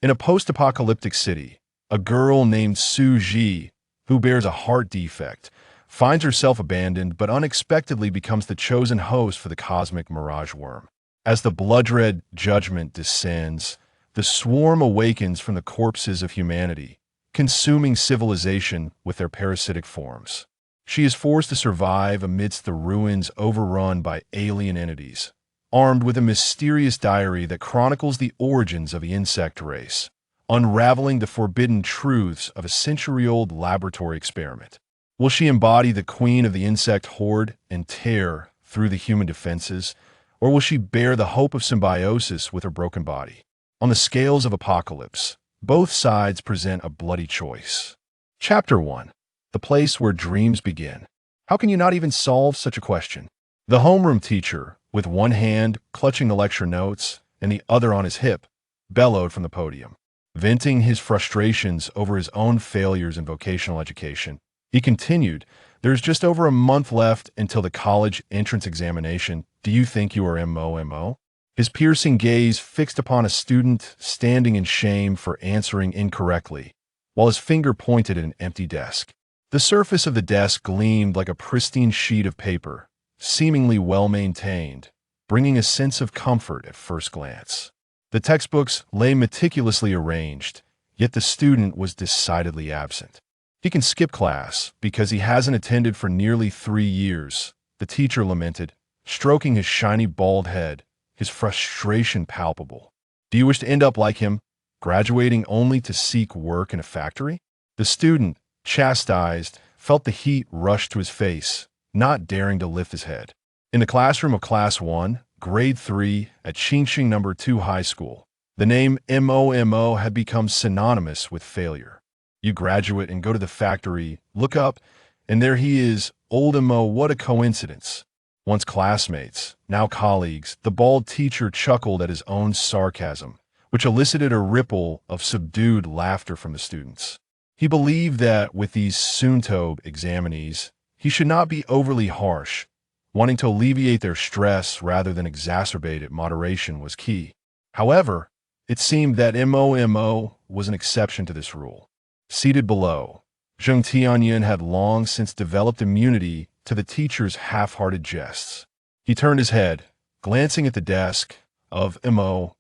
In a post-apocalyptic city, a girl named Suji, who bears a heart defect, finds herself abandoned but unexpectedly becomes the chosen host for the cosmic mirage worm. As the blood-red judgment descends, the swarm awakens from the corpses of humanity, consuming civilization with their parasitic forms. She is forced to survive amidst the ruins overrun by alien entities, armed with a mysterious diary that chronicles the origins of the insect race, unraveling the forbidden truths of a century-old laboratory experiment. Will she embody the queen of the insect horde and tear through the human defenses, or will she bear the hope of symbiosis with her broken body? On the scales of apocalypse, both sides present a bloody choice. Chapter 1. The place where dreams begin. How can you not even solve such a question? The homeroom teacher, with one hand clutching the lecture notes and the other on his hip, bellowed from the podium. Venting his frustrations over his own failures in vocational education, he continued, "There's just over a month left until the college entrance examination. Do you think you are MO? His piercing gaze fixed upon a student standing in shame for answering incorrectly, while his finger pointed at an empty desk. The surface of the desk gleamed like a pristine sheet of paper, seemingly well-maintained, bringing a sense of comfort at first glance. The textbooks lay meticulously arranged, yet the student was decidedly absent. He can skip class because he hasn't attended for nearly 3 years, the teacher lamented, stroking his shiny bald head, his frustration palpable. Do you wish to end up like him, graduating only to seek work in a factory? The student, chastised, felt the heat rush to his face, not daring to lift his head. In the classroom of Class 1, Grade 3 at Qingxing No. 2 High School, the name MO had become synonymous with failure. You graduate and go to the factory, look up, and there he is, old Mo. What a coincidence. Once classmates, now colleagues, the bald teacher chuckled at his own sarcasm, which elicited a ripple of subdued laughter from the students. He believed that with these soon-to examinees, he should not be overly harsh. Wanting to alleviate their stress rather than exacerbate it, moderation was key. However, it seemed that MO was an exception to this rule. Seated below, Zheng Tianyun had long since developed immunity to the teacher's half-hearted jests. He turned his head, glancing at the desk of MO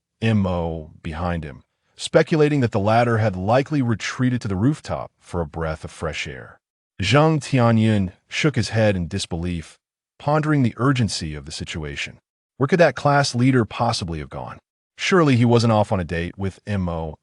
behind him, speculating that the latter had likely retreated to the rooftop for a breath of fresh air. Zheng Tianyun shook his head in disbelief, pondering the urgency of the situation. Where could that class leader possibly have gone? Surely he wasn't off on a date with MO.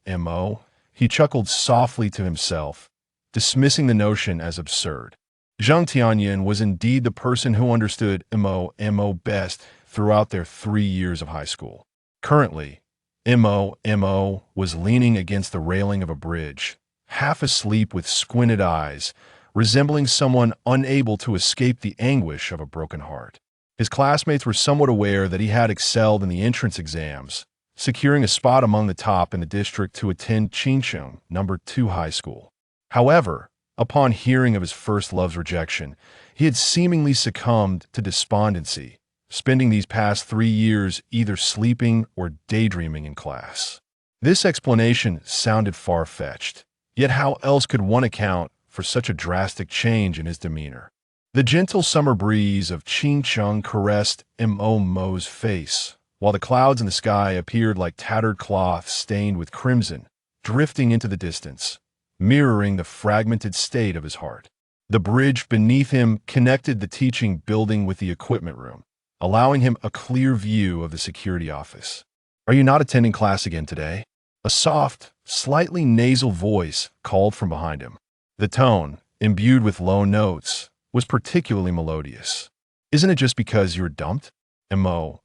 He chuckled softly to himself, dismissing the notion as absurd. Zheng Tianyun was indeed the person who understood MO best throughout their 3 years of high school. Currently, MO was leaning against the railing of a bridge, half asleep with squinted eyes, resembling someone unable to escape the anguish of a broken heart. His classmates were somewhat aware that he had excelled in the entrance exams, securing a spot among the top in the district to attend Qingcheng No. 2 High School. However, upon hearing of his first love's rejection, he had seemingly succumbed to despondency, spending these past 3 years either sleeping or daydreaming in class. This explanation sounded far-fetched, yet how else could one account for such a drastic change in his demeanor? The gentle summer breeze of Qingcheng caressed Mo's face, while the clouds in the sky appeared like tattered cloth stained with crimson, drifting into the distance, mirroring the fragmented state of his heart. The bridge beneath him connected the teaching building with the equipment room, allowing him a clear view of the security office. "Are you not attending class again today?" A soft, slightly nasal voice called from behind him. The tone, imbued with low notes, was particularly melodious. "Isn't it just because you were dumped?" Mo,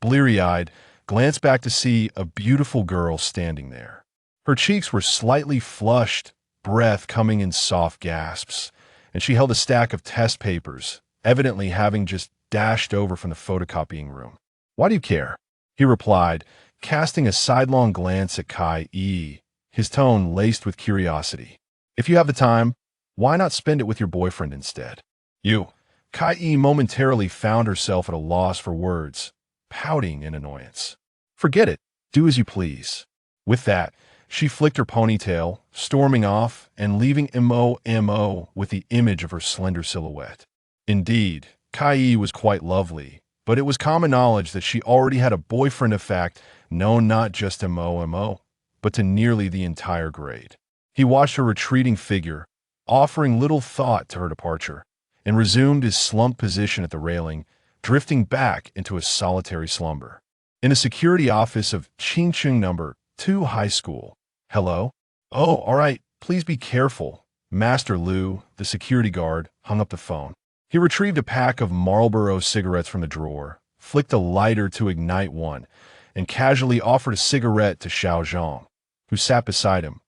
bleary-eyed, glanced back to see a beautiful girl standing there. Her cheeks were slightly flushed, breath coming in soft gasps, and she held a stack of test papers, evidently having just dashed over from the photocopying room. "Why do you care?" he replied, casting a sidelong glance at Kai-E, his tone laced with curiosity. "If you have the time, why not spend it with your boyfriend instead?" "You." Kai-E momentarily found herself at a loss for words, pouting in annoyance. "Forget it. Do as you please." With that, she flicked her ponytail, storming off and leaving Mo with the image of her slender silhouette. Indeed, Kai was quite lovely, but it was common knowledge that she already had a boyfriend, a fact known not just to Mo, but to nearly the entire grade. He watched her retreating figure, offering little thought to her departure, and resumed his slumped position at the railing, drifting back into a solitary slumber. In a security office of Chingcheng number 2 high school. Hello? Oh, all right, please be careful. Master Liu, the security guard, hung up the phone. He retrieved a pack of Marlboro cigarettes from the drawer, flicked a lighter to ignite one, and casually offered a cigarette to Xiao Zhang, who sat beside him,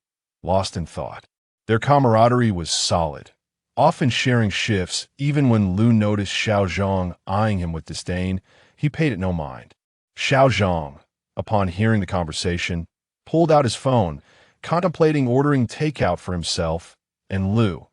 lost in thought. Their camaraderie was solid, often sharing shifts. Even when Liu noticed Xiao Zhang eyeing him with disdain, he paid it no mind. Xiao Zhang, upon hearing the conversation, pulled out his phone, contemplating ordering takeout for himself and Liu,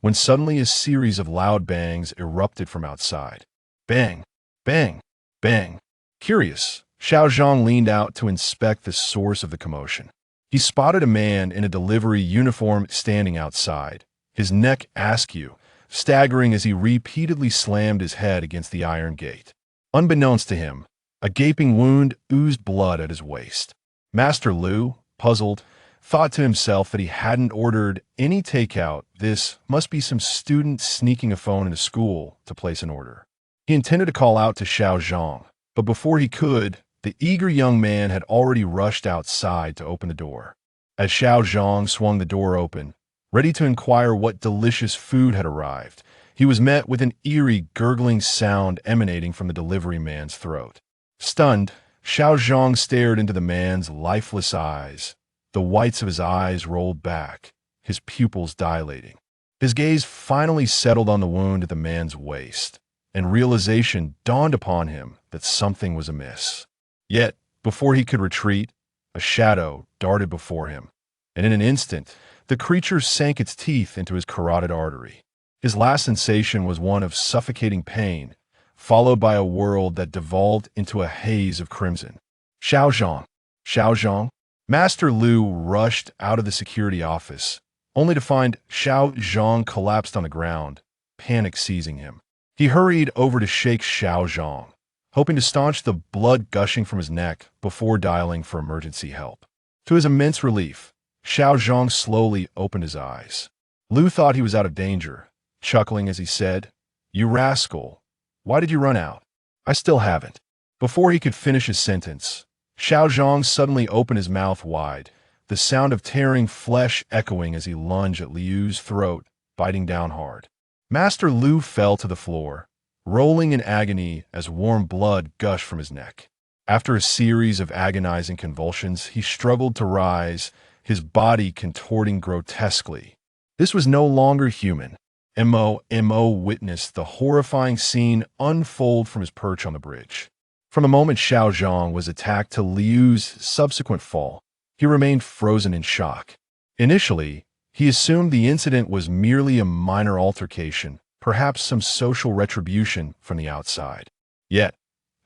when suddenly a series of loud bangs erupted from outside. Bang, bang, bang. Curious, Xiao Zhang leaned out to inspect the source of the commotion. He spotted a man in a delivery uniform standing outside, his neck askew, staggering as he repeatedly slammed his head against the iron gate. Unbeknownst to him, a gaping wound oozed blood at his waist. Master Liu, puzzled, thought to himself that he hadn't ordered any takeout. This must be some student sneaking a phone into school to place an order. He intended to call out to Xiao Zhang, but before he could, the eager young man had already rushed outside to open the door. As Xiao Zhang swung the door open, ready to inquire what delicious food had arrived, he was met with an eerie, gurgling sound emanating from the delivery man's throat. Stunned, Xiao Zhang stared into the man's lifeless eyes. The whites of his eyes rolled back, his pupils dilating. His gaze finally settled on the wound at the man's waist, and realization dawned upon him that something was amiss. Yet, before he could retreat, a shadow darted before him, and in an instant, the creature sank its teeth into his carotid artery. His last sensation was one of suffocating pain, followed by a world that devolved into a haze of crimson. Xiao Zhang! Xiao Zhang! Master Liu rushed out of the security office, only to find Xiao Zhang collapsed on the ground, panic seizing him. He hurried over to shake Xiao Zhang, hoping to staunch the blood gushing from his neck before dialing for emergency help. To his immense relief, Xiao Zhang slowly opened his eyes. Liu thought he was out of danger, chuckling as he said, "You rascal, why did you run out?" "I still haven't." Before he could finish his sentence, Xiao Zhang suddenly opened his mouth wide, the sound of tearing flesh echoing as he lunged at Liu's throat, biting down hard. Master Liu fell to the floor, rolling in agony as warm blood gushed from his neck. After a series of agonizing convulsions, he struggled to rise, his body contorting grotesquely. This was no longer human. Mo witnessed the horrifying scene unfold from his perch on the bridge. From the moment Xiao Zhang was attacked to Liu's subsequent fall, he remained frozen in shock. Initially, he assumed the incident was merely a minor altercation, perhaps some social retribution from the outside. Yet,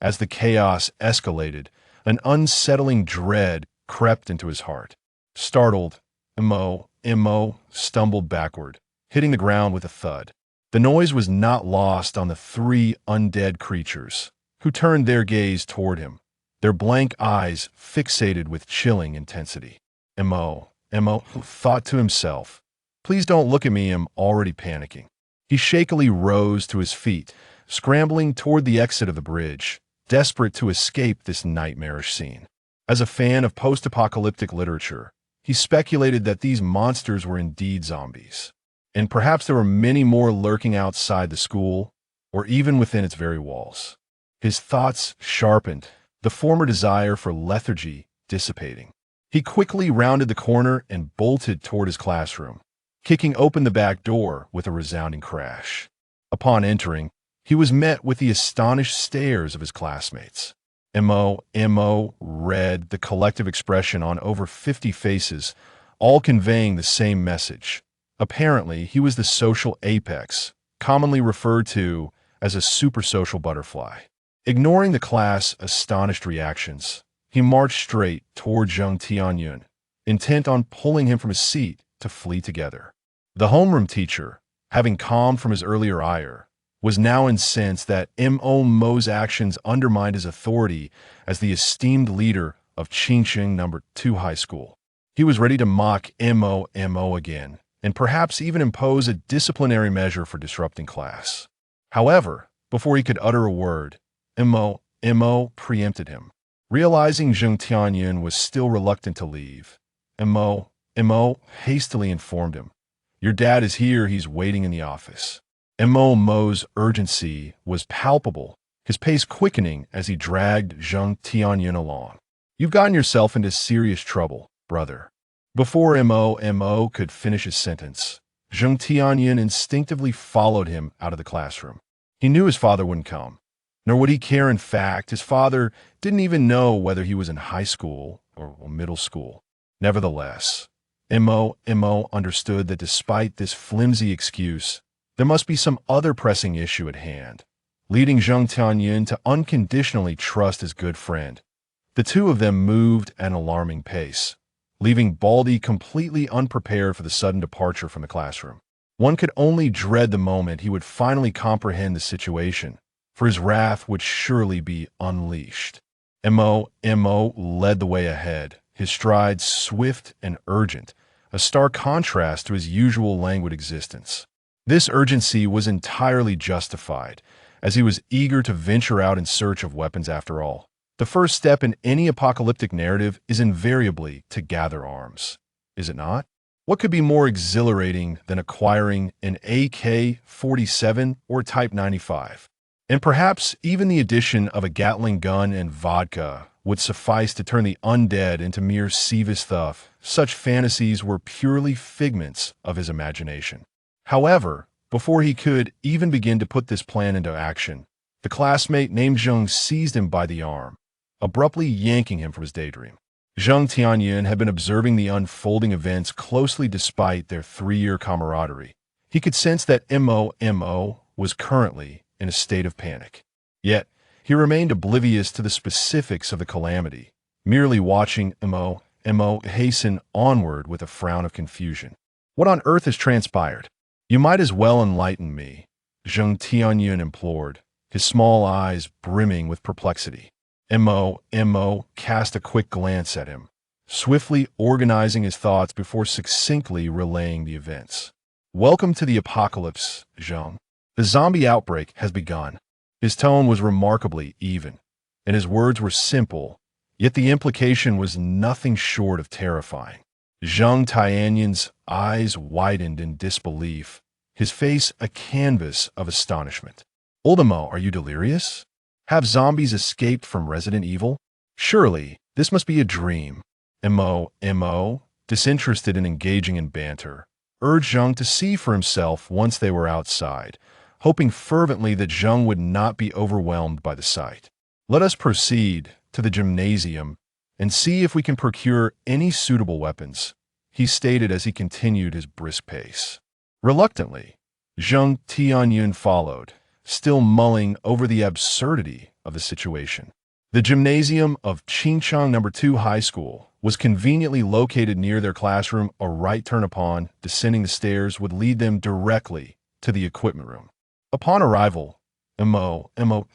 as the chaos escalated, an unsettling dread crept into his heart. Startled, Mo stumbled backward, hitting the ground with a thud. The noise was not lost on the 3 undead creatures, who turned their gaze toward him, their blank eyes fixated with chilling intensity. Mo thought to himself, "Please don't look at me, I'm already panicking." He shakily rose to his feet, scrambling toward the exit of the bridge, desperate to escape this nightmarish scene. As a fan of post-apocalyptic literature, he speculated that these monsters were indeed zombies, and perhaps there were many more lurking outside the school, or even within its very walls. His thoughts sharpened, the former desire for lethargy dissipating. He quickly rounded the corner and bolted toward his classroom, kicking open the back door with a resounding crash. Upon entering, he was met with the astonished stares of his classmates. Mo read the collective expression on over 50 faces, all conveying the same message. Apparently, he was the social apex, commonly referred to as a supersocial butterfly. Ignoring the class' astonished reactions, he marched straight toward Zheng Tianyun, intent on pulling him from his seat to flee together. The homeroom teacher, having calmed from his earlier ire, was now incensed that Mo's actions undermined his authority as the esteemed leader of Qingqing No. 2 High School. He was ready to mock Mo again, and perhaps even impose a disciplinary measure for disrupting class. However, before he could utter a word, Mo preempted him. Realizing Zheng Tianyun was still reluctant to leave, Mo hastily informed him, "Your dad is here, he's waiting in the office." Mo's urgency was palpable, his pace quickening as he dragged Zheng Tianyun along. "You've gotten yourself into serious trouble, brother." Before Mo could finish his sentence, Zheng Tianyun instinctively followed him out of the classroom. He knew his father wouldn't come, nor would he care. In fact, his father didn't even know whether he was in high school or middle school. Nevertheless, Mo understood that despite this flimsy excuse, there must be some other pressing issue at hand, leading Zheng Tianyun to unconditionally trust his good friend. The two of them moved at an alarming pace, leaving Baldy completely unprepared for the sudden departure from the classroom. One could only dread the moment he would finally comprehend the situation, for his wrath would surely be unleashed. Mo led the way ahead, his strides swift and urgent, a stark contrast to his usual languid existence. This urgency was entirely justified, as he was eager to venture out in search of weapons after all. The first step in any apocalyptic narrative is invariably to gather arms, is it not? What could be more exhilarating than acquiring an AK-47 or Type 95? And perhaps even the addition of a Gatling gun and vodka would suffice to turn the undead into mere Sevis stuff. Such fantasies were purely figments of his imagination. However, before he could even begin to put this plan into action, the classmate named Zheng seized him by the arm, abruptly yanking him from his daydream. Zheng Tianyun had been observing the unfolding events closely despite their 3-year camaraderie. He could sense that Mo was currently in a state of panic. Yet, he remained oblivious to the specifics of the calamity, merely watching Mo hasten onward with a frown of confusion. "What on earth has transpired? You might as well enlighten me," Zheng Tianyun implored, his small eyes brimming with perplexity. Mo cast a quick glance at him, swiftly organizing his thoughts before succinctly relaying the events. "Welcome to the apocalypse, Zheng. The zombie outbreak has begun." His tone was remarkably even, and his words were simple, yet the implication was nothing short of terrifying. Zheng Tianyun's eyes widened in disbelief, his face a canvas of astonishment. "Mo, are you delirious? Have zombies escaped from Resident Evil? Surely, this must be a dream." Mo, disinterested in engaging in banter, urged Zheng to see for himself once they were outside, hoping fervently that Zheng would not be overwhelmed by the sight. "Let us proceed to the gymnasium and see if we can procure any suitable weapons," he stated as he continued his brisk pace. Reluctantly, Zheng Tianyun followed, still mulling over the absurdity of the situation. The gymnasium of Qingchang No. 2 High School was conveniently located near their classroom. A right turn upon descending the stairs would lead them directly to the equipment room. Upon arrival, Mo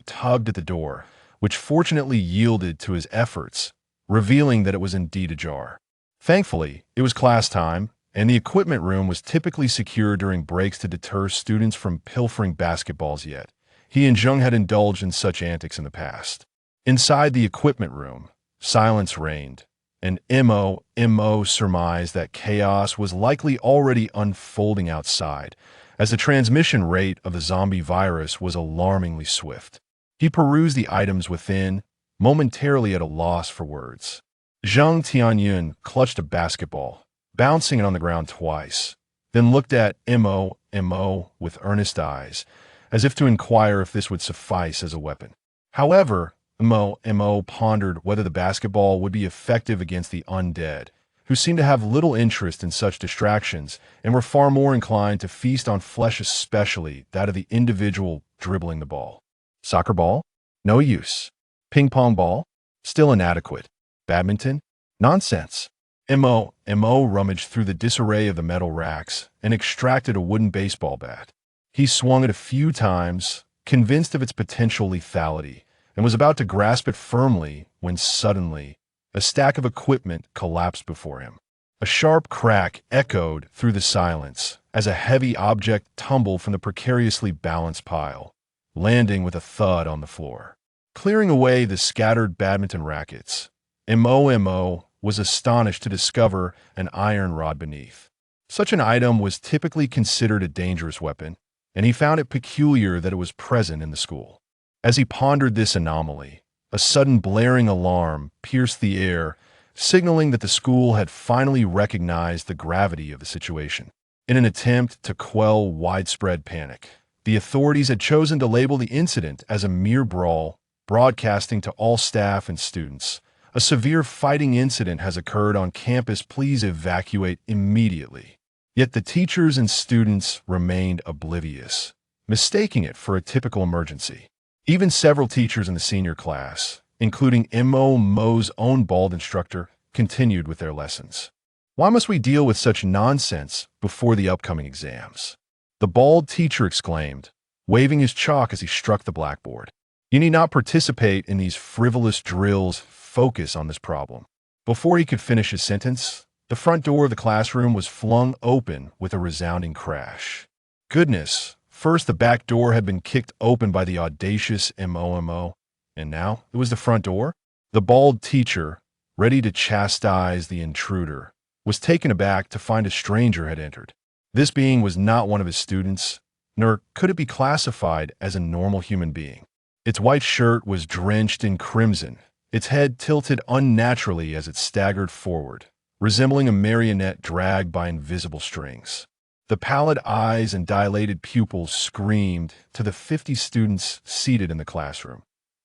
tugged at the door, which fortunately yielded to his efforts, revealing that it was indeed ajar. Thankfully, it was class time, and the equipment room was typically secured during breaks to deter students from pilfering basketballs. Yet he and Zheng had indulged in such antics in the past. Inside the equipment room, silence reigned, and Mo surmised that chaos was likely already unfolding outside, as the transmission rate of the zombie virus was alarmingly swift. He perused the items within, momentarily at a loss for words. Zheng Tianyun clutched a basketball, bouncing it on the ground twice, then looked at Mo with earnest eyes, as if to inquire if this would suffice as a weapon. However, Mo pondered whether the basketball would be effective against the undead, who seemed to have little interest in such distractions and were far more inclined to feast on flesh, especially that of the individual dribbling the ball. Soccer ball? No use. Ping pong ball? Still inadequate. Badminton? Nonsense. M.O. rummaged through the disarray of the metal racks and extracted a wooden baseball bat. He swung it a few times, convinced of its potential lethality, and was about to grasp it firmly when suddenly a stack of equipment collapsed before him. A sharp crack echoed through the silence as a heavy object tumbled from the precariously balanced pile, landing with a thud on the floor. Clearing away the scattered badminton rackets, M.O. was astonished to discover an iron rod beneath. Such an item was typically considered a dangerous weapon, and he found it peculiar that it was present in the school. As he pondered this anomaly, a sudden blaring alarm pierced the air, signaling that the school had finally recognized the gravity of the situation. In an attempt to quell widespread panic, the authorities had chosen to label the incident as a mere brawl, broadcasting to all staff and students, "A severe fighting incident has occurred on campus. Please evacuate immediately." Yet the teachers and students remained oblivious, mistaking it for a typical emergency. Even several teachers in the senior class, including M.O.'s own bald instructor, continued with their lessons. "Why must we deal with such nonsense before the upcoming exams?" the bald teacher exclaimed, waving his chalk as he struck the blackboard. "You need not participate in these frivolous drills. Focus on this problem." Before he could finish his sentence, the front door of the classroom was flung open with a resounding crash. Goodness, first the back door had been kicked open by the audacious M.O., and now it was the front door? The bald teacher, ready to chastise the intruder, was taken aback to find a stranger had entered. This being was not one of his students, nor could it be classified as a normal human being. Its white shirt was drenched in crimson, its head tilted unnaturally as it staggered forward, resembling a marionette dragged by invisible strings. The pallid eyes and dilated pupils screamed to the 50 students seated in the classroom.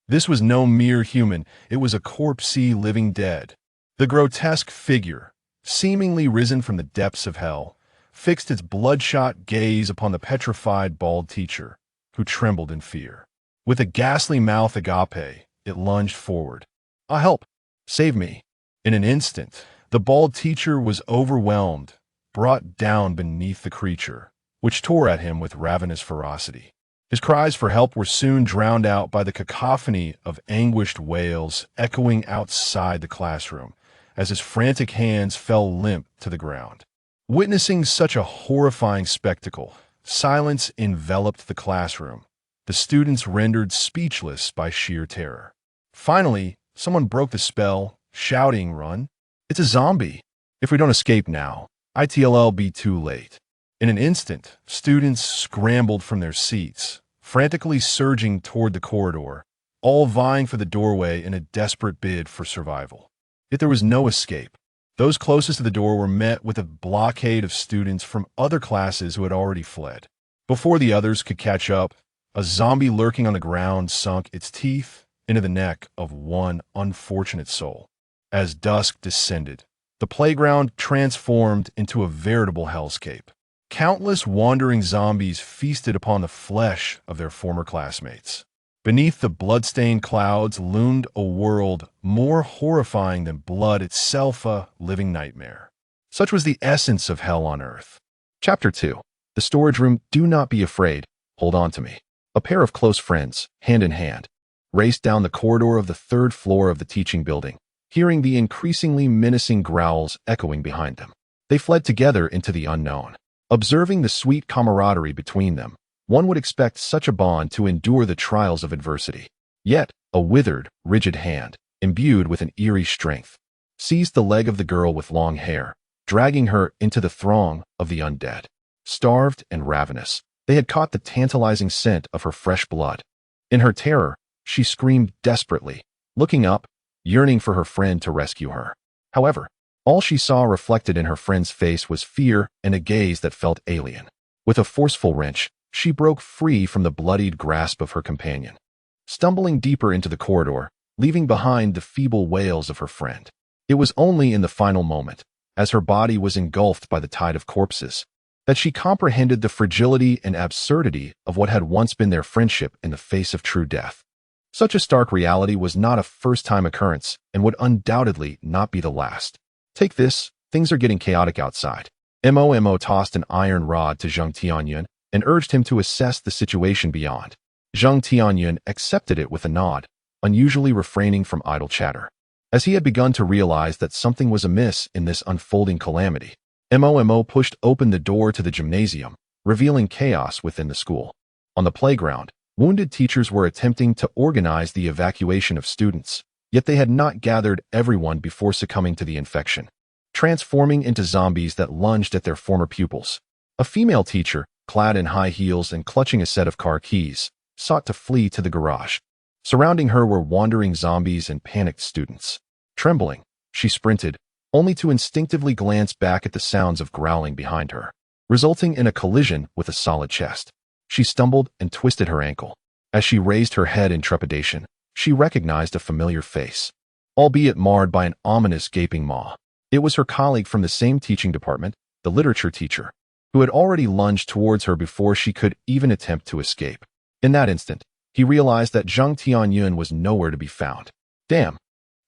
This was no mere human, it was a corpsey living dead. The grotesque figure, seemingly risen from the depths of hell, fixed its bloodshot gaze upon the petrified bald teacher, who trembled in fear. With a ghastly mouth agape, it lunged forward. Help! Save me!" In an instant, the bald teacher was overwhelmed, brought down beneath the creature, which tore at him with ravenous ferocity. His cries for help were soon drowned out by the cacophony of anguished wails echoing outside the classroom, as his frantic hands fell limp to the ground. Witnessing such a horrifying spectacle, silence enveloped the classroom, the students rendered speechless by sheer terror. Finally, someone broke the spell, shouting, "Run! It's a zombie! If we don't escape now, it'll be too late." In an instant, students scrambled from their seats, frantically surging toward the corridor, all vying for the doorway in a desperate bid for survival. Yet there was no escape. Those closest to the door were met with a blockade of students from other classes who had already fled. Before the others could catch up, a zombie lurking on the ground sunk its teeth into the neck of one unfortunate soul. As dusk descended, the playground transformed into a veritable hellscape. Countless wandering zombies feasted upon the flesh of their former classmates. Beneath the blood-stained clouds loomed a world more horrifying than blood itself, a living nightmare. Such was the essence of hell on earth. Chapter 2. The storage room. Do not be afraid. Hold on to me. A pair of close friends, hand in hand, raced down the corridor of the third floor of the teaching building, hearing the increasingly menacing growls echoing behind them. They fled together into the unknown. Observing the sweet camaraderie between them, one would expect such a bond to endure the trials of adversity. Yet, a withered, rigid hand, imbued with an eerie strength, seized the leg of the girl with long hair, dragging her into the throng of the undead. Starved and ravenous, they had caught the tantalizing scent of her fresh blood. In her terror, she screamed desperately, looking up, yearning for her friend to rescue her. However, all she saw reflected in her friend's face was fear and a gaze that felt alien. With a forceful wrench, she broke free from the bloodied grasp of her companion, stumbling deeper into the corridor, leaving behind the feeble wails of her friend. It was only in the final moment, as her body was engulfed by the tide of corpses, that she comprehended the fragility and absurdity of what had once been their friendship in the face of true death. Such a stark reality was not a first-time occurrence and would undoubtedly not be the last. Take this, things are getting chaotic outside. Mo tossed an iron rod to Zheng Tianyun and urged him to assess the situation beyond. Zheng Tianyun accepted it with a nod, unusually refraining from idle chatter. As he had begun to realize that something was amiss in this unfolding calamity, Mo pushed open the door to the gymnasium, revealing chaos within the school. On the playground, wounded teachers were attempting to organize the evacuation of students, yet they had not gathered everyone before succumbing to the infection, transforming into zombies that lunged at their former pupils. A female teacher, clad in high heels and clutching a set of car keys, sought to flee to the garage. Surrounding her were wandering zombies and panicked students. Trembling, she sprinted, only to instinctively glance back at the sounds of growling behind her, resulting in a collision with a solid chest. She stumbled and twisted her ankle. As she raised her head in trepidation, she recognized a familiar face, albeit marred by an ominous gaping maw. It was her colleague from the same teaching department, the literature teacher, who had already lunged towards her before she could even attempt to escape. In that instant, he realized that Zheng Tianyun was nowhere to be found. Damn,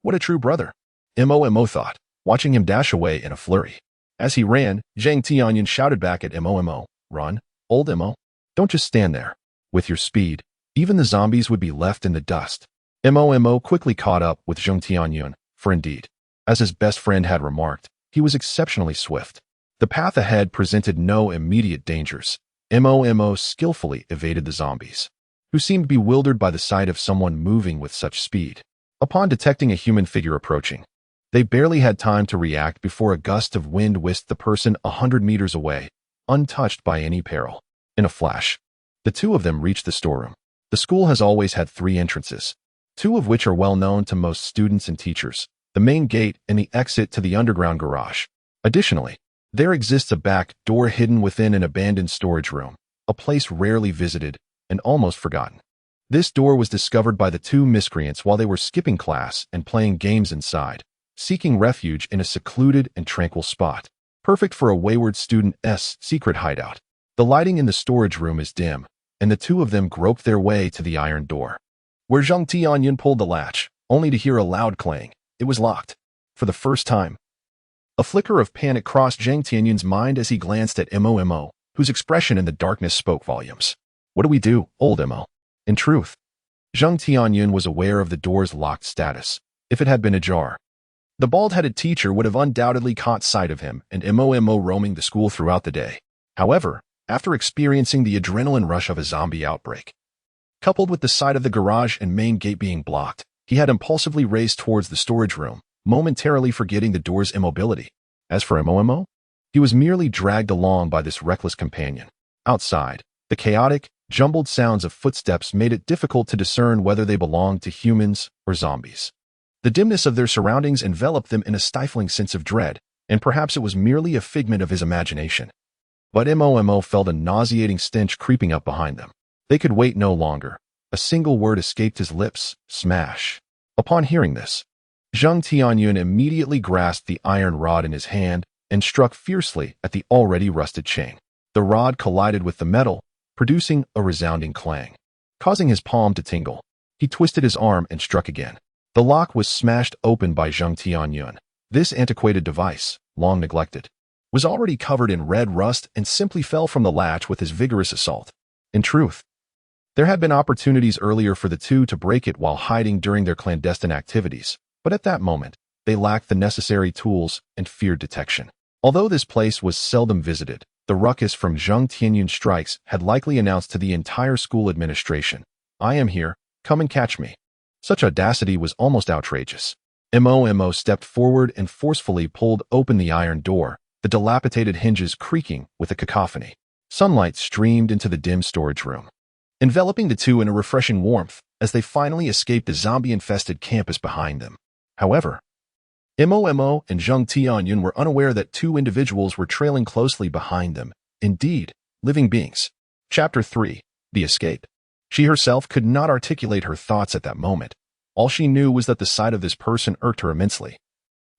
what a true brother, Mo thought, watching him dash away in a flurry. As he ran, Zheng Tianyun shouted back at Mo, "Run, old Mo. Don't just stand there. With your speed, even the zombies would be left in the dust." Mo quickly caught up with Zheng Tianyun, for indeed, as his best friend had remarked, he was exceptionally swift. The path ahead presented no immediate dangers. Mo skillfully evaded the zombies, who seemed bewildered by the sight of someone moving with such speed. Upon detecting a human figure approaching, they barely had time to react before a gust of wind whisked the person 100 meters away, untouched by any peril. In a flash, the two of them reached the storeroom. The school has always had 3 entrances, 2 of which are well known to most students and teachers: the main gate and the exit to the underground garage. Additionally, there exists a back door hidden within an abandoned storage room, a place rarely visited and almost forgotten. This door was discovered by the 2 miscreants while they were skipping class and playing games inside, seeking refuge in a secluded and tranquil spot, perfect for a wayward student's secret hideout. The lighting in the storage room is dim, and the 2 of them groped their way to the iron door, where Zheng Tianyun pulled the latch, only to hear a loud clang. It was locked. For the first time, a flicker of panic crossed Zheng Tianyun's mind as he glanced at Mo, whose expression in the darkness spoke volumes. "What do we do, old Mo?" In truth, Zheng Tianyun was aware of the door's locked status. If it had been ajar, the bald-headed teacher would have undoubtedly caught sight of him and Mo roaming the school throughout the day. However, after experiencing the adrenaline rush of a zombie outbreak, coupled with the sight of the garage and main gate being blocked, he had impulsively raced towards the storage room, momentarily forgetting the door's immobility. As for Mo, he was merely dragged along by this reckless companion. Outside, the chaotic, jumbled sounds of footsteps made it difficult to discern whether they belonged to humans or zombies. The dimness of their surroundings enveloped them in a stifling sense of dread, and perhaps it was merely a figment of his imagination. But Mo felt a nauseating stench creeping up behind them. They could wait no longer. A single word escaped his lips: smash. Upon hearing this, Zheng Tianyun immediately grasped the iron rod in his hand and struck fiercely at the already rusted chain. The rod collided with the metal, producing a resounding clang, causing his palm to tingle. He twisted his arm and struck again. The lock was smashed open by Zheng Tianyun. This antiquated device, long neglected, was already covered in red rust and simply fell from the latch with his vigorous assault. In truth, there had been opportunities earlier for the 2 to break it while hiding during their clandestine activities, but at that moment, they lacked the necessary tools and feared detection. Although this place was seldom visited, the ruckus from Zheng Tianyun's strikes had likely announced to the entire school administration, "I am here, come and catch me." Such audacity was almost outrageous. Mo stepped forward and forcefully pulled open the iron door, the dilapidated hinges creaking with a cacophony. Sunlight streamed into the dim storage room, enveloping the 2 in a refreshing warmth as they finally escaped the zombie-infested campus behind them. However, Mo and Zheng Tianyun were unaware that 2 individuals were trailing closely behind them. Indeed, living beings. Chapter 3. The Escape. She herself could not articulate her thoughts at that moment. All she knew was that the sight of this person irked her immensely,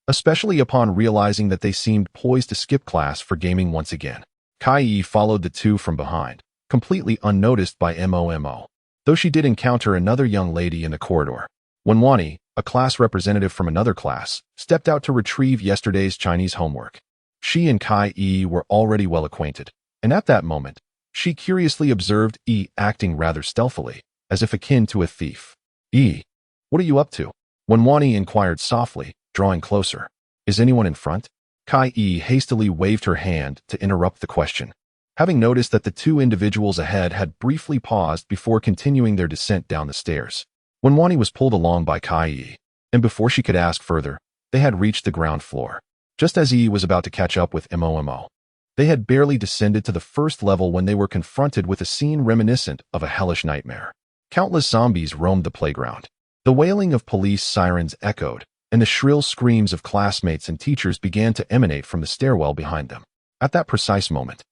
especially upon realizing that they seemed poised to skip class for gaming once again. Kai followed the 2 from behind, completely unnoticed by Mo, though she did encounter another young lady in the corridor. Wenwani, A class representative from another class, stepped out to retrieve yesterday's Chinese homework. She and Kai Yi were already well acquainted, and at that moment, she curiously observed Yi acting rather stealthily, as if akin to a thief. "Yi, what are you up to?" Wenwani inquired softly, drawing closer. "Is anyone in front?" Kai Yi hastily waved her hand to interrupt the question. Having noticed that the two individuals ahead had briefly paused before continuing their descent down the stairs, Wenwani was pulled along by Kai Yi, and before she could ask further, they had reached the ground floor. Just as Yi was about to catch up with Momo, they had barely descended to the first level when they were confronted with a scene reminiscent of a hellish nightmare. Countless zombies roamed the playground. The wailing of police sirens echoed, and the shrill screams of classmates and teachers began to emanate from the stairwell behind them. At that precise moment,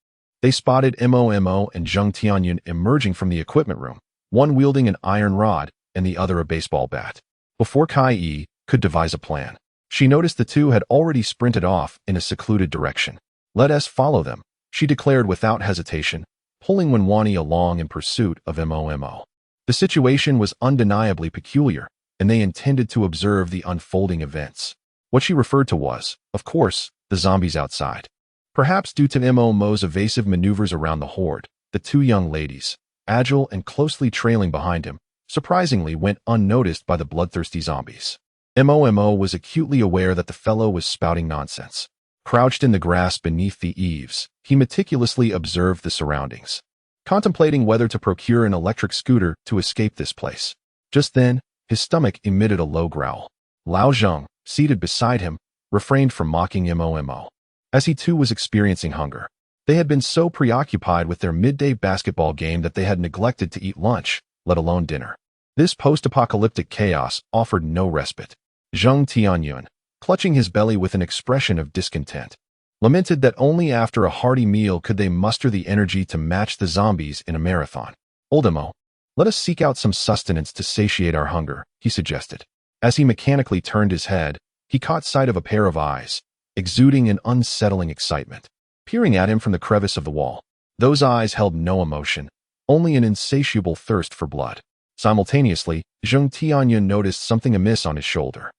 they spotted Momo and Zheng Tianyun emerging from the equipment room, one wielding an iron rod and the other a baseball bat. Before Kai Yi could devise a plan, she noticed the two had already sprinted off in a secluded direction. "Let us follow them," she declared without hesitation, pulling Wenwani along in pursuit of Momo. The situation was undeniably peculiar, and they intended to observe the unfolding events. What she referred to was, of course, the zombies outside. Perhaps due to Momo's evasive maneuvers around the horde, the two young ladies, agile and closely trailing behind him, surprisingly went unnoticed by the bloodthirsty zombies. Momo was acutely aware that the fellow was spouting nonsense. Crouched in the grass beneath the eaves, he meticulously observed the surroundings, contemplating whether to procure an electric scooter to escape this place. Just then, his stomach emitted a low growl. Lao Zheng, seated beside him, refrained from mocking Momo, as he too was experiencing hunger. They had been so preoccupied with their midday basketball game that they had neglected to eat lunch, let alone dinner. This post-apocalyptic chaos offered no respite. Zheng Tianyun, clutching his belly with an expression of discontent, lamented that only after a hearty meal could they muster the energy to match the zombies in a marathon. "Oldemo, let us seek out some sustenance to satiate our hunger," he suggested. As he mechanically turned his head, he caught sight of a pair of eyes, exuding an unsettling excitement, peering at him from the crevice of the wall. Those eyes held no emotion, only an insatiable thirst for blood. Simultaneously, Zheng Tianyun noticed something amiss on his shoulder.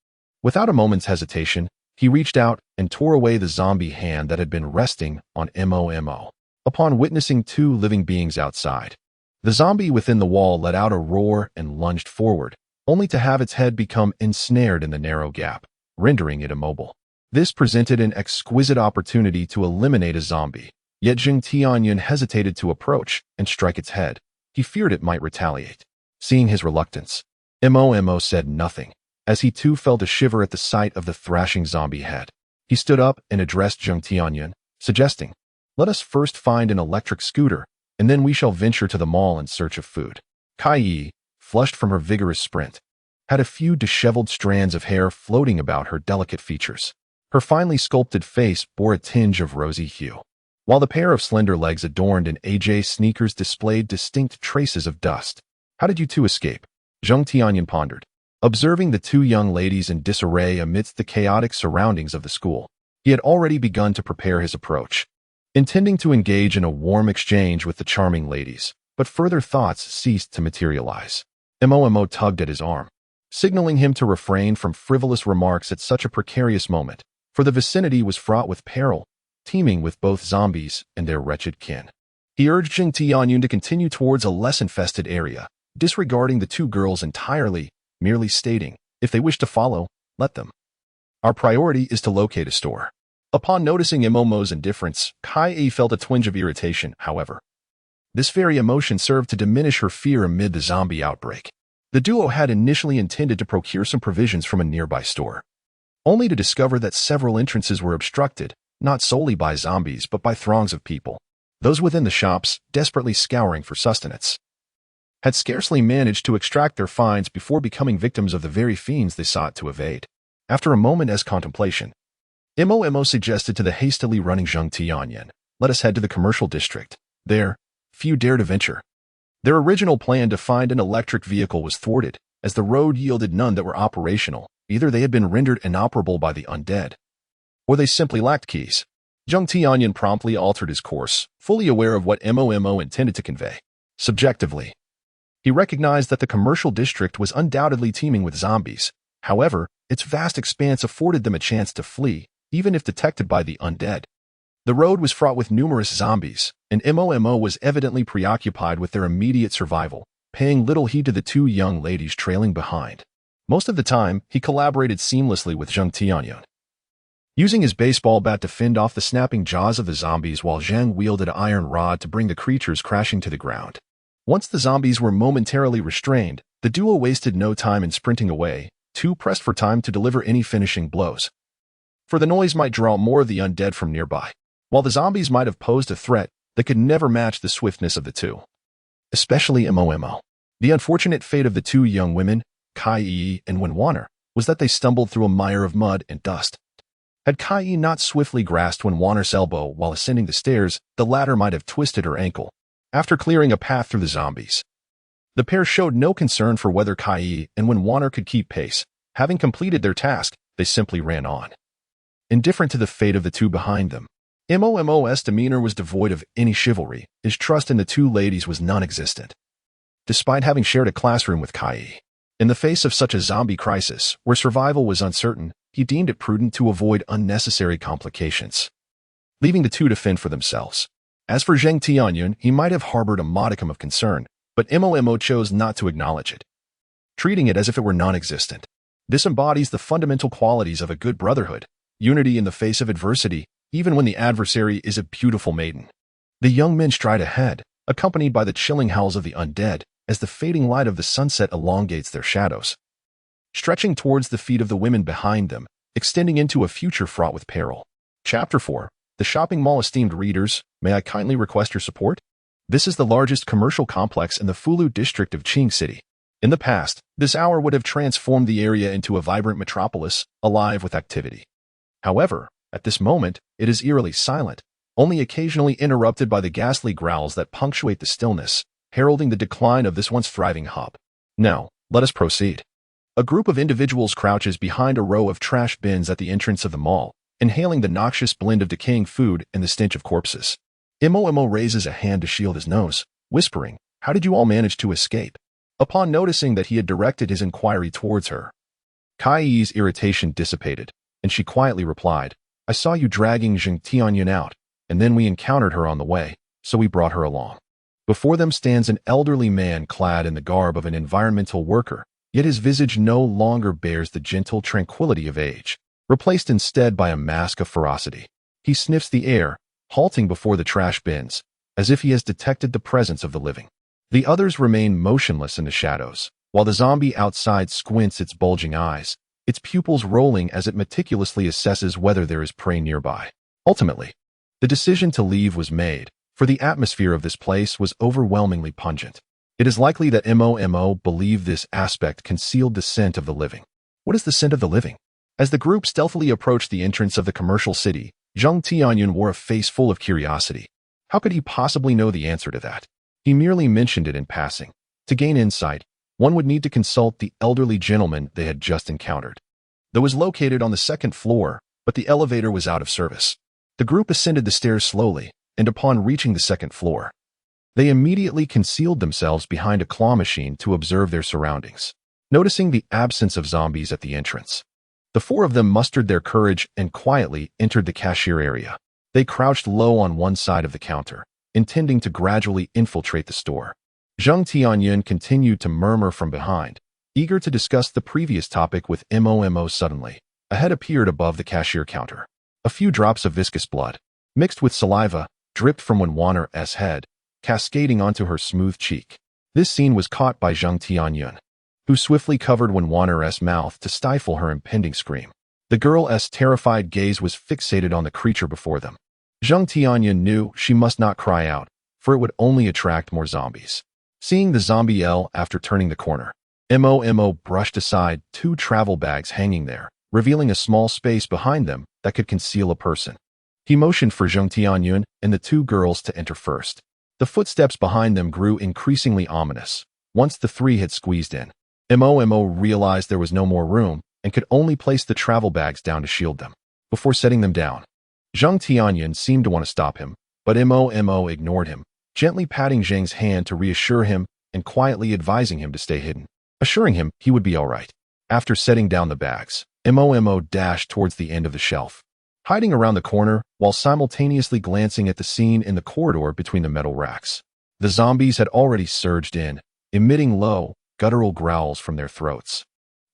Without a moment's hesitation, he reached out and tore away the zombie hand that had been resting on Momo. Upon witnessing two living beings outside, the zombie within the wall let out a roar and lunged forward, only to have its head become ensnared in the narrow gap, rendering it immobile. This presented an exquisite opportunity to eliminate a zombie, yet Zheng Tianyun hesitated to approach and strike its head. He feared it might retaliate. Seeing his reluctance, Momo said nothing, as he too felt a shiver at the sight of the thrashing zombie head. He stood up and addressed Zheng Tianyun, suggesting, "Let us first find an electric scooter, and then we shall venture to the mall in search of food." Kai Yi, flushed from her vigorous sprint, had a few disheveled strands of hair floating about her delicate features. Her finely sculpted face bore a tinge of rosy hue, while the pair of slender legs adorned in AJ sneakers displayed distinct traces of dust. "How did you two escape?" Zheng Tianyun pondered, observing the two young ladies in disarray amidst the chaotic surroundings of the school. He had already begun to prepare his approach, intending to engage in a warm exchange with the charming ladies, but further thoughts ceased to materialize. Momo tugged at his arm, signaling him to refrain from frivolous remarks at such a precarious moment, for the vicinity was fraught with peril, teeming with both zombies and their wretched kin. He urged Zheng Tianyun to continue towards a less infested area, disregarding the two girls entirely, merely stating, "If they wish to follow, let them. Our priority is to locate a store." Upon noticing Momo's indifference, Kai Yi felt a twinge of irritation, however. This very emotion served to diminish her fear amid the zombie outbreak. The duo had initially intended to procure some provisions from a nearby store, only to discover that several entrances were obstructed, not solely by zombies but by throngs of people. Those within the shops, desperately scouring for sustenance, had scarcely managed to extract their finds before becoming victims of the very fiends they sought to evade. After a moment's contemplation, Momo suggested to the hastily running Zheng Tianyun, "Let us head to the commercial district. There, few dare to venture." Their original plan to find an electric vehicle was thwarted, as the road yielded none that were operational. Either they had been rendered inoperable by the undead, or they simply lacked keys. Zheng Tianyun promptly altered his course, fully aware of what Momo intended to convey. Subjectively, he recognized that the commercial district was undoubtedly teeming with zombies, However, its vast expanse afforded them a chance to flee, even if detected by the undead. The road was fraught with numerous zombies, and Momo was evidently preoccupied with their immediate survival, paying little heed to the two young ladies trailing behind. Most of the time, he collaborated seamlessly with Zheng Tianyun, using his baseball bat to fend off the snapping jaws of the zombies while Zheng wielded an iron rod to bring the creatures crashing to the ground. Once the zombies were momentarily restrained, the duo wasted no time in sprinting away, too pressed for time to deliver any finishing blows. For the noise might draw more of the undead from nearby. While the zombies might have posed a threat, they could never match the swiftness of the two. Especially Momo. The unfortunate fate of the two young women, Kai and Wenwaner, was that they stumbled through a mire of mud and dust. Had Kai not swiftly grasped Wenwaner's elbow while ascending the stairs, the latter might have twisted her ankle. After clearing a path through the zombies, the pair showed no concern for whether Kai and Wenwaner could keep pace. Having completed their task, they simply ran on, indifferent to the fate of the two behind them. Momo's demeanor was devoid of any chivalry. His trust in the two ladies was non-existent. Despite having shared a classroom with Kai, in the face of such a zombie crisis, where survival was uncertain, he deemed it prudent to avoid unnecessary complications, leaving the two to fend for themselves. As for Zheng Tianyun, he might have harbored a modicum of concern, but Momo chose not to acknowledge it, treating it as if it were non-existent. This embodies the fundamental qualities of a good brotherhood: unity in the face of adversity, even when the adversary is a beautiful maiden. The young men stride ahead, accompanied by the chilling howls of the undead, as the fading light of the sunset elongates their shadows, stretching towards the feet of the women behind them, extending into a future fraught with peril. Chapter 4. The Shopping Mall. Esteemed readers, may I kindly request your support? This is the largest commercial complex in the Fulu district of Qing City. In the past, this hour would have transformed the area into a vibrant metropolis, alive with activity. However, at this moment, it is eerily silent, only occasionally interrupted by the ghastly growls that punctuate the stillness, heralding the decline of this once thriving hub. Now, let us proceed. A group of individuals crouches behind a row of trash bins at the entrance of the mall, inhaling the noxious blend of decaying food and the stench of corpses. Momo raises a hand to shield his nose, whispering, "How did you all manage to escape?" Upon noticing that he had directed his inquiry towards her, Kai's irritation dissipated, and she quietly replied, "I saw you dragging Zheng Tianyun out, and then we encountered her on the way, so we brought her along." Before them stands an elderly man clad in the garb of an environmental worker, yet his visage no longer bears the gentle tranquility of age, replaced instead by a mask of ferocity. He sniffs the air, halting before the trash bins, as if he has detected the presence of the living. The others remain motionless in the shadows, while the zombie outside squints its bulging eyes, its pupils rolling as it meticulously assesses whether there is prey nearby. Ultimately, the decision to leave was made, for the atmosphere of this place was overwhelmingly pungent. It is likely that Momo believed this aspect concealed the scent of the living. What is the scent of the living? As the group stealthily approached the entrance of the commercial city, Zheng Tianyun wore a face full of curiosity. How could he possibly know the answer to that? He merely mentioned it in passing. To gain insight, one would need to consult the elderly gentleman they had just encountered. It was located on the second floor, but the elevator was out of service. The group ascended the stairs slowly, and upon reaching the second floor, they immediately concealed themselves behind a claw machine to observe their surroundings. Noticing the absence of zombies at the entrance, the four of them mustered their courage and quietly entered the cashier area. They crouched low on one side of the counter, intending to gradually infiltrate the store. Zheng Tianyun continued to murmur from behind, eager to discuss the previous topic with Momo. Suddenly, a head appeared above the cashier counter. A few drops of viscous blood, mixed with saliva, dripped from Wenwaner's head, cascading onto her smooth cheek. This scene was caught by Zheng Tianyun, who swiftly covered Wenwaner's mouth to stifle her impending scream. The girl's terrified gaze was fixated on the creature before them. Zheng Tianyun knew she must not cry out, for it would only attract more zombies. Seeing the zombie yell after turning the corner, Momo brushed aside two travel bags hanging there, revealing a small space behind them that could conceal a person. He motioned for Zheng Tianyun and the two girls to enter first. The footsteps behind them grew increasingly ominous. Once the three had squeezed in, Momo realized there was no more room and could only place the travel bags down to shield them. Before setting them down, Zheng Tianyun seemed to want to stop him, but Momo ignored him, gently patting Zheng's hand to reassure him and quietly advising him to stay hidden, assuring him he would be all right. After setting down the bags, Mo dashed towards the end of the shelf, hiding around the corner while simultaneously glancing at the scene in the corridor between the metal racks. The zombies had already surged in, emitting low, guttural growls from their throats.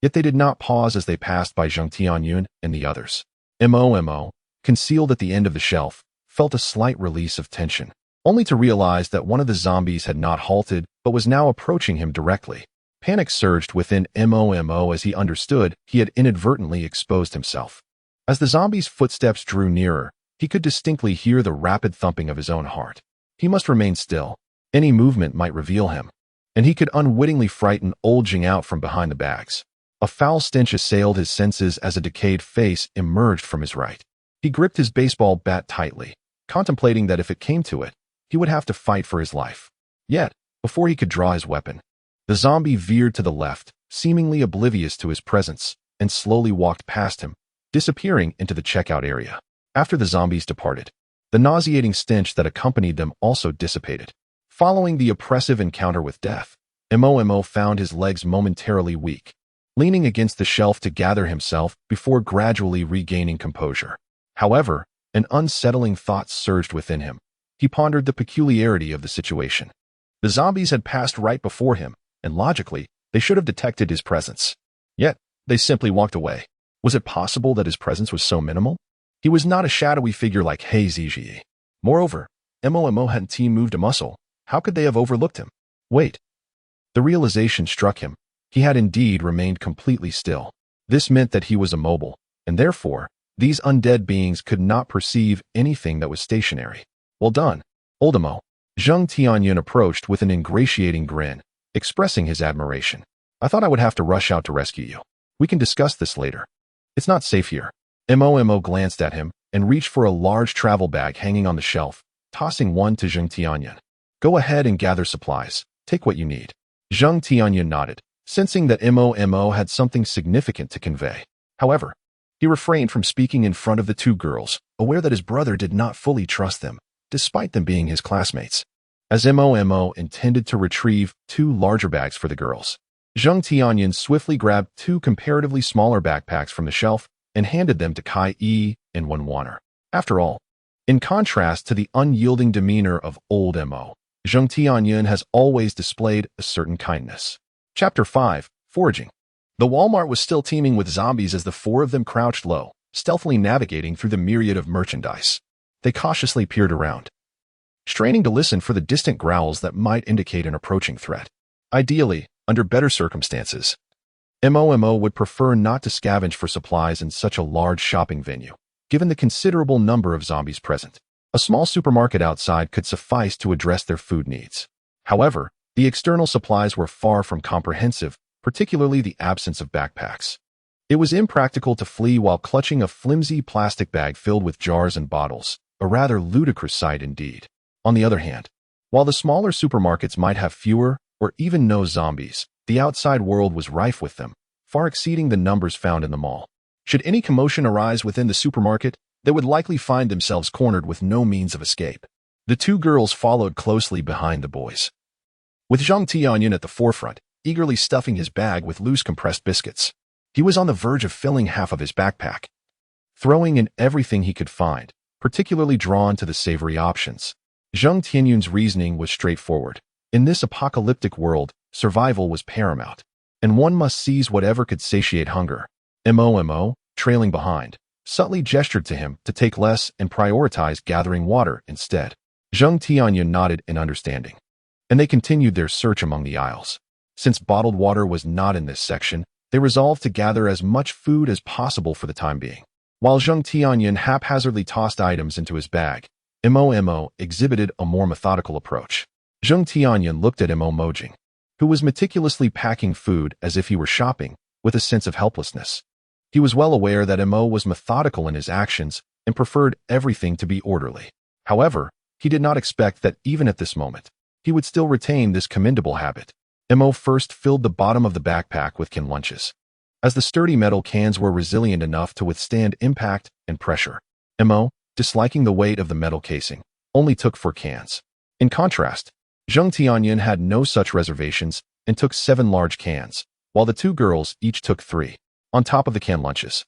Yet they did not pause as they passed by Zheng Tianyun and the others. Mo, concealed at the end of the shelf, felt a slight release of tension, only to realize that one of the zombies had not halted but was now approaching him directly. Panic surged within Mo as he understood he had inadvertently exposed himself. As the zombie's footsteps drew nearer, he could distinctly hear the rapid thumping of his own heart. He must remain still. Any movement might reveal him, and he could unwittingly frighten old Zheng out from behind the bags. A foul stench assailed his senses as a decayed face emerged from his right. He gripped his baseball bat tightly, contemplating that if it came to it, he would have to fight for his life. Yet, before he could draw his weapon, the zombie veered to the left, seemingly oblivious to his presence, and slowly walked past him, disappearing into the checkout area. After the zombies departed, the nauseating stench that accompanied them also dissipated. Following the oppressive encounter with death, Mo found his legs momentarily weak, leaning against the shelf to gather himself before gradually regaining composure. However, an unsettling thought surged within him. He pondered the peculiarity of the situation. The zombies had passed right before him, and logically, they should have detected his presence. Yet, they simply walked away. Was it possible that his presence was so minimal? He was not a shadowy figure like He Zhiji. Moreover, Mo hadn't moved a muscle. How could they have overlooked him? Wait. The realization struck him. He had indeed remained completely still. This meant that he was immobile, and therefore, these undead beings could not perceive anything that was stationary. Well done, old Mo. Zheng Tianyun approached with an ingratiating grin, expressing his admiration. I thought I would have to rush out to rescue you. We can discuss this later. It's not safe here. Mo glanced at him and reached for a large travel bag hanging on the shelf, tossing one to Zheng Tianyun. Go ahead and gather supplies. Take what you need. Zheng Tianyun nodded, sensing that Mo had something significant to convey. However, he refrained from speaking in front of the two girls, aware that his brother did not fully trust them, despite them being his classmates. As Mo intended to retrieve two larger bags for the girls, Zheng Tianyun swiftly grabbed two comparatively smaller backpacks from the shelf and handed them to Kai Yi and Wanwaner. After all, in contrast to the unyielding demeanor of old Mo, Zheng Tianyun has always displayed a certain kindness. Chapter 5, Foraging. The Walmart was still teeming with zombies as the four of them crouched low, stealthily navigating through the myriad of merchandise. They cautiously peered around, straining to listen for the distant growls that might indicate an approaching threat. Ideally, under better circumstances, Mo would prefer not to scavenge for supplies in such a large shopping venue, given the considerable number of zombies present. A small supermarket outside could suffice to address their food needs. However, the external supplies were far from comprehensive, particularly the absence of backpacks. It was impractical to flee while clutching a flimsy plastic bag filled with jars and bottles, a rather ludicrous sight indeed. On the other hand, while the smaller supermarkets might have fewer or even no zombies, the outside world was rife with them, far exceeding the numbers found in the mall. Should any commotion arise within the supermarket, they would likely find themselves cornered with no means of escape. The two girls followed closely behind the boys, with Zheng Tianyun at the forefront, eagerly stuffing his bag with loose compressed biscuits. He was on the verge of filling half of his backpack, throwing in everything he could find, particularly drawn to the savory options. Zheng Tianyun's reasoning was straightforward. In this apocalyptic world, survival was paramount, and one must seize whatever could satiate hunger. Mo, trailing behind, subtly gestured to him to take less and prioritize gathering water instead. Zheng Tianyun nodded in understanding, and they continued their search among the aisles. Since bottled water was not in this section, they resolved to gather as much food as possible for the time being. While Zheng Tianyun haphazardly tossed items into his bag, Mo exhibited a more methodical approach. Zheng Tianyun looked at Mojing, who was meticulously packing food as if he were shopping, with a sense of helplessness. He was well aware that Mo was methodical in his actions and preferred everything to be orderly. However, he did not expect that even at this moment, he would still retain this commendable habit. Mo first filled the bottom of the backpack with canned lunches, as the sturdy metal cans were resilient enough to withstand impact and pressure. Mo, disliking the weight of the metal casing, only took 4 cans. In contrast, Zheng Tianyun had no such reservations and took 7 large cans, while the two girls each took 3. On top of the canned lunches,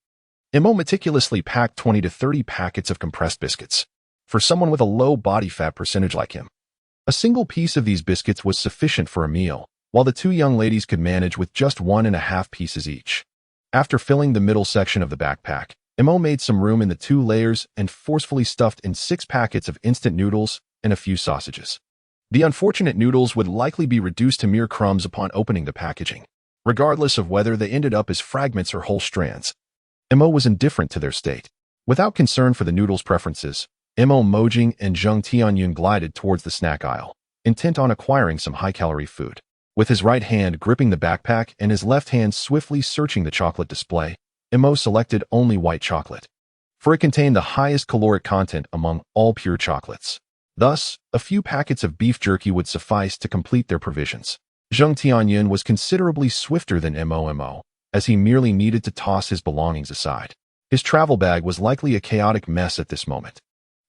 Mo meticulously packed 20 to 30 packets of compressed biscuits. For someone with a low body fat percentage like him, a single piece of these biscuits was sufficient for a meal, while the two young ladies could manage with just 1.5 pieces each. After filling the middle section of the backpack, Mo made some room in the 2 layers and forcefully stuffed in 6 packets of instant noodles and a few sausages. The unfortunate noodles would likely be reduced to mere crumbs upon opening the packaging, regardless of whether they ended up as fragments or whole strands. Mo was indifferent to their state. Without concern for the noodles' preferences, Mo Mojing and Zheng Tianyun glided towards the snack aisle, intent on acquiring some high-calorie food. With his right hand gripping the backpack and his left hand swiftly searching the chocolate display, Mo selected only white chocolate, for it contained the highest caloric content among all pure chocolates. Thus, a few packets of beef jerky would suffice to complete their provisions. Zheng Tianyun was considerably swifter than Mo, as he merely needed to toss his belongings aside. His travel bag was likely a chaotic mess at this moment.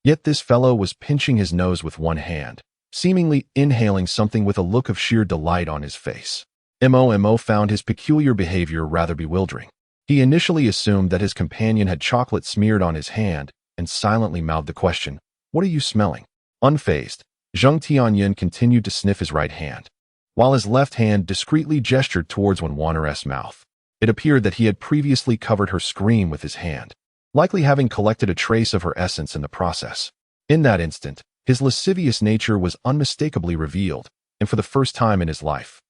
Yet this fellow was pinching his nose with one hand, seemingly inhaling something with a look of sheer delight on his face. Mo found his peculiar behavior rather bewildering. He initially assumed that his companion had chocolate smeared on his hand and silently mouthed the question, "What are you smelling?" Unfazed, Zheng Tianyun continued to sniff his right hand, while his left hand discreetly gestured towards Wanwaner's mouth. It appeared that he had previously covered her scream with his hand, likely having collected a trace of her essence in the process. In that instant, his lascivious nature was unmistakably revealed, and for the first time in his life,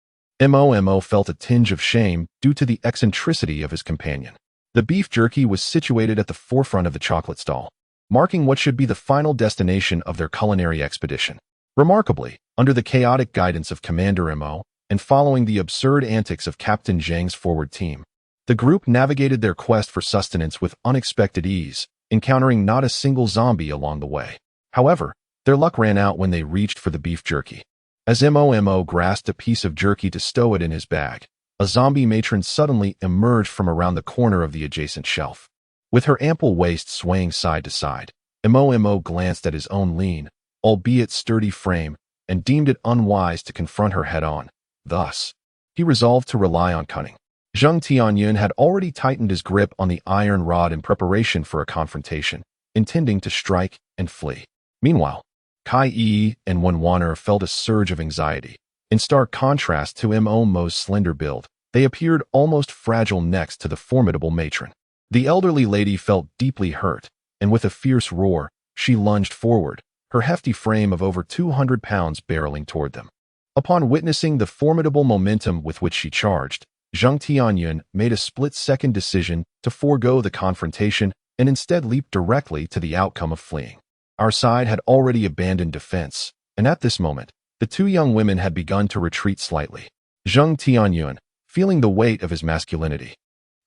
Mo felt a tinge of shame due to the eccentricity of his companion. The beef jerky was situated at the forefront of the chocolate stall, marking what should be the final destination of their culinary expedition. Remarkably, under the chaotic guidance of Commander Mo, and following the absurd antics of Captain Zheng's forward team, the group navigated their quest for sustenance with unexpected ease, encountering not a single zombie along the way. However, their luck ran out when they reached for the beef jerky. As Mo grasped a piece of jerky to stow it in his bag, a zombie matron suddenly emerged from around the corner of the adjacent shelf. With her ample waist swaying side to side, Mo glanced at his own lean, albeit sturdy frame, and deemed it unwise to confront her head-on. Thus, he resolved to rely on cunning. Zheng Tianyun had already tightened his grip on the iron rod in preparation for a confrontation, intending to strike and flee. Meanwhile, Kai Yi and Wanwaner felt a surge of anxiety. In stark contrast to Mo's slender build, they appeared almost fragile next to the formidable matron. The elderly lady felt deeply hurt, and with a fierce roar, she lunged forward, her hefty frame of over 200 pounds barreling toward them. Upon witnessing the formidable momentum with which she charged, Zheng Tianyun made a split-second decision to forego the confrontation and instead leaped directly to the outcome of fleeing. Our side had already abandoned defense, and at this moment, the two young women had begun to retreat slightly. Zheng Tianyun, feeling the weight of his masculinity,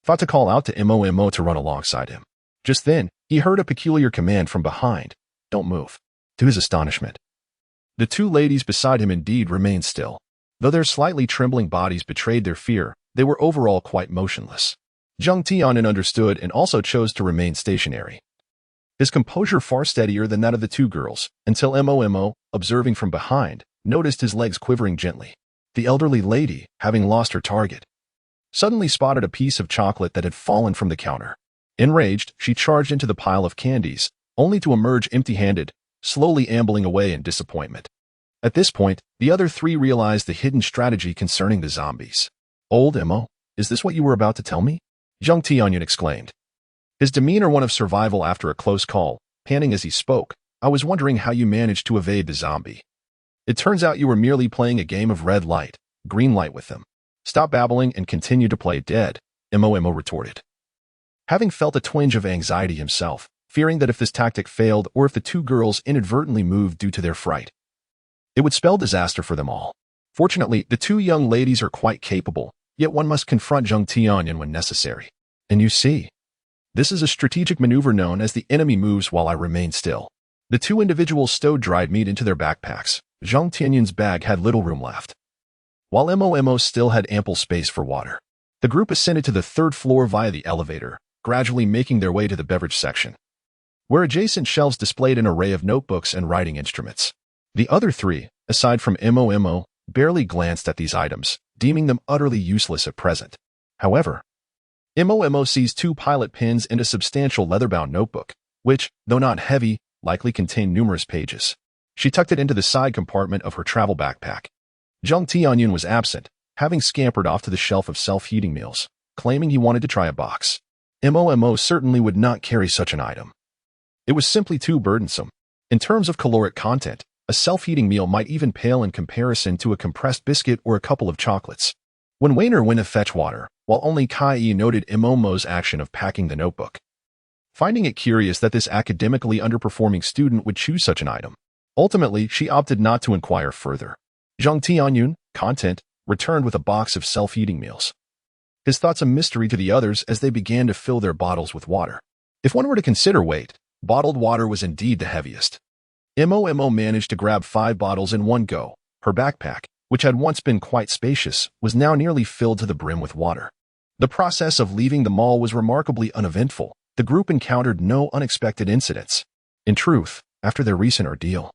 thought to call out to Mo to run alongside him. Just then, he heard a peculiar command from behind, "Don't move." To his astonishment, the two ladies beside him indeed remained still. Though their slightly trembling bodies betrayed their fear, they were overall quite motionless. Zheng Tianyun understood and also chose to remain stationary, his composure far steadier than that of the two girls, until Mo, observing from behind, noticed his legs quivering gently. The elderly lady, having lost her target, suddenly spotted a piece of chocolate that had fallen from the counter. Enraged, she charged into the pile of candies, only to emerge empty-handed, slowly ambling away in disappointment. At this point, the other three realized the hidden strategy concerning the zombies. "Old Mo, is this what you were about to tell me?" Zheng Tianyun exclaimed, his demeanor one of survival after a close call. Panting as he spoke, "I was wondering how you managed to evade the zombie. It turns out you were merely playing a game of red light, green light with them. Stop babbling and continue to play dead," Mo retorted. Having felt a twinge of anxiety himself, fearing that if this tactic failed or if the two girls inadvertently moved due to their fright, it would spell disaster for them all. Fortunately, the two young ladies are quite capable, yet one must confront Zheng Tianyun when necessary. And you see, this is a strategic maneuver known as the enemy moves while I remain still. The two individuals stowed dried meat into their backpacks. Zheng Tianyun's bag had little room left, while Mo still had ample space for water. The group ascended to the third floor via the elevator, gradually making their way to the beverage section, where adjacent shelves displayed an array of notebooks and writing instruments. The other three, aside from Mo, barely glanced at these items, deeming them utterly useless at present. However, Momo sees 2 pilot pins and a substantial leather-bound notebook, which, though not heavy, likely contained numerous pages. She tucked it into the side compartment of her travel backpack. Zheng Tianyun was absent, having scampered off to the shelf of self-heating meals, claiming he wanted to try a box. Momo certainly would not carry such an item. It was simply too burdensome. In terms of caloric content, a self-heating meal might even pale in comparison to a compressed biscuit or a couple of chocolates. When Wainer went to fetch water, while only Kai noted Momo's action of packing the notebook, finding it curious that this academically underperforming student would choose such an item. Ultimately, she opted not to inquire further. Zheng Tianyun, content, returned with a box of self-heating meals. His thoughts a mystery to the others as they began to fill their bottles with water. If one were to consider weight, bottled water was indeed the heaviest. Momo managed to grab 5 bottles in one go. Her backpack, which had once been quite spacious, was now nearly filled to the brim with water. The process of leaving the mall was remarkably uneventful. The group encountered no unexpected incidents. In truth, after their recent ordeal,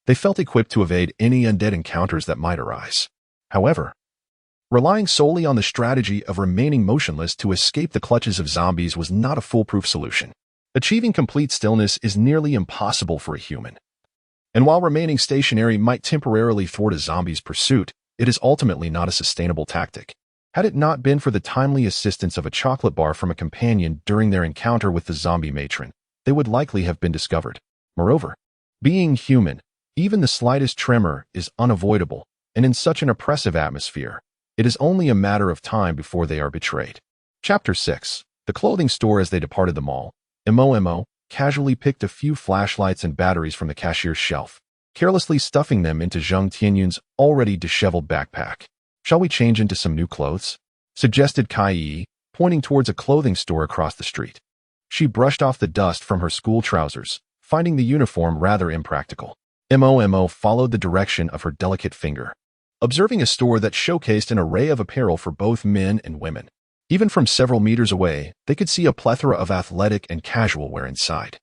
they felt equipped to evade any undead encounters that might arise. However, relying solely on the strategy of remaining motionless to escape the clutches of zombies was not a foolproof solution. Achieving complete stillness is nearly impossible for a human. And while remaining stationary might temporarily thwart a zombie's pursuit, it is ultimately not a sustainable tactic. Had it not been for the timely assistance of a chocolate bar from a companion during their encounter with the zombie matron, they would likely have been discovered. Moreover, being human, even the slightest tremor is unavoidable, and in such an oppressive atmosphere, it is only a matter of time before they are betrayed. Chapter 6. The clothing store. As they departed the mall, Momo casually picked a few flashlights and batteries from the cashier's shelf, carelessly stuffing them into Zheng Tianyun's already disheveled backpack. "Shall we change into some new clothes?" suggested Kai, pointing towards a clothing store across the street. She brushed off the dust from her school trousers, finding the uniform rather impractical. Momo followed the direction of her delicate finger, observing a store that showcased an array of apparel for both men and women. Even from several meters away, they could see a plethora of athletic and casual wear inside.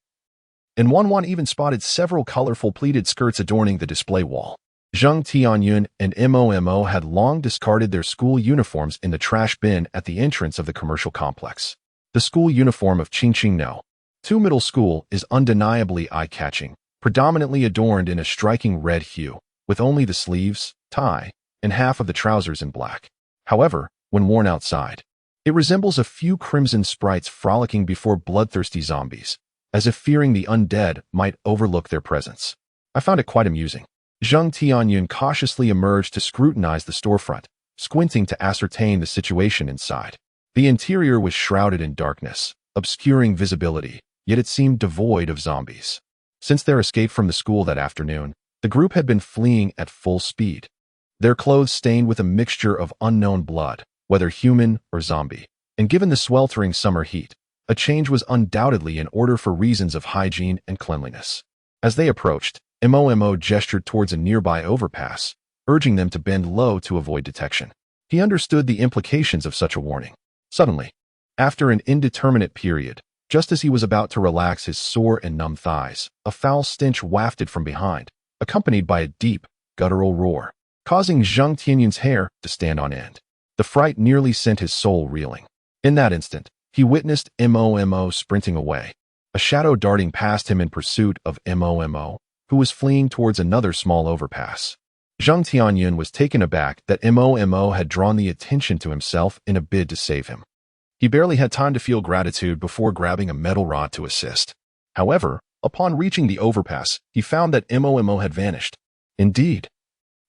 And one even spotted several colorful pleated skirts adorning the display wall. Zheng Tianyun and Momo had long discarded their school uniforms in the trash bin at the entrance of the commercial complex. The school uniform of Qingqing 2 Middle School is undeniably eye-catching, predominantly adorned in a striking red hue, with only the sleeves, tie, and half of the trousers in black. However, when worn outside, it resembles a few crimson sprites frolicking before bloodthirsty zombies, as if fearing the undead might overlook their presence. I found it quite amusing. Zheng Tianyun cautiously emerged to scrutinize the storefront, squinting to ascertain the situation inside. The interior was shrouded in darkness, obscuring visibility, yet it seemed devoid of zombies. Since their escape from the school that afternoon, the group had been fleeing at full speed, their clothes stained with a mixture of unknown blood, whether human or zombie. And given the sweltering summer heat, a change was undoubtedly in order for reasons of hygiene and cleanliness. As they approached, Momo gestured towards a nearby overpass, urging them to bend low to avoid detection. He understood the implications of such a warning. Suddenly, after an indeterminate period, just as he was about to relax his sore and numb thighs, a foul stench wafted from behind, accompanied by a deep, guttural roar, causing Zheng Tianyun's hair to stand on end. The fright nearly sent his soul reeling. In that instant, he witnessed Momo sprinting away, a shadow darting past him in pursuit of Momo, who was fleeing towards another small overpass. Zheng Tianyun was taken aback that Momo had drawn the attention to himself in a bid to save him. He barely had time to feel gratitude before grabbing a metal rod to assist. However, upon reaching the overpass, he found that Momo had vanished. Indeed,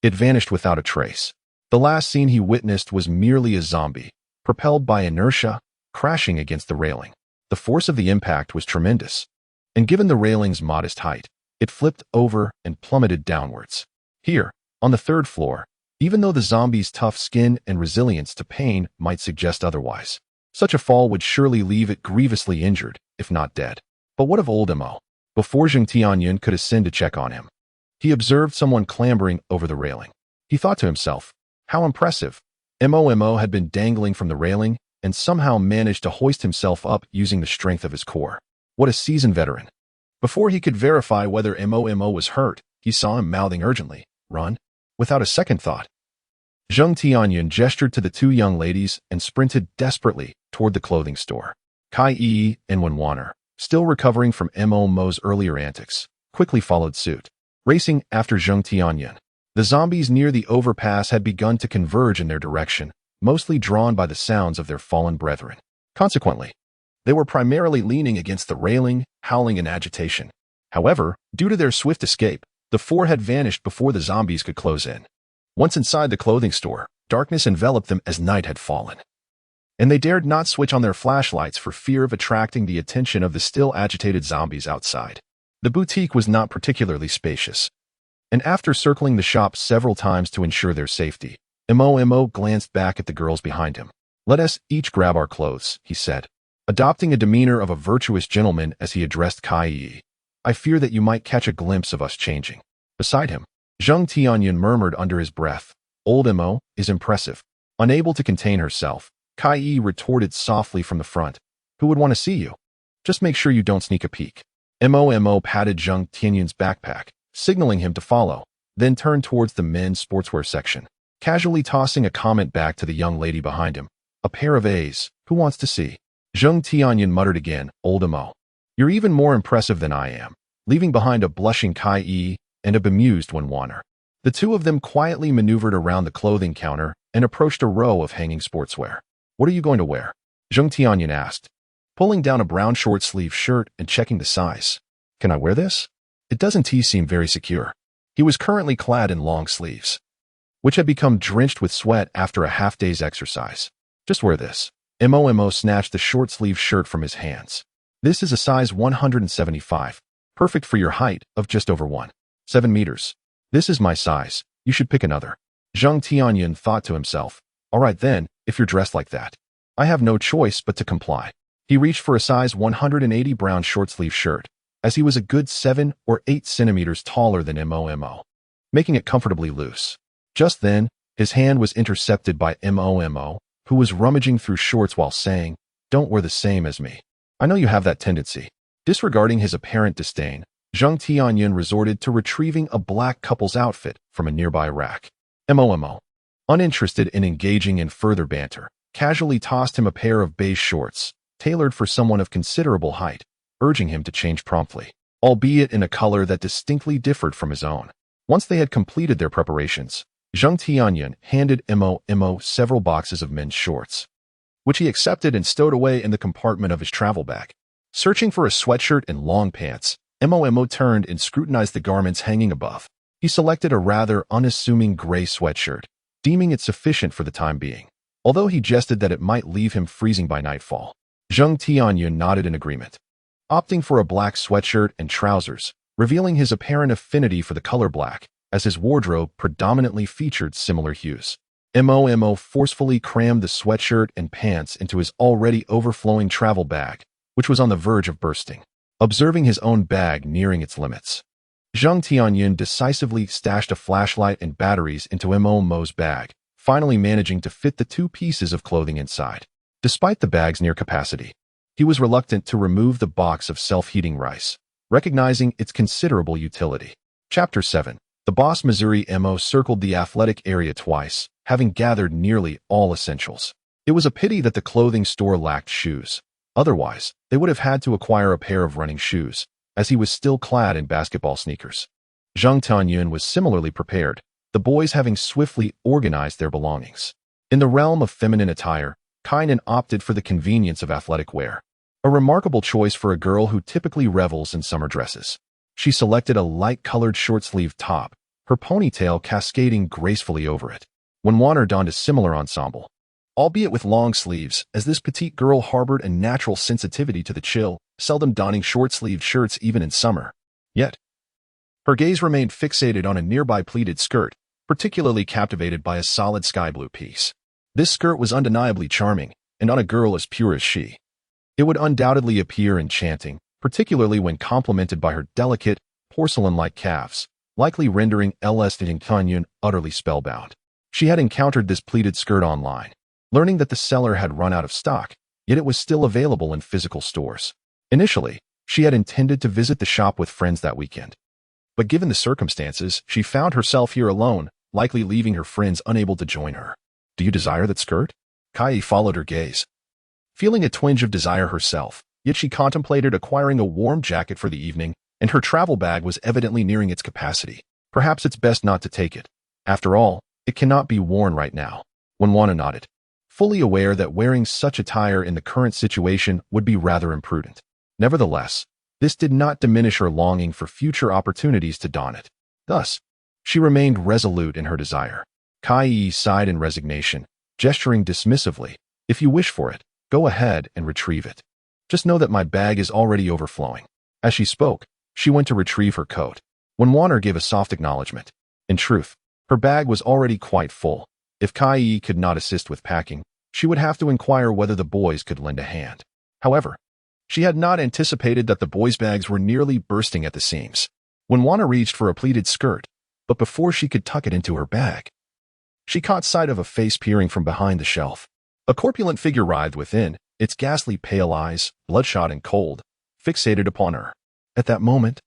it vanished without a trace. The last scene he witnessed was merely a zombie, propelled by inertia, crashing against the railing. The force of the impact was tremendous, and given the railing's modest height, it flipped over and plummeted downwards. Here, on the 3rd floor, even though the zombie's tough skin and resilience to pain might suggest otherwise, such a fall would surely leave it grievously injured, if not dead. But what of old Mo? Before Zheng Tianyun could ascend to check on him, he observed someone clambering over the railing. He thought to himself, how impressive. Momo had been dangling from the railing and somehow managed to hoist himself up using the strength of his core. What a seasoned veteran. Before he could verify whether Momo was hurt, he saw him mouthing urgently, "Run," without a second thought. Zheng Tianyun gestured to the two young ladies and sprinted desperately toward the clothing store. Kai Yi and Wenwaner, still recovering from Mo's earlier antics, quickly followed suit, racing after Zheng Tianyun. The zombies near the overpass had begun to converge in their direction, mostly drawn by the sounds of their fallen brethren. Consequently, they were primarily leaning against the railing, howling in agitation. However, due to their swift escape, the four had vanished before the zombies could close in. Once inside the clothing store, darkness enveloped them as night had fallen, and they dared not switch on their flashlights for fear of attracting the attention of the still agitated zombies outside. The boutique was not particularly spacious, and after circling the shop several times to ensure their safety, Mo glanced back at the girls behind him. "Let us each grab our clothes," he said, adopting a demeanor of a virtuous gentleman as he addressed Kai Yi. "I fear that you might catch a glimpse of us changing." Beside him, Zheng Tianyun murmured under his breath, "Old Mo is impressive." Unable to contain herself, Kai Yi retorted softly from the front, "Who would want to see you? Just make sure you don't sneak a peek." Mo patted Zheng Tianyun's backpack, signaling him to follow, then turned towards the men's sportswear section, casually tossing a comment back to the young lady behind him. "A pair of A's, who wants to see?" Zheng Tianyun muttered again, "Old Mo, you're even more impressive than I am," leaving behind a blushing Kai Yi and a bemused Wenwaner. The two of them quietly maneuvered around the clothing counter and approached a row of hanging sportswear. "What are you going to wear?" Zheng Tianyun asked, pulling down a brown short-sleeve shirt and checking the size. "Can I wear this? It doesn't seem very secure." He was currently clad in long sleeves, which had become drenched with sweat after a half-day's exercise. "Just wear this." Mo snatched the short-sleeve shirt from his hands. "This is a size 175, perfect for your height of just over 1.7 meters. This is my size. You should pick another." Zheng Tianyun thought to himself, "All right then, if you're dressed like that, I have no choice but to comply." He reached for a size 180 brown short-sleeve shirt, as he was a good 7 or 8 centimeters taller than Mo, making it comfortably loose. Just then, his hand was intercepted by Mo, who was rummaging through shorts while saying, "Don't wear the same as me. I know you have that tendency." Disregarding his apparent disdain, Zheng Tianyun resorted to retrieving a black couple's outfit from a nearby rack. Mo, uninterested in engaging in further banter, casually tossed him a pair of beige shorts, tailored for someone of considerable height, urging him to change promptly, albeit in a color that distinctly differed from his own. Once they had completed their preparations, Zheng Tianyun handed Mo several boxes of men's shorts, which he accepted and stowed away in the compartment of his travel bag. Searching for a sweatshirt and long pants, Mo turned and scrutinized the garments hanging above. He selected a rather unassuming gray sweatshirt, deeming it sufficient for the time being, although he jested that it might leave him freezing by nightfall. Zheng Tianyun nodded in agreement, opting for a black sweatshirt and trousers, revealing his apparent affinity for the color black, as his wardrobe predominantly featured similar hues. Mo forcefully crammed the sweatshirt and pants into his already overflowing travel bag, which was on the verge of bursting. Observing his own bag nearing its limits, Zheng Tianyun decisively stashed a flashlight and batteries into Mo's bag, finally managing to fit the 2 pieces of clothing inside. Despite the bag's near capacity, he was reluctant to remove the box of self-heating rice, recognizing its considerable utility. Chapter 7. The boss Missouri Mo circled the athletic area twice, having gathered nearly all essentials. It was a pity that the clothing store lacked shoes. Otherwise, they would have had to acquire a pair of running shoes, as he was still clad in basketball sneakers. Zheng Tianyun was similarly prepared, the boys having swiftly organized their belongings. In the realm of feminine attire, Kainan opted for the convenience of athletic wear, a remarkable choice for a girl who typically revels in summer dresses. She selected a light-colored short-sleeved top, her ponytail cascading gracefully over it. Wenwaner donned a similar ensemble, albeit with long sleeves, as this petite girl harbored a natural sensitivity to the chill, seldom donning short-sleeved shirts even in summer. Yet, her gaze remained fixated on a nearby pleated skirt, particularly captivated by a solid sky-blue piece. This skirt was undeniably charming, and on a girl as pure as she, it would undoubtedly appear enchanting, particularly when complemented by her delicate, porcelain-like calves, likely rendering Zheng Tianyun utterly spellbound. She had encountered this pleated skirt online, learning that the seller had run out of stock, yet it was still available in physical stores. Initially, she had intended to visit the shop with friends that weekend, but given the circumstances, she found herself here alone, likely leaving her friends unable to join her. Do you desire that skirt? Kai followed her gaze. Feeling a twinge of desire herself, yet she contemplated acquiring a warm jacket for the evening, and her travel bag was evidently nearing its capacity. Perhaps it's best not to take it. After all, it cannot be worn right now. Wenwana nodded, fully aware that wearing such attire in the current situation would be rather imprudent. Nevertheless, this did not diminish her longing for future opportunities to don it. Thus, she remained resolute in her desire. Kai sighed in resignation, gesturing dismissively. If you wish for it, go ahead and retrieve it. Just know that my bag is already overflowing. As she spoke, she went to retrieve her coat. Wenwana gave a soft acknowledgement. In truth, her bag was already quite full. If Kai could not assist with packing, she would have to inquire whether the boys could lend a hand. However, she had not anticipated that the boys' bags were nearly bursting at the seams. Wenwana reached for a pleated skirt, but before she could tuck it into her bag, she caught sight of a face peering from behind the shelf. A corpulent figure writhed within, its ghastly pale eyes, bloodshot and cold, fixated upon her. At that moment,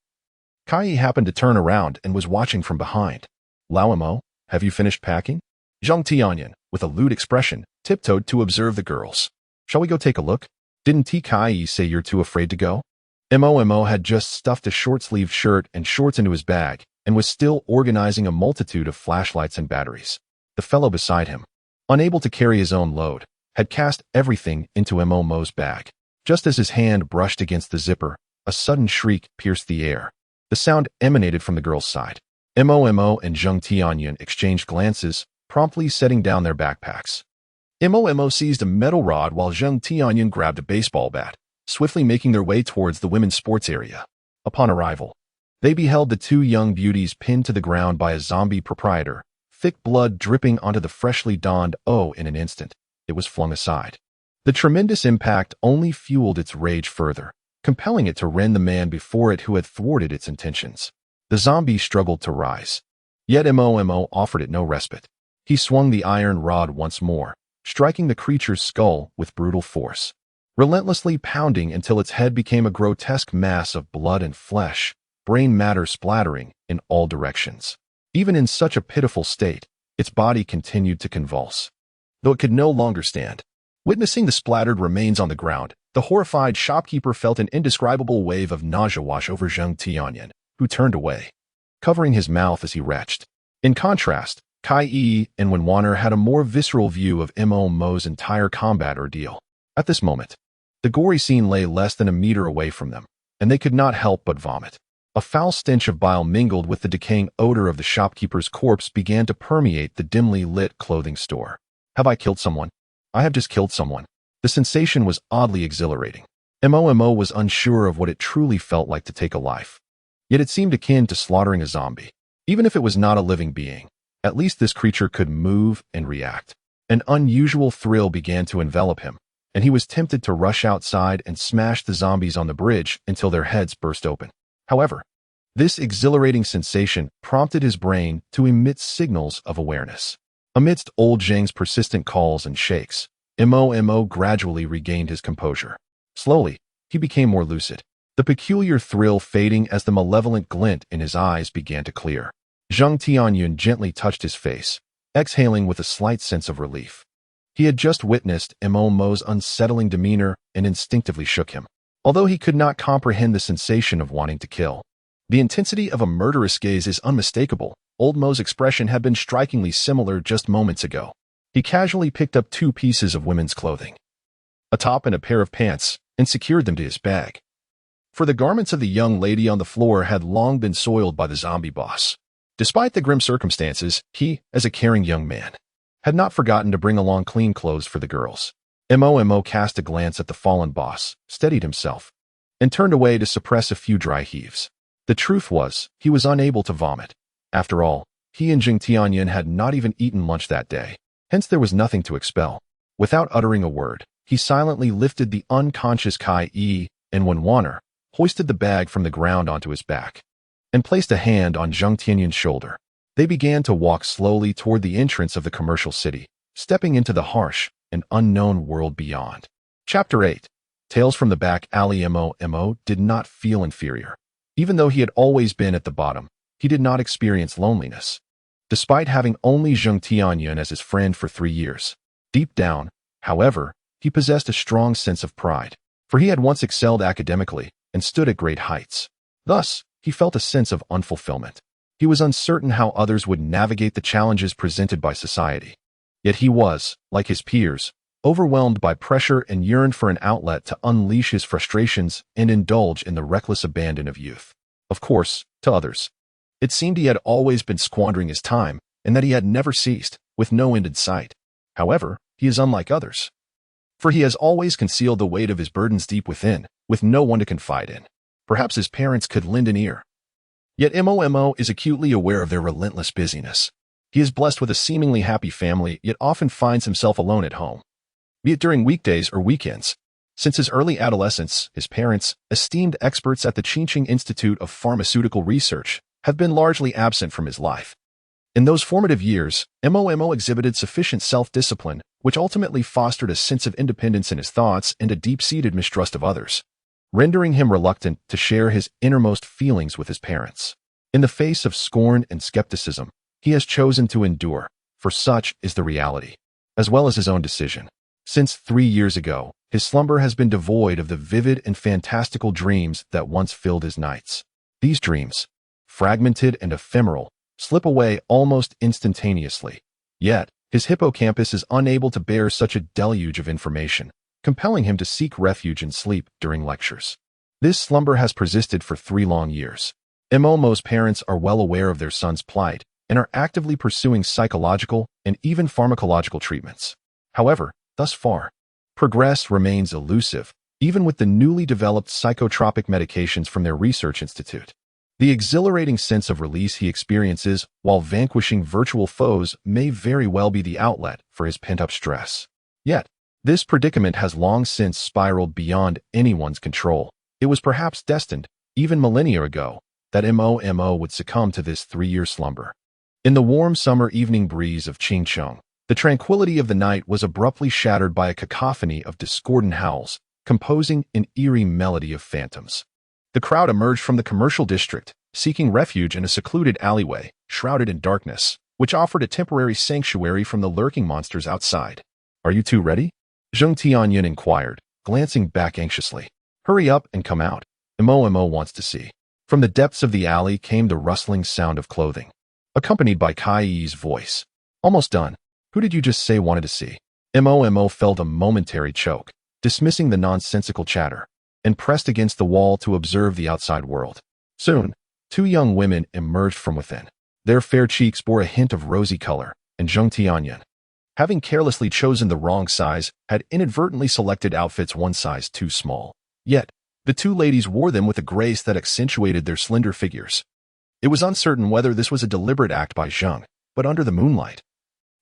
Kai happened to turn around and was watching from behind. Lao, have you finished packing? Zheng Tianyun, with a lewd expression, tiptoed to observe the girls. Shall we go take a look? Didn't Kai say you're too afraid to go? Mo had just stuffed a short-sleeved shirt and shorts into his bag and was still organizing a multitude of flashlights and batteries. The fellow beside him, unable to carry his own load, had cast everything into Mo's bag. Just as his hand brushed against the zipper, a sudden shriek pierced the air. The sound emanated from the girl's side. Mo and Zheng Tianyun exchanged glances, promptly setting down their backpacks. Mo seized a metal rod while Zheng Tianyun grabbed a baseball bat, swiftly making their way towards the women's sports area. Upon arrival, they beheld the two young beauties pinned to the ground by a zombie proprietor, thick blood dripping onto the freshly donned in an instant. It was flung aside. The tremendous impact only fueled its rage further, compelling it to rend the man before it who had thwarted its intentions. The zombie struggled to rise, yet Mo offered it no respite. He swung the iron rod once more, striking the creature's skull with brutal force, relentlessly pounding until its head became a grotesque mass of blood and flesh, brain matter splattering in all directions. Even in such a pitiful state, its body continued to convulse, though it could no longer stand. Witnessing the splattered remains on the ground, the horrified shopkeeper felt an indescribable wave of nausea wash over Zheng Tianyun, who turned away, covering his mouth as he retched. In contrast, Kai and Wenwana had a more visceral view of Mo's entire combat ordeal. At this moment, the gory scene lay less than a meter away from them, and they could not help but vomit. A foul stench of bile mingled with the decaying odor of the shopkeeper's corpse began to permeate the dimly lit clothing store. Have I killed someone? I have just killed someone. The sensation was oddly exhilarating. Mo was unsure of what it truly felt like to take a life. Yet it seemed akin to slaughtering a zombie. Even if it was not a living being, at least this creature could move and react. An unusual thrill began to envelop him, and he was tempted to rush outside and smash the zombies on the bridge until their heads burst open. However, this exhilarating sensation prompted his brain to emit signals of awareness. Amidst old Zheng's persistent calls and shakes, Mo gradually regained his composure. Slowly, he became more lucid, the peculiar thrill fading as the malevolent glint in his eyes began to clear. Zheng Tianyun gently touched his face, exhaling with a slight sense of relief. He had just witnessed Mo's unsettling demeanor and instinctively shook him. Although he could not comprehend the sensation of wanting to kill, the intensity of a murderous gaze is unmistakable. Old Mo's expression had been strikingly similar just moments ago. He casually picked up 2 pieces of women's clothing, a top and a pair of pants, and secured them to his bag. For the garments of the young lady on the floor had long been soiled by the zombie boss. Despite the grim circumstances, he, as a caring young man, had not forgotten to bring along clean clothes for the girls. Mo cast a glance at the fallen boss, steadied himself, and turned away to suppress a few dry heaves. The truth was, he was unable to vomit. After all, he and Zheng Tianyun had not even eaten lunch that day, hence there was nothing to expel. Without uttering a word, he silently lifted the unconscious Kai and Wenwana, hoisted the bag from the ground onto his back, and placed a hand on Zheng Tianyun's shoulder. They began to walk slowly toward the entrance of the commercial city, stepping into the harsh and unknown world beyond. Chapter 8. Tales from the Back Alley. Mo did not feel inferior. Even though he had always been at the bottom, he did not experience loneliness. despite having only Zheng Tianyun as his friend for 3 years. Deep down, however, he possessed a strong sense of pride, for he had once excelled academically and stood at great heights. Thus, he felt a sense of unfulfillment. He was uncertain how others would navigate the challenges presented by society. Yet he was, like his peers, overwhelmed by pressure and yearned for an outlet to unleash his frustrations and indulge in the reckless abandon of youth. Of course, to others, it seemed he had always been squandering his time and that he had never ceased, with no end in sight. However, he is unlike others, for he has always concealed the weight of his burdens deep within, with no one to confide in. Perhaps his parents could lend an ear. Yet Momo is acutely aware of their relentless busyness. He is blessed with a seemingly happy family, yet often finds himself alone at home, be it during weekdays or weekends. Since his early adolescence, his parents, esteemed experts at the Qingqing Institute of Pharmaceutical Research, have been largely absent from his life. In those formative years, Momo exhibited sufficient self-discipline, which ultimately fostered a sense of independence in his thoughts and a deep-seated mistrust of others, rendering him reluctant to share his innermost feelings with his parents. In the face of scorn and skepticism, he has chosen to endure, for such is the reality, as well as his own decision. Since 3 years ago, his slumber has been devoid of the vivid and fantastical dreams that once filled his nights. These dreams, fragmented and ephemeral, slip away almost instantaneously. Yet, his hippocampus is unable to bear such a deluge of information, compelling him to seek refuge in sleep during lectures. This slumber has persisted for 3 long years. Momo's parents are well aware of their son's plight and are actively pursuing psychological and even pharmacological treatments. However, thus far, progress remains elusive, even with the newly developed psychotropic medications from their research institute. The exhilarating sense of release he experiences while vanquishing virtual foes may very well be the outlet for his pent-up stress. Yet, this predicament has long since spiraled beyond anyone's control. It was perhaps destined, even millennia ago, that Momo would succumb to this 3-year slumber. In the warm summer evening breeze of Qingcheng, the tranquility of the night was abruptly shattered by a cacophony of discordant howls, composing an eerie melody of phantoms. The crowd emerged from the commercial district, seeking refuge in a secluded alleyway, shrouded in darkness, which offered a temporary sanctuary from the lurking monsters outside. "Are you two ready?" Zheng Tianyun inquired, glancing back anxiously. "Hurry up and come out. Momo wants to see." From the depths of the alley came the rustling sound of clothing, accompanied by Kai's voice. "Almost done. Who did you just say wanted to see?" Momo felt a momentary choke, dismissing the nonsensical chatter, and pressed against the wall to observe the outside world. Soon, 2 young women emerged from within. Their fair cheeks bore a hint of rosy color, and Zheng Tianyun, having carelessly chosen the wrong size, had inadvertently selected outfits 1 size too small. Yet, the 2 ladies wore them with a grace that accentuated their slender figures. It was uncertain whether this was a deliberate act by Zheng, but under the moonlight,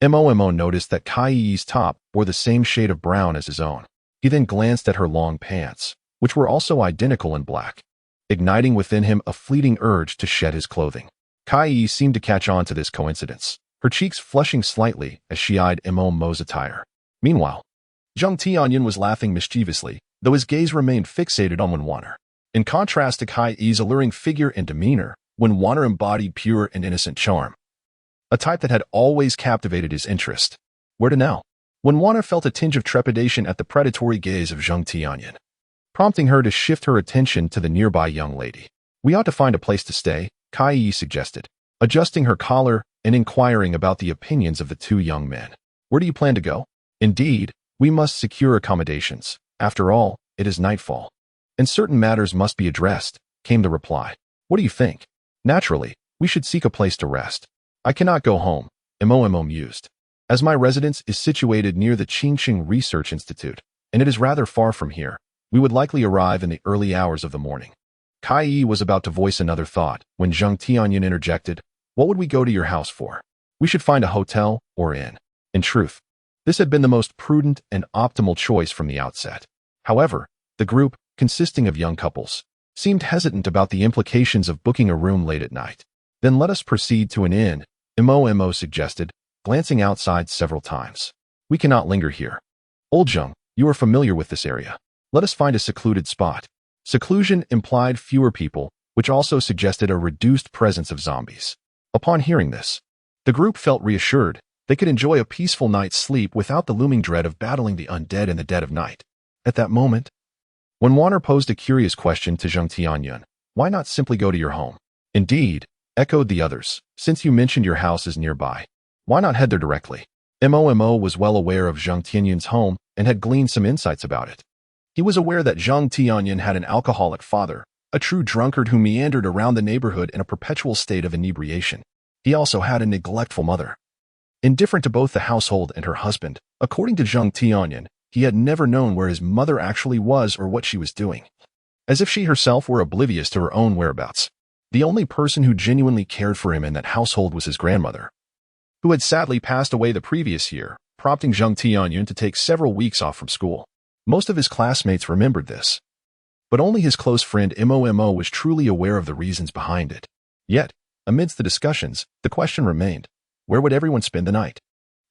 Momo noticed that Kai's top bore the same shade of brown as his own. He then glanced at her long pants, which were also identical in black, igniting within him a fleeting urge to shed his clothing. Kai seemed to catch on to this coincidence, her cheeks flushing slightly as she eyed Momo's attire. Meanwhile, Zheng Tianyun was laughing mischievously, though his gaze remained fixated on Wenwaner. In contrast to Kai's alluring figure and demeanor, Wenwaner embodied pure and innocent charm, a type that had always captivated his interest. Where to now? Wenwaner felt a tinge of trepidation at the predatory gaze of Zheng Tianyun, prompting her to shift her attention to the nearby young lady. "We ought to find a place to stay," Kai suggested, adjusting her collar and inquiring about the opinions of the 2 young men. "Where do you plan to go?" "Indeed, we must secure accommodations. After all, it is nightfall, and certain matters must be addressed," came the reply. "What do you think?" "Naturally, we should seek a place to rest. I cannot go home," Momo mused, "as my residence is situated near the Qingqing Research Institute, and it is rather far from here. We would likely arrive in the early hours of the morning." Kai was about to voice another thought when Zheng Tianyun interjected, "What would we go to your house for? We should find a hotel or inn." In truth, this had been the most prudent and optimal choice from the outset. However, the group, consisting of young couples, seemed hesitant about the implications of booking a room late at night. "Then let us proceed to an inn," Momo suggested, glancing outside several times. "We cannot linger here. Old Zheng, you are familiar with this area. Let us find a secluded spot." Seclusion implied fewer people, which also suggested a reduced presence of zombies. Upon hearing this, The group felt reassured. They could enjoy a peaceful night's sleep without the looming dread of battling the undead in the dead of night. At that moment, when Warner posed a curious question to Zheng Tianyun, why not simply go to your home? Indeed, echoed the others, since you mentioned your house is nearby. Why not head there directly? Mo was well aware of Zheng Tianyun's home and had gleaned some insights about it. He was aware that Zheng Tianyun had an alcoholic father, a true drunkard who meandered around the neighborhood in a perpetual state of inebriation. He also had a neglectful mother. Indifferent to both the household and her husband, according to Zheng Tianyun, he had never known where his mother actually was or what she was doing. As if she herself were oblivious to her own whereabouts. The only person who genuinely cared for him in that household was his grandmother, who had sadly passed away the previous year, prompting Zheng Tianyun to take several weeks off from school. Most of his classmates remembered this, but only his close friend Mo was truly aware of the reasons behind it. Yet, amidst the discussions, the question remained, where would everyone spend the night?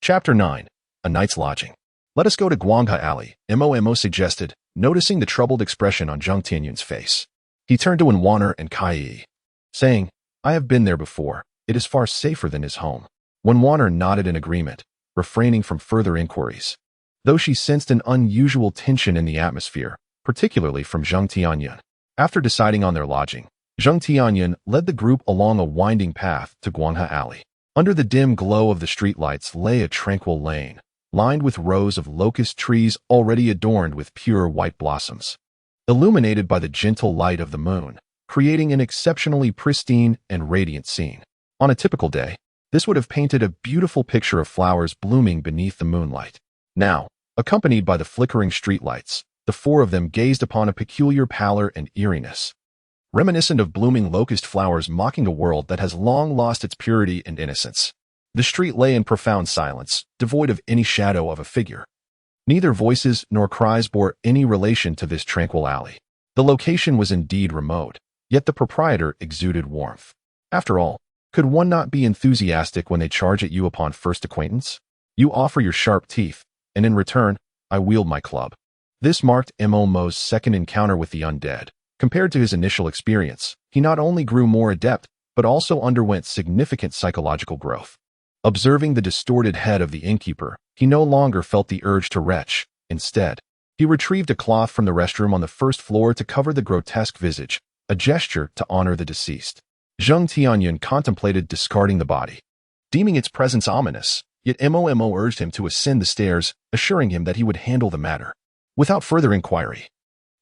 Chapter 9. A Night's Lodging. Let us go to Guangha Alley, Mo suggested, noticing the troubled expression on Zheng Tianyun's face. He turned to Wenwaner and Kai, saying, I have been there before. It is far safer than his home. Wenwaner nodded in agreement, refraining from further inquiries. Though she sensed an unusual tension in the atmosphere, particularly from Zheng Tianyun. After deciding on their lodging, Zheng Tianyun led the group along a winding path to Guangha Alley. Under the dim glow of the streetlights lay a tranquil lane, lined with rows of locust trees already adorned with pure white blossoms, illuminated by the gentle light of the moon, creating an exceptionally pristine and radiant scene. On a typical day, this would have painted a beautiful picture of flowers blooming beneath the moonlight. Now, accompanied by the flickering streetlights, the four of them gazed upon a peculiar pallor and eeriness, reminiscent of blooming locust flowers mocking a world that has long lost its purity and innocence. The street lay in profound silence, devoid of any shadow of a figure. Neither voices nor cries bore any relation to this tranquil alley. The location was indeed remote, yet the proprietor exuded warmth. After all, could one not be enthusiastic when they charge at you upon first acquaintance? You offer your sharp teeth, and in return, I wield my club. This marked Mo's second encounter with the undead. Compared to his initial experience, he not only grew more adept, but also underwent significant psychological growth. Observing the distorted head of the innkeeper, he no longer felt the urge to retch. Instead, he retrieved a cloth from the restroom on the first floor to cover the grotesque visage, a gesture to honor the deceased. Zheng Tianyun contemplated discarding the body, deeming its presence ominous, yet Mo urged him to ascend the stairs, assuring him that he would handle the matter. Without further inquiry,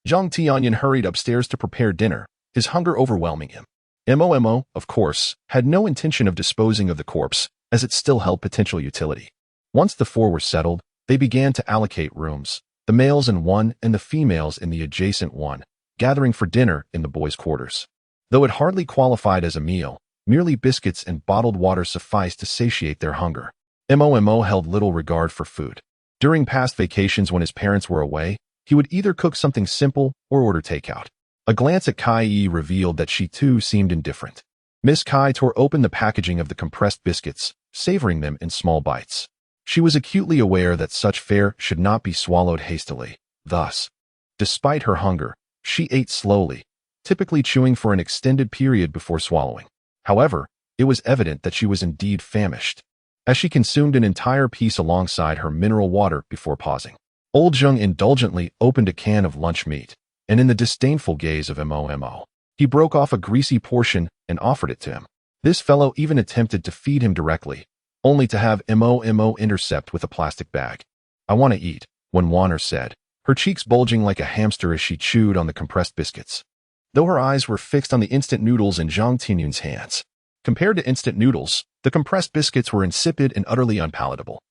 Zheng Tianyun hurried upstairs to prepare dinner, his hunger overwhelming him. Mo, of course, had no intention of disposing of the corpse, as it still held potential utility. Once the four were settled, they began to allocate rooms, the males in one and the females in the adjacent one, gathering for dinner in the boys' quarters. Though it hardly qualified as a meal, merely biscuits and bottled water sufficed to satiate their hunger. Mo held little regard for food. During past vacations when his parents were away, he would either cook something simple or order takeout. A glance at Kai revealed that she too seemed indifferent. Miss Kai tore open the packaging of the compressed biscuits, savoring them in small bites. She was acutely aware that such fare should not be swallowed hastily. Thus, despite her hunger, she ate slowly, typically chewing for an extended period before swallowing. However, it was evident that she was indeed famished, as she consumed an entire piece alongside her mineral water before pausing. Old Zheng indulgently opened a can of lunch meat, and in the disdainful gaze of Mo, he broke off a greasy portion and offered it to him. This fellow even attempted to feed him directly, only to have Mo intercept with a plastic bag. I want to eat, Wenwaner said, her cheeks bulging like a hamster as she chewed on the compressed biscuits, though her eyes were fixed on the instant noodles in Zheng Tianyun's hands. Compared to instant noodles, the compressed biscuits were insipid and utterly unpalatable.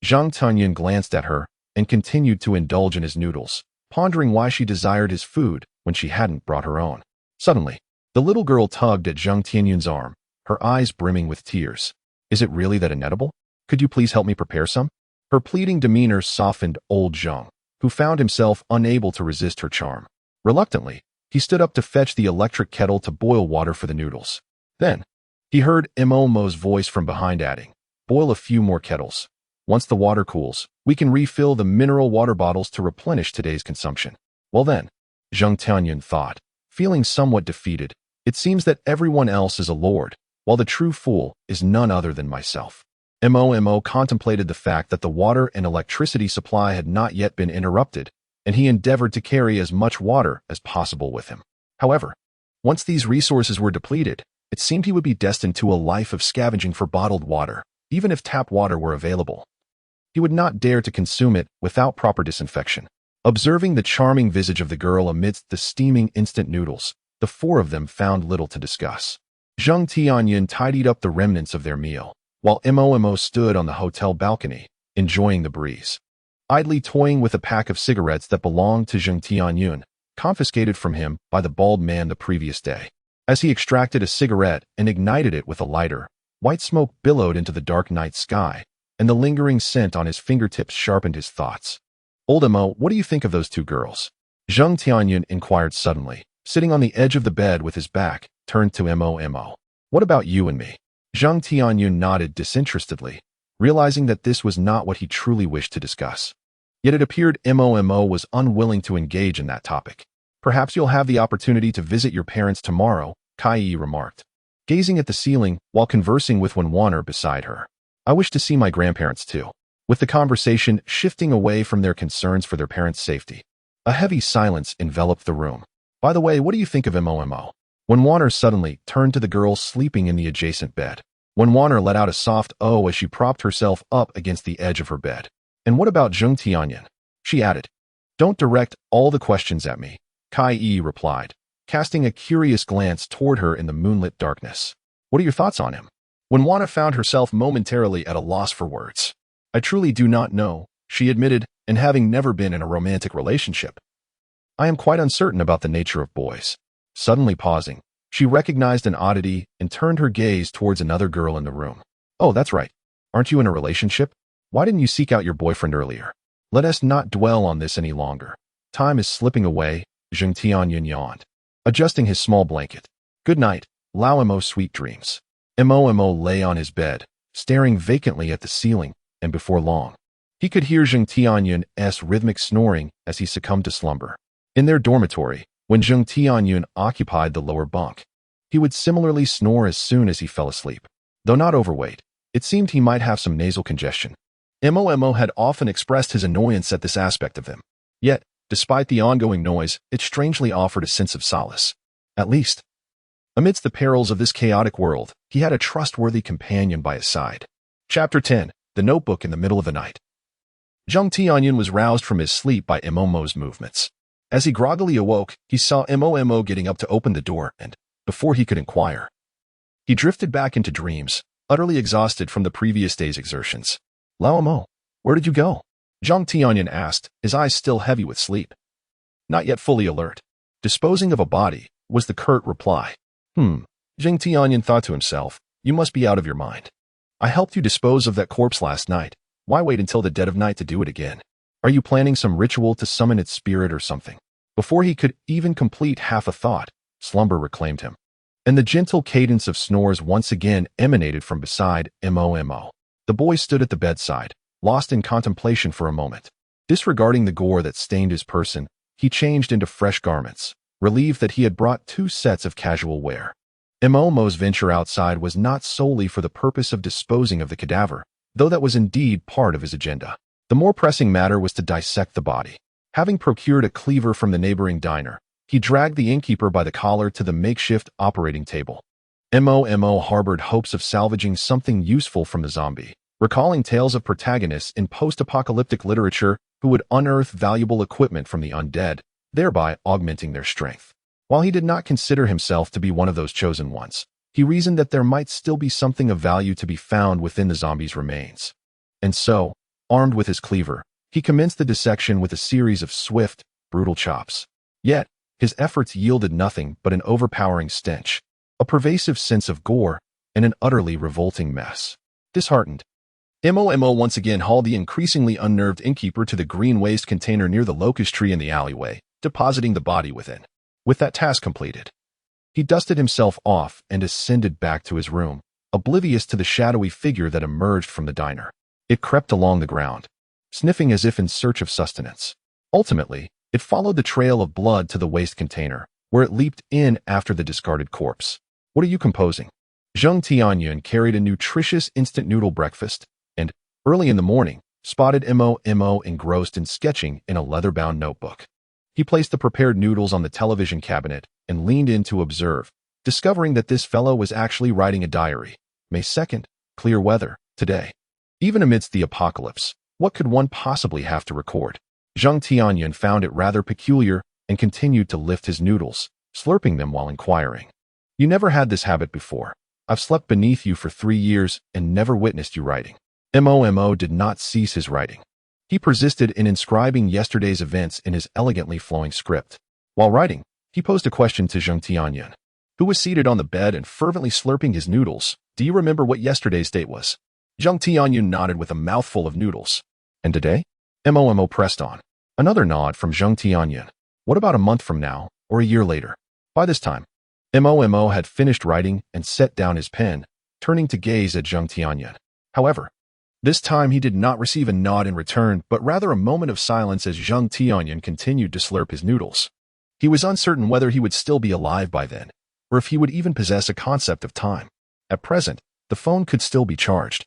Zheng Tianyun glanced at her and continued to indulge in his noodles, pondering why she desired his food when she hadn't brought her own. Suddenly, the little girl tugged at Zheng Tianyun's arm, her eyes brimming with tears. Is it really that inedible? Could you please help me prepare some? Her pleading demeanor softened old Zheng, who found himself unable to resist her charm. Reluctantly, he stood up to fetch the electric kettle to boil water for the noodles. Then, he heard Mo's voice from behind adding, boil a few more kettles. Once the water cools, we can refill the mineral water bottles to replenish today's consumption. Well then, Zheng Tianyun thought, feeling somewhat defeated, it seems that everyone else is a lord, while the true fool is none other than myself. Mo contemplated the fact that the water and electricity supply had not yet been interrupted, and he endeavored to carry as much water as possible with him. However, once these resources were depleted, it seemed he would be destined to a life of scavenging for bottled water, even if tap water were available. He would not dare to consume it without proper disinfection. Observing the charming visage of the girl amidst the steaming instant noodles, the four of them found little to discuss. Zheng Tianyun tidied up the remnants of their meal, while Mo stood on the hotel balcony, enjoying the breeze. Idly toying with a pack of cigarettes that belonged to Zheng Tianyun, confiscated from him by the bald man the previous day. As he extracted a cigarette and ignited it with a lighter, white smoke billowed into the dark night sky, and the lingering scent on his fingertips sharpened his thoughts. "Old Mo, what do you think of those two girls?" Zheng Tianyun inquired suddenly, sitting on the edge of the bed with his back turned to Mo. "What about you and me?" Zheng Tianyun nodded disinterestedly, realizing that this was not what he truly wished to discuss. Yet it appeared Mo was unwilling to engage in that topic. "Perhaps you'll have the opportunity to visit your parents tomorrow," Kai remarked, gazing at the ceiling while conversing with Wenwaner beside her. "I wish to see my grandparents too," with the conversation shifting away from their concerns for their parents' safety. A heavy silence enveloped the room. "By the way, what do you think of Mo?" Wenwaner suddenly turned to the girl sleeping in the adjacent bed. Wenwaner let out a soft "oh" as she propped herself up against the edge of her bed. "And what about Zheng Tianyun?" she added. "Don't direct all the questions at me," Kai replied, casting a curious glance toward her in the moonlit darkness. "What are your thoughts on him?" Wenwaner found herself momentarily at a loss for words. "I truly do not know," she admitted, and having never been in a romantic relationship, "I am quite uncertain about the nature of boys." Suddenly pausing, she recognized an oddity and turned her gaze towards another girl in the room. "Oh, that's right. Aren't you in a relationship? Why didn't you seek out your boyfriend earlier?" "Let us not dwell on this any longer. Time is slipping away," Zheng Tianyun yawned, adjusting his small blanket. "Good night, Lao Mo, sweet dreams." Mo lay on his bed, staring vacantly at the ceiling, and before long, he could hear Zheng Tianyun's rhythmic snoring as he succumbed to slumber. In their dormitory, when Zheng Tianyun occupied the lower bunk, he would similarly snore as soon as he fell asleep. Though not overweight, it seemed he might have some nasal congestion. Mo had often expressed his annoyance at this aspect of him. Yet, despite the ongoing noise, it strangely offered a sense of solace. At least, amidst the perils of this chaotic world, he had a trustworthy companion by his side. Chapter 10. The Notebook in the Middle of the Night. Zheng Tianyun was roused from his sleep by Mo's movements. As he groggily awoke, he saw Mo getting up to open the door, and, before he could inquire, he drifted back into dreams, utterly exhausted from the previous day's exertions. "Lao Mo, where did you go?" Zheng Tianyun asked, his eyes still heavy with sleep. "Not yet fully alert. Disposing of a body," was the curt reply. Zheng Tianyun thought to himself, "You must be out of your mind. I helped you dispose of that corpse last night. Why wait until the dead of night to do it again? Are you planning some ritual to summon its spirit or something?" Before he could even complete half a thought, slumber reclaimed him, and the gentle cadence of snores once again emanated from beside Mo. The boy stood at the bedside, lost in contemplation for a moment. Disregarding the gore that stained his person, he changed into fresh garments, relieved that he had brought 2 sets of casual wear. Mo's venture outside was not solely for the purpose of disposing of the cadaver, though that was indeed part of his agenda. The more pressing matter was to dissect the body. Having procured a cleaver from the neighboring diner, he dragged the innkeeper by the collar to the makeshift operating table. Mo harbored hopes of salvaging something useful from the zombie, recalling tales of protagonists in post-apocalyptic literature who would unearth valuable equipment from the undead, thereby augmenting their strength. While he did not consider himself to be one of those chosen ones, he reasoned that there might still be something of value to be found within the zombie's remains. And so, armed with his cleaver, he commenced the dissection with a series of swift, brutal chops. Yet, his efforts yielded nothing but an overpowering stench, a pervasive sense of gore, and an utterly revolting mess. Disheartened, Mo once again hauled the increasingly unnerved innkeeper to the green waste container near the locust tree in the alleyway, depositing the body within. With that task completed, he dusted himself off and ascended back to his room, oblivious to the shadowy figure that emerged from the diner. It crept along the ground, sniffing as if in search of sustenance. Ultimately, it followed the trail of blood to the waste container, where it leaped in after the discarded corpse. "What are you composing?" Zheng Tianyun carried a nutritious instant noodle breakfast and, early in the morning, spotted Mo engrossed in sketching in a leather-bound notebook. He placed the prepared noodles on the television cabinet and leaned in to observe, discovering that this fellow was actually writing a diary. May 2nd, clear weather, today. Even amidst the apocalypse, what could one possibly have to record? Zheng Tianyun found it rather peculiar and continued to lift his noodles, slurping them while inquiring. You never had this habit before. I've slept beneath you for 3 years and never witnessed you writing. Mo did not cease his writing. He persisted in inscribing yesterday's events in his elegantly flowing script. While writing, he posed a question to Zheng Tianyun, who was seated on the bed and fervently slurping his noodles. Do you remember what yesterday's date was? Zheng Tianyun nodded with a mouthful of noodles. And today? Mo pressed on. Another nod from Zheng Tianyun. What about a month from now, or a year later? By this time, Mo had finished writing and set down his pen, turning to gaze at Zheng Tianyun. However, this time he did not receive a nod in return, but rather a moment of silence as Zheng Tianyun continued to slurp his noodles. He was uncertain whether he would still be alive by then, or if he would even possess a concept of time. At present, the phone could still be charged,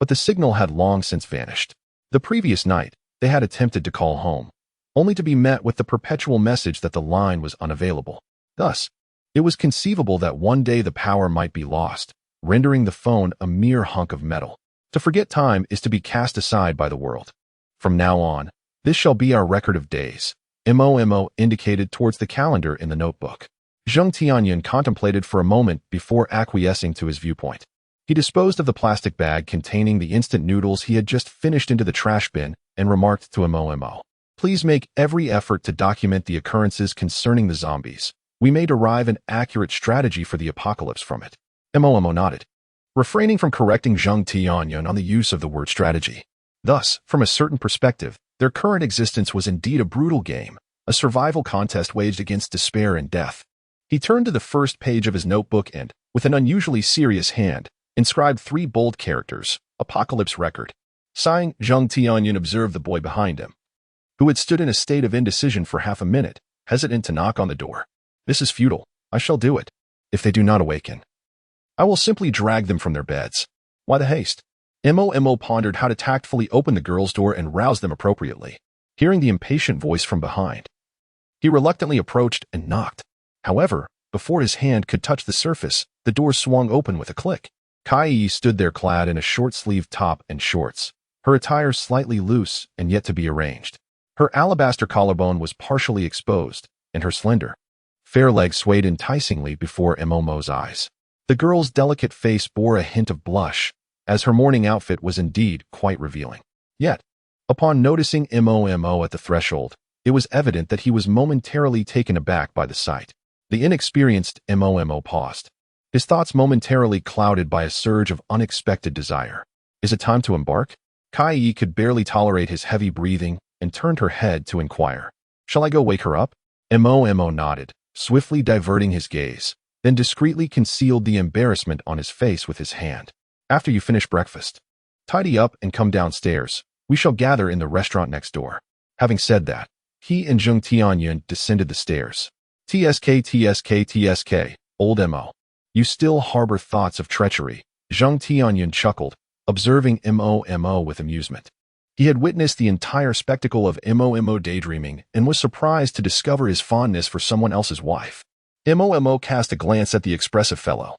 but the signal had long since vanished. The previous night, they had attempted to call home, only to be met with the perpetual message that the line was unavailable. Thus, it was conceivable that one day the power might be lost, rendering the phone a mere hunk of metal. To forget time is to be cast aside by the world. From now on, this shall be our record of days. Mo indicated towards the calendar in the notebook. Zheng Tianyun contemplated for a moment before acquiescing to his viewpoint. He disposed of the plastic bag containing the instant noodles he had just finished into the trash bin and remarked to Mo, please make every effort to document the occurrences concerning the zombies. We may derive an accurate strategy for the apocalypse from it. Mo nodded, refraining from correcting Zheng Tianyun on the use of the word strategy. Thus, from a certain perspective, their current existence was indeed a brutal game, a survival contest waged against despair and death. He turned to the first page of his notebook and, with an unusually serious hand, inscribed 3 bold characters, Apocalypse Record. Sighing, Zheng Tianyun observed the boy behind him, who had stood in a state of indecision for half a minute, hesitant to knock on the door. This is futile. I shall do it. If they do not awaken, I will simply drag them from their beds. Why the haste? Mo pondered how to tactfully open the girl's door and rouse them appropriately. Hearing the impatient voice from behind, he reluctantly approached and knocked. However, before his hand could touch the surface, the door swung open with a click. Kai stood there clad in a short-sleeved top and shorts, her attire slightly loose and yet to be arranged. Her alabaster collarbone was partially exposed, and her slender, fair legs swayed enticingly before Mo's eyes. The girl's delicate face bore a hint of blush, as her morning outfit was indeed quite revealing. Yet, upon noticing Mo at the threshold, it was evident that he was momentarily taken aback by the sight. The inexperienced Mo paused, his thoughts momentarily clouded by a surge of unexpected desire. Is it time to embark? Kai could barely tolerate his heavy breathing and turned her head to inquire. Shall I go wake her up? Mo nodded, swiftly diverting his gaze, then discreetly concealed the embarrassment on his face with his hand. After you finish breakfast, tidy up and come downstairs. We shall gather in the restaurant next door. Having said that, he and Zheng Tianyun descended the stairs. TSK, old Mo. You still harbor thoughts of treachery, Zheng Tianyun chuckled, observing Mo with amusement. He had witnessed the entire spectacle of Mo daydreaming and was surprised to discover his fondness for someone else's wife. Mo cast a glance at the expressive fellow,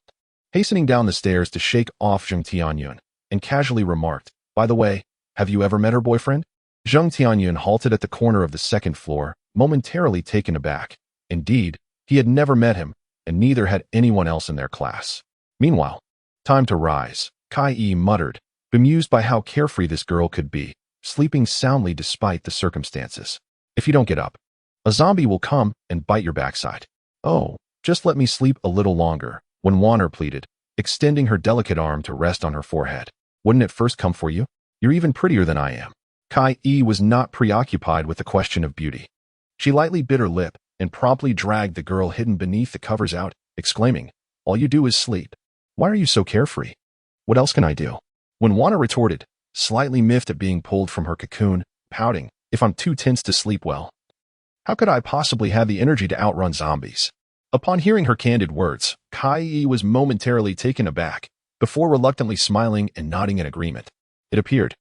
hastening down the stairs to shake off Zheng Tianyun, and casually remarked, by the way, have you ever met her boyfriend? Zheng Tianyun halted at the corner of the second floor, momentarily taken aback. Indeed, he had never met him, and neither had anyone else in their class. Meanwhile, time to rise, Kai muttered, bemused by how carefree this girl could be, sleeping soundly despite the circumstances. If you don't get up, a zombie will come and bite your backside. Oh, just let me sleep a little longer, when Warner pleaded, extending her delicate arm to rest on her forehead. Wouldn't it first come for you? You're even prettier than I am. Kai was not preoccupied with the question of beauty. She lightly bit her lip and promptly dragged the girl hidden beneath the covers out, exclaiming, all you do is sleep. Why are you so carefree? What else can I do? When Warner retorted, slightly miffed at being pulled from her cocoon, pouting, if I'm too tense to sleep well, how could I possibly have the energy to outrun zombies? Upon hearing her candid words, Kai was momentarily taken aback, before reluctantly smiling and nodding in agreement. It appeared,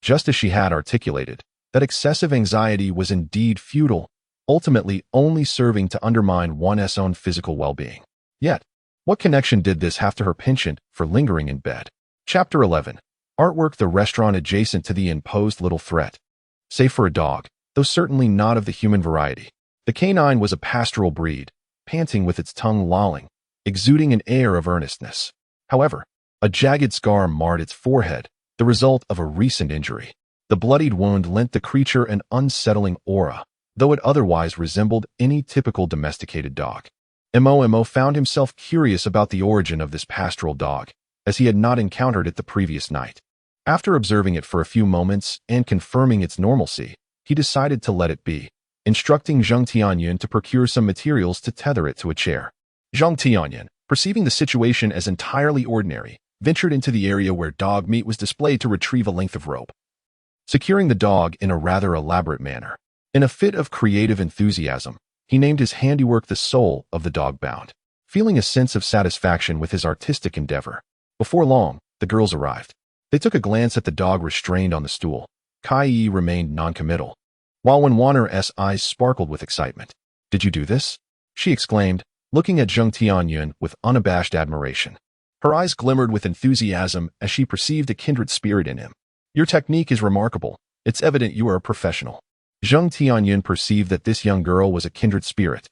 just as she had articulated, that excessive anxiety was indeed futile, ultimately only serving to undermine one's own physical well-being. Yet, what connection did this have to her penchant for lingering in bed? Chapter 11. Artwork. The restaurant adjacent to the inn posed little threat, save for a dog, though certainly not of the human variety. The canine was a pastoral breed, panting with its tongue lolling, exuding an air of earnestness. However, a jagged scar marred its forehead, the result of a recent injury. The bloodied wound lent the creature an unsettling aura, though it otherwise resembled any typical domesticated dog. Mo found himself curious about the origin of this pastoral dog, as he had not encountered it the previous night. After observing it for a few moments and confirming its normalcy, he decided to let it be, instructing Zheng Tianyun to procure some materials to tether it to a chair. Zheng Tianyun, perceiving the situation as entirely ordinary, ventured into the area where dog meat was displayed to retrieve a length of rope, securing the dog in a rather elaborate manner. In a fit of creative enthusiasm, he named his handiwork the soul of the dog bound, feeling a sense of satisfaction with his artistic endeavor. Before long, the girls arrived. They took a glance at the dog restrained on the stool. Kai remained noncommittal, while Wenwaner's eyes sparkled with excitement. "Did you do this?" she exclaimed, looking at Zheng Tianyun with unabashed admiration. Her eyes glimmered with enthusiasm as she perceived a kindred spirit in him. "Your technique is remarkable. It's evident you are a professional." Zheng Tianyun perceived that this young girl was a kindred spirit,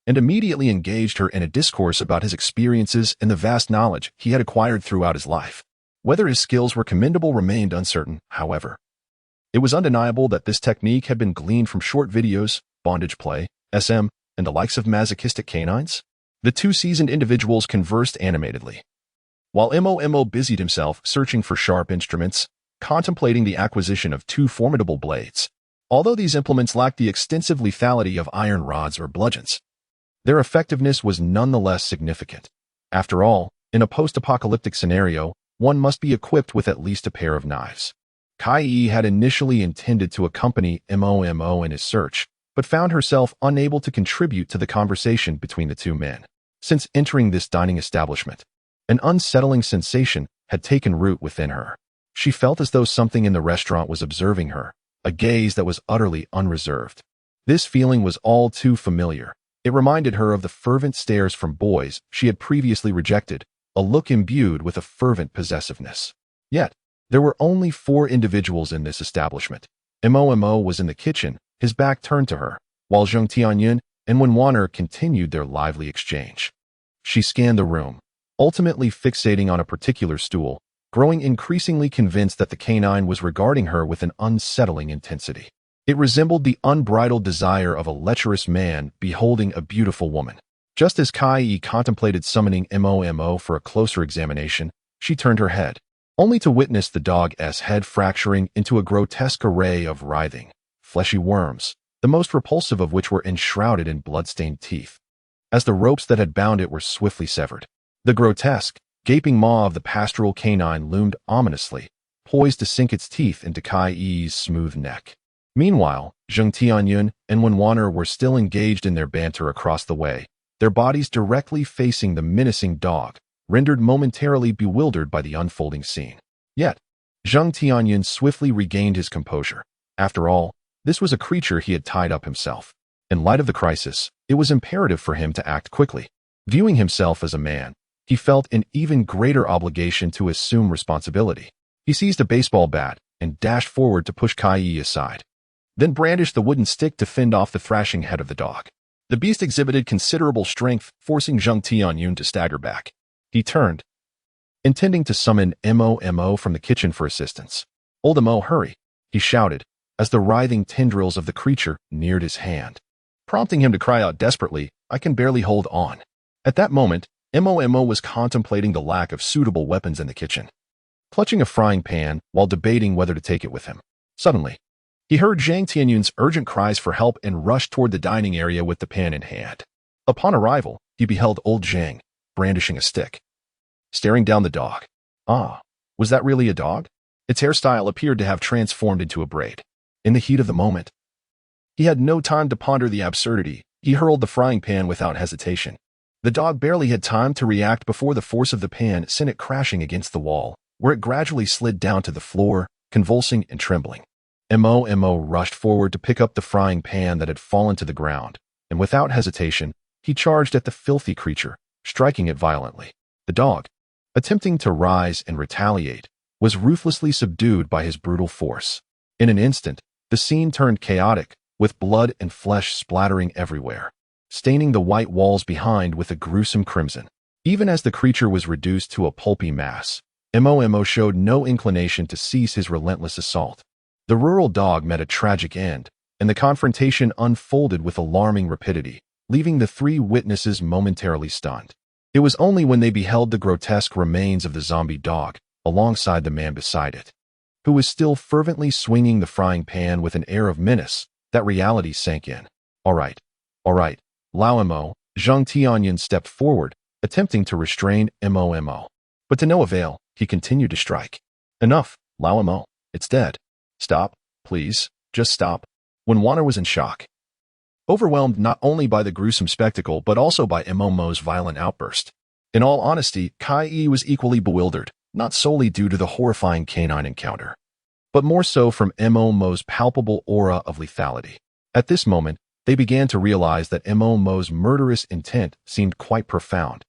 and immediately engaged her in a discourse about his experiences and the vast knowledge he had acquired throughout his life. Whether his skills were commendable remained uncertain, however. It was undeniable that this technique had been gleaned from short videos, bondage play, SM, and the likes of masochistic canines. The two seasoned individuals conversed animatedly, while Mo busied himself searching for sharp instruments, contemplating the acquisition of two formidable blades. Although these implements lacked the extensive lethality of iron rods or bludgeons, their effectiveness was nonetheless significant. After all, in a post-apocalyptic scenario, one must be equipped with at least a pair of knives. Kai had initially intended to accompany Mo in his search, but found herself unable to contribute to the conversation between the two men. Since entering this dining establishment, an unsettling sensation had taken root within her. She felt as though something in the restaurant was observing her, a gaze that was utterly unreserved. This feeling was all too familiar. It reminded her of the fervent stares from boys she had previously rejected, a look imbued with a fervent possessiveness. Yet, there were only 4 individuals in this establishment. Mo was in the kitchen, his back turned to her, while Zheng Tianyun and Wenwaner continued their lively exchange. She scanned the room, ultimately fixating on a particular stool, growing increasingly convinced that the canine was regarding her with an unsettling intensity. It resembled the unbridled desire of a lecherous man beholding a beautiful woman. Just as Kai contemplated summoning Mo for a closer examination, she turned her head, only to witness the dog's head fracturing into a grotesque array of writhing, fleshy worms, the most repulsive of which were enshrouded in blood-stained teeth. As the ropes that had bound it were swiftly severed, the grotesque, gaping maw of the pastoral canine loomed ominously, poised to sink its teeth into Kai's smooth neck. Meanwhile, Zheng Tianyun and Wenwaner were still engaged in their banter across the way, their bodies directly facing the menacing dog, rendered momentarily bewildered by the unfolding scene. Yet, Zheng Tianyun swiftly regained his composure. After all, this was a creature he had tied up himself. In light of the crisis, it was imperative for him to act quickly. Viewing himself as a man, he felt an even greater obligation to assume responsibility. He seized a baseball bat and dashed forward to push Kai aside, then brandished the wooden stick to fend off the thrashing head of the dog. The beast exhibited considerable strength, forcing Zheng Tianyun to stagger back. He turned, intending to summon Mo from the kitchen for assistance. "Old Mo, hurry," he shouted, as the writhing tendrils of the creature neared his hand, prompting him to cry out desperately, "I can barely hold on." At that moment, Mo was contemplating the lack of suitable weapons in the kitchen, clutching a frying pan while debating whether to take it with him. Suddenly, he heard Zheng Tianyun's urgent cries for help and rushed toward the dining area with the pan in hand. Upon arrival, he beheld old Zheng, brandishing a stick, staring down the dog. Ah, was that really a dog? Its hairstyle appeared to have transformed into a braid. In the heat of the moment, he had no time to ponder the absurdity. He hurled the frying pan without hesitation, The dog barely had time to react before the force of the pan sent it crashing against the wall, where it gradually slid down to the floor, convulsing and trembling. Mo rushed forward to pick up the frying pan that had fallen to the ground, and without hesitation, he charged at the filthy creature, striking it violently. The dog, attempting to rise and retaliate, was ruthlessly subdued by his brutal force. In an instant, the scene turned chaotic, with blood and flesh splattering everywhere, staining the white walls behind with a gruesome crimson. Even as the creature was reduced to a pulpy mass, Mo showed no inclination to cease his relentless assault. The rural dog met a tragic end, and the confrontation unfolded with alarming rapidity, leaving the three witnesses momentarily stunned. It was only when they beheld the grotesque remains of the zombie dog, alongside the man beside it, who was still fervently swinging the frying pan with an air of menace, that reality sank in. All right, Lao Mo, Zheng Tianyun stepped forward, attempting to restrain Mo. But to no avail, he continued to strike. Enough, Lao Mo, it's dead. Stop, please, just stop. When Warner was in shock, overwhelmed not only by the gruesome spectacle but also by Mo's violent outburst. In all honesty, Kai was equally bewildered, not solely due to the horrifying canine encounter, but more so from Mo's palpable aura of lethality. At this moment, they began to realize that Mo's murderous intent seemed quite profound,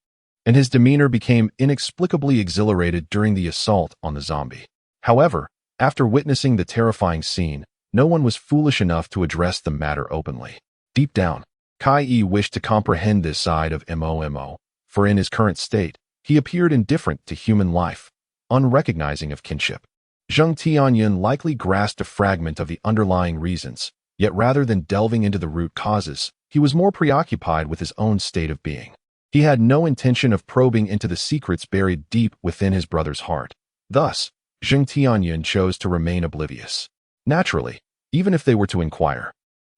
and his demeanor became inexplicably exhilarated during the assault on the zombie. However, after witnessing the terrifying scene, no one was foolish enough to address the matter openly. Deep down, Kai wished to comprehend this side of Mo, for in his current state, he appeared indifferent to human life, unrecognizing of kinship. Zheng Tianyun likely grasped a fragment of the underlying reasons, yet rather than delving into the root causes, he was more preoccupied with his own state of being. He had no intention of probing into the secrets buried deep within his brother's heart. Thus, Zheng Tianyun chose to remain oblivious. Naturally, even if they were to inquire,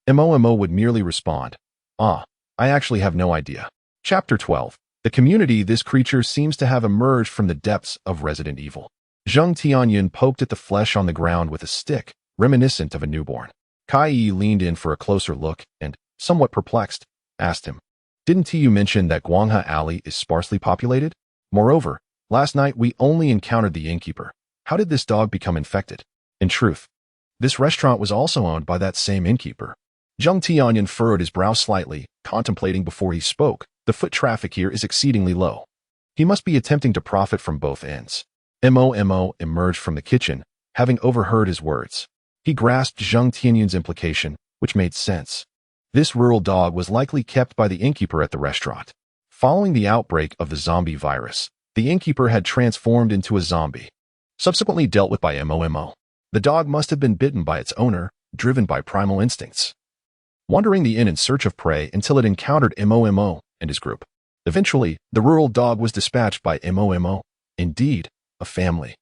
Mo would merely respond, I actually have no idea. Chapter 12. The community. This creature seems to have emerged from the depths of Resident Evil. Zheng Tianyun poked at the flesh on the ground with a stick, reminiscent of a newborn. Kai leaned in for a closer look and, somewhat perplexed, asked him, "Didn't you mention that Guanghe Alley is sparsely populated? Moreover, last night we only encountered the innkeeper. How did this dog become infected?" In truth, this restaurant was also owned by that same innkeeper. Zheng Tianyun furrowed his brow slightly, contemplating before he spoke. The foot traffic here is exceedingly low. He must be attempting to profit from both ends. Mo emerged from the kitchen, having overheard his words. He grasped Zheng Tianyun's implication, which made sense. This rural dog was likely kept by the innkeeper at the restaurant. Following the outbreak of the zombie virus, the innkeeper had transformed into a zombie, subsequently dealt with by Mo. The dog must have been bitten by its owner, driven by primal instincts, wandering the inn in search of prey until it encountered Mo and his group. Eventually, the rural dog was dispatched by Mo. Indeed, a family,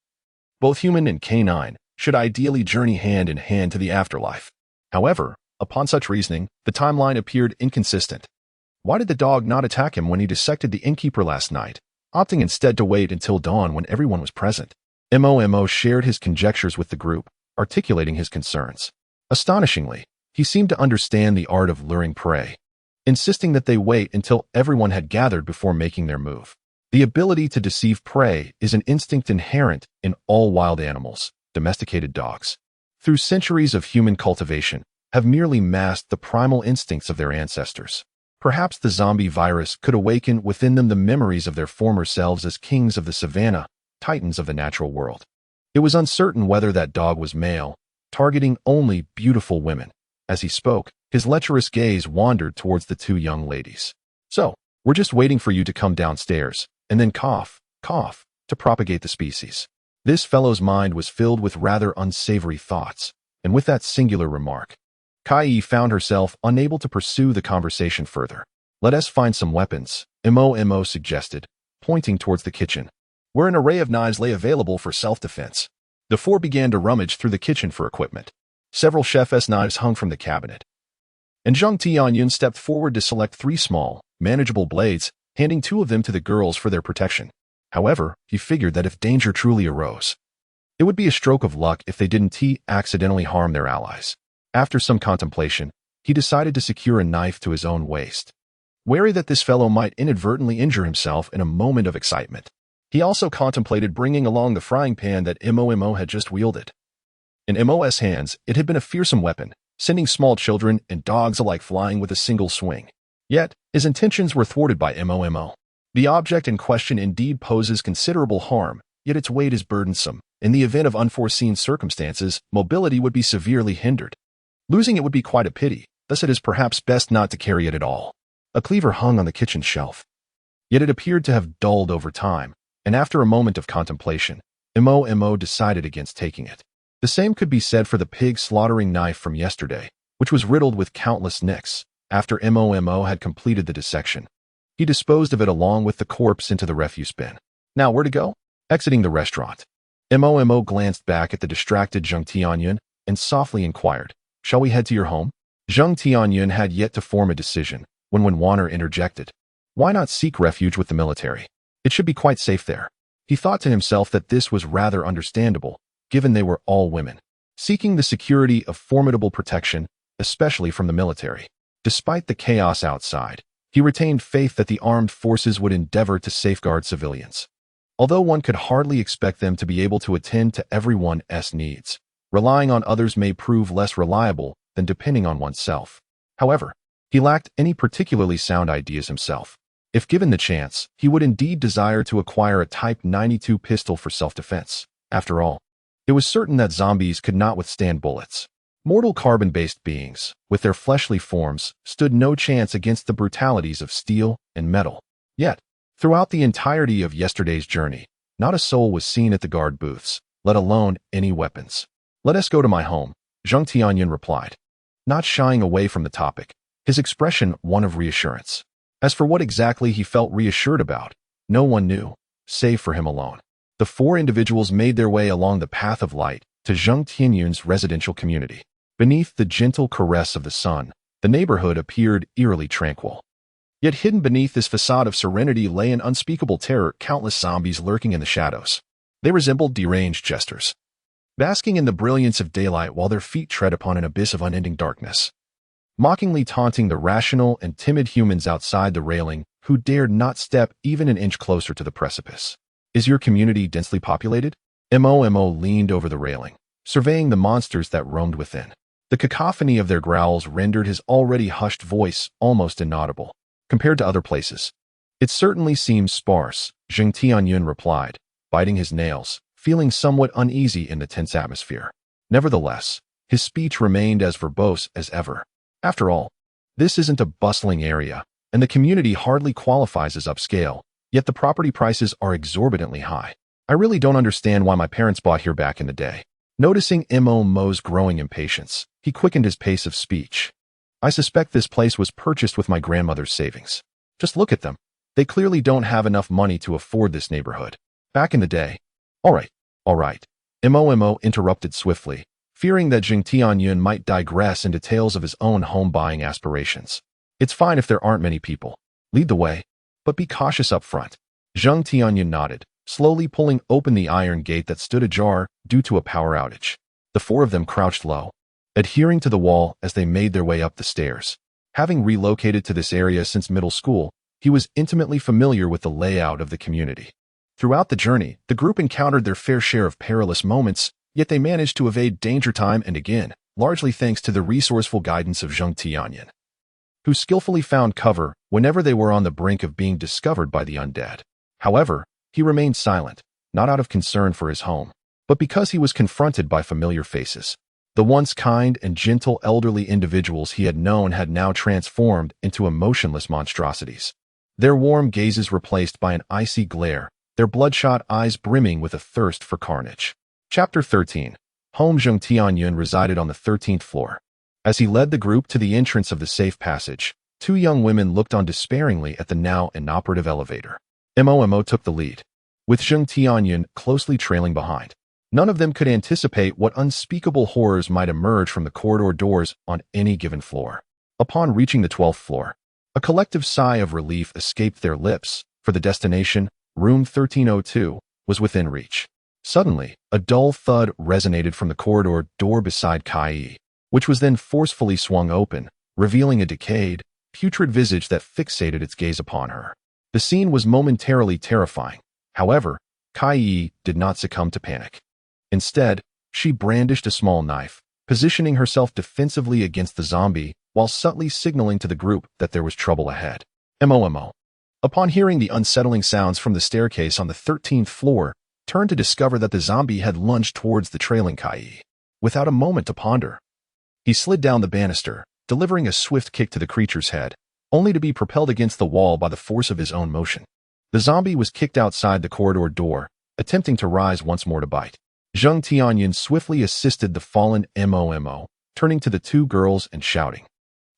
both human and canine, should ideally journey hand in hand to the afterlife. However, upon such reasoning, the timeline appeared inconsistent. Why did the dog not attack him when he dissected the innkeeper last night, opting instead to wait until dawn when everyone was present? Mo shared his conjectures with the group, articulating his concerns. Astonishingly, he seemed to understand the art of luring prey, insisting that they wait until everyone had gathered before making their move. The ability to deceive prey is an instinct inherent in all wild animals. Domesticated dogs, through centuries of human cultivation, have merely masked the primal instincts of their ancestors. Perhaps the zombie virus could awaken within them the memories of their former selves as kings of the savannah, titans of the natural world. It was uncertain whether that dog was male, targeting only beautiful women. As he spoke, his lecherous gaze wandered towards the two young ladies. "So, we're just waiting for you to come downstairs, and then cough, to propagate the species." This fellow's mind was filled with rather unsavory thoughts, and with that singular remark, Kai found herself unable to pursue the conversation further. "Let us find some weapons," Mo suggested, pointing towards the kitchen, where an array of knives lay available for self-defense. The four began to rummage through the kitchen for equipment. Several chef's knives hung from the cabinet, and Zheng Tianyun stepped forward to select 3 small, manageable blades, handing 2 of them to the girls for their protection. However, he figured that if danger truly arose, it would be a stroke of luck if they didn't accidentally harm their allies. After some contemplation, he decided to secure a knife to his own waist. wary that this fellow might inadvertently injure himself in a moment of excitement. He also contemplated bringing along the frying pan that Mo had just wielded. In Mo's hands, it had been a fearsome weapon, sending small children and dogs alike flying with a single swing. Yet, his intentions were thwarted by Mo. The object in question indeed poses considerable harm, yet its weight is burdensome. In the event of unforeseen circumstances, mobility would be severely hindered. Losing it would be quite a pity, thus it is perhaps best not to carry it at all. A cleaver hung on the kitchen shelf. Yet it appeared to have dulled over time, and after a moment of contemplation, Mo decided against taking it. The same could be said for the pig slaughtering knife from yesterday, which was riddled with countless nicks. After Mo had completed the dissection, he disposed of it along with the corpse into the refuse bin. Now where to go? Exiting the restaurant, Mo glanced back at the distracted Zheng Tianyun and softly inquired, "Shall we head to your home?" Zheng Tianyun had yet to form a decision when Warner interjected, "Why not seek refuge with the military? It should be quite safe there." He thought to himself that this was rather understandable, given they were all women, seeking the security of formidable protection, especially from the military. Despite the chaos outside, he retained faith that the armed forces would endeavor to safeguard civilians. Although one could hardly expect them to be able to attend to everyone's needs, relying on others may prove less reliable than depending on oneself. However, he lacked any particularly sound ideas himself. If given the chance, he would indeed desire to acquire a Type 92 pistol for self-defense. After all, it was certain that zombies could not withstand bullets. Mortal carbon-based beings, with their fleshly forms, stood no chance against the brutalities of steel and metal. Yet, throughout the entirety of yesterday's journey, not a soul was seen at the guard booths, let alone any weapons. "Let us go to my home," Zheng Tianyun replied, not shying away from the topic, his expression one of reassurance. As for what exactly he felt reassured about, no one knew, save for him alone. The four individuals made their way along the path of light to Zheng Tianyun's residential community. Beneath the gentle caress of the sun, the neighborhood appeared eerily tranquil. Yet hidden beneath this facade of serenity lay an unspeakable terror, countless zombies lurking in the shadows. They resembled deranged jesters, basking in the brilliance of daylight while their feet tread upon an abyss of unending darkness, mockingly taunting the rational and timid humans outside the railing who dared not step even an inch closer to the precipice. "Is your community densely populated?" Mo leaned over the railing, surveying the monsters that roamed within. The cacophony of their growls rendered his already hushed voice almost inaudible. "Compared to other places, it certainly seems sparse," Zheng Tianyun replied, biting his nails, feeling somewhat uneasy in the tense atmosphere. Nevertheless, his speech remained as verbose as ever. "After all, this isn't a bustling area, and the community hardly qualifies as upscale, yet the property prices are exorbitantly high. I really don't understand why my parents bought here back in the day." Noticing Mo's growing impatience, he quickened his pace of speech. "I suspect this place was purchased with my grandmother's savings. Just look at them. They clearly don't have enough money to afford this neighborhood. Back in the day." All right. Mo interrupted swiftly, fearing that Zheng Tianyun might digress into tales of his own home-buying aspirations. "It's fine if there aren't many people. Lead the way, but be cautious up front." Zheng Tianyun nodded, slowly pulling open the iron gate that stood ajar due to a power outage. The four of them crouched low, adhering to the wall as they made their way up the stairs. Having relocated to this area since middle school, he was intimately familiar with the layout of the community. Throughout the journey, the group encountered their fair share of perilous moments, yet they managed to evade danger time and again, largely thanks to the resourceful guidance of Zheng Tianyun, who skillfully found cover whenever they were on the brink of being discovered by the undead. However, he remained silent, not out of concern for his home, but because he was confronted by familiar faces. The once kind and gentle elderly individuals he had known had now transformed into emotionless monstrosities, their warm gazes replaced by an icy glare, their bloodshot eyes brimming with a thirst for carnage. Chapter 13. Home. Zheng Tianyun resided on the 13th floor. As he led the group to the entrance of the safe passage, two young women looked on despairingly at the now inoperative elevator. Mo took the lead, with Zheng Tianyun closely trailing behind. None of them could anticipate what unspeakable horrors might emerge from the corridor doors on any given floor. Upon reaching the 12th floor, a collective sigh of relief escaped their lips, for the destination, room 1302, was within reach. Suddenly, a dull thud resonated from the corridor door beside Kai, which was then forcefully swung open, revealing a decayed, putrid visage that fixated its gaze upon her. The scene was momentarily terrifying. However, Kai did not succumb to panic. Instead, she brandished a small knife, positioning herself defensively against the zombie while subtly signaling to the group that there was trouble ahead. MOMO. Upon hearing the unsettling sounds from the staircase on the 13th floor, turned to discover that the zombie had lunged towards the trailing Kai. Without a moment to ponder, he slid down the banister, delivering a swift kick to the creature's head, only to be propelled against the wall by the force of his own motion. The zombie was kicked outside the corridor door, attempting to rise once more to bite. Zheng Tianyun swiftly assisted the fallen MOMO, turning to the two girls and shouting,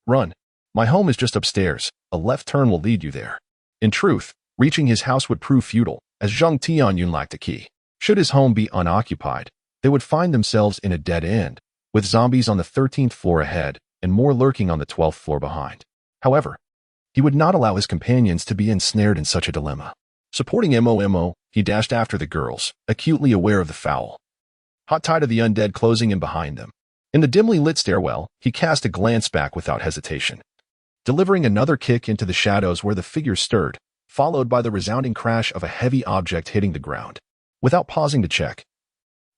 "Run! My home is just upstairs. A left turn will lead you there." In truth, reaching his house would prove futile, as Zheng Tianyun lacked a key. Should his home be unoccupied, they would find themselves in a dead end, with zombies on the 13th floor ahead and more lurking on the 12th floor behind. However, he would not allow his companions to be ensnared in such a dilemma. Supporting MOMO, he dashed after the girls, acutely aware of the foul hot tide of the undead closing in behind them. In the dimly lit stairwell, he cast a glance back without hesitation, delivering another kick into the shadows where the figure stirred, followed by the resounding crash of a heavy object hitting the ground. Without pausing to check,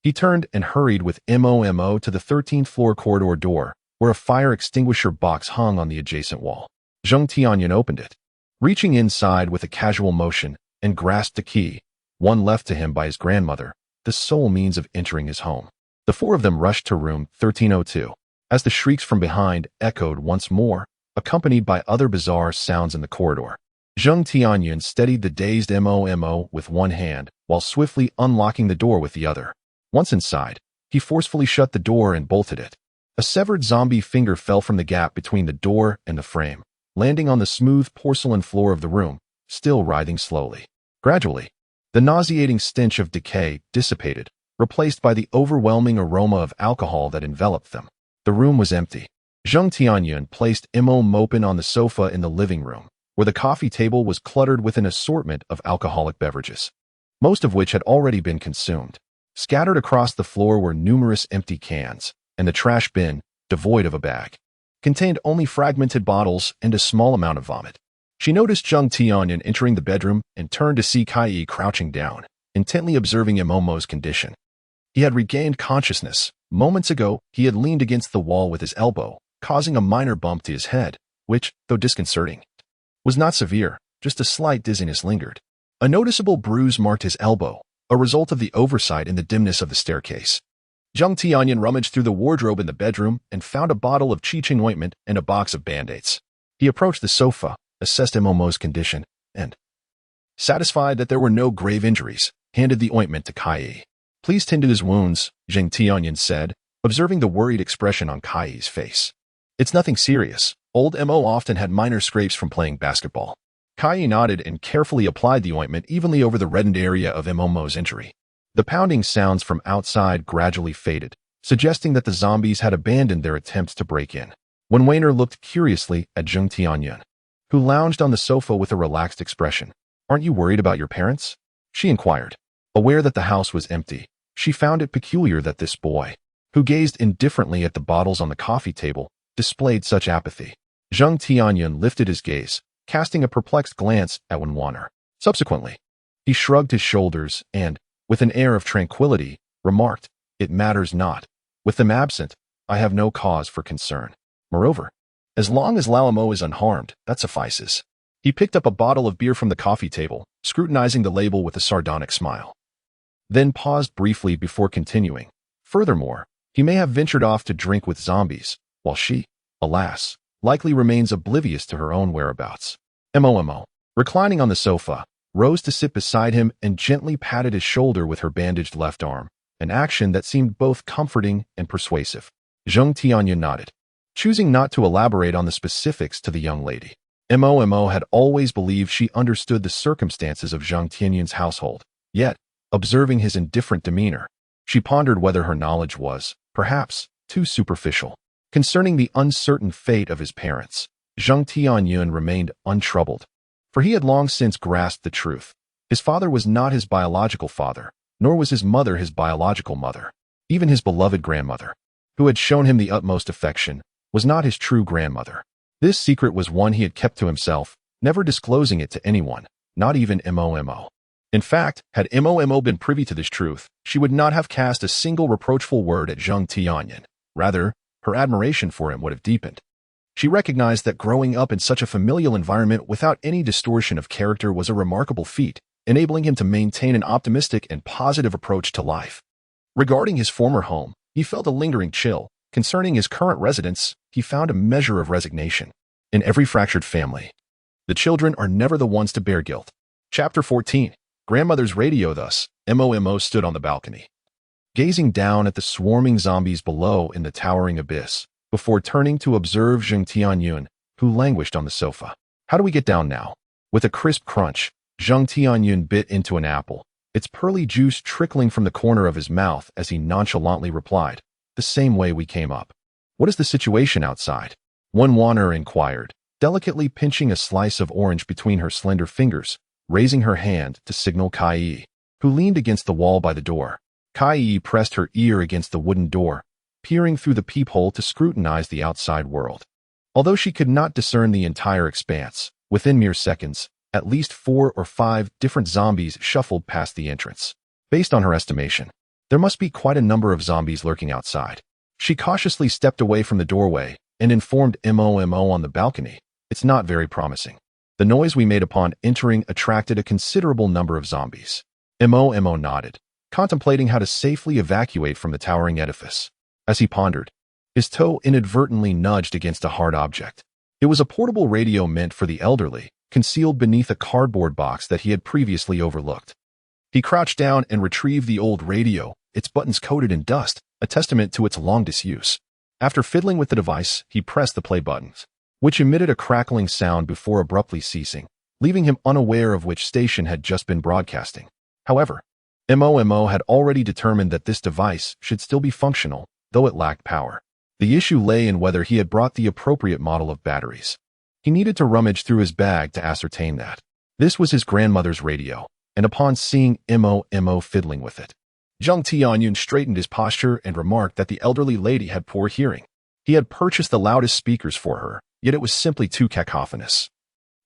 he turned and hurried with MOMO to the 13th floor corridor door, where a fire extinguisher box hung on the adjacent wall. Zheng Tianyun opened it, reaching inside with a casual motion, and grasped a key, one left to him by his grandmother, the sole means of entering his home. The four of them rushed to room 1302, as the shrieks from behind echoed once more, accompanied by other bizarre sounds in the corridor. Zheng Tianyun steadied the dazed MOMO with one hand, while swiftly unlocking the door with the other. Once inside, he forcefully shut the door and bolted it. A severed zombie finger fell from the gap between the door and the frame, landing on the smooth porcelain floor of the room, still writhing slowly. Gradually, the nauseating stench of decay dissipated, replaced by the overwhelming aroma of alcohol that enveloped them. The room was empty. Zheng Tianyun placed MOMO on the sofa in the living room, where the coffee table was cluttered with an assortment of alcoholic beverages, most of which had already been consumed. Scattered across the floor were numerous empty cans, and the trash bin, devoid of a bag, contained only fragmented bottles and a small amount of vomit. She noticed Zheng Tianyun entering the bedroom and turned to see Kai crouching down, intently observing Momo's condition. He had regained consciousness. Moments ago, he had leaned against the wall with his elbow, causing a minor bump to his head, which, though disconcerting, was not severe, just a slight dizziness lingered. A noticeable bruise marked his elbow, a result of the oversight in the dimness of the staircase. Zheng Tianyun rummaged through the wardrobe in the bedroom and found a bottle of Qi ointment and a box of Band-Aids. He approached the sofa, assessed Momo's condition, and, satisfied that there were no grave injuries, handed the ointment to Kai. "Please tend to his wounds," Zheng Tianyun said, observing the worried expression on Kai's face. "It's nothing serious. Old Mo often had minor scrapes from playing basketball." Kai nodded and carefully applied the ointment evenly over the reddened area of Momo's injury. The pounding sounds from outside gradually faded, suggesting that the zombies had abandoned their attempts to break in. When Weiner looked curiously at Zheng Tianyun, who lounged on the sofa with a relaxed expression. "Aren't you worried about your parents?" she inquired. Aware that the house was empty, she found it peculiar that this boy, who gazed indifferently at the bottles on the coffee table, displayed such apathy. Zheng Tianyun lifted his gaze, casting a perplexed glance at Weiner. Subsequently, he shrugged his shoulders and, with an air of tranquility, remarked, "It matters not. With them absent, I have no cause for concern. Moreover, as long as Lao Mo is unharmed, that suffices." He picked up a bottle of beer from the coffee table, scrutinizing the label with a sardonic smile, then paused briefly before continuing. "Furthermore, he may have ventured off to drink with zombies, while she, alas, likely remains oblivious to her own whereabouts." Momo, reclining on the sofa, rose to sit beside him and gently patted his shoulder with her bandaged left arm, an action that seemed both comforting and persuasive. Zheng Tianyun nodded, choosing not to elaborate on the specifics to the young lady. Momo had always believed she understood the circumstances of Zheng Tianyun's household, yet, observing his indifferent demeanor, she pondered whether her knowledge was, perhaps, too superficial. Concerning the uncertain fate of his parents, Zheng Tianyun remained untroubled, for he had long since grasped the truth. His father was not his biological father, nor was his mother his biological mother. Even his beloved grandmother, who had shown him the utmost affection, was not his true grandmother. This secret was one he had kept to himself, never disclosing it to anyone, not even Momo. In fact, had Momo been privy to this truth, she would not have cast a single reproachful word at Zheng Tianyun. Rather, her admiration for him would have deepened. She recognized that growing up in such a familial environment without any distortion of character was a remarkable feat, enabling him to maintain an optimistic and positive approach to life. Regarding his former home, he felt a lingering chill. Concerning his current residence, he found a measure of resignation. In every fractured family, the children are never the ones to bear guilt. Chapter 14. Grandmother's radio. Thus, Momo stood on the balcony, gazing down at the swarming zombies below in the towering abyss, before turning to observe Zheng Tianyun, who languished on the sofa. How do we get down now? With a crisp crunch, Zheng Tianyun bit into an apple, its pearly juice trickling from the corner of his mouth as he nonchalantly replied, "The same way we came up." "What is the situation outside?" One wanderer inquired, delicately pinching a slice of orange between her slender fingers, raising her hand to signal Kai, who leaned against the wall by the door. Kai pressed her ear against the wooden door, peering through the peephole to scrutinize the outside world. Although she could not discern the entire expanse, within mere seconds, at least 4 or 5 different zombies shuffled past the entrance. Based on her estimation, there must be quite a number of zombies lurking outside. She cautiously stepped away from the doorway and informed Momo on the balcony, "It's not very promising." The noise we made upon entering attracted a considerable number of zombies. Momo nodded, contemplating how to safely evacuate from the towering edifice. As he pondered, his toe inadvertently nudged against a hard object. It was a portable radio meant for the elderly, concealed beneath a cardboard box that he had previously overlooked. He crouched down and retrieved the old radio, its buttons coated in dust, a testament to its long disuse. After fiddling with the device, he pressed the play buttons, which emitted a crackling sound before abruptly ceasing, leaving him unaware of which station had just been broadcasting. However, Momo had already determined that this device should still be functional, though it lacked power. The issue lay in whether he had brought the appropriate model of batteries. He needed to rummage through his bag to ascertain that. This was his grandmother's radio, and upon seeing Momo fiddling with it, Zheng Tianyun straightened his posture and remarked that the elderly lady had poor hearing. He had purchased the loudest speakers for her, yet it was simply too cacophonous,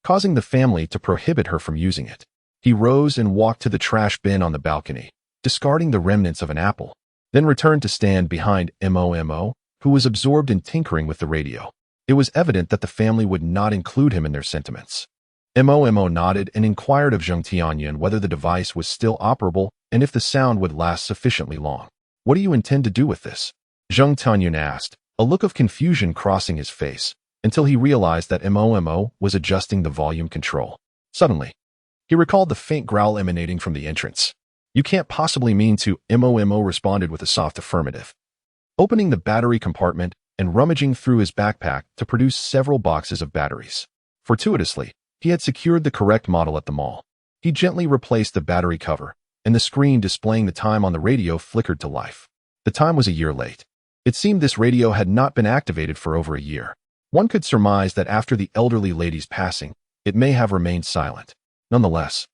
causing the family to prohibit her from using it. He rose and walked to the trash bin on the balcony, discarding the remnants of an apple, then returned to stand behind Momo, who was absorbed in tinkering with the radio. It was evident that the family would not include him in their sentiments. Momo nodded and inquired of Zheng Tianyun whether the device was still operable and if the sound would last sufficiently long. "What do you intend to do with this?" Zheng Tianyun asked, a look of confusion crossing his face, until he realized that Momo was adjusting the volume control. Suddenly, he recalled the faint growl emanating from the entrance. "You can't possibly mean to," Momo responded with a soft affirmative, opening the battery compartment and rummaging through his backpack to produce several boxes of batteries. Fortuitously, he had secured the correct model at the mall. He gently replaced the battery cover, and the screen displaying the time on the radio flickered to life. The time was a year late. It seemed this radio had not been activated for over a year. One could surmise that after the elderly lady's passing, it may have remained silent. Nonetheless,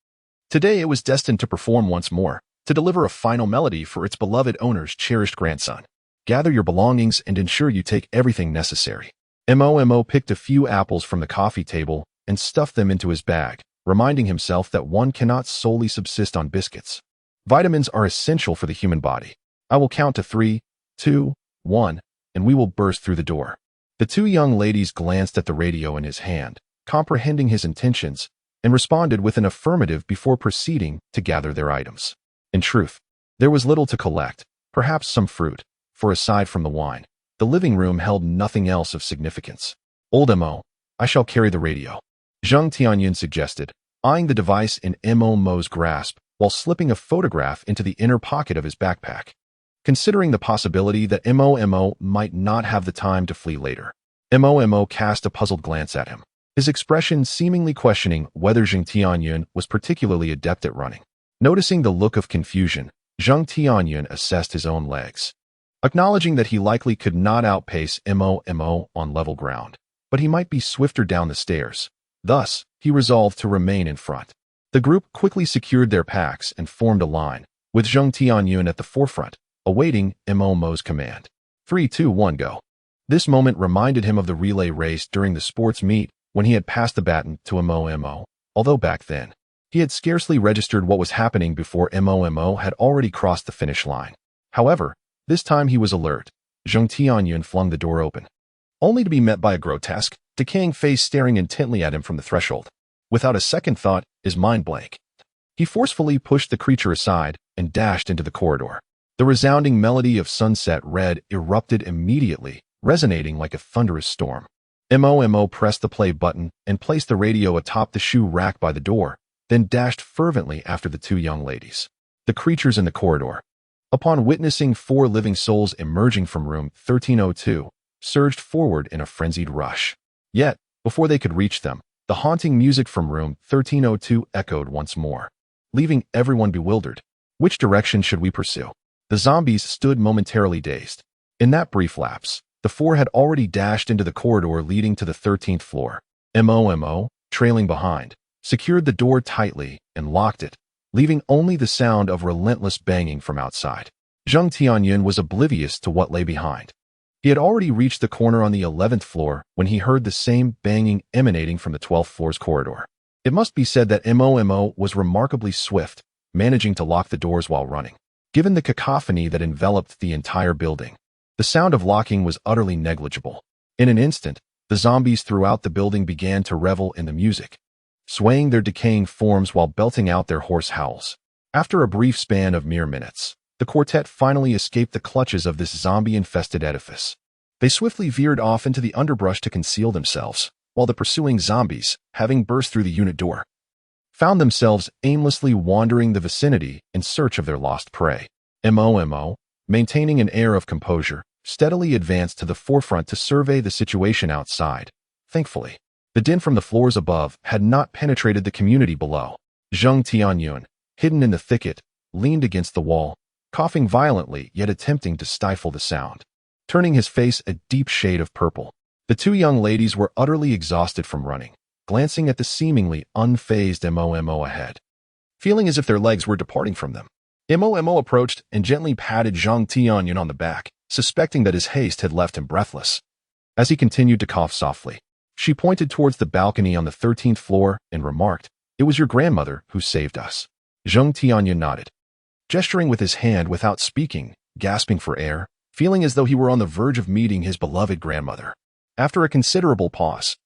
today it was destined to perform once more, to deliver a final melody for its beloved owner's cherished grandson. "Gather your belongings and ensure you take everything necessary." Momo picked a few apples from the coffee table and stuffed them into his bag, reminding himself that one cannot solely subsist on biscuits. Vitamins are essential for the human body. "I will count to 3, 2, 1, and we will burst through the door." The two young ladies glanced at the radio in his hand, comprehending his intentions, and responded with an affirmative before proceeding to gather their items. In truth, there was little to collect, perhaps some fruit, for aside from the wine, the living room held nothing else of significance. "Old Mo, I shall carry the radio," Zheng Tianyun suggested, eyeing the device in Mo's grasp while slipping a photograph into the inner pocket of his backpack. Considering the possibility that Momo might not have the time to flee later, Momo cast a puzzled glance at him, his expression seemingly questioning whether Zheng Tianyun was particularly adept at running. Noticing the look of confusion, Zheng Tianyun assessed his own legs, acknowledging that he likely could not outpace Momo on level ground, but he might be swifter down the stairs. Thus, he resolved to remain in front. The group quickly secured their packs and formed a line, with Zheng Tianyun at the forefront, awaiting Momo's command. 3, 2, 1, go. This moment reminded him of the relay race during the sports meet when he had passed the baton to Mo, although back then, he had scarcely registered what was happening before Mo had already crossed the finish line. However, this time he was alert. Zheng Tianyun flung the door open, only to be met by a grotesque, decaying face staring intently at him from the threshold. Without a second thought, his mind blank. He forcefully pushed the creature aside and dashed into the corridor. The resounding melody of Sunset Red erupted immediately, resonating like a thunderous storm. Mo pressed the play button and placed the radio atop the shoe rack by the door, then dashed fervently after the two young ladies. The creatures in the corridor, upon witnessing four living souls emerging from room 1302, surged forward in a frenzied rush. Yet, before they could reach them, the haunting music from room 1302 echoed once more, leaving everyone bewildered. Which direction should we pursue? The zombies stood momentarily dazed. In that brief lapse, the four had already dashed into the corridor leading to the 13th floor. Mo, trailing behind, secured the door tightly and locked it, leaving only the sound of relentless banging from outside. Zheng Tianyun was oblivious to what lay behind. He had already reached the corner on the 11th floor when he heard the same banging emanating from the 12th floor's corridor. It must be said that Mo was remarkably swift, managing to lock the doors while running. Given the cacophony that enveloped the entire building, the sound of locking was utterly negligible. In an instant, the zombies throughout the building began to revel in the music, swaying their decaying forms while belting out their hoarse howls. After a brief span of mere minutes, the quartet finally escaped the clutches of this zombie-infested edifice. They swiftly veered off into the underbrush to conceal themselves, while the pursuing zombies, having burst through the unit door, found themselves aimlessly wandering the vicinity in search of their lost prey. Mo, maintaining an air of composure, steadily advanced to the forefront to survey the situation outside. Thankfully, the din from the floors above had not penetrated the community below. Zheng Tianyun, hidden in the thicket, leaned against the wall, coughing violently yet attempting to stifle the sound, turning his face a deep shade of purple. The two young ladies were utterly exhausted from running, glancing at the seemingly unfazed Mo ahead, feeling as if their legs were departing from them. Mo approached and gently patted Zheng Tianyun on the back, suspecting that his haste had left him breathless. As he continued to cough softly, she pointed towards the balcony on the 13th floor and remarked, "It was your grandmother who saved us." Zheng Tianyun nodded, gesturing with his hand without speaking, gasping for air, feeling as though he were on the verge of meeting his beloved grandmother. After a considerable pause,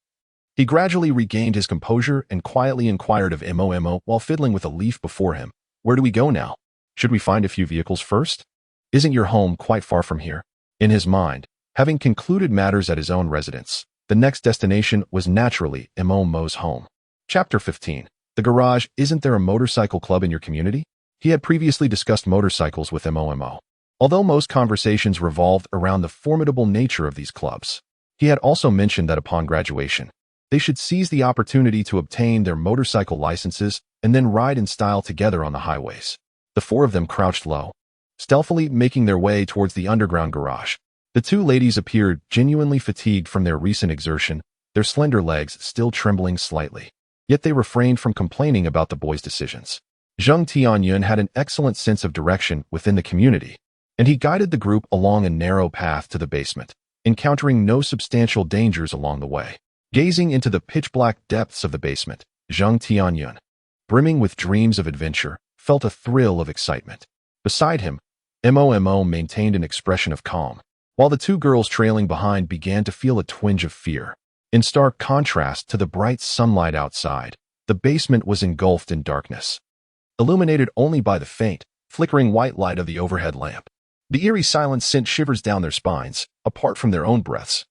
he gradually regained his composure and quietly inquired of Mo while fiddling with a leaf before him, "Where do we go now? Should we find a few vehicles first? Isn't your home quite far from here?" In his mind, having concluded matters at his own residence, the next destination was naturally Mo's home. Chapter 15. The garage. Isn't there a motorcycle club in your community? He had previously discussed motorcycles with Mo. Although most conversations revolved around the formidable nature of these clubs, he had also mentioned that upon graduation, they should seize the opportunity to obtain their motorcycle licenses and then ride in style together on the highways. The four of them crouched low, stealthily making their way towards the underground garage. The two ladies appeared genuinely fatigued from their recent exertion, their slender legs still trembling slightly. Yet they refrained from complaining about the boys' decisions. Zheng Tianyun had an excellent sense of direction within the community, and he guided the group along a narrow path to the basement, encountering no substantial dangers along the way. Gazing into the pitch-black depths of the basement, Zheng Tianyun, brimming with dreams of adventure, felt a thrill of excitement. Beside him, Mo maintained an expression of calm, while the two girls trailing behind began to feel a twinge of fear. In stark contrast to the bright sunlight outside, the basement was engulfed in darkness, illuminated only by the faint, flickering white light of the overhead lamp. The eerie silence sent shivers down their spines, apart from their own breaths.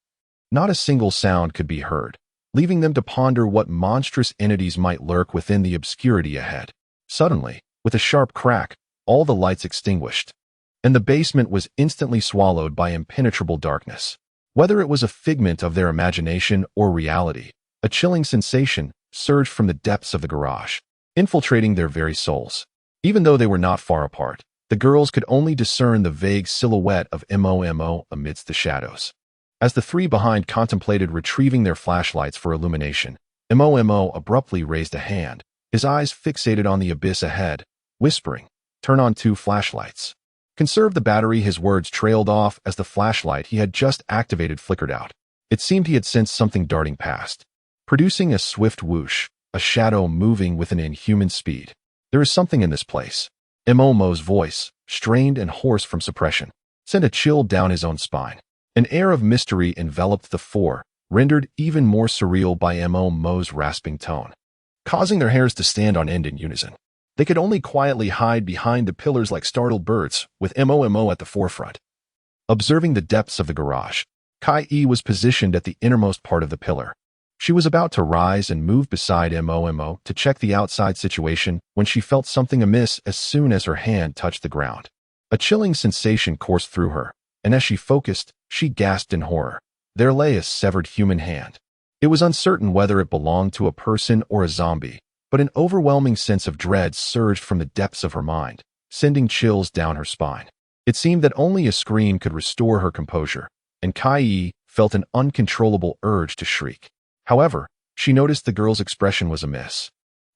Not a single sound could be heard, leaving them to ponder what monstrous entities might lurk within the obscurity ahead. Suddenly, with a sharp crack, all the lights extinguished, and the basement was instantly swallowed by impenetrable darkness. Whether it was a figment of their imagination or reality, a chilling sensation surged from the depths of the garage, infiltrating their very souls. Even though they were not far apart, the girls could only discern the vague silhouette of Mo amidst the shadows. As the three behind contemplated retrieving their flashlights for illumination, Mo abruptly raised a hand, his eyes fixated on the abyss ahead, whispering, "Turn on 2 flashlights." Conserve the battery, his words trailed off as the flashlight he had just activated flickered out. It seemed he had sensed something darting past, producing a swift whoosh, a shadow moving with an inhuman speed. There is something in this place. Mo's voice, strained and hoarse from suppression, sent a chill down his own spine. An air of mystery enveloped the four, rendered even more surreal by Mo's rasping tone, causing their hairs to stand on end in unison. They could only quietly hide behind the pillars like startled birds, with Mo at the forefront. Observing the depths of the garage, Kai-E was positioned at the innermost part of the pillar. She was about to rise and move beside Mo to check the outside situation when she felt something amiss as soon as her hand touched the ground. A chilling sensation coursed through her, and as she focused, she gasped in horror. There lay a severed human hand. It was uncertain whether it belonged to a person or a zombie, but an overwhelming sense of dread surged from the depths of her mind, sending chills down her spine. It seemed that only a scream could restore her composure, and Kai-E felt an uncontrollable urge to shriek. However, she noticed the girl's expression was amiss.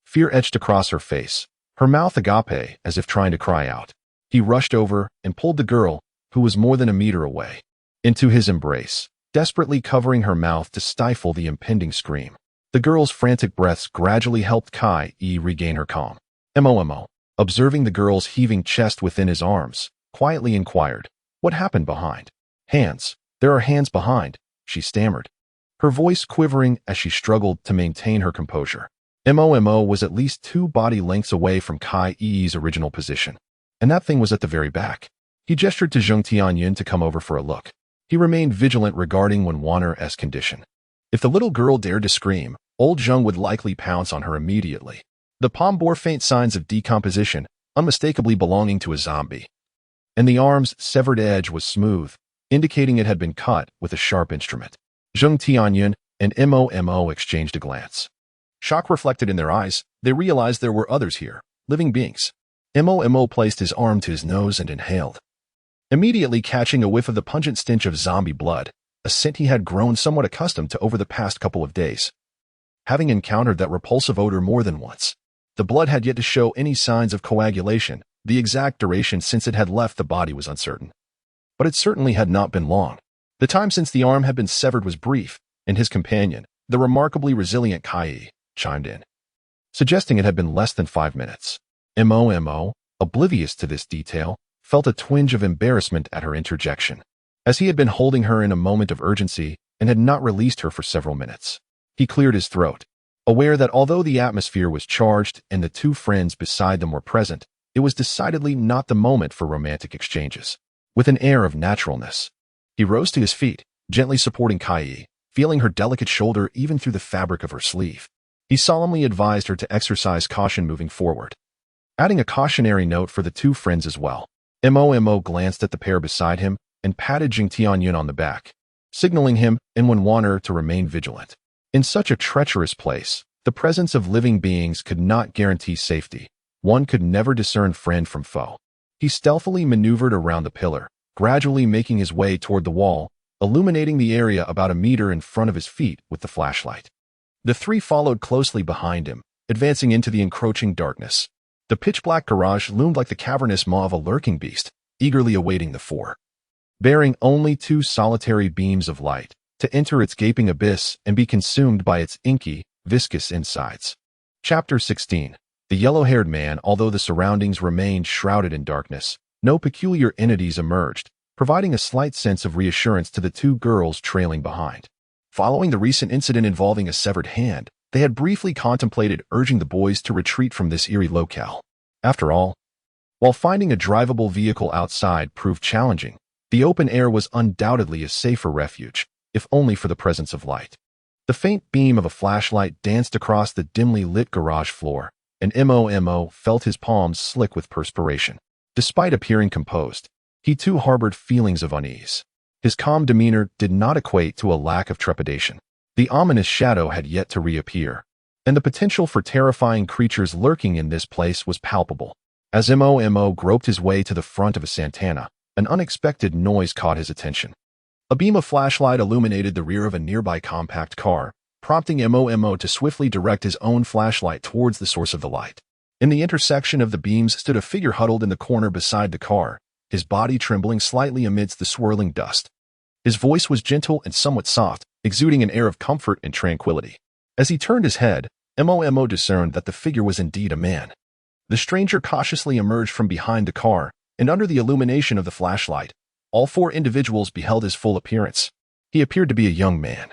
Fear etched across her face, her mouth agape as if trying to cry out. He rushed over and pulled the girl, who was more than a meter away, into his embrace, desperately covering her mouth to stifle the impending scream. The girl's frantic breaths gradually helped Kai-E regain her calm. Mo, observing the girl's heaving chest within his arms, quietly inquired, "What happened behind?" "Hands. There are hands behind," she stammered, her voice quivering as she struggled to maintain her composure. Mo was at least 2 body lengths away from Kai-E's original position, and that thing was at the very back. He gestured to Zheng Tianyun to come over for a look. He remained vigilant regarding Wanwaner's condition. If the little girl dared to scream, old Zheng would likely pounce on her immediately. The palm bore faint signs of decomposition, unmistakably belonging to a zombie. And the arm's severed edge was smooth, indicating it had been cut with a sharp instrument. Zheng Tianyun and Mo exchanged a glance. Shock reflected in their eyes. They realized there were others here, living beings. Mo placed his arm to his nose and inhaled, immediately catching a whiff of the pungent stench of zombie blood, a scent he had grown somewhat accustomed to over the past couple of days. Having encountered that repulsive odor more than once, the blood had yet to show any signs of coagulation. The exact duration since it had left the body was uncertain. But it certainly had not been long. The time since the arm had been severed was brief, and his companion, the remarkably resilient Kai-E, chimed in, suggesting it had been less than 5 minutes. Mo, oblivious to this detail, felt a twinge of embarrassment at her interjection, as he had been holding her in a moment of urgency and had not released her for several minutes. He cleared his throat, aware that although the atmosphere was charged and the 2 friends beside them were present, it was decidedly not the moment for romantic exchanges. With an air of naturalness, he rose to his feet, gently supporting Kai-E, feeling her delicate shoulder even through the fabric of her sleeve. He solemnly advised her to exercise caution moving forward, adding a cautionary note for the 2 friends as well. Mo glanced at the pair beside him and patted Zheng Tianyun on the back, signaling him and Wanwaner to remain vigilant. In such a treacherous place, the presence of living beings could not guarantee safety. One could never discern friend from foe. He stealthily maneuvered around the pillar, gradually making his way toward the wall, illuminating the area about a meter in front of his feet with the flashlight. The 3 followed closely behind him, advancing into the encroaching darkness. The pitch-black garage loomed like the cavernous maw of a lurking beast, eagerly awaiting the 4. Bearing only 2 solitary beams of light, to enter its gaping abyss and be consumed by its inky, viscous insides. Chapter 16. The yellow-haired man. Although the surroundings remained shrouded in darkness, no peculiar entities emerged, providing a slight sense of reassurance to the 2 girls trailing behind. Following the recent incident involving a severed hand, they had briefly contemplated urging the boys to retreat from this eerie locale. After all, while finding a drivable vehicle outside proved challenging, the open air was undoubtedly a safer refuge, if only for the presence of light. The faint beam of a flashlight danced across the dimly lit garage floor, and Mo felt his palms slick with perspiration. Despite appearing composed, he too harbored feelings of unease. His calm demeanor did not equate to a lack of trepidation. The ominous shadow had yet to reappear, and the potential for terrifying creatures lurking in this place was palpable. As Mo groped his way to the front of a Santana, an unexpected noise caught his attention. A beam of flashlight illuminated the rear of a nearby compact car, prompting Mo to swiftly direct his own flashlight towards the source of the light. In the intersection of the beams stood a figure huddled in the corner beside the car, his body trembling slightly amidst the swirling dust. His voice was gentle and somewhat soft, exuding an air of comfort and tranquility. As he turned his head, Mo discerned that the figure was indeed a man. The stranger cautiously emerged from behind the car, and under the illumination of the flashlight, all four individuals beheld his full appearance. He appeared to be a young man,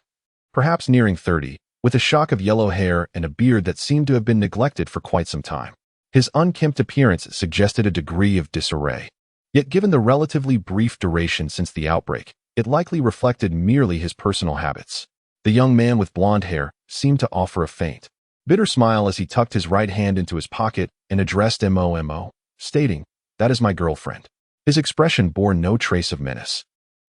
perhaps nearing 30, with a shock of yellow hair and a beard that seemed to have been neglected for quite some time. His unkempt appearance suggested a degree of disarray. Yet given the relatively brief duration since the outbreak, it likely reflected merely his personal habits. The young man with blonde hair seemed to offer a faint, bitter smile as he tucked his right hand into his pocket and addressed Mo, stating, "That is my girlfriend." His expression bore no trace of menace,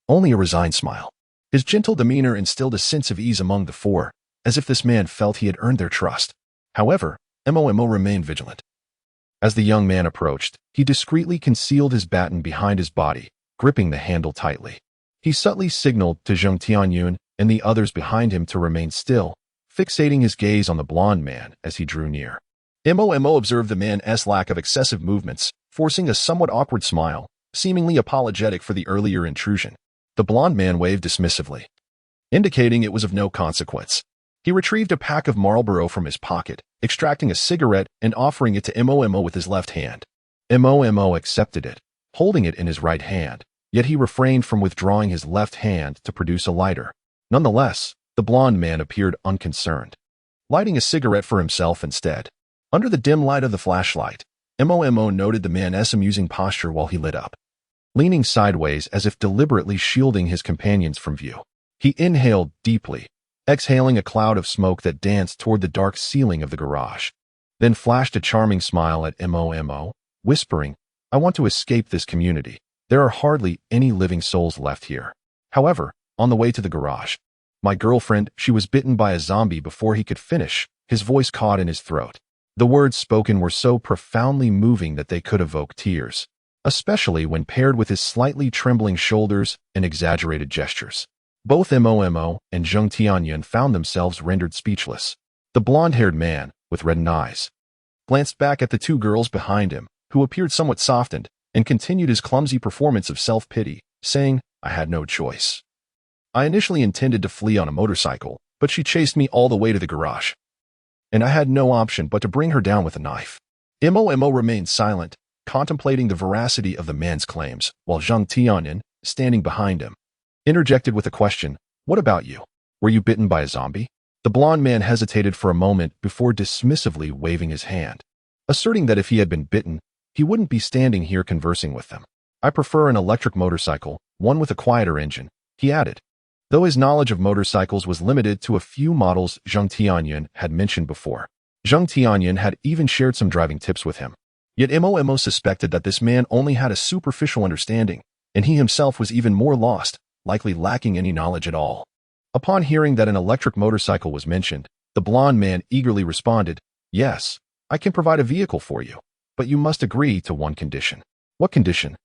only a resigned smile. His gentle demeanor instilled a sense of ease among the four, as if this man felt he had earned their trust. However, Mo remained vigilant. As the young man approached, he discreetly concealed his baton behind his body, gripping the handle tightly. He subtly signaled to Zheng Tianyun and the others behind him to remain still, fixating his gaze on the blonde man as he drew near. Mo observed the man's lack of excessive movements, forcing a somewhat awkward smile, seemingly apologetic for the earlier intrusion. The blonde man waved dismissively, indicating it was of no consequence. He retrieved a pack of Marlboro from his pocket, extracting a cigarette and offering it to Mo with his left hand. Mo accepted it, holding it in his right hand, yet he refrained from withdrawing his left hand to produce a lighter. Nonetheless, the blonde man appeared unconcerned, lighting a cigarette for himself instead. Under the dim light of the flashlight, Mo noted the man's amusing posture while he lit up, leaning sideways as if deliberately shielding his companions from view. He inhaled deeply, exhaling a cloud of smoke that danced toward the dark ceiling of the garage, then flashed a charming smile at Mo, whispering, "I want to escape this community. There are hardly any living souls left here." However, on the way to the garage, "My girlfriend, she was bitten by a zombie." Before he could finish, his voice caught in his throat. The words spoken were so profoundly moving that they could evoke tears, especially when paired with his slightly trembling shoulders and exaggerated gestures. Both Mo and Zheng Tianyun found themselves rendered speechless. The blonde-haired man, with reddened eyes, glanced back at the two girls behind him, who appeared somewhat softened, and continued his clumsy performance of self-pity, saying, "I had no choice. I initially intended to flee on a motorcycle, but she chased me all the way to the garage, and I had no option but to bring her down with a knife." Mo remained silent, contemplating the veracity of the man's claims, while Zheng Tianyun, standing behind him, interjected with a question, "What about you? Were you bitten by a zombie?" The blonde man hesitated for a moment before dismissively waving his hand, asserting that if he had been bitten, he wouldn't be standing here conversing with them. "I prefer an electric motorcycle, one with a quieter engine," he added, though his knowledge of motorcycles was limited to a few models Zheng Tianyun had mentioned before. Zheng Tianyun had even shared some driving tips with him. Yet Mo suspected that this man only had a superficial understanding, and he himself was even more lost, likely lacking any knowledge at all. Upon hearing that an electric motorcycle was mentioned, the blonde man eagerly responded, "Yes, I can provide a vehicle for you, but you must agree to one condition." "What condition?"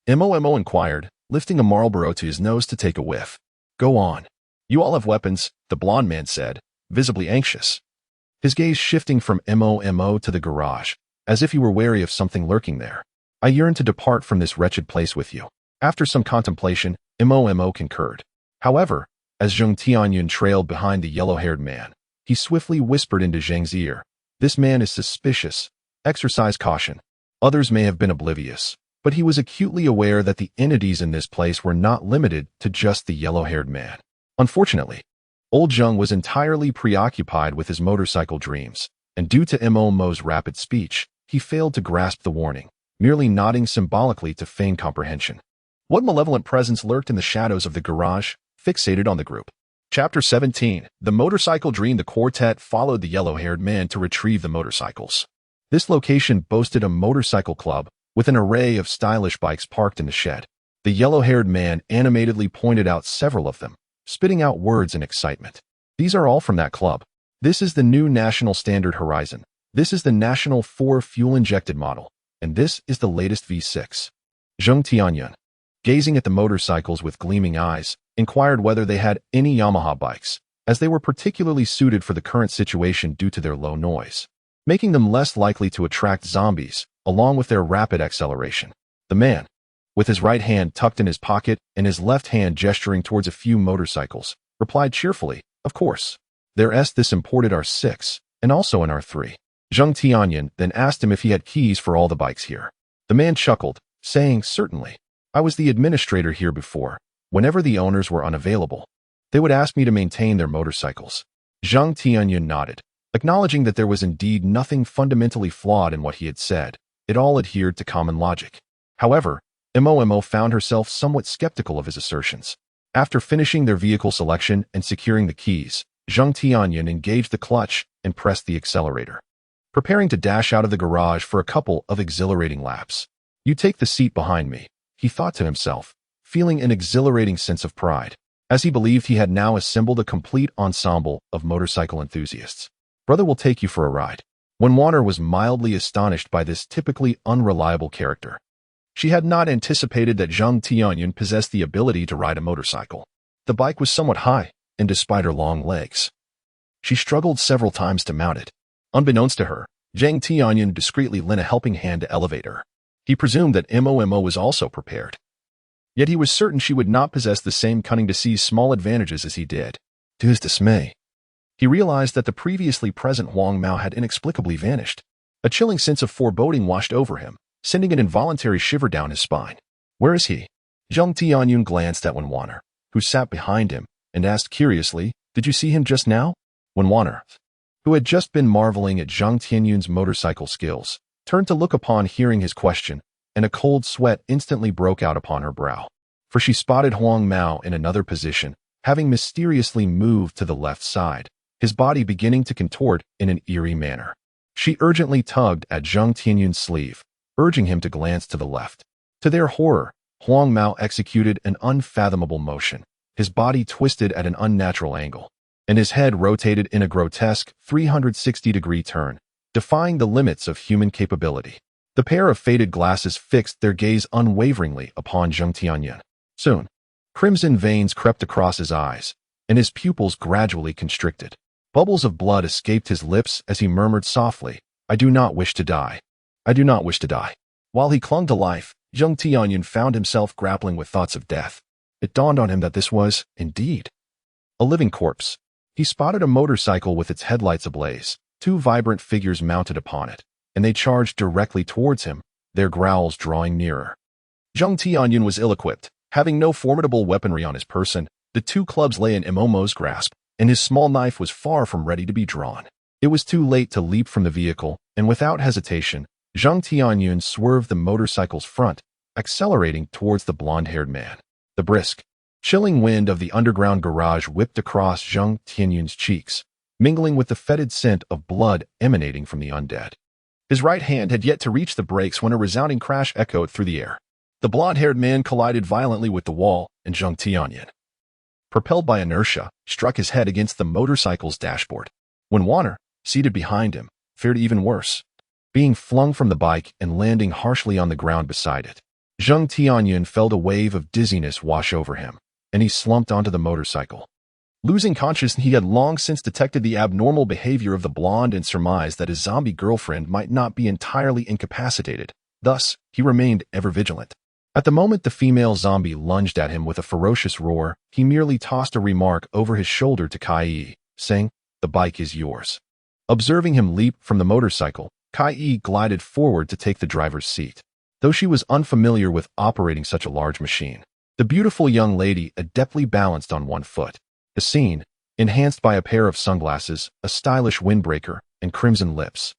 Mo inquired, lifting a Marlboro to his nose to take a whiff. "Go on. You all have weapons," the blonde man said, visibly anxious, his gaze shifting from Mo to the garage, as if he were wary of something lurking there. "I yearn to depart from this wretched place with you." After some contemplation, Mo concurred. However, as Zheng Tianyun trailed behind the yellow-haired man, he swiftly whispered into Zheng's ear, "This man is suspicious. Exercise caution." Others may have been oblivious, but he was acutely aware that the entities in this place were not limited to just the yellow-haired man. Unfortunately, old Zheng was entirely preoccupied with his motorcycle dreams, and due to Mo's rapid speech, he failed to grasp the warning, merely nodding symbolically to feign comprehension. What malevolent presence lurked in the shadows of the garage, fixated on the group? Chapter 17. The motorcycle dream. The quartet followed the yellow-haired man to retrieve the motorcycles. This location boasted a motorcycle club, with an array of stylish bikes parked in the shed. The yellow-haired man animatedly pointed out several of them, spitting out words in excitement. "These are all from that club. This is the new National Standard Horizon. This is the National 4 fuel-injected model. And this is the latest V6. Zheng Tianyun, gazing at the motorcycles with gleaming eyes, inquired whether they had any Yamaha bikes, as they were particularly suited for the current situation due to their low noise, making them less likely to attract zombies, along with their rapid acceleration. The man, with his right hand tucked in his pocket and his left hand gesturing towards a few motorcycles, replied cheerfully, "Of course. This imported R6, and also an R3. Zheng Tianyun then asked him if he had keys for all the bikes here. The man chuckled, saying, "Certainly. I was the administrator here before. Whenever the owners were unavailable, they would ask me to maintain their motorcycles." Zheng Tianyun nodded, acknowledging that there was indeed nothing fundamentally flawed in what he had said. It all adhered to common logic. However, Momo found herself somewhat skeptical of his assertions. After finishing their vehicle selection and securing the keys, Zheng Tianyun engaged the clutch and pressed the accelerator, preparing to dash out of the garage for a couple of exhilarating laps. "You take the seat behind me," he thought to himself, feeling an exhilarating sense of pride, as he believed he had now assembled a complete ensemble of motorcycle enthusiasts. "Brother will take you for a ride." When Warner was mildly astonished by this typically unreliable character. She had not anticipated that Zheng Tianyun possessed the ability to ride a motorcycle. The bike was somewhat high, and despite her long legs, she struggled several times to mount it. Unbeknownst to her, Zheng Tianyun discreetly lent a helping hand to elevate her. He presumed that Momo was also prepared. Yet he was certain she would not possess the same cunning to seize small advantages as he did. To his dismay, he realized that the previously present Huang Mao had inexplicably vanished. A chilling sense of foreboding washed over him, sending an involuntary shiver down his spine. "Where is he?" Zheng Tianyun glanced at Warner, who sat behind him, and asked curiously, "Did you see him just now?" Warner, who had just been marveling at Zheng Tianyun's motorcycle skills, turned to look upon hearing his question, and a cold sweat instantly broke out upon her brow. For she spotted Huang Mao in another position, having mysteriously moved to the left side, his body beginning to contort in an eerie manner. She urgently tugged at Zheng Tianyun's sleeve, urging him to glance to the left. To their horror, Huang Mao executed an unfathomable motion. His body twisted at an unnatural angle, and his head rotated in a grotesque 360-degree turn, defying the limits of human capability. The pair of faded glasses fixed their gaze unwaveringly upon Zheng Tianyun. Soon, crimson veins crept across his eyes, and his pupils gradually constricted. Bubbles of blood escaped his lips as he murmured softly, "I do not wish to die. I do not wish to die." While he clung to life, Zheng Tianyun found himself grappling with thoughts of death. It dawned on him that this was, indeed, a living corpse. He spotted a motorcycle with its headlights ablaze, two vibrant figures mounted upon it, and they charged directly towards him, their growls drawing nearer. Zheng Tianyun was ill-equipped, having no formidable weaponry on his person. The two clubs lay in Momo's grasp, and his small knife was far from ready to be drawn. It was too late to leap from the vehicle, and without hesitation, Zheng Tianyun swerved the motorcycle's front, accelerating towards the blonde-haired man. The brisk, chilling wind of the underground garage whipped across Zheng Tianyun's cheeks, mingling with the fetid scent of blood emanating from the undead. His right hand had yet to reach the brakes when a resounding crash echoed through the air. The blonde-haired man collided violently with the wall, and Zheng Tianyun, propelled by inertia, struck his head against the motorcycle's dashboard. Warner, seated behind him, fared even worse, being flung from the bike and landing harshly on the ground beside it. Zheng Tianyun felt a wave of dizziness wash over him, and he slumped onto the motorcycle. Losing consciousness, he had long since detected the abnormal behavior of the blonde and surmised that his zombie girlfriend might not be entirely incapacitated. Thus, he remained ever vigilant. At the moment the female zombie lunged at him with a ferocious roar, he merely tossed a remark over his shoulder to Kai, saying, "The bike is yours." Observing him leap from the motorcycle, Kai glided forward to take the driver's seat. Though she was unfamiliar with operating such a large machine, the beautiful young lady adeptly balanced on one foot. The scene, enhanced by a pair of sunglasses, a stylish windbreaker, and crimson lips,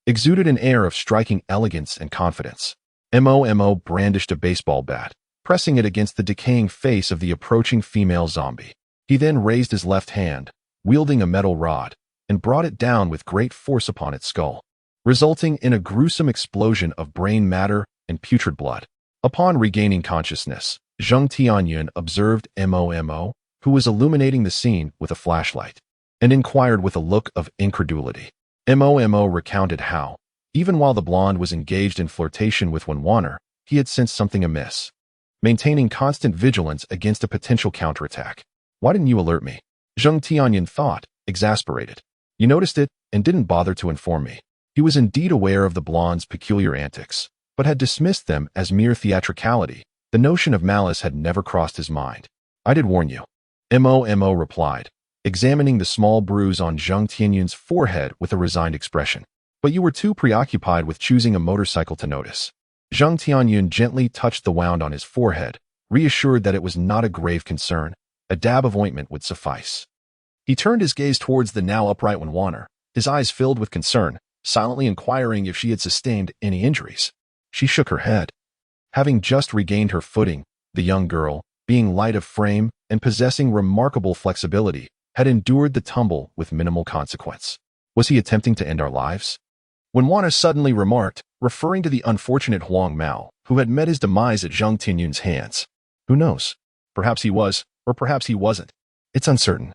exuded an air of striking elegance and confidence. Momo brandished a baseball bat, pressing it against the decaying face of the approaching female zombie. He then raised his left hand, wielding a metal rod, and brought it down with great force upon its skull, resulting in a gruesome explosion of brain matter and putrid blood. Upon regaining consciousness, Zheng Tianyun observed Momo, who was illuminating the scene with a flashlight, and inquired with a look of incredulity. Momo recounted how, even while the blonde was engaged in flirtation with Warner, he had sensed something amiss, maintaining constant vigilance against a potential counterattack. "Why didn't you alert me?" Zheng Tianyun thought, exasperated. "You noticed it and didn't bother to inform me." He was indeed aware of the blonde's peculiar antics, but had dismissed them as mere theatricality, The notion of malice had never crossed his mind. "I did warn you," Mo replied, examining the small bruise on Zheng Tianyun's forehead with a resigned expression. "But you were too preoccupied with choosing a motorcycle to notice." Zheng Tianyun gently touched the wound on his forehead, reassured that it was not a grave concern. A dab of ointment would suffice. He turned his gaze towards the now upright Wenwaner, his eyes filled with concern, silently inquiring if she had sustained any injuries. She shook her head. Having just regained her footing, the young girl, being light of frame and possessing remarkable flexibility, had endured the tumble with minimal consequence. Was he attempting to end our lives? Wenwaner suddenly remarked, referring to the unfortunate Huang Mao, who had met his demise at Zheng Tianyun's hands. "Who knows? Perhaps he was, or perhaps he wasn't. It's uncertain."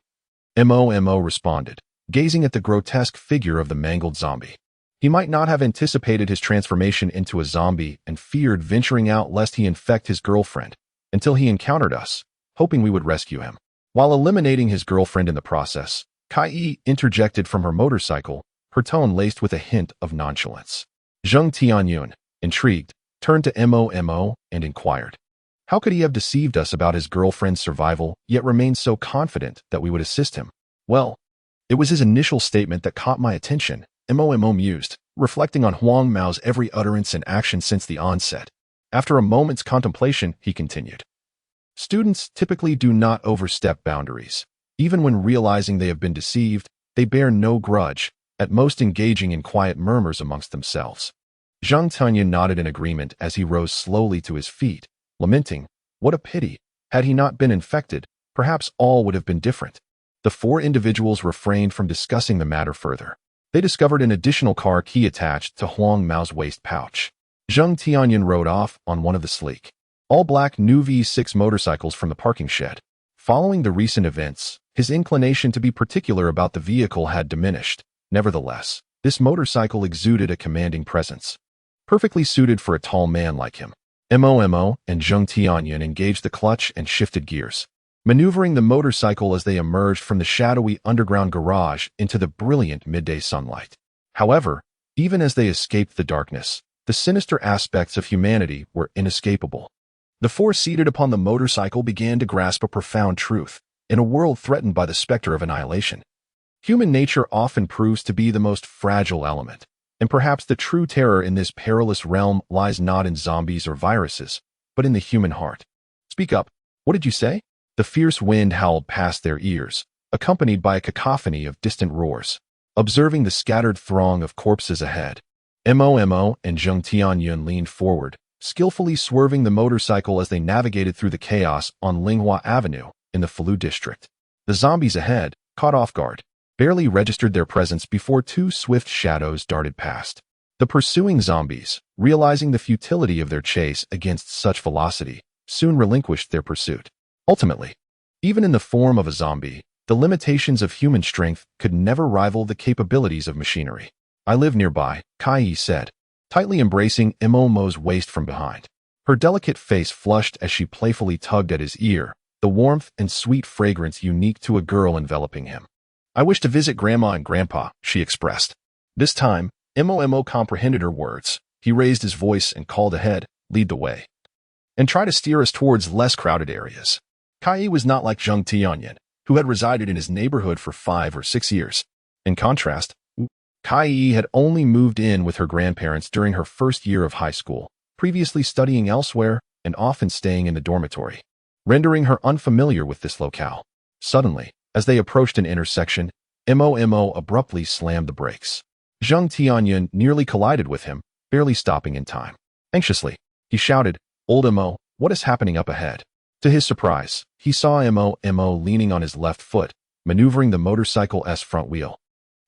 Mo responded, gazing at the grotesque figure of the mangled zombie. He might not have anticipated his transformation into a zombie and feared venturing out lest he infect his girlfriend, until he encountered us, hoping we would rescue him. While eliminating his girlfriend in the process, Kai interjected from her motorcycle, her tone laced with a hint of nonchalance. Zheng Tianyun, intrigued, turned to Mo and inquired, how could he have deceived us about his girlfriend's survival, yet remained so confident that we would assist him? "Well, it was his initial statement that caught my attention," Mo mused, reflecting on Huang Mao's every utterance and action since the onset. After a moment's contemplation, he continued, "Students typically do not overstep boundaries. Even when realizing they have been deceived, they bear no grudge, at most engaging in quiet murmurs amongst themselves." Zheng Tianyun nodded in agreement as he rose slowly to his feet, lamenting, "What a pity. Had he not been infected, perhaps all would have been different." The four individuals refrained from discussing the matter further. They discovered an additional car key attached to Huang Mao's waist pouch. Zheng Tianyun rode off on one of the sleek, all-black new V6 motorcycles from the parking shed. Following the recent events, his inclination to be particular about the vehicle had diminished. Nevertheless, this motorcycle exuded a commanding presence, perfectly suited for a tall man like him. Mo and Zheng Tianyun engaged the clutch and shifted gears, maneuvering the motorcycle as they emerged from the shadowy underground garage into the brilliant midday sunlight. However, even as they escaped the darkness, the sinister aspects of humanity were inescapable. The four seated upon the motorcycle began to grasp a profound truth. In a world threatened by the specter of annihilation, human nature often proves to be the most fragile element, and perhaps the true terror in this perilous realm lies not in zombies or viruses, but in the human heart. "Speak up. What did you say?" The fierce wind howled past their ears, accompanied by a cacophony of distant roars. Observing the scattered throng of corpses ahead, Mo and Zheng Tianyun leaned forward, skillfully swerving the motorcycle as they navigated through the chaos on Linghua Avenue in the Falu district. The zombies ahead, caught off guard, barely registered their presence before two swift shadows darted past. The pursuing zombies, realizing the futility of their chase against such velocity, soon relinquished their pursuit. Ultimately, even in the form of a zombie, the limitations of human strength could never rival the capabilities of machinery. "I live nearby," Kai said, tightly embracing Mo's waist from behind. Her delicate face flushed as she playfully tugged at his ear, the warmth and sweet fragrance unique to a girl enveloping him. "I wish to visit Grandma and Grandpa," she expressed. This time, Mo comprehended her words. He raised his voice and called ahead, "Lead the way, and try to steer us towards less crowded areas." Kai was not like Zheng Tianyun, who had resided in his neighborhood for 5 or 6 years. In contrast, Kai had only moved in with her grandparents during her first year of high school, previously studying elsewhere and often staying in the dormitory, rendering her unfamiliar with this locale. Suddenly, as they approached an intersection, Mo abruptly slammed the brakes. Zheng Tianyun nearly collided with him, barely stopping in time. Anxiously, he shouted, "Old Mo, what is happening up ahead?" To his surprise, he saw Mo leaning on his left foot, maneuvering the motorcycle's front wheel.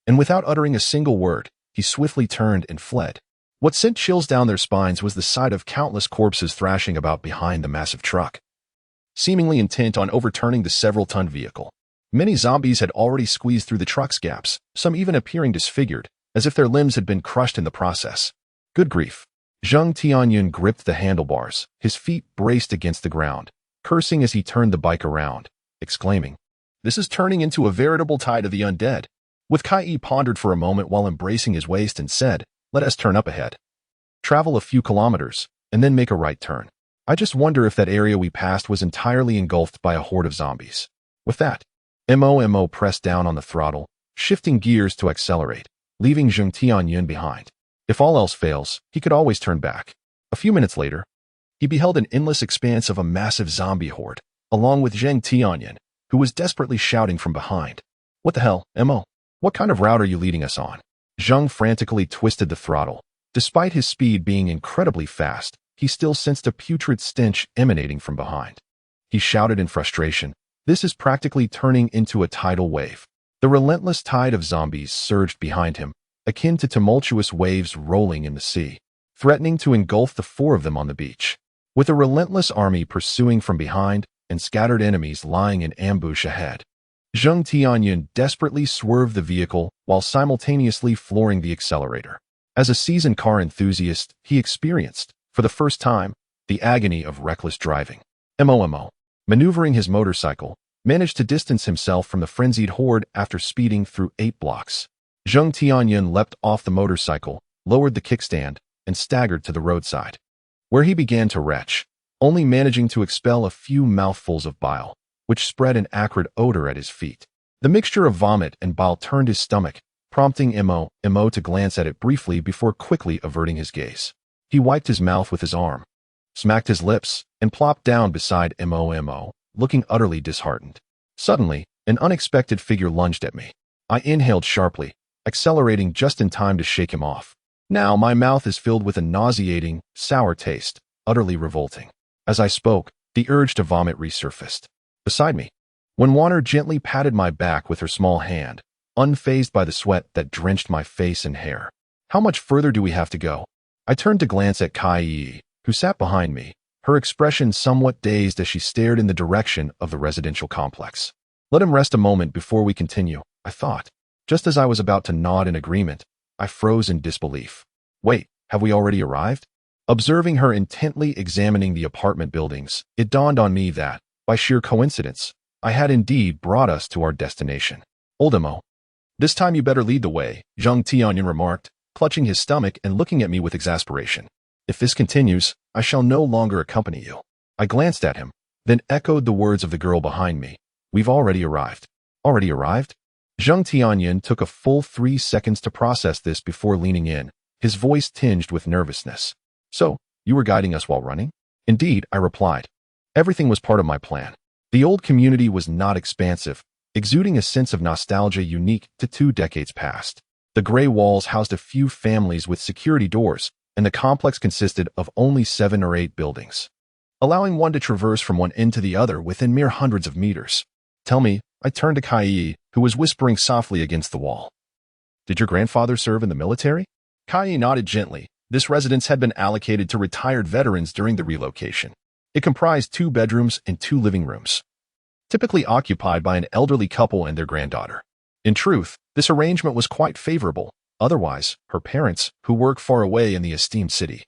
And without uttering a single word, he swiftly turned and fled. What sent chills down their spines was the sight of countless corpses thrashing about behind the massive truck, seemingly intent on overturning the several-ton vehicle. Many zombies had already squeezed through the truck's gaps, some even appearing disfigured, as if their limbs had been crushed in the process. Good grief. Zheng Tianyun gripped the handlebars, his feet braced against the ground, cursing as he turned the bike around, exclaiming, "This is turning into a veritable tide of the undead." With Kai pondered for a moment while embracing his waist and said, "Let us turn up ahead. Travel a few kilometers, and then make a right turn. I just wonder if that area we passed was entirely engulfed by a horde of zombies. With that, Mo pressed down on the throttle, shifting gears to accelerate, leaving Zheng Tianyun behind. If all else fails, he could always turn back. A few minutes later, he beheld an endless expanse of a massive zombie horde, along with Zheng Tianyun, who was desperately shouting from behind. What the hell, Mo? What kind of route are you leading us on? Zheng frantically twisted the throttle. Despite his speed being incredibly fast, he still sensed a putrid stench emanating from behind. He shouted in frustration, "This is practically turning into a tidal wave." The relentless tide of zombies surged behind him, akin to tumultuous waves rolling in the sea, threatening to engulf the four of them on the beach. With a relentless army pursuing from behind and scattered enemies lying in ambush ahead, Zheng Tianyun desperately swerved the vehicle while simultaneously flooring the accelerator. As a seasoned car enthusiast, he experienced, for the first time, the agony of reckless driving. Mo, maneuvering his motorcycle, managed to distance himself from the frenzied horde after speeding through 8 blocks. Zheng Tianyun leapt off the motorcycle, lowered the kickstand, and staggered to the roadside, where he began to retch, only managing to expel a few mouthfuls of bile, which spread an acrid odor at his feet. The mixture of vomit and bile turned his stomach, prompting Mo to glance at it briefly before quickly averting his gaze. He wiped his mouth with his arm, smacked his lips, and plopped down beside Mo, looking utterly disheartened. Suddenly, an unexpected figure lunged at me. I inhaled sharply, accelerating just in time to shake him off. Now my mouth is filled with a nauseating, sour taste, utterly revolting. As I spoke, the urge to vomit resurfaced. Beside me, Wenwaner gently patted my back with her small hand, unfazed by the sweat that drenched my face and hair. How much further do we have to go? I turned to glance at Kai, who sat behind me, her expression somewhat dazed as she stared in the direction of the residential complex. Let him rest a moment before we continue, I thought. Just as I was about to nod in agreement, I froze in disbelief. Wait, have we already arrived? Observing her intently examining the apartment buildings, it dawned on me that, by sheer coincidence, I had indeed brought us to our destination. Old Mo, this time you better lead the way, Zheng Tianyun remarked, clutching his stomach and looking at me with exasperation. If this continues, I shall no longer accompany you. I glanced at him, then echoed the words of the girl behind me. We've already arrived. Already arrived? Zheng Tianyun took a full 3 seconds to process this before leaning in, his voice tinged with nervousness. So, you were guiding us while running? Indeed, I replied. Everything was part of my plan. The old community was not expansive, exuding a sense of nostalgia unique to 2 decades past. The gray walls housed a few families with security doors, and the complex consisted of only 7 or 8 buildings, allowing one to traverse from one end to the other within mere hundreds of meters. Tell me, I turned to Kai, who was whispering softly against the wall. Did your grandfather serve in the military? Kai nodded gently. This residence had been allocated to retired veterans during the relocation. It comprised 2 bedrooms and 2 living rooms, typically occupied by an elderly couple and their granddaughter. In truth, this arrangement was quite favorable. Otherwise, her parents, who work far away in the esteemed city,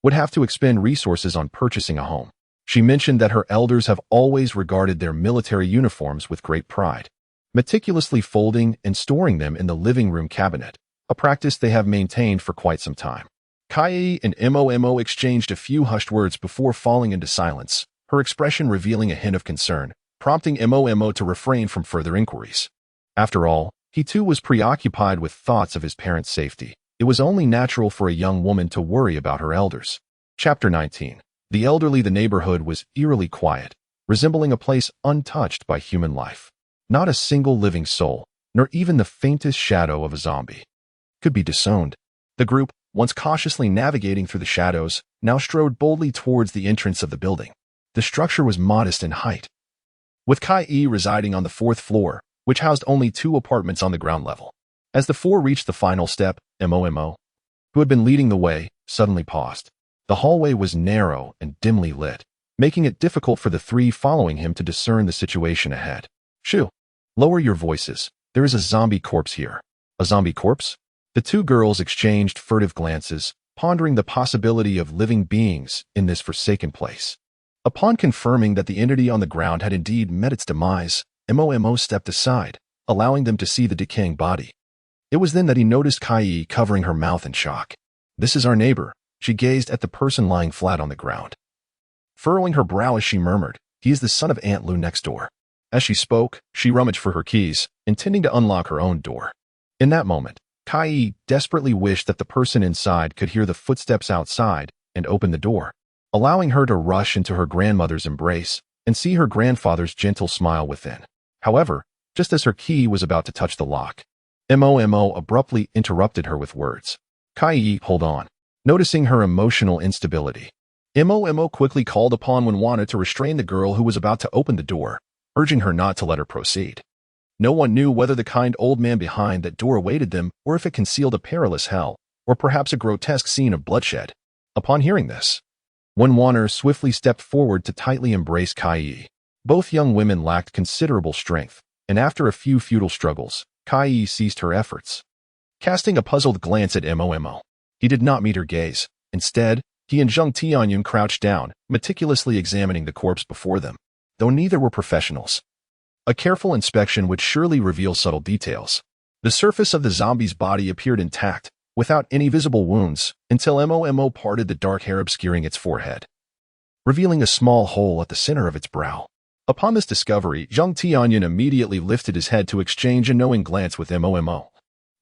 would have to expend resources on purchasing a home. She mentioned that her elders have always regarded their military uniforms with great pride, meticulously folding and storing them in the living room cabinet, a practice they have maintained for quite some time. Kai and Mo exchanged a few hushed words before falling into silence, her expression revealing a hint of concern, prompting Mo to refrain from further inquiries. After all, he too was preoccupied with thoughts of his parents' safety. It was only natural for a young woman to worry about her elders. Chapter 19. The elderly. The neighborhood was eerily quiet, resembling a place untouched by human life. Not a single living soul, nor even the faintest shadow of a zombie, could be disowned. The group, once cautiously navigating through the shadows, now strode boldly towards the entrance of the building. The structure was modest in height, with Kai residing on the 4th floor, which housed only 2 apartments on the ground level. As the 4 reached the final step, Mo, who had been leading the way, suddenly paused. The hallway was narrow and dimly lit, making it difficult for the 3 following him to discern the situation ahead. Shoo! Lower your voices. There is a zombie corpse here. A zombie corpse? The 2 girls exchanged furtive glances, pondering the possibility of living beings in this forsaken place. Upon confirming that the entity on the ground had indeed met its demise, Mo stepped aside, allowing them to see the decaying body. It was then that he noticed Kai covering her mouth in shock. This is our neighbor. She gazed at the person lying flat on the ground. furrowing her brow as she murmured, "He is the son of Aunt Lou next door." As she spoke, she rummaged for her keys, intending to unlock her own door. In that moment, Kai desperately wished that the person inside could hear the footsteps outside and open the door, allowing her to rush into her grandmother's embrace and see her grandfather's gentle smile within. However, just as her key was about to touch the lock, Momo abruptly interrupted her with words. "Kai, hold on." Noticing her emotional instability, Momo quickly called upon Wenwana to restrain the girl who was about to open the door, urging her not to let her proceed. No one knew whether the kind old man behind that door awaited them or if it concealed a perilous hell, or perhaps a grotesque scene of bloodshed. Upon hearing this, Wenwana swiftly stepped forward to tightly embrace Kai. Both young women lacked considerable strength, and after a few futile struggles, Kai ceased her efforts. Casting a puzzled glance at Momo, he did not meet her gaze. Instead, he and Zheng Tianyun crouched down, meticulously examining the corpse before them. Though neither were professionals, a careful inspection would surely reveal subtle details. The surface of the zombie's body appeared intact, without any visible wounds, until Momo parted the dark hair obscuring its forehead, revealing a small hole at the center of its brow. Upon this discovery, Zheng Tianyun immediately lifted his head to exchange a knowing glance with Momo,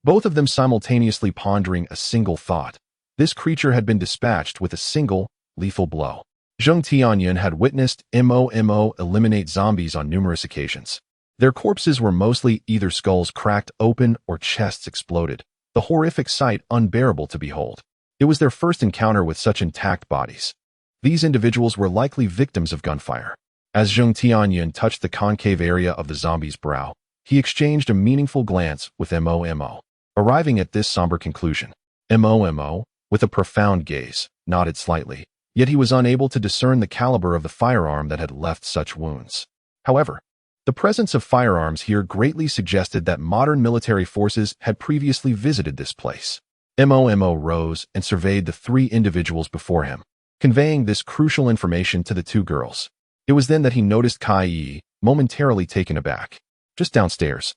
both of them simultaneously pondering a single thought. This creature had been dispatched with a single, lethal blow. Zheng Tianyun had witnessed Momo eliminate zombies on numerous occasions. Their corpses were mostly either skulls cracked open or chests exploded, the horrific sight unbearable to behold. It was their first encounter with such intact bodies. These individuals were likely victims of gunfire. As Zheng Tianyun touched the concave area of the zombie's brow, he exchanged a meaningful glance with Momo. Arriving at this somber conclusion, Momo, with a profound gaze, nodded slightly, yet he was unable to discern the caliber of the firearm that had left such wounds. However, the presence of firearms here greatly suggested that modern military forces had previously visited this place. Momo rose and surveyed the three individuals before him, conveying this crucial information to the two girls. It was then that he noticed Kai, momentarily taken aback. Just downstairs,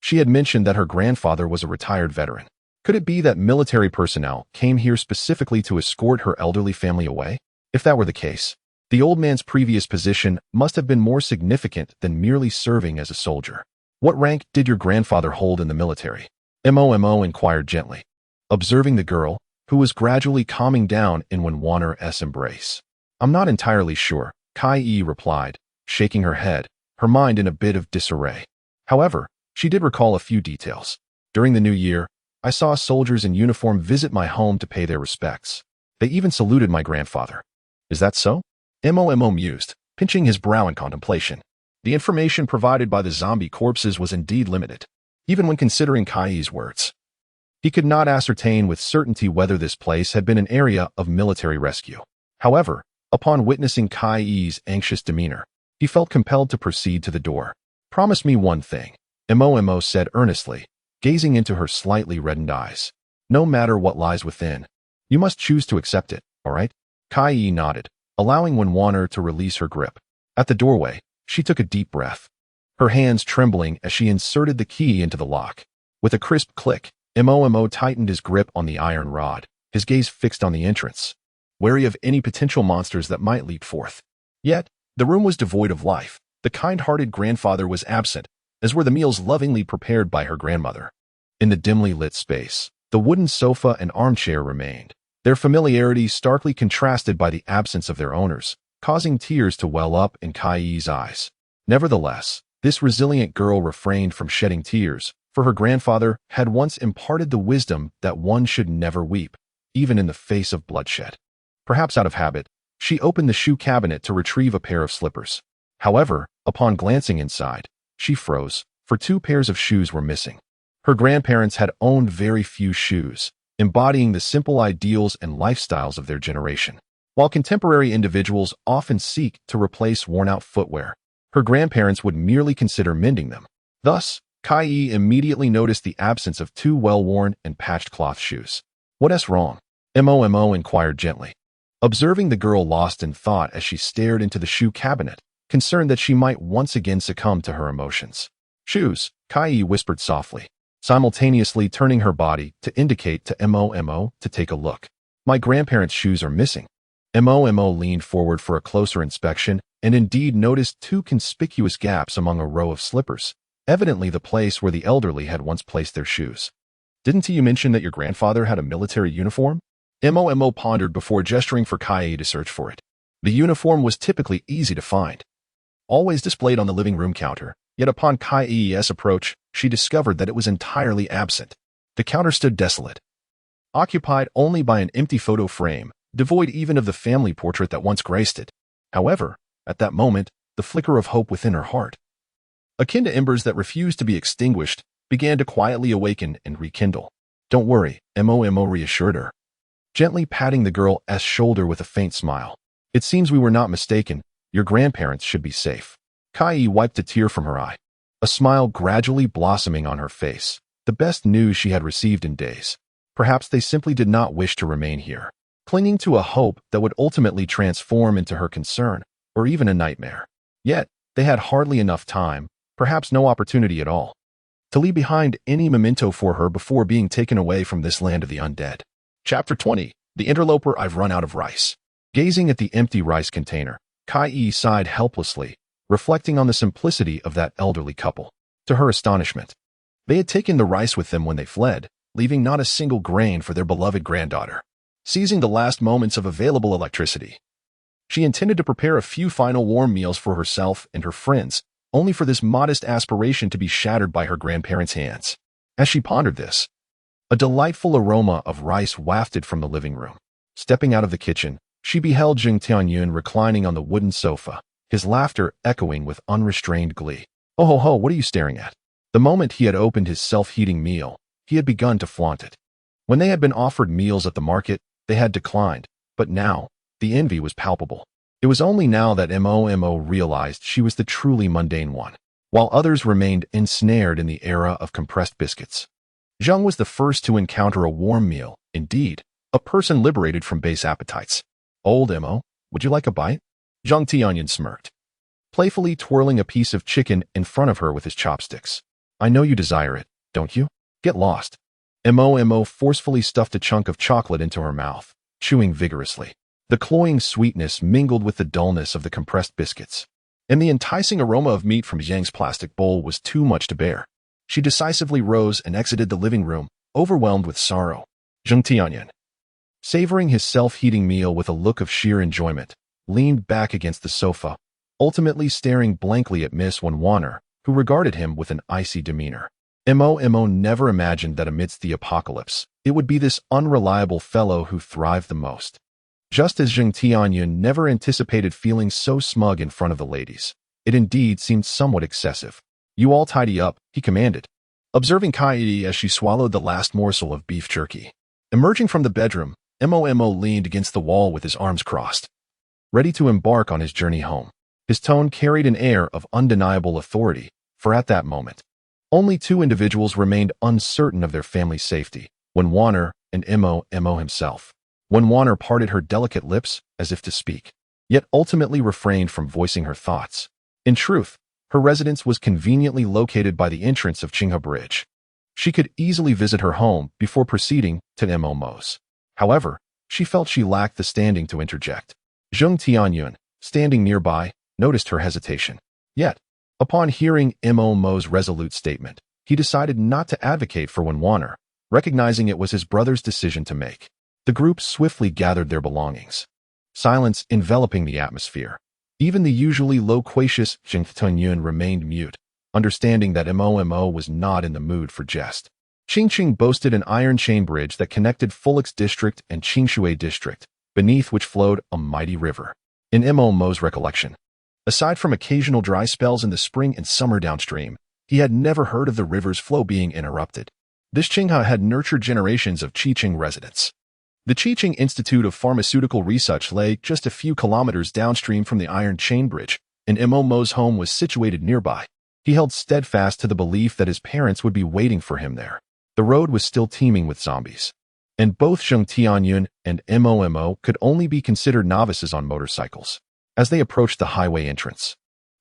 she had mentioned that her grandfather was a retired veteran. Could it be that military personnel came here specifically to escort her elderly family away? If that were the case, the old man's previous position must have been more significant than merely serving as a soldier. "What rank did your grandfather hold in the military?" Momo inquired gently, observing the girl, who was gradually calming down in Wenwana's embrace. "I'm not entirely sure," Kai replied, shaking her head, her mind in a bit of disarray. However, she did recall a few details. "During the New Year, I saw soldiers in uniform visit my home to pay their respects. They even saluted my grandfather." "Is that so?" Momo mused, pinching his brow in contemplation. The information provided by the zombie corpses was indeed limited. Even when considering Kai's words, he could not ascertain with certainty whether this place had been an area of military rescue. However, upon witnessing Kai's anxious demeanor, he felt compelled to proceed to the door. "Promise me one thing," Momo said earnestly, gazing into her slightly reddened eyes. "No matter what lies within, you must choose to accept it, all right?" Kai nodded, allowing Wenwana to release her grip. At the doorway, she took a deep breath, her hands trembling as she inserted the key into the lock. With a crisp click, Momo tightened his grip on the iron rod, his gaze fixed on the entrance, wary of any potential monsters that might leap forth. Yet, the room was devoid of life. The kind-hearted grandfather was absent, as were the meals lovingly prepared by her grandmother. In the dimly lit space, the wooden sofa and armchair remained, their familiarity starkly contrasted by the absence of their owners, causing tears to well up in Kai's eyes. Nevertheless, this resilient girl refrained from shedding tears, for her grandfather had once imparted the wisdom that one should never weep, even in the face of bloodshed. Perhaps out of habit, she opened the shoe cabinet to retrieve a pair of slippers. However, upon glancing inside, she froze, for two pairs of shoes were missing. Her grandparents had owned very few shoes, embodying the simple ideals and lifestyles of their generation. While contemporary individuals often seek to replace worn-out footwear, her grandparents would merely consider mending them. Thus, Kai immediately noticed the absence of two well-worn and patched cloth shoes. "What's wrong?" Momo inquired gently, observing the girl lost in thought as she stared into the shoe cabinet, concerned that she might once again succumb to her emotions. "Shoes," Kai whispered softly, simultaneously turning her body to indicate to Momo to take a look. "My grandparents' shoes are missing." Mo leaned forward for a closer inspection and indeed noticed two conspicuous gaps among a row of slippers, evidently the place where the elderly had once placed their shoes. Didn't you mention that your grandfather had a military uniform? Mo pondered before gesturing for Kai to search for it. The uniform was typically easy to find, always displayed on the living room counter, yet upon Kai's approach, she discovered that it was entirely absent. The counter stood desolate, occupied only by an empty photo frame, devoid even of the family portrait that once graced it. However, at that moment, the flicker of hope within her heart, akin to embers that refused to be extinguished, began to quietly awaken and rekindle. Don't worry, Mo reassured her, gently patting the girl's shoulder with a faint smile. It seems we were not mistaken. Your grandparents should be safe. Kai wiped a tear from her eye, a smile gradually blossoming on her face, the best news she had received in days. Perhaps they simply did not wish to remain here, clinging to a hope that would ultimately transform into her concern, or even a nightmare. Yet, they had hardly enough time, perhaps no opportunity at all, to leave behind any memento for her before being taken away from this land of the undead. Chapter 20. The Interloper. I've run out of rice. Gazing at the empty rice container, Kai sighed helplessly, reflecting on the simplicity of that elderly couple. To her astonishment, they had taken the rice with them when they fled, leaving not a single grain for their beloved granddaughter. Seizing the last moments of available electricity, she intended to prepare a few final warm meals for herself and her friends, only for this modest aspiration to be shattered by her grandparents' hands. As she pondered this, a delightful aroma of rice wafted from the living room. Stepping out of the kitchen, she beheld Zheng Tianyun reclining on the wooden sofa, his laughter echoing with unrestrained glee. Oh ho ho, what are you staring at? The moment he had opened his self-heating meal, he had begun to flaunt it. When they had been offered meals at the market, they had declined, but now, the envy was palpable. It was only now that Mo realized she was the truly mundane one, while others remained ensnared in the era of compressed biscuits. Zheng was the first to encounter a warm meal, indeed, a person liberated from base appetites. Old Mo, would you like a bite? Zheng Tianyun smirked, playfully twirling a piece of chicken in front of her with his chopsticks. I know you desire it, don't you? Get lost. Mo forcefully stuffed a chunk of chocolate into her mouth, chewing vigorously. The cloying sweetness mingled with the dullness of the compressed biscuits, and the enticing aroma of meat from Zheng's plastic bowl was too much to bear. She decisively rose and exited the living room, overwhelmed with sorrow. Zheng Tianyun, savoring his self-heating meal with a look of sheer enjoyment, leaned back against the sofa, ultimately staring blankly at Miss Wanwaner, who regarded him with an icy demeanor. Mo never imagined that amidst the apocalypse, it would be this unreliable fellow who thrived the most. Just as Zheng Tianyun never anticipated feeling so smug in front of the ladies. It indeed seemed somewhat excessive. You all tidy up, he commanded, observing Kai as she swallowed the last morsel of beef jerky. Emerging from the bedroom, Mo leaned against the wall with his arms crossed, ready to embark on his journey home. His tone carried an air of undeniable authority, for at that moment, only two individuals remained uncertain of their family's safety, Wanwaner and Mo himself. Wanwaner parted her delicate lips as if to speak, yet ultimately refrained from voicing her thoughts. In truth, her residence was conveniently located by the entrance of Qinghe Bridge. She could easily visit her home before proceeding to Mo's. However, she felt she lacked the standing to interject. Zheng Tianyun, standing nearby, noticed her hesitation. Yet, upon hearing Mo's resolute statement, he decided not to advocate for Wanwaner, recognizing it was his brother's decision to make. The group swiftly gathered their belongings, silence enveloping the atmosphere. Even the usually loquacious Zheng Tianyun remained mute, understanding that Mo was not in the mood for jest. Qingqing boasted an iron chain bridge that connected Fulix District and Qingshui District, beneath which flowed a mighty river. In Mo's recollection, aside from occasional dry spells in the spring and summer downstream, he had never heard of the river's flow being interrupted. This Qinghe had nurtured generations of Qiqing residents. The Qiqing Institute of Pharmaceutical Research lay just a few kilometers downstream from the iron chain bridge, and Mo's home was situated nearby. He held steadfast to the belief that his parents would be waiting for him there. The road was still teeming with zombies, and both Zheng Tianyun and Mo could only be considered novices on motorcycles. As they approached the highway entrance,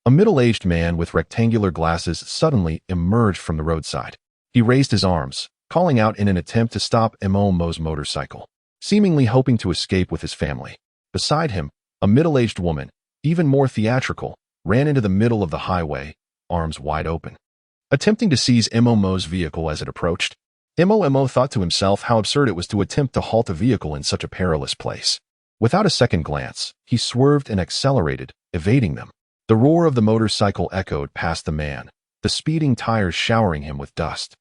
a middle-aged man with rectangular glasses suddenly emerged from the roadside. He raised his arms, calling out in an attempt to stop Mo's motorcycle, seemingly hoping to escape with his family. Beside him, a middle-aged woman, even more theatrical, ran into the middle of the highway, arms wide open. Attempting to seize Momo's vehicle as it approached, Momo thought to himself how absurd it was to attempt to halt a vehicle in such a perilous place. Without a second glance, he swerved and accelerated, evading them. The roar of the motorcycle echoed past the man, the speeding tires showering him with dust.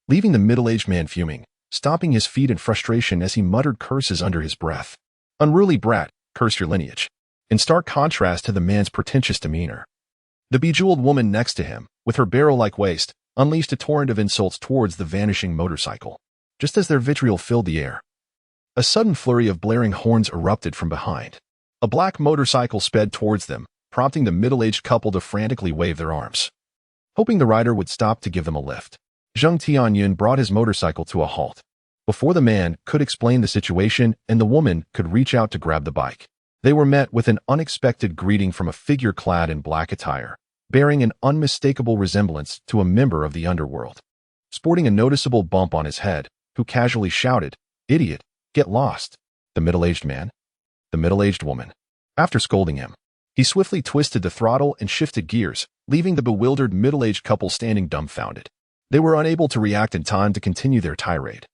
Leaving the middle-aged man fuming, stomping his feet in frustration as he muttered curses under his breath. "Unruly brat, curse your lineage," in stark contrast to the man's pretentious demeanor. The bejeweled woman next to him, with her barrel-like waist, unleashed a torrent of insults towards the vanishing motorcycle. Just as their vitriol filled the air, a sudden flurry of blaring horns erupted from behind. A black motorcycle sped towards them, prompting the middle-aged couple to frantically wave their arms. Hoping the rider would stop to give them a lift, Zheng Tianyun brought his motorcycle to a halt. Before the man could explain the situation and the woman could reach out to grab the bike, they were met with an unexpected greeting from a figure clad in black attire, bearing an unmistakable resemblance to a member of the underworld. Sporting a noticeable bump on his head, who casually shouted, "Idiot, get lost." The middle-aged man? The middle-aged woman. After scolding him, he swiftly twisted the throttle and shifted gears, leaving the bewildered middle-aged couple standing dumbfounded. They were unable to react in time to continue their tirade,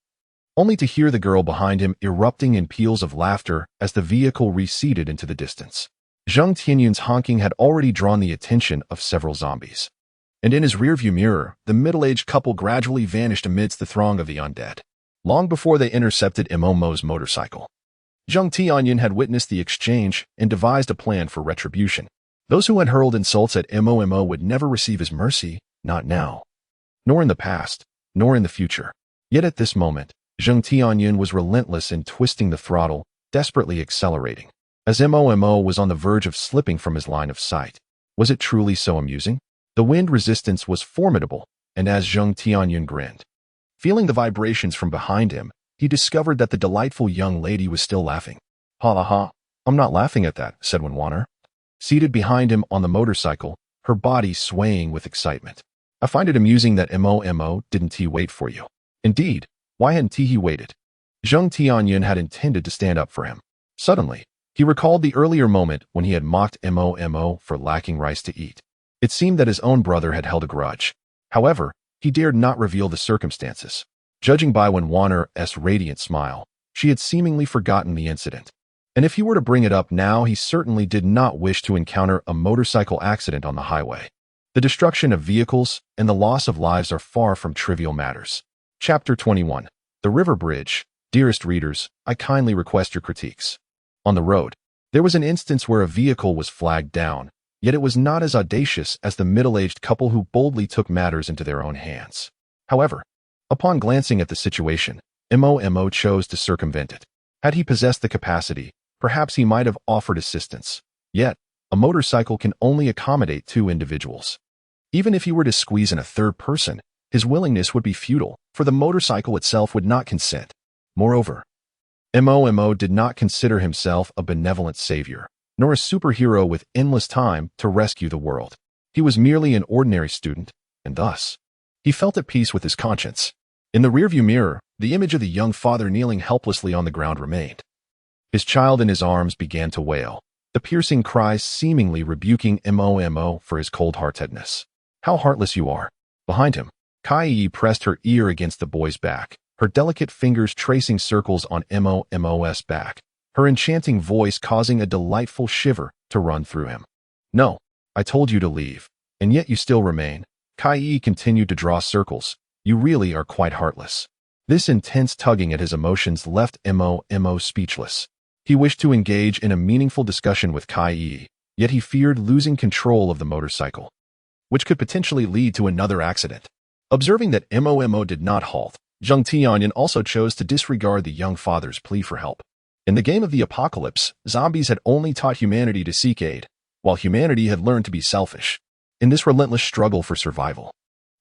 only to hear the girl behind him erupting in peals of laughter as the vehicle receded into the distance. Zheng Tianyun's honking had already drawn the attention of several zombies, and in his rearview mirror, the middle-aged couple gradually vanished amidst the throng of the undead. Long before they intercepted Momo's motorcycle, Zheng Tianyun had witnessed the exchange and devised a plan for retribution. Those who had hurled insults at Momo would never receive his mercy, not now, nor in the past, nor in the future. Yet at this moment, Zheng Tianyun was relentless in twisting the throttle, desperately accelerating, as Momo was on the verge of slipping from his line of sight. Was it truly so amusing? The wind resistance was formidable, and as Zheng Tianyun grinned, feeling the vibrations from behind him, he discovered that the delightful young lady was still laughing. "Ha ha ha, I'm not laughing at that," said Wanwaner, seated behind him on the motorcycle, her body swaying with excitement. "I find it amusing that Momo didn't he wait for you." Indeed, why hadn't he waited? Zheng Tianyun had intended to stand up for him. Suddenly, he recalled the earlier moment when he had mocked Momo for lacking rice to eat. It seemed that his own brother had held a grudge. However, he dared not reveal the circumstances. Judging by Wanwaner's radiant smile, she had seemingly forgotten the incident. And if he were to bring it up now, he certainly did not wish to encounter a motorcycle accident on the highway. The destruction of vehicles and the loss of lives are far from trivial matters. Chapter 21. The River Bridge. Dearest readers, I kindly request your critiques. On the road, there was an instance where a vehicle was flagged down, yet it was not as audacious as the middle-aged couple who boldly took matters into their own hands. However, upon glancing at the situation, Momo chose to circumvent it. Had he possessed the capacity, perhaps he might have offered assistance. Yet, a motorcycle can only accommodate two individuals. Even if he were to squeeze in a third person, his willingness would be futile, for the motorcycle itself would not consent. Moreover, Momo did not consider himself a benevolent savior, nor a superhero with endless time to rescue the world. He was merely an ordinary student, and thus, he felt at peace with his conscience. In the rearview mirror, the image of the young father kneeling helplessly on the ground remained. His child in his arms began to wail, the piercing cries seemingly rebuking Momo for his cold-heartedness. "How heartless you are." Behind him, Kai pressed her ear against the boy's back, her delicate fingers tracing circles on Momo's back, her enchanting voice causing a delightful shiver to run through him. "No, I told you to leave, and yet you still remain." Kai continued to draw circles. "You really are quite heartless." This intense tugging at his emotions left Momo speechless. He wished to engage in a meaningful discussion with Kai, yet he feared losing control of the motorcycle, which could potentially lead to another accident. Observing that Momo did not halt, Zheng Tianyun also chose to disregard the young father's plea for help. In the game of the apocalypse, zombies had only taught humanity to seek aid, while humanity had learned to be selfish. In this relentless struggle for survival,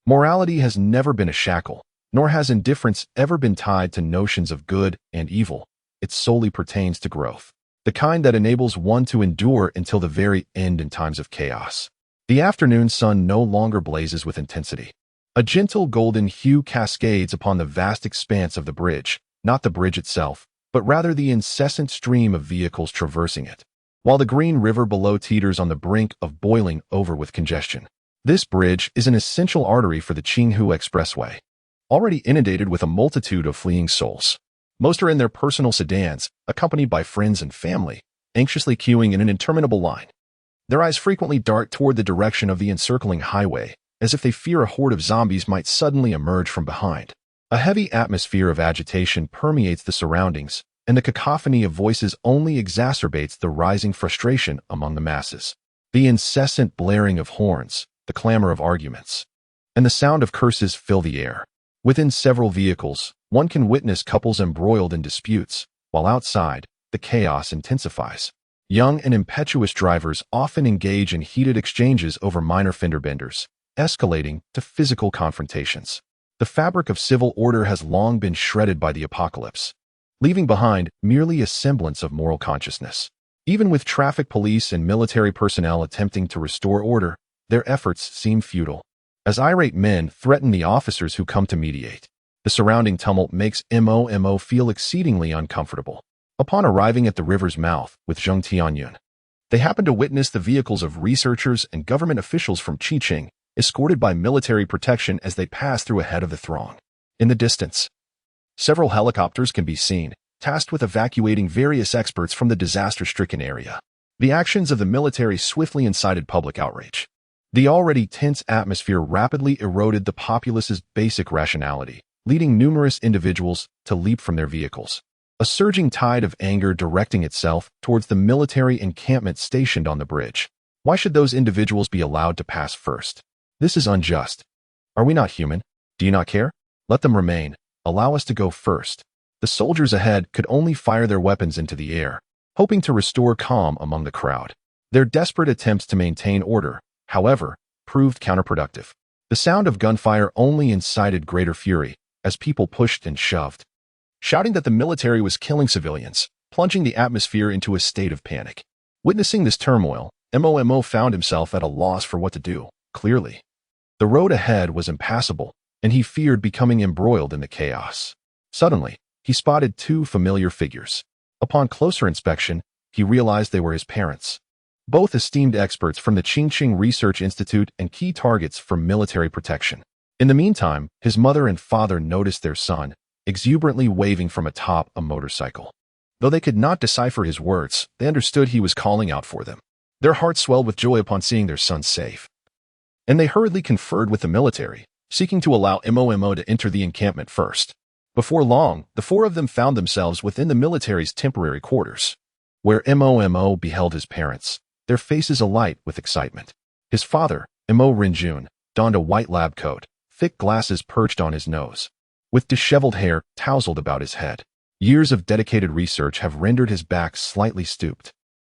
morality has never been a shackle, nor has indifference ever been tied to notions of good and evil. It solely pertains to growth, the kind that enables one to endure until the very end in times of chaos. The afternoon sun no longer blazes with intensity. A gentle golden hue cascades upon the vast expanse of the bridge, not the bridge itself, but rather the incessant stream of vehicles traversing it, while the green river below teeters on the brink of boiling over with congestion. This bridge is an essential artery for the Qinghu Expressway, already inundated with a multitude of fleeing souls. Most are in their personal sedans, accompanied by friends and family, anxiously queuing in an interminable line. Their eyes frequently dart toward the direction of the encircling highway, as if they fear a horde of zombies might suddenly emerge from behind. A heavy atmosphere of agitation permeates the surroundings, and the cacophony of voices only exacerbates the rising frustration among the masses. The incessant blaring of horns, the clamor of arguments, and the sound of curses fill the air. Within several vehicles, one can witness couples embroiled in disputes, while outside, the chaos intensifies. Young and impetuous drivers often engage in heated exchanges over minor fender benders, escalating to physical confrontations. The fabric of civil order has long been shredded by the apocalypse, leaving behind merely a semblance of moral consciousness. Even with traffic police and military personnel attempting to restore order, their efforts seem futile. As irate men threaten the officers who come to mediate, the surrounding tumult makes Mo feel exceedingly uncomfortable. Upon arriving at the river's mouth with Zheng Tianyun, they happen to witness the vehicles of researchers and government officials from Qiqing, escorted by military protection as they pass through ahead of the throng. In the distance, several helicopters can be seen, tasked with evacuating various experts from the disaster-stricken area. The actions of the military swiftly incited public outrage. The already tense atmosphere rapidly eroded the populace's basic rationality, leading numerous individuals to leap from their vehicles. A surging tide of anger directing itself towards the military encampment stationed on the bridge. Why should those individuals be allowed to pass first? This is unjust. Are we not human? Do you not care? Let them remain. Allow us to go first. The soldiers ahead could only fire their weapons into the air, hoping to restore calm among the crowd. Their desperate attempts to maintain order, however, proved counterproductive. The sound of gunfire only incited greater fury as people pushed and shoved, shouting that the military was killing civilians, plunging the atmosphere into a state of panic. Witnessing this turmoil, Mo found himself at a loss for what to do. Clearly, the road ahead was impassable, and he feared becoming embroiled in the chaos. Suddenly, he spotted two familiar figures. Upon closer inspection, he realized they were his parents, both esteemed experts from the Qingqing Research Institute and key targets for military protection. In the meantime, his mother and father noticed their son, exuberantly waving from atop a motorcycle. Though they could not decipher his words, they understood he was calling out for them. Their hearts swelled with joy upon seeing their son safe, and they hurriedly conferred with the military, seeking to allow Mo to enter the encampment first. Before long, the four of them found themselves within the military's temporary quarters, where Mo beheld his parents, their faces alight with excitement. His father, Mo Renjun, donned a white lab coat, thick glasses perched on his nose, with disheveled hair tousled about his head. Years of dedicated research have rendered his back slightly stooped,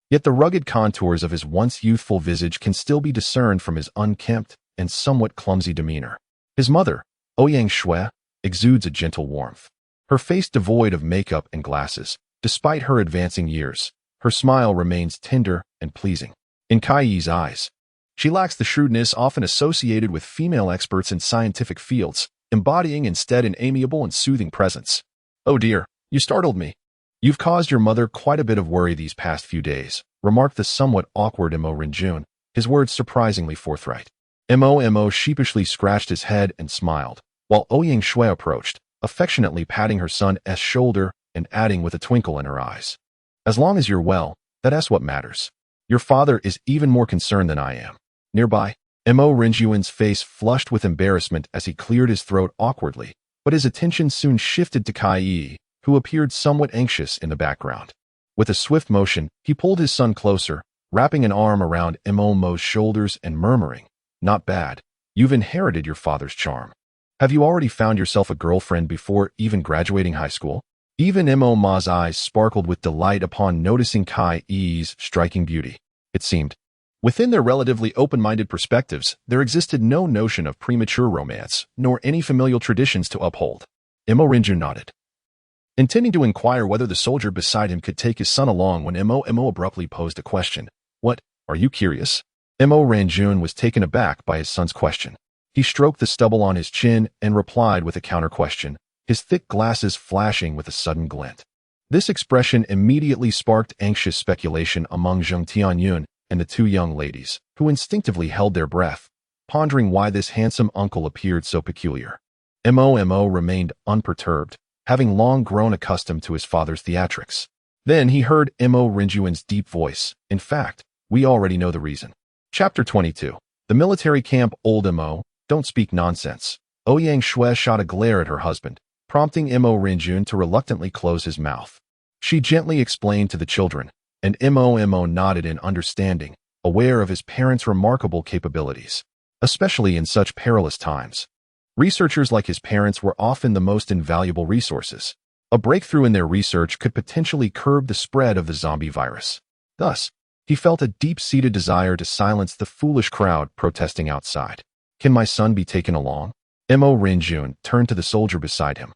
yet the rugged contours of his once youthful visage can still be discerned from his unkempt and somewhat clumsy demeanor. His mother, Ouyang Shui, exudes a gentle warmth. Her face devoid of makeup and glasses, despite her advancing years, her smile remains tender and pleasing. In Kai Yi's eyes, she lacks the shrewdness often associated with female experts in scientific fields, embodying instead an amiable and soothing presence. "Oh dear, you startled me. You've caused your mother quite a bit of worry these past few days," remarked the somewhat awkward Mo Renjun, his words surprisingly forthright. Mo sheepishly scratched his head and smiled, while Ouyang Shui approached, affectionately patting her son's shoulder and adding with a twinkle in her eyes, "As long as you're well, that's what matters. Your father is even more concerned than I am." Nearby, Mo Renjun's face flushed with embarrassment as he cleared his throat awkwardly, but his attention soon shifted to Kai Yi, who appeared somewhat anxious in the background. With a swift motion, he pulled his son closer, wrapping an arm around Mo's shoulders and murmuring, "Not bad. You've inherited your father's charm. Have you already found yourself a girlfriend before even graduating high school?" Even Mo's eyes sparkled with delight upon noticing Kai Yi's striking beauty. It seemed, within their relatively open-minded perspectives, there existed no notion of premature romance, nor any familial traditions to uphold. Mo Renjun nodded, intending to inquire whether the soldier beside him could take his son along when Mo abruptly posed a question. "What, are you curious?" Mo Renjun was taken aback by his son's question. He stroked the stubble on his chin and replied with a counter-question, his thick glasses flashing with a sudden glint. This expression immediately sparked anxious speculation among Zheng Tianyun and the two young ladies, who instinctively held their breath, pondering why this handsome uncle appeared so peculiar. Mo remained unperturbed, having long grown accustomed to his father's theatrics. Then he heard Mo Rinjuan's deep voice. In fact, we already know the reason. Chapter 22. The military camp. Old Mo, don't speak nonsense. Ouyang Shui shot a glare at her husband, prompting Mo Rinjun to reluctantly close his mouth. She gently explained to the children, and Mo nodded in understanding, aware of his parents' remarkable capabilities, especially in such perilous times. Researchers like his parents were often the most invaluable resources. A breakthrough in their research could potentially curb the spread of the zombie virus. Thus, he felt a deep-seated desire to silence the foolish crowd protesting outside. Can my son be taken along? Mo Rinjun turned to the soldier beside him.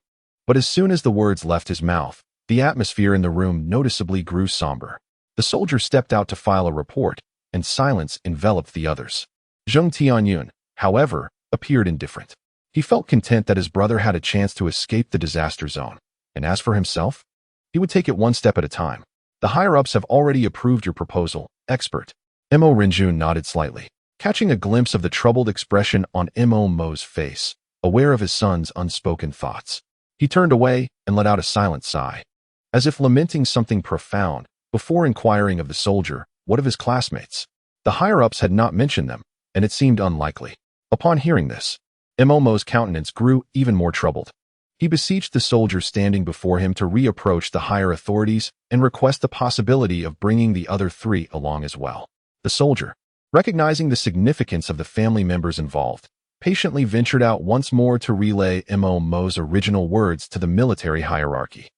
But as soon as the words left his mouth, the atmosphere in the room noticeably grew somber. The soldier stepped out to file a report, and silence enveloped the others. Zheng Tianyun, however, appeared indifferent. He felt content that his brother had a chance to escape the disaster zone. And as for himself, he would take it one step at a time. The higher-ups have already approved your proposal, expert. Mo Rinjun nodded slightly, catching a glimpse of the troubled expression on Mo's face, aware of his son's unspoken thoughts. He turned away and let out a silent sigh, as if lamenting something profound, before inquiring of the soldier, what of his classmates? The higher-ups had not mentioned them, and it seemed unlikely. Upon hearing this, Mo's countenance grew even more troubled. He beseeched the soldier standing before him to reapproach the higher authorities and request the possibility of bringing the other three along as well. The soldier, recognizing the significance of the family members involved, patiently ventured out once more to relay Mo's original words to the military hierarchy.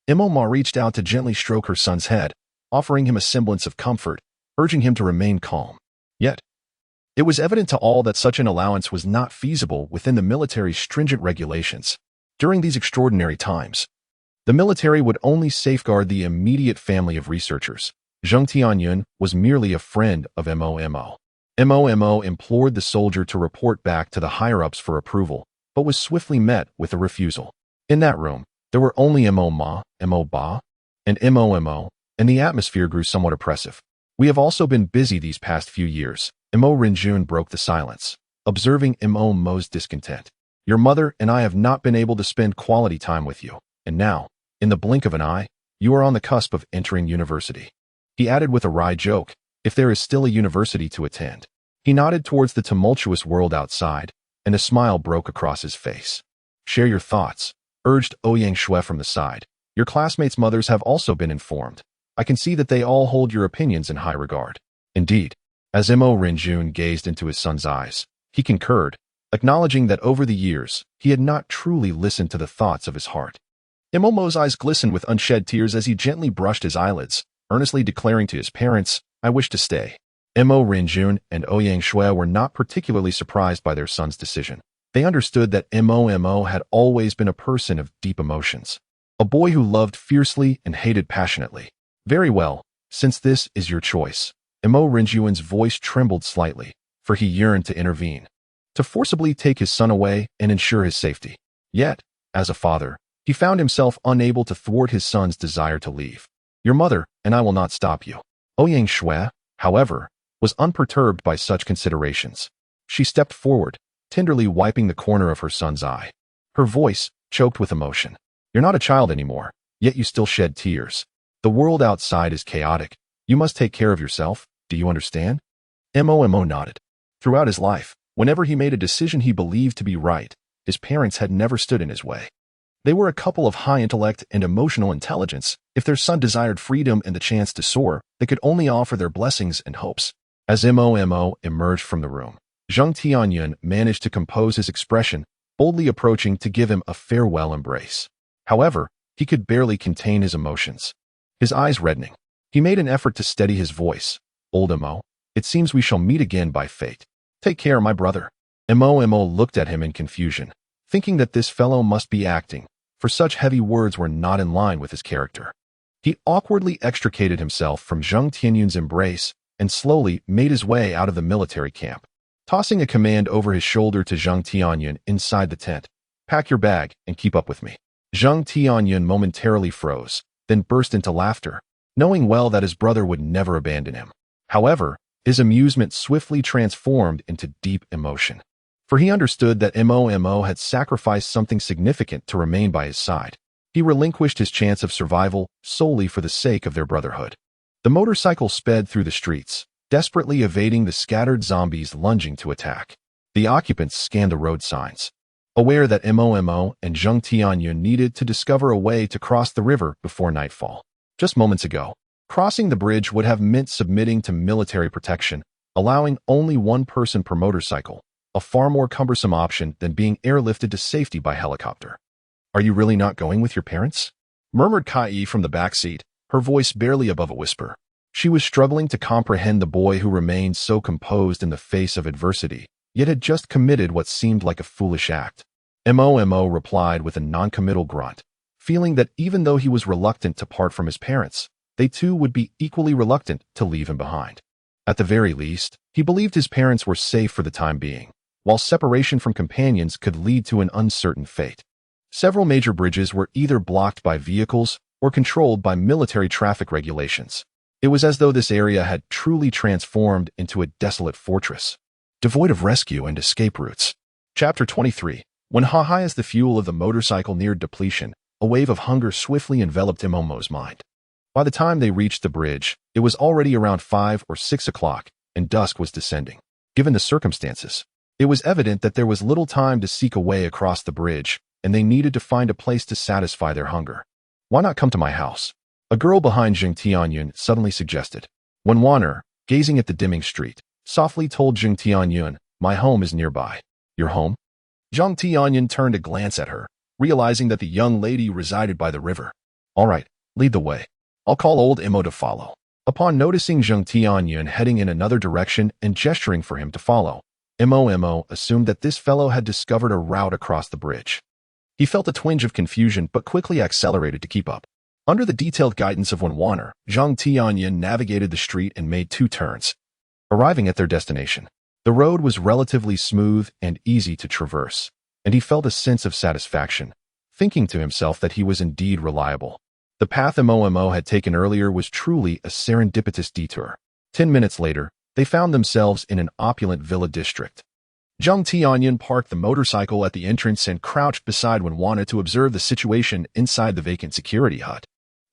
Mo reached out to gently stroke her son's head, offering him a semblance of comfort, urging him to remain calm. Yet, it was evident to all that such an allowance was not feasible within the military's stringent regulations. During these extraordinary times, the military would only safeguard the immediate family of researchers. Zheng Tianyun was merely a friend of Mo implored the soldier to report back to the higher-ups for approval, but was swiftly met with a refusal. In that room, there were only Mo Ba, and Mo, and the atmosphere grew somewhat oppressive. We have also been busy these past few years. Mo Rinjun broke the silence, observing Mo's discontent. Your mother and I have not been able to spend quality time with you, and now, in the blink of an eye, you are on the cusp of entering university. He added with a wry joke, if there is still a university to attend. He nodded towards the tumultuous world outside, and a smile broke across his face. Share your thoughts, urged Ouyang Shui from the side. Your classmates' mothers have also been informed. I can see that they all hold your opinions in high regard. Indeed, as Mo Rinjun gazed into his son's eyes, he concurred, acknowledging that over the years, he had not truly listened to the thoughts of his heart. Mo's eyes glistened with unshed tears as he gently brushed his eyelids, earnestly declaring to his parents, I wish to stay. Mo Rinjun and Ouyang Shui were not particularly surprised by their son's decision. They understood that Mo had always been a person of deep emotions, a boy who loved fiercely and hated passionately. Very well, since this is your choice. Mo Rinjuan's voice trembled slightly, for he yearned to intervene, to forcibly take his son away and ensure his safety. Yet, as a father, he found himself unable to thwart his son's desire to leave. Your mother and I will not stop you. Ouyang Shui, however, was unperturbed by such considerations. She stepped forward, tenderly wiping the corner of her son's eye. Her voice choked with emotion. You're not a child anymore, yet you still shed tears. The world outside is chaotic. You must take care of yourself. Do you understand? Mo nodded. Throughout his life, whenever he made a decision he believed to be right, his parents had never stood in his way. They were a couple of high intellect and emotional intelligence. If their son desired freedom and the chance to soar, they could only offer their blessings and hopes. As Mo emerged from the room, Zheng Tianyun managed to compose his expression, boldly approaching to give him a farewell embrace. However, he could barely contain his emotions, his eyes reddening. He made an effort to steady his voice. Old Mo, it seems we shall meet again by fate. Take care, my brother. Mo looked at him in confusion, thinking that this fellow must be acting, for such heavy words were not in line with his character. He awkwardly extricated himself from Zheng Tianyun's embrace and slowly made his way out of the military camp, tossing a command over his shoulder to Zheng Tianyun inside the tent. Pack your bag and keep up with me. Zheng Tianyun momentarily froze, then burst into laughter, knowing well that his brother would never abandon him. However, his amusement swiftly transformed into deep emotion, for he understood that Mo had sacrificed something significant to remain by his side. He relinquished his chance of survival solely for the sake of their brotherhood. The motorcycle sped through the streets, desperately evading the scattered zombies lunging to attack. The occupants scanned the road signs, aware that Mo and Zheng Tianyun needed to discover a way to cross the river before nightfall. Just moments ago, crossing the bridge would have meant submitting to military protection, allowing only one person per motorcycle, a far more cumbersome option than being airlifted to safety by helicopter. "Are you really not going with your parents?" murmured Kai from the back seat, her voice barely above a whisper. She was struggling to comprehend the boy who remained so composed in the face of adversity, yet had just committed what seemed like a foolish act. Mo replied with a noncommittal grunt, feeling that even though he was reluctant to part from his parents, they too would be equally reluctant to leave him behind. At the very least, he believed his parents were safe for the time being, while separation from companions could lead to an uncertain fate. Several major bridges were either blocked by vehicles or controlled by military traffic regulations. It was as though this area had truly transformed into a desolate fortress, devoid of rescue and escape routes. Chapter 23. When as the fuel of the motorcycle neared depletion, a wave of hunger swiftly enveloped Mo's mind. By the time they reached the bridge, it was already around 5 or 6 o'clock, and dusk was descending. Given the circumstances, it was evident that there was little time to seek a way across the bridge, and they needed to find a place to satisfy their hunger. "Why not come to my house?" a girl behind Zheng Tianyun suddenly suggested. When Wanner, gazing at the dimming street, softly told Zheng Tianyun, "My home is nearby." "Your home?" Zheng Tianyun turned to glance at her, realizing that the young lady resided by the river. "All right, lead the way. I'll call old Mo to follow." Upon noticing Zheng Tianyun heading in another direction and gesturing for him to follow, Mo assumed that this fellow had discovered a route across the bridge. He felt a twinge of confusion but quickly accelerated to keep up. Under the detailed guidance of Wanner, Zheng Tianyun navigated the street and made 2 turns. Arriving at their destination, the road was relatively smooth and easy to traverse, and he felt a sense of satisfaction, thinking to himself that he was indeed reliable. The path Mo had taken earlier was truly a serendipitous detour. 10 minutes later, they found themselves in an opulent villa district. Zheng Tianyun parked the motorcycle at the entrance and crouched beside Wanner to observe the situation inside the vacant security hut.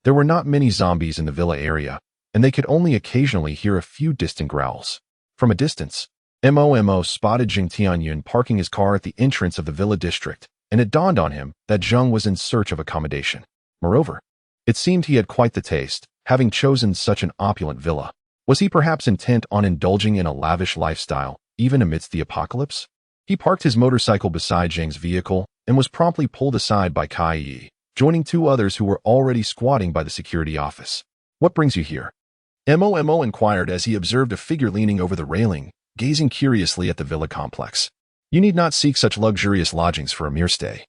There were not many zombies in the villa area, and they could only occasionally hear a few distant growls. From a distance, Mo spotted Zheng Tianyun parking his car at the entrance of the villa district, and it dawned on him that Zheng was in search of accommodation. Moreover, it seemed he had quite the taste, having chosen such an opulent villa. Was he perhaps intent on indulging in a lavish lifestyle, even amidst the apocalypse? He parked his motorcycle beside Zheng's vehicle and was promptly pulled aside by Kai, joining 2 others who were already squatting by the security office. "What brings you here?" Mo inquired as he observed a figure leaning over the railing, gazing curiously at the villa complex. "You need not seek such luxurious lodgings for a mere stay,"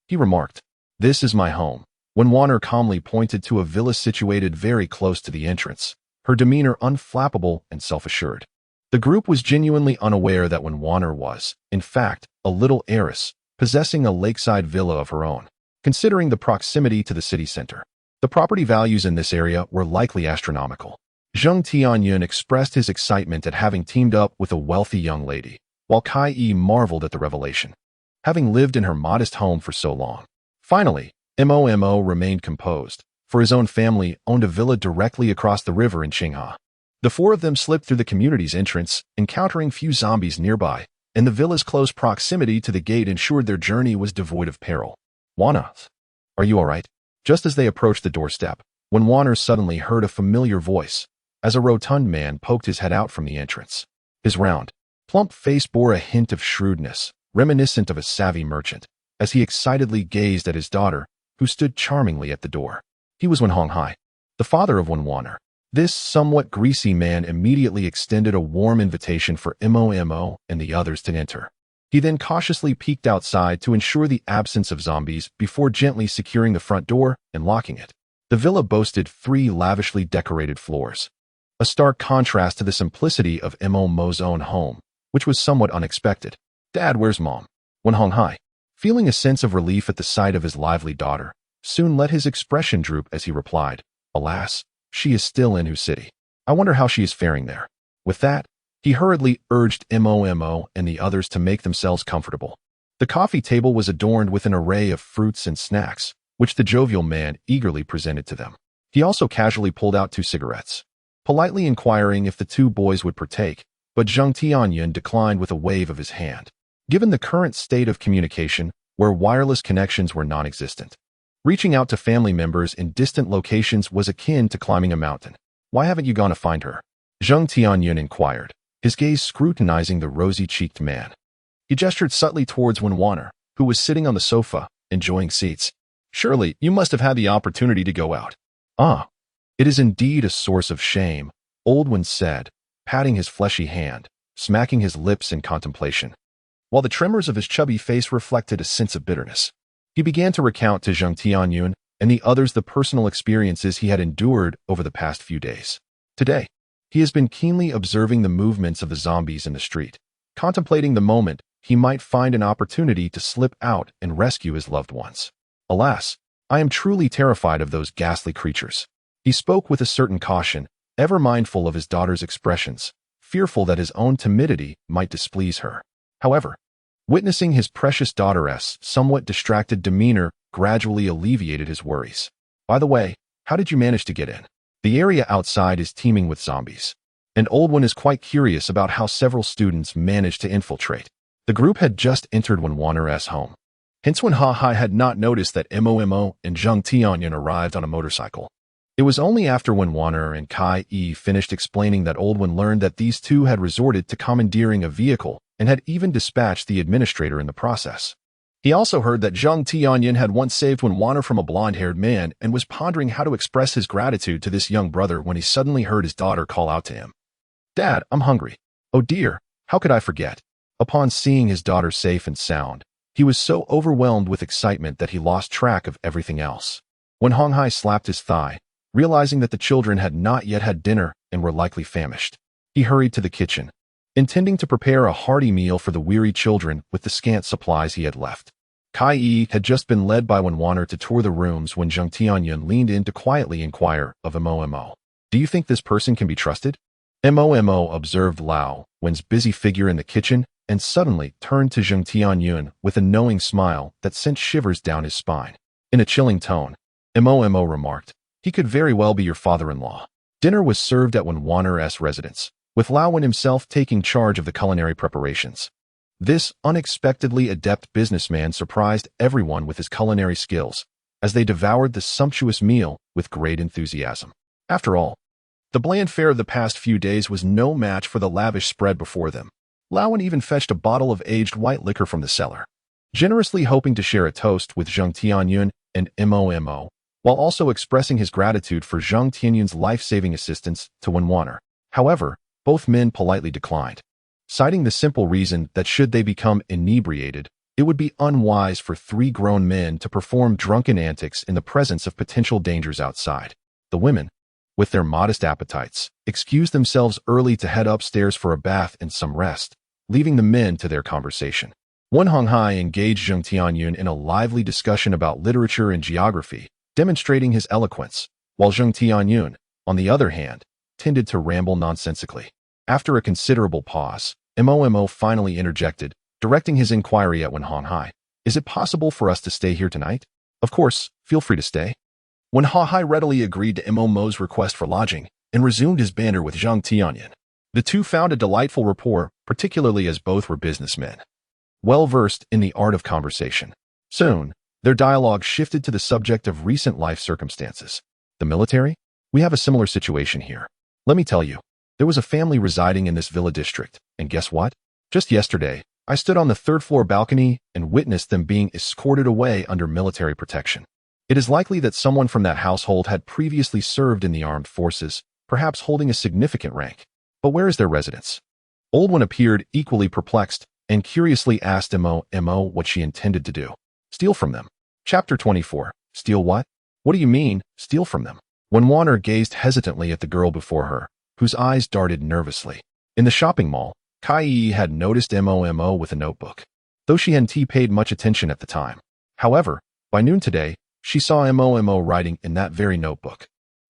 he remarked. "This is my home." When Wanner calmly pointed to a villa situated very close to the entrance, her demeanor unflappable and self-assured. The group was genuinely unaware that Wanner was, in fact, a little heiress, possessing a lakeside villa of her own. Considering the proximity to the city center, the property values in this area were likely astronomical. Zheng Tianyun expressed his excitement at having teamed up with a wealthy young lady, while Kai marveled at the revelation. Having lived in her modest home for so long. Finally, Mo remained composed, for his own family owned a villa directly across the river in Qinghe. The 4 of them slipped through the community's entrance, encountering few zombies nearby, and the villa's close proximity to the gate ensured their journey was devoid of peril. "Wanner, are you all right?" Just as they approached the doorstep, Wanner suddenly heard a familiar voice, as a rotund man poked his head out from the entrance. His round, plump face bore a hint of shrewdness, reminiscent of a savvy merchant, as he excitedly gazed at his daughter, who stood charmingly at the door. He was Hai, the father of Wanner. This somewhat greasy man immediately extended a warm invitation for Mo and the others to enter. He then cautiously peeked outside to ensure the absence of zombies before gently securing the front door and locking it. The villa boasted 3 lavishly decorated floors, a stark contrast to the simplicity of Mo's own home, which was somewhat unexpected. "Dad, where's Mom?" Hai, feeling a sense of relief at the sight of his lively daughter, soon let his expression droop as he replied, "Alas, she is still in Hu City. I wonder how she is faring there." With that, he hurriedly urged Momo and the others to make themselves comfortable. The coffee table was adorned with an array of fruits and snacks, which the jovial man eagerly presented to them. He also casually pulled out 2 cigarettes, politely inquiring if the 2 boys would partake, but Zheng Tianyun declined with a wave of his hand. Given the current state of communication, where wireless connections were non-existent, reaching out to family members in distant locations was akin to climbing a mountain. "Why haven't you gone to find her?" Zheng Tianyun inquired, his gaze scrutinizing the rosy-cheeked man. He gestured subtly towards Wenwaner, who was sitting on the sofa, enjoying seats. "Surely, you must have had the opportunity to go out." "Ah, it is indeed a source of shame," Old Wen said, patting his fleshy hand, smacking his lips in contemplation, while the tremors of his chubby face reflected a sense of bitterness. He began to recount to Zheng Tianyun and the others the personal experiences he had endured over the past few days. Today, he has been keenly observing the movements of the zombies in the street, contemplating the moment he might find an opportunity to slip out and rescue his loved ones. "Alas, I am truly terrified of those ghastly creatures." He spoke with a certain caution, ever mindful of his daughter's expressions, fearful that his own timidity might displease her. However, witnessing his precious daughter's somewhat distracted demeanor gradually alleviated his worries. "By the way, how did you manage to get in? The area outside is teeming with zombies, and Old One is quite curious about how several students managed to infiltrate." The group had just entered Wenwaner's home. Hence when Ha-Hai had not noticed that Momo and Zheng Tianyun arrived on a motorcycle. It was only after Wenwaner and Kai-E finished explaining that Old One learned that these 2 had resorted to commandeering a vehicle and had even dispatched the administrator in the process. He also heard that Zheng Tianyun had once saved Wenwaner from a blonde-haired man and was pondering how to express his gratitude to this young brother when he suddenly heard his daughter call out to him, "Dad, I'm hungry." "Oh dear, how could I forget?" Upon seeing his daughter safe and sound, he was so overwhelmed with excitement that he lost track of everything else. When Honghai slapped his thigh, realizing that the children had not yet had dinner and were likely famished, he hurried to the kitchen, intending to prepare a hearty meal for the weary children with the scant supplies he had left. Kai-E had just been led by Wenwaner to tour the rooms when Zheng Tianyun leaned in to quietly inquire of Momo. "Do you think this person can be trusted?" Momo observed Lao Wen's busy figure in the kitchen and suddenly turned to Zheng Tianyun with a knowing smile that sent shivers down his spine. In a chilling tone, Momo remarked, "He could very well be your father-in-law." Dinner was served at Wenwaner's residence, with Lao Wen himself taking charge of the culinary preparations. This unexpectedly adept businessman surprised everyone with his culinary skills, as they devoured the sumptuous meal with great enthusiasm. After all, the bland fare of the past few days was no match for the lavish spread before them. Lao Wen even fetched a bottle of aged white liquor from the cellar, generously hoping to share a toast with Zheng Tianyun and Momo, while also expressing his gratitude for Zheng Tianyun's life-saving assistance to Wenwaner. However, both men politely declined, citing the simple reason that should they become inebriated, it would be unwise for 3 grown men to perform drunken antics in the presence of potential dangers outside. The women, with their modest appetites, excused themselves early to head upstairs for a bath and some rest, leaving the men to their conversation. Wen Honghai engaged Zheng Tianyun in a lively discussion about literature and geography, demonstrating his eloquence, while Zheng Tianyun, on the other hand, tended to ramble nonsensically. After a considerable pause, Momo finally interjected, directing his inquiry at Wen Honghai, "Is it possible for us to stay here tonight?" "Of course, feel free to stay." Wen Honghai readily agreed to Momo's request for lodging and resumed his banter with Zheng Tianyun. The 2 found a delightful rapport, particularly as both were businessmen, well-versed in the art of conversation. Soon, their dialogue shifted to the subject of recent life circumstances. "The military? We have a similar situation here. Let me tell you, there was a family residing in this villa district, and guess what? Just yesterday, I stood on the 3rd-floor balcony and witnessed them being escorted away under military protection. It is likely that someone from that household had previously served in the armed forces, perhaps holding a significant rank. But where is their residence?" Old One appeared equally perplexed and curiously asked Momo what she intended to do. "Steal from them." Chapter 24. Steal what? What do you mean, steal from them? Wenwaner gazed hesitantly at the girl before her, whose eyes darted nervously. In the shopping mall, Kai-E had noticed Momo with a notebook, though she hadn't paid much attention at the time. However, by noon today, she saw Mo writing in that very notebook.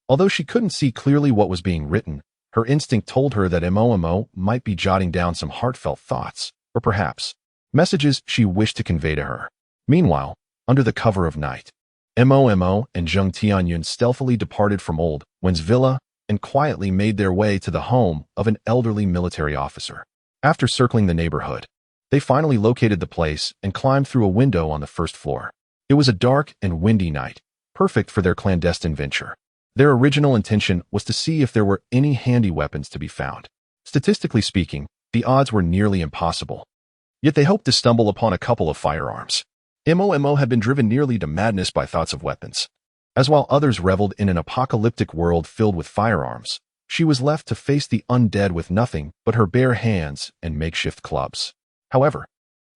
Although she couldn't see clearly what was being written, her instinct told her that Mo might be jotting down some heartfelt thoughts, or perhaps messages she wished to convey to her. Meanwhile, under the cover of night, Mo and Zheng Tianyun stealthily departed from Old Wen's villa and quietly made their way to the home of an elderly military officer. After circling the neighborhood, they finally located the place and climbed through a window on the first floor. It was a dark and windy night, perfect for their clandestine venture. Their original intention was to see if there were any handy weapons to be found. Statistically speaking, the odds were nearly impossible. Yet they hoped to stumble upon a couple of firearms. Mo had been driven nearly to madness by thoughts of weapons. As while others reveled in an apocalyptic world filled with firearms, she was left to face the undead with nothing but her bare hands and makeshift clubs. However,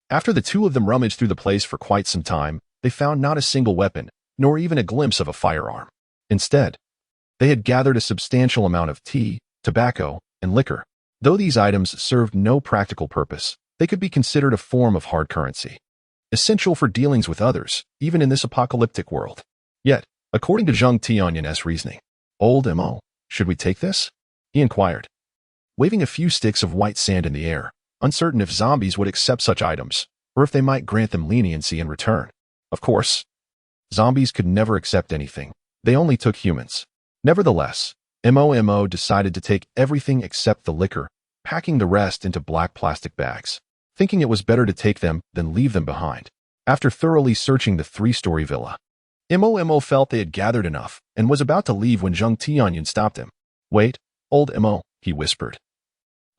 after the two of them rummaged through the place for quite some time, they found not a single weapon, nor even a glimpse of a firearm. Instead, they had gathered a substantial amount of tea, tobacco, and liquor. Though these items served no practical purpose, they could be considered a form of hard currency, essential for dealings with others, even in this apocalyptic world. Yet, according to Zheng Tianyun's reasoning, "Old Mo, should we take this?" he inquired, waving a few sticks of white sand in the air, uncertain if zombies would accept such items, or if they might grant them leniency in return. Of course, zombies could never accept anything. They only took humans. Nevertheless, Mo decided to take everything except the liquor, packing the rest into black plastic bags, thinking it was better to take them than leave them behind. After thoroughly searching the three-story villa, Mo felt they had gathered enough and was about to leave when Zheng Tianyun stopped him. "Wait, old Mo," he whispered,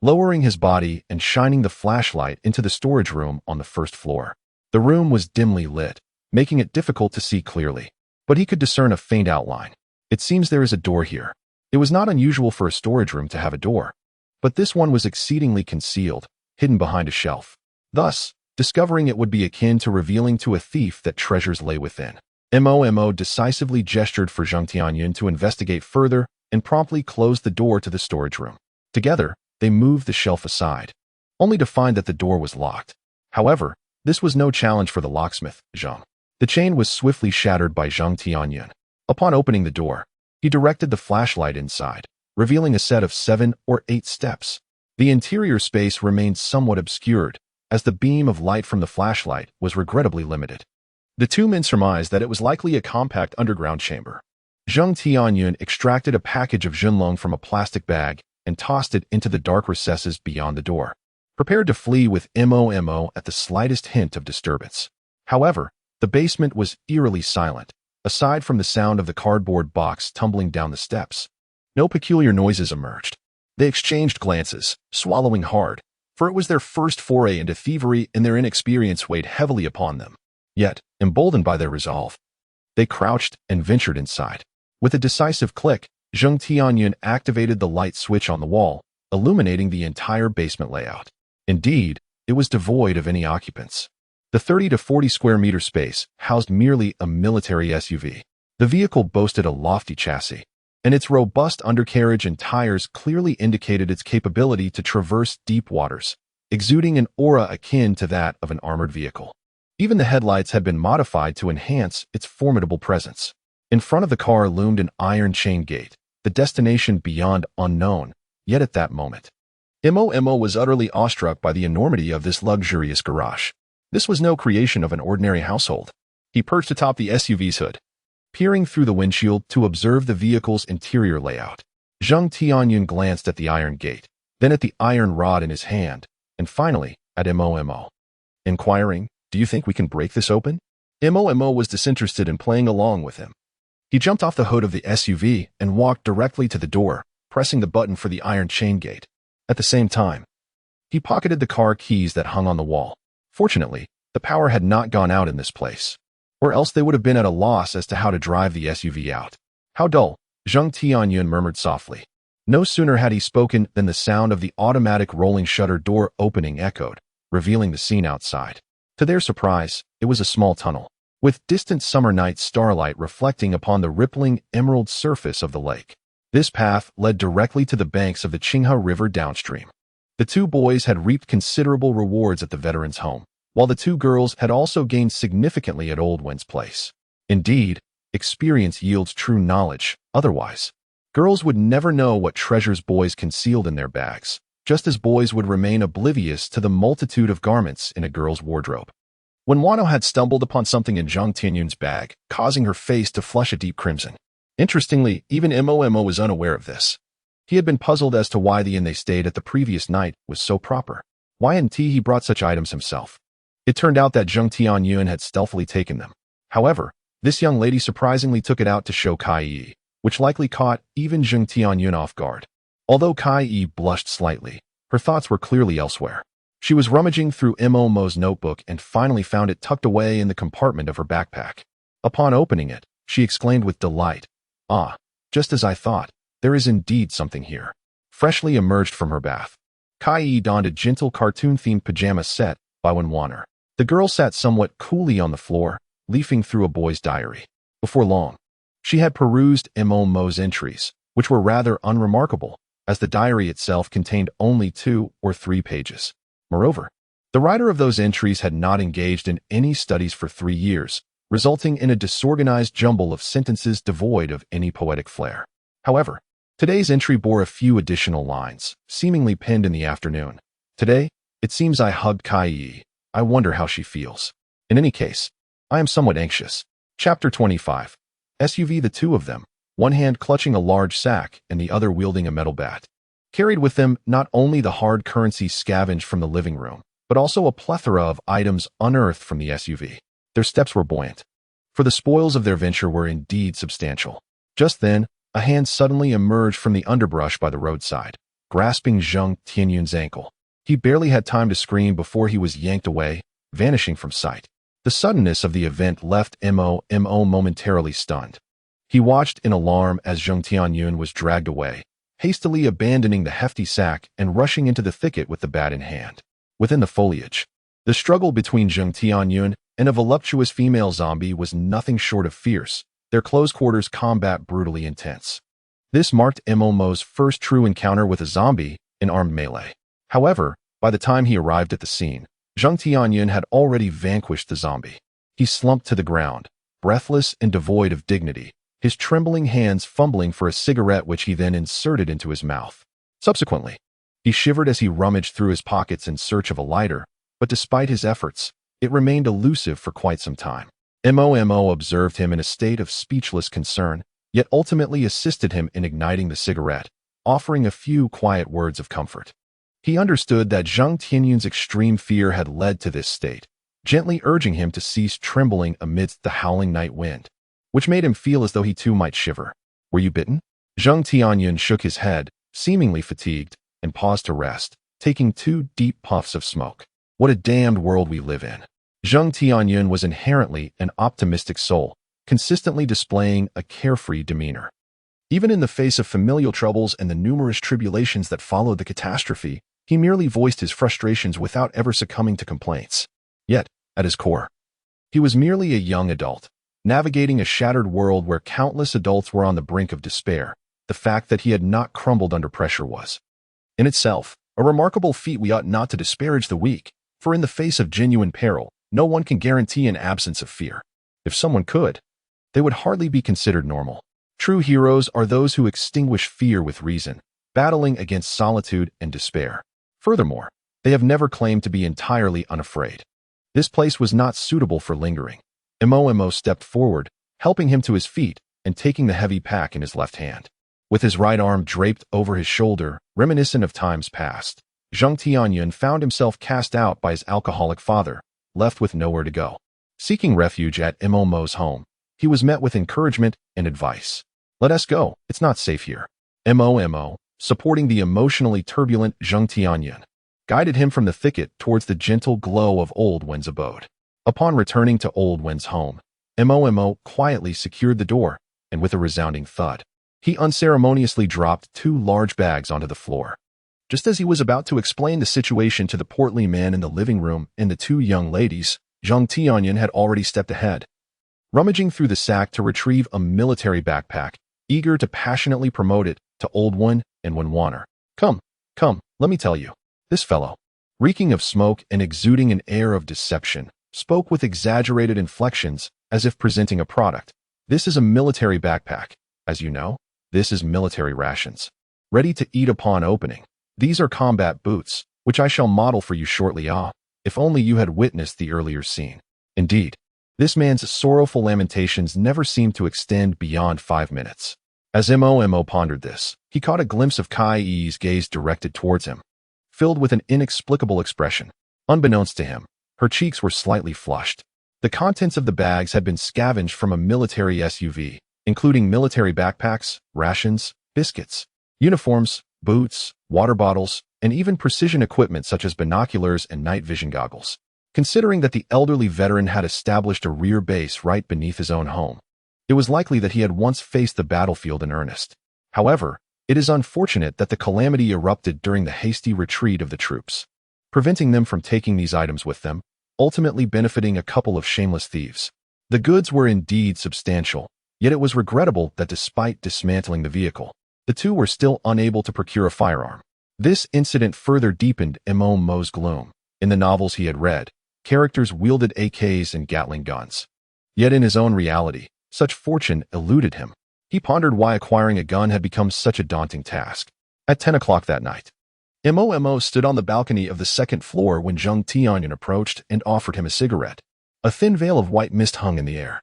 lowering his body and shining the flashlight into the storage room on the first floor. The room was dimly lit, making it difficult to see clearly, but he could discern a faint outline. "It seems there is a door here." It was not unusual for a storage room to have a door, but this one was exceedingly concealed, hidden behind a shelf. Thus, discovering it would be akin to revealing to a thief that treasures lay within. Mo decisively gestured for Zheng Tianyun to investigate further and promptly closed the door to the storage room. Together, they moved the shelf aside, only to find that the door was locked. However, this was no challenge for the locksmith, Zheng. The chain was swiftly shattered by Zheng Tianyun. Upon opening the door, he directed the flashlight inside, revealing a set of 7 or 8 steps. The interior space remained somewhat obscured, as the beam of light from the flashlight was regrettably limited. The two men surmised that it was likely a compact underground chamber. Zheng Tianyun extracted a package of Zhenlong from a plastic bag and tossed it into the dark recesses beyond the door, prepared to flee with Mo at the slightest hint of disturbance. However, the basement was eerily silent. Aside from the sound of the cardboard box tumbling down the steps, no peculiar noises emerged. They exchanged glances, swallowing hard, for it was their first foray into thievery and their inexperience weighed heavily upon them. Yet, emboldened by their resolve, they crouched and ventured inside. With a decisive click, Zheng Tianyun activated the light switch on the wall, illuminating the entire basement layout. Indeed, it was devoid of any occupants. The 30 to 40 square meter space housed merely a military SUV. The vehicle boasted a lofty chassis, and its robust undercarriage and tires clearly indicated its capability to traverse deep waters, exuding an aura akin to that of an armored vehicle. Even the headlights had been modified to enhance its formidable presence. In front of the car loomed an iron chain gate, the destination beyond unknown, yet at that moment, Mo was utterly awestruck by the enormity of this luxurious garage. This was no creation of an ordinary household. He perched atop the SUV's hood, peering through the windshield to observe the vehicle's interior layout. Zheng Tianyun glanced at the iron gate, then at the iron rod in his hand, and finally at Mo. Inquiring, "Do you think we can break this open?" Mo was disinterested in playing along with him. He jumped off the hood of the SUV and walked directly to the door, pressing the button for the iron chain gate. At the same time, he pocketed the car keys that hung on the wall. Fortunately, the power had not gone out in this place, or else they would have been at a loss as to how to drive the SUV out. "How dull," Zheng Tianyun murmured softly. No sooner had he spoken than the sound of the automatic rolling shutter door opening echoed, revealing the scene outside. To their surprise, it was a small tunnel, with distant summer night starlight reflecting upon the rippling emerald surface of the lake. This path led directly to the banks of the Qinghe River downstream. The two boys had reaped considerable rewards at the veteran's home, while the two girls had also gained significantly at Old Wen's place. Indeed, experience yields true knowledge. Otherwise, girls would never know what treasures boys concealed in their bags, just as boys would remain oblivious to the multitude of garments in a girl's wardrobe. When Wano had stumbled upon something in Zheng Tianyun's bag, causing her face to flush a deep crimson. Interestingly, even Mo was unaware of this. He had been puzzled as to why the inn they stayed at the previous night was so proper. Why hadn't he brought such items himself? It turned out that Zheng Tianyun had stealthily taken them. However, this young lady surprisingly took it out to show Kai Yi, which likely caught even Zheng Tianyun off guard. Although Kai Yi blushed slightly, her thoughts were clearly elsewhere. She was rummaging through Mo's notebook and finally found it tucked away in the compartment of her backpack. Upon opening it, she exclaimed with delight, "Ah, just as I thought, there is indeed something here." Freshly emerged from her bath, Kai Yi donned a gentle cartoon-themed pajama set by Wanwaner. The girl sat somewhat coolly on the floor, leafing through a boy's diary. Before long, she had perused Mo's entries, which were rather unremarkable, as the diary itself contained only 2 or 3 pages. Moreover, the writer of those entries had not engaged in any studies for 3 years, resulting in a disorganized jumble of sentences devoid of any poetic flair. However, today's entry bore a few additional lines, seemingly penned in the afternoon. "Today, it seems I hugged Kai Yi. I wonder how she feels. In any case, I am somewhat anxious." Chapter 25. SUV. The two of them, one hand clutching a large sack and the other wielding a metal bat, carried with them not only the hard currency scavenged from the living room, but also a plethora of items unearthed from the SUV. Their steps were buoyant, for the spoils of their venture were indeed substantial. Just then, a hand suddenly emerged from the underbrush by the roadside, grasping Zheng Tianyun's ankle. He barely had time to scream before he was yanked away, vanishing from sight. The suddenness of the event left Mo momentarily stunned. He watched in alarm as Zheng Tianyun was dragged away, hastily abandoning the hefty sack and rushing into the thicket with the bat in hand. Within the foliage, the struggle between Zheng Tianyun and a voluptuous female zombie was nothing short of fierce, their close-quarters combat brutally intense. This marked Mo's first true encounter with a zombie in armed melee. However, by the time he arrived at the scene, Zheng Tianyun had already vanquished the zombie. He slumped to the ground, breathless and devoid of dignity, his trembling hands fumbling for a cigarette which he then inserted into his mouth. Subsequently, he shivered as he rummaged through his pockets in search of a lighter, but despite his efforts, it remained elusive for quite some time. Mo observed him in a state of speechless concern, yet ultimately assisted him in igniting the cigarette, offering a few quiet words of comfort. He understood that Zheng Tianyun's extreme fear had led to this state, gently urging him to cease trembling amidst the howling night wind, which made him feel as though he too might shiver. "Were you bitten?" Zheng Tianyun shook his head, seemingly fatigued, and paused to rest, taking 2 deep puffs of smoke. "What a damned world we live in." Zheng Tianyun was inherently an optimistic soul, consistently displaying a carefree demeanor. Even in the face of familial troubles and the numerous tribulations that followed the catastrophe, he merely voiced his frustrations without ever succumbing to complaints. Yet, at his core, he was merely a young adult, navigating a shattered world where countless adults were on the brink of despair. The fact that he had not crumbled under pressure was, in itself, a remarkable feat. We ought not to disparage the weak, for in the face of genuine peril, no one can guarantee an absence of fear. If someone could, they would hardly be considered normal. True heroes are those who extinguish fear with reason, battling against solitude and despair. Furthermore, they have never claimed to be entirely unafraid. This place was not suitable for lingering. Mo stepped forward, helping him to his feet and taking the heavy pack in his left hand. With his right arm draped over his shoulder, reminiscent of times past, Zheng Tianyun found himself cast out by his alcoholic father, left with nowhere to go. Seeking refuge at Mo's home, he was met with encouragement and advice. "Let us go, it's not safe here." Mo, supporting the emotionally turbulent Zheng Tianyun, guided him from the thicket towards the gentle glow of Old Wen's abode. Upon returning to Old Wen's home, Mo quietly secured the door, and with a resounding thud, he unceremoniously dropped 2 large bags onto the floor. Just as he was about to explain the situation to the portly man in the living room and the 2 young ladies, Zheng Tianyun had already stepped ahead, rummaging through the sack to retrieve a military backpack, eager to passionately promote it to Old Wen and Wanwaner. Come, let me tell you." This fellow, reeking of smoke and exuding an air of deception, spoke with exaggerated inflections as if presenting a product, This is a military backpack. As you know, this is military rations. Ready to eat upon opening. These are combat boots, which I shall model for you shortly. If only you had witnessed the earlier scene. Indeed, this man's sorrowful lamentations never seemed to extend beyond 5 minutes. As Mo pondered this, he caught a glimpse of Kai Yi's gaze directed towards him, filled with an inexplicable expression. Unbeknownst to him, her cheeks were slightly flushed. The contents of the bags had been scavenged from a military SUV, including military backpacks, rations, biscuits, uniforms, boots, water bottles, and even precision equipment such as binoculars and night vision goggles. Considering that the elderly veteran had established a rear base right beneath his own home, it was likely that he had once faced the battlefield in earnest. However, it is unfortunate that the calamity erupted during the hasty retreat of the troops, preventing them from taking these items with them, ultimately benefiting a couple of shameless thieves. The goods were indeed substantial, yet it was regrettable that despite dismantling the vehicle, the two were still unable to procure a firearm. This incident further deepened Mo's gloom. In the novels he had read, characters wielded AKs and Gatling guns. Yet in his own reality, such fortune eluded him. He pondered why acquiring a gun had become such a daunting task. At 10 o'clock that night, Mo stood on the balcony of the second floor when Zheng Tianyun approached and offered him a cigarette. A thin veil of white mist hung in the air,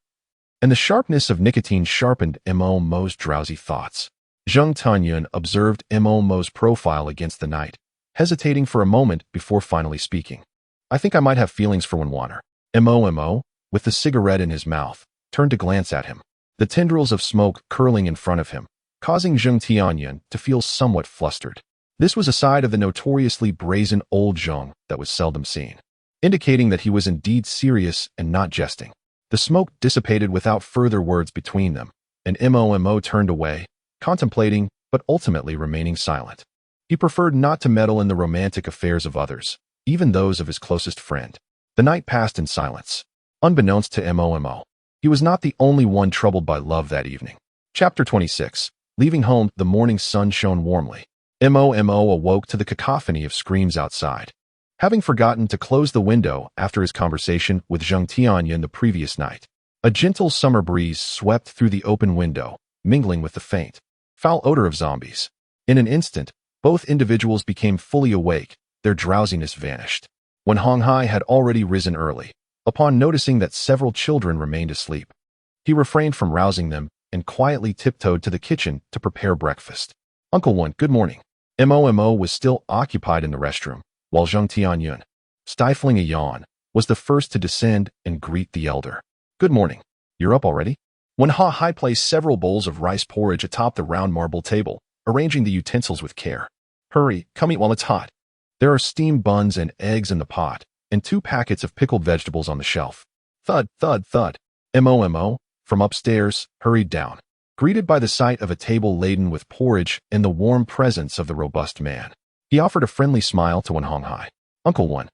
and the sharpness of nicotine sharpened Mo's drowsy thoughts. Zheng Tianyun observed Mo's profile against the night, hesitating for a moment before finally speaking. I think I might have feelings for Wanwaner. Mo, with the cigarette in his mouth, turned to glance at him, the tendrils of smoke curling in front of him, causing Zheng Tianyun to feel somewhat flustered. This was a side of the notoriously brazen old Zheng that was seldom seen, indicating that he was indeed serious and not jesting. The smoke dissipated without further words between them, and Mo turned away, contemplating but ultimately remaining silent. He preferred not to meddle in the romantic affairs of others, even those of his closest friend. The night passed in silence. Unbeknownst to Mo, he was not the only one troubled by love that evening. Chapter 26. Leaving home, the morning sun shone warmly. Mo awoke to the cacophony of screams outside. Having forgotten to close the window after his conversation with Zheng Tianyun the previous night, a gentle summer breeze swept through the open window, mingling with the faint, foul odor of zombies. In an instant, both individuals became fully awake, their drowsiness vanished. When Hong Hai had already risen early, upon noticing that several children remained asleep, he refrained from rousing them and quietly tiptoed to the kitchen to prepare breakfast. Uncle Wan, good morning. Mo was still occupied in the restroom, while Zheng Tianyun, stifling a yawn, was the first to descend and greet the elder. Good morning. You're up already? When Ha Hai placed several bowls of rice porridge atop the round marble table, arranging the utensils with care. Hurry, come eat while it's hot. There are steamed buns and eggs in the pot, and 2 packets of pickled vegetables on the shelf. Thud, thud, thud. Mo, from upstairs, hurried down, greeted by the sight of a table laden with porridge and the warm presence of the robust man. He offered a friendly smile to Wan Hong Hai. Uncle Wan,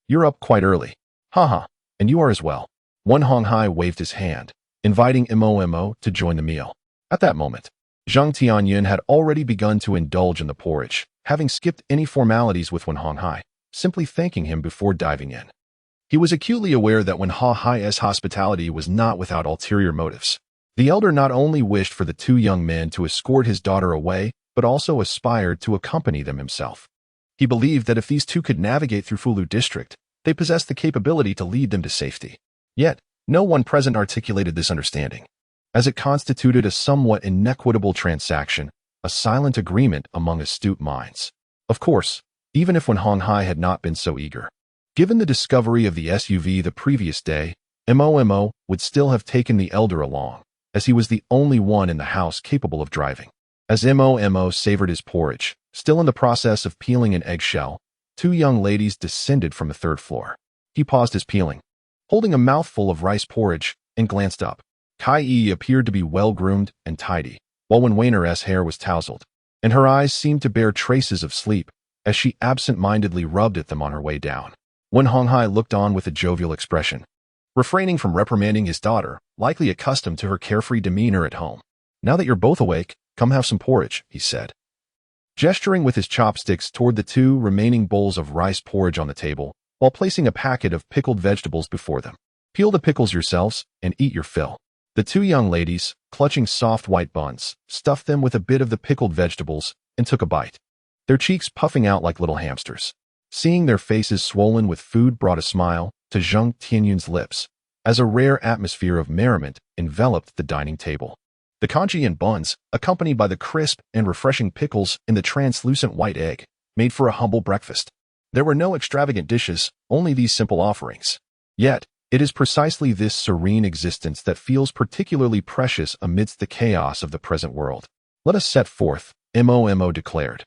you're up quite early. Ha, and you are as well. Wan Hong Hai waved his hand, inviting Mo to join the meal. At that moment, Zheng Tianyun had already begun to indulge in the porridge, having skipped any formalities with Wan Hong Hai, simply thanking him before diving in. He was acutely aware that Wan Hong Hai's hospitality was not without ulterior motives. The elder not only wished for the 2 young men to escort his daughter away, but also aspired to accompany them himself. He believed that if these 2 could navigate through Fulu district, they possessed the capability to lead them to safety. Yet, no one present articulated this understanding, as it constituted a somewhat inequitable transaction, a silent agreement among astute minds. Of course, even if Wan Hong Hai had not been so eager, given the discovery of the SUV the previous day, Mo would still have taken the elder along, as he was the only one in the house capable of driving. As Mo savored his porridge, still in the process of peeling an eggshell, 2 young ladies descended from the 3rd floor. He paused his peeling, holding a mouthful of rice porridge, and glanced up. Kai Yi appeared to be well-groomed and tidy, while Wan Weiner's hair was tousled, and her eyes seemed to bear traces of sleep, as she absent-mindedly rubbed at them on her way down. Wan Hong Hai looked on with a jovial expression, refraining from reprimanding his daughter, likely accustomed to her carefree demeanor at home. Now that you're both awake, come have some porridge, he said, gesturing with his chopsticks toward the 2 remaining bowls of rice porridge on the table, while placing a packet of pickled vegetables before them. Peel the pickles yourselves and eat your fill. The two young ladies, clutching soft white buns, stuffed them with a bit of the pickled vegetables and took a bite, their cheeks puffing out like little hamsters. Seeing their faces swollen with food brought a smile to Zheng Tianyun's lips, as a rare atmosphere of merriment enveloped the dining table. The congee and buns, accompanied by the crisp and refreshing pickles in the translucent white egg, made for a humble breakfast. There were no extravagant dishes, only these simple offerings. Yet, it is precisely this serene existence that feels particularly precious amidst the chaos of the present world. Let us set forth, Mo declared.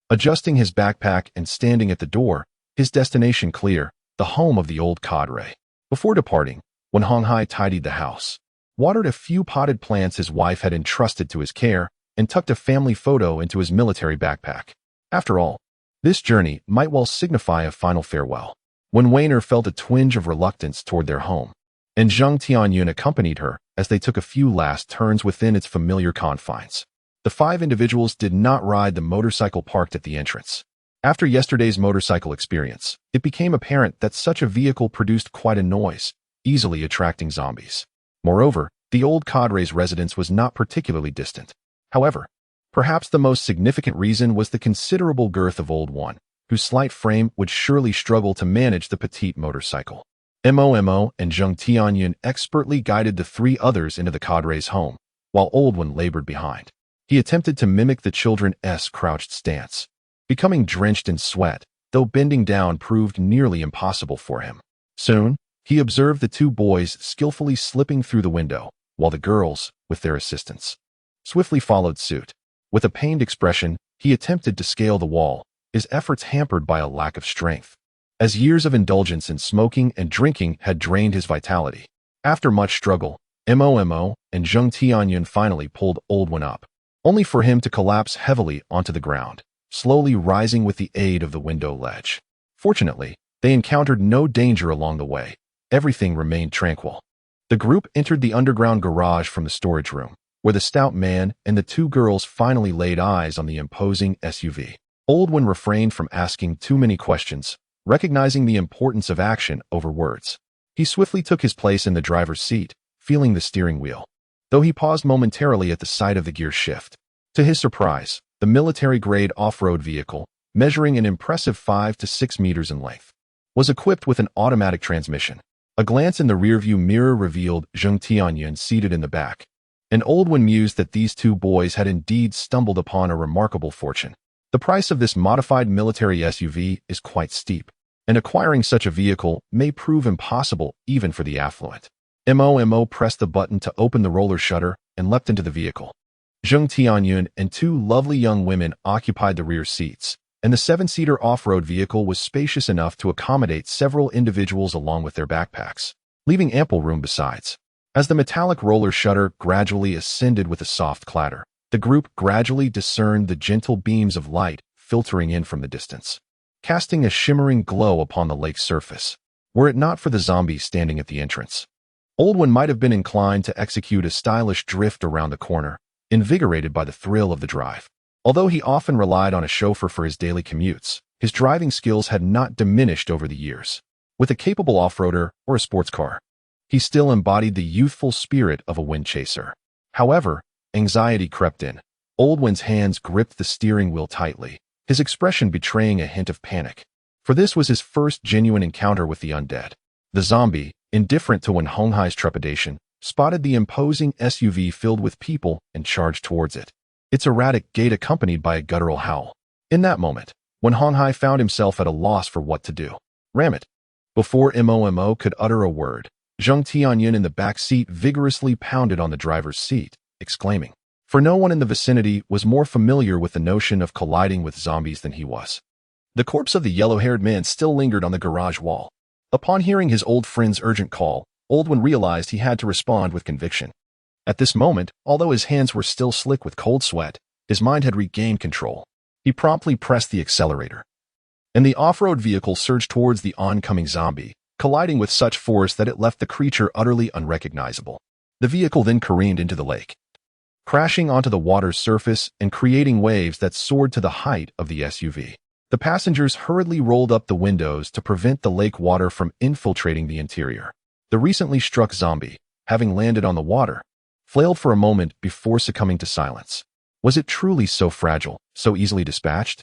Adjusting his backpack and standing at the door, his destination clear, the home of the old cadre. Before departing, when Hong Hai tidied the house, watered a few potted plants his wife had entrusted to his care, and tucked a family photo into his military backpack. After all, this journey might well signify a final farewell. When Weiner felt a twinge of reluctance toward their home, and Zheng Tianyun accompanied her as they took a few last turns within its familiar confines. The 5 individuals did not ride the motorcycle parked at the entrance. After yesterday's motorcycle experience, it became apparent that such a vehicle produced quite a noise, easily attracting zombies. Moreover, the old cadre's residence was not particularly distant. However, perhaps the most significant reason was the considerable girth of Old One, whose slight frame would surely struggle to manage the petite motorcycle. Mo and Zheng Tianyun expertly guided the 3 others into the cadre's home, while Old One labored behind. He attempted to mimic the children's crouched stance, becoming drenched in sweat, though bending down proved nearly impossible for him. Soon, he observed the 2 boys skillfully slipping through the window, while the girls, with their assistance, swiftly followed suit. With a pained expression, he attempted to scale the wall, his efforts hampered by a lack of strength, as years of indulgence in smoking and drinking had drained his vitality. After much struggle, Mo and Zheng Tianyun finally pulled Old One up, only for him to collapse heavily onto the ground, slowly rising with the aid of the window ledge. Fortunately, they encountered no danger along the way. Everything remained tranquil. The group entered the underground garage from the storage room, where the stout man and the 2 girls finally laid eyes on the imposing SUV. Old One refrained from asking too many questions, recognizing the importance of action over words. He swiftly took his place in the driver's seat, feeling the steering wheel, though he paused momentarily at the sight of the gear shift. To his surprise, the military-grade off-road vehicle, measuring an impressive 5 to 6 meters in length, was equipped with an automatic transmission. A glance in the rearview mirror revealed Zheng Tianyun seated in the back, and Old One mused that these 2 boys had indeed stumbled upon a remarkable fortune. The price of this modified military SUV is quite steep, and acquiring such a vehicle may prove impossible even for the affluent. Mo pressed the button to open the roller shutter and leapt into the vehicle. Zheng Tianyun and 2 lovely young women occupied the rear seats, and the 7-seater off-road vehicle was spacious enough to accommodate several individuals along with their backpacks, leaving ample room besides. As the metallic roller shutter gradually ascended with a soft clatter, the group gradually discerned the gentle beams of light filtering in from the distance, casting a shimmering glow upon the lake's surface. Were it not for the zombies standing at the entrance, Old One might have been inclined to execute a stylish drift around the corner, invigorated by the thrill of the drive. Although he often relied on a chauffeur for his daily commutes, his driving skills had not diminished over the years. With a capable off-roader or a sports car, he still embodied the youthful spirit of a wind chaser. However, anxiety crept in. Old One's hands gripped the steering wheel tightly, his expression betraying a hint of panic. For this was his first genuine encounter with the undead. The zombie, indifferent to Wen Honghai's trepidation, spotted the imposing SUV filled with people and charged towards it, its erratic gait accompanied by a guttural howl. In that moment, Wen Honghai found himself at a loss for what to do. Ram it! Before Mo could utter a word, Zheng Tianyun in the back seat vigorously pounded on the driver's seat, exclaiming, for no one in the vicinity was more familiar with the notion of colliding with zombies than he was. The corpse of the yellow-haired man still lingered on the garage wall. Upon hearing his old friend's urgent call, Old One realized he had to respond with conviction. At this moment, although his hands were still slick with cold sweat, his mind had regained control. He promptly pressed the accelerator, and the off-road vehicle surged towards the oncoming zombie, colliding with such force that it left the creature utterly unrecognizable. The vehicle then careened into the lake, crashing onto the water's surface and creating waves that soared to the height of the SUV. The passengers hurriedly rolled up the windows to prevent the lake water from infiltrating the interior. The recently struck zombie, having landed on the water, flailed for a moment before succumbing to silence. Was it truly so fragile, so easily dispatched?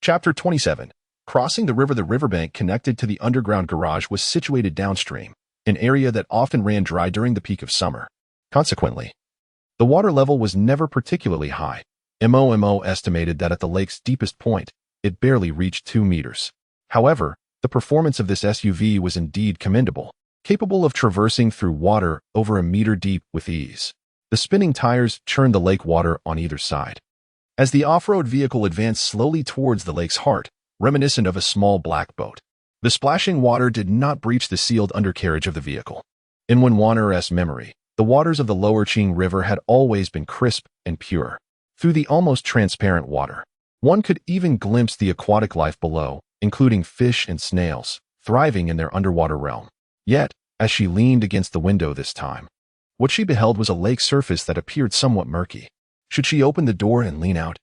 Chapter 27. Crossing the river. The riverbank connected to the underground garage was situated downstream, an area that often ran dry during the peak of summer. Consequently, the water level was never particularly high. MOMO estimated that at the lake's deepest point, it barely reached 2 meters. However, the performance of this SUV was indeed commendable, capable of traversing through water over a meter deep with ease. The spinning tires churned the lake water on either side. As the off-road vehicle advanced slowly towards the lake's heart, reminiscent of a small black boat, the splashing water did not breach the sealed undercarriage of the vehicle. In Wenwaner's memory, the waters of the lower Qing River had always been crisp and pure. Through the almost transparent water, one could even glimpse the aquatic life below, including fish and snails, thriving in their underwater realm. Yet, as she leaned against the window this time, what she beheld was a lake surface that appeared somewhat murky. Should she open the door and lean out,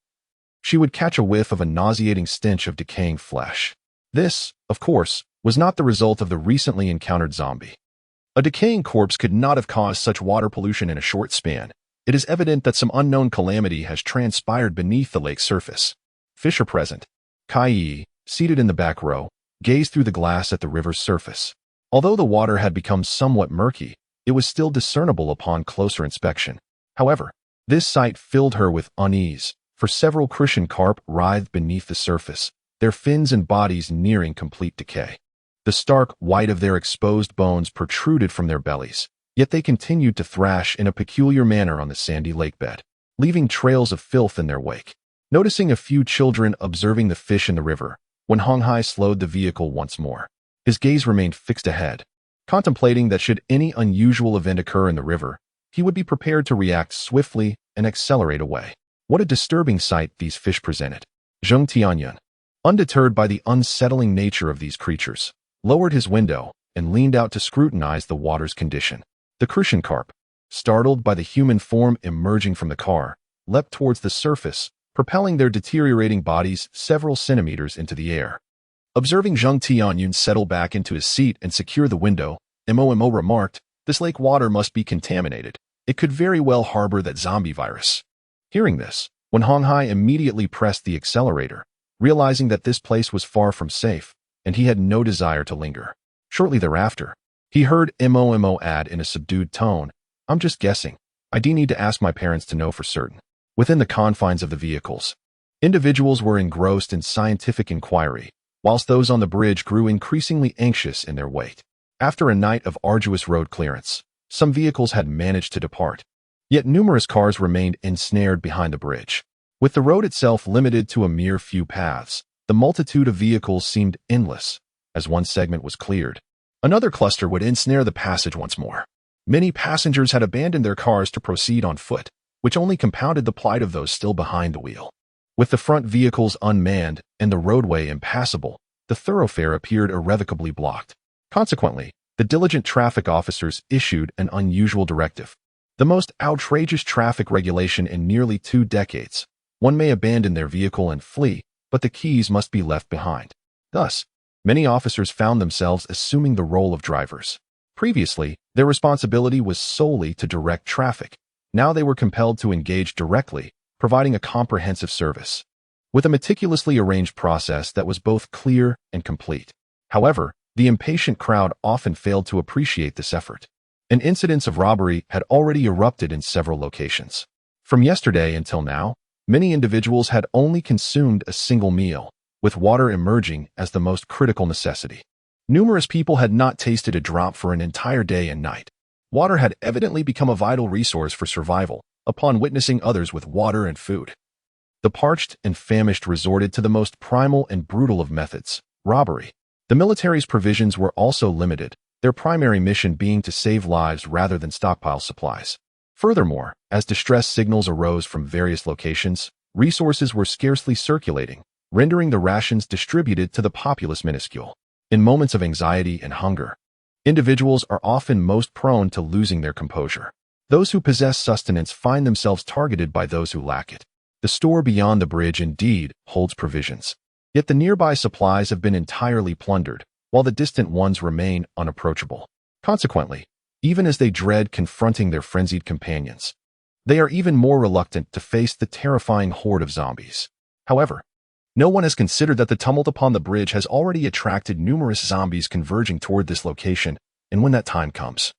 she would catch a whiff of a nauseating stench of decaying flesh. This, of course, was not the result of the recently encountered zombie. A decaying corpse could not have caused such water pollution in a short span. It is evident that some unknown calamity has transpired beneath the lake's surface. Fish are present. Kai Yi, seated in the back row, gazed through the glass at the river's surface. Although the water had become somewhat murky, it was still discernible upon closer inspection. However, this sight filled her with unease, for several crucian carp writhed beneath the surface, their fins and bodies nearing complete decay. The stark white of their exposed bones protruded from their bellies, yet they continued to thrash in a peculiar manner on the sandy lakebed, leaving trails of filth in their wake. Noticing a few children observing the fish in the river, when Honghai slowed the vehicle once more, his gaze remained fixed ahead, contemplating that should any unusual event occur in the river, he would be prepared to react swiftly and accelerate away. What a disturbing sight these fish presented. Zheng Tianyun, undeterred by the unsettling nature of these creatures, lowered his window and leaned out to scrutinize the water's condition. The crucian carp, startled by the human form emerging from the car, leapt towards the surface, propelling their deteriorating bodies several centimeters into the air. Observing Zheng Tianyun settle back into his seat and secure the window, MOMO remarked, "This lake water must be contaminated. It could very well harbor that zombie virus." Hearing this, Honghai immediately pressed the accelerator, realizing that this place was far from safe, and he had no desire to linger. Shortly thereafter, he heard MOMO add in a subdued tone, "I'm just guessing. I do need to ask my parents to know for certain." Within the confines of the vehicles, individuals were engrossed in scientific inquiry, whilst those on the bridge grew increasingly anxious in their wait. After a night of arduous road clearance, some vehicles had managed to depart. Yet numerous cars remained ensnared behind the bridge. With the road itself limited to a mere few paths, the multitude of vehicles seemed endless. As one segment was cleared, another cluster would ensnare the passage once more. Many passengers had abandoned their cars to proceed on foot, which only compounded the plight of those still behind the wheel. With the front vehicles unmanned and the roadway impassable, the thoroughfare appeared irrevocably blocked. Consequently, the diligent traffic officers issued an unusual directive. The most outrageous traffic regulation in nearly 2 decades. One may abandon their vehicle and flee, but the keys must be left behind. Thus, many officers found themselves assuming the role of drivers. Previously, their responsibility was solely to direct traffic. Now they were compelled to engage directly, providing a comprehensive service, with a meticulously arranged process that was both clear and complete. However, the impatient crowd often failed to appreciate this effort. An incidence of robbery had already erupted in several locations. From yesterday until now, many individuals had only consumed a single meal, with water emerging as the most critical necessity. Numerous people had not tasted a drop for an entire day and night. Water had evidently become a vital resource for survival, upon witnessing others with water and food. The parched and famished resorted to the most primal and brutal of methods, robbery. The military's provisions were also limited, their primary mission being to save lives rather than stockpile supplies. Furthermore, as distress signals arose from various locations, resources were scarcely circulating, rendering the rations distributed to the populace minuscule. In moments of anxiety and hunger, individuals are often most prone to losing their composure. Those who possess sustenance find themselves targeted by those who lack it. The store beyond the bridge indeed holds provisions, yet the nearby supplies have been entirely plundered, while the distant ones remain unapproachable. Consequently, even as they dread confronting their frenzied companions, They are even more reluctant to face the terrifying horde of zombies. However, no one has considered that the tumult upon the bridge has already attracted numerous zombies converging toward this location, and when that time comes,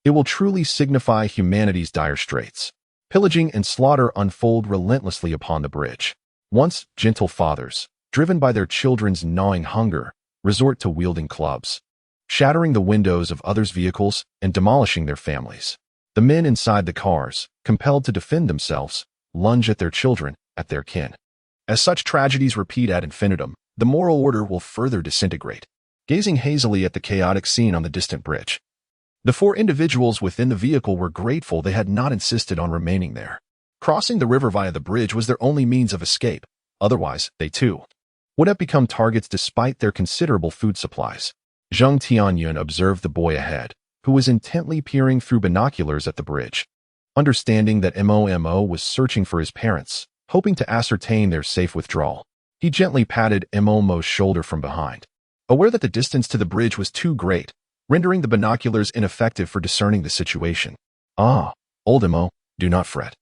it will truly signify humanity's dire straits. Pillaging and slaughter unfold relentlessly upon the bridge. Once gentle fathers, driven by their children's gnawing hunger, resort to wielding clubs, shattering the windows of others' vehicles and demolishing their families. The men inside the cars, compelled to defend themselves, lunge at their children, at their kin. As such tragedies repeat ad infinitum, the moral order will further disintegrate. Gazing hazily at the chaotic scene on the distant bridge, the four individuals within the vehicle were grateful they had not insisted on remaining there. Crossing the river via the bridge was their only means of escape. Otherwise, they too would have become targets despite their considerable food supplies. Zheng Tianyun observed the boy ahead, who was intently peering through binoculars at the bridge. Understanding that Mo was searching for his parents, hoping to ascertain their safe withdrawal, he gently patted Mo's shoulder from behind. Aware that the distance to the bridge was too great, rendering the binoculars ineffective for discerning the situation. Ah, old Mo, do not fret.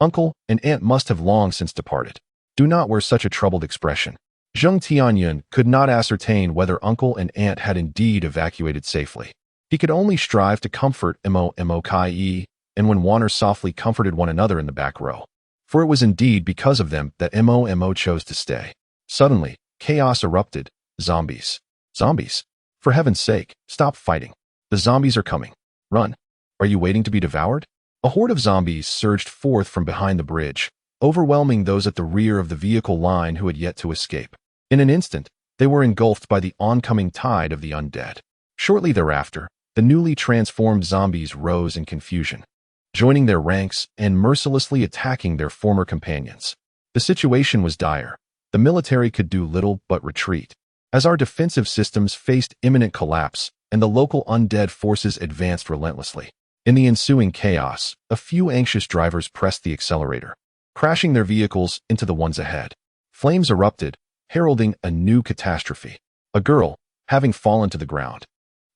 Uncle and aunt must have long since departed. Do not wear such a troubled expression. Zheng Tianyun could not ascertain whether uncle and aunt had indeed evacuated safely. He could only strive to comfort Mo Kai, and when Warner softly comforted one another in the back row. For it was indeed because of them that Mo chose to stay. Suddenly, chaos erupted. Zombies. Zombies. For heaven's sake, stop fighting. The zombies are coming. Run. Are you waiting to be devoured? A horde of zombies surged forth from behind the bridge, overwhelming those at the rear of the vehicle line who had yet to escape. In an instant, they were engulfed by the oncoming tide of the undead. Shortly thereafter, the newly transformed zombies rose in confusion, joining their ranks and mercilessly attacking their former companions. The situation was dire. The military could do little but retreat, as our defensive systems faced imminent collapse and the local undead forces advanced relentlessly. In the ensuing chaos, a few anxious drivers pressed the accelerator, crashing their vehicles into the ones ahead. Flames erupted, heralding a new catastrophe. A girl, having fallen to the ground,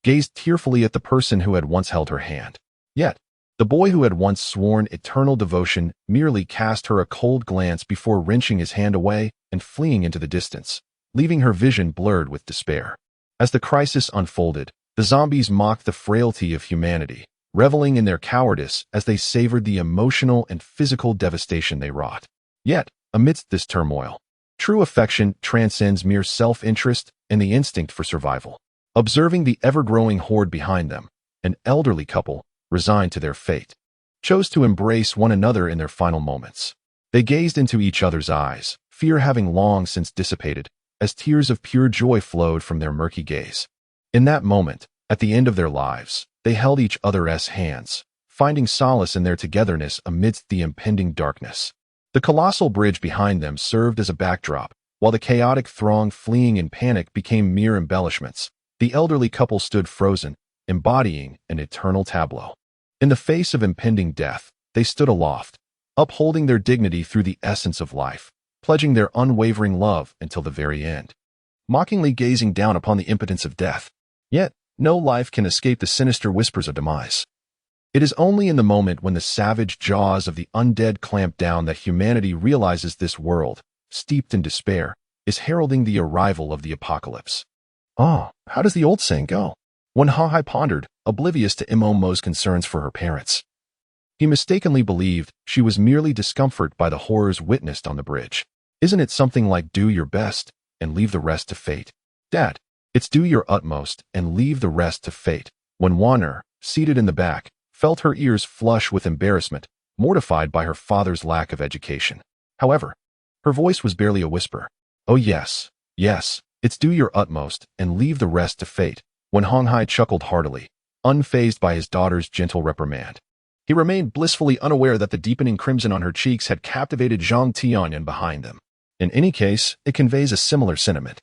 gazed tearfully at the person who had once held her hand. Yet, the boy who had once sworn eternal devotion merely cast her a cold glance before wrenching his hand away and fleeing into the distance, leaving her vision blurred with despair. As the crisis unfolded, the zombies mocked the frailty of humanity, reveling in their cowardice as they savored the emotional and physical devastation they wrought. Yet, amidst this turmoil, true affection transcends mere self-interest and the instinct for survival. Observing the ever-growing horde behind them, an elderly couple, resigned to their fate, chose to embrace one another in their final moments. They gazed into each other's eyes, fear having long since dissipated, as tears of pure joy flowed from their murky gaze. In that moment, at the end of their lives, they held each other's hands, finding solace in their togetherness amidst the impending darkness. The colossal bridge behind them served as a backdrop, while the chaotic throng fleeing in panic became mere embellishments. The elderly couple stood frozen, embodying an eternal tableau. In the face of impending death, they stood aloft, upholding their dignity through the essence of life, pledging their unwavering love until the very end, mockingly gazing down upon the impotence of death. Yet, no life can escape the sinister whispers of demise. It is only in the moment when the savage jaws of the undead clamp down that humanity realizes this world, steeped in despair, is heralding the arrival of the apocalypse. Ah, how does the old saying go? When Hai pondered, oblivious to Mo's concerns for her parents. He mistakenly believed she was merely discomfort by the horrors witnessed on the bridge. Isn't it something like do your best and leave the rest to fate? Dad, it's do your utmost and leave the rest to fate. When Warner, seated in the back, felt her ears flush with embarrassment, mortified by her father's lack of education. However, her voice was barely a whisper. Oh yes, yes, it's do your utmost and leave the rest to fate. When Hai chuckled heartily, unfazed by his daughter's gentle reprimand. He remained blissfully unaware that the deepening crimson on her cheeks had captivated Zheng Tianyun behind them. In any case, it conveys a similar sentiment.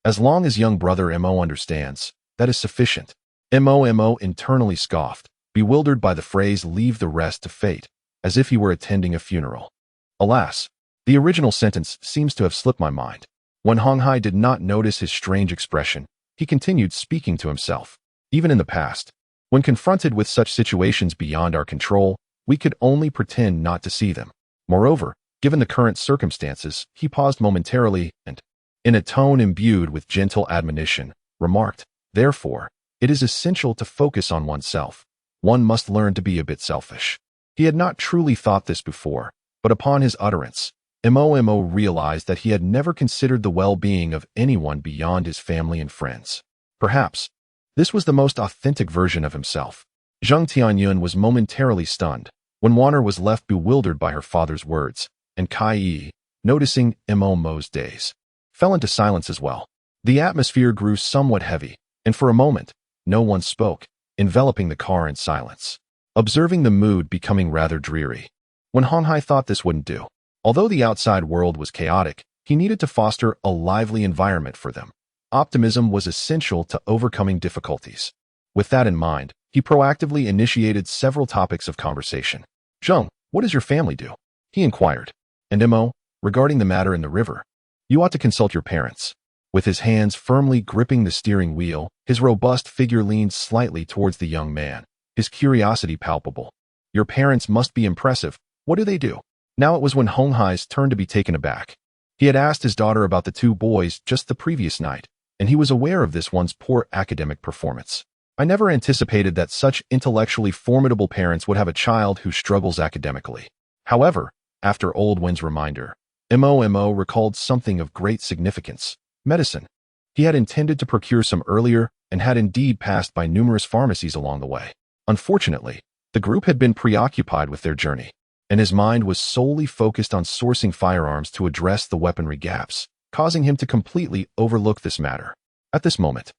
As long as young brother Mo understands, that is sufficient. Mo internally scoffed, bewildered by the phrase leave the rest to fate, as if he were attending a funeral. Alas, the original sentence seems to have slipped my mind. When Hai did not notice his strange expression, he continued speaking to himself. Even in the past, when confronted with such situations beyond our control, We could only pretend not to see them. Moreover, given the current circumstances, he paused momentarily and, in a tone imbued with gentle admonition, remarked, therefore, it is essential to focus on oneself. One must learn to be a bit selfish. He had not truly thought this before, but upon his utterance, Mo realized that he had never considered the well-being of anyone beyond his family and friends. Perhaps, this was the most authentic version of himself. Zheng Tianyun was momentarily stunned when Wanner was left bewildered by her father's words, and Kai, noticing Mo's daze, fell into silence as well. The atmosphere grew somewhat heavy, and for a moment, no one spoke, enveloping the car in silence, observing the mood becoming rather dreary. When Honghai thought this wouldn't do. Although the outside world was chaotic, he needed to foster a lively environment for them. Optimism was essential to overcoming difficulties. With that in mind, he proactively initiated several topics of conversation. Zheng, what does your family do? He inquired. And Mo, regarding the matter in the river, you ought to consult your parents. With his hands firmly gripping the steering wheel, his robust figure leaned slightly towards the young man, his curiosity palpable. Your parents must be impressive. What do they do? Now it was when Honghai's turn to be taken aback. He had asked his daughter about the two boys just the previous night, and he was aware of this one's poor academic performance. I never anticipated that such intellectually formidable parents would have a child who struggles academically. However, after Old Win's reminder, Mo recalled something of great significance: medicine. He had intended to procure some earlier and had indeed passed by numerous pharmacies along the way. Unfortunately, the group had been preoccupied with their journey, and his mind was solely focused on sourcing firearms to address the weaponry gaps, causing him to completely overlook this matter. At this moment,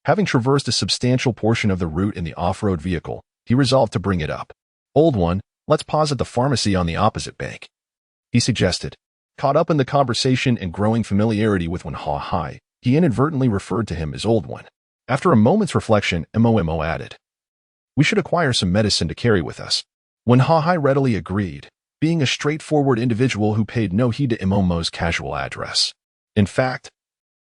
having traversed a substantial portion of the route in the off-road vehicle, he resolved to bring it up. Old One, let's pause at the pharmacy on the opposite bank, he suggested. Caught up in the conversation and growing familiarity with Honghai, he inadvertently referred to him as Old One. After a moment's reflection, Mo added, we should acquire some medicine to carry with us. Honghai readily agreed, being a straightforward individual who paid no heed to Mo's casual address. In fact,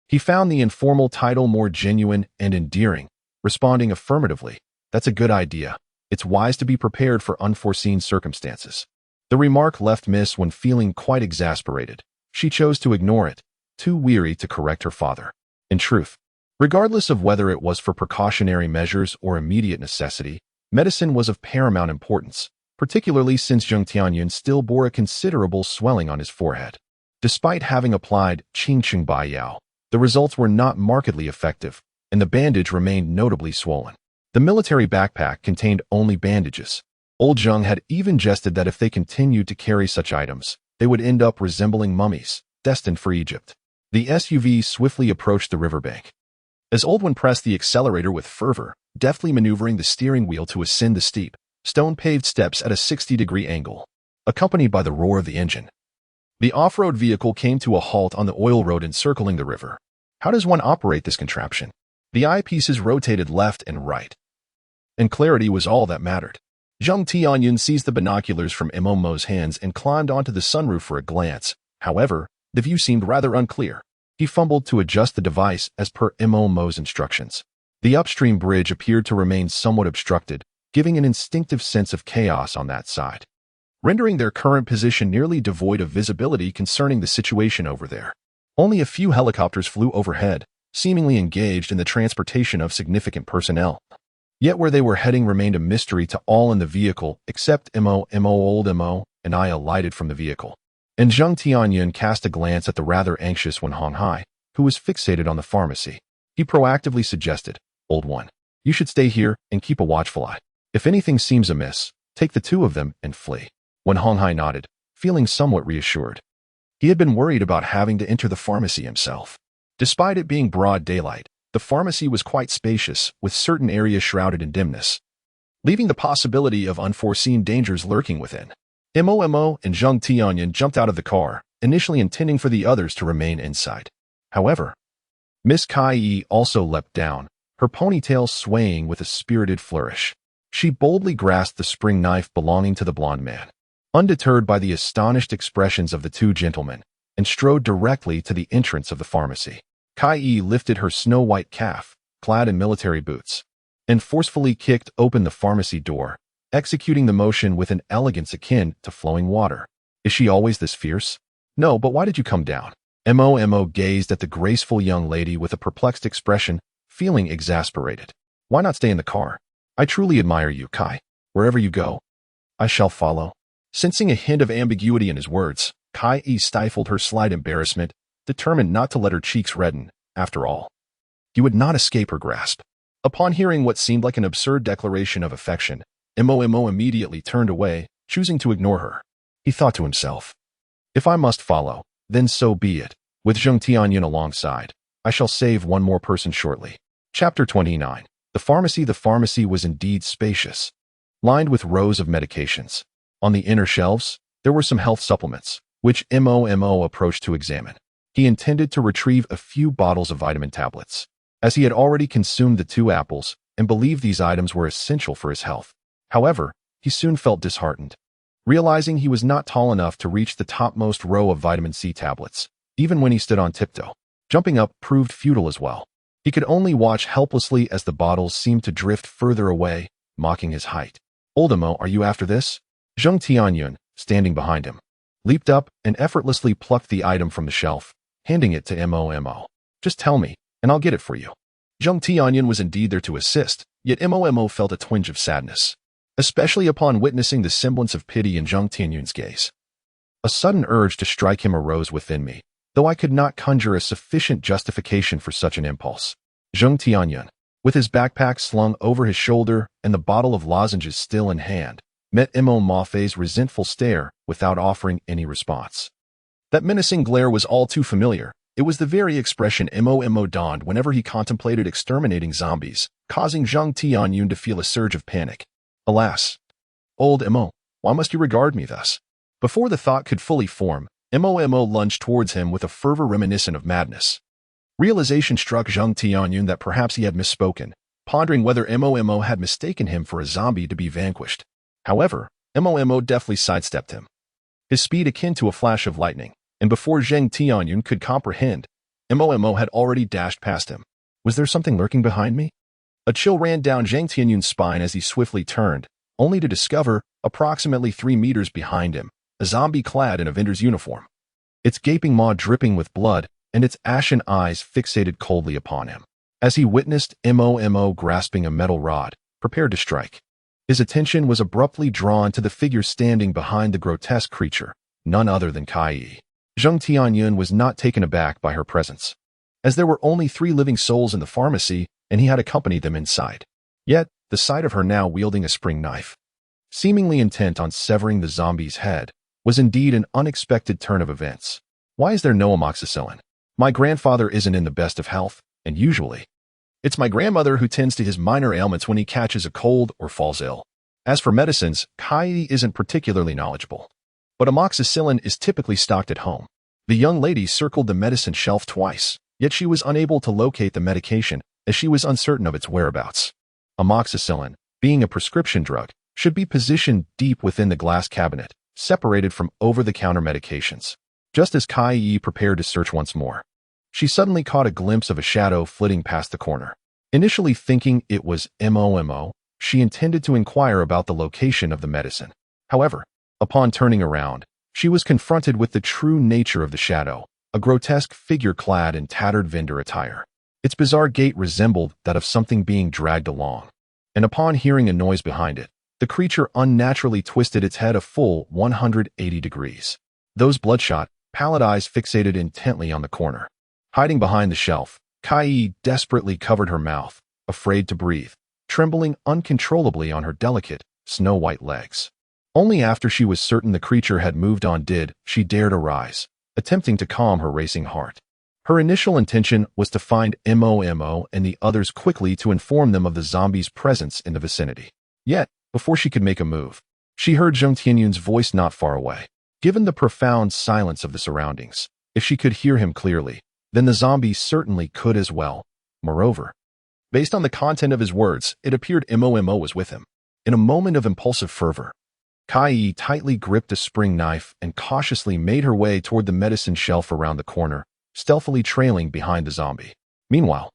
he found the informal title more genuine and endearing, responding affirmatively, that's a good idea. It's wise to be prepared for unforeseen circumstances. The remark left Miss when feeling quite exasperated. She chose to ignore it, too weary to correct her father. In truth, regardless of whether it was for precautionary measures or immediate necessity, medicine was of paramount importance, particularly since Zheng Tianyun still bore a considerable swelling on his forehead. Despite having applied Qingqing Baiyao, the results were not markedly effective, and the bandage remained notably swollen. The military backpack contained only bandages. Old Zheng had even jested that if they continued to carry such items, they would end up resembling mummies, destined for Egypt. The SUV swiftly approached the riverbank. As Old One pressed the accelerator with fervor, deftly maneuvering the steering wheel to ascend the steep, stone-paved steps at a 60-degree angle, accompanied by the roar of the engine, the off-road vehicle came to a halt on the oil road encircling the river. How does one operate this contraption? The eyepieces rotated left and right, and clarity was all that mattered. Zheng Tianyun seized the binoculars from Mo's hands and climbed onto the sunroof for a glance. However, the view seemed rather unclear. He fumbled to adjust the device as per Mo's instructions. The upstream bridge appeared to remain somewhat obstructed, giving an instinctive sense of chaos on that side, rendering their current position nearly devoid of visibility concerning the situation over there. Only a few helicopters flew overhead, seemingly engaged in the transportation of significant personnel. Yet where they were heading remained a mystery to all in the vehicle except Old Mo, and I alighted from the vehicle. And Zheng Tianyun cast a glance at the rather anxious Honghai, who was fixated on the pharmacy. He proactively suggested, Old One, you should stay here and keep a watchful eye. If anything seems amiss, take the two of them and flee. Honghai nodded, feeling somewhat reassured. He had been worried about having to enter the pharmacy himself. Despite it being broad daylight, the pharmacy was quite spacious, with certain areas shrouded in dimness, leaving the possibility of unforeseen dangers lurking within. Mo and Zheng Tianyun jumped out of the car, initially intending for the others to remain inside. However, Miss Kai also leapt down, her ponytail swaying with a spirited flourish. She boldly grasped the spring knife belonging to the blond man, undeterred by the astonished expressions of the two gentlemen, and strode directly to the entrance of the pharmacy. Kai lifted her snow-white calf, clad in military boots, and forcefully kicked open the pharmacy door, executing the motion with an elegance akin to flowing water. Is she always this fierce? No, but why did you come down? Mo gazed at the graceful young lady with a perplexed expression, feeling exasperated. Why not stay in the car? I truly admire you, Kai. Wherever you go, I shall follow. Sensing a hint of ambiguity in his words, Kai stifled her slight embarrassment, determined not to let her cheeks redden. After all, he would not escape her grasp. Upon hearing what seemed like an absurd declaration of affection, Mo immediately turned away, choosing to ignore her. He thought to himself, if I must follow, then so be it. With Zheng Tianyun alongside, I shall save one more person shortly. Chapter 29. The pharmacy was indeed spacious, lined with rows of medications. On the inner shelves, there were some health supplements, which Mo approached to examine. He intended to retrieve a few bottles of vitamin tablets, as he had already consumed the 2 apples and believed these items were essential for his health. However, he soon felt disheartened, realizing he was not tall enough to reach the topmost row of vitamin C tablets. Even when he stood on tiptoe, jumping up proved futile as well. He could only watch helplessly as the bottles seemed to drift further away, mocking his height. Old Mo, are you after this? Zheng Tianyun, standing behind him, leaped up and effortlessly plucked the item from the shelf, handing it to Mo. Just tell me, and I'll get it for you. Zheng Tianyun was indeed there to assist, yet Mo felt a twinge of sadness, especially upon witnessing the semblance of pity in Zheng Tianyun's gaze. A sudden urge to strike him arose within me, though I could not conjure a sufficient justification for such an impulse. Zheng Tianyun, with his backpack slung over his shoulder and the bottle of lozenges still in hand, met Mo Mafei's resentful stare without offering any response. That menacing glare was all too familiar. It was the very expression Mo donned whenever he contemplated exterminating zombies, causing Zheng Tianyun to feel a surge of panic. Alas, old Mo, why must you regard me thus? Before the thought could fully form, Mo lunged towards him with a fervor reminiscent of madness. Realization struck Zheng Tianyun that perhaps he had misspoken, pondering whether Mo had mistaken him for a zombie to be vanquished. However, Mo deftly sidestepped him, his speed akin to a flash of lightning, and before Zheng Tianyun could comprehend, Mo had already dashed past him. Was there something lurking behind me? A chill ran down Zheng Tianyun's spine as he swiftly turned, only to discover, approximately 3 meters behind him, a zombie clad in a vendor's uniform, its gaping maw dripping with blood and its ashen eyes fixated coldly upon him. As he witnessed Mo grasping a metal rod, prepared to strike, his attention was abruptly drawn to the figure standing behind the grotesque creature, none other than Kai. Zheng Tianyun was not taken aback by her presence, as there were only 3 living souls in the pharmacy and he had accompanied them inside. Yet, the sight of her now wielding a spring knife, seemingly intent on severing the zombie's head, was indeed an unexpected turn of events. Why is there no amoxicillin? My grandfather isn't in the best of health, and usually, it's my grandmother who tends to his minor ailments when he catches a cold or falls ill. As for medicines, Kai isn't particularly knowledgeable, but amoxicillin is typically stocked at home. The young lady circled the medicine shelf twice, yet she was unable to locate the medication as she was uncertain of its whereabouts. Amoxicillin, being a prescription drug, should be positioned deep within the glass cabinet, separated from over-the-counter medications. Just as Kai prepared to search once more, she suddenly caught a glimpse of a shadow flitting past the corner. Initially thinking it was Mo, she intended to inquire about the location of the medicine. However, upon turning around, she was confronted with the true nature of the shadow, a grotesque figure clad in tattered vendor attire. Its bizarre gait resembled that of something being dragged along, and upon hearing a noise behind it, the creature unnaturally twisted its head a full 180 degrees. Those bloodshot, pallid eyes fixated intently on the corner. Hiding behind the shelf, Kai desperately covered her mouth, afraid to breathe, trembling uncontrollably on her delicate, snow-white legs. Only after she was certain the creature had moved on did she dare to rise, attempting to calm her racing heart. Her initial intention was to find Mo and the others quickly to inform them of the zombie's presence in the vicinity. Yet, before she could make a move, she heard Zheng Tianyun's voice not far away. Given the profound silence of the surroundings, if she could hear him clearly, then the zombie certainly could as well. Moreover, based on the content of his words, it appeared Mo was with him. In a moment of impulsive fervor, Kai tightly gripped a spring knife and cautiously made her way toward the medicine shelf around the corner, stealthily trailing behind the zombie. Meanwhile,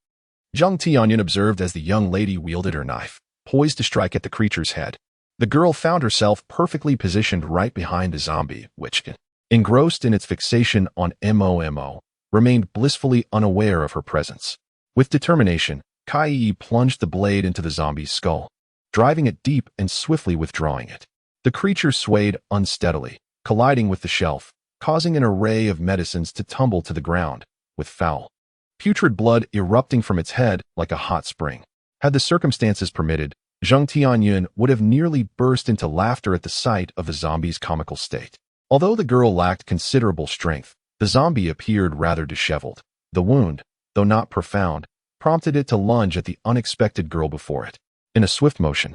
Zheng Tianyun observed as the young lady wielded her knife, poised to strike at the creature's head. The girl found herself perfectly positioned right behind the zombie, which, engrossed in its fixation on Momo, remained blissfully unaware of her presence. With determination, Kai plunged the blade into the zombie's skull, driving it deep and swiftly withdrawing it. The creature swayed unsteadily, colliding with the shelf, causing an array of medicines to tumble to the ground, with foul, putrid blood erupting from its head like a hot spring. Had the circumstances permitted, Zheng Tianyun would have nearly burst into laughter at the sight of the zombie's comical state. Although the girl lacked considerable strength, the zombie appeared rather disheveled. The wound, though not profound, prompted it to lunge at the unexpected girl before it. In a swift motion,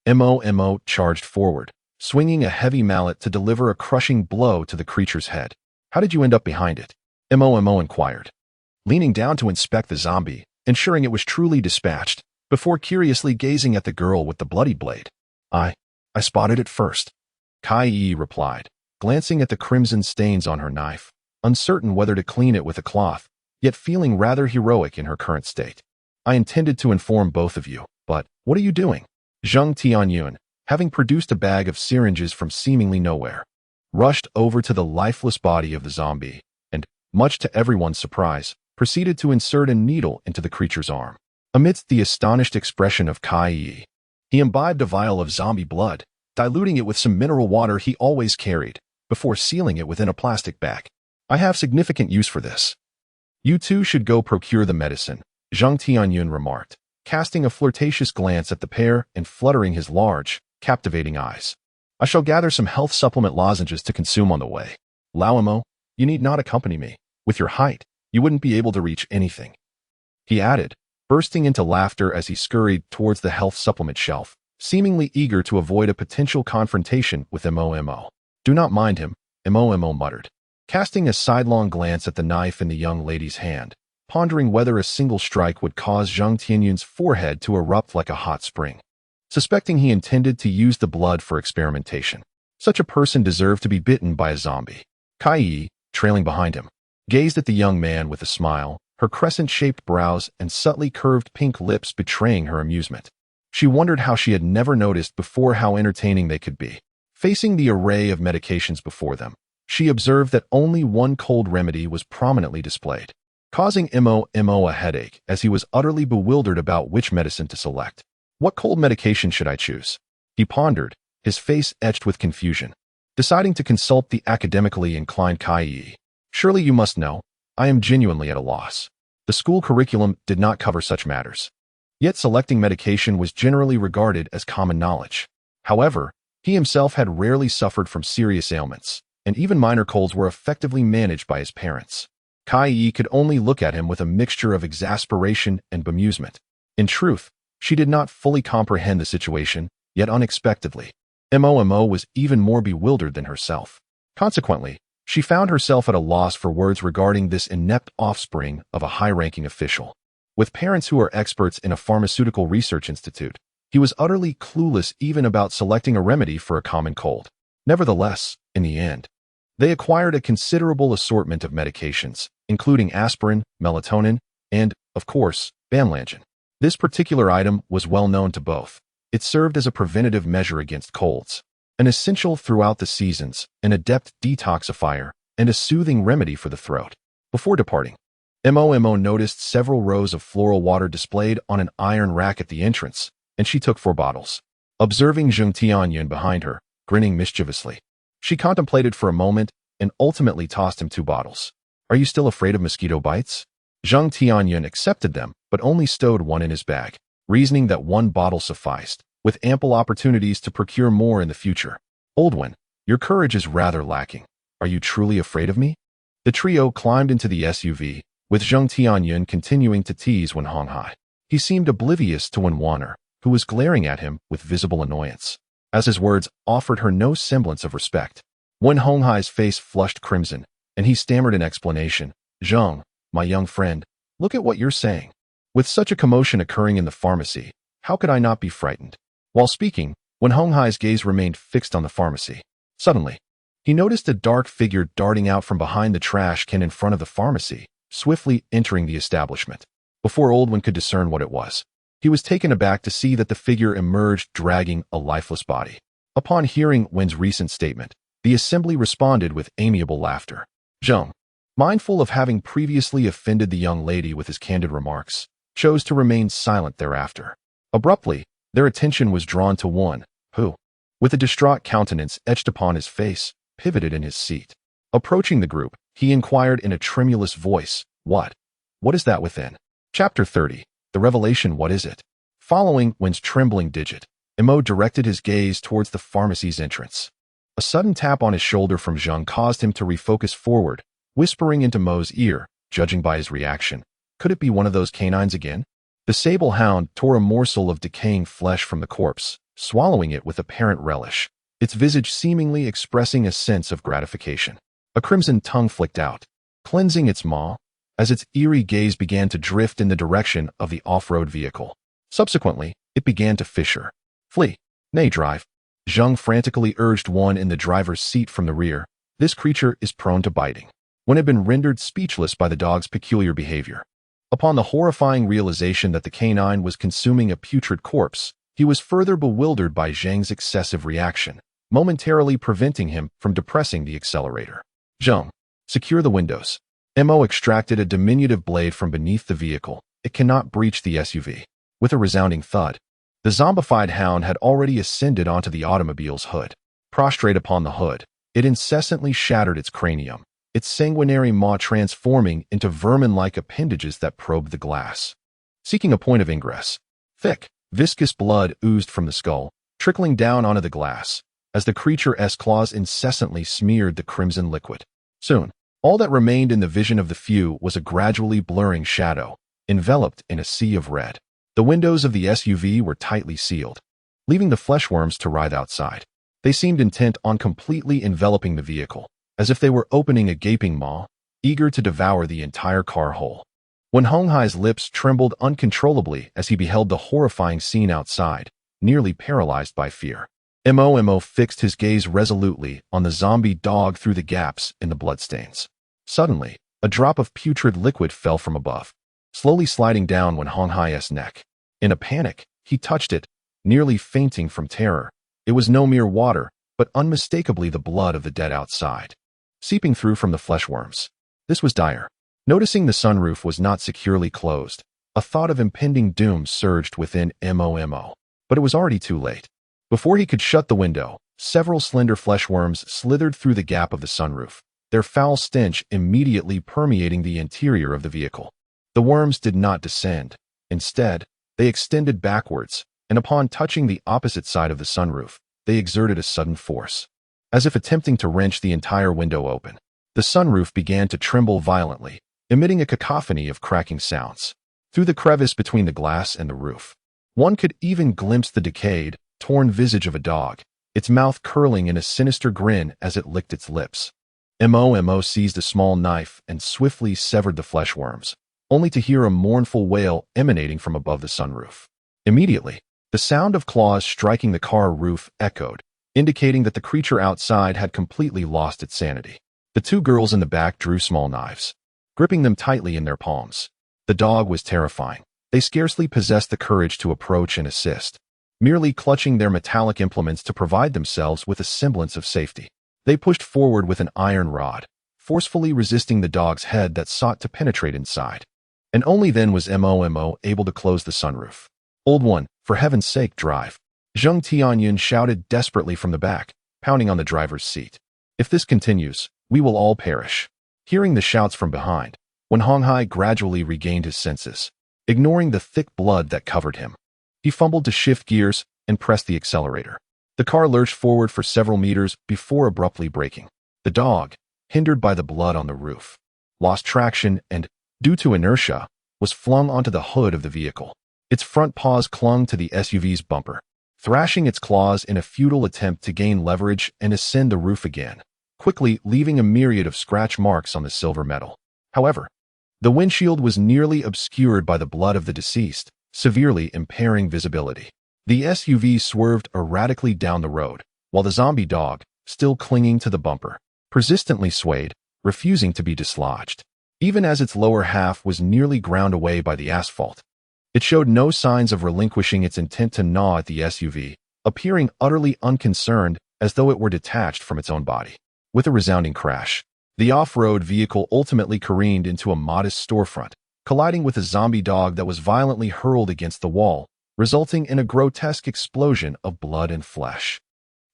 Momo charged forward, swinging a heavy mallet to deliver a crushing blow to the creature's head. "How did you end up behind it?" Momo inquired, leaning down to inspect the zombie, ensuring it was truly dispatched, before curiously gazing at the girl with the bloody blade. I spotted it first," Kai replied, glancing at the crimson stains on her knife, uncertain whether to clean it with a cloth, yet feeling rather heroic in her current state. "I intended to inform both of you, but what are you doing?" Zheng Tianyun, having produced a bag of syringes from seemingly nowhere, rushed over to the lifeless body of the zombie and, much to everyone's surprise, proceeded to insert a needle into the creature's arm. Amidst the astonished expression of Kai, he imbibed a vial of zombie blood, diluting it with some mineral water he always carried, before sealing it within a plastic bag. "I have significant use for this. You two should go procure the medicine," Zheng Tianyun remarked, casting a flirtatious glance at the pair and fluttering his large, captivating eyes. "I shall gather some health supplement lozenges to consume on the way. Laomo, you need not accompany me. With your height, you wouldn't be able to reach anything," he added, bursting into laughter as he scurried towards the health supplement shelf, seemingly eager to avoid a potential confrontation with Momo. "Do not mind him," Momo muttered, casting a sidelong glance at the knife in the young lady's hand, pondering whether a single strike would cause Zheng Tianyun's forehead to erupt like a hot spring. Suspecting he intended to use the blood for experimentation, such a person deserved to be bitten by a zombie. Kai, trailing behind him, gazed at the young man with a smile, her crescent-shaped brows and subtly curved pink lips betraying her amusement. She wondered how she had never noticed before how entertaining they could be. Facing the array of medications before them, she observed that only one cold remedy was prominently displayed, causing Momo a headache as he was utterly bewildered about which medicine to select. "What cold medication should I choose?" he pondered, his face etched with confusion, deciding to consult the academically inclined Kai. "Surely you must know, I am genuinely at a loss. The school curriculum did not cover such matters." Yet selecting medication was generally regarded as common knowledge. However, he himself had rarely suffered from serious ailments, and even minor colds were effectively managed by his parents. Kai could only look at him with a mixture of exasperation and bemusement. In truth, she did not fully comprehend the situation, yet unexpectedly, Momo was even more bewildered than herself. Consequently, she found herself at a loss for words regarding this inept offspring of a high-ranking official. With parents who are experts in a pharmaceutical research institute, he was utterly clueless even about selecting a remedy for a common cold. Nevertheless, in the end, they acquired a considerable assortment of medications, including aspirin, melatonin, and, of course, Banlangen. This particular item was well known to both. It served as a preventative measure against colds, an essential throughout the seasons, an adept detoxifier, and a soothing remedy for the throat. Before departing, Momo noticed several rows of floral water displayed on an iron rack at the entrance, and she took 4 bottles. Observing Zheng Tianyun behind her, grinning mischievously, she contemplated for a moment and ultimately tossed him 2 bottles. "Are you still afraid of mosquito bites?" Zheng Tianyun accepted them, but only stowed one in his bag, reasoning that 1 bottle sufficed, with ample opportunities to procure more in the future. "Old one, your courage is rather lacking. Are you truly afraid of me?" The trio climbed into the SUV, with Zheng Tianyun continuing to tease Wen Honghai. He seemed oblivious to Wen Wanner, who was glaring at him with visible annoyance, as his words offered her no semblance of respect. Wen Honghai's face flushed crimson, and he stammered an explanation. "Zheng, my young friend, look at what you're saying. With such a commotion occurring in the pharmacy, how could I not be frightened?" While speaking, Wen Honghai's gaze remained fixed on the pharmacy. Suddenly, he noticed a dark figure darting out from behind the trash can in front of the pharmacy, swiftly entering the establishment. Before Oldwin could discern what it was, he was taken aback to see that the figure emerged dragging a lifeless body. Upon hearing Wen's recent statement, the assembly responded with amiable laughter. Zheng, mindful of having previously offended the young lady with his candid remarks, chose to remain silent thereafter. Abruptly, their attention was drawn to one, who, with a distraught countenance etched upon his face, pivoted in his seat. Approaching the group, he inquired in a tremulous voice, What is that within? Chapter 30. The Revelation. What is it? Following Wen's trembling digit, Emo directed his gaze towards the pharmacy's entrance. A sudden tap on his shoulder from Zheng caused him to refocus forward, whispering into Mo's ear, judging by his reaction. Could it be one of those canines again? The sable hound tore a morsel of decaying flesh from the corpse, swallowing it with apparent relish, its visage seemingly expressing a sense of gratification. A crimson tongue flicked out, cleansing its maw, as its eerie gaze began to drift in the direction of the off-road vehicle. Subsequently, it began to fissure. Flee. Nay, drive. Zheng frantically urged one in the driver's seat from the rear. This creature is prone to biting. One had been rendered speechless by the dog's peculiar behavior. Upon the horrifying realization that the canine was consuming a putrid corpse, he was further bewildered by Zheng's excessive reaction, momentarily preventing him from depressing the accelerator. Zheng, secure the windows. Mo extracted a diminutive blade from beneath the vehicle. It cannot breach the SUV. With a resounding thud, the zombified hound had already ascended onto the automobile's hood. Prostrate upon the hood, it incessantly shattered its cranium, its sanguinary maw transforming into vermin-like appendages that probed the glass. Seeking a point of ingress, thick, viscous blood oozed from the skull, trickling down onto the glass, as the creature's claws incessantly smeared the crimson liquid. Soon, all that remained in the vision of the few was a gradually blurring shadow, enveloped in a sea of red. The windows of the SUV were tightly sealed, leaving the fleshworms to writhe outside. They seemed intent on completely enveloping the vehicle, as if they were opening a gaping maw, eager to devour the entire car whole. When Honghai's lips trembled uncontrollably as he beheld the horrifying scene outside, nearly paralyzed by fear. Mo fixed his gaze resolutely on the zombie dog through the gaps in the bloodstains. Suddenly, a drop of putrid liquid fell from above, slowly sliding down Honghai's neck. In a panic, he touched it, nearly fainting from terror. It was no mere water, but unmistakably the blood of the dead outside, seeping through from the fleshworms. This was dire. Noticing the sunroof was not securely closed, a thought of impending doom surged within Mo, but it was already too late. Before he could shut the window, several slender fleshworms slithered through the gap of the sunroof, their foul stench immediately permeating the interior of the vehicle. The worms did not descend. Instead, they extended backwards, and upon touching the opposite side of the sunroof, they exerted a sudden force, as if attempting to wrench the entire window open. The sunroof began to tremble violently, emitting a cacophony of cracking sounds. Through the crevice between the glass and the roof, one could even glimpse the decayed, torn visage of a dog, its mouth curling in a sinister grin as it licked its lips. Mo seized a small knife and swiftly severed the fleshworms, only to hear a mournful wail emanating from above the sunroof. Immediately, the sound of claws striking the car roof echoed, indicating that the creature outside had completely lost its sanity. The two girls in the back drew small knives, gripping them tightly in their palms. The dog was terrifying. They scarcely possessed the courage to approach and assist, merely clutching their metallic implements to provide themselves with a semblance of safety. They pushed forward with an iron rod, forcefully resisting the dog's head that sought to penetrate inside. And only then was Mo able to close the sunroof. Old one, for heaven's sake, drive. Zheng Tianyun shouted desperately from the back, pounding on the driver's seat. If this continues, we will all perish. Hearing the shouts from behind, when Honghai gradually regained his senses, ignoring the thick blood that covered him, he fumbled to shift gears and pressed the accelerator. The car lurched forward for several meters before abruptly braking. The dog, hindered by the blood on the roof, lost traction and, due to inertia, was flung onto the hood of the vehicle. Its front paws clung to the SUV's bumper, thrashing its claws in a futile attempt to gain leverage and ascend the roof again, quickly leaving a myriad of scratch marks on the silver metal. However, the windshield was nearly obscured by the blood of the deceased, severely impairing visibility. The SUV swerved erratically down the road, while the zombie dog, still clinging to the bumper, persistently swayed, refusing to be dislodged. Even as its lower half was nearly ground away by the asphalt, it showed no signs of relinquishing its intent to gnaw at the SUV, appearing utterly unconcerned as though it were detached from its own body. With a resounding crash, the off-road vehicle ultimately careened into a modest storefront, colliding with a zombie dog that was violently hurled against the wall, resulting in a grotesque explosion of blood and flesh.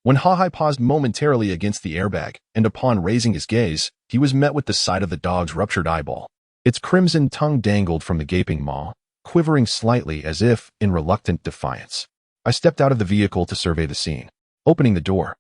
When Hahai paused momentarily against the airbag, and upon raising his gaze, he was met with the sight of the dog's ruptured eyeball. Its crimson tongue dangled from the gaping maw, quivering slightly as if in reluctant defiance. I stepped out of the vehicle to survey the scene. Opening the door,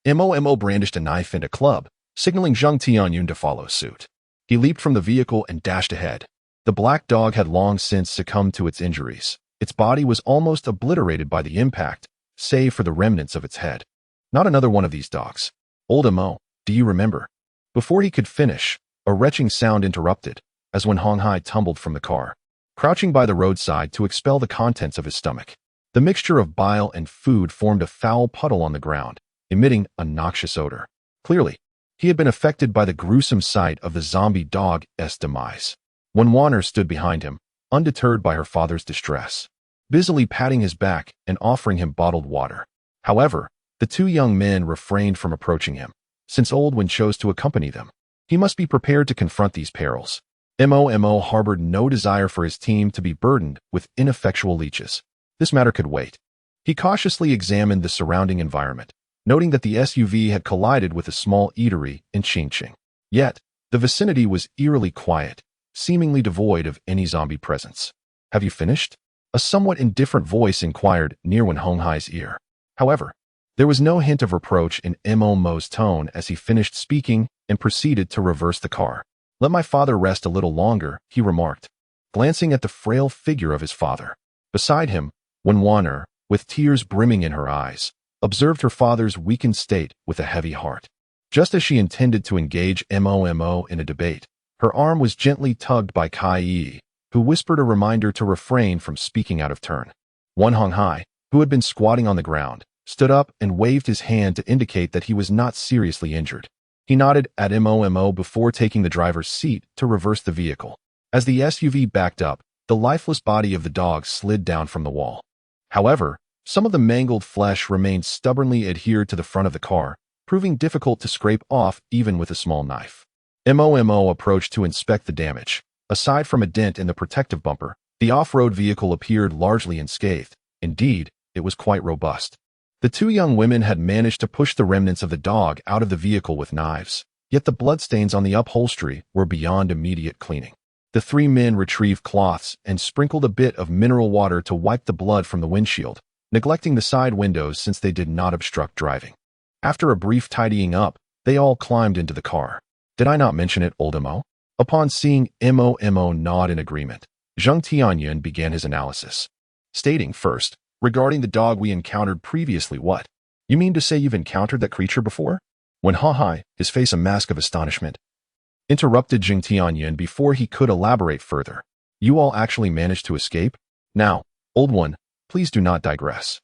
Mo brandished a knife and a club, signaling Zheng Tianyun to follow suit. He leaped from the vehicle and dashed ahead. The black dog had long since succumbed to its injuries. Its body was almost obliterated by the impact, save for the remnants of its head. Not another one of these dogs. Old Mo, do you remember? Before he could finish, a retching sound interrupted, as when Hong Hai tumbled from the car, crouching by the roadside to expel the contents of his stomach. The mixture of bile and food formed a foul puddle on the ground, emitting a noxious odor. Clearly, he had been affected by the gruesome sight of the zombie dog's demise. When Warner stood behind him, undeterred by her father's distress, busily patting his back and offering him bottled water. However, the two young men refrained from approaching him, since Oldwin chose to accompany them. He must be prepared to confront these perils. Mo harbored no desire for his team to be burdened with ineffectual leeches. This matter could wait. He cautiously examined the surrounding environment, noting that the SUV had collided with a small eatery in Qingqing. Yet, the vicinity was eerily quiet, seemingly devoid of any zombie presence. Have you finished? A somewhat indifferent voice inquired near when Hong Hai's ear. However, there was no hint of reproach in Mo's tone as he finished speaking and proceeded to reverse the car. Let my father rest a little longer, he remarked, glancing at the frail figure of his father. Beside him, when Warner, with tears brimming in her eyes, observed her father's weakened state with a heavy heart. Just as she intended to engage Mo in a debate, her arm was gently tugged by Kai Yi, who whispered a reminder to refrain from speaking out of turn. One Hong Hai, who had been squatting on the ground, stood up and waved his hand to indicate that he was not seriously injured. He nodded at Mo before taking the driver's seat to reverse the vehicle. As the SUV backed up, the lifeless body of the dog slid down from the wall. However, some of the mangled flesh remained stubbornly adhered to the front of the car, proving difficult to scrape off even with a small knife. Mo approached to inspect the damage. Aside from a dent in the protective bumper, the off-road vehicle appeared largely unscathed. Indeed, it was quite robust. The two young women had managed to push the remnants of the dog out of the vehicle with knives, yet the bloodstains on the upholstery were beyond immediate cleaning. The three men retrieved cloths and sprinkled a bit of mineral water to wipe the blood from the windshield, neglecting the side windows since they did not obstruct driving. After a brief tidying up, they all climbed into the car. Did I not mention it, old Mo? Upon seeing Mo nod in agreement, Zheng Tianyun began his analysis, stating first, regarding the dog we encountered previously, what? You mean to say you've encountered that creature before? When Hahai, his face a mask of astonishment, interrupted Zheng Tianyun before he could elaborate further. You all actually managed to escape? Now, old one, please do not digress.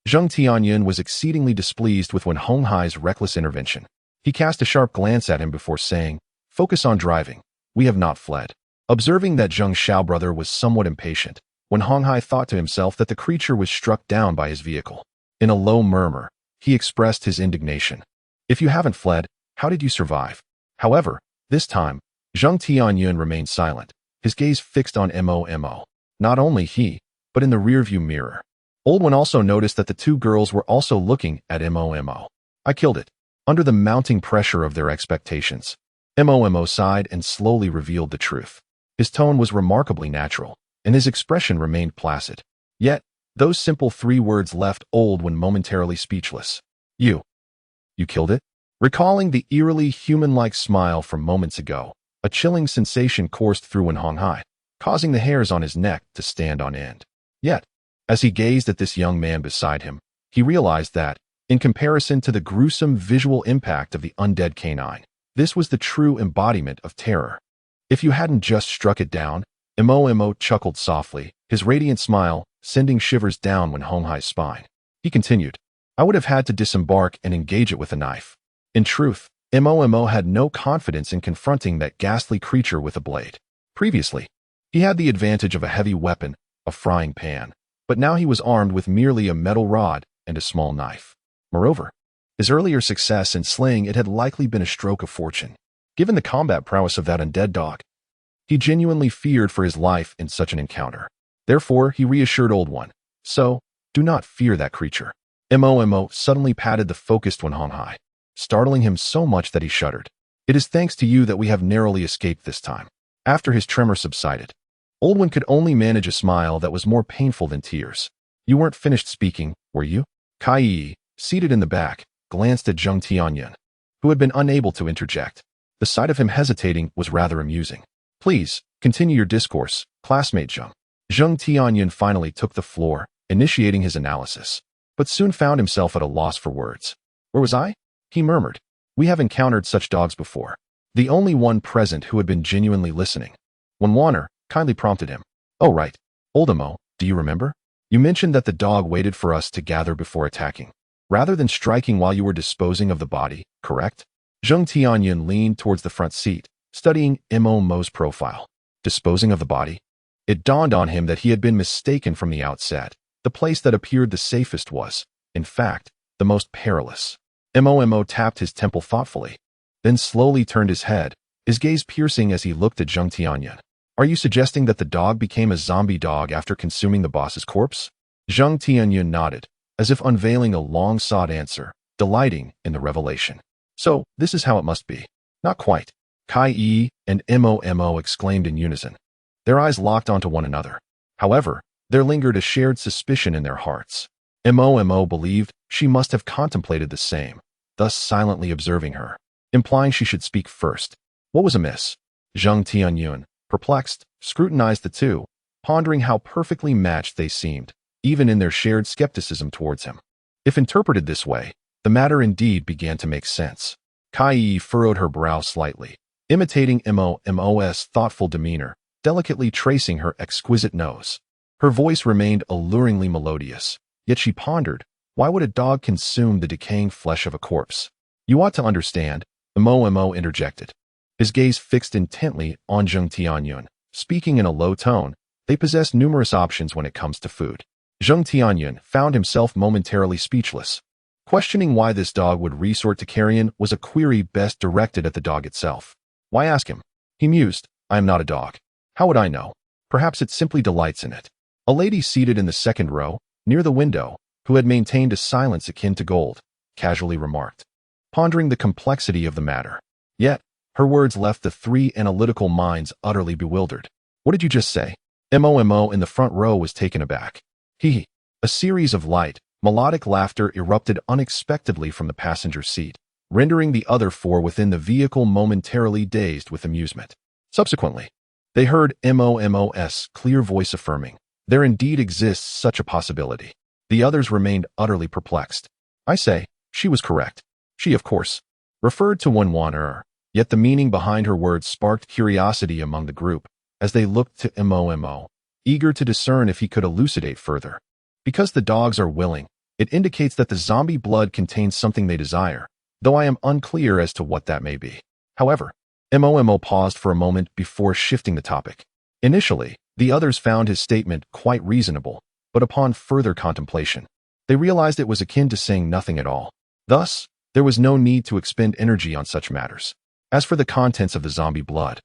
Zheng Tianyun was exceedingly displeased with Wen Honghai's reckless intervention. He cast a sharp glance at him before saying, focus on driving. We have not fled. Observing that Zheng Xiao brother was somewhat impatient, Wen Honghai thought to himself that the creature was struck down by his vehicle. In a low murmur, he expressed his indignation. If you haven't fled, how did you survive? However, this time, Zheng Tianyun remained silent, his gaze fixed on Mo. Not only he, but in the rearview mirror. Old One also noticed that the two girls were also looking at Mo. I killed it. Under the mounting pressure of their expectations, Mo sighed and slowly revealed the truth. His tone was remarkably natural, and his expression remained placid. Yet, those simple 3 words left Old One momentarily speechless. You killed it? Recalling the eerily human-like smile from moments ago, a chilling sensation coursed through Wen Honghai, causing the hairs on his neck to stand on end. Yet, as he gazed at this young man beside him, he realized that, in comparison to the gruesome visual impact of the undead canine, this was the true embodiment of terror. If you hadn't just struck it down, Mo chuckled softly, his radiant smile sending shivers down Wen Honghai's spine. He continued, I would have had to disembark and engage it with a knife. In truth, Mo had no confidence in confronting that ghastly creature with a blade. Previously, he had the advantage of a heavy weapon, a frying pan, but now he was armed with merely a metal rod and a small knife. Moreover, his earlier success in slaying it had likely been a stroke of fortune. Given the combat prowess of that undead dog, he genuinely feared for his life in such an encounter. Therefore, he reassured Old One. So, do not fear that creature. Mo suddenly patted the focused one on high, startling him so much that he shuddered. It is thanks to you that we have narrowly escaped this time. After his tremor subsided, Old One could only manage a smile that was more painful than tears. You weren't finished speaking, were you? Kai Yi, seated in the back, glanced at Zheng Tianyun, who had been unable to interject. The sight of him hesitating was rather amusing. Please, continue your discourse, classmate Zheng. Zheng Tianyun finally took the floor, initiating his analysis, but soon found himself at a loss for words. Where was I? He murmured. We have encountered such dogs before. The only one present who had been genuinely listening. When Warner kindly prompted him. Oh right, Oldemo, do you remember? You mentioned that the dog waited for us to gather before attacking, rather than striking while you were disposing of the body, correct? Zheng Tianyun leaned towards the front seat, studying Mo's profile. Disposing of the body? It dawned on him that he had been mistaken from the outset. The place that appeared the safest was, in fact, the most perilous. Mo tapped his temple thoughtfully, then slowly turned his head, his gaze piercing as he looked at Zheng Tianyun. Are you suggesting that the dog became a zombie dog after consuming the boss's corpse? Zheng Tianyun nodded, as if unveiling a long-sought answer, delighting in the revelation. So, this is how it must be. Not quite. Kai Yi and Mo exclaimed in unison. Their eyes locked onto one another. However, there lingered a shared suspicion in their hearts. Mo believed she must have contemplated the same, thus silently observing her, implying she should speak first. What was amiss? Zheng Tianyun, perplexed, scrutinized the two, pondering how perfectly matched they seemed, even in their shared skepticism towards him. If interpreted this way, the matter indeed began to make sense. Kai Yi furrowed her brow slightly, imitating Mo's thoughtful demeanor, delicately tracing her exquisite nose. Her voice remained alluringly melodious, yet she pondered, why would a dog consume the decaying flesh of a corpse? You ought to understand, Mo interjected, his gaze fixed intently on Zheng Tianyun. Speaking in a low tone, they possess numerous options when it comes to food. Zheng Tianyun found himself momentarily speechless. Questioning why this dog would resort to carrion was a query best directed at the dog itself. Why ask him? He mused. I am not a dog. How would I know? Perhaps it simply delights in it. A lady seated in the second row, near the window, who had maintained a silence akin to gold, casually remarked, pondering the complexity of the matter. Yet, her words left the three analytical minds utterly bewildered. What did you just say? Mo in the front row was taken aback. He. A series of light, melodic laughter erupted unexpectedly from the passenger seat, rendering the other four within the vehicle momentarily dazed with amusement. Subsequently, they heard Mo's clear voice affirming, there indeed exists such a possibility. The others remained utterly perplexed. I say, she was correct. She, of course, referred to one wanderer, yet the meaning behind her words sparked curiosity among the group, as they looked to Mo, eager to discern if he could elucidate further. Because the dogs are willing, it indicates that the zombie blood contains something they desire, though I am unclear as to what that may be. However, Mo paused for a moment before shifting the topic. Initially, the others found his statement quite reasonable, but upon further contemplation, they realized it was akin to saying nothing at all. Thus, there was no need to expend energy on such matters. As for the contents of the zombie blood,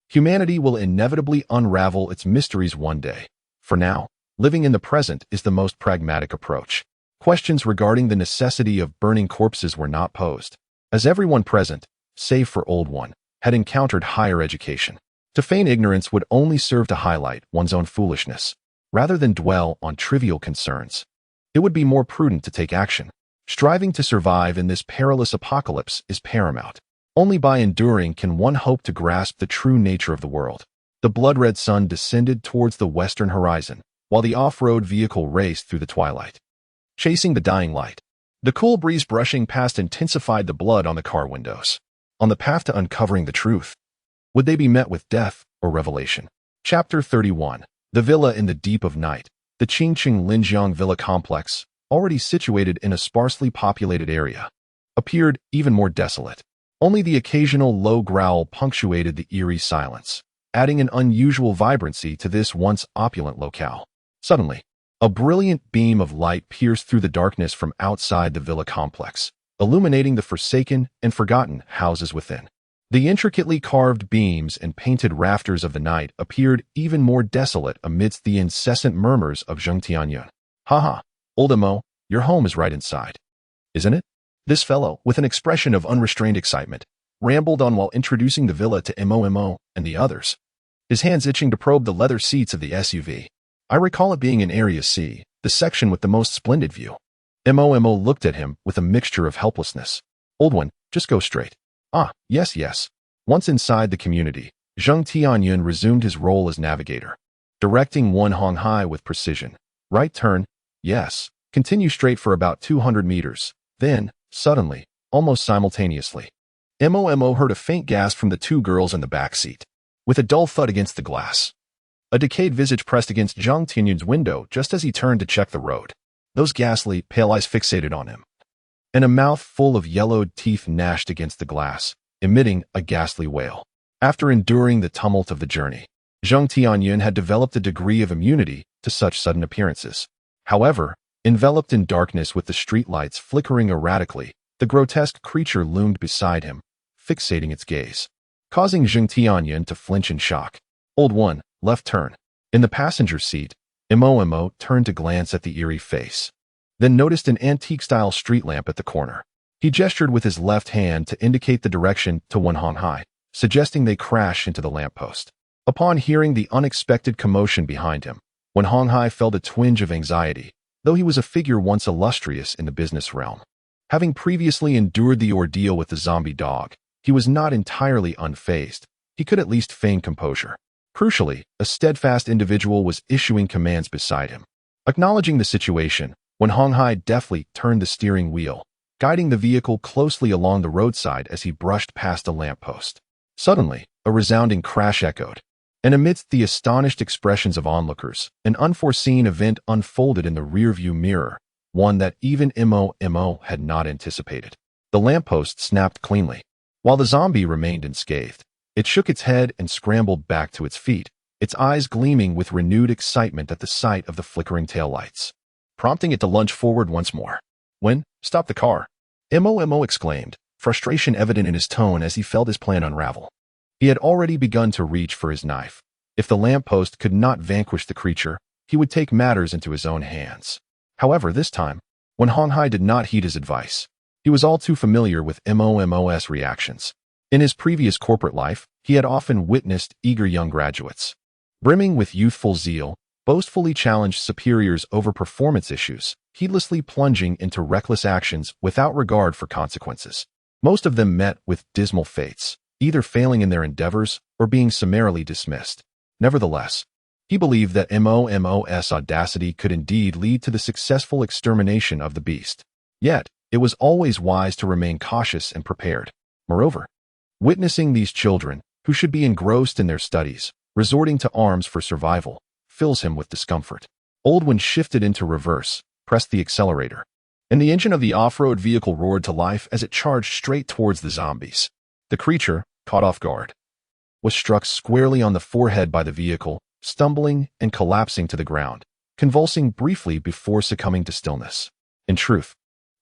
humanity will inevitably unravel its mysteries one day. For now, living in the present is the most pragmatic approach. Questions regarding the necessity of burning corpses were not posed, as everyone present, save for Old One, had encountered higher education. To feign ignorance would only serve to highlight one's own foolishness, rather than dwell on trivial concerns. It would be more prudent to take action. Striving to survive in this perilous apocalypse is paramount. Only by enduring can one hope to grasp the true nature of the world. The blood-red sun descended towards the western horizon, while the off-road vehicle raced through the twilight, chasing the dying light. The cool breeze brushing past intensified the blood on the car windows. On the path to uncovering the truth, would they be met with death or revelation? Chapter 31. The Villa in the Deep of Night. The Qingqing Linjiang Villa complex, already situated in a sparsely populated area, appeared even more desolate. Only the occasional low growl punctuated the eerie silence, adding an unusual vibrancy to this once opulent locale. Suddenly, A brilliant beam of light pierced through the darkness from outside the villa complex, illuminating the forsaken and forgotten houses within. The intricately carved beams and painted rafters of the night appeared even more desolate amidst the incessant murmurs of Zheng Tianyun. "Haha, old Mo, your home is right inside, isn't it?" This fellow, with an expression of unrestrained excitement, rambled on while introducing the villa to Mo and the others, his hands itching to probe the leather seats of the SUV. "I recall it being in Area C, the section with the most splendid view." Mo looked at him with a mixture of helplessness. "Old one, just go straight." "Ah, yes. Once inside the community, Zheng Tianyun resumed his role as navigator, directing Wen Honghai with precision. "Right turn, yes. Continue straight for about 200 meters. Then, suddenly, almost simultaneously, Mo heard a faint gasp from the two girls in the back seat, with a dull thud against the glass. A decayed visage pressed against Zheng Tianyun's window just as he turned to check the road. Those ghastly, pale eyes fixated on him, and a mouth full of yellowed teeth gnashed against the glass, emitting a ghastly wail. After enduring the tumult of the journey, Zheng Tianyun had developed a degree of immunity to such sudden appearances. However, enveloped in darkness with the streetlights flickering erratically, the grotesque creature loomed beside him, fixating its gaze, causing Zheng Tianyun to flinch in shock. "Old one, left turn." In the passenger seat, Mo turned to glance at the eerie face, then noticed an antique-style street lamp at the corner. He gestured with his left hand to indicate the direction to Wen Honghai, suggesting they crash into the lamppost. Upon hearing the unexpected commotion behind him, Wen Honghai felt a twinge of anxiety, though he was a figure once illustrious in the business realm. Having previously endured the ordeal with the zombie dog, he was not entirely unfazed. He could at least feign composure. Crucially, a steadfast individual was issuing commands beside him. Acknowledging the situation, Wen Honghai deftly turned the steering wheel, guiding the vehicle closely along the roadside as he brushed past a lamppost. Suddenly, a resounding crash echoed, and amidst the astonished expressions of onlookers, an unforeseen event unfolded in the rearview mirror, one that even Mo had not anticipated. The lamppost snapped cleanly. While the zombie remained unscathed, it shook its head and scrambled back to its feet, its eyes gleaming with renewed excitement at the sight of the flickering taillights, prompting it to lunge forward once more. "Wen, stop the car!" Mo exclaimed, frustration evident in his tone as he felt his plan unravel. He had already begun to reach for his knife. If the lamppost could not vanquish the creature, he would take matters into his own hands. However, this time, Wen Honghai did not heed his advice. He was all too familiar with Mo's reactions. In his previous corporate life, he had often witnessed eager young graduates, brimming with youthful zeal, boastfully challenge superiors over performance issues, heedlessly plunging into reckless actions without regard for consequences. Most of them met with dismal fates, either failing in their endeavors or being summarily dismissed. Nevertheless, he believed that Mo's audacity could indeed lead to the successful extermination of the beast. Yet, it was always wise to remain cautious and prepared. Moreover, witnessing these children, who should be engrossed in their studies, resorting to arms for survival, fills him with discomfort. Old One shifted into reverse, pressed the accelerator, and the engine of the off-road vehicle roared to life as it charged straight towards the zombies. The creature, caught off guard, was struck squarely on the forehead by the vehicle, stumbling and collapsing to the ground, convulsing briefly before succumbing to stillness. In truth,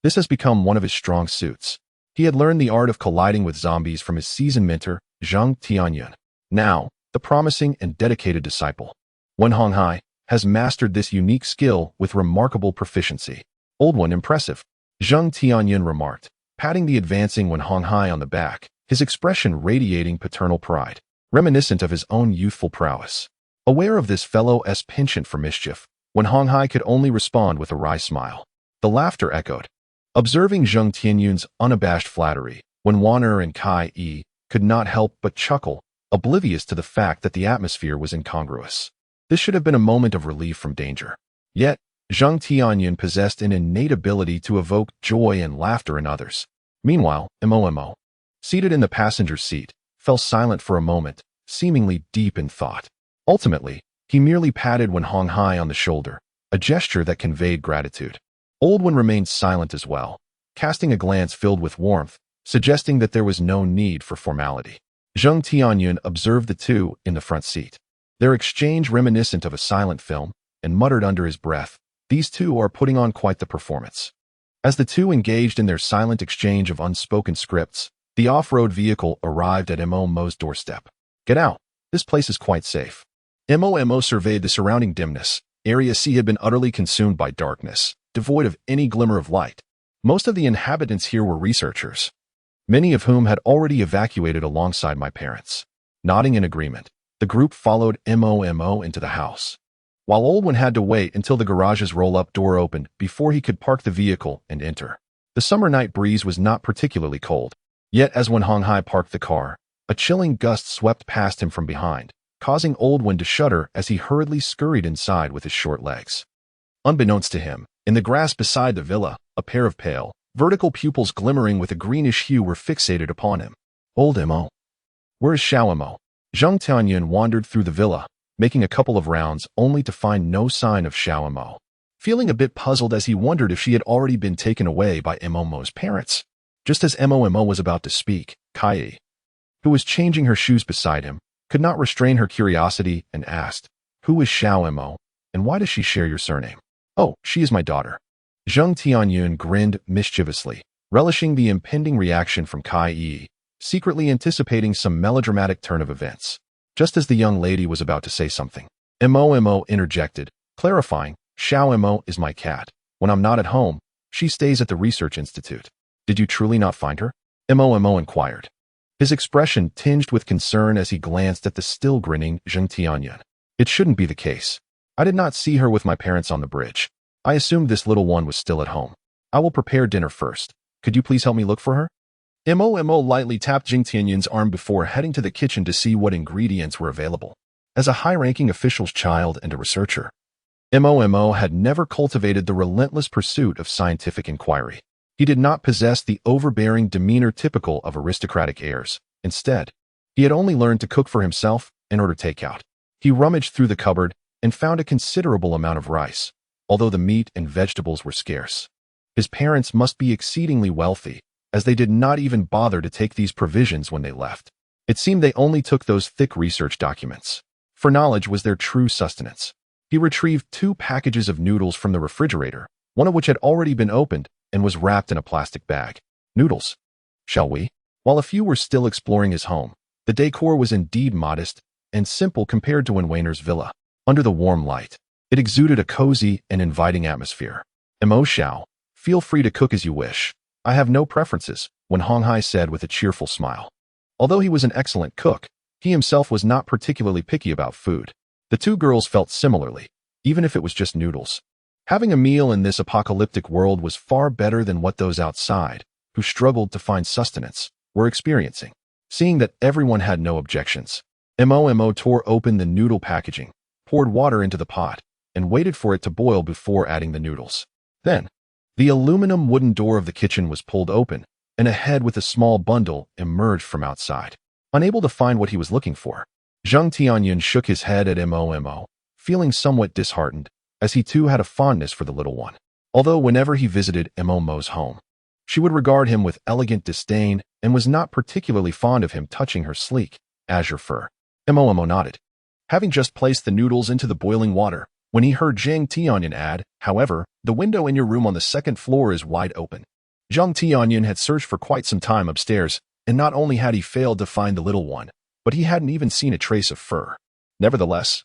this has become one of his strong suits. He had learned the art of colliding with zombies from his seasoned mentor, Zheng Tianyun. Now, the promising and dedicated disciple, Wen Honghai, has mastered this unique skill with remarkable proficiency. "Old One, impressive," Zheng Tianyun remarked, patting the advancing Wen Honghai on the back, his expression radiating paternal pride, reminiscent of his own youthful prowess. Aware of this fellow's penchant for mischief, Wen Honghai could only respond with a wry smile. The laughter echoed. Observing Zheng Tianyun's unabashed flattery, Wen Wan'er and Kai Yi could not help but chuckle, oblivious to the fact that the atmosphere was incongruous. This should have been a moment of relief from danger. Yet, Zheng Tianyun possessed an innate ability to evoke joy and laughter in others. Meanwhile, Mo, seated in the passenger seat, fell silent for a moment, seemingly deep in thought. Ultimately, he merely patted Wen Honghai on the shoulder, a gesture that conveyed gratitude. Old One remained silent as well, casting a glance filled with warmth, suggesting that there was no need for formality. Zheng Tianyun observed the two in the front seat, their exchange reminiscent of a silent film, and muttered under his breath, These two are putting on quite the performance. As the two engaged in their silent exchange of unspoken scripts, the off-road vehicle arrived at Mo's doorstep. Get out. This place is quite safe. Mo surveyed the surrounding dimness. Area C had been utterly consumed by darkness, devoid of any glimmer of light. Most of the inhabitants here were researchers, many of whom had already evacuated alongside my parents. Nodding in agreement, the group followed Mo into the house, while Old One had to wait until the garage's roll-up door opened before he could park the vehicle and enter. The summer night breeze was not particularly cold, yet as when Hong Hai parked the car, a chilling gust swept past him from behind, causing Old One to shudder as he hurriedly scurried inside with his short legs. Unbeknownst to him, in the grass beside the villa, a pair of pale, vertical pupils glimmering with a greenish hue were fixated upon him. Old Mo. Where is Xiao Mo? Zheng Tianyun wandered through the villa, making a couple of rounds only to find no sign of Xiao Mo. Feeling a bit puzzled as he wondered if she had already been taken away by Mo's parents. Just as Mo was about to speak, Kai, who was changing her shoes beside him, could not restrain her curiosity and asked, "Who is Xiao Mo, and why does she share your surname?" "Oh, she is my daughter." Zheng Tianyun grinned mischievously, relishing the impending reaction from Kai, secretly anticipating some melodramatic turn of events. Just as the young lady was about to say something, Mo interjected, clarifying, "Xiao Mo is my cat. When I'm not at home, she stays at the research institute." "Did you truly not find her?" Mo inquired, his expression tinged with concern as he glanced at the still grinning Zheng Tianyun. "It shouldn't be the case. I did not see her with my parents on the bridge. I assumed this little one was still at home. I will prepare dinner first. Could you please help me look for her?" Mo lightly tapped Zheng Tianyun's arm before heading to the kitchen to see what ingredients were available. As a high-ranking official's child and a researcher, Mo had never cultivated the relentless pursuit of scientific inquiry. He did not possess the overbearing demeanor typical of aristocratic heirs. Instead, he had only learned to cook for himself and order takeout. He rummaged through the cupboard and found a considerable amount of rice, although the meat and vegetables were scarce. His parents must be exceedingly wealthy, as they did not even bother to take these provisions when they left. It seemed they only took those thick research documents, for knowledge was their true sustenance. He retrieved 2 packages of noodles from the refrigerator, one of which had already been opened and was wrapped in a plastic bag. "Noodles, shall we?" While a few were still exploring his home, the decor was indeed modest and simple compared to Wenweiner's villa. Under the warm light, it exuded a cozy and inviting atmosphere. "Mo Xiao, feel free to cook as you wish. I have no preferences," Wen Honghai said with a cheerful smile. Although he was an excellent cook, he himself was not particularly picky about food. The two girls felt similarly, even if it was just noodles. Having a meal in this apocalyptic world was far better than what those outside, who struggled to find sustenance, were experiencing. Seeing that everyone had no objections, Mo tore open the noodle packaging, poured water into the pot, and waited for it to boil before adding the noodles. Then, the aluminum wooden door of the kitchen was pulled open, and a head with a small bundle emerged from outside. Unable to find what he was looking for, Zheng Tianyun shook his head at Mo, feeling somewhat disheartened, as he too had a fondness for the little one. Although whenever he visited Mo's home, she would regard him with elegant disdain and was not particularly fond of him touching her sleek, azure fur. Mo nodded, having just placed the noodles into the boiling water, when he heard Zheng Tianyun add, "However, the window in your room on the 2nd floor is wide open." Zheng Tianyun had searched for quite some time upstairs, and not only had he failed to find the little one, but he hadn't even seen a trace of fur. Nevertheless,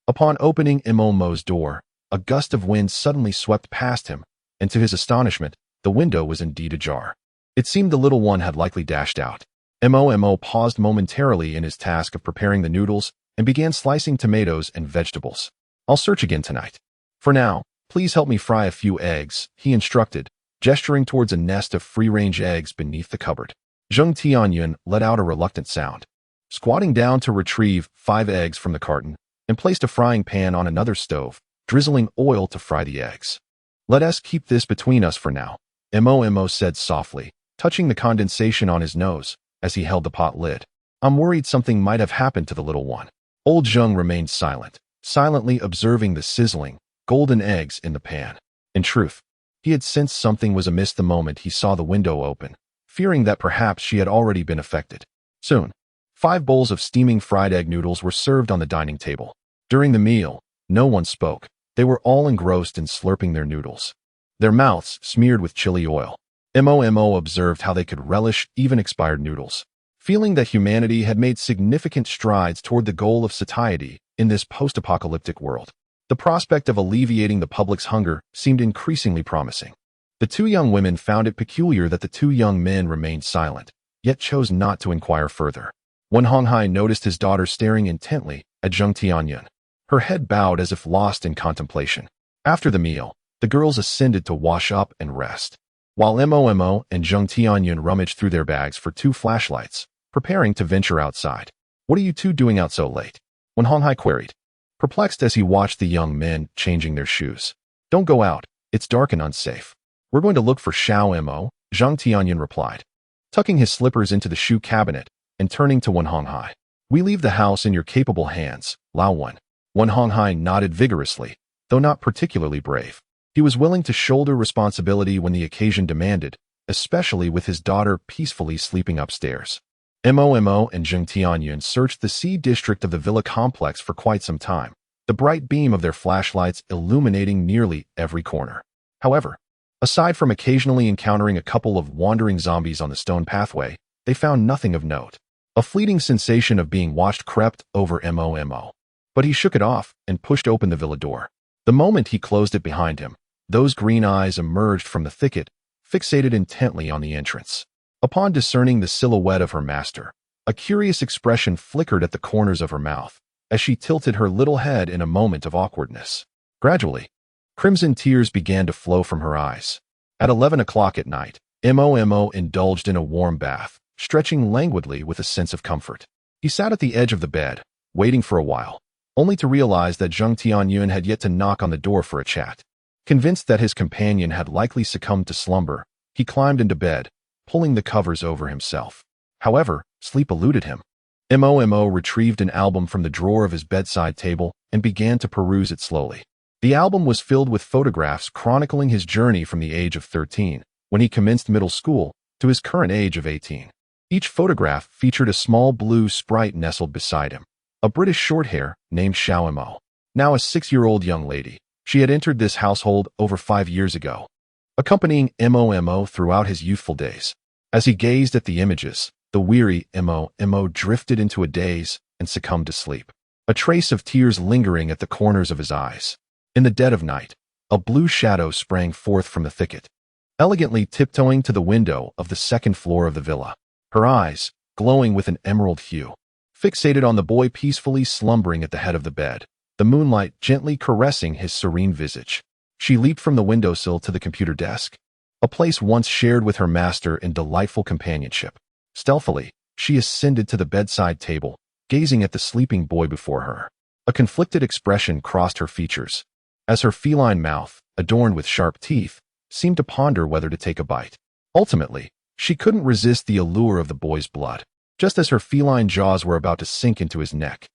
upon opening Mo's door, a gust of wind suddenly swept past him, and to his astonishment, the window was indeed ajar. It seemed the little one had likely dashed out. Mo paused momentarily in his task of preparing the noodles and began slicing tomatoes and vegetables. "I'll search again tonight. For now, please help me fry a few eggs," he instructed, gesturing towards a nest of free-range eggs beneath the cupboard. Zheng Tianyun let out a reluctant sound, squatting down to retrieve 5 eggs from the carton, and placed a frying pan on another stove, drizzling oil to fry the eggs. "Let us keep this between us for now," Mo said softly, touching the condensation on his nose as he held the pot lid. "I'm worried something might have happened to the little one." Old Zheng remained silent, silently observing the sizzling, golden eggs in the pan. In truth, he had sensed something was amiss the moment he saw the window open, fearing that perhaps she had already been affected. Soon, 5 bowls of steaming fried egg noodles were served on the dining table. During the meal, no one spoke, They were all engrossed in slurping their noodles, their mouths smeared with chili oil. Mo observed how they could relish even expired noodles, feeling that humanity had made significant strides toward the goal of satiety in this post-apocalyptic world. The prospect of alleviating the public's hunger seemed increasingly promising. The two young women found it peculiar that the two young men remained silent, yet chose not to inquire further. When Honghai noticed his daughter staring intently at Zheng Tianyun, her head bowed as if lost in contemplation. After the meal, the girls ascended to wash up and rest, while Mo and Zheng Tianyun rummaged through their bags for 2 flashlights, preparing to venture outside. "What are you two doing out so late?" When Honghai queried, perplexed as he watched the young men changing their shoes. "Don't go out, it's dark and unsafe. We're going to look for Xiao Mo," Zheng Tianyun replied, tucking his slippers into the shoe cabinet and turning to Wen Honghai. "We leave the house in your capable hands, Lao Wen." Wen Honghai nodded vigorously, though not particularly brave. He was willing to shoulder responsibility when the occasion demanded, especially with his daughter peacefully sleeping upstairs. Mo and Zheng Tianyun searched the C district of the villa complex for quite some time, the bright beam of their flashlights illuminating nearly every corner. However, aside from occasionally encountering a couple of wandering zombies on the stone pathway, they found nothing of note. A fleeting sensation of being watched crept over Mo, but he shook it off and pushed open the villa door. The moment he closed it behind him, those green eyes emerged from the thicket, fixated intently on the entrance. Upon discerning the silhouette of her master, a curious expression flickered at the corners of her mouth as she tilted her little head in a moment of awkwardness. Gradually, crimson tears began to flow from her eyes. At 11 o'clock at night, Mo indulged in a warm bath, stretching languidly with a sense of comfort. He sat at the edge of the bed, waiting for a while, only to realize that Zheng Tianyun had yet to knock on the door for a chat. Convinced that his companion had likely succumbed to slumber, he climbed into bed, pulling the covers over himself. However, sleep eluded him. Mo retrieved an album from the drawer of his bedside table and began to peruse it slowly. The album was filled with photographs chronicling his journey from the age of 13, when he commenced middle school, to his current age of 18. Each photograph featured a small blue sprite nestled beside him, a British shorthair named Xiao Mo. Now a 6-year-old young lady, she had entered this household over 5 years ago, accompanying Mo throughout his youthful days. As he gazed at the images, the weary Mo drifted into a daze and succumbed to sleep, a trace of tears lingering at the corners of his eyes. In the dead of night, a blue shadow sprang forth from the thicket, elegantly tiptoeing to the window of the 2nd floor of the villa, her eyes, glowing with an emerald hue, fixated on the boy peacefully slumbering at the head of the bed, the moonlight gently caressing his serene visage. She leaped from the windowsill to the computer desk, a place once shared with her master in delightful companionship. Stealthily, she ascended to the bedside table, gazing at the sleeping boy before her. A conflicted expression crossed her features, as her feline mouth, adorned with sharp teeth, seemed to ponder whether to take a bite. Ultimately, she couldn't resist the allure of the boy's blood, just as her feline jaws were about to sink into his neck.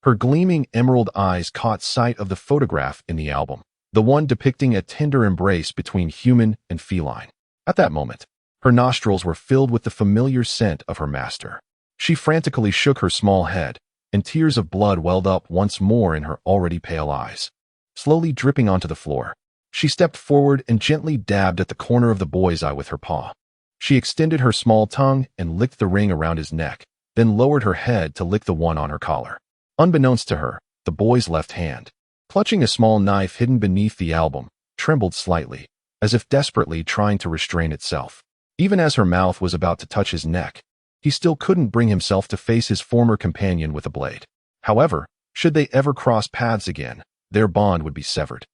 Her gleaming emerald eyes caught sight of the photograph in the album, the one depicting a tender embrace between human and feline. At that moment, her nostrils were filled with the familiar scent of her master. She frantically shook her small head, and tears of blood welled up once more in her already pale eyes. Slowly dripping onto the floor, she stepped forward and gently dabbed at the corner of the boy's eye with her paw. She extended her small tongue and licked the ring around his neck, then lowered her head to lick the one on her collar. Unbeknownst to her, the boy's left hand, clutching a small knife hidden beneath the album, trembled slightly, as if desperately trying to restrain itself. Even as her mouth was about to touch his neck, he still couldn't bring himself to face his former companion with a blade. However, should they ever cross paths again, their bond would be severed,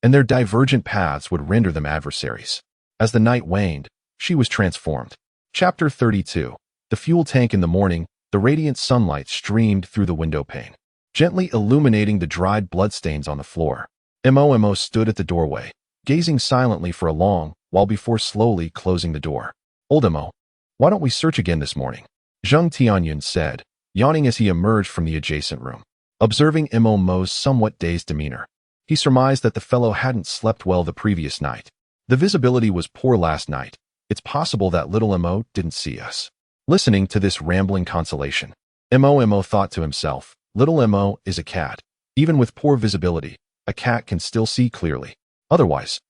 and their divergent paths would render them adversaries. As the night waned, she was transformed. Chapter 32. The fuel tank. In the morning, the radiant sunlight streamed through the window pane, gently illuminating the dried bloodstains on the floor. Mo stood at the doorway, gazing silently for a long while before slowly closing the door. "Old Mo, why don't we search again this morning?" Zheng Tianyun said, yawning as he emerged from the adjacent room. Observing Mo's somewhat dazed demeanor, he surmised that the fellow hadn't slept well the previous night. "The visibility was poor last night. It's possible that little Mo didn't see us." Listening to this rambling consolation, Mo thought to himself, little Mo is a cat. Even with poor visibility, A cat can still see clearly. Otherwise,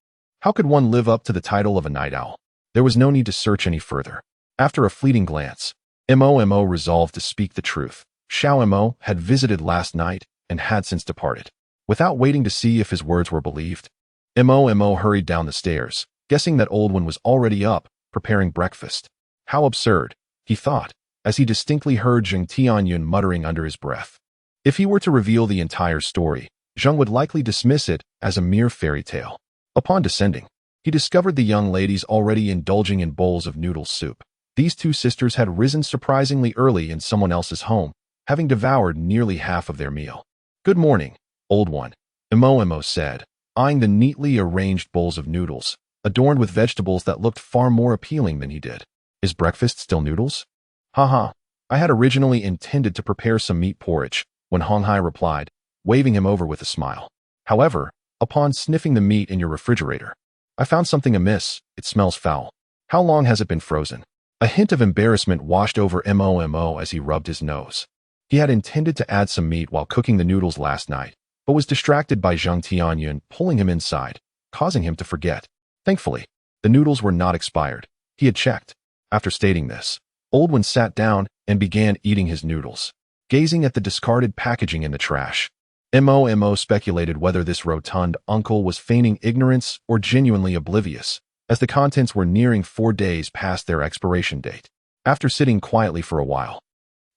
how could one live up to the title of a night owl? There was no need to search any further. After a fleeting glance, Mo resolved to speak the truth. Xiao Mo had visited last night and had since departed. Without waiting to see if his words were believed, Mo hurried down the stairs, guessing that Old One was already up, preparing breakfast. How absurd, he thought, as he distinctly heard Zheng Tianyun muttering under his breath. If he were to reveal the entire story, Zheng would likely dismiss it as a mere fairy tale. Upon descending, he discovered the young ladies already indulging in bowls of noodle soup. These two sisters had risen surprisingly early in someone else's home, having devoured nearly half of their meal. "Good morning, Old One," Mo said, eyeing the neatly arranged bowls of noodles, adorned with vegetables that looked far more appealing than he did. "Is breakfast still noodles?" "Haha, I had originally intended to prepare some meat porridge," when Hong Hai replied, waving him over with a smile. "However, upon sniffing the meat in your refrigerator, I found something amiss. It smells foul. How long has it been frozen?" A hint of embarrassment washed over Mo as he rubbed his nose. He had intended to add some meat while cooking the noodles last night, but was distracted by Zheng Tianyun pulling him inside, causing him to forget. Thankfully, the noodles were not expired. He had checked. After stating this, Old One sat down and began eating his noodles, gazing at the discarded packaging in the trash. Mo speculated whether this rotund uncle was feigning ignorance or genuinely oblivious, as the contents were nearing 4 days past their expiration date. After sitting quietly for a while,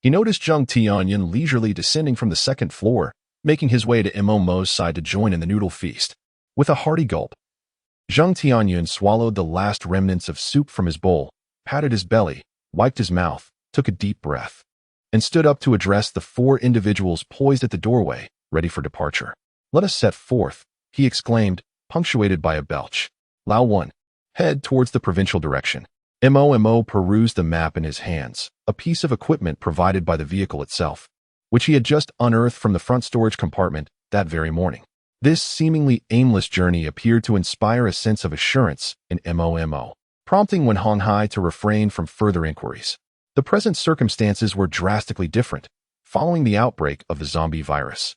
he noticed Zheng Tianyun leisurely descending from the second floor, making his way to Mo's side to join in the noodle feast. With a hearty gulp, Zheng Tianyun swallowed the last remnants of soup from his bowl, patted his belly, wiped his mouth, took a deep breath, and stood up to address the 4 individuals poised at the doorway, ready for departure. "Let us set forth," he exclaimed, punctuated by a belch. "Lao 1. Head towards the provincial direction." Mo perused the map in his hands, a piece of equipment provided by the vehicle itself, which he had just unearthed from the front storage compartment that very morning. This seemingly aimless journey appeared to inspire a sense of assurance in Mo, prompting Wen Honghai to refrain from further inquiries. The present circumstances were drastically different, following the outbreak of the zombie virus.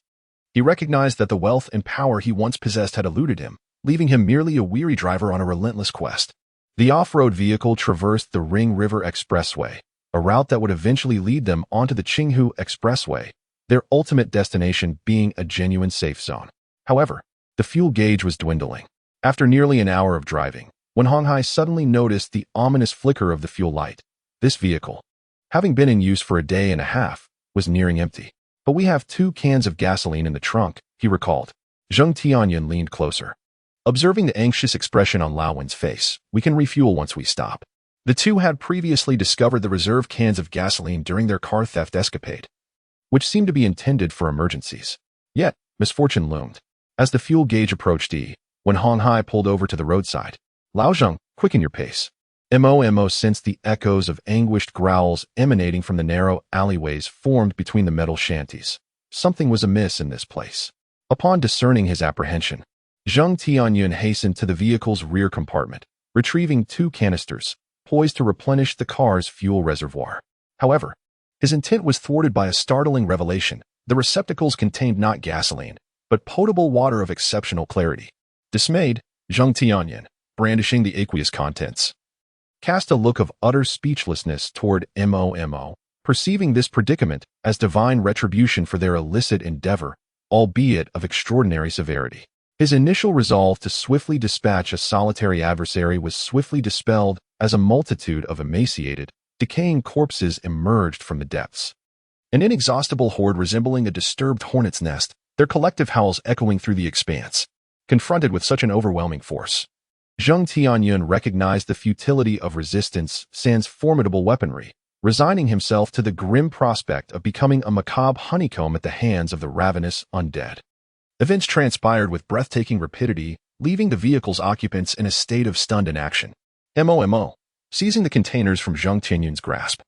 He recognized that the wealth and power he once possessed had eluded him, leaving him merely a weary driver on a relentless quest. The off-road vehicle traversed the Ring River Expressway, a route that would eventually lead them onto the Qinghu Expressway, their ultimate destination being a genuine safe zone. However, the fuel gauge was dwindling. After nearly an hour of driving, when Honghai suddenly noticed the ominous flicker of the fuel light, this vehicle, having been in use for a day and a half, was nearing empty. "But we have 2 cans of gasoline in the trunk," he recalled. Zheng Tianyun leaned closer. Observing the anxious expression on Lao Wen's face, "We can refuel once we stop." The two had previously discovered the reserve cans of gasoline during their car theft escapade, which seemed to be intended for emergencies. Yet, misfortune loomed. As the fuel gauge approached E, when Honghai pulled over to the roadside, "Lao Zheng, quicken your pace." Mo sensed the echoes of anguished growls emanating from the narrow alleyways formed between the metal shanties. Something was amiss in this place. Upon discerning his apprehension, Zheng Tianyun hastened to the vehicle's rear compartment, retrieving 2 canisters, poised to replenish the car's fuel reservoir. However, his intent was thwarted by a startling revelation. The receptacles contained not gasoline, but potable water of exceptional clarity. Dismayed, Zheng Tianyun, brandishing the aqueous contents, cast a look of utter speechlessness toward Mo, perceiving this predicament as divine retribution for their illicit endeavor, albeit of extraordinary severity. His initial resolve to swiftly dispatch a solitary adversary was swiftly dispelled as a multitude of emaciated, decaying corpses emerged from the depths. An inexhaustible horde resembling a disturbed hornet's nest, their collective howls echoing through the expanse. Confronted with such an overwhelming force, Zheng Tianyun recognized the futility of resistance sans formidable weaponry, resigning himself to the grim prospect of becoming a macabre honeycomb at the hands of the ravenous undead. Events transpired with breathtaking rapidity, leaving the vehicle's occupants in a state of stunned inaction. Mo, seizing the containers from Zheng Tianyun's grasp,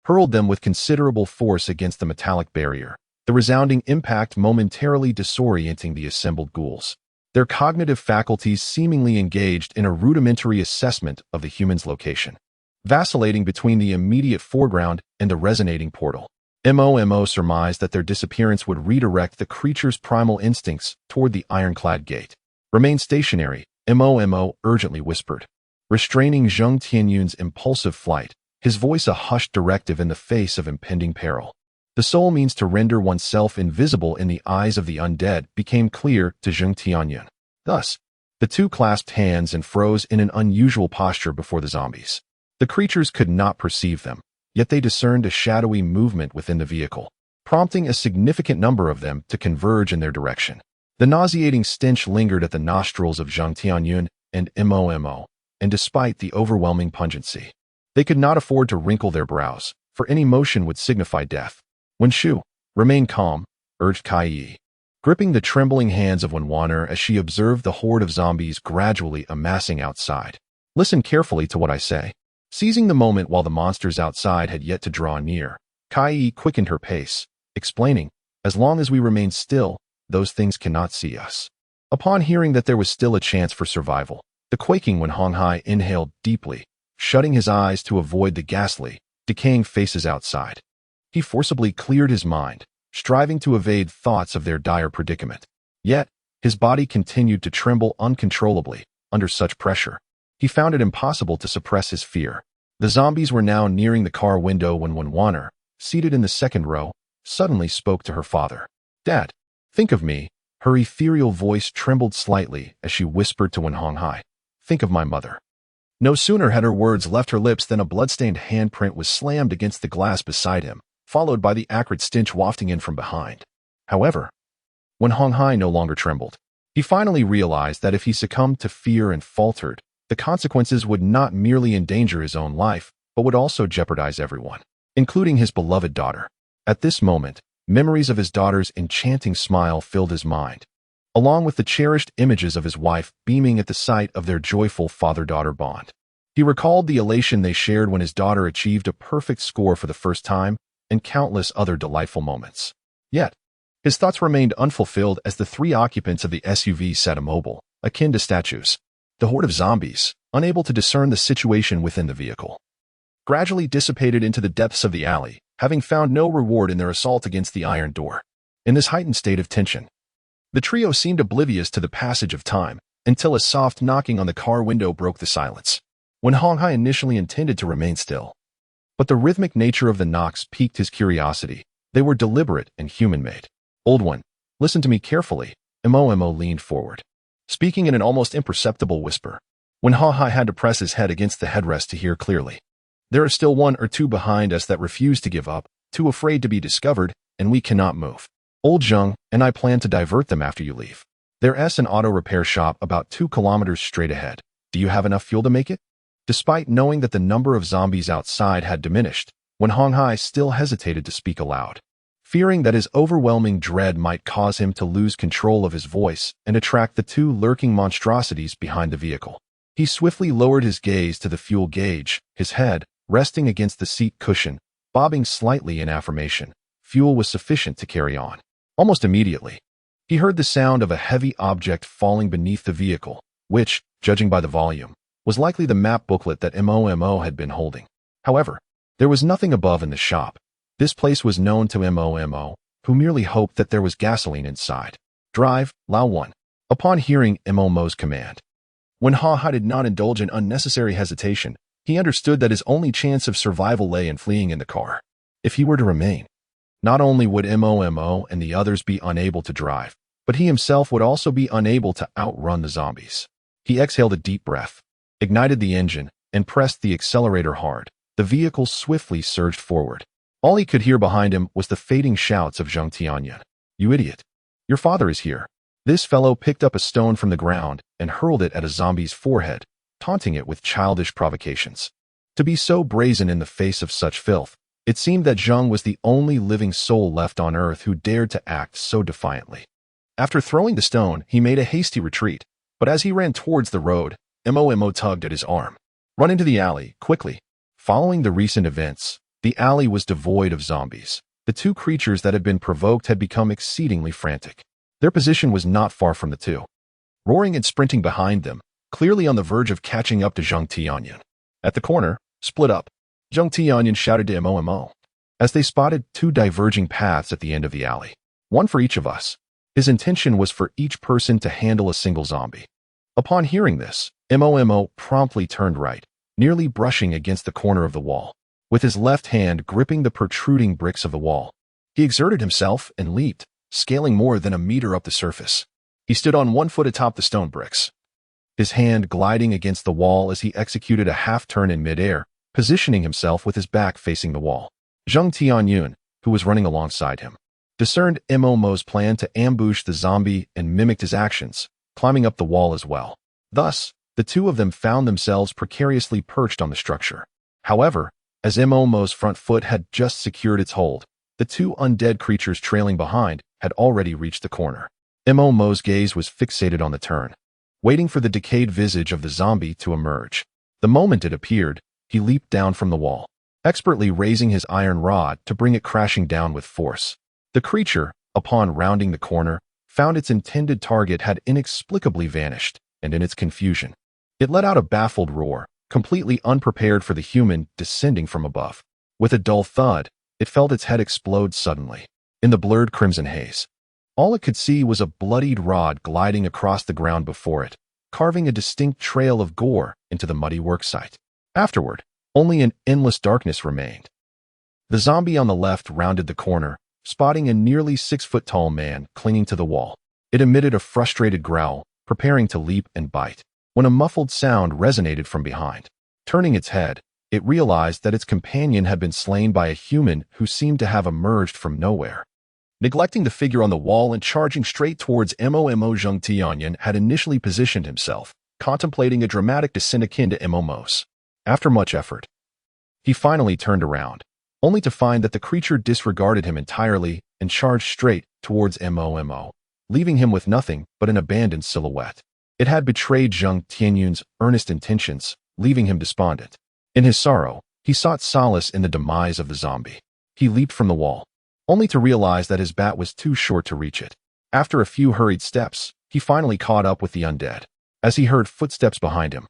hurled them with considerable force against the metallic barrier, the resounding impact momentarily disorienting the assembled ghouls, their cognitive faculties seemingly engaged in a rudimentary assessment of the human's location, vacillating between the immediate foreground and the resonating portal. Mo surmised that their disappearance would redirect the creature's primal instincts toward the ironclad gate. "Remain stationary," Mo urgently whispered, restraining Zheng Tianyun's impulsive flight, his voice a hushed directive in the face of impending peril. The sole means to render oneself invisible in the eyes of the undead became clear to Zheng Tianyun. Thus, the two clasped hands and froze in an unusual posture before the zombies. The creatures could not perceive them, yet they discerned a shadowy movement within the vehicle, prompting a significant number of them to converge in their direction. The nauseating stench lingered at the nostrils of Zheng Tianyun and Mo, and despite the overwhelming pungency, they could not afford to wrinkle their brows, for any motion would signify death. "Wen Shu, remain calm," urged Kai Yi, gripping the trembling hands of Wenwaner as she observed the horde of zombies gradually amassing outside. "Listen carefully to what I say." Seizing the moment while the monsters outside had yet to draw near, Kai Yi quickened her pace, explaining, "As long as we remain still, those things cannot see us." Upon hearing that there was still a chance for survival, the quaking Wenhonghai inhaled deeply, shutting his eyes to avoid the ghastly, decaying faces outside. He forcibly cleared his mind, striving to evade thoughts of their dire predicament. Yet, his body continued to tremble uncontrollably under such pressure. He found it impossible to suppress his fear. The zombies were now nearing the car window when Wenwaner, seated in the second row, suddenly spoke to her father. "Dad, think of me." Her ethereal voice trembled slightly as she whispered to Wenhonghai, "Think of my mother." No sooner had her words left her lips than a bloodstained handprint was slammed against the glass beside him, followed by the acrid stench wafting in from behind. However, Wenhonghai no longer trembled. He finally realized that if he succumbed to fear and faltered, the consequences would not merely endanger his own life, but would also jeopardize everyone, including his beloved daughter. At this moment, memories of his daughter's enchanting smile filled his mind, along with the cherished images of his wife beaming at the sight of their joyful father-daughter bond. He recalled the elation they shared when his daughter achieved a perfect score for the first time, and countless other delightful moments. Yet, his thoughts remained unfulfilled as the three occupants of the SUV sat immobile, akin to statues. The horde of zombies, unable to discern the situation within the vehicle, gradually dissipated into the depths of the alley, having found no reward in their assault against the iron door. In this heightened state of tension, the trio seemed oblivious to the passage of time, until a soft knocking on the car window broke the silence. Wenhonghai initially intended to remain still, but the rhythmic nature of the knocks piqued his curiosity. They were deliberate and human-made. "Old one, listen to me carefully." Mo leaned forward, speaking in an almost imperceptible whisper. Wenhonghai had to press his head against the headrest to hear clearly. "There are still one or two behind us that refuse to give up, too afraid to be discovered, and we cannot move. Old Zheng and I plan to divert them after you leave. There's an auto repair shop about 2 kilometers straight ahead. Do you have enough fuel to make it?" Despite knowing that the number of zombies outside had diminished, Wenhonghai still hesitated to speak aloud, fearing that his overwhelming dread might cause him to lose control of his voice and attract the two lurking monstrosities behind the vehicle. He swiftly lowered his gaze to the fuel gauge, his head resting against the seat cushion, bobbing slightly in affirmation. Fuel was sufficient to carry on. Almost immediately, he heard the sound of a heavy object falling beneath the vehicle, which, judging by the volume, was likely the map booklet that Mo had been holding. However, there was nothing above in the shop. This place was known to Mo, who merely hoped that there was gasoline inside. "Drive, Lao 1. Upon hearing Mo's command, Wenhonghai did not indulge in unnecessary hesitation. He understood that his only chance of survival lay in fleeing in the car. If he were to remain, not only would Mo and the others be unable to drive, but he himself would also be unable to outrun the zombies. He exhaled a deep breath, ignited the engine, and pressed the accelerator hard. The vehicle swiftly surged forward. All he could hear behind him was the fading shouts of Zheng Tianyun. "You idiot! Your father is here." This fellow picked up a stone from the ground and hurled it at a zombie's forehead, taunting it with childish provocations. To be so brazen in the face of such filth, it seemed that Zheng was the only living soul left on earth who dared to act so defiantly. After throwing the stone, he made a hasty retreat, but as he ran towards the road, Mo tugged at his arm. "Run into the alley, quickly." Following the recent events, the alley was devoid of zombies. The two creatures that had been provoked had become exceedingly frantic. Their position was not far from the two, roaring and sprinting behind them, clearly on the verge of catching up to Zheng Tianyun. At the corner, "Split up," Zheng Tianyun shouted to Mo. as they spotted two diverging paths at the end of the alley. One for each of us. His intention was for each person to handle a single zombie. Upon hearing this, Mo promptly turned right, nearly brushing against the corner of the wall. With his left hand gripping the protruding bricks of the wall, he exerted himself and leaped, scaling more than a meter up the surface. He stood on one foot atop the stone bricks, his hand gliding against the wall as he executed a half-turn in midair, positioning himself with his back facing the wall. Zheng Tianyun, who was running alongside him, discerned Mo's plan to ambush the zombie and mimicked his actions, climbing up the wall as well. Thus, the two of them found themselves precariously perched on the structure. However, as Mo's front foot had just secured its hold, the two undead creatures trailing behind had already reached the corner. Mo's gaze was fixated on the turn, waiting for the decayed visage of the zombie to emerge. The moment it appeared, he leaped down from the wall, expertly raising his iron rod to bring it crashing down with force. The creature, upon rounding the corner, found its intended target had inexplicably vanished, and in its confusion, it let out a baffled roar, completely unprepared for the human descending from above. With a dull thud, it felt its head explode suddenly. In the blurred crimson haze, all it could see was a bloodied rod gliding across the ground before it, carving a distinct trail of gore into the muddy worksite. Afterward, only an endless darkness remained. The zombie on the left rounded the corner, spotting a nearly 6-foot-tall man clinging to the wall. It emitted a frustrated growl, preparing to leap and bite, when a muffled sound resonated from behind. Turning its head, it realized that its companion had been slain by a human who seemed to have emerged from nowhere. Neglecting the figure on the wall and charging straight towards Zheng Tianyun had initially positioned himself, contemplating a dramatic descent akin to Mo's. After much effort, he finally turned around, only to find that the creature disregarded him entirely and charged straight towards Mo, leaving him with nothing but an abandoned silhouette. It had betrayed Zheng Tianyun's earnest intentions, leaving him despondent. In his sorrow, he sought solace in the demise of the zombie. He leaped from the wall, only to realize that his bat was too short to reach it. After a few hurried steps, he finally caught up with the undead, as he heard footsteps behind him.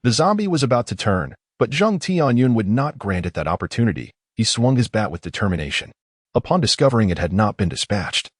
The zombie was about to turn, but Zheng Tianyun would not grant it that opportunity. He swung his bat with determination. Upon discovering it had not been dispatched,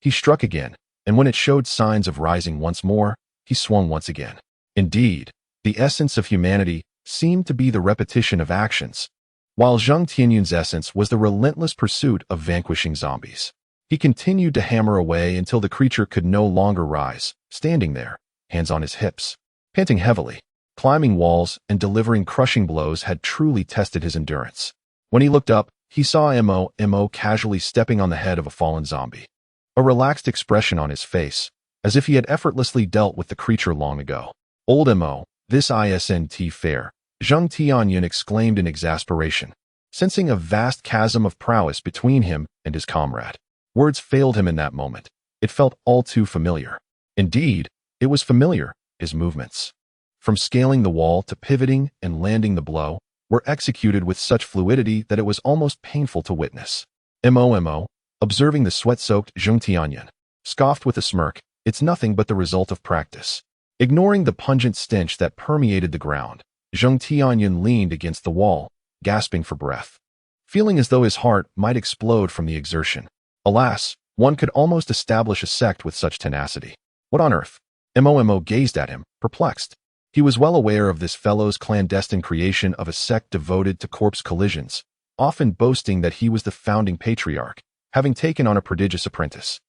he struck again, and when it showed signs of rising once more, he swung once again. Indeed, the essence of humanity seemed to be the repetition of actions, while Zheng Tianyun's essence was the relentless pursuit of vanquishing zombies. He continued to hammer away until the creature could no longer rise, standing there, hands on his hips, panting heavily. Climbing walls and delivering crushing blows had truly tested his endurance. When he looked up, he saw Mo casually stepping on the head of a fallen zombie, a relaxed expression on his face, as if he had effortlessly dealt with the creature long ago. Old Mo, this isn't fair, Zheng Tianyun exclaimed in exasperation, sensing a vast chasm of prowess between him and his comrade. Words failed him in that moment. It felt all too familiar. Indeed, it was familiar, his movements, from scaling the wall to pivoting and landing the blow, were executed with such fluidity that it was almost painful to witness. Mo, observing the sweat-soaked Zheng Tianyun, scoffed with a smirk. It's nothing but the result of practice. Ignoring the pungent stench that permeated the ground, Zheng Tianyun leaned against the wall, gasping for breath, feeling as though his heart might explode from the exertion. Alas, one could almost establish a sect with such tenacity. What on earth? Mo gazed at him, perplexed. He was well aware of this fellow's clandestine creation of a sect devoted to corpse collisions, often boasting that he was the founding patriarch, having taken on a prodigious apprentice.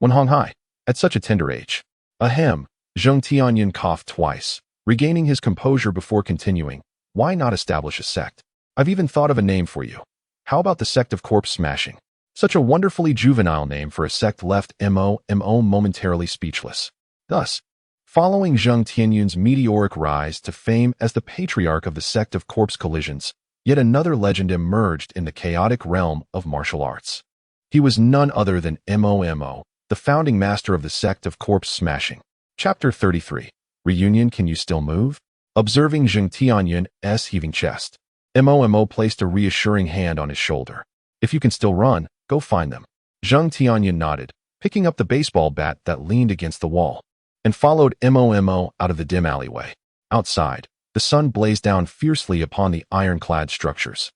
When hung high, at such a tender age. Ahem, Zheng Tianyun coughed twice, regaining his composure before continuing. Why not establish a sect? I've even thought of a name for you. How about the sect of corpse smashing? Such a wonderfully juvenile name for a sect left Mo momentarily speechless. Thus, following Zheng Tianyun's meteoric rise to fame as the patriarch of the sect of corpse collisions, yet another legend emerged in the chaotic realm of martial arts. He was none other than Mo, the founding master of the sect of corpse smashing. Chapter 33. Reunion. Can you still move? Observing Zheng Tianyun's heaving chest, Mo placed a reassuring hand on his shoulder. If you can still run, go find them. Zheng Tianyun nodded, picking up the baseball bat that leaned against the wall, and followed Mo out of the dim alleyway. Outside, the sun blazed down fiercely upon the ironclad structures.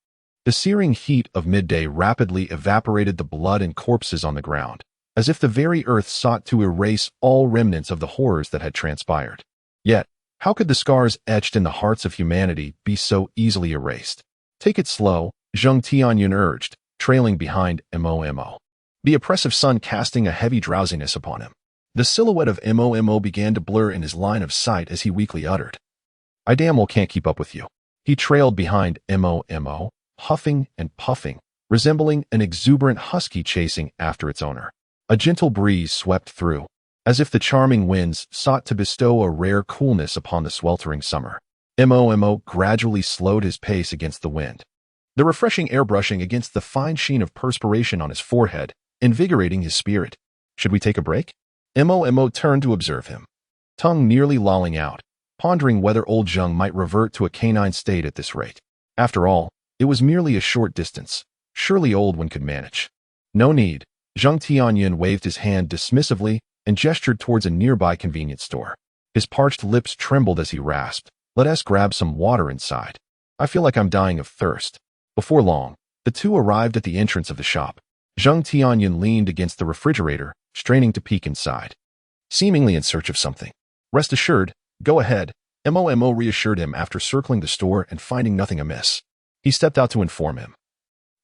The searing heat of midday rapidly evaporated the blood and corpses on the ground, as if the very earth sought to erase all remnants of the horrors that had transpired. Yet, how could the scars etched in the hearts of humanity be so easily erased? Take it slow, Zheng Tianyun urged, trailing behind Mo, the oppressive sun casting a heavy drowsiness upon him. The silhouette of Mo began to blur in his line of sight as he weakly uttered, "I damn well can't keep up with you." He trailed behind Mo, huffing and puffing, resembling an exuberant husky chasing after its owner. A gentle breeze swept through, as if the charming winds sought to bestow a rare coolness upon the sweltering summer. Mo gradually slowed his pace against the wind, the refreshing air brushing against the fine sheen of perspiration on his forehead, invigorating his spirit. "Should we take a break?" Mo turned to observe him, tongue nearly lolling out, pondering whether old Zheng might revert to a canine state at this rate. After all, it was merely a short distance. Surely old one could manage. "No need." Zheng Tianyun waved his hand dismissively and gestured towards a nearby convenience store. His parched lips trembled as he rasped, "Let us grab some water inside. I feel like I'm dying of thirst." Before long, the two arrived at the entrance of the shop. Zheng Tianyun leaned against the refrigerator, straining to peek inside, seemingly in search of something. "Rest assured, go ahead," Mo reassured him after circling the store and finding nothing amiss. He stepped out to inform him,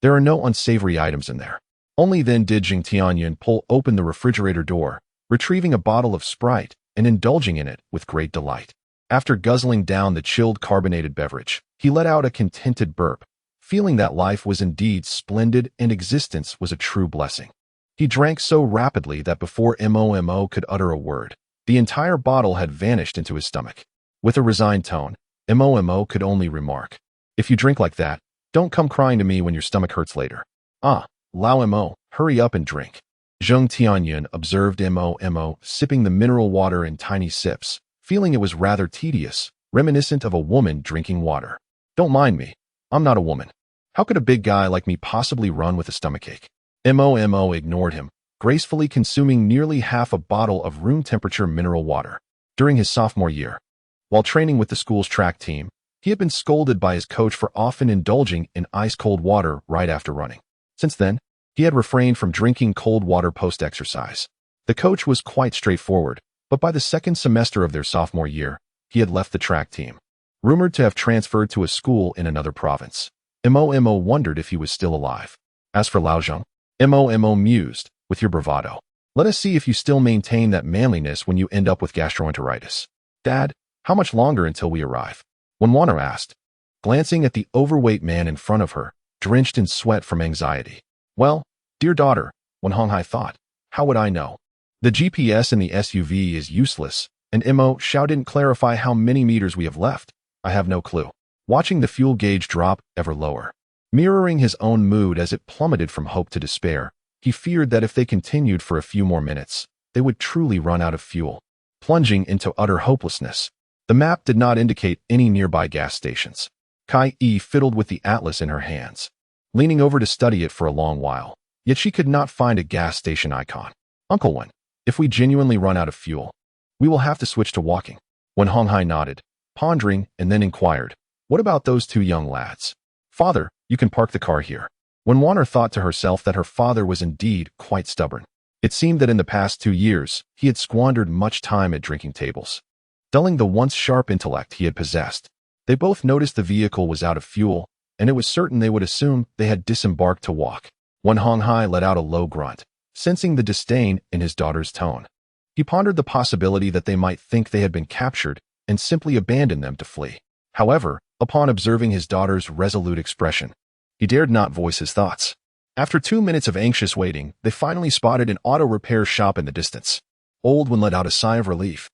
"There are no unsavory items in there." Only then did Zheng Tianyun pull open the refrigerator door, retrieving a bottle of Sprite and indulging in it with great delight. After guzzling down the chilled carbonated beverage, he let out a contented burp, feeling that life was indeed splendid and existence was a true blessing. He drank so rapidly that before Mo could utter a word, the entire bottle had vanished into his stomach. With a resigned tone, Mo could only remark, "If you drink like that, don't come crying to me when your stomach hurts later." "Ah, Lao Mo, hurry up and drink." Zheng Tianyun observed Mo sipping the mineral water in tiny sips, feeling it was rather tedious, reminiscent of a woman drinking water. "Don't mind me. I'm not a woman. How could a big guy like me possibly run with a stomachache?" Mo ignored him, gracefully consuming nearly half a bottle of room-temperature mineral water. During his sophomore year, while training with the school's track team, he had been scolded by his coach for often indulging in ice-cold water right after running. Since then, he had refrained from drinking cold water post-exercise. The coach was quite straightforward, but by the second semester of their sophomore year, he had left the track team, rumored to have transferred to a school in another province. Mo wondered if he was still alive. As for Lao Zheng, Mo mused, "With your bravado, let us see if you still maintain that manliness when you end up with gastroenteritis." "Dad, how much longer until we arrive?" Wenwana asked, glancing at the overweight man in front of her, drenched in sweat from anxiety. "Well, dear daughter," Wenhonghai thought, "how would I know? The GPS in the SUV is useless, and Mo Xiao didn't clarify how many meters we have left. I have no clue." Watching the fuel gauge drop ever lower, mirroring his own mood as it plummeted from hope to despair, he feared that if they continued for a few more minutes, they would truly run out of fuel, plunging into utter hopelessness. The map did not indicate any nearby gas stations. Kai-E fiddled with the atlas in her hands, leaning over to study it for a long while, yet she could not find a gas station icon. "Uncle Wen, if we genuinely run out of fuel, we will have to switch to walking." Wenhonghai nodded, pondering, and then inquired, "What about those two young lads?" "Father, you can park the car here." Wenwana thought to herself that her father was indeed quite stubborn. It seemed that in the past 2 years, he had squandered much time at drinking tables, dulling the once sharp intellect he had possessed. They both noticed the vehicle was out of fuel, and it was certain they would assume they had disembarked to walk. Wenhonghai let out a low grunt, sensing the disdain in his daughter's tone. He pondered the possibility that they might think they had been captured and simply abandon them to flee. However, upon observing his daughter's resolute expression, he dared not voice his thoughts. After 2 minutes of anxious waiting, they finally spotted an auto repair shop in the distance. Old One let out a sigh of relief,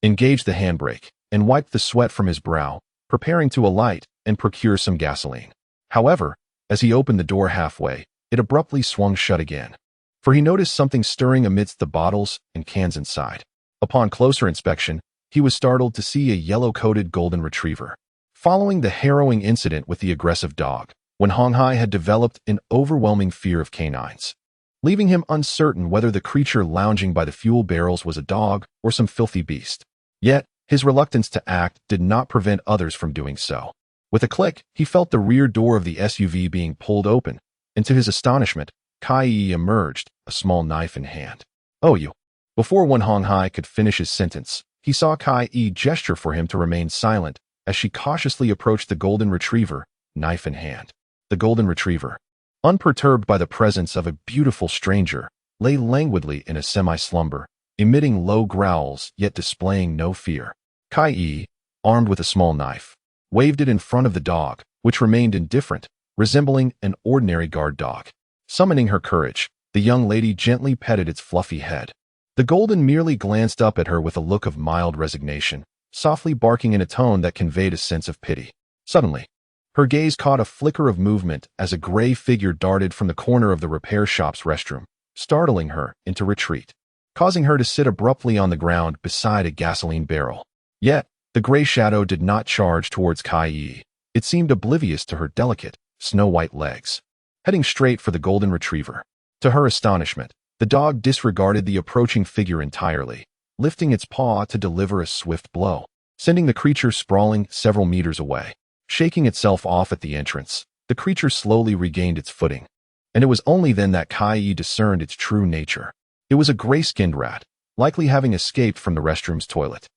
engaged the handbrake, and wiped the sweat from his brow, preparing to alight and procure some gasoline. However, as he opened the door halfway, it abruptly swung shut again, for he noticed something stirring amidst the bottles and cans inside. Upon closer inspection, he was startled to see a yellow-coated golden retriever. Following the harrowing incident with the aggressive dog, Wenhonghai had developed an overwhelming fear of canines, leaving him uncertain whether the creature lounging by the fuel barrels was a dog or some filthy beast. Yet, his reluctance to act did not prevent others from doing so. With a click, he felt the rear door of the SUV being pulled open, and to his astonishment, Kai emerged, a small knife in hand. "Oh, you." Before Wen Honghai could finish his sentence, he saw Kai gesture for him to remain silent as she cautiously approached the golden retriever, knife in hand. The golden retriever, unperturbed by the presence of a beautiful stranger, lay languidly in a semi-slumber, emitting low growls yet displaying no fear. Kai, armed with a small knife, waved it in front of the dog, which remained indifferent, resembling an ordinary guard dog. Summoning her courage, the young lady gently petted its fluffy head. The golden merely glanced up at her with a look of mild resignation, softly barking in a tone that conveyed a sense of pity. Suddenly, her gaze caught a flicker of movement as a gray figure darted from the corner of the repair shop's restroom, startling her into retreat, causing her to sit abruptly on the ground beside a gasoline barrel. Yet, the gray shadow did not charge towards Kai. It seemed oblivious to her delicate, snow-white legs, heading straight for the golden retriever. To her astonishment, the dog disregarded the approaching figure entirely, lifting its paw to deliver a swift blow, sending the creature sprawling several meters away. Shaking itself off at the entrance, the creature slowly regained its footing, and it was only then that Kai discerned its true nature. It was a gray-skinned rat, likely having escaped from the restroom's toilet.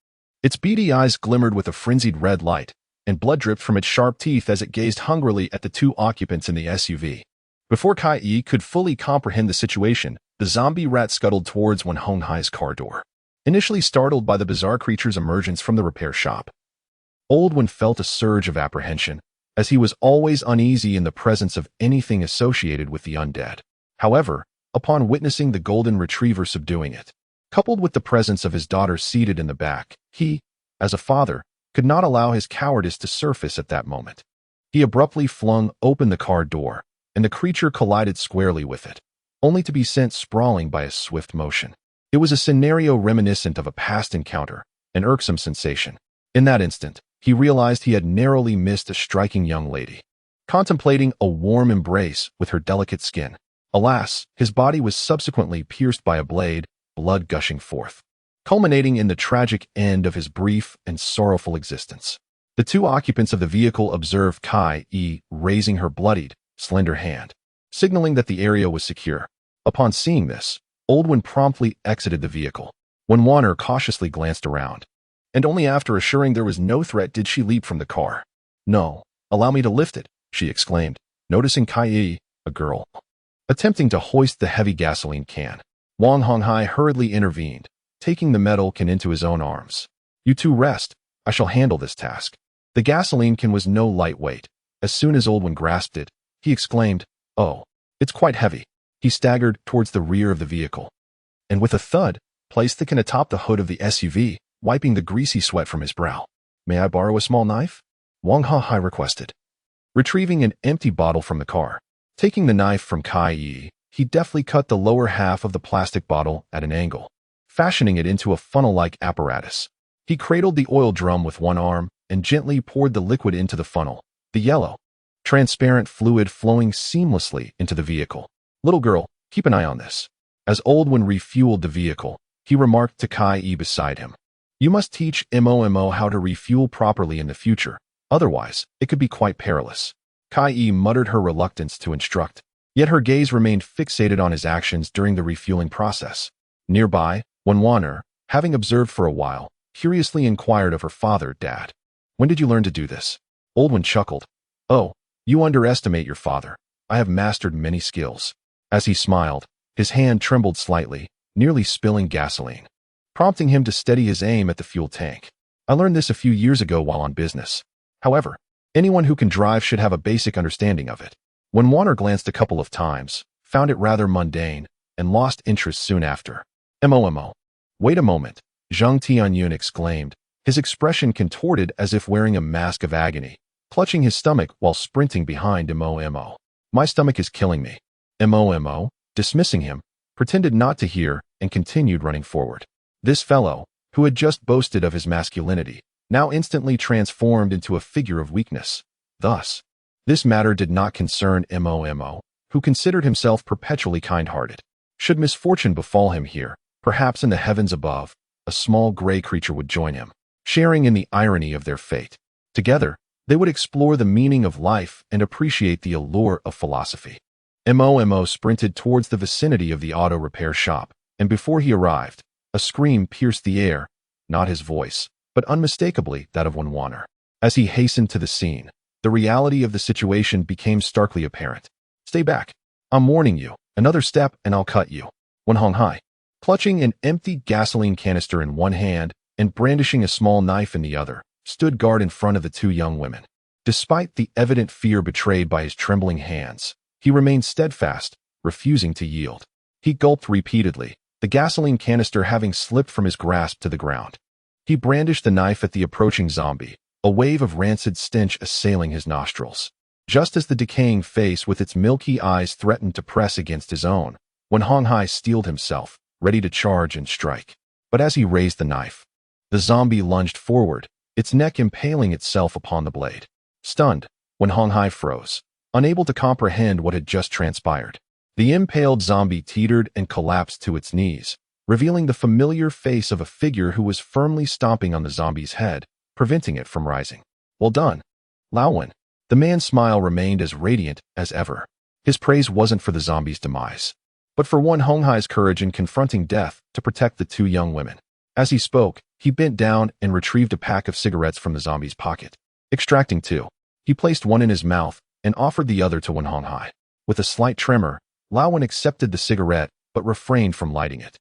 Its beady eyes glimmered with a frenzied red light, and blood dripped from its sharp teeth as it gazed hungrily at the two occupants in the SUV. Before Kai could fully comprehend the situation, the zombie rat scuttled towards Wen Honghai's car door. Initially startled by the bizarre creature's emergence from the repair shop, Old Wen felt a surge of apprehension, as he was always uneasy in the presence of anything associated with the undead. However, upon witnessing the golden retriever subduing it, coupled with the presence of his daughter seated in the back, he, as a father, could not allow his cowardice to surface at that moment. He abruptly flung open the car door, and the creature collided squarely with it, only to be sent sprawling by a swift motion. It was a scenario reminiscent of a past encounter, an irksome sensation. In that instant, he realized he had narrowly missed a striking young lady, contemplating a warm embrace with her delicate skin. Alas, his body was subsequently pierced by a blade, blood gushing forth, culminating in the tragic end of his brief and sorrowful existence. The two occupants of the vehicle observed Kai raising her bloodied, slender hand, signaling that the area was secure. Upon seeing this, Old Wen promptly exited the vehicle. When Warner cautiously glanced around, and only after assuring there was no threat did she leap from the car. "No, allow me to lift it," she exclaimed, noticing Kai, a girl, attempting to hoist the heavy gasoline can. Wen Honghai hurriedly intervened, taking the metal can into his own arms. "You two rest. I shall handle this task." The gasoline can was no lightweight. As soon as Old Wen grasped it, he exclaimed, "Oh, it's quite heavy." He staggered towards the rear of the vehicle, and with a thud, placed the can atop the hood of the SUV, wiping the greasy sweat from his brow. "May I borrow a small knife?" Wen Honghai requested, retrieving an empty bottle from the car. Taking the knife from Kai, he deftly cut the lower half of the plastic bottle at an angle, fashioning it into a funnel-like apparatus. He cradled the oil drum with one arm and gently poured the liquid into the funnel, the yellow, transparent fluid flowing seamlessly into the vehicle. "Little girl, keep an eye on this." As Old Wen refueled the vehicle, he remarked to Kai beside him, "You must teach Mo how to refuel properly in the future, otherwise it could be quite perilous." Kai muttered her reluctance to instruct, yet her gaze remained fixated on his actions during the refueling process. Nearby, Warner, having observed for a while, curiously inquired of her father, "Dad, when did you learn to do this?" Old Wen chuckled, "Oh, you underestimate your father. I have mastered many skills." As he smiled, his hand trembled slightly, nearly spilling gasoline, prompting him to steady his aim at the fuel tank. "I learned this a few years ago while on business. However, anyone who can drive should have a basic understanding of it." When Warner glanced a couple of times, found it rather mundane, and lost interest soon after. "Mo. Wait a moment," Zheng Tianyun exclaimed, his expression contorted as if wearing a mask of agony, clutching his stomach while sprinting behind Mo. "My stomach is killing me." Mo, dismissing him, pretended not to hear and continued running forward. This fellow, who had just boasted of his masculinity, now instantly transformed into a figure of weakness. Thus, this matter did not concern Mo, who considered himself perpetually kind-hearted. Should misfortune befall him here, perhaps in the heavens above, a small gray creature would join him, sharing in the irony of their fate. Together, They would explore the meaning of life and appreciate the allure of philosophy. Mo sprinted towards the vicinity of the auto repair shop, and before he arrived, a scream pierced the air, not his voice, but unmistakably that of Wanwaner. As he hastened to the scene, the reality of the situation became starkly apparent. "Stay back. I'm warning you. Another step and I'll cut you." Wanhonghai, clutching an empty gasoline canister in one hand and brandishing a small knife in the other, stood guard in front of the two young women. Despite the evident fear betrayed by his trembling hands, he remained steadfast, refusing to yield. He gulped repeatedly, the gasoline canister having slipped from his grasp to the ground. He brandished the knife at the approaching zombie, a wave of rancid stench assailing his nostrils. Just as the decaying face with its milky eyes threatened to press against his own, Wanhonghai steeled himself, ready to charge and strike. But as he raised the knife, the zombie lunged forward, its neck impaling itself upon the blade. Stunned, Wanhonghai froze, unable to comprehend what had just transpired. The impaled zombie teetered and collapsed to its knees, revealing the familiar face of a figure who was firmly stomping on the zombie's head, preventing it from rising. "Well done, Laowen." The man's smile remained as radiant as ever. His praise wasn't for the zombie's demise, but for Wanhonghai's courage in confronting death to protect the two young women. As he spoke, he bent down and retrieved a pack of cigarettes from the zombie's pocket. Extracting two, he placed one in his mouth and offered the other to Wanhonghai. With a slight tremor, Laowen accepted the cigarette but refrained from lighting it.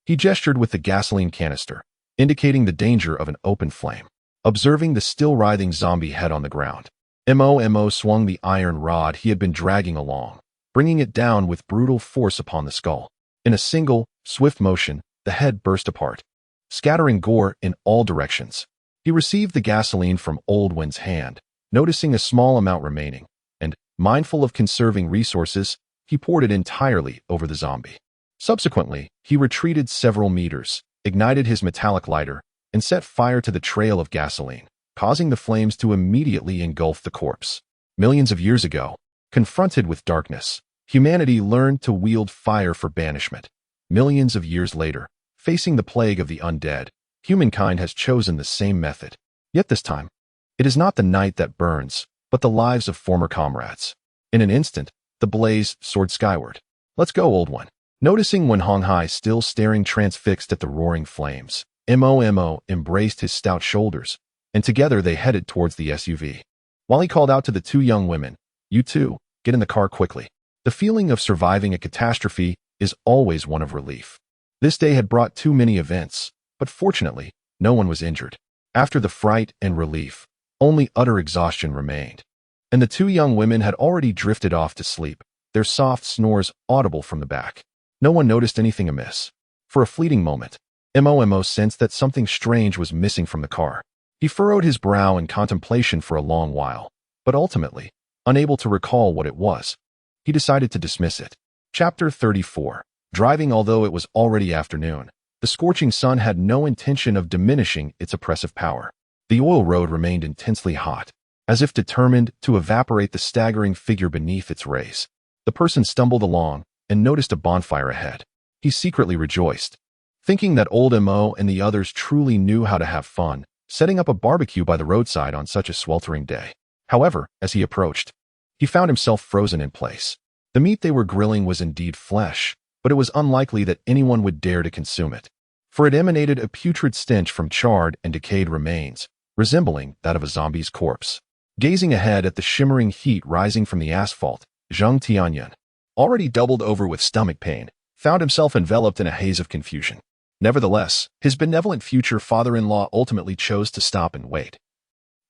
He gestured with the gasoline canister, indicating the danger of an open flame. Observing the still writhing zombie head on the ground, Mo swung the iron rod he had been dragging along, bringing it down with brutal force upon the skull. In a single, swift motion, the head burst apart, scattering gore in all directions. He received the gasoline from Oldwin's hand, noticing a small amount remaining, and, mindful of conserving resources, he poured it entirely over the zombie. Subsequently, he retreated several meters, ignited his metallic lighter, and set fire to the trail of gasoline, causing the flames to immediately engulf the corpse. Millions of years ago, confronted with darkness, humanity learned to wield fire for banishment. Millions of years later, facing the plague of the undead, humankind has chosen the same method. Yet this time, it is not the night that burns, but the lives of former comrades. In an instant, the blaze soared skyward. "Let's go, old one." Noticing Wanhonghai still staring transfixed at the roaring flames, Mo embraced his stout shoulders, and together they headed towards the SUV. While he called out to the two young women, "You two, get in the car quickly." The feeling of surviving a catastrophe is always one of relief. This day had brought too many events, but fortunately, no one was injured. After the fright and relief, only utter exhaustion remained, and the two young women had already drifted off to sleep, their soft snores audible from the back. No one noticed anything amiss. For a fleeting moment, Mo sensed that something strange was missing from the car. He furrowed his brow in contemplation for a long while, but ultimately, unable to recall what it was, he decided to dismiss it. Chapter 34. Driving. Although it was already afternoon, the scorching sun had no intention of diminishing its oppressive power. The oil road remained intensely hot, as if determined to evaporate the staggering figure beneath its rays. The person stumbled along and noticed a bonfire ahead. He secretly rejoiced, thinking that old Mo and the others truly knew how to have fun, setting up a barbecue by the roadside on such a sweltering day. However, as he approached, he found himself frozen in place. The meat they were grilling was indeed flesh, but it was unlikely that anyone would dare to consume it, for it emanated a putrid stench from charred and decayed remains, resembling that of a zombie's corpse. Gazing ahead at the shimmering heat rising from the asphalt, Zheng Tianyun, already doubled over with stomach pain, found himself enveloped in a haze of confusion. Nevertheless, his benevolent future father-in-law ultimately chose to stop and wait,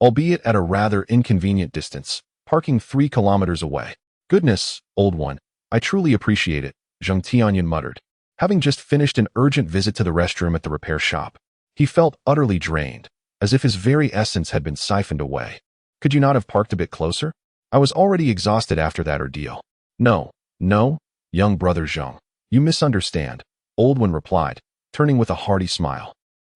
albeit at a rather inconvenient distance, parking 3 kilometers away. "Goodness, old one, I truly appreciate it," Zheng Tianyun muttered. Having just finished an urgent visit to the restroom at the repair shop, he felt utterly drained, as if his very essence had been siphoned away. "Could you not have parked a bit closer? I was already exhausted after that ordeal." No, young brother Zheng, you misunderstand," Old One replied, turning with a hearty smile.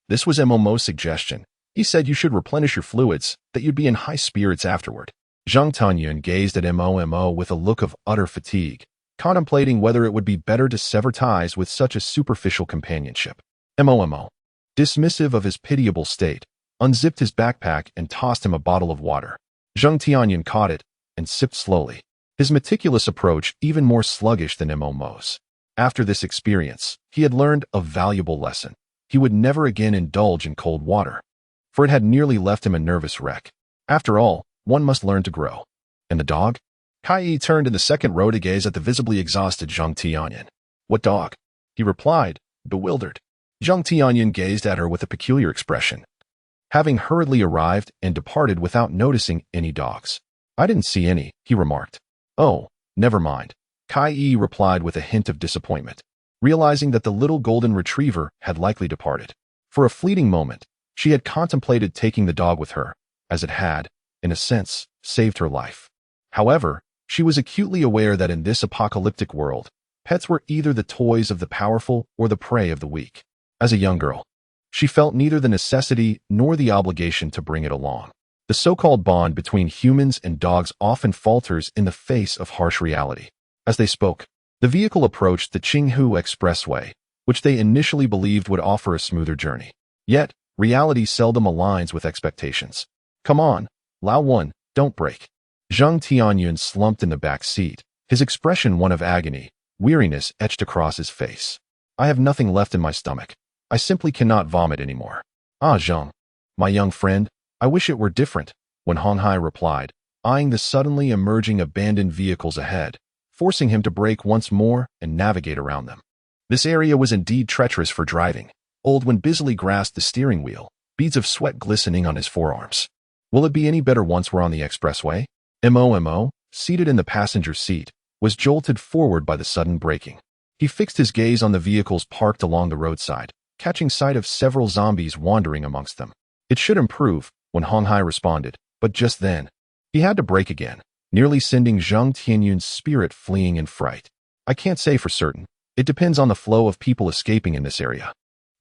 "This was Mo's suggestion. He said you should replenish your fluids, that you'd be in high spirits afterward." Zheng Tianyun gazed at Mo with a look of utter fatigue, contemplating whether it would be better to sever ties with such a superficial companionship. Mo, dismissive of his pitiable state, unzipped his backpack and tossed him a bottle of water. Zheng Tianyun caught it and sipped slowly, his meticulous approach even more sluggish than Mo's. After this experience, he had learned a valuable lesson. He would never again indulge in cold water, for it had nearly left him a nervous wreck. After all, one must learn to grow. And the dog? Kai turned in the second row to gaze at the visibly exhausted Zheng Tianyun. What dog? He replied, bewildered. Zheng Tianyun gazed at her with a peculiar expression, having hurriedly arrived and departed without noticing any dogs. I didn't see any, he remarked. Oh, never mind, Kai replied with a hint of disappointment, realizing that the little golden retriever had likely departed. For a fleeting moment, she had contemplated taking the dog with her, as it had, in a sense, saved her life. However, she was acutely aware that in this apocalyptic world, pets were either the toys of the powerful or the prey of the weak. As a young girl, she felt neither the necessity nor the obligation to bring it along. The so-called bond between humans and dogs often falters in the face of harsh reality. As they spoke, the vehicle approached the Qinghu Expressway, which they initially believed would offer a smoother journey. Yet, reality seldom aligns with expectations. Come on, Lao One, don't brake. Zheng Tianyun slumped in the back seat, his expression one of agony, weariness etched across his face. I have nothing left in my stomach. I simply cannot vomit anymore. Ah, Zheng, my young friend, I wish it were different, Wen Honghai replied, eyeing the suddenly emerging abandoned vehicles ahead, forcing him to brake once more and navigate around them. This area was indeed treacherous for driving. Old Wen busily grasped the steering wheel, beads of sweat glistening on his forearms. Will it be any better once we're on the expressway? Mo, seated in the passenger seat, was jolted forward by the sudden braking. He fixed his gaze on the vehicles parked along the roadside, catching sight of several zombies wandering amongst them. It should improve, Wen Honghai responded, but just then, he had to brake again, nearly sending Zheng Tianyun's spirit fleeing in fright. I can't say for certain. It depends on the flow of people escaping in this area.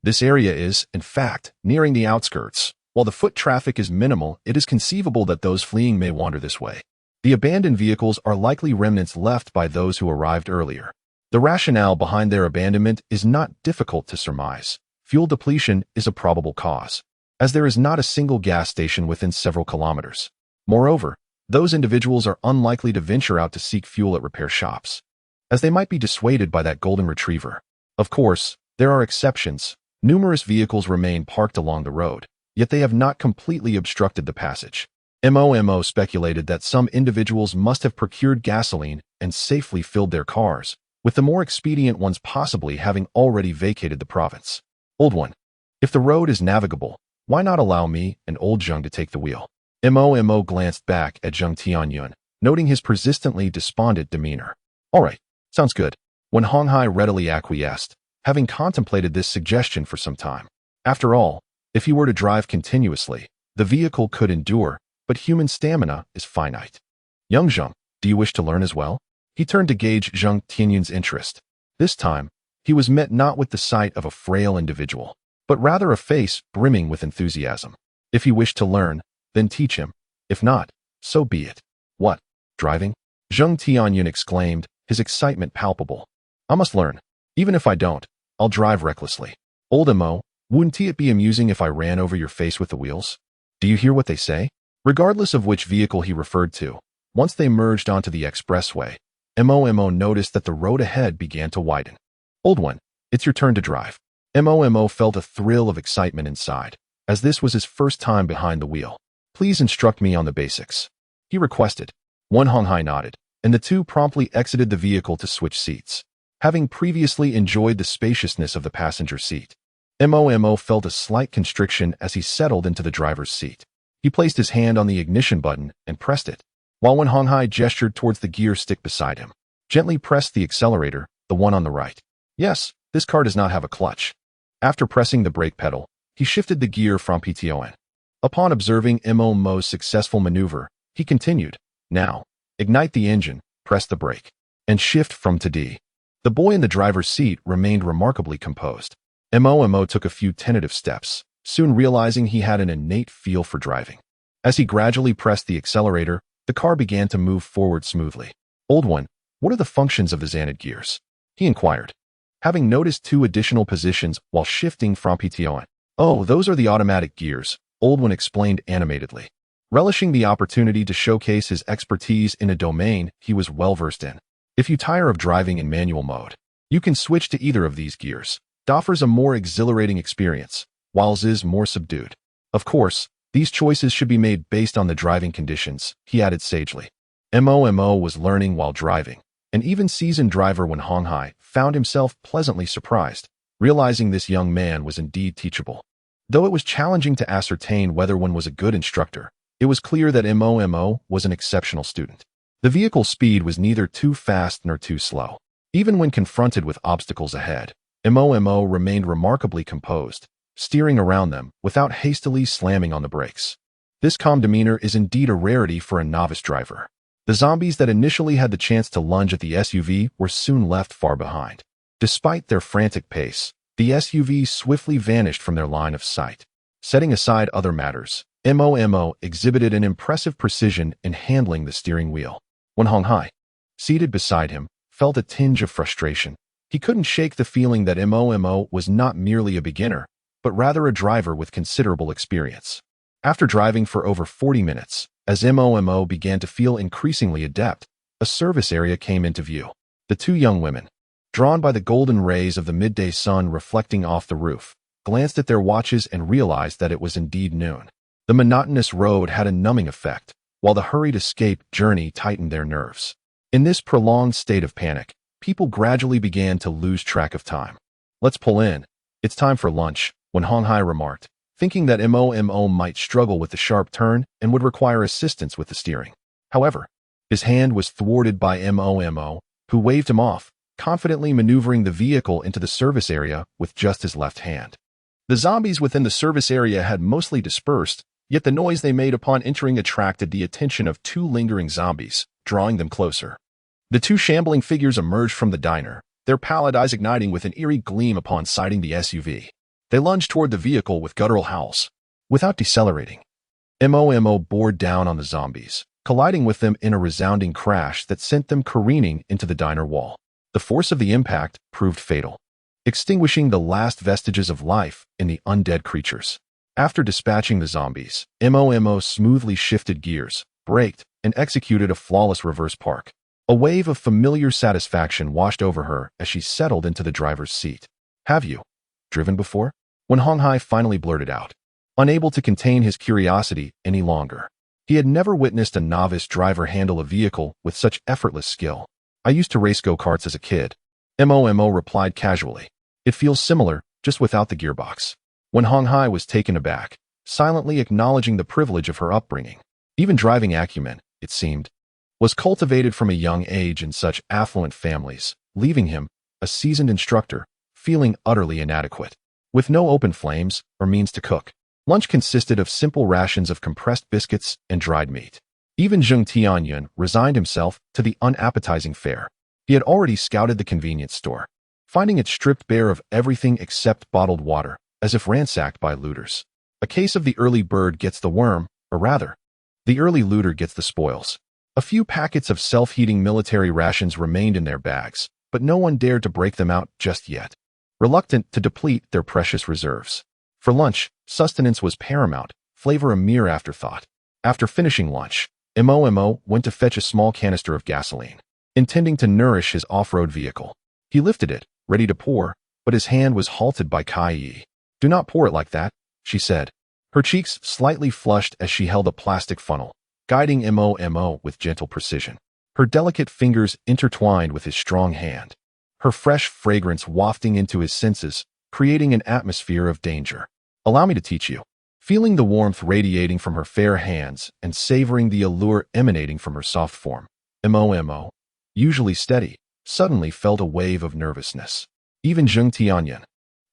This area is, in fact, nearing the outskirts. While the foot traffic is minimal, it is conceivable that those fleeing may wander this way. The abandoned vehicles are likely remnants left by those who arrived earlier. The rationale behind their abandonment is not difficult to surmise. Fuel depletion is a probable cause, as there is not a single gas station within several kilometers. Moreover, those individuals are unlikely to venture out to seek fuel at repair shops, as they might be dissuaded by that golden retriever. Of course, there are exceptions. Numerous vehicles remain parked along the road, yet they have not completely obstructed the passage. Mo speculated that some individuals must have procured gasoline and safely filled their cars, with the more expedient ones possibly having already vacated the province. Old One, if the road is navigable, why not allow me and old Zheng to take the wheel? Mo glanced back at Zheng Tianyun, noting his persistently despondent demeanor. All right, sounds good. Wen Honghai readily acquiesced, having contemplated this suggestion for some time. After all, if he were to drive continuously, the vehicle could endure, but human stamina is finite. Young Zheng, do you wish to learn as well? He turned to gauge Zheng Tianyun's interest. This time, he was met not with the sight of a frail individual, but rather a face brimming with enthusiasm. If he wished to learn, then teach him. If not, so be it. What? Driving? Zheng Tianyun exclaimed, his excitement palpable. I must learn. Even if I don't, I'll drive recklessly. Old Mo, wouldn't it be amusing if I ran over your face with the wheels? Do you hear what they say? Regardless of which vehicle he referred to, once they merged onto the expressway, Mo noticed that the road ahead began to widen. Old One, it's your turn to drive. Mo felt a thrill of excitement inside, as this was his first time behind the wheel. Please instruct me on the basics, he requested. Wen Honghai nodded, and the two promptly exited the vehicle to switch seats. Having previously enjoyed the spaciousness of the passenger seat, Mo felt a slight constriction as he settled into the driver's seat. He placed his hand on the ignition button and pressed it, while Wen Honghai gestured towards the gear stick beside him. Gently pressed the accelerator, the one on the right. Yes, this car does not have a clutch. After pressing the brake pedal, he shifted the gear from PTON. Upon observing Mo's successful maneuver, he continued, now, ignite the engine, press the brake, and shift from to D. The boy in the driver's seat remained remarkably composed. Mo took a few tentative steps, soon realizing he had an innate feel for driving. As he gradually pressed the accelerator, the car began to move forward smoothly. Old One, what are the functions of the Xanad gears? He inquired, having noticed two additional positions while shifting from PTON. Oh, those are the automatic gears, Old One explained animatedly. relishing the opportunity to showcase his expertise in a domain he was well-versed in. If you tire of driving in manual mode, you can switch to either of these gears. It offers a more exhilarating experience, while Z is more subdued. Of course, these choices should be made based on the driving conditions, he added sagely. Mo was learning while driving. An even seasoned driver Wen Honghai found himself pleasantly surprised, realizing this young man was indeed teachable. Though it was challenging to ascertain whether one was a good instructor, it was clear that Mo was an exceptional student. The vehicle's speed was neither too fast nor too slow. Even when confronted with obstacles ahead, Mo remained remarkably composed, steering around them without hastily slamming on the brakes. This calm demeanor is indeed a rarity for a novice driver. The zombies that initially had the chance to lunge at the SUV were soon left far behind. Despite their frantic pace, the SUV swiftly vanished from their line of sight. Setting aside other matters, Mo exhibited an impressive precision in handling the steering wheel. Wen Honghai, seated beside him, felt a tinge of frustration. He couldn't shake the feeling that Mo was not merely a beginner, but rather a driver with considerable experience. After driving for over 40 minutes, as Mo began to feel increasingly adept, a service area came into view. The two young women, drawn by the golden rays of the midday sun reflecting off the roof, glanced at their watches and realized that it was indeed noon. The monotonous road had a numbing effect, while the hurried escape journey tightened their nerves. In this prolonged state of panic, people gradually began to lose track of time. Let's pull in. It's time for lunch, Wen Honghai remarked, thinking that Mo might struggle with the sharp turn and would require assistance with the steering. However, his hand was thwarted by Mo, who waved him off, confidently maneuvering the vehicle into the service area with just his left hand. The zombies within the service area had mostly dispersed, yet the noise they made upon entering attracted the attention of two lingering zombies, drawing them closer. The two shambling figures emerged from the diner, their pallid eyes igniting with an eerie gleam upon sighting the SUV. They lunged toward the vehicle with guttural howls. Without decelerating, Mo bore down on the zombies, colliding with them in a resounding crash that sent them careening into the diner wall. The force of the impact proved fatal, extinguishing the last vestiges of life in the undead creatures. After dispatching the zombies, Mo smoothly shifted gears, braked, and executed a flawless reverse park. A wave of familiar satisfaction washed over her as she settled into the driver's seat. Have you driven before? Wen Honghai finally blurted out, unable to contain his curiosity any longer. He had never witnessed a novice driver handle a vehicle with such effortless skill. I used to race go-karts as a kid. Mo replied casually. It feels similar, just without the gearbox. Wen Honghai was taken aback, silently acknowledging the privilege of her upbringing. Even driving acumen, it seemed, was cultivated from a young age in such affluent families, leaving him, a seasoned instructor, feeling utterly inadequate. With no open flames or means to cook, lunch consisted of simple rations of compressed biscuits and dried meat. Even Zheng Tianyun resigned himself to the unappetizing fare. He had already scouted the convenience store, finding it stripped bare of everything except bottled water, as if ransacked by looters. A case of the early bird gets the worm, or rather, the early looter gets the spoils. A few packets of self-heating military rations remained in their bags, but no one dared to break them out just yet, reluctant to deplete their precious reserves. For lunch, sustenance was paramount, flavor a mere afterthought. After finishing lunch, Mo went to fetch a small canister of gasoline, intending to nourish his off-road vehicle. He lifted it, ready to pour, but his hand was halted by Kai Yi. Do not pour it like that, she said. Her cheeks slightly flushed as she held a plastic funnel, guiding Mo with gentle precision. Her delicate fingers intertwined with his strong hand, her fresh fragrance wafting into his senses, creating an atmosphere of danger. Allow me to teach you. Feeling the warmth radiating from her fair hands and savoring the allure emanating from her soft form, Mo, usually steady, suddenly felt a wave of nervousness. Even Zheng Tianyun,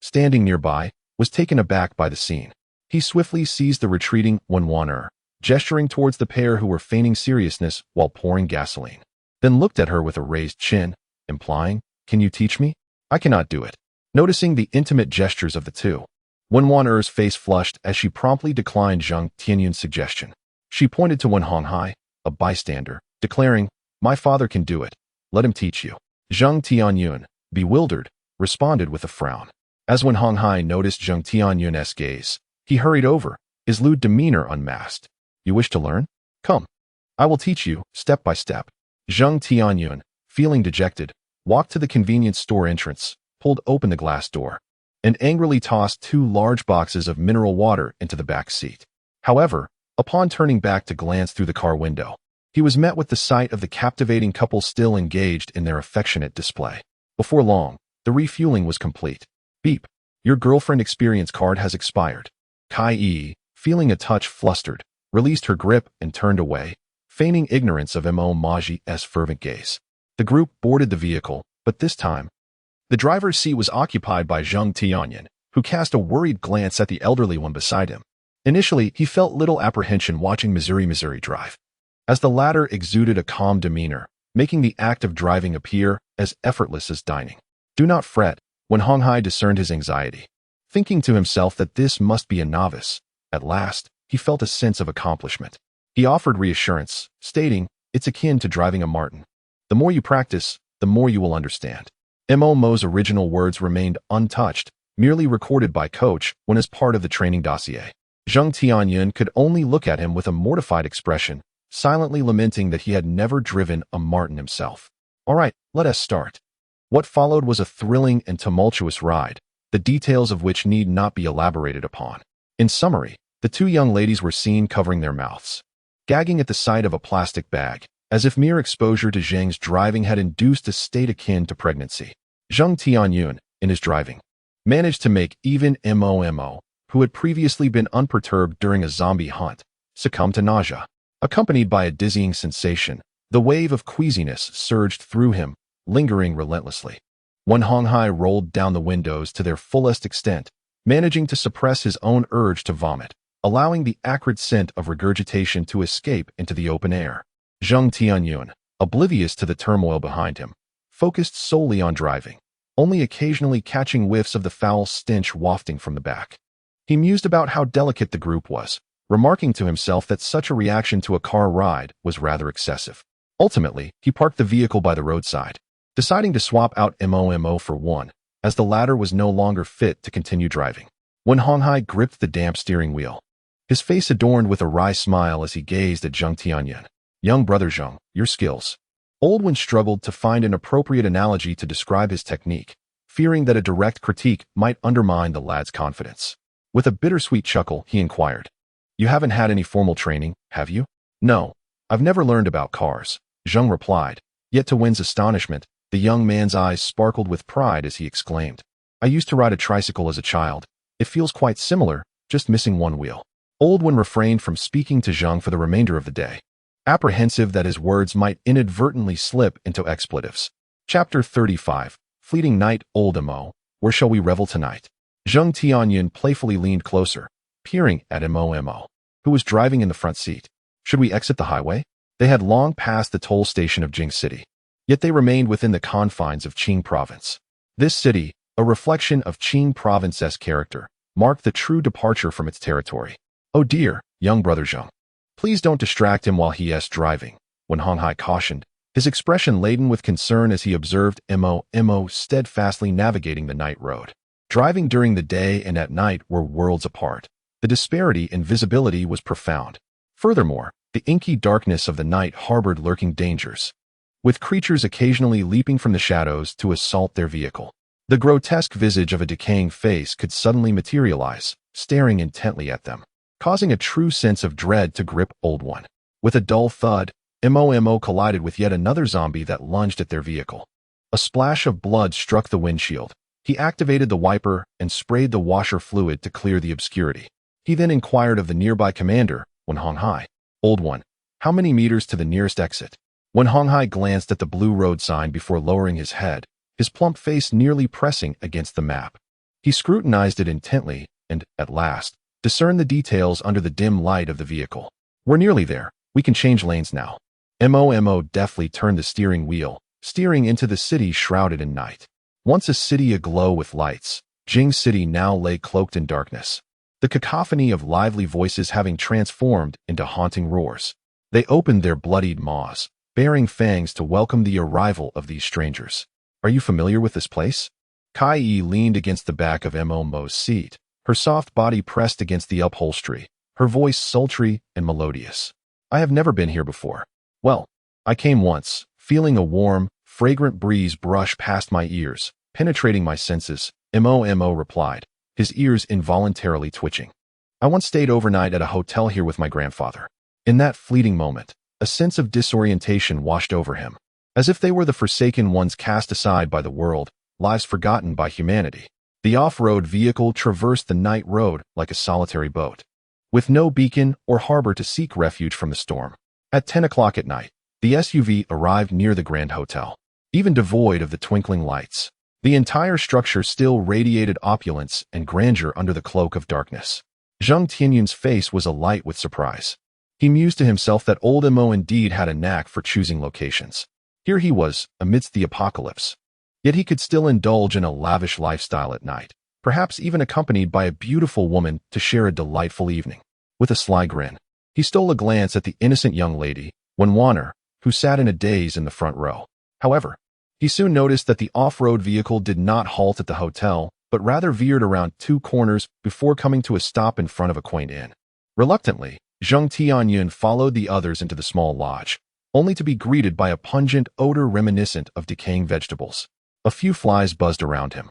standing nearby, was taken aback by the scene. He swiftly seized the retreating Wenwaner, gesturing towards the pair who were feigning seriousness while pouring gasoline, then looked at her with a raised chin, implying, "Can you teach me?" "I cannot do it." Noticing the intimate gestures of the two, Wenwaner's face flushed as she promptly declined Zheng Tianyun's suggestion. She pointed to Wen Honghai, a bystander, declaring, "My father can do it. Let him teach you." Zheng Tianyun, bewildered, responded with a frown. As Wen Honghai noticed Zheng Tianyun's gaze, he hurried over, his lewd demeanor unmasked. You wish to learn? Come. I will teach you, step by step. Zheng Tianyun, feeling dejected, walked to the convenience store entrance, pulled open the glass door, and angrily tossed 2 large boxes of mineral water into the back seat. However, upon turning back to glance through the car window, he was met with the sight of the captivating couple still engaged in their affectionate display. Before long, the refueling was complete. Beep. Your girlfriend experience card has expired. Kai, feeling a touch flustered, released her grip and turned away, feigning ignorance of Mo Maji's fervent gaze. The group boarded the vehicle, but this time, the driver's seat was occupied by Zheng Tianyun, who cast a worried glance at the elderly one beside him. Initially, he felt little apprehension watching Missouri drive, as the latter exuded a calm demeanor, making the act of driving appear as effortless as dining. Do not fret, when Honghai discerned his anxiety. Thinking to himself that this must be a novice, at last, he felt a sense of accomplishment. He offered reassurance, stating, it's akin to driving a Martin. The more you practice, the more you will understand. Mo's original words remained untouched, merely recorded by Coach when as part of the training dossier. Zheng Tianyun could only look at him with a mortified expression, silently lamenting that he had never driven a Martin himself. All right, let us start. What followed was a thrilling and tumultuous ride, the details of which need not be elaborated upon. In summary, the 2 young ladies were seen covering their mouths, gagging at the sight of a plastic bag, as if mere exposure to Zheng's driving had induced a state akin to pregnancy. Zheng Tianyun, in his driving, managed to make even Mo, who had previously been unperturbed during a zombie hunt, succumb to nausea. Accompanied by a dizzying sensation, the wave of queasiness surged through him, lingering relentlessly. When Honghai rolled down the windows to their fullest extent, managing to suppress his own urge to vomit, allowing the acrid scent of regurgitation to escape into the open air. Zheng Tianyun, oblivious to the turmoil behind him, focused solely on driving, only occasionally catching whiffs of the foul stench wafting from the back. He mused about how delicate the group was, remarking to himself that such a reaction to a car ride was rather excessive. Ultimately, he parked the vehicle by the roadside, deciding to swap out Mo for one, as the latter was no longer fit to continue driving. When Honghai gripped the damp steering wheel, his face adorned with a wry smile as he gazed at Zheng Tianyun. Young brother Zheng, your skills. Oldwin struggled to find an appropriate analogy to describe his technique, fearing that a direct critique might undermine the lad's confidence. With a bittersweet chuckle, he inquired, You haven't had any formal training, have you? No, I've never learned about cars, Zheng replied, yet to Win's astonishment, the young man's eyes sparkled with pride as he exclaimed, I used to ride a tricycle as a child. It feels quite similar, just missing one wheel. Oldwin refrained from speaking to Zheng for the remainder of the day, apprehensive that his words might inadvertently slip into expletives. Chapter 35, Fleeting Night. Old Mo, where shall we revel tonight? Zheng Tianyun playfully leaned closer, peering at Mo, who was driving in the front seat. Should we exit the highway? They had long passed the toll station of Jing City, yet they remained within the confines of Qing Province. This city, a reflection of Qing Province's character, marked the true departure from its territory. Oh dear, young brother Zheng. Please don't distract him while he is driving, when Honghai cautioned, his expression laden with concern as he observed Mo steadfastly navigating the night road. Driving during the day and at night were worlds apart. The disparity in visibility was profound. Furthermore, the inky darkness of the night harbored lurking dangers, with creatures occasionally leaping from the shadows to assault their vehicle. The grotesque visage of a decaying face could suddenly materialize, staring intently at them, causing a true sense of dread to grip Oldwin. With a dull thud, Mo collided with yet another zombie that lunged at their vehicle. A splash of blood struck the windshield. He activated the wiper and sprayed the washer fluid to clear the obscurity. He then inquired of the nearby commander, when Honghai, Oldwin, how many meters to the nearest exit? When Honghai glanced at the blue road sign before lowering his head, his plump face nearly pressing against the map. He scrutinized it intently and, at last, discerned the details under the dim light of the vehicle. We're nearly there. We can change lanes now. Mo deftly turned the steering wheel, steering into the city shrouded in night. Once a city aglow with lights, Jing City now lay cloaked in darkness, the cacophony of lively voices having transformed into haunting roars. They opened their bloodied maws, baring fangs to welcome the arrival of these strangers. Are you familiar with this place? Kai leaned against the back of Mo's seat, her soft body pressed against the upholstery, her voice sultry and melodious. "I have never been here before." "Well, I came once, feeling a warm, fragrant breeze brush past my ears, penetrating my senses," Mo replied, his ears involuntarily twitching. "I once stayed overnight at a hotel here with my grandfather." In that fleeting moment, a sense of disorientation washed over him, as if they were the forsaken ones cast aside by the world, lives forgotten by humanity. The off-road vehicle traversed the night road like a solitary boat, with no beacon or harbor to seek refuge from the storm. At 10 o'clock at night, the SUV arrived near the Grand Hotel, even devoid of the twinkling lights. The entire structure still radiated opulence and grandeur under the cloak of darkness. Zheng Tianyun's face was alight with surprise. He mused to himself that old Mo indeed had a knack for choosing locations. Here he was, amidst the apocalypse. Yet he could still indulge in a lavish lifestyle at night, perhaps even accompanied by a beautiful woman to share a delightful evening. With a sly grin, he stole a glance at the innocent young lady, Wenwaner, who sat in a daze in the front row. However, he soon noticed that the off-road vehicle did not halt at the hotel, but rather veered around 2 corners before coming to a stop in front of a quaint inn. Reluctantly, Zheng Tianyun followed the others into the small lodge, only to be greeted by a pungent odor reminiscent of decaying vegetables. A few flies buzzed around him,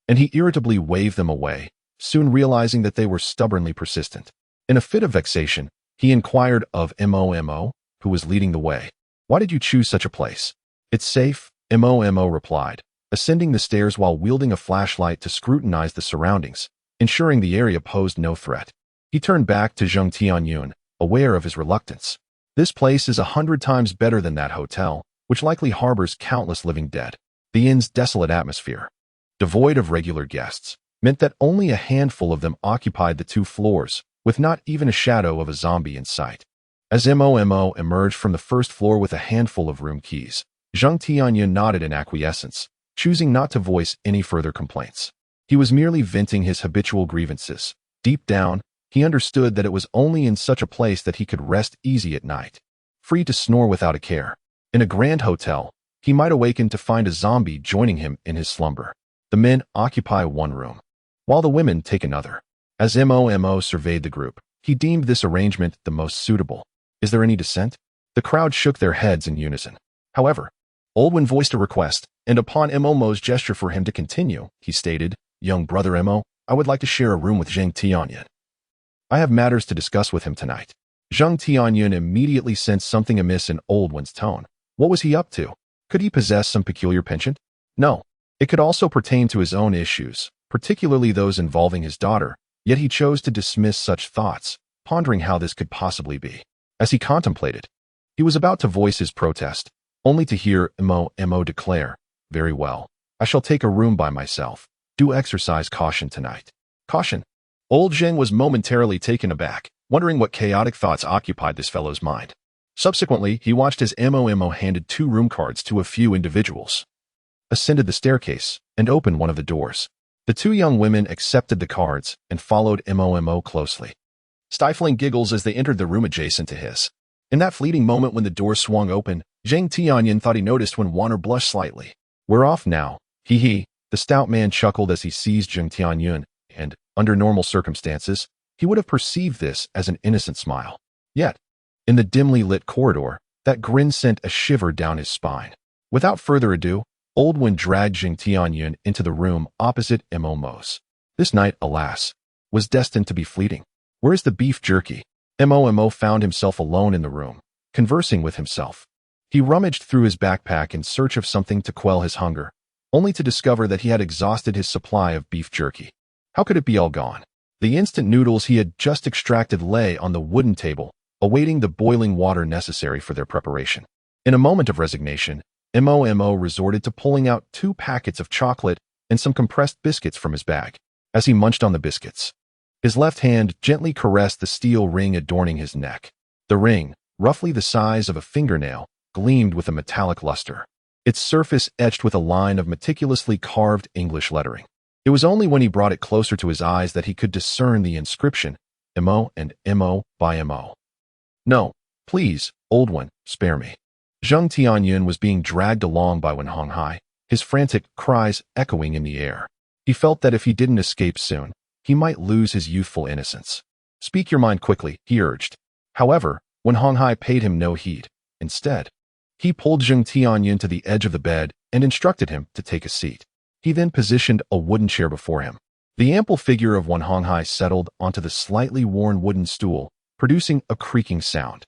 and he irritably waved them away, soon realizing that they were stubbornly persistent. In a fit of vexation, he inquired of Mo, who was leading the way. "Why did you choose such a place?" "It's safe," Mo replied, ascending the stairs while wielding a flashlight to scrutinize the surroundings, ensuring the area posed no threat. He turned back to Zheng Tianyun, aware of his reluctance. "This place is 100 times better than that hotel, which likely harbors countless living dead." The inn's desolate atmosphere, devoid of regular guests, meant that only a handful of them occupied the 2 floors, with not even a shadow of a zombie in sight. As Mo emerged from the first floor with a handful of room keys, Zheng Tianyun nodded in acquiescence, choosing not to voice any further complaints. He was merely venting his habitual grievances. Deep down, he understood that it was only in such a place that he could rest easy at night, free to snore without a care. In a grand hotel, he might awaken to find a zombie joining him in his slumber. The men occupy 1 room, while the women take another. As Mo surveyed the group, he deemed this arrangement the most suitable. "Is there any dissent?" The crowd shook their heads in unison. However, Oldwin voiced a request, and upon Mo's gesture for him to continue, he stated, "Young brother Mo, I would like to share a room with Zheng Tianyun. I have matters to discuss with him tonight." Zheng Tianyun immediately sensed something amiss in Oldwin's tone. What was he up to? Could he possess some peculiar penchant? No. It could also pertain to his own issues, particularly those involving his daughter, yet he chose to dismiss such thoughts, pondering how this could possibly be. As he contemplated, he was about to voice his protest, only to hear Mo declare, "Very well. I shall take a room by myself. Do exercise caution tonight." Caution? Old Zheng was momentarily taken aback, wondering what chaotic thoughts occupied this fellow's mind. Subsequently, he watched as Mo handed 2 room cards to a few individuals, ascended the staircase, and opened one of the doors. The 2 young women accepted the cards and followed Mo closely, stifling giggles as they entered the room adjacent to his. In that fleeting moment when the door swung open, Zheng Tianyun thought he noticed when Wenwaner blushed slightly. "We're off now, he." The stout man chuckled as he seized Zheng Tianyun, and, under normal circumstances, he would have perceived this as an innocent smile. Yet, in the dimly lit corridor, that grin sent a shiver down his spine. Without further ado, Oldwin dragged Zheng Tianyun into the room opposite Mo's. This night, alas, was destined to be fleeting. "Where's the beef jerky?" Mo found himself alone in the room, conversing with himself. He rummaged through his backpack in search of something to quell his hunger, only to discover that he had exhausted his supply of beef jerky. How could it be all gone? The instant noodles he had just extracted lay on the wooden table, awaiting the boiling water necessary for their preparation. In a moment of resignation, Mo resorted to pulling out 2 packets of chocolate and some compressed biscuits from his bag. As he munched on the biscuits, his left hand gently caressed the steel ring adorning his neck. The ring, roughly the size of a fingernail, gleamed with a metallic luster, its surface etched with a line of meticulously carved English lettering. It was only when he brought it closer to his eyes that he could discern the inscription, Mo and Mo by Mo. "No, please, old one, spare me." Zheng Tianyun was being dragged along by Wen Honghai, his frantic cries echoing in the air. He felt that if he didn't escape soon, he might lose his youthful innocence. Speak your mind quickly, he urged. However, Wen Honghai paid him no heed. Instead, he pulled Zheng Tianyun to the edge of the bed and instructed him to take a seat. He then positioned a wooden chair before him. The ample figure of Wen Honghai settled onto the slightly worn wooden stool, producing a creaking sound.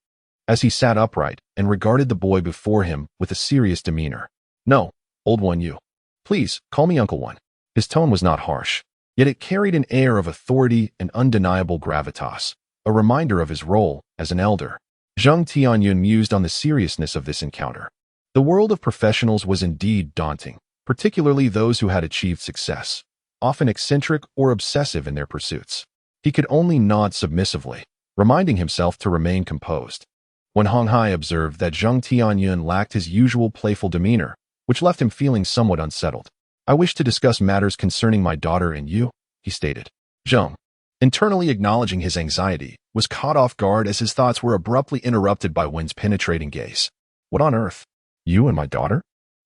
As he sat upright and regarded the boy before him with a serious demeanor. No, old one, you. Please, call me Uncle One. His tone was not harsh, yet it carried an air of authority and undeniable gravitas, a reminder of his role as an elder. Zheng Tianyun mused on the seriousness of this encounter. The world of professionals was indeed daunting, particularly those who had achieved success, often eccentric or obsessive in their pursuits. He could only nod submissively, reminding himself to remain composed. When Honghai observed that Zheng Tianyun lacked his usual playful demeanor, which left him feeling somewhat unsettled. I wish to discuss matters concerning my daughter and you, he stated. Zheng, internally acknowledging his anxiety, was caught off guard as his thoughts were abruptly interrupted by Wen's penetrating gaze. What on earth? You and my daughter?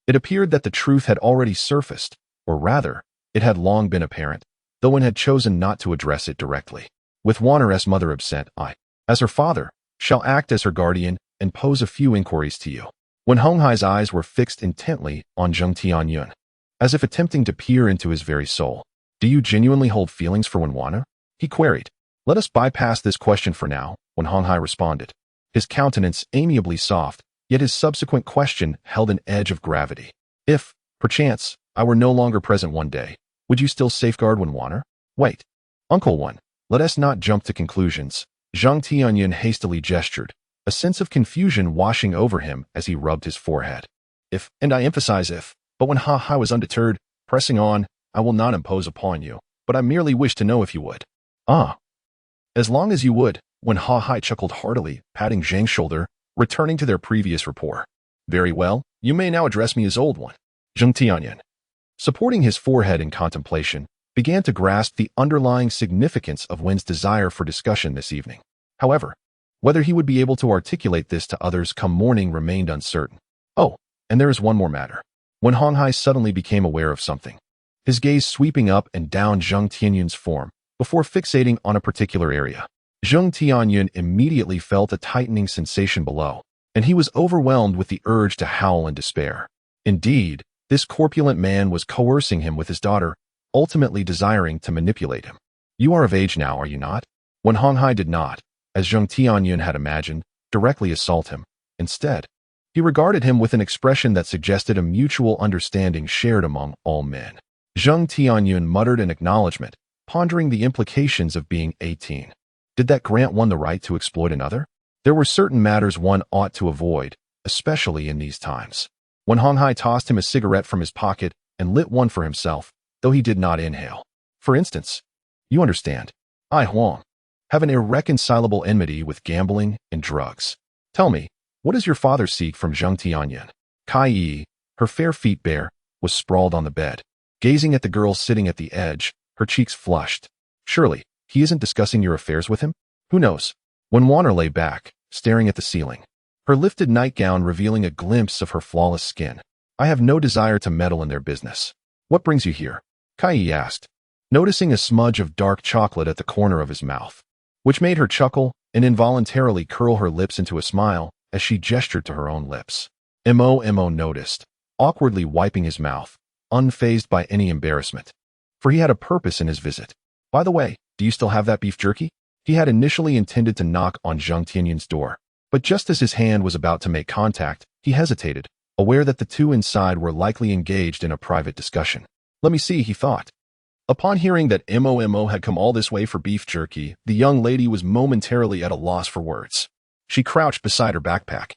It appeared that the truth had already surfaced, or rather, it had long been apparent, though Wen had chosen not to address it directly. With Wanner's mother absent, I, as her father, shall act as her guardian and pose a few inquiries to you. When Honghai's eyes were fixed intently on Zheng Tianyun, as if attempting to peer into his very soul. Do you genuinely hold feelings for Wen Wanner? He queried. Let us bypass this question for now, Wen Honghai responded. His countenance amiably soft, yet his subsequent question held an edge of gravity. If, perchance, I were no longer present one day, would you still safeguard Wen Wanner? Wait. Uncle One, let us not jump to conclusions. Zheng Tianyun hastily gestured, a sense of confusion washing over him as he rubbed his forehead. If, and I emphasize if, but when Honghai was undeterred, pressing on, I will not impose upon you, but I merely wish to know if you would. Ah. As long as you would, when Honghai chuckled heartily, patting Zheng's shoulder, returning to their previous rapport. Very well, you may now address me as Old One. Zheng Tianyun, supporting his forehead in contemplation, began to grasp the underlying significance of Wen's desire for discussion this evening. However, whether he would be able to articulate this to others come morning remained uncertain. Oh, and there is one more matter. When Honghai suddenly became aware of something, his gaze sweeping up and down Zheng Tianyun's form, before fixating on a particular area. Zheng Tianyun immediately felt a tightening sensation below, and he was overwhelmed with the urge to howl in despair. Indeed, this corpulent man was coercing him with his daughter, ultimately desiring to manipulate him. You are of age now, are you not? When Honghai did not, as Zheng Tianyun had imagined, directly assault him. Instead, he regarded him with an expression that suggested a mutual understanding shared among all men. Zheng Tianyun muttered an acknowledgement, pondering the implications of being 18. Did that grant one the right to exploit another? There were certain matters one ought to avoid, especially in these times. When Honghai tossed him a cigarette from his pocket and lit one for himself, though he did not inhale. For instance, you understand, I, Huang, have an irreconcilable enmity with gambling and drugs. Tell me, what does your father seek from Zheng Tianyun? Kai Yi, her fair feet bare, was sprawled on the bed, gazing at the girl sitting at the edge, her cheeks flushed. Surely, he isn't discussing your affairs with him? Who knows? When Wanner lay back, staring at the ceiling, her lifted nightgown revealing a glimpse of her flawless skin. I have no desire to meddle in their business. What brings you here? Kai Yi asked, noticing a smudge of dark chocolate at the corner of his mouth, which made her chuckle and involuntarily curl her lips into a smile as she gestured to her own lips. Mo noticed, awkwardly wiping his mouth, unfazed by any embarrassment. For he had a purpose in his visit. By the way, do you still have that beef jerky? He had initially intended to knock on Zheng Tianyun's door, but just as his hand was about to make contact, he hesitated, aware that the two inside were likely engaged in a private discussion. Let me see, he thought. Upon hearing that Mo had come all this way for beef jerky, the young lady was momentarily at a loss for words. She crouched beside her backpack,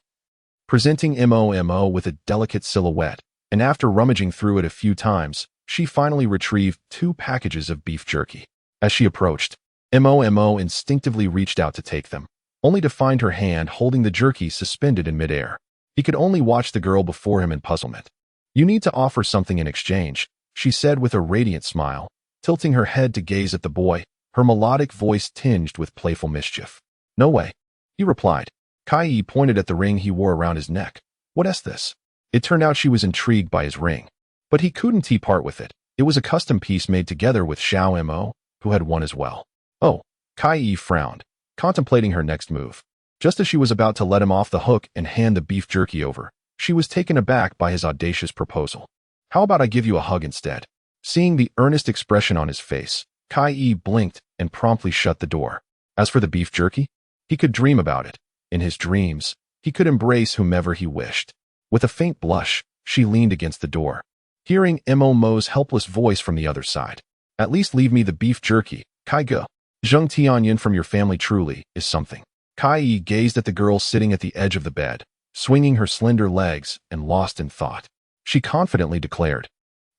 presenting Mo with a delicate silhouette, and after rummaging through it a few times, she finally retrieved 2 packages of beef jerky. As she approached, Mo instinctively reached out to take them, only to find her hand holding the jerky suspended in midair. He could only watch the girl before him in puzzlement. You need to offer something in exchange, she said with a radiant smile, tilting her head to gaze at the boy, her melodic voice tinged with playful mischief. No way, he replied. Kai Yi pointed at the ring he wore around his neck. What is this? It turned out she was intrigued by his ring, but he couldn't part with it. It was a custom piece made together with Xiao Mo, who had one as well. Oh, Kai frowned, contemplating her next move. Just as she was about to let him off the hook and hand the beef jerky over, she was taken aback by his audacious proposal. How about I give you a hug instead? Seeing the earnest expression on his face, Kai blinked and promptly shut the door. As for the beef jerky, he could dream about it. In his dreams, he could embrace whomever he wished. With a faint blush, she leaned against the door, hearing Mo's helpless voice from the other side. At least leave me the beef jerky, Kai go. Zheng Tianyun from your family truly is something. Kai gazed at the girl sitting at the edge of the bed, swinging her slender legs and lost in thought. She confidently declared,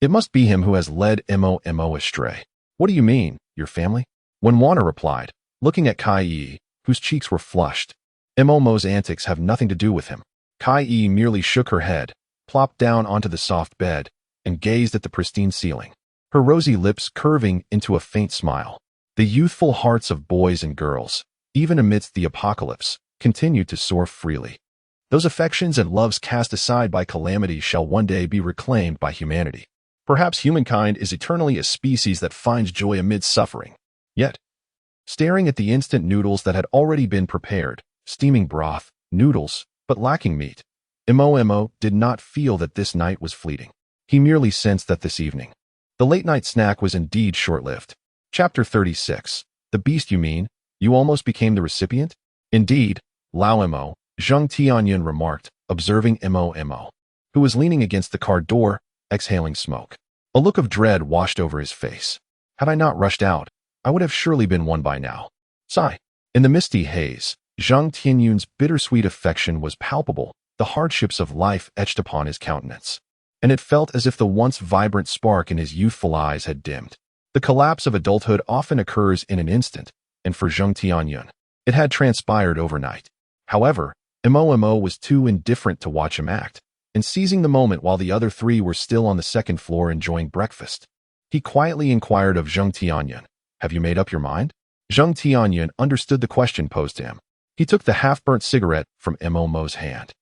"It must be him who has led Mo astray." "What do you mean, your family?" When Wana replied, looking at Kai, whose cheeks were flushed. Mo's antics have nothing to do with him. Kai merely shook her head, plopped down onto the soft bed, and gazed at the pristine ceiling, her rosy lips curving into a faint smile. The youthful hearts of boys and girls, even amidst the apocalypse, continued to soar freely. Those affections and loves cast aside by calamity shall one day be reclaimed by humanity. Perhaps humankind is eternally a species that finds joy amid suffering. Yet, staring at the instant noodles that had already been prepared, steaming broth, noodles, but lacking meat, Mo did not feel that this night was fleeting. He merely sensed that this evening, the late-night snack was indeed short-lived. Chapter 36. The beast you mean? You almost became the recipient? Indeed, Lao Mo, Zheng Tianyun remarked, observing Mo, who was leaning against the car door, exhaling smoke. A look of dread washed over his face. Had I not rushed out, I would have surely been one by now. Sigh. In the misty haze, Zheng Tianyun's bittersweet affection was palpable, the hardships of life etched upon his countenance. And it felt as if the once vibrant spark in his youthful eyes had dimmed. The collapse of adulthood often occurs in an instant, and for Zheng Tianyun, it had transpired overnight. However, Mo was too indifferent to watch him act, and seizing the moment while the other three were still on the second floor enjoying breakfast, he quietly inquired of Zheng Tianyun, "Have you made up your mind?" Zheng Tianyun understood the question posed to him. He took the half-burnt cigarette from Mo's hand,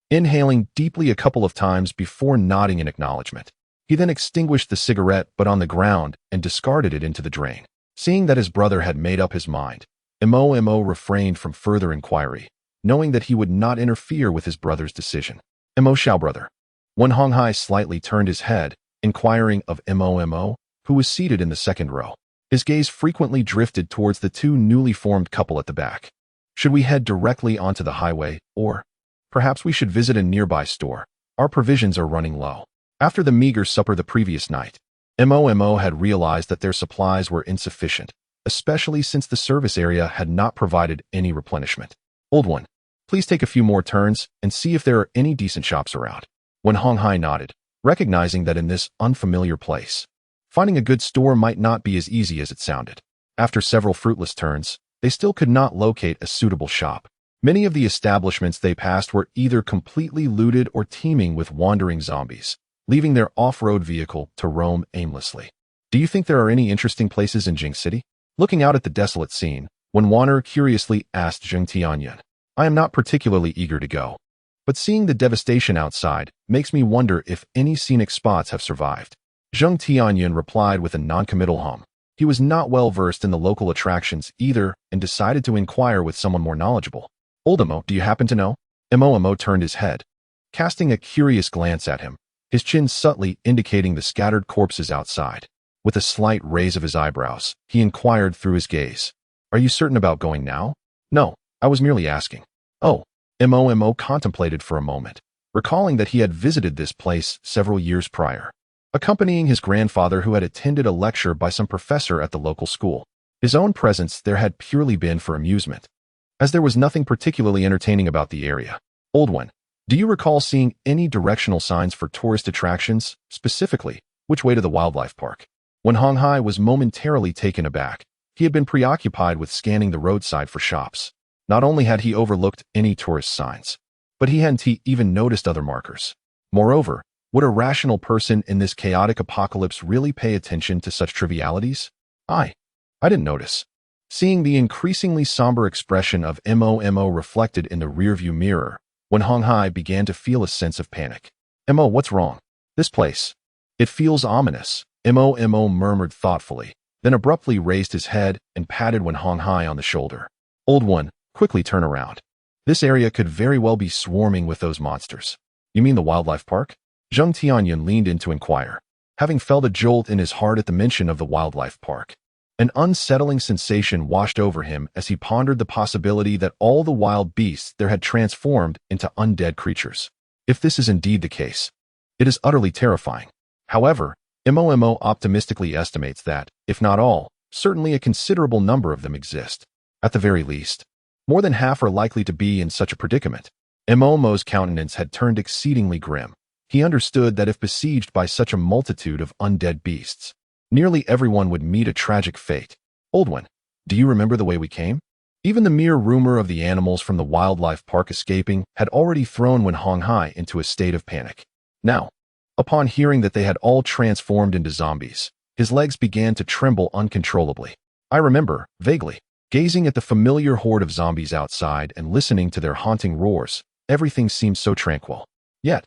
inhaling deeply a couple of times before nodding in acknowledgement. He then extinguished the cigarette but on the ground and discarded it into the drain. Seeing that his brother had made up his mind, Mo refrained from further inquiry, knowing that he would not interfere with his brother's decision. "Mo Xiao brother." When Hong Hai slightly turned his head, inquiring of Mo, who was seated in the second row. His gaze frequently drifted towards the two newly formed couple at the back. "Should we head directly onto the highway, or perhaps we should visit a nearby store? Our provisions are running low." After the meager supper the previous night, Mo had realized that their supplies were insufficient, especially since the service area had not provided any replenishment. "Old one, please take a few more turns and see if there are any decent shops around." When Hong Hai nodded, recognizing that in this unfamiliar place, finding a good store might not be as easy as it sounded. After several fruitless turns, they still could not locate a suitable shop. Many of the establishments they passed were either completely looted or teeming with wandering zombies, leaving their off-road vehicle to roam aimlessly. "Do you think there are any interesting places in Jing City?" Looking out at the desolate scene, when Wanner curiously asked Zheng Tianyun, "I am not particularly eager to go, but seeing the devastation outside makes me wonder if any scenic spots have survived." Zheng Tianyun replied with a non-committal hum. He was not well versed in the local attractions either and decided to inquire with someone more knowledgeable. "Old Mo, do you happen to know?" Mo turned his head, casting a curious glance at him, his chin subtly indicating the scattered corpses outside. With a slight raise of his eyebrows, he inquired through his gaze, "Are you certain about going now?" "No, I was merely asking." "Oh." Mo contemplated for a moment, recalling that he had visited this place several years prior, accompanying his grandfather who had attended a lecture by some professor at the local school. His own presence there had purely been for amusement, as there was nothing particularly entertaining about the area. "Old one, do you recall seeing any directional signs for tourist attractions, specifically, which way to the wildlife park?" When Hong Hai was momentarily taken aback, he had been preoccupied with scanning the roadside for shops. Not only had he overlooked any tourist signs, but he hadn't even noticed other markers. Moreover, would a rational person in this chaotic apocalypse really pay attention to such trivialities? I didn't notice. Seeing the increasingly somber expression of Mo reflected in the rearview mirror, when Hong Hai began to feel a sense of panic. "Mo, what's wrong? This place. It feels ominous," Mo murmured thoughtfully, then abruptly raised his head and patted Wen Honghai on the shoulder. "Old one, quickly turn around. This area could very well be swarming with those monsters." "You mean the wildlife park?" Zheng Tianyun leaned in to inquire, having felt a jolt in his heart at the mention of the wildlife park. An unsettling sensation washed over him as he pondered the possibility that all the wild beasts there had transformed into undead creatures. If this is indeed the case, it is utterly terrifying. However, MOMO optimistically estimates that, if not all, certainly a considerable number of them exist. At the very least, more than half are likely to be in such a predicament. MOMO's countenance had turned exceedingly grim. He understood that if besieged by such a multitude of undead beasts, nearly everyone would meet a tragic fate. "Old one, do you remember the way we came?" Even the mere rumor of the animals from the wildlife park escaping had already thrown Wen Honghai into a state of panic. Now, upon hearing that they had all transformed into zombies, his legs began to tremble uncontrollably. "I remember, vaguely, gazing at the familiar horde of zombies outside and listening to their haunting roars. Everything seemed so tranquil. Yet,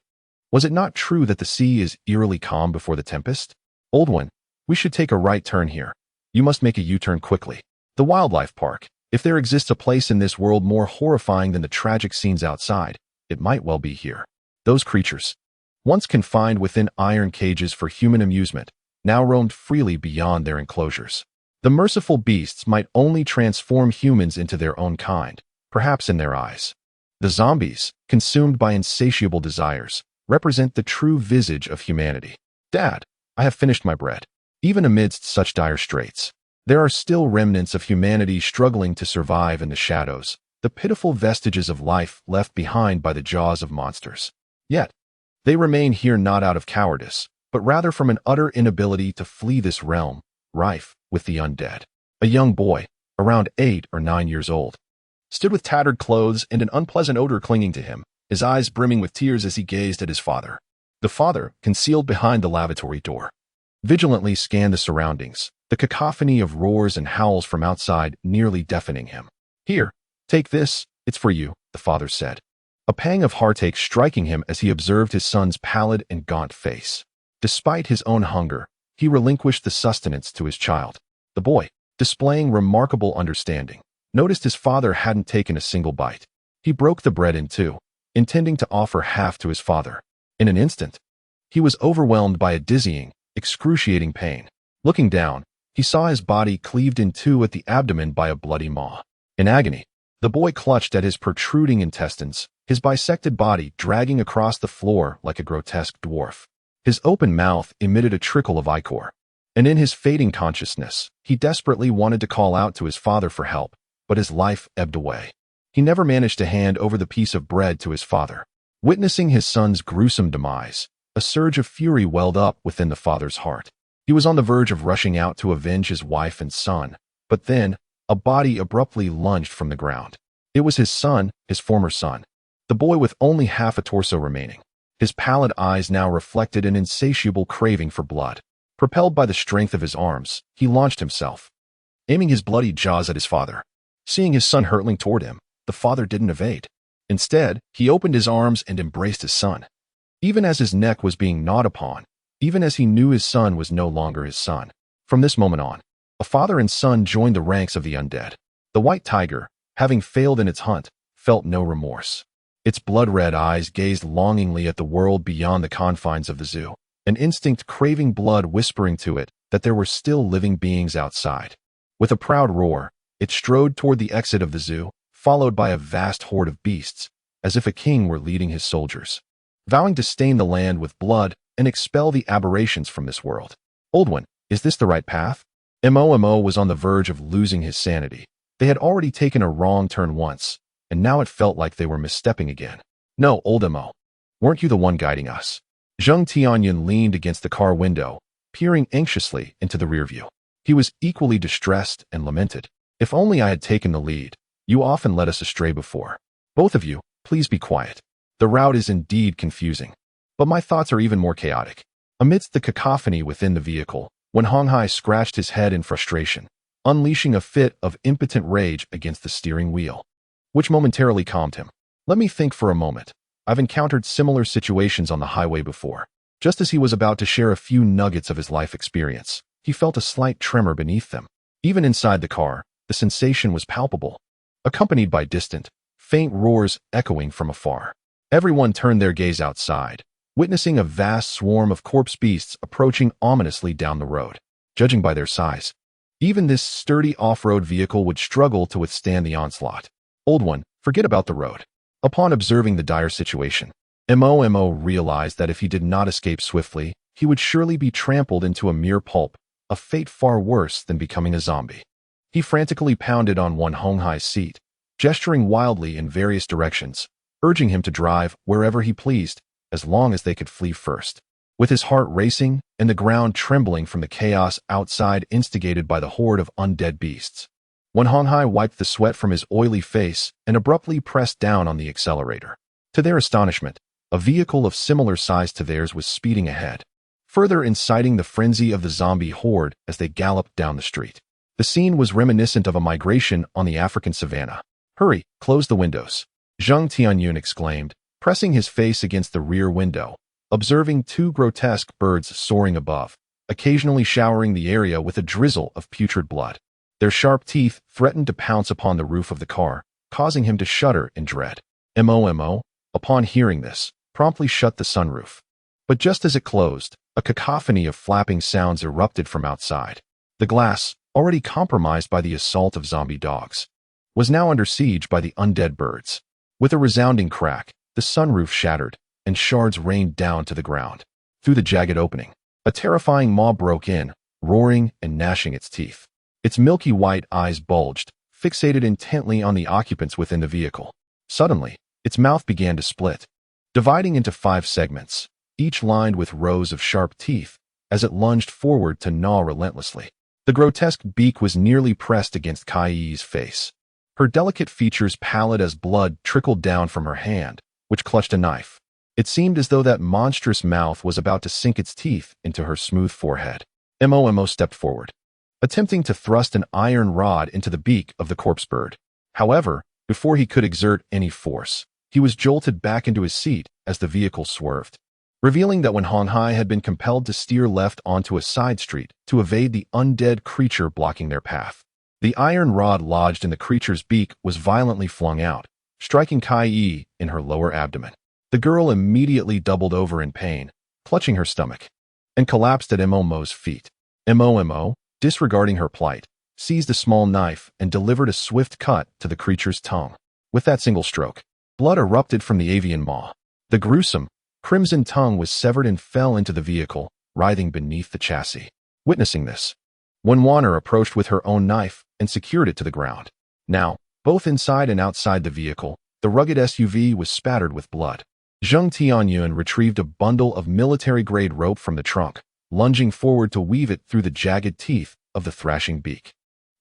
was it not true that the sea is eerily calm before the tempest? Old one, we should take a right turn here. You must make a U-turn quickly. The wildlife park. If there exists a place in this world more horrifying than the tragic scenes outside, it might well be here." Those creatures, once confined within iron cages for human amusement, now roamed freely beyond their enclosures. The merciful beasts might only transform humans into their own kind, perhaps in their eyes. The zombies, consumed by insatiable desires, represent the true visage of humanity. "Dad, I have finished my bread." Even amidst such dire straits, there are still remnants of humanity struggling to survive in the shadows, the pitiful vestiges of life left behind by the jaws of monsters. Yet, they remain here not out of cowardice, but rather from an utter inability to flee this realm, rife with the undead. A young boy, around 8 or 9 years old, stood with tattered clothes and an unpleasant odor clinging to him, his eyes brimming with tears as he gazed at his father. The father, concealed behind the lavatory door, vigilantly scanned the surroundings, the cacophony of roars and howls from outside nearly deafening him. "Here, take this, it's for you," the father said, a pang of heartache striking him as he observed his son's pallid and gaunt face. Despite his own hunger, he relinquished the sustenance to his child. The boy, displaying remarkable understanding, noticed his father hadn't taken a single bite. He broke the bread in two, intending to offer half to his father. In an instant, he was overwhelmed by a dizzying, excruciating pain. Looking down, he saw his body cleaved in two at the abdomen by a bloody maw. In agony, the boy clutched at his protruding intestines, his bisected body dragging across the floor like a grotesque dwarf. His open mouth emitted a trickle of ichor, and in his fading consciousness, he desperately wanted to call out to his father for help, but his life ebbed away. He never managed to hand over the piece of bread to his father. Witnessing his son's gruesome demise, a surge of fury welled up within the father's heart. He was on the verge of rushing out to avenge his wife and son, but then, a body abruptly lunged from the ground. It was his son, his former son, the boy with only half a torso remaining. His pallid eyes now reflected an insatiable craving for blood. Propelled by the strength of his arms, he launched himself, aiming his bloody jaws at his father. Seeing his son hurtling toward him, the father didn't evade. Instead, he opened his arms and embraced his son. Even as his neck was being gnawed upon, even as he knew his son was no longer his son. From this moment on, a father and son joined the ranks of the undead. The white tiger, having failed in its hunt, felt no remorse. Its blood-red eyes gazed longingly at the world beyond the confines of the zoo, an instinct craving blood whispering to it that there were still living beings outside. With a proud roar, it strode toward the exit of the zoo, followed by a vast horde of beasts, as if a king were leading his soldiers, vowing to stain the land with blood and expel the aberrations from this world. "Old one, is this the right path?" Momo was on the verge of losing his sanity. They had already taken a wrong turn once, and now it felt like they were misstepping again. "No, old Mo. Weren't you the one guiding us?" Zheng Tianyun leaned against the car window, peering anxiously into the rear view. He was equally distressed and lamented. "If only I had taken the lead. You often led us astray before. Both of you, please be quiet. The route is indeed confusing, but my thoughts are even more chaotic." Amidst the cacophony within the vehicle, Wen Honghai scratched his head in frustration, unleashing a fit of impotent rage against the steering wheel, which momentarily calmed him. "Let me think for a moment. I've encountered similar situations on the highway before." Just as he was about to share a few nuggets of his life experience, he felt a slight tremor beneath them. Even inside the car, the sensation was palpable, accompanied by distant, faint roars echoing from afar. Everyone turned their gaze outside, witnessing a vast swarm of corpse beasts approaching ominously down the road. Judging by their size, even this sturdy off-road vehicle would struggle to withstand the onslaught. Old one, forget about the road. Upon observing the dire situation, Mo realized that if he did not escape swiftly, he would surely be trampled into a mere pulp, a fate far worse than becoming a zombie. He frantically pounded on Hong Hai's seat, gesturing wildly in various directions, urging him to drive wherever he pleased, as long as they could flee first. With his heart racing and the ground trembling from the chaos outside instigated by the horde of undead beasts, Hong Hai wiped the sweat from his oily face and abruptly pressed down on the accelerator. To their astonishment, a vehicle of similar size to theirs was speeding ahead, further inciting the frenzy of the zombie horde as they galloped down the street. The scene was reminiscent of a migration on the African savanna. "Hurry, close the windows," Zheng Tianyun exclaimed, pressing his face against the rear window, observing two grotesque birds soaring above, occasionally showering the area with a drizzle of putrid blood. Their sharp teeth threatened to pounce upon the roof of the car, causing him to shudder in dread. Mo, upon hearing this, promptly shut the sunroof. But just as it closed, a cacophony of flapping sounds erupted from outside. The glass, already compromised by the assault of zombie dogs, was now under siege by the undead birds. With a resounding crack, the sunroof shattered, and shards rained down to the ground. Through the jagged opening, a terrifying maw broke in, roaring and gnashing its teeth. Its milky white eyes bulged, fixated intently on the occupants within the vehicle. Suddenly, its mouth began to split, dividing into 5 segments, each lined with rows of sharp teeth, as it lunged forward to gnaw relentlessly. The grotesque beak was nearly pressed against Kai's face, her delicate features pallid as blood trickled down from her hand, which clutched a knife. It seemed as though that monstrous mouth was about to sink its teeth into her smooth forehead. Mo stepped forward, attempting to thrust an iron rod into the beak of the corpse bird. However, before he could exert any force, he was jolted back into his seat as the vehicle swerved, revealing that Hong Hai had been compelled to steer left onto a side street to evade the undead creature blocking their path. The iron rod lodged in the creature's beak was violently flung out, striking Kai in her lower abdomen. The girl immediately doubled over in pain, clutching her stomach, and collapsed at Mo's feet. Mo, disregarding her plight, seized a small knife and delivered a swift cut to the creature's tongue. With that single stroke, blood erupted from the avian maw. The gruesome, crimson tongue was severed and fell into the vehicle, writhing beneath the chassis. Witnessing this, Warner approached with her own knife and secured it to the ground. Now, both inside and outside the vehicle, the rugged SUV was spattered with blood. Zheng Tianyun retrieved a bundle of military-grade rope from the trunk, lunging forward to weave it through the jagged teeth of the thrashing beak,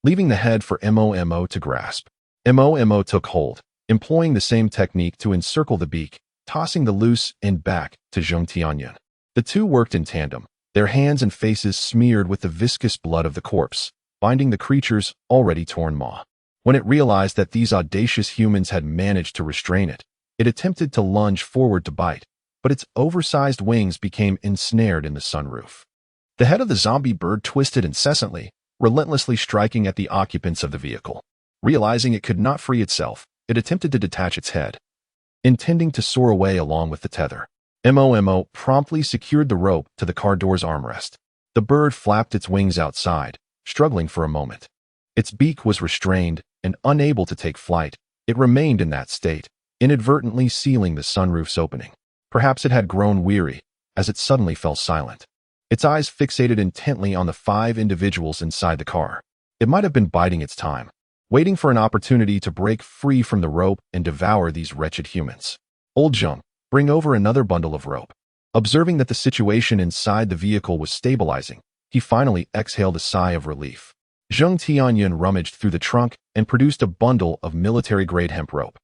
leaving the head for Mo to grasp. Mo took hold, employing the same technique to encircle the beak, tossing the loose end back to Zheng Tianyun. The two worked in tandem, their hands and faces smeared with the viscous blood of the corpse, binding the creature's already torn maw. When it realized that these audacious humans had managed to restrain it, it attempted to lunge forward to bite, but its oversized wings became ensnared in the sunroof. The head of the zombie bird twisted incessantly, relentlessly striking at the occupants of the vehicle. Realizing it could not free itself, it attempted to detach its head, intending to soar away along with the tether. Mo promptly secured the rope to the car door's armrest. The bird flapped its wings outside, struggling for a moment. Its beak was restrained, and unable to take flight, it remained in that state, inadvertently sealing the sunroof's opening. Perhaps it had grown weary, as it suddenly fell silent. Its eyes fixated intently on the 5 individuals inside the car. It might have been biding its time, waiting for an opportunity to break free from the rope and devour these wretched humans. Old Zheng, bring over another bundle of rope. Observing that the situation inside the vehicle was stabilizing, he finally exhaled a sigh of relief. Zheng Tianyun rummaged through the trunk and produced a bundle of military-grade hemp rope.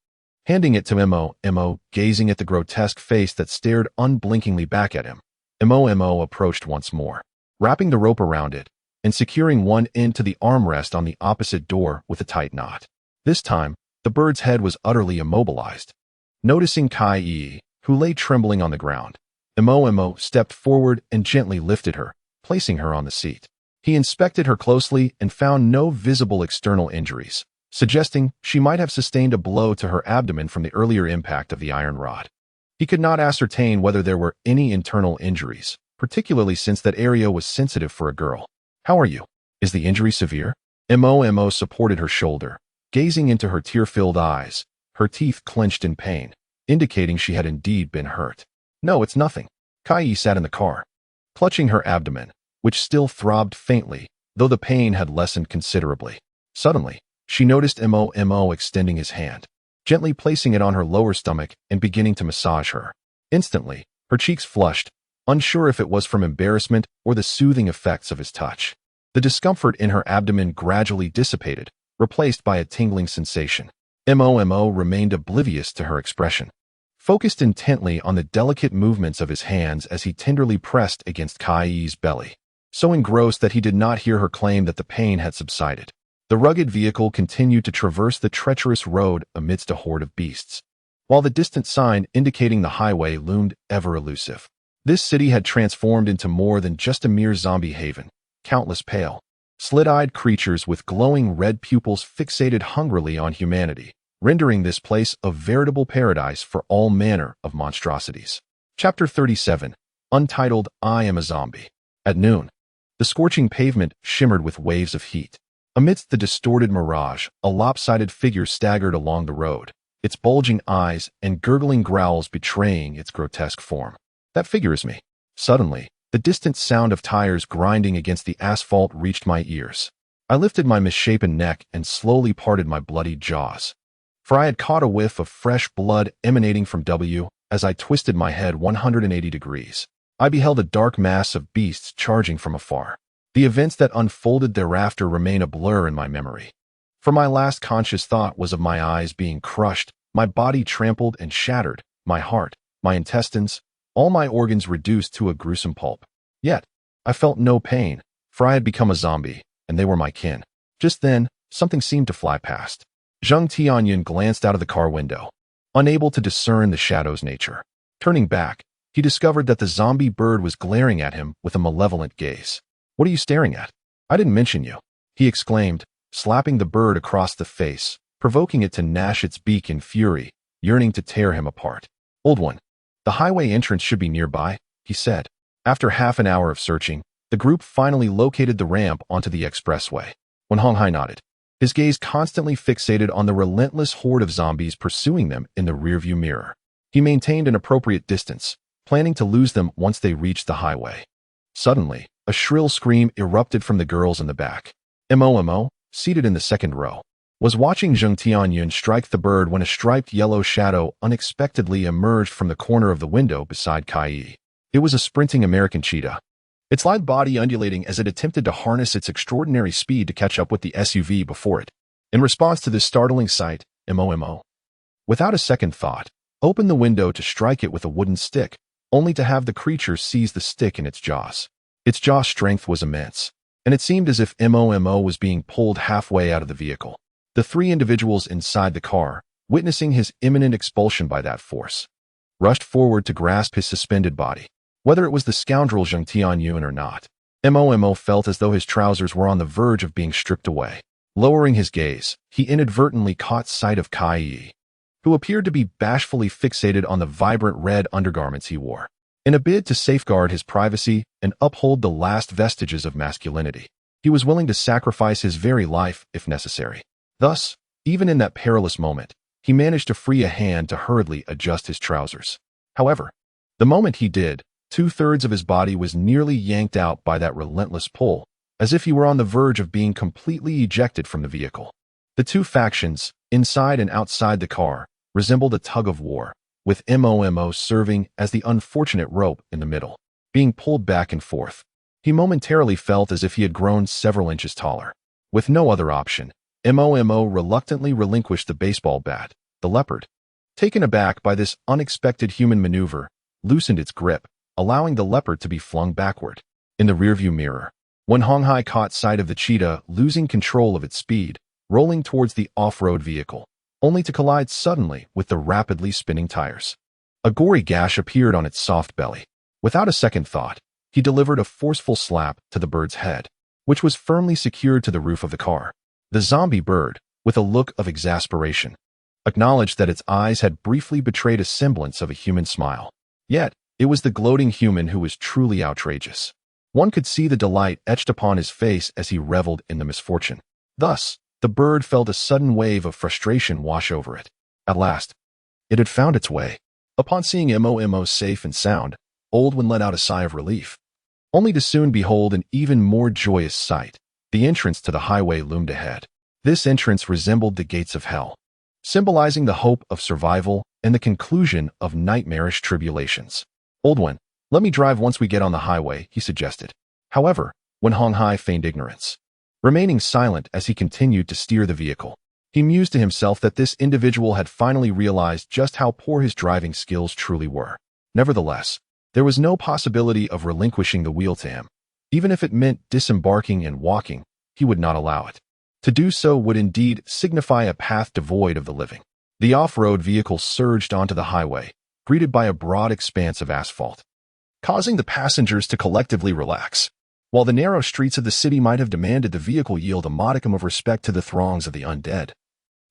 Handing it to Mo, gazing at the grotesque face that stared unblinkingly back at him, Mo approached once more, wrapping the rope around it and securing one end to the armrest on the opposite door with a tight knot. This time, the bird's head was utterly immobilized. Noticing Kai, who lay trembling on the ground, Mo stepped forward and gently lifted her, placing her on the seat. He inspected her closely and found no visible external injuries, suggesting she might have sustained a blow to her abdomen from the earlier impact of the iron rod. He could not ascertain whether there were any internal injuries, particularly since that area was sensitive for a girl. "How are you? Is the injury severe?" Mo supported her shoulder, gazing into her tear-filled eyes, her teeth clenched in pain, indicating she had indeed been hurt. "No, it's nothing." Kai sat in the car, clutching her abdomen, which still throbbed faintly, though the pain had lessened considerably. Suddenly, she noticed Mo extending his hand, gently placing it on her lower stomach and beginning to massage her. Instantly, her cheeks flushed, unsure if it was from embarrassment or the soothing effects of his touch. The discomfort in her abdomen gradually dissipated, replaced by a tingling sensation. Mo remained oblivious to her expression, focused intently on the delicate movements of his hands as he tenderly pressed against Kai's belly, so engrossed that he did not hear her claim that the pain had subsided. The rugged vehicle continued to traverse the treacherous road amidst a horde of beasts, while the distant sign indicating the highway loomed ever elusive. This city had transformed into more than just a mere zombie haven. Countless pale, slit-eyed creatures with glowing red pupils fixated hungrily on humanity, rendering this place a veritable paradise for all manner of monstrosities. Chapter 37, untitled I Am a Zombie. At noon, the scorching pavement shimmered with waves of heat. Amidst the distorted mirage, a lopsided figure staggered along the road, its bulging eyes and gurgling growls betraying its grotesque form. "That figure is me." Suddenly, the distant sound of tires grinding against the asphalt reached my ears. I lifted my misshapen neck and slowly parted my bloodied jaws, for I had caught a whiff of fresh blood emanating from W. As I twisted my head 180 degrees, I beheld a dark mass of beasts charging from afar. The events that unfolded thereafter remain a blur in my memory, for my last conscious thought was of my eyes being crushed, my body trampled and shattered, my heart, my intestines, all my organs reduced to a gruesome pulp. Yet, I felt no pain, for I had become a zombie, and they were my kin. Just then, something seemed to fly past. Zheng Tianyun glanced out of the car window, unable to discern the shadow's nature. Turning back, he discovered that the zombie bird was glaring at him with a malevolent gaze. "What are you staring at? I didn't mention you," he exclaimed, slapping the bird across the face, provoking it to gnash its beak in fury, yearning to tear him apart. "Old one, the highway entrance should be nearby," he said. After half an hour of searching, the group finally located the ramp onto the expressway. When Honghai nodded, his gaze constantly fixated on the relentless horde of zombies pursuing them in the rearview mirror. He maintained an appropriate distance, planning to lose them once they reached the highway. Suddenly, a shrill scream erupted from the girls in the back. Mo, seated in the second row, was watching Zheng Tianyun strike the bird when a striped yellow shadow unexpectedly emerged from the corner of the window beside Kai. It was a sprinting American cheetah, its lithe body undulating as it attempted to harness its extraordinary speed to catch up with the SUV before it. In response to this startling sight, Mo, without a second thought, opened the window to strike it with a wooden stick, only to have the creature seize the stick in its jaws. Its jaw strength was immense, and it seemed as if Mo was being pulled halfway out of the vehicle. The three individuals inside the car, witnessing his imminent expulsion by that force, rushed forward to grasp his suspended body. Whether it was the scoundrel Zheng Tianyun or not, Mo felt as though his trousers were on the verge of being stripped away. Lowering his gaze, he inadvertently caught sight of Kai, who appeared to be bashfully fixated on the vibrant red undergarments he wore. In a bid to safeguard his privacy and uphold the last vestiges of masculinity, he was willing to sacrifice his very life if necessary. Thus, even in that perilous moment, he managed to free a hand to hurriedly adjust his trousers. However, the moment he did, 2/3 of his body was nearly yanked out by that relentless pull, as if he were on the verge of being completely ejected from the vehicle. The two factions, inside and outside the car, resembled a tug of war, with Mo serving as the unfortunate rope in the middle, being pulled back and forth. He momentarily felt as if he had grown several inches taller. With no other option, Mo reluctantly relinquished the baseball bat. The leopard, taken aback by this unexpected human maneuver, loosened its grip, allowing the leopard to be flung backward. In the rearview mirror, when Honghai caught sight of the cheetah losing control of its speed, rolling towards the off-road vehicle, only to collide suddenly with the rapidly spinning tires. A gory gash appeared on its soft belly. Without a second thought, he delivered a forceful slap to the bird's head. which was firmly secured to the roof of the car. The zombie bird, with a look of exasperation, acknowledged that its eyes had briefly betrayed a semblance of a human smile. Yet, it was the gloating human who was truly outrageous. One could see the delight etched upon his face as he reveled in the misfortune. Thus, the bird felt a sudden wave of frustration wash over it. At last, it had found its way. Upon seeing Mo safe and sound, Oldwin let out a sigh of relief, only to soon behold an even more joyous sight. The entrance to the highway loomed ahead. This entrance resembled the gates of hell, symbolizing the hope of survival and the conclusion of nightmarish tribulations. Oldwin, let me drive once we get on the highway, he suggested. However, Wen Honghai feigned ignorance, remaining silent as he continued to steer the vehicle. He mused to himself that this individual had finally realized just how poor his driving skills truly were. Nevertheless, there was no possibility of relinquishing the wheel to him. Even if it meant disembarking and walking, he would not allow it. To do so would indeed signify a path devoid of the living. The off-road vehicle surged onto the highway, greeted by a broad expanse of asphalt, causing the passengers to collectively relax. While the narrow streets of the city might have demanded the vehicle yield a modicum of respect to the throngs of the undead,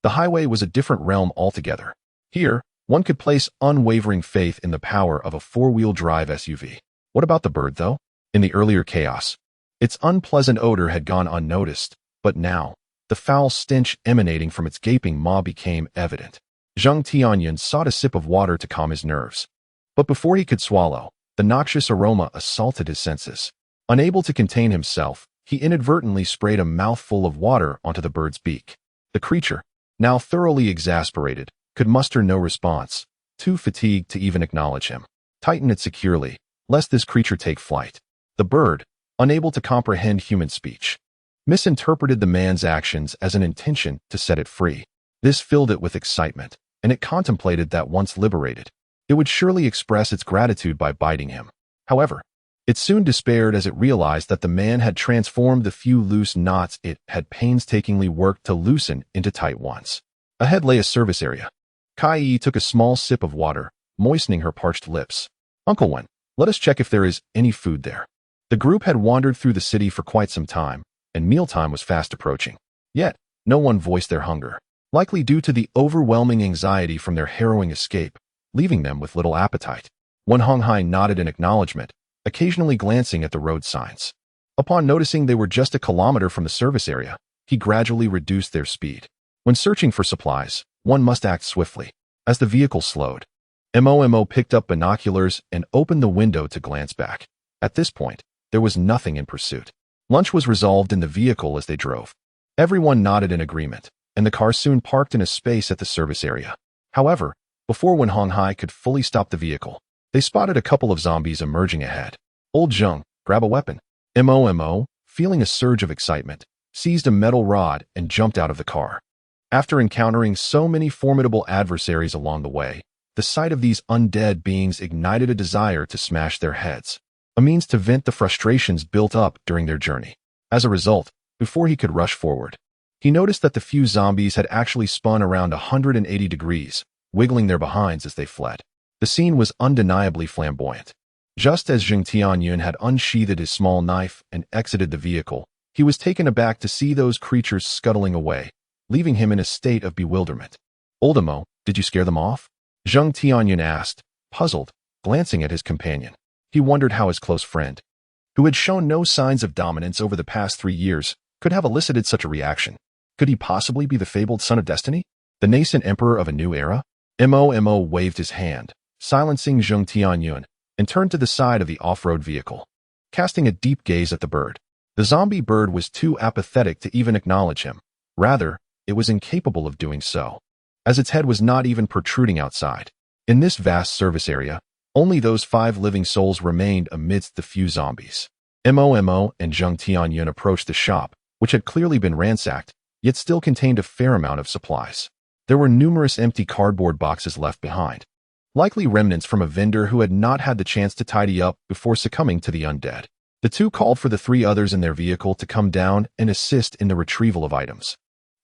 the highway was a different realm altogether. Here, one could place unwavering faith in the power of a four-wheel drive SUV. What about the bird, though? In the earlier chaos, its unpleasant odor had gone unnoticed, but now, the foul stench emanating from its gaping maw became evident. Zheng Tianyun sought a sip of water to calm his nerves. But before he could swallow, the noxious aroma assaulted his senses. Unable to contain himself, he inadvertently sprayed a mouthful of water onto the bird's beak. The creature, now thoroughly exasperated, could muster no response, too fatigued to even acknowledge him. Tighten it securely, lest this creature take flight. The bird, unable to comprehend human speech, misinterpreted the man's actions as an intention to set it free. This filled it with excitement, and it contemplated that once liberated, it would surely express its gratitude by biting him. However, it soon despaired as it realized that the man had transformed the few loose knots it had painstakingly worked to loosen into tight ones. Ahead lay a service area. Kai Yi took a small sip of water, moistening her parched lips. Uncle Wen, let us check if there is any food there. The group had wandered through the city for quite some time, and mealtime was fast approaching. Yet, no one voiced their hunger, likely due to the overwhelming anxiety from their harrowing escape, leaving them with little appetite. Wen Honghai nodded in acknowledgement, occasionally glancing at the road signs. Upon noticing they were just a kilometer from the service area, he gradually reduced their speed. When searching for supplies, one must act swiftly. As the vehicle slowed, Mo picked up binoculars and opened the window to glance back. At this point, there was nothing in pursuit. Lunch was resolved in the vehicle as they drove. Everyone nodded in agreement, and the car soon parked in a space at the service area. However, before Wen Honghai could fully stop the vehicle, they spotted a couple of zombies emerging ahead. Old Zheng, grab a weapon. Mo, feeling a surge of excitement, seized a metal rod and jumped out of the car. After encountering so many formidable adversaries along the way, the sight of these undead beings ignited a desire to smash their heads, a means to vent the frustrations built up during their journey. As a result, before he could rush forward, he noticed that the few zombies had actually spun around 180 degrees, wiggling their behinds as they fled. The scene was undeniably flamboyant. Just as Zheng Tianyun had unsheathed his small knife and exited the vehicle, he was taken aback to see those creatures scuttling away, leaving him in a state of bewilderment. Oldemo, did you scare them off? Zheng Tianyun asked, puzzled, glancing at his companion. He wondered how his close friend, who had shown no signs of dominance over the past 3 years, could have elicited such a reaction. Could he possibly be the fabled son of destiny? The nascent emperor of a new era? Mo waved his hand, silencing Zheng Tianyun, and turned to the side of the off-road vehicle, casting a deep gaze at the bird. The zombie bird was too apathetic to even acknowledge him. Rather, it was incapable of doing so, as its head was not even protruding outside. In this vast service area, only those 5 living souls remained amidst the few zombies. Mo and Zheng Tianyun approached the shop, which had clearly been ransacked, yet still contained a fair amount of supplies. There were numerous empty cardboard boxes left behind, likely remnants from a vendor who had not had the chance to tidy up before succumbing to the undead. The two called for the 3 others in their vehicle to come down and assist in the retrieval of items.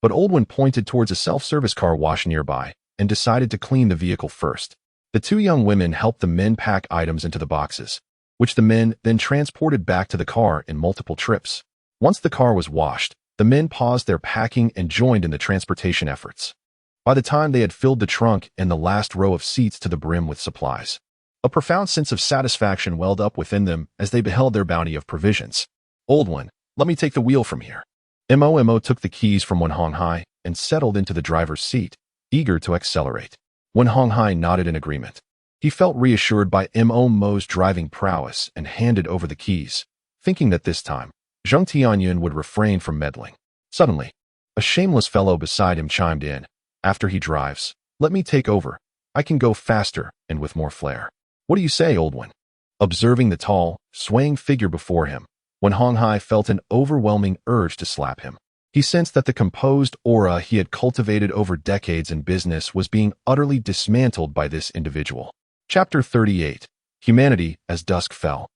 But Oldwin pointed towards a self-service car wash nearby and decided to clean the vehicle first. The 2 young women helped the men pack items into the boxes, which the men then transported back to the car in multiple trips. Once the car was washed, the men paused their packing and joined in the transportation efforts. By the time they had filled the trunk and the last row of seats to the brim with supplies, a profound sense of satisfaction welled up within them as they beheld their bounty of provisions. "Old one, let me take the wheel from here." Mo took the keys from Wen Honghai and settled into the driver's seat, eager to accelerate. Wen Honghai nodded in agreement. He felt reassured by Mo's driving prowess and handed over the keys, thinking that this time, Zheng Tianyun would refrain from meddling. Suddenly, a shameless fellow beside him chimed in. "After he drives, let me take over. I can go faster and with more flair. What do you say, old one?" Observing the tall, swaying figure before him, Wen Honghai felt an overwhelming urge to slap him. He sensed that the composed aura he had cultivated over decades in business was being utterly dismantled by this individual. Chapter 38. Humanity as Dusk Fell.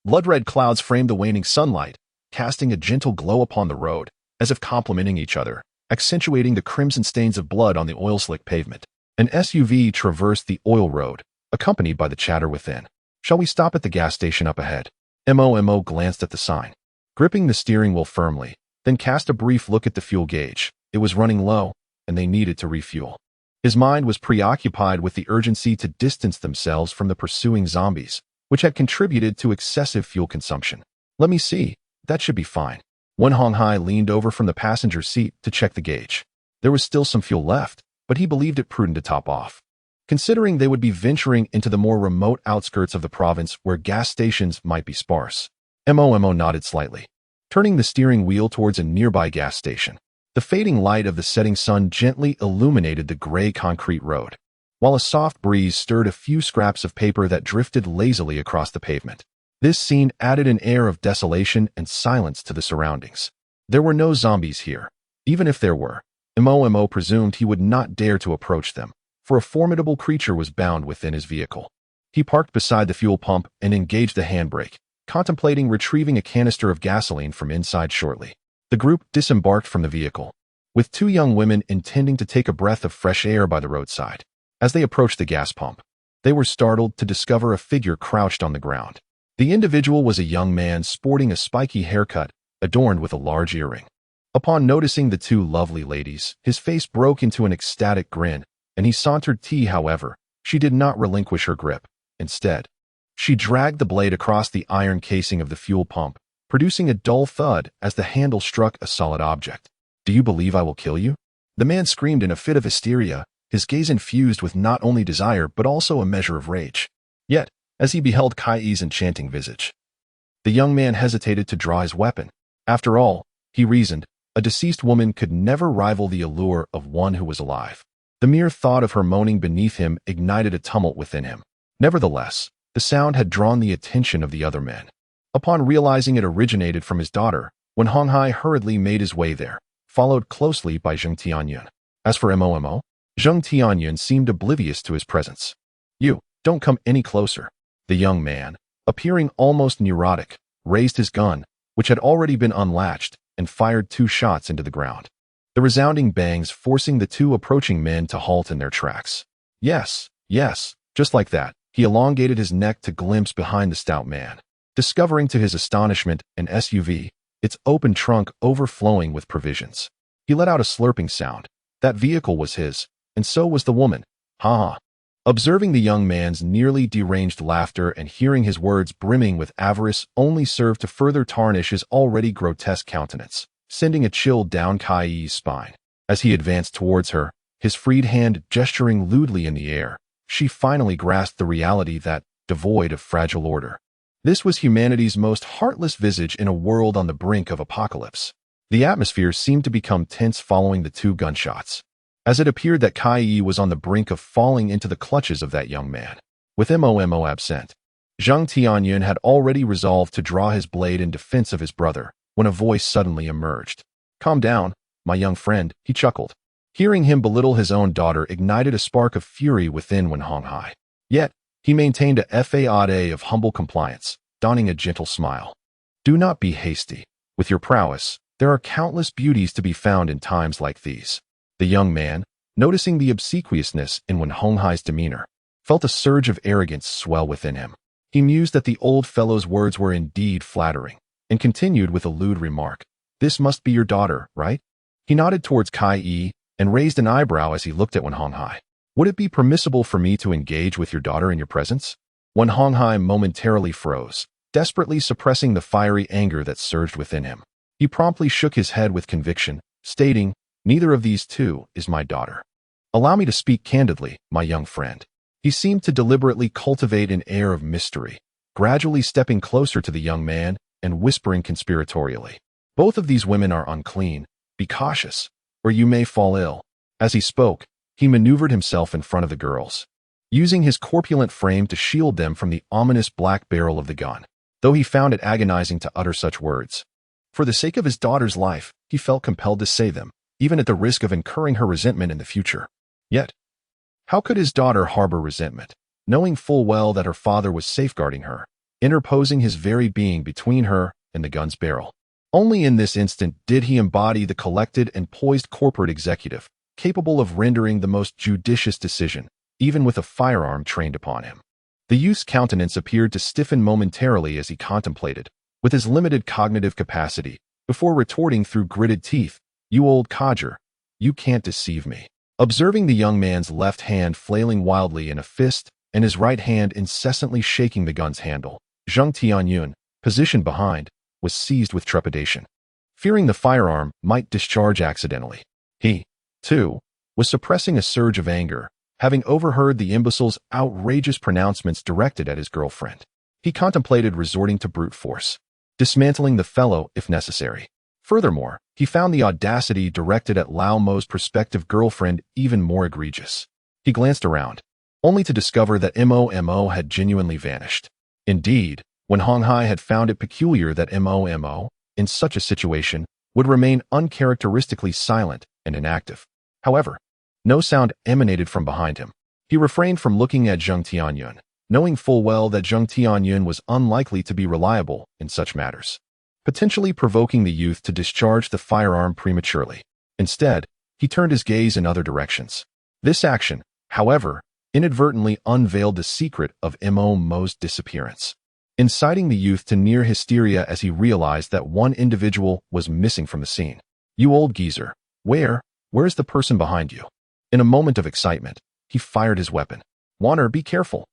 Blood-red clouds framed the waning sunlight, casting a gentle glow upon the road, as if complementing each other, accentuating the crimson stains of blood on the oil-slick pavement. An SUV traversed the oil road, accompanied by the chatter within. "Shall we stop at the gas station up ahead?" Mo glanced at the sign, gripping the steering wheel firmly, then cast a brief look at the fuel gauge. It was running low, and they needed to refuel. His mind was preoccupied with the urgency to distance themselves from the pursuing zombies, which had contributed to excessive fuel consumption. "Let me see, that should be fine." Wen Honghai leaned over from the passenger seat to check the gauge. There was still some fuel left, but he believed it prudent to top off. Considering they would be venturing into the more remote outskirts of the province where gas stations might be sparse. Mo nodded slightly, turning the steering wheel towards a nearby gas station. The fading light of the setting sun gently illuminated the gray concrete road, while a soft breeze stirred a few scraps of paper that drifted lazily across the pavement. This scene added an air of desolation and silence to the surroundings. There were no zombies here. Even if there were, Mo presumed he would not dare to approach them, for a formidable creature was bound within his vehicle. He parked beside the fuel pump and engaged the handbrake, contemplating retrieving a canister of gasoline from inside shortly. The group disembarked from the vehicle, with two young women intending to take a breath of fresh air by the roadside. As they approached the gas pump, they were startled to discover a figure crouched on the ground. The individual was a young man sporting a spiky haircut, adorned with a large earring. Upon noticing the two lovely ladies, his face broke into an ecstatic grin, and he sauntered tea. However, she did not relinquish her grip. Instead, she dragged the blade across the iron casing of the fuel pump, producing a dull thud as the handle struck a solid object. "Do you believe I will kill you?" The man screamed in a fit of hysteria, his gaze infused with not only desire but also a measure of rage. Yet, as he beheld Kai's enchanting visage, the young man hesitated to draw his weapon. After all, he reasoned, a deceased woman could never rival the allure of one who was alive. The mere thought of her moaning beneath him ignited a tumult within him. Nevertheless, the sound had drawn the attention of the other men. Upon realizing it originated from his daughter, Wen Honghai hurriedly made his way there, followed closely by Zheng Tianyun. As for Mo, Zheng Tianyun seemed oblivious to his presence. "You, don't come any closer." The young man, appearing almost neurotic, raised his gun, which had already been unlatched, and fired 2 shots into the ground. The resounding bangs forcing the 2 approaching men to halt in their tracks. Yes, just like that, he elongated his neck to glimpse behind the stout man, discovering to his astonishment an SUV, its open trunk overflowing with provisions. He let out a slurping sound. That vehicle was his, and so was the woman. Ha ha. Observing the young man's nearly deranged laughter and hearing his words brimming with avarice only served to further tarnish his already grotesque countenance, sending a chill down Kai's spine. As he advanced towards her, his freed hand gesturing lewdly in the air, she finally grasped the reality that, devoid of fragile order, this was humanity's most heartless visage in a world on the brink of apocalypse. The atmosphere seemed to become tense following the 2 gunshots, as it appeared that Kai was on the brink of falling into the clutches of that young man. With Mo absent, Zheng Tianyun had already resolved to draw his blade in defense of his brother, when a voice suddenly emerged. "Calm down, my young friend," he chuckled. Hearing him belittle his own daughter ignited a spark of fury within Wen Honghai. Yet, he maintained a facade of humble compliance, donning a gentle smile. "Do not be hasty. With your prowess, there are countless beauties to be found in times like these." The young man, noticing the obsequiousness in Wen Honghai's demeanor, felt a surge of arrogance swell within him. He mused that the old fellow's words were indeed flattering, and continued with a lewd remark. "This must be your daughter, right?" He nodded towards Kai Yi and raised an eyebrow as he looked at Wen Honghai. "Would it be permissible for me to engage with your daughter in your presence?" Wen Honghai momentarily froze, desperately suppressing the fiery anger that surged within him. He promptly shook his head with conviction, stating, "Neither of these two is my daughter. Allow me to speak candidly, my young friend." He seemed to deliberately cultivate an air of mystery, gradually stepping closer to the young man and whispering conspiratorially, "Both of these women are unclean. Be cautious, or you may fall ill." As he spoke, he maneuvered himself in front of the girls, using his corpulent frame to shield them from the ominous black barrel of the gun, though he found it agonizing to utter such words. For the sake of his daughter's life, he felt compelled to say them, even at the risk of incurring her resentment in the future. Yet, how could his daughter harbor resentment, knowing full well that her father was safeguarding her, interposing his very being between her and the gun's barrel? Only in this instant did he embody the collected and poised corporate executive, capable of rendering the most judicious decision, even with a firearm trained upon him. The youth's countenance appeared to stiffen momentarily as he contemplated, with his limited cognitive capacity, before retorting through gritted teeth, "You old codger, you can't deceive me." Observing the young man's left hand flailing wildly in a fist and his right hand incessantly shaking the gun's handle, Zheng Tianyun, positioned behind, was seized with trepidation. Fearing the firearm might discharge accidentally, he, too, was suppressing a surge of anger, having overheard the imbecile's outrageous pronouncements directed at his girlfriend. He contemplated resorting to brute force, dismantling the fellow if necessary. Furthermore, he found the audacity directed at Lao Mo's prospective girlfriend even more egregious. He glanced around, only to discover that Mo had genuinely vanished. Indeed, when Honghai had found it peculiar that Mo, in such a situation, would remain uncharacteristically silent and inactive. However, no sound emanated from behind him. He refrained from looking at Zheng Tianyun, knowing full well that Zheng Tianyun was unlikely to be reliable in such matters, potentially provoking the youth to discharge the firearm prematurely. Instead, he turned his gaze in other directions. This action, however, inadvertently unveiled the secret of Mo's disappearance, inciting the youth to near hysteria as he realized that one individual was missing from the scene. "You old geezer, where's the person behind you?" In a moment of excitement, he fired his weapon. "Warner, be careful."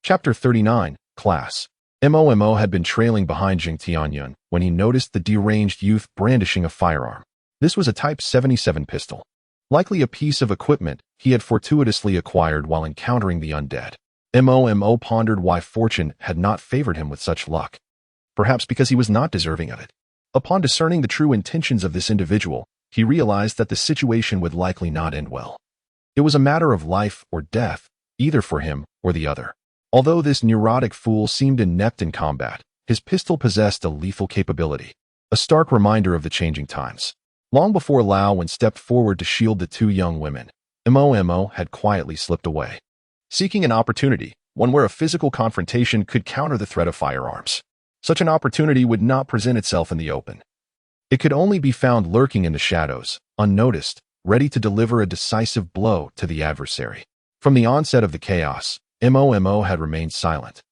Chapter 39, Class. Mo had been trailing behind Zheng Tianyun when he noticed the deranged youth brandishing a firearm. This was a Type 77 pistol, likely a piece of equipment he had fortuitously acquired while encountering the undead. Mo pondered why fortune had not favored him with such luck. Perhaps because he was not deserving of it. Upon discerning the true intentions of this individual, he realized that the situation would likely not end well. It was a matter of life or death, either for him or the other. Although this neurotic fool seemed inept in combat, his pistol possessed a lethal capability, a stark reminder of the changing times. Long before Lao Wen stepped forward to shield the two young women, Mo had quietly slipped away, seeking an opportunity, one where a physical confrontation could counter the threat of firearms. Such an opportunity would not present itself in the open. It could only be found lurking in the shadows, unnoticed, ready to deliver a decisive blow to the adversary. From the onset of the chaos, Mo had remained silent,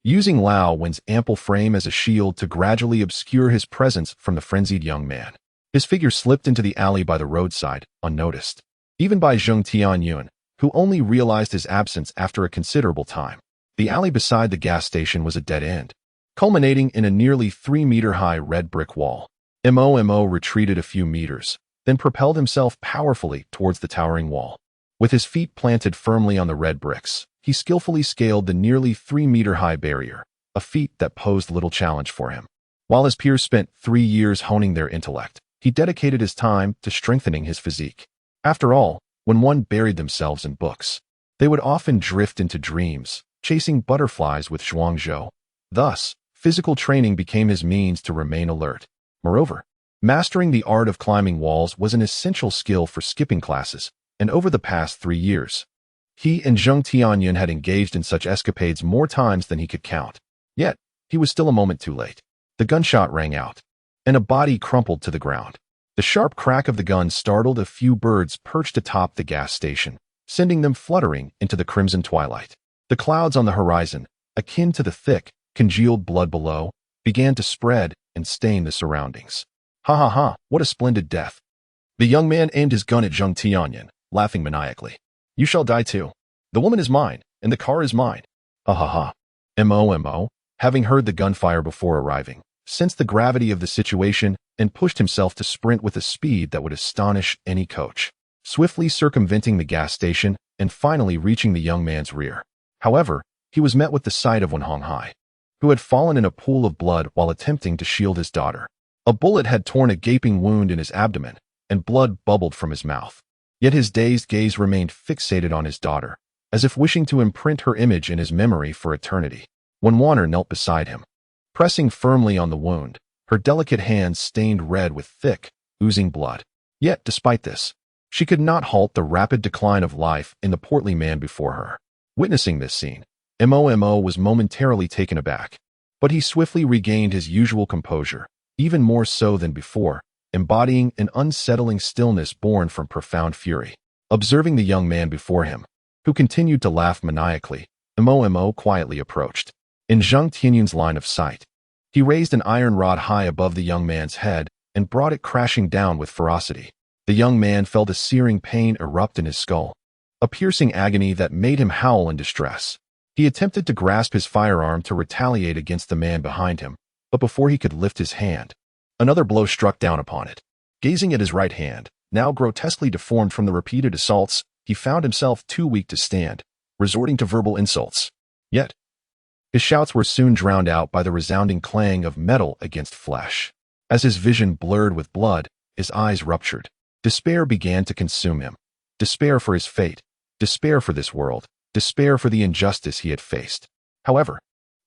using Lao Wen's ample frame as a shield to gradually obscure his presence from the frenzied young man. His figure slipped into the alley by the roadside, unnoticed, even by Zheng Tianyun, who only realized his absence after a considerable time. The alley beside the gas station was a dead end, culminating in a nearly 3-meter-high red brick wall. Mo retreated a few meters, then propelled himself powerfully towards the towering wall. With his feet planted firmly on the red bricks, he skillfully scaled the nearly 3-meter-high barrier, a feat that posed little challenge for him. While his peers spent 3 years honing their intellect, he dedicated his time to strengthening his physique. After all, when one buried themselves in books, they would often drift into dreams, chasing butterflies with Zhuangzhou. Thus, physical training became his means to remain alert. Moreover, mastering the art of climbing walls was an essential skill for skipping classes, and over the past 3 years, he and Zheng Tianyun had engaged in such escapades more times than he could count. Yet, he was still a moment too late. The gunshot rang out, and a body crumpled to the ground. The sharp crack of the gun startled a few birds perched atop the gas station, sending them fluttering into the crimson twilight. The clouds on the horizon, akin to the thick, congealed blood below, began to spread and stain the surroundings. Ha ha ha, what a splendid death. The young man aimed his gun at Zheng Tianyun, laughing maniacally. You shall die too. The woman is mine, and the car is mine. Ha ha ha. Mo, having heard the gunfire before arriving, sensed the gravity of the situation and pushed himself to sprint with a speed that would astonish any coach, swiftly circumventing the gas station and finally reaching the young man's rear. However, he was met with the sight of Wen Honghai, who had fallen in a pool of blood while attempting to shield his daughter. A bullet had torn a gaping wound in his abdomen, and blood bubbled from his mouth. Yet his dazed gaze remained fixated on his daughter, as if wishing to imprint her image in his memory for eternity. When Warner knelt beside him, pressing firmly on the wound, her delicate hands stained red with thick, oozing blood. Yet, despite this, she could not halt the rapid decline of life in the portly man before her. Witnessing this scene, Mo was momentarily taken aback, but he swiftly regained his usual composure, even more so than before, embodying an unsettling stillness born from profound fury. Observing the young man before him, who continued to laugh maniacally, Mo quietly approached. In Zheng Tianyun's line of sight, he raised an iron rod high above the young man's head and brought it crashing down with ferocity. The young man felt a searing pain erupt in his skull, a piercing agony that made him howl in distress. He attempted to grasp his firearm to retaliate against the man behind him, but before he could lift his hand, another blow struck down upon it. Gazing at his right hand, now grotesquely deformed from the repeated assaults, he found himself too weak to stand, resorting to verbal insults. Yet, his shouts were soon drowned out by the resounding clang of metal against flesh. As his vision blurred with blood, his eyes ruptured. Despair began to consume him. Despair for his fate, despair for this world, despair for the injustice he had faced. However,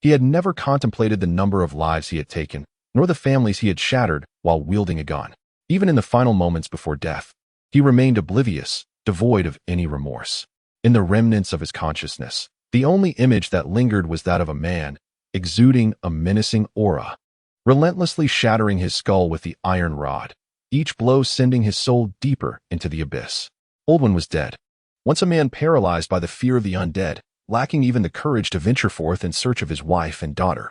he had never contemplated the number of lives he had taken, nor the families he had shattered while wielding a gun. Even in the final moments before death, he remained oblivious, devoid of any remorse. In the remnants of his consciousness, the only image that lingered was that of a man, exuding a menacing aura, relentlessly shattering his skull with the iron rod, each blow sending his soul deeper into the abyss. Oldwin was dead. Once a man paralyzed by the fear of the undead, lacking even the courage to venture forth in search of his wife and daughter,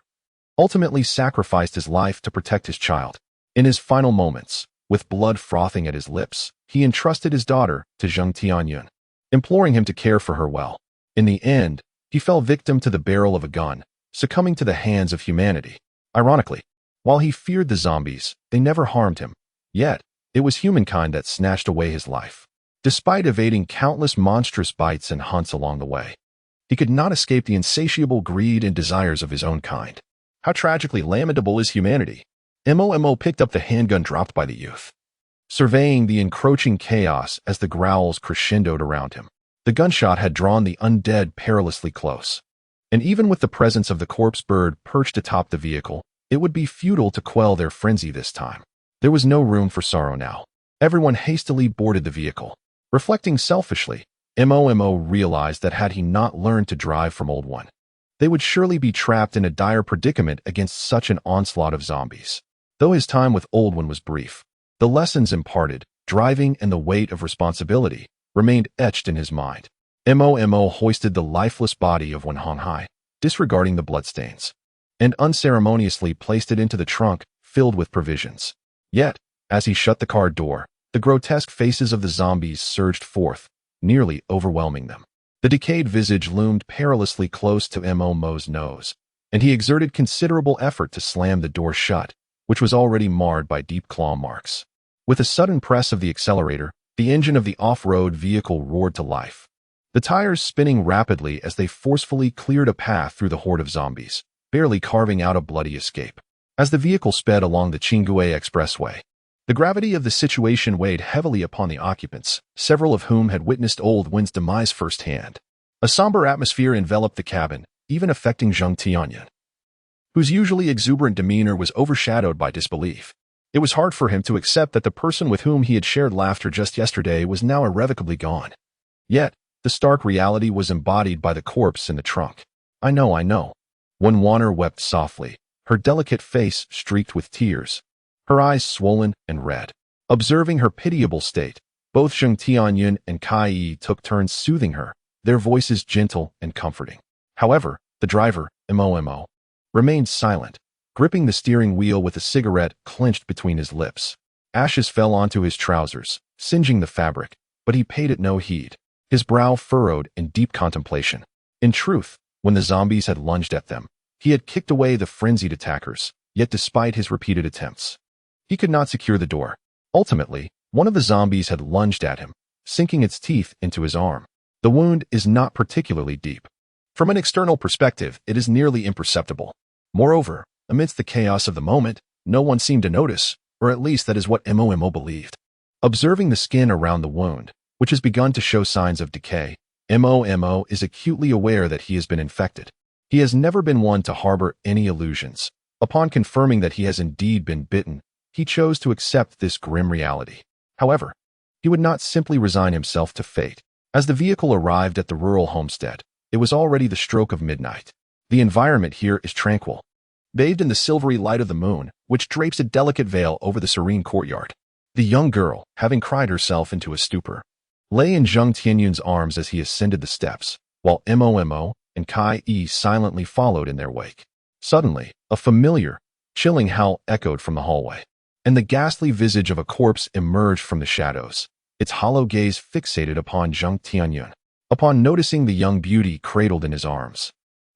ultimately sacrificed his life to protect his child. In his final moments, with blood frothing at his lips, he entrusted his daughter to Zheng Tianyun, imploring him to care for her well. In the end, he fell victim to the barrel of a gun, succumbing to the hands of humanity. Ironically, while he feared the zombies, they never harmed him. Yet, it was humankind that snatched away his life. Despite evading countless monstrous bites and hunts along the way, he could not escape the insatiable greed and desires of his own kind. How tragically lamentable is humanity. Mo picked up the handgun dropped by the youth, surveying the encroaching chaos as the growls crescendoed around him. The gunshot had drawn the undead perilously close, and even with the presence of the corpse bird perched atop the vehicle, it would be futile to quell their frenzy this time. There was no room for sorrow now. Everyone hastily boarded the vehicle. Reflecting selfishly, Mo realized that had he not learned to drive from Old One, they would surely be trapped in a dire predicament against such an onslaught of zombies. Though his time with Old One was brief, the lessons imparted, driving and the weight of responsibility, remained etched in his mind. Mo hoisted the lifeless body of Wen Honghai, disregarding the bloodstains, and unceremoniously placed it into the trunk filled with provisions. Yet, as he shut the car door, the grotesque faces of the zombies surged forth, nearly overwhelming them. The decayed visage loomed perilously close to Mo's nose, and he exerted considerable effort to slam the door shut, which was already marred by deep claw marks. With a sudden press of the accelerator, the engine of the off-road vehicle roared to life, the tires spinning rapidly as they forcefully cleared a path through the horde of zombies, barely carving out a bloody escape. As the vehicle sped along the Qinghue Expressway, the gravity of the situation weighed heavily upon the occupants, several of whom had witnessed Old Win's demise firsthand. A somber atmosphere enveloped the cabin, even affecting Zheng Tianyun, whose usually exuberant demeanor was overshadowed by disbelief. It was hard for him to accept that the person with whom he had shared laughter just yesterday was now irrevocably gone. Yet, the stark reality was embodied by the corpse in the trunk. I know. When Warner wept softly, her delicate face streaked with tears, her eyes swollen and red. Observing her pitiable state, both Zheng Tianyun and Kai Yi took turns soothing her, their voices gentle and comforting. However, the driver, Mo, remained silent, gripping the steering wheel with a cigarette clenched between his lips. Ashes fell onto his trousers, singeing the fabric, but he paid it no heed, his brow furrowed in deep contemplation. In truth, when the zombies had lunged at them, he had kicked away the frenzied attackers, yet despite his repeated attempts, he could not secure the door. Ultimately, one of the zombies had lunged at him, sinking its teeth into his arm. The wound is not particularly deep. From an external perspective, it is nearly imperceptible. Moreover, amidst the chaos of the moment, no one seemed to notice, or at least that is what Momo believed. Observing the skin around the wound, which has begun to show signs of decay, Momo is acutely aware that he has been infected. He has never been one to harbor any illusions. Upon confirming that he has indeed been bitten, he chose to accept this grim reality. However, he would not simply resign himself to fate. As the vehicle arrived at the rural homestead, it was already the stroke of midnight. The environment here is tranquil, bathed in the silvery light of the moon, which drapes a delicate veil over the serene courtyard. The young girl, having cried herself into a stupor, lay in Zheng Tianyun's arms as he ascended the steps, while Momo and Kai Yi silently followed in their wake. Suddenly, a familiar, chilling howl echoed from the hallway, and the ghastly visage of a corpse emerged from the shadows, its hollow gaze fixated upon Zheng Tianyun. Upon noticing the young beauty cradled in his arms,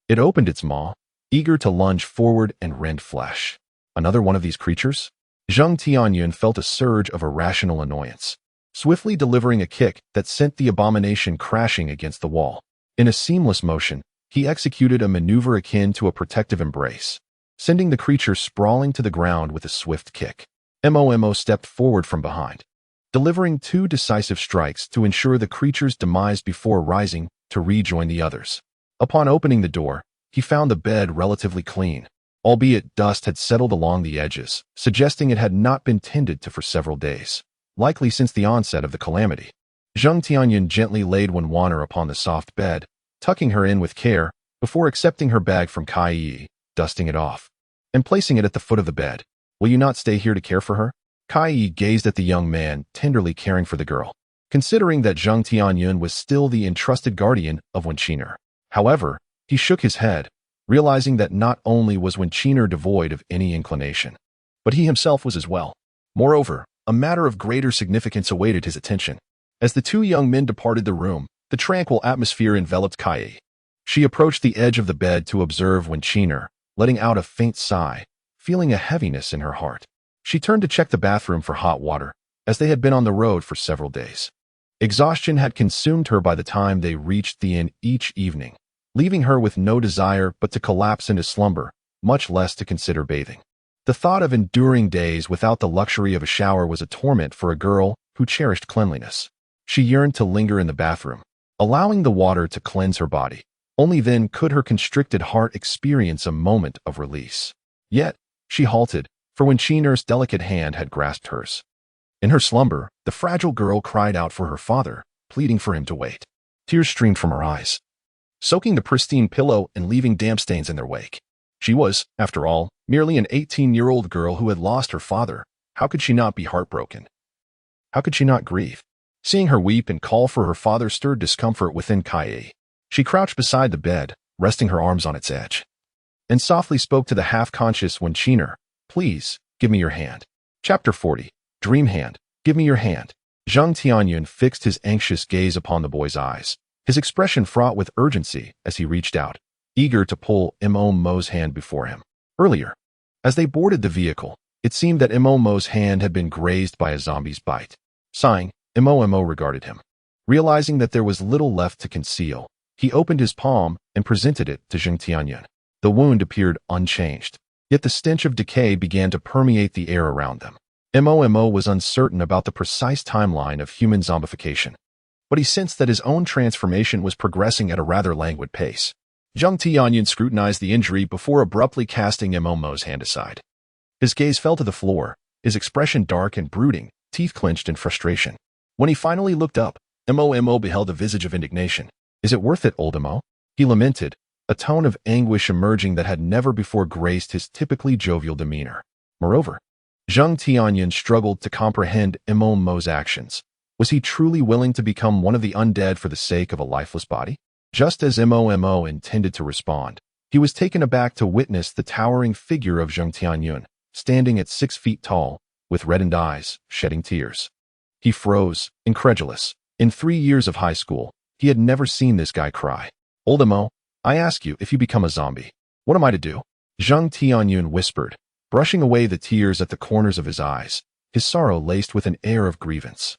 it opened its maw, eager to lunge forward and rend flesh. Another one of these creatures? Zheng Tianyun felt a surge of irrational annoyance, swiftly delivering a kick that sent the abomination crashing against the wall. In a seamless motion, he executed a maneuver akin to a protective embrace, sending the creature sprawling to the ground with a swift kick. Momo stepped forward from behind, delivering 2 decisive strikes to ensure the creature's demise before rising to rejoin the others. Upon opening the door, he found the bed relatively clean, albeit dust had settled along the edges, suggesting it had not been tended to for several days, likely since the onset of the calamity. Zheng Tianyun gently laid Wanwaner upon the soft bed, tucking her in with care, before accepting her bag from Kai Yi, dusting it off, and placing it at the foot of the bed. Will you not stay here to care for her? Kai Yi gazed at the young man, tenderly caring for the girl, considering that Zheng Tianyun was still the entrusted guardian of Wenqiner. However, he shook his head, realizing that not only was Wenqiner devoid of any inclination, but he himself was as well. Moreover, a matter of greater significance awaited his attention. As the 2 young men departed the room, the tranquil atmosphere enveloped Kai Yi. She approached the edge of the bed to observe Wenqiner, letting out a faint sigh, feeling a heaviness in her heart. She turned to check the bathroom for hot water, as they had been on the road for several days. Exhaustion had consumed her by the time they reached the inn each evening, leaving her with no desire but to collapse into slumber, much less to consider bathing. The thought of enduring days without the luxury of a shower was a torment for a girl who cherished cleanliness. She yearned to linger in the bathroom, allowing the water to cleanse her body. Only then could her constricted heart experience a moment of release. Yet, she halted, for Wenqiner's delicate hand had grasped hers. In her slumber, the fragile girl cried out for her father, pleading for him to wait. Tears streamed from her eyes, soaking the pristine pillow and leaving damp stains in their wake. She was, after all, merely an 18-year-old girl who had lost her father. How could she not be heartbroken? How could she not grieve? Seeing her weep and call for her father stirred discomfort within Kai Yi. She crouched beside the bed, resting her arms on its edge, and softly spoke to the half-conscious Wenqiner. Please, give me your hand. Chapter 40. Dream Hand. Give me your hand. Zheng Tianyun fixed his anxious gaze upon the boy's eyes, his expression fraught with urgency as he reached out, eager to pull Momo's hand before him. Earlier, as they boarded the vehicle, it seemed that Momo's hand had been grazed by a zombie's bite. Sighing, Momo regarded him. Realizing that there was little left to conceal, he opened his palm and presented it to Zheng Tianyun. The wound appeared unchanged, yet the stench of decay began to permeate the air around them. Momo was uncertain about the precise timeline of human zombification, but he sensed that his own transformation was progressing at a rather languid pace. Zheng Tianyun scrutinized the injury before abruptly casting Momo's hand aside. His gaze fell to the floor, his expression dark and brooding, teeth clenched in frustration. When he finally looked up, Momo beheld a visage of indignation. Is it worth it, old Mo? He lamented, a tone of anguish emerging that had never before graced his typically jovial demeanor. Moreover, Zheng Tianyun struggled to comprehend Momo's actions. Was he truly willing to become one of the undead for the sake of a lifeless body? Just as Momo intended to respond, He was taken aback to witness the towering figure of Zheng Tianyun, standing at 6 feet tall, with reddened eyes, shedding tears. He froze, incredulous. In 3 years of high school, he had never seen this guy cry. "Old Mo, I ask you, if you become a zombie, what am I to do?" Zheng Tianyun whispered, brushing away the tears at the corners of his eyes, his sorrow laced with an air of grievance.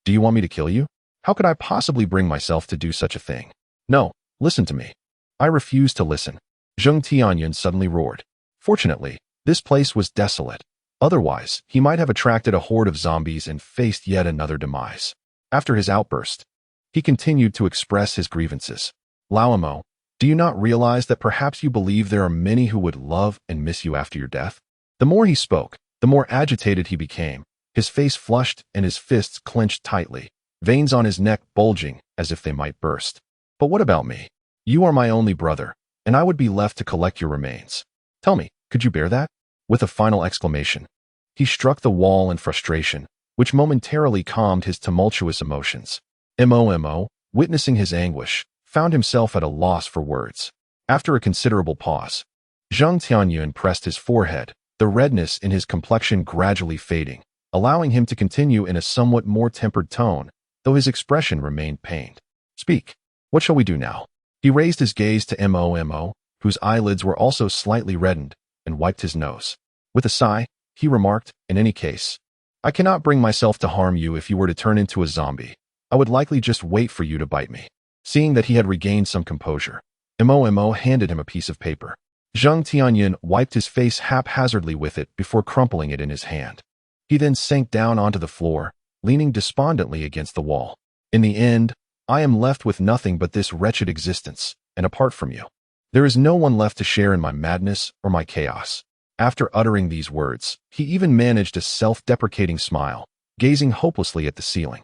"Do you want me to kill you? How could I possibly bring myself to do such a thing? No, listen to me." "I refuse to listen," Zheng Tianyun suddenly roared. Fortunately, this place was desolate. Otherwise, he might have attracted a horde of zombies and faced yet another demise. After his outburst, he continued to express his grievances. "Lao Mo, do you not realize that perhaps you believe there are many who would love and miss you after your death?" The more he spoke, the more agitated he became. His face flushed and his fists clenched tightly, veins on his neck bulging as if they might burst. "But what about me? You are my only brother, and I would be left to collect your remains. Tell me, could you bear that?" With a final exclamation, he struck the wall in frustration, which momentarily calmed his tumultuous emotions. Mo, witnessing his anguish, found himself at a loss for words. After a considerable pause, Zheng Tianyun pressed his forehead, the redness in his complexion gradually fading, allowing him to continue in a somewhat more tempered tone, though his expression remained pained. "Speak. What shall we do now?" He raised his gaze to Mo, whose eyelids were also slightly reddened, and wiped his nose. With a sigh, he remarked, "In any case, I cannot bring myself to harm you if you were to turn into a zombie. I would likely just wait for you to bite me." Seeing that he had regained some composure, Mo handed him a piece of paper. Zheng Tianyun wiped his face haphazardly with it before crumpling it in his hand. He then sank down onto the floor, leaning despondently against the wall. "In the end, I am left with nothing but this wretched existence, and apart from you, there is no one left to share in my madness or my chaos." After uttering these words, he even managed a self-deprecating smile, gazing hopelessly at the ceiling.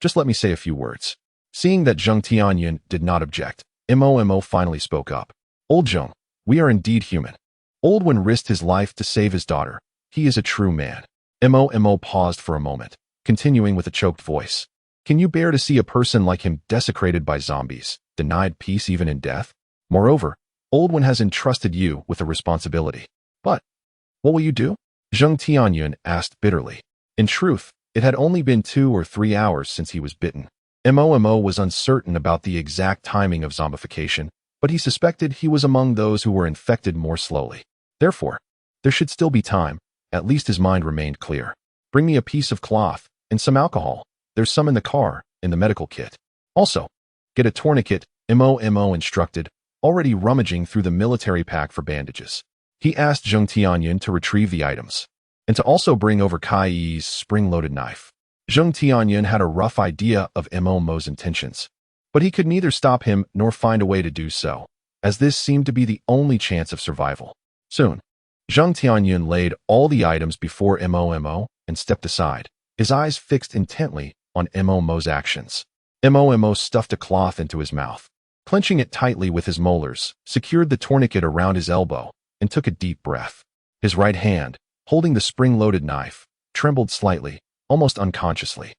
Just let me say a few words." Seeing that Zheng Tianyun did not object, Mo finally spoke up. "Old Zheng, we are indeed human. Oldwin risked his life to save his daughter. He is a true man." Mo paused for a moment, continuing with a choked voice. "Can you bear to see a person like him desecrated by zombies, denied peace even in death? Moreover, Oldwin has entrusted you with a responsibility." "But what will you do?" Zheng Tianyun asked bitterly. In truth, it had only been 2 or 3 hours since he was bitten. Mo was uncertain about the exact timing of zombification, but he suspected he was among those who were infected more slowly. Therefore, there should still be time. At least his mind remained clear. "Bring me a piece of cloth and some alcohol. There's some in the car, in the medical kit. Also, get a tourniquet," Mo instructed, already rummaging through the military pack for bandages. He asked Zheng Tianyun to retrieve the items, and to also bring over Kai Yi's spring-loaded knife. Zheng Tianyun had a rough idea of Mo's intentions, but he could neither stop him nor find a way to do so, as this seemed to be the only chance of survival. Soon, Zheng Tianyun laid all the items before Mo and stepped aside, his eyes fixed intently on Mo's actions. Mo stuffed a cloth into his mouth, clenching it tightly with his molars, secured the tourniquet around his elbow, and took a deep breath. His right hand, holding the spring-loaded knife, trembled slightly, almost unconsciously.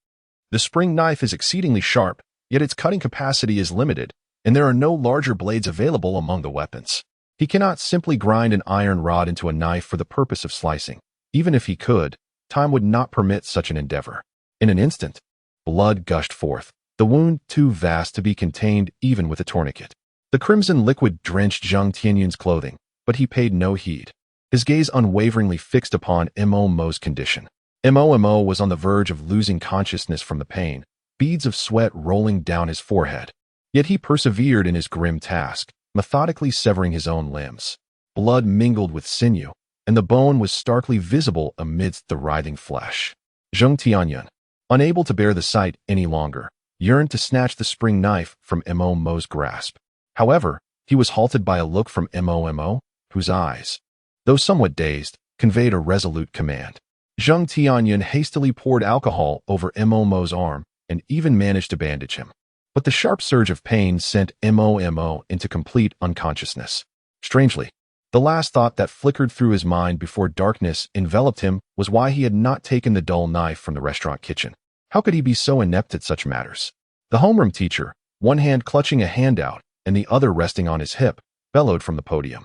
The spring knife is exceedingly sharp, yet its cutting capacity is limited, and there are no larger blades available among the weapons. He cannot simply grind an iron rod into a knife for the purpose of slicing. Even if he could, time would not permit such an endeavor. In an instant, blood gushed forth, the wound too vast to be contained even with a tourniquet. The crimson liquid drenched Zheng Tianyun's clothing, but he paid no heed, his gaze unwaveringly fixed upon Mo's condition. Mo was on the verge of losing consciousness from the pain, beads of sweat rolling down his forehead. Yet he persevered in his grim task, methodically severing his own limbs. Blood mingled with sinew, and the bone was starkly visible amidst the writhing flesh. Zheng Tianyun, unable to bear the sight any longer, yearned to snatch the spring knife from Mo's grasp. However, he was halted by a look from Mo, whose eyes, though somewhat dazed, conveyed a resolute command. Zheng Tianyun hastily poured alcohol over Mo's arm and even managed to bandage him. But the sharp surge of pain sent Mo into complete unconsciousness. Strangely, the last thought that flickered through his mind before darkness enveloped him was why he had not taken the dull knife from the restaurant kitchen. How could he be so inept at such matters? The homeroom teacher, one hand clutching a handout and the other resting on his hip, bellowed from the podium,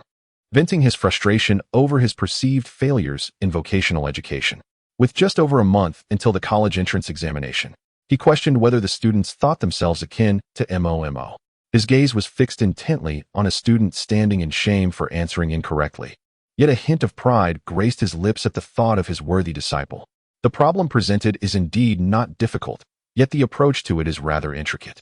venting his frustration over his perceived failures in vocational education. With just over a month until the college entrance examination, he questioned whether the students thought themselves akin to MOMO. His gaze was fixed intently on a student standing in shame for answering incorrectly. Yet a hint of pride graced his lips at the thought of his worthy disciple. The problem presented is indeed not difficult, yet the approach to it is rather intricate.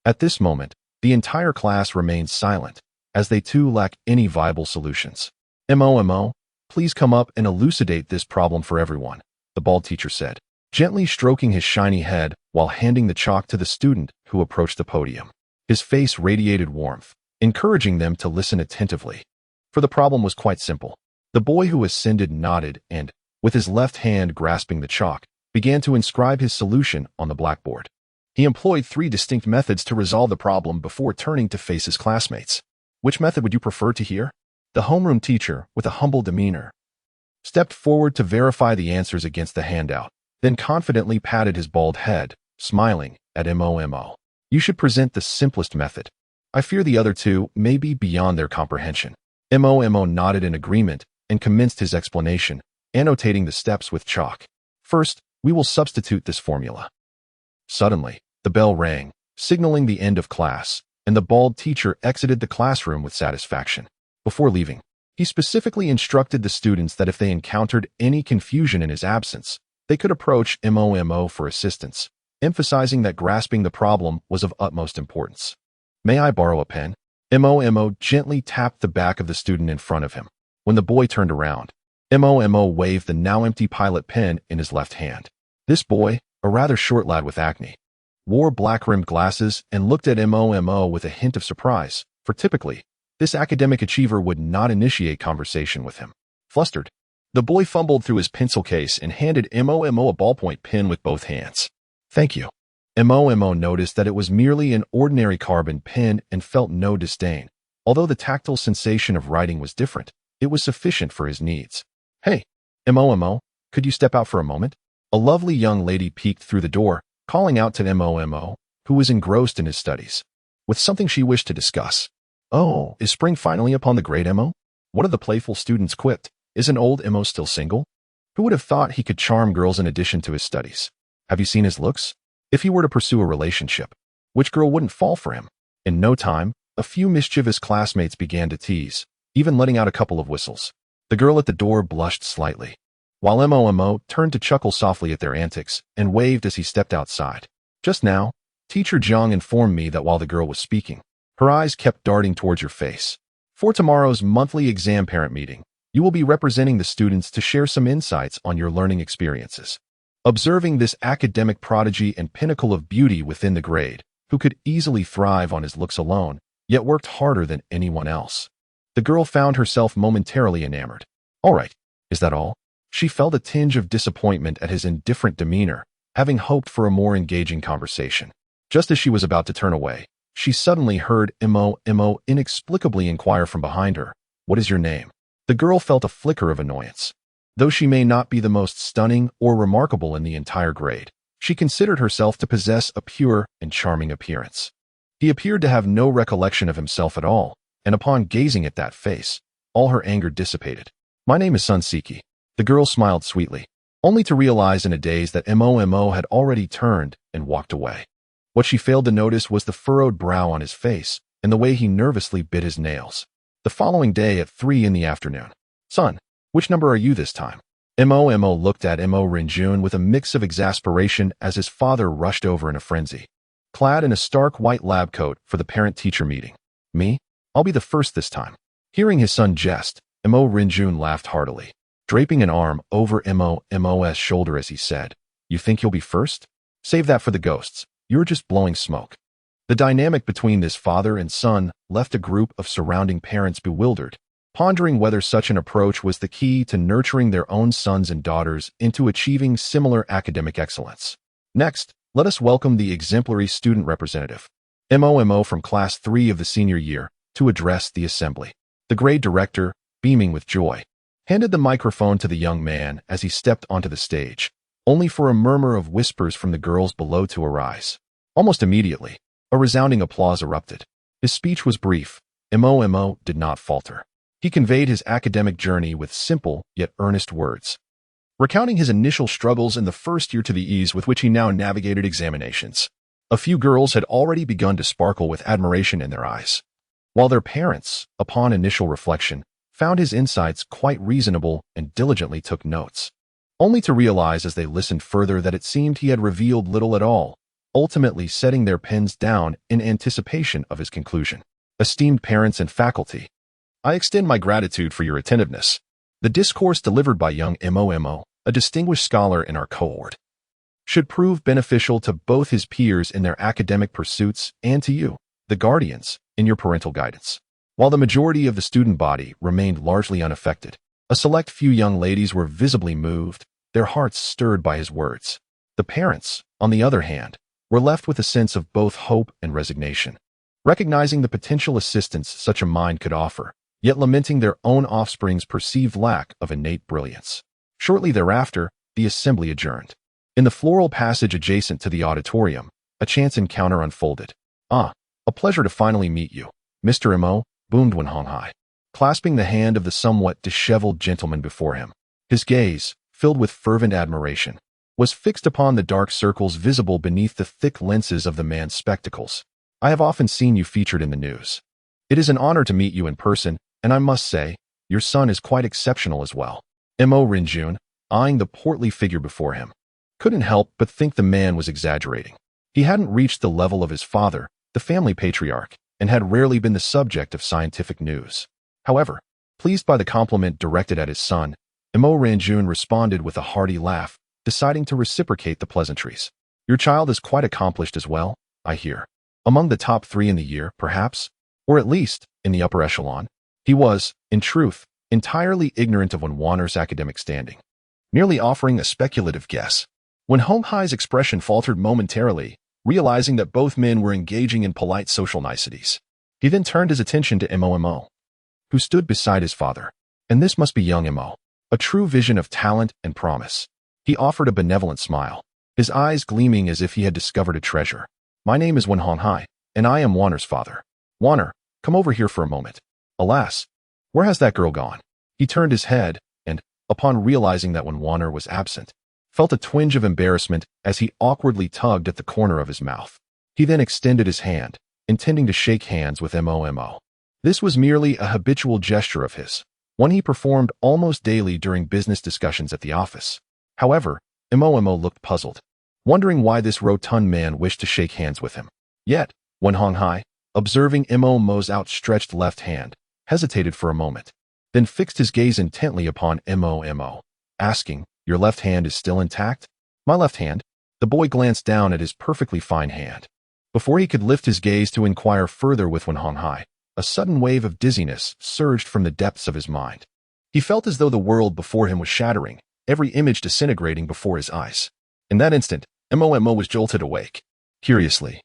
At this moment, the entire class remained silent, as they too lack any viable solutions. MOMO, please come up and elucidate this problem for everyone, the bald teacher said, gently stroking his shiny head while handing the chalk to the student who approached the podium. His face radiated warmth, encouraging them to listen attentively. For the problem was quite simple. The boy who ascended nodded and, with his left hand grasping the chalk, began to inscribe his solution on the blackboard. He employed 3 distinct methods to resolve the problem before turning to face his classmates. Which method would you prefer to hear? The homeroom teacher, with a humble demeanor, stepped forward to verify the answers against the handout, then confidently patted his bald head, smiling at MOMO. You should present the simplest method. I fear the other 2 may be beyond their comprehension. MOMO nodded in agreement and commenced his explanation, annotating the steps with chalk. First, we will substitute this formula. Suddenly, the bell rang, signaling the end of class, and the bald teacher exited the classroom with satisfaction. Before leaving, he specifically instructed the students that if they encountered any confusion in his absence, they could approach MOMO for assistance, emphasizing that grasping the problem was of utmost importance. May I borrow a pen? MOMO gently tapped the back of the student in front of him. When the boy turned around, MOMO waved the now empty pilot pen in his left hand. This boy, a rather short lad with acne, wore black-rimmed glasses and looked at MOMO with a hint of surprise, for typically, this academic achiever would not initiate conversation with him. Flustered, the boy fumbled through his pencil case and handed MOMO a ballpoint pen with both hands. Thank you. MOMO noticed that it was merely an ordinary carbon pen and felt no disdain. Although the tactile sensation of writing was different, it was sufficient for his needs. Hey, MOMO, could you step out for a moment? A lovely young lady peeked through the door, calling out to MOMO, who was engrossed in his studies, with something she wished to discuss. Oh, is spring finally upon the great MO? One of the playful students quipped. Isn't old MO still single? Who would have thought he could charm girls in addition to his studies? Have you seen his looks? If he were to pursue a relationship, which girl wouldn't fall for him? In no time, a few mischievous classmates began to tease, even letting out a couple of whistles. The girl at the door blushed slightly, while MOMO turned to chuckle softly at their antics and waved as he stepped outside. Just now, Teacher Zheng informed me that while the girl was speaking, her eyes kept darting towards your face. For tomorrow's monthly exam parent meeting, you will be representing the students to share some insights on your learning experiences. Observing this academic prodigy and pinnacle of beauty within the grade, who could easily thrive on his looks alone, yet worked harder than anyone else, the girl found herself momentarily enamored. All right, is that all? She felt a tinge of disappointment at his indifferent demeanor, having hoped for a more engaging conversation. Just as she was about to turn away, she suddenly heard MOMO inexplicably inquire from behind her, "What is your name?" The girl felt a flicker of annoyance. Though she may not be the most stunning or remarkable in the entire grade, she considered herself to possess a pure and charming appearance. He appeared to have no recollection of himself at all, and upon gazing at that face, all her anger dissipated. My name is Sunsiki. The girl smiled sweetly, only to realize in a daze that MOMO had already turned and walked away. What she failed to notice was the furrowed brow on his face and the way he nervously bit his nails. The following day at 3 in the afternoon. Son, which number are you this time? MOMO looked at Mo Renjun with a mix of exasperation as his father rushed over in a frenzy, clad in a stark white lab coat for the parent-teacher meeting. Me? I'll be the first this time. Hearing his son jest, Mo Renjun laughed heartily, draping an arm over MO's shoulder as he said, You think you'll be first? Save that for the ghosts. You're just blowing smoke. The dynamic between this father and son left a group of surrounding parents bewildered, pondering whether such an approach was the key to nurturing their own sons and daughters into achieving similar academic excellence. Next, let us welcome the exemplary student representative, MOMO from Class 3 of the senior year, to address the assembly. The grade director, beaming with joy, handed the microphone to the young man as he stepped onto the stage, only for a murmur of whispers from the girls below to arise. Almost immediately, a resounding applause erupted. His speech was brief, Mo did not falter. He conveyed his academic journey with simple yet earnest words, recounting his initial struggles in the first year to the ease with which he now navigated examinations. A few girls had already begun to sparkle with admiration in their eyes, while their parents, upon initial reflection, found his insights quite reasonable and diligently took notes, only to realize as they listened further that it seemed he had revealed little at all, ultimately setting their pens down in anticipation of his conclusion. Esteemed parents and faculty, I extend my gratitude for your attentiveness. The discourse delivered by young Mo, a distinguished scholar in our cohort, should prove beneficial to both his peers in their academic pursuits and to you, the guardians, in your parental guidance. While the majority of the student body remained largely unaffected, a select few young ladies were visibly moved, their hearts stirred by his words. The parents, on the other hand, were left with a sense of both hope and resignation, recognizing the potential assistance such a mind could offer, yet lamenting their own offspring's perceived lack of innate brilliance. Shortly thereafter, the assembly adjourned. In the floral passage adjacent to the auditorium, a chance encounter unfolded. "Ah, a pleasure to finally meet you, Mr. Mo," boomed Wen Honghai, clasping the hand of the somewhat disheveled gentleman before him. His gaze, filled with fervent admiration, was fixed upon the dark circles visible beneath the thick lenses of the man's spectacles. "I have often seen you featured in the news. It is an honor to meet you in person, and I must say, your son is quite exceptional as well." Mo Renjun, eyeing the portly figure before him, couldn't help but think the man was exaggerating. He hadn't reached the level of his father, the family patriarch, and had rarely been the subject of scientific news. However, pleased by the compliment directed at his son, Mo Renjun responded with a hearty laugh, deciding to reciprocate the pleasantries. "Your child is quite accomplished as well, I hear. Among the top 3 in the year, perhaps, or at least in the upper echelon." He was, in truth, entirely ignorant of Wen Wanner's academic standing, merely offering a speculative guess. When Honghai's expression faltered momentarily, realizing that both men were engaging in polite social niceties, he then turned his attention to Mo, who stood beside his father. And this must be young Mo, a true vision of talent and promise. He offered a benevolent smile, his eyes gleaming as if he had discovered a treasure. "My name is Wen Honghai, and I am Wanner's father. Wanner, come over here for a moment. Alas, where has that girl gone?" He turned his head, and, upon realizing that Wen Wanner was absent, felt a twinge of embarrassment as he awkwardly tugged at the corner of his mouth. He then extended his hand, intending to shake hands with Mo. This was merely a habitual gesture of his, one he performed almost daily during business discussions at the office. However, Mo looked puzzled, wondering why this rotund man wished to shake hands with him. Yet, Wen Honghai, observing Mo's outstretched left hand, hesitated for a moment, then fixed his gaze intently upon Mo, asking, "Your left hand is still intact?" "My left hand?" The boy glanced down at his perfectly fine hand. Before he could lift his gaze to inquire further with Wen Honghai, a sudden wave of dizziness surged from the depths of his mind. He felt as though the world before him was shattering, every image disintegrating before his eyes. In that instant, Mo was jolted awake. Curiously,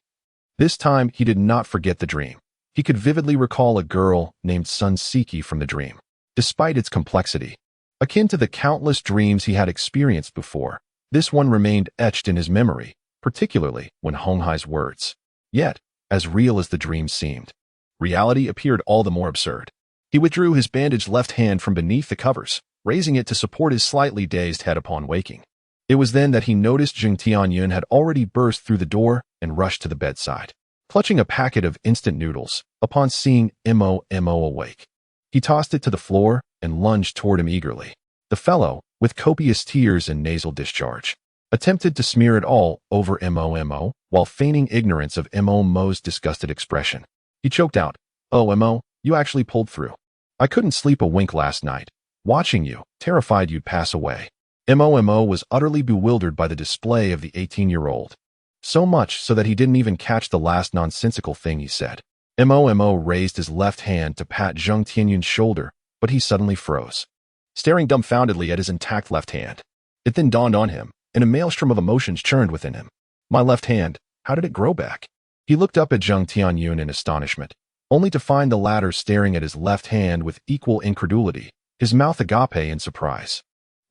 this time he did not forget the dream. He could vividly recall a girl named Sun Siki from the dream, despite its complexity. Akin to the countless dreams he had experienced before, this one remained etched in his memory, particularly when Honghai's words. Yet, as real as the dream seemed, reality appeared all the more absurd. He withdrew his bandaged left hand from beneath the covers, raising it to support his slightly dazed head upon waking. It was then that he noticed Zheng Tianyun had already burst through the door and rushed to the bedside, clutching a packet of instant noodles. Upon seeing Mo awake, he tossed it to the floor and lunged toward him eagerly. The fellow, with copious tears and nasal discharge, attempted to smear it all over Mo while feigning ignorance of Mo's disgusted expression. He choked out, "Oh, Mo, you actually pulled through. I couldn't sleep a wink last night, watching you, terrified you'd pass away." Mo was utterly bewildered by the display of the 18-year-old, so much so that he didn't even catch the last nonsensical thing he said. Mo raised his left hand to pat Zheng Tianyun's shoulder, but he suddenly froze, staring dumbfoundedly at his intact left hand. It then dawned on him, and a maelstrom of emotions churned within him. "My left hand, how did it grow back?" He looked up at Zheng Tianyun in astonishment, only to find the latter staring at his left hand with equal incredulity, his mouth agape in surprise.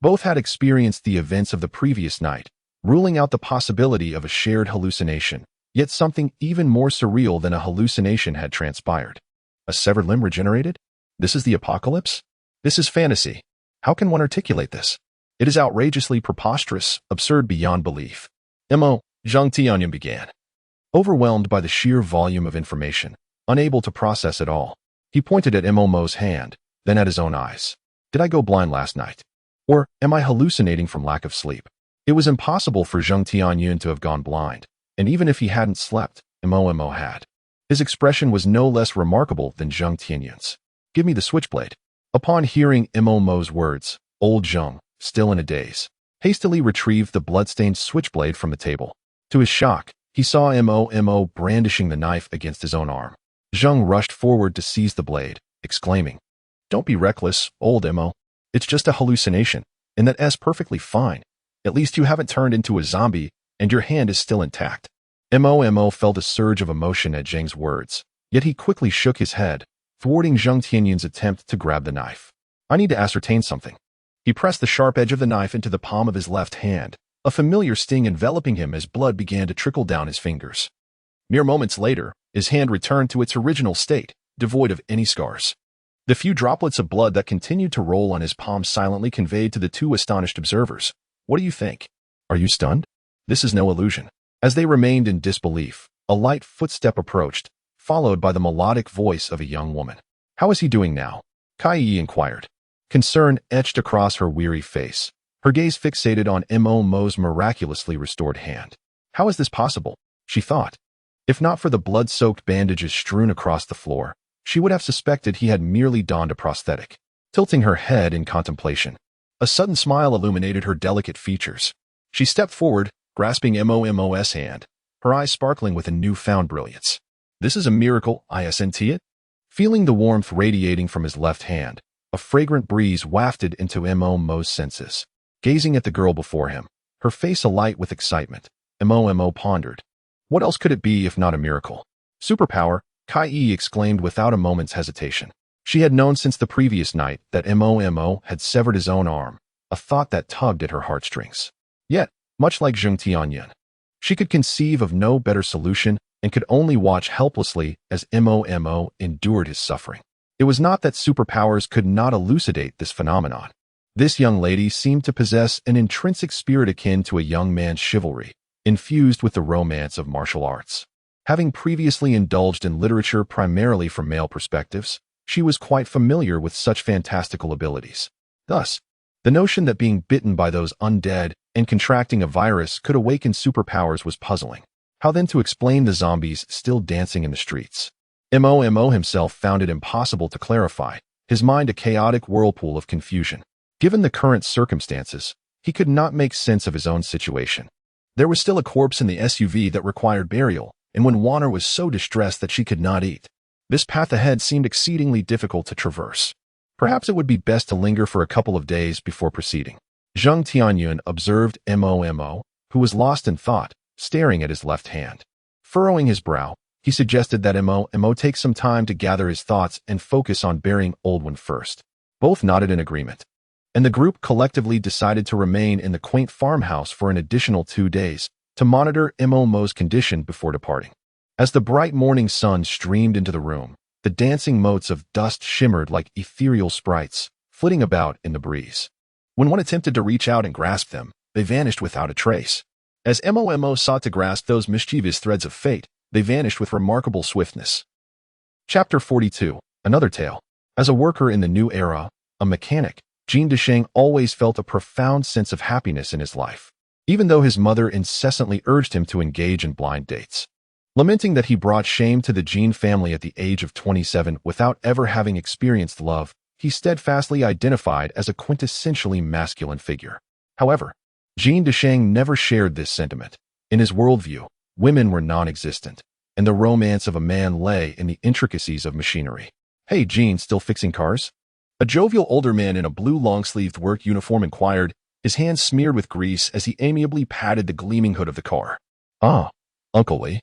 Both had experienced the events of the previous night, ruling out the possibility of a shared hallucination, yet something even more surreal than a hallucination had transpired. A severed limb regenerated? This is the apocalypse? This is fantasy. How can one articulate this? It is outrageously preposterous, absurd beyond belief. Zheng Tianyun began. Overwhelmed by the sheer volume of information, unable to process it all, he pointed at Mo's hand, then at his own eyes. Did I go blind last night? Or am I hallucinating from lack of sleep? It was impossible for Zheng Tianyun to have gone blind, and even if he hadn't slept, Mo had. His expression was no less remarkable than Zheng Tianyun's. Give me the switchblade. Upon hearing Mo's words, old Zheng, still in a daze, hastily retrieved the blood-stained switchblade from the table. To his shock, he saw Mo brandishing the knife against his own arm. Zheng rushed forward to seize the blade, exclaiming, "Don't be reckless, old Mo. It's just a hallucination, and that's perfectly fine. At least you haven't turned into a zombie, and your hand is still intact." Mo felt a surge of emotion at Zheng's words, yet he quickly shook his head, thwarting Zheng Tianyun's attempt to grab the knife. "I need to ascertain something." He pressed the sharp edge of the knife into the palm of his left hand, a familiar sting enveloping him as blood began to trickle down his fingers. Mere moments later, his hand returned to its original state, devoid of any scars. The few droplets of blood that continued to roll on his palm silently conveyed to the two astonished observers, "What do you think? Are you stunned? This is no illusion." As they remained in disbelief, a light footstep approached, followed by the melodic voice of a young woman. "How is he doing now?" Kai inquired. Concern etched across her weary face, her gaze fixated on Mo's miraculously restored hand. "How is this possible?" she thought. If not for the blood-soaked bandages strewn across the floor, she would have suspected he had merely donned a prosthetic. Tilting her head in contemplation, a sudden smile illuminated her delicate features. She stepped forward, grasping Mo's hand, her eyes sparkling with a newfound brilliance. "This is a miracle, isn't it?" Feeling the warmth radiating from his left hand, a fragrant breeze wafted into Mo's senses. Gazing at the girl before him, her face alight with excitement, Mo pondered. What else could it be if not a miracle? Superpower, Kai exclaimed without a moment's hesitation. She had known since the previous night that Mo had severed his own arm, a thought that tugged at her heartstrings. Yet, much like Zheng Tianyun, she could conceive of no better solution and could only watch helplessly as Mo endured his suffering. It was not that superpowers could not elucidate this phenomenon. This young lady seemed to possess an intrinsic spirit akin to a young man's chivalry, infused with the romance of martial arts. Having previously indulged in literature primarily from male perspectives, she was quite familiar with such fantastical abilities. Thus, the notion that being bitten by those undead and contracting a virus could awaken superpowers was puzzling. How then to explain the zombies still dancing in the streets? Mo himself found it impossible to clarify, his mind a chaotic whirlpool of confusion. Given the current circumstances, he could not make sense of his own situation. There was still a corpse in the SUV that required burial, and when Warner was so distressed that she could not eat. This path ahead seemed exceedingly difficult to traverse. Perhaps it would be best to linger for a couple of days before proceeding. Zheng Tianyun observed Mo, who was lost in thought, staring at his left hand. Furrowing his brow, he suggested that Mo take some time to gather his thoughts and focus on burying Old One first. Both nodded in agreement, and the group collectively decided to remain in the quaint farmhouse for an additional 2 days to monitor Mo's condition before departing. As the bright morning sun streamed into the room, the dancing motes of dust shimmered like ethereal sprites, flitting about in the breeze. When one attempted to reach out and grasp them, they vanished without a trace. As Mo sought to grasp those mischievous threads of fate, they vanished with remarkable swiftness. Chapter 42. Another Tale. As a worker in the new era, a mechanic, Zheng Tianyun always felt a profound sense of happiness in his life, even though his mother incessantly urged him to engage in blind dates. Lamenting that he brought shame to the Zheng family at the age of 27 without ever having experienced love, he steadfastly identified as a quintessentially masculine figure. However, Zheng Tianyun never shared this sentiment. In his worldview, women were non-existent, and the romance of a man lay in the intricacies of machinery. "Hey, Zheng, still fixing cars?" A jovial older man in a blue long-sleeved work uniform inquired, his hands smeared with grease as he amiably patted the gleaming hood of the car. "Ah, Uncle Lee.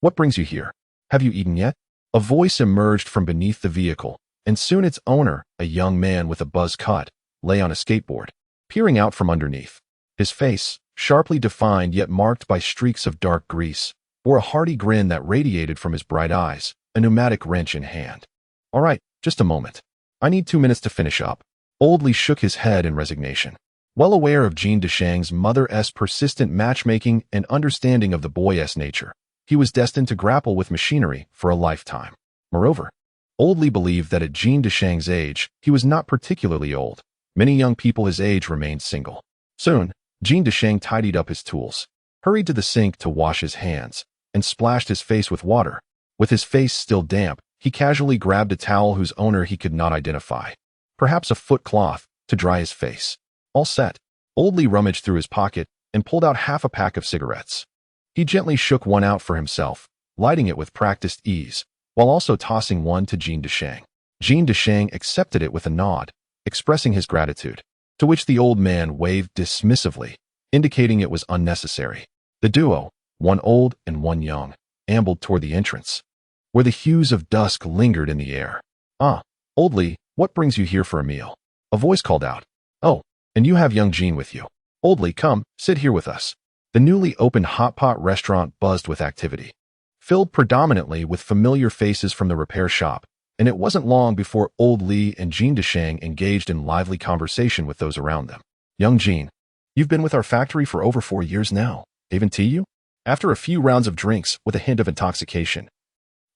What brings you here? Have you eaten yet?" A voice emerged from beneath the vehicle, and soon its owner, a young man with a buzz cut, lay on a skateboard, peering out from underneath. His face, sharply defined yet marked by streaks of dark grease, bore a hearty grin that radiated from his bright eyes, a pneumatic wrench in hand. All right, just a moment. I need 2 minutes to finish up. Old Li shook his head in resignation. Well aware of Jean Deshang's mother's persistent matchmaking and understanding of the boy's nature, he was destined to grapple with machinery for a lifetime. Moreover, Old Li believed that at Jean Deshang's age, he was not particularly old. Many young people his age remained single. Soon, Jean Deshang tidied up his tools, hurried to the sink to wash his hands, and splashed his face with water. With his face still damp, he casually grabbed a towel whose owner he could not identify. Perhaps a foot cloth, to dry his face. All set, Old Li rummaged through his pocket and pulled out half a pack of cigarettes. He gently shook one out for himself, lighting it with practiced ease, while also tossing one to Jean Deshang. Jean Deshang accepted it with a nod, expressing his gratitude, to which the old man waved dismissively, indicating it was unnecessary. The duo, one old and one young, ambled toward the entrance, where the hues of dusk lingered in the air. "Ah, Old Li, what brings you here for a meal?" A voice called out. "Oh, and you have young Jean with you. Old Li, come, sit here with us." The newly opened hot pot restaurant buzzed with activity, filled predominantly with familiar faces from the repair shop, and it wasn't long before Old Li and Jean Deshang engaged in lively conversation with those around them. "Young Jean, you've been with our factory for over 4 years now. Haven't you?" After a few rounds of drinks with a hint of intoxication,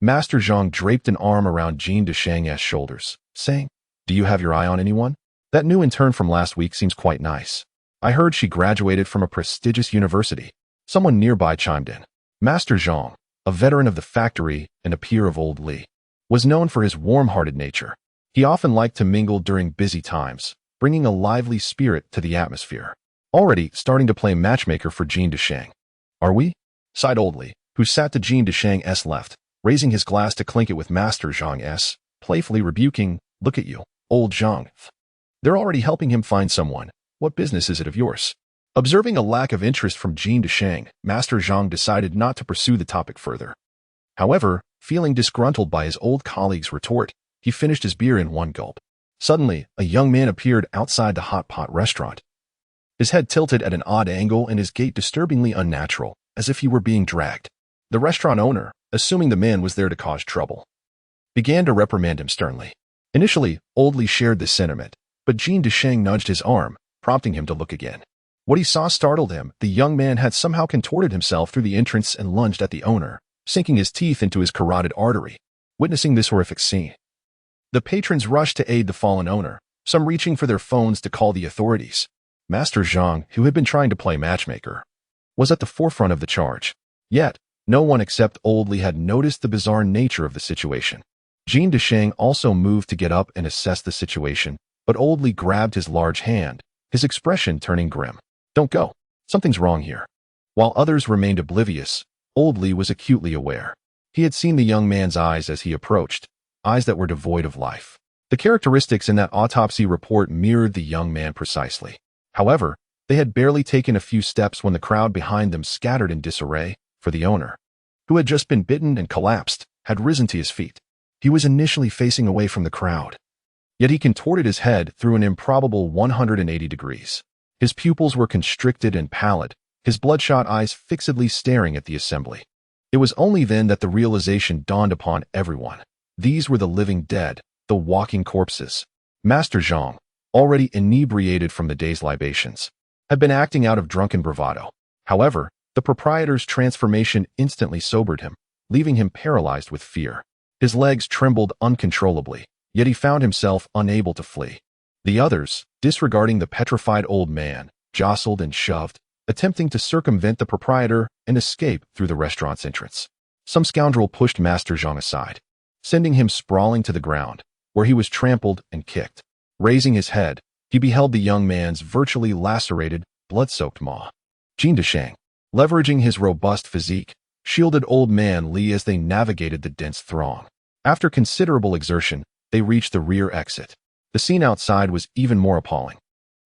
Master Zhang draped an arm around Jean Deshang's shoulders, saying, "Do you have your eye on anyone? That new intern from last week seems quite nice. I heard she graduated from a prestigious university." Someone nearby chimed in. Master Zhang, a veteran of the factory and a peer of Old Li, was known for his warm-hearted nature. He often liked to mingle during busy times, bringing a lively spirit to the atmosphere. Already starting to play matchmaker for Jean Deshang. "Are we?" sighed Old Li, who sat to Jean Deshang's left, raising his glass to clink it with Master Zhang's, playfully rebuking, "Look at you, old Zhang. They're already helping him find someone. What business is it of yours?" Observing a lack of interest from Jean Deshang, Master Zhang decided not to pursue the topic further. However, feeling disgruntled by his old colleague's retort, he finished his beer in one gulp. Suddenly, a young man appeared outside the hot pot restaurant. His head tilted at an odd angle and his gait disturbingly unnatural, as if he were being dragged. The restaurant owner, assuming the man was there to cause trouble, began to reprimand him sternly. Initially, Old Li shared this sentiment, but Jean Deshang nudged his arm, prompting him to look again. What he saw startled him. The young man had somehow contorted himself through the entrance and lunged at the owner, sinking his teeth into his carotid artery. Witnessing this horrific scene, the patrons rushed to aid the fallen owner, some reaching for their phones to call the authorities. Master Zhang, who had been trying to play matchmaker, was at the forefront of the charge. Yet, no one except Old Li had noticed the bizarre nature of the situation. Jean Deshang also moved to get up and assess the situation, but Old Li grabbed his large hand, his expression turning grim. "Don't go. Something's wrong here." While others remained oblivious, Old Li was acutely aware. He had seen the young man's eyes as he approached, eyes that were devoid of life. The characteristics in that autopsy report mirrored the young man precisely. However, they had barely taken a few steps when the crowd behind them scattered in disarray, for the owner, who had just been bitten and collapsed, had risen to his feet. He was initially facing away from the crowd, yet he contorted his head through an improbable 180 degrees. His pupils were constricted and pallid, his bloodshot eyes fixedly staring at the assembly. It was only then that the realization dawned upon everyone. These were the living dead, the walking corpses. Master Zhang, already inebriated from the day's libations, had been acting out of drunken bravado. However, the proprietor's transformation instantly sobered him, leaving him paralyzed with fear. His legs trembled uncontrollably, yet he found himself unable to flee. The others, disregarding the petrified old man, jostled and shoved, attempting to circumvent the proprietor and escape through the restaurant's entrance. Some scoundrel pushed Master Zhang aside, sending him sprawling to the ground, where he was trampled and kicked. Raising his head, he beheld the young man's virtually lacerated, blood-soaked maw. Jean Deshang, leveraging his robust physique, shielded old man Li as they navigated the dense throng. After considerable exertion, they reached the rear exit. The scene outside was even more appalling.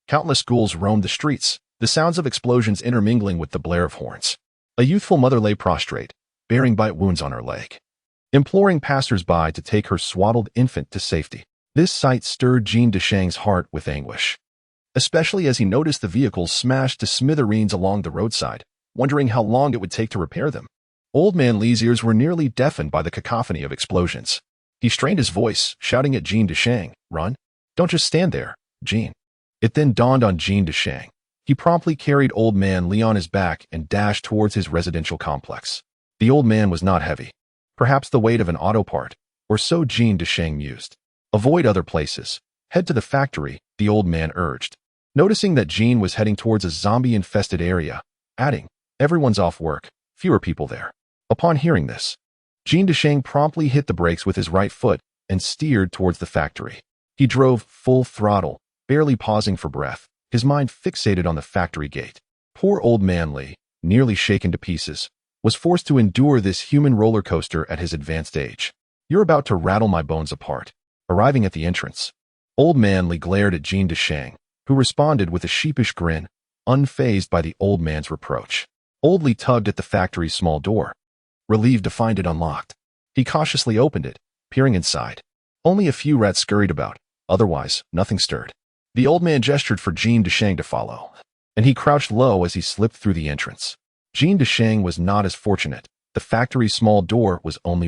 Countless ghouls roamed the streets, the sounds of explosions intermingling with the blare of horns. A youthful mother lay prostrate, bearing bite wounds on her leg, imploring passers-by to take her swaddled infant to safety. This sight stirred Jean Deshang's heart with anguish, especially as he noticed the vehicles smashed to smithereens along the roadside, wondering how long it would take to repair them. Old man Li's ears were nearly deafened by the cacophony of explosions. He strained his voice, shouting at Jean Deshang, "Run! Don't just stand there, Jean." It then dawned on Jean Deshang. He promptly carried Old Man Li on his back and dashed towards his residential complex. The old man was not heavy. Perhaps the weight of an auto part, or so Jean Deshang mused. Avoid other places. Head to the factory, the old man urged. Noticing that Jean was heading towards a zombie-infested area, adding, "Everyone's off work, fewer people there." Upon hearing this, Jean Deshang promptly hit the brakes with his right foot and steered towards the factory. He drove full throttle, barely pausing for breath, his mind fixated on the factory gate. Poor Old Man Li, nearly shaken to pieces, was forced to endure this human roller coaster at his advanced age. "You're about to rattle my bones apart." Arriving at the entrance, Old Man Li glared at Jean Deshang, who responded with a sheepish grin, unfazed by the old man's reproach. Old Li tugged at the factory's small door, relieved to find it unlocked. He cautiously opened it, peering inside. Only a few rats scurried about, otherwise nothing stirred. The old man gestured for Jean Deshang to follow, and he crouched low as he slipped through the entrance. Jean Deshang was not as fortunate. The factory's small door was only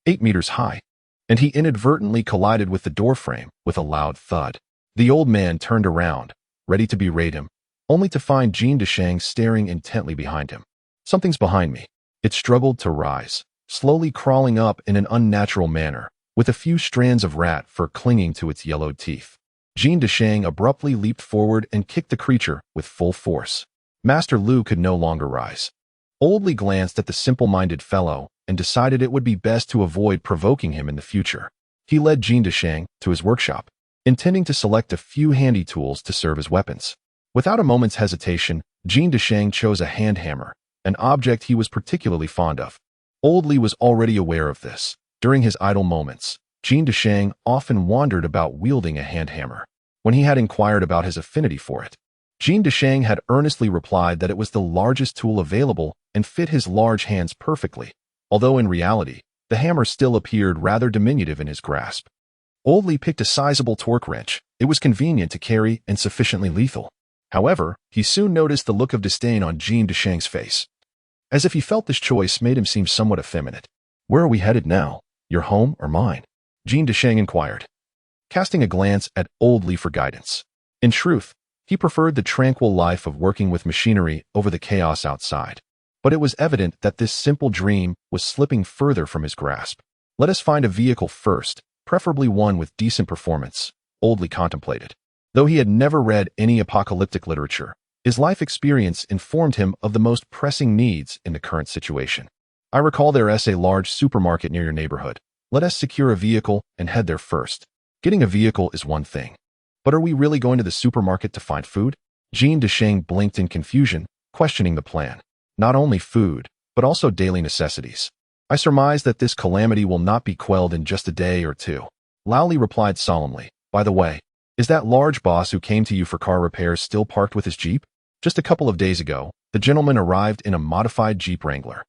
8 meters high, and he inadvertently collided with the doorframe with a loud thud. The old man turned around, ready to berate him, only to find Jean Deshang staring intently behind him. "Something's behind me." It struggled to rise, slowly crawling up in an unnatural manner, with a few strands of rat fur clinging to its yellowed teeth. Jean Deshang abruptly leaped forward and kicked the creature with full force. Master Lu could no longer rise. Old Li glanced at the simple-minded fellow and decided it would be best to avoid provoking him in the future. He led Jean Deshang to his workshop, intending to select a few handy tools to serve as weapons. Without a moment's hesitation, Jean Deshang chose a hand hammer, an object he was particularly fond of. Old Li was already aware of this. During his idle moments, Jean Deshang often wondered about wielding a hand hammer. When he had inquired about his affinity for it, Jean Deshang had earnestly replied that it was the largest tool available and fit his large hands perfectly, although in reality, the hammer still appeared rather diminutive in his grasp. Old Li picked a sizable torque wrench. It was convenient to carry and sufficiently lethal. However, he soon noticed the look of disdain on Jean Deshang's face, as if he felt this choice made him seem somewhat effeminate. "Where are we headed now? Your home or mine?" Jean Deshang inquired, casting a glance at Old Li for guidance. In truth, he preferred the tranquil life of working with machinery over the chaos outside. But it was evident that this simple dream was slipping further from his grasp. "Let us find a vehicle first, preferably one with decent performance," Old Li contemplated. Though he had never read any apocalyptic literature, his life experience informed him of the most pressing needs in the current situation. "I recall there is a large supermarket near your neighborhood. Let us secure a vehicle and head there first." Getting a vehicle is one thing, but are we really going to the supermarket to find food? Jean Deshang blinked in confusion, questioning the plan. Not only food, but also daily necessities. "I surmise that this calamity will not be quelled in just a day or two." Lao Li replied solemnly, "By the way, is that large boss who came to you for car repairs still parked with his Jeep? Just a couple of days ago, the gentleman arrived in a modified Jeep Wrangler,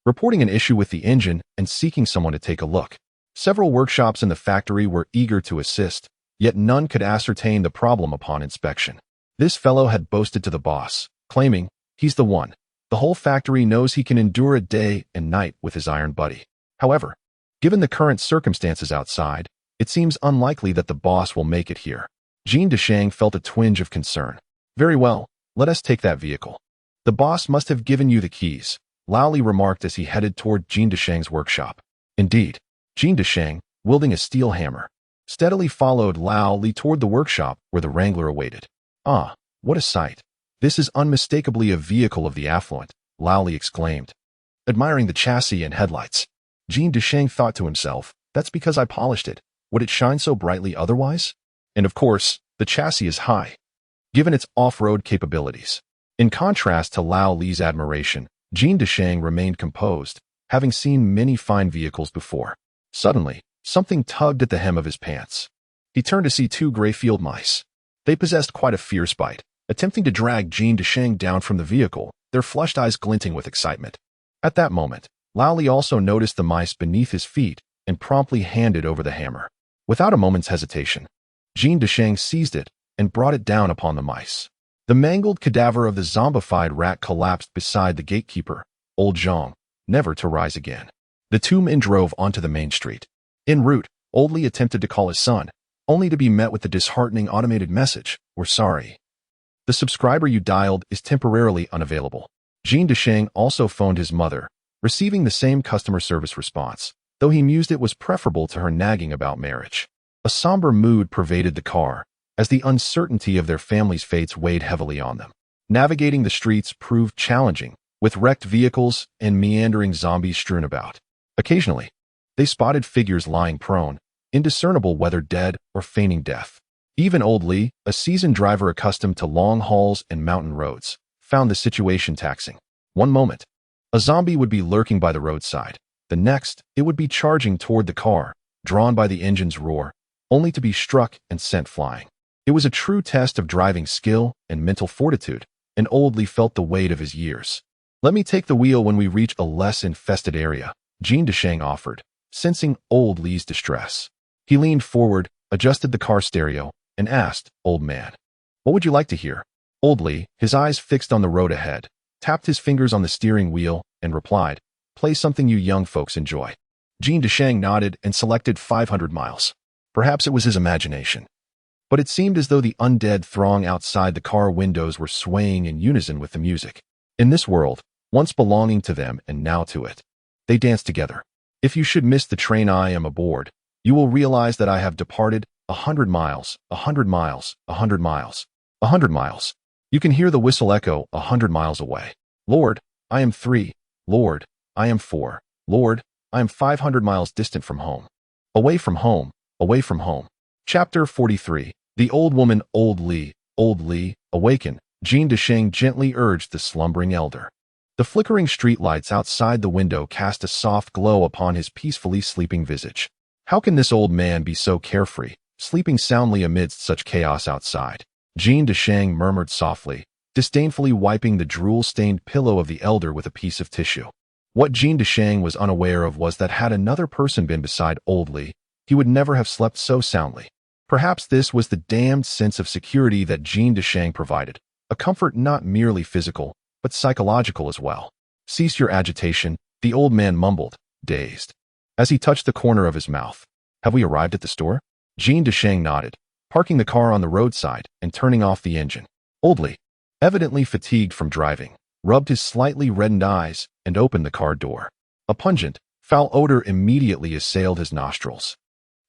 reporting an issue with the engine and seeking someone to take a look. Several workshops in the factory were eager to assist, yet none could ascertain the problem upon inspection. This fellow had boasted to the boss, claiming, 'He's the one. The whole factory knows he can endure a day and night with his iron buddy.' However, given the current circumstances outside, it seems unlikely that the boss will make it here." Jean Deshang felt a twinge of concern. "Very well, let us take that vehicle. The boss must have given you the keys," Lao Li remarked as he headed toward Jean Deshang's workshop. Indeed, Jean Deshang, wielding a steel hammer, steadily followed Lao Li toward the workshop where the Wrangler awaited. "Ah, what a sight. This is unmistakably a vehicle of the affluent," Lao Li exclaimed, admiring the chassis and headlights. Jean Deshang thought to himself, "That's because I polished it. Would it shine so brightly otherwise?" And of course, the chassis is high, given its off-road capabilities. In contrast to Lao Li's admiration, Jean Deshang remained composed, having seen many fine vehicles before. Suddenly, something tugged at the hem of his pants. He turned to see 2 gray field mice. They possessed quite a fierce bite, attempting to drag Jean Deshang down from the vehicle, their flushed eyes glinting with excitement. At that moment, Lao Li also noticed the mice beneath his feet and promptly handed over the hammer. Without a moment's hesitation, Jean Deshang seized it and brought it down upon the mice. The mangled cadaver of the zombified rat collapsed beside the gatekeeper, Old Zhang, never to rise again. The 2 men drove onto the main street. En route, Old Li attempted to call his son, only to be met with the disheartening automated message, "We're sorry. The subscriber you dialed is temporarily unavailable." Jean Desheng also phoned his mother, receiving the same customer service response, though he mused it was preferable to her nagging about marriage. A somber mood pervaded the car, as the uncertainty of their family's fates weighed heavily on them. Navigating the streets proved challenging, with wrecked vehicles and meandering zombies strewn about. Occasionally, they spotted figures lying prone, indiscernible whether dead or feigning death. Even Old Li, a seasoned driver accustomed to long hauls and mountain roads, found the situation taxing. One moment, a zombie would be lurking by the roadside. The next, it would be charging toward the car, drawn by the engine's roar, only to be struck and sent flying. It was a true test of driving skill and mental fortitude, and Old Li felt the weight of his years. "Let me take the wheel when we reach a less infested area," Jean Desheng offered, sensing Old Li's distress. He leaned forward, adjusted the car stereo, and asked, "Old man, what would you like to hear?" Old Li, his eyes fixed on the road ahead, tapped his fingers on the steering wheel and replied, "Play something you young folks enjoy." Jean Desheng nodded and selected 500 miles. Perhaps it was his imagination, but it seemed as though the undead throng outside the car windows were swaying in unison with the music. In this world, once belonging to them and now to it, they danced together. "If you should miss the train I am aboard, you will realize that I have departed 100 miles, 100 miles, 100 miles, 100 miles. You can hear the whistle echo 100 miles away. Lord, I am 3. Lord, I am 4. Lord, I am 500 miles distant from home. Away from home, away from home." Chapter 43. The Old Woman. Old Li, awaken, Jean Desheng gently urged the slumbering elder. The flickering streetlights outside the window cast a soft glow upon his peacefully sleeping visage. How can this old man be so carefree, sleeping soundly amidst such chaos outside? Jean Desheng murmured softly, disdainfully wiping the drool-stained pillow of the elder with a piece of tissue. What Jean Desheng was unaware of was that had another person been beside Old Li, he would never have slept so soundly. Perhaps this was the damned sense of security that Jean Desheng provided, a comfort not merely physical, but psychological as well. "Cease your agitation," the old man mumbled, dazed, as he touched the corner of his mouth. "Have we arrived at the store?" Jean Desheng nodded, parking the car on the roadside and turning off the engine. Old Li, evidently fatigued from driving, rubbed his slightly reddened eyes and opened the car door. A pungent, foul odor immediately assailed his nostrils.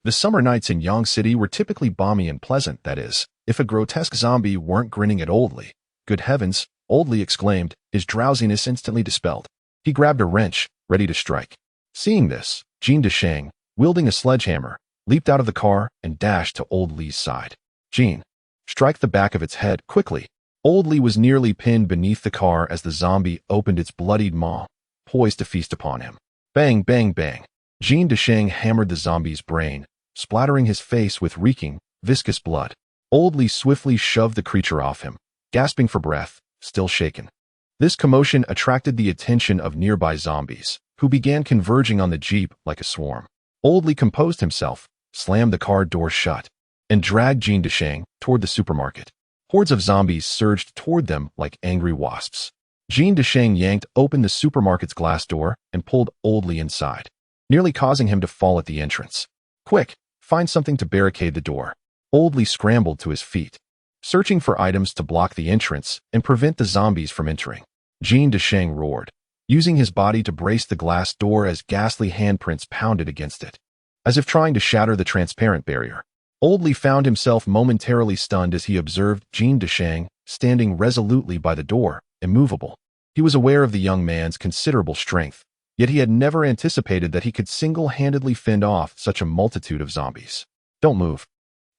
The summer nights in Yang City were typically balmy and pleasant, that is, if a grotesque zombie weren't grinning at Old Li. "Good heavens," Old Li exclaimed, his drowsiness instantly dispelled. He grabbed a wrench, ready to strike. Seeing this, Jean Desheng, wielding a sledgehammer, leaped out of the car and dashed to Old Li's side. "Jean, strike the back of its head, quickly." Old Li was nearly pinned beneath the car as the zombie opened its bloodied maw, poised to feast upon him. Bang, bang, bang. Jean Desheng hammered the zombie's brain, splattering his face with reeking, viscous blood. Old Li swiftly shoved the creature off him, gasping for breath, still shaken. This commotion attracted the attention of nearby zombies, who began converging on the jeep like a swarm. Old Li composed himself, slammed the car door shut, and dragged Jean Desheng toward the supermarket. Hordes of zombies surged toward them like angry wasps. Jean Desheng yanked open the supermarket's glass door and pulled Old Li inside, nearly causing him to fall at the entrance. "Quick, find something to barricade the door." Old Li scrambled to his feet, searching for items to block the entrance and prevent the zombies from entering. Jean Desheng roared, using his body to brace the glass door as ghastly handprints pounded against it, as if trying to shatter the transparent barrier. Old Li found himself momentarily stunned as he observed Jean Desheng standing resolutely by the door, immovable. He was aware of the young man's considerable strength, yet he had never anticipated that he could single-handedly fend off such a multitude of zombies. "Don't move,"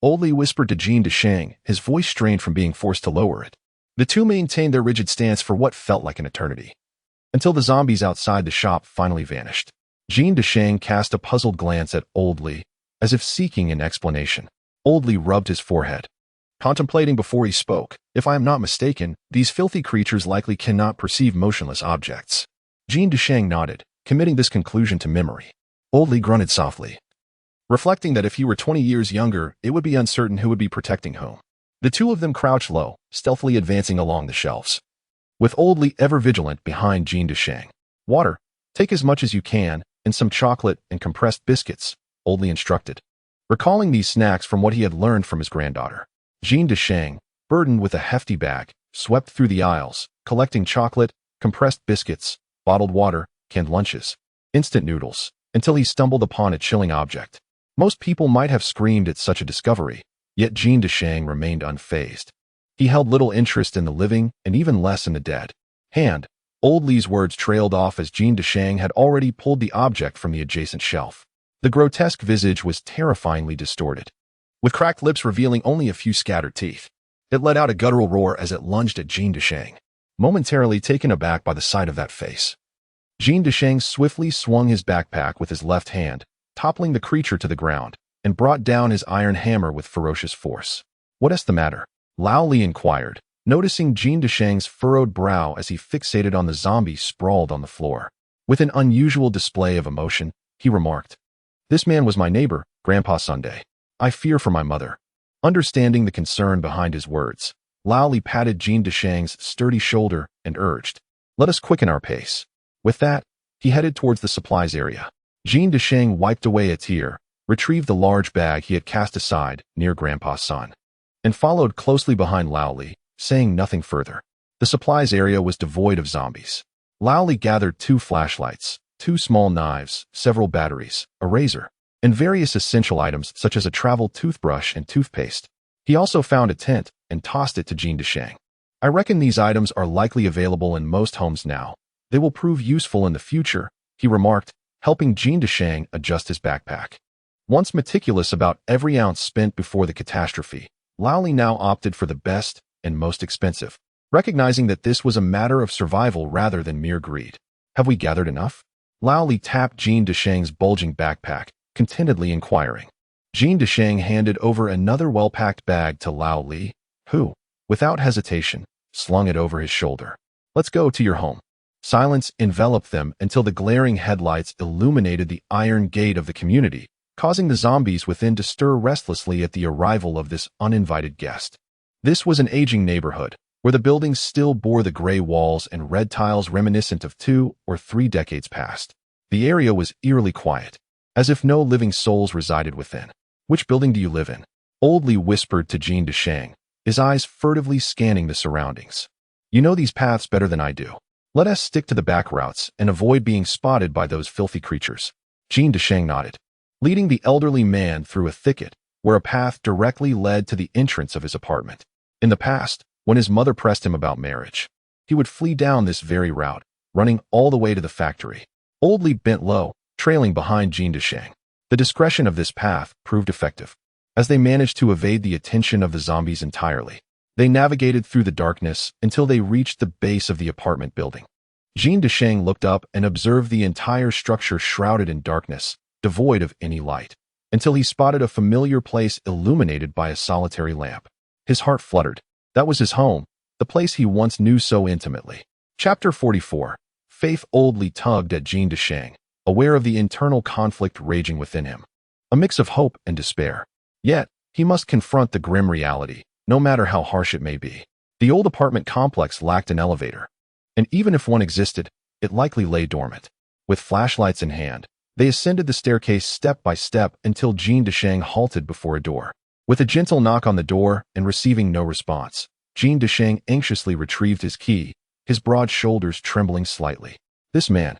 Old Li whispered to Jean Desheng, his voice strained from being forced to lower it. The two maintained their rigid stance for what felt like an eternity, until the zombies outside the shop finally vanished. Jean Desheng cast a puzzled glance at Old Li, as if seeking an explanation. Old Li rubbed his forehead, contemplating before he spoke. "If I am not mistaken, these filthy creatures likely cannot perceive motionless objects." Jean Desheng nodded, committing this conclusion to memory. Old Li grunted softly, reflecting that if he were 20 years younger, it would be uncertain who would be protecting whom. The two of them crouched low, stealthily advancing along the shelves, with Old Li ever vigilant behind Jean Desheng. "Water, take as much as you can, and some chocolate and compressed biscuits," Oldly instructed. Recalling these snacks from what he had learned from his granddaughter, Jean de Shang, burdened with a hefty bag, swept through the aisles, collecting chocolate, compressed biscuits, bottled water, canned lunches, instant noodles, until he stumbled upon a chilling object. Most people might have screamed at such a discovery, yet Jean de Shang remained unfazed. He held little interest in the living and even less in the dead. Old Li's words trailed off as Jean de Shang had already pulled the object from the adjacent shelf. The grotesque visage was terrifyingly distorted, with cracked lips revealing only a few scattered teeth. It let out a guttural roar as it lunged at Jean de Shang, momentarily taken aback by the sight of that face. Jean de Shang swiftly swung his backpack with his left hand, toppling the creature to the ground, and brought down his iron hammer with ferocious force. "What is the matter?" Lao Li inquired, noticing Jean de Shang's furrowed brow as he fixated on the zombie sprawled on the floor. With an unusual display of emotion, he remarked, "This man was my neighbor, Grandpa Sunday. I fear for my mother." Understanding the concern behind his words, Lao Li patted Jean de Shang's sturdy shoulder and urged, "Let us quicken our pace." With that, he headed towards the supplies area. Jean de Shang wiped away a tear, retrieved the large bag he had cast aside near Grandpa's son, and followed closely behind Lao Li, saying nothing further. The supplies area was devoid of zombies. Lao Li gathered 2 flashlights, 2 small knives, several batteries, a razor, and various essential items such as a travel toothbrush and toothpaste. He also found a tent and tossed it to Jean de Shang. "I reckon these items are likely available in most homes now. They will prove useful in the future," he remarked, helping Jean de Shang adjust his backpack. Once meticulous about every ounce spent before the catastrophe, Lao Li now opted for the best and most expensive, recognizing that this was a matter of survival rather than mere greed. "Have we gathered enough?" Lao Li tapped Jean de Shang's bulging backpack, contentedly inquiring. Jean de Shang handed over another well-packed bag to Lao Li, who, without hesitation, slung it over his shoulder. "Let's go to your home." Silence enveloped them until the glaring headlights illuminated the iron gate of the community, causing the zombies within to stir restlessly at the arrival of this uninvited guest. This was an aging neighborhood, where the buildings still bore the gray walls and red tiles reminiscent of 2 or 3 decades past. The area was eerily quiet, as if no living souls resided within. "Which building do you live in?" Old Li whispered to Jean de Shang, his eyes furtively scanning the surroundings. "You know these paths better than I do. Let us stick to the back routes and avoid being spotted by those filthy creatures." Jean de Shang nodded, leading the elderly man through a thicket where a path directly led to the entrance of his apartment. In the past, when his mother pressed him about marriage, he would flee down this very route, running all the way to the factory. Old Li bent low, trailing behind Jean de Shang. The discretion of this path proved effective, as they managed to evade the attention of the zombies entirely. They navigated through the darkness until they reached the base of the apartment building. Jean de Shang looked up and observed the entire structure shrouded in darkness, devoid of any light, until he spotted a familiar place illuminated by a solitary lamp. His heart fluttered. That was his home, the place he once knew so intimately. Chapter 44. Faith. Old Li tugged at Jean de Shang, aware of the internal conflict raging within him. A mix of hope and despair. Yet, he must confront the grim reality, no matter how harsh it may be. The old apartment complex lacked an elevator, and even if one existed, it likely lay dormant. With flashlights in hand, they ascended the staircase step by step until Jean de Shang halted before a door. With a gentle knock on the door and receiving no response, Jean de Shang anxiously retrieved his key, his broad shoulders trembling slightly. This man,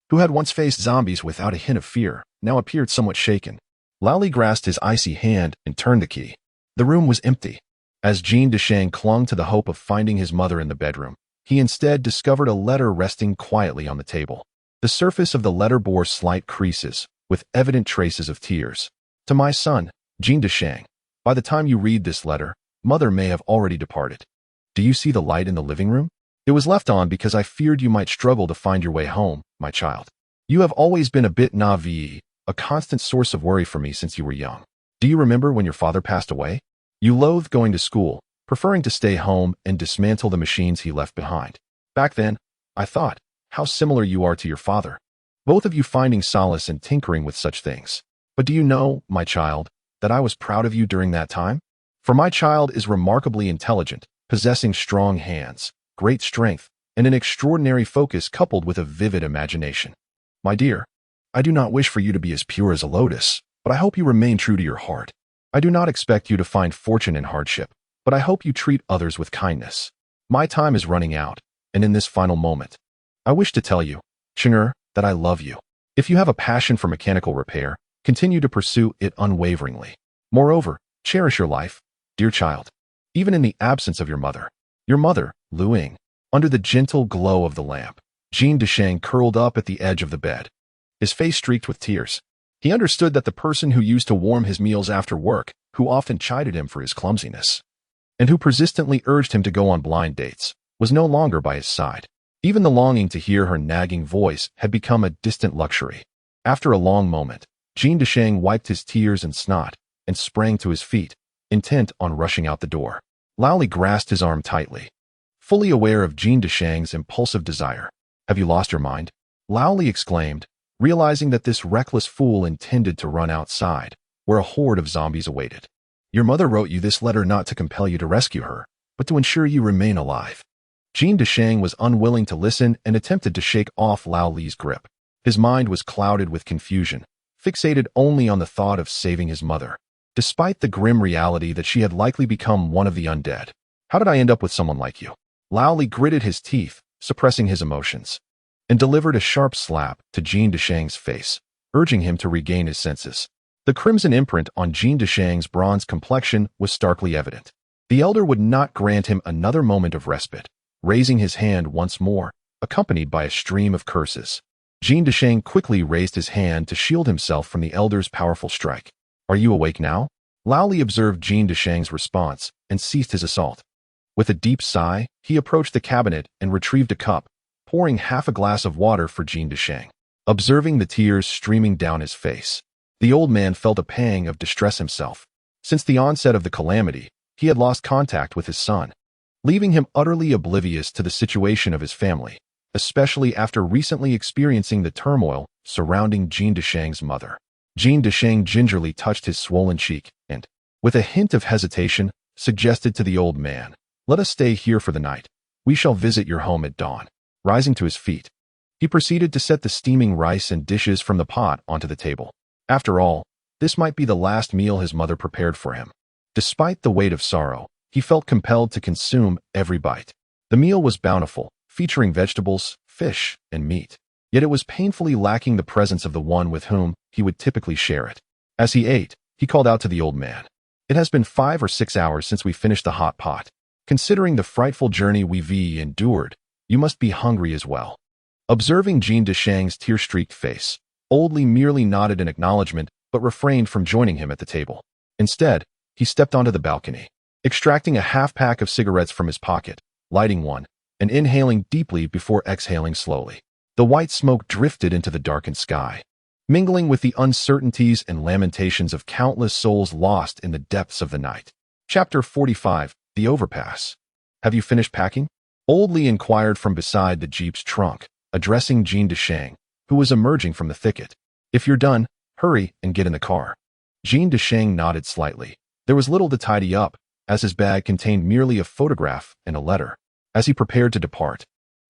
who had once faced zombies without a hint of fear, now appeared somewhat shaken. Lao Li grasped his icy hand and turned the key. The room was empty. As Jean de Shang clung to the hope of finding his mother in the bedroom, he instead discovered a letter resting quietly on the table. The surface of the letter bore slight creases, with evident traces of tears. "To my son, Jean de Shang. By the time you read this letter, Mother may have already departed. Do you see the light in the living room? It was left on because I feared you might struggle to find your way home, my child. You have always been a bit naive, a constant source of worry for me since you were young. Do you remember when your father passed away? You loathed going to school, preferring to stay home and dismantle the machines he left behind. Back then, I thought, how similar you are to your father, both of you finding solace in tinkering with such things. But do you know, my child, that I was proud of you during that time? For my child is remarkably intelligent, possessing strong hands, great strength, and an extraordinary focus coupled with a vivid imagination. My dear, I do not wish for you to be as pure as a lotus, but I hope you remain true to your heart. I do not expect you to find fortune in hardship, but I hope you treat others with kindness. My time is running out, and in this final moment, I wish to tell you, Cheng, that I love you. If you have a passion for mechanical repair, continue to pursue it unwaveringly. Moreover, cherish your life, dear child, even in the absence of your mother. Your mother, Lu Ying. Under the gentle glow of the lamp, Zheng Tianyun curled up at the edge of the bed, his face streaked with tears. He understood that the person who used to warm his meals after work, who often chided him for his clumsiness, and who persistently urged him to go on blind dates, was no longer by his side. Even the longing to hear her nagging voice had become a distant luxury. After a long moment, Zheng Tianyun wiped his tears and snot and sprang to his feet, intent on rushing out the door. Laoli grasped his arm tightly, fully aware of Zheng Tianyun's impulsive desire. "Have you lost your mind?" Laoli exclaimed, realizing that this reckless fool intended to run outside, where a horde of zombies awaited. "Your mother wrote you this letter not to compel you to rescue her, but to ensure you remain alive." Zheng Tianyun was unwilling to listen and attempted to shake off Laoli's grip. His mind was clouded with confusion, fixated only on the thought of saving his mother, despite the grim reality that she had likely become one of the undead. "How did I end up with someone like you?" Laoli gritted his teeth, suppressing his emotions, and delivered a sharp slap to Zheng Tianyun's face, urging him to regain his senses. The crimson imprint on Zheng Tianyun's bronze complexion was starkly evident. The elder would not grant him another moment of respite, raising his hand once more, accompanied by a stream of curses. Zheng Tianyun quickly raised his hand to shield himself from the elder's powerful strike. "Are you awake now?" Laoli observed Zheng Tianyun's response and ceased his assault. With a deep sigh, he approached the cabinet and retrieved a cup, pouring half a glass of water for Zheng Tianyun. Observing the tears streaming down his face, the old man felt a pang of distress himself. Since the onset of the calamity, he had lost contact with his son, leaving him utterly oblivious to the situation of his family, especially after recently experiencing the turmoil surrounding Zheng Tianyun's mother. Zheng Tianyun gingerly touched his swollen cheek and, with a hint of hesitation, suggested to the old man, "Let us stay here for the night. We shall visit your home at dawn." Rising to his feet, he proceeded to set the steaming rice and dishes from the pot onto the table. After all, this might be the last meal his mother prepared for him. Despite the weight of sorrow, he felt compelled to consume every bite. The meal was bountiful, featuring vegetables, fish, and meat. Yet it was painfully lacking the presence of the one with whom he would typically share it. As he ate, he called out to the old man, "It has been 5 or 6 hours since we finished the hot pot. Considering the frightful journey we've endured, you must be hungry as well." Observing Zheng Tianyun's tear-streaked face, Old Li merely nodded in acknowledgement but refrained from joining him at the table. Instead, he stepped onto the balcony, extracting a half-pack of cigarettes from his pocket, lighting one, and inhaling deeply before exhaling slowly. The white smoke drifted into the darkened sky, mingling with the uncertainties and lamentations of countless souls lost in the depths of the night. Chapter 45, The Overpass. "Have you finished packing?" Old Li inquired from beside the jeep's trunk, addressing Zheng Tianyun, who was emerging from the thicket. "If you're done, hurry and get in the car." Zheng Tianyun nodded slightly. There was little to tidy up, as his bag contained merely a photograph and a letter. As he prepared to depart,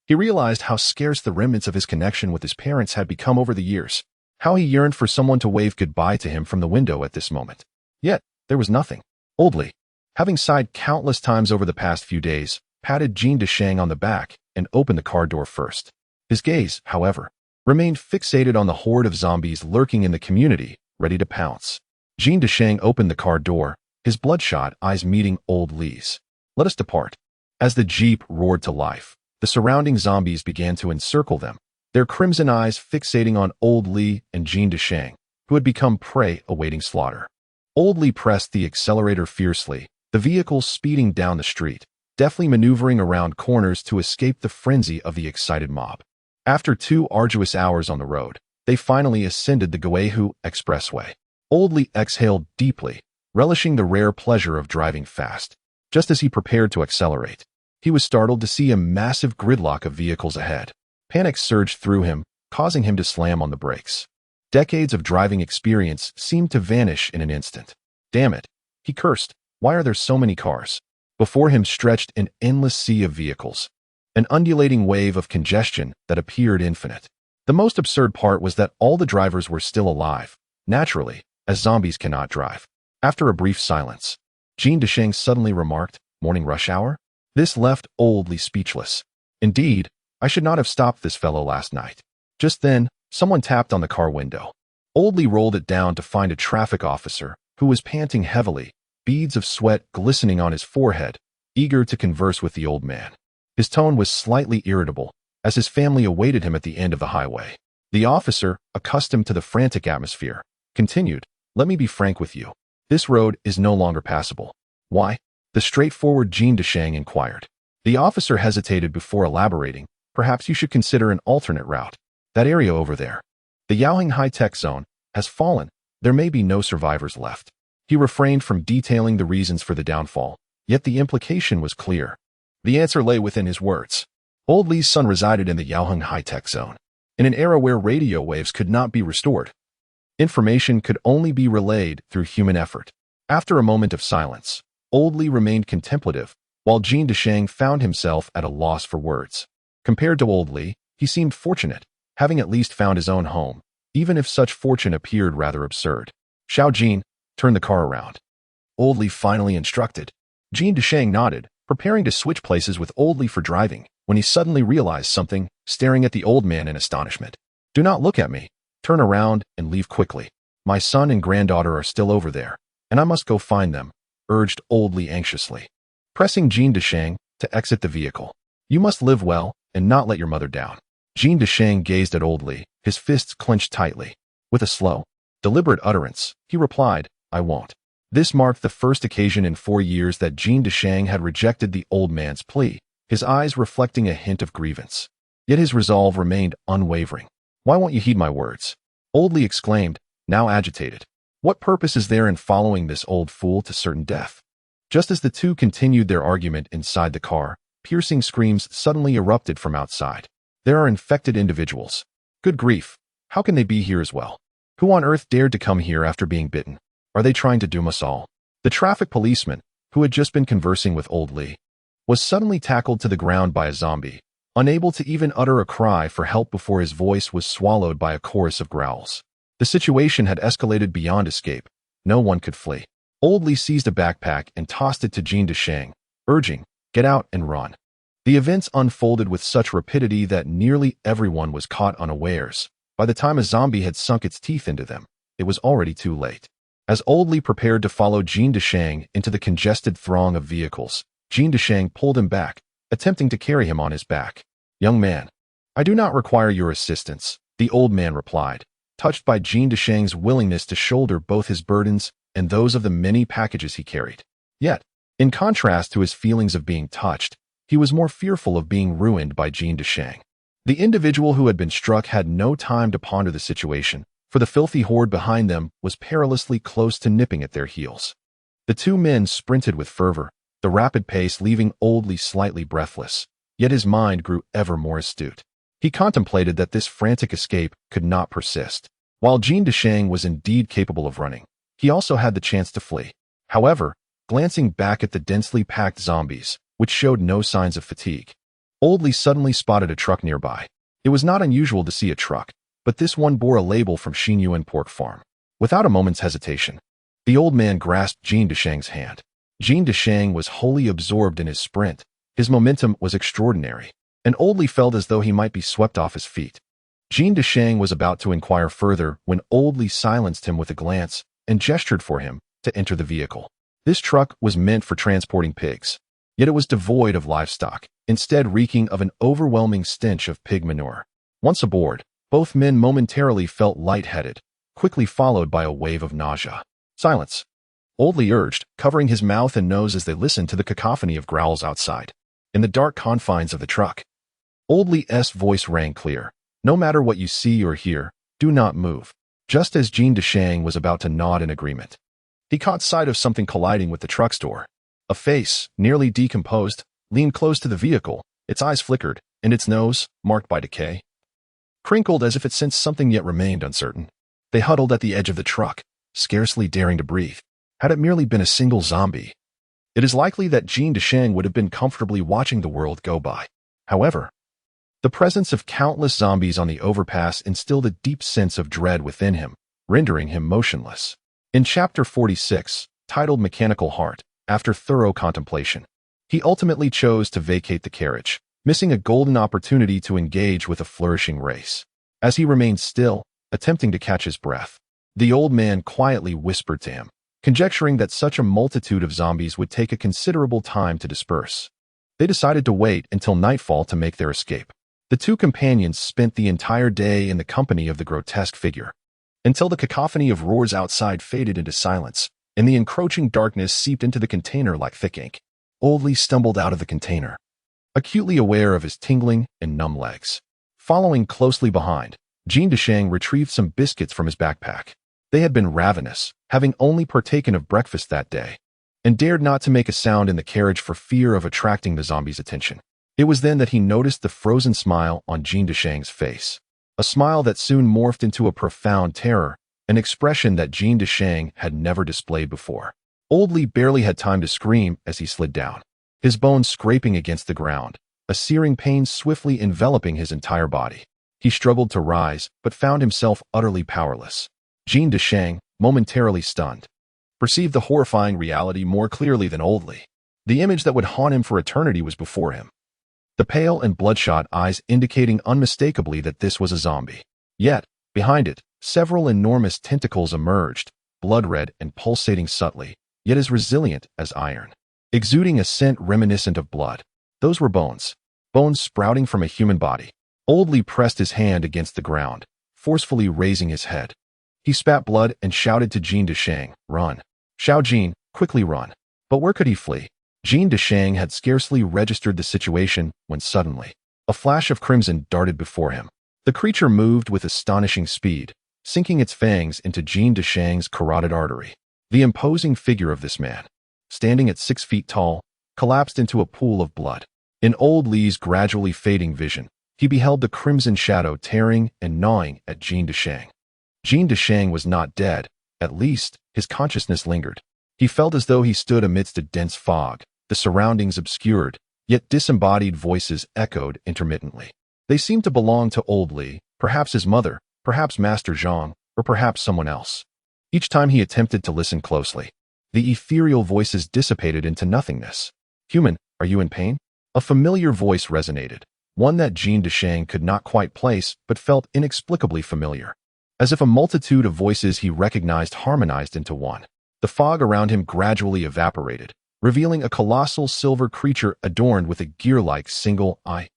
he realized how scarce the remnants of his connection with his parents had become over the years, how he yearned for someone to wave goodbye to him from the window at this moment. Yet, there was nothing. Old Li, having sighed countless times over the past few days, patted Zheng Tianyun on the back and opened the car door first. His gaze, however, remained fixated on the horde of zombies lurking in the community, ready to pounce. Zheng Tianyun opened the car door, his bloodshot eyes meeting Old Li's. "Let us depart." As the jeep roared to life, the surrounding zombies began to encircle them, their crimson eyes fixating on Old Li and Zheng Tianyun, who had become prey awaiting slaughter. Old Li pressed the accelerator fiercely, the vehicle speeding down the street, deftly maneuvering around corners to escape the frenzy of the excited mob. After 2 arduous hours on the road, they finally ascended the Guihu Expressway. Old Li exhaled deeply, relishing the rare pleasure of driving fast. Just as he prepared to accelerate, he was startled to see a massive gridlock of vehicles ahead. Panic surged through him, causing him to slam on the brakes. Decades of driving experience seemed to vanish in an instant. "Damn it," he cursed. "Why are there so many cars?" Before him stretched an endless sea of vehicles, an undulating wave of congestion that appeared infinite. The most absurd part was that all the drivers were still alive, naturally, as zombies cannot drive. After a brief silence, Zheng Tianyun suddenly remarked, "Morning rush hour?" This left Old Li speechless. Indeed, I should not have stopped this fellow last night. Just then, someone tapped on the car window. Old Li rolled it down to find a traffic officer who was panting heavily, beads of sweat glistening on his forehead, eager to converse with the old man. His tone was slightly irritable, as his family awaited him at the end of the highway. The officer, accustomed to the frantic atmosphere, continued, "Let me be frank with you. This road is no longer passable." "Why?" the straightforward Zheng Tianyun inquired. The officer hesitated before elaborating, "Perhaps you should consider an alternate route. That area over there. The Yaoheng high-tech zone has fallen. There may be no survivors left." He refrained from detailing the reasons for the downfall, yet the implication was clear. The answer lay within his words. Old Li's son resided in the Yaoheng high-tech zone, in an era where radio waves could not be restored. Information could only be relayed through human effort. After a moment of silence, Old Li remained contemplative, while Zheng Tianyun found himself at a loss for words. Compared to Old Li, he seemed fortunate, having at least found his own home, even if such fortune appeared rather absurd. "Xiao Jin, turn the car around," Old Li finally instructed. Zheng Tianyun nodded, preparing to switch places with Old Li for driving, when he suddenly realized something, staring at the old man in astonishment. "Do not look at me. Turn around and leave quickly. My son and granddaughter are still over there, and I must go find them," urged Old Li anxiously, pressing Zheng Tianyun to exit the vehicle. "You must live well and not let your mother down." Zheng Tianyun gazed at Old Li, his fists clenched tightly. With a slow, deliberate utterance, he replied, "I won't." This marked the first occasion in 4 years that Zheng Tianyun had rejected the old man's plea, his eyes reflecting a hint of grievance. Yet his resolve remained unwavering. "Why won't you heed my words?" Old Li exclaimed, now agitated. "What purpose is there in following this old fool to certain death?" Just as the two continued their argument inside the car, piercing screams suddenly erupted from outside. "There are infected individuals. Good grief, how can they be here as well? Who on earth dared to come here after being bitten? Are they trying to doom us all?" The traffic policeman, who had just been conversing with Old Li, was suddenly tackled to the ground by a zombie, unable to even utter a cry for help before his voice was swallowed by a chorus of growls. The situation had escalated beyond escape. No one could flee. Old Li seized a backpack and tossed it to Zheng Tianyun, urging, "Get out and run." The events unfolded with such rapidity that nearly everyone was caught unawares. By the time a zombie had sunk its teeth into them, it was already too late. As Old Li prepared to follow Zheng Tianyun into the congested throng of vehicles, Zheng Tianyun pulled him back, attempting to carry him on his back. "Young man, I do not require your assistance," the old man replied, touched by Zheng Tianyun's willingness to shoulder both his burdens and those of the many packages he carried. Yet, in contrast to his feelings of being touched, he was more fearful of being ruined by Zheng Tianyun. The individual who had been struck had no time to ponder the situation, for the filthy horde behind them was perilously close to nipping at their heels. The two men sprinted with fervor, the rapid pace leaving Old Li slightly breathless, yet his mind grew ever more astute. He contemplated that this frantic escape could not persist. While Zheng Tianyun was indeed capable of running, he also had the chance to flee. However, glancing back at the densely packed zombies, which showed no signs of fatigue, Old Li suddenly spotted a truck nearby. It was not unusual to see a truck, but this one bore a label from Xinyuan Pork Farm. Without a moment's hesitation, the old man grasped Zheng Tianyun's hand. Zheng Tianyun was wholly absorbed in his sprint. His momentum was extraordinary, and Old Li felt as though he might be swept off his feet. Zheng Tianyun was about to inquire further when Old Li silenced him with a glance and gestured for him to enter the vehicle. This truck was meant for transporting pigs, yet it was devoid of livestock, instead reeking of an overwhelming stench of pig manure. Once aboard, both men momentarily felt lightheaded, quickly followed by a wave of nausea. "Silence," Old Li urged, covering his mouth and nose as they listened to the cacophony of growls outside. In the dark confines of the truck, Old Li's voice rang clear. "No matter what you see or hear, do not move." Just as Zheng Tianyun was about to nod in agreement, he caught sight of something colliding with the truck's door. A face, nearly decomposed, leaned close to the vehicle, its eyes flickered, and its nose, marked by decay, crinkled as if it sensed something yet remained uncertain. They huddled at the edge of the truck, scarcely daring to breathe. Had it merely been a single zombie, it is likely that Zheng Tianyun would have been comfortably watching the world go by. However, the presence of countless zombies on the overpass instilled a deep sense of dread within him, rendering him motionless. In Chapter 46, titled Mechanical Heart, after thorough contemplation, he ultimately chose to vacate the carriage, missing a golden opportunity to engage with a flourishing race. As he remained still, attempting to catch his breath, the old man quietly whispered to him, conjecturing that such a multitude of zombies would take a considerable time to disperse. They decided to wait until nightfall to make their escape. The two companions spent the entire day in the company of the grotesque figure, until the cacophony of roars outside faded into silence, and the encroaching darkness seeped into the container like thick ink. Old Lee stumbled out of the container, acutely aware of his tingling and numb legs. Following closely behind, Zheng Tianyun retrieved some biscuits from his backpack. They had been ravenous, having only partaken of breakfast that day, and dared not to make a sound in the carriage for fear of attracting the zombies' attention. It was then that he noticed the frozen smile on Zheng Tianyun's face, a smile that soon morphed into a profound terror, an expression that Zheng Tianyun had never displayed before. Old Lee barely had time to scream as he slid down, his bones scraping against the ground, a searing pain swiftly enveloping his entire body. He struggled to rise, but found himself utterly powerless. Zheng Tianyun, momentarily stunned, perceived the horrifying reality more clearly than Old Lee. The image that would haunt him for eternity was before him, the pale and bloodshot eyes indicating unmistakably that this was a zombie. Yet, behind it, several enormous tentacles emerged, blood-red and pulsating subtly, yet as resilient as iron, exuding a scent reminiscent of blood. Those were bones sprouting from a human body. Old Lee pressed his hand against the ground, forcefully raising his head. He spat blood and shouted to Zheng Tianyun, "Run! Xiao Jin, quickly run!" But where could he flee? Zheng Tianyun had scarcely registered the situation when suddenly, a flash of crimson darted before him. The creature moved with astonishing speed, sinking its fangs into Zheng Tianyun's carotid artery. The imposing figure of this man, standing at 6 feet tall, collapsed into a pool of blood. In Old Lee's gradually fading vision, he beheld the crimson shadow tearing and gnawing at Zheng Tianyun. Zheng Tianyun was not dead, at least his consciousness lingered. He felt as though he stood amidst a dense fog, the surroundings obscured, yet disembodied voices echoed intermittently. They seemed to belong to Old Lee, perhaps his mother, perhaps Master Zhang, or perhaps someone else. Each time he attempted to listen closely, the ethereal voices dissipated into nothingness. "Human, are you in pain?" A familiar voice resonated, one that Zheng Tianyun could not quite place but felt inexplicably familiar. As if a multitude of voices he recognized harmonized into one. The fog around him gradually evaporated, revealing a colossal silver creature adorned with a gear-like single-eye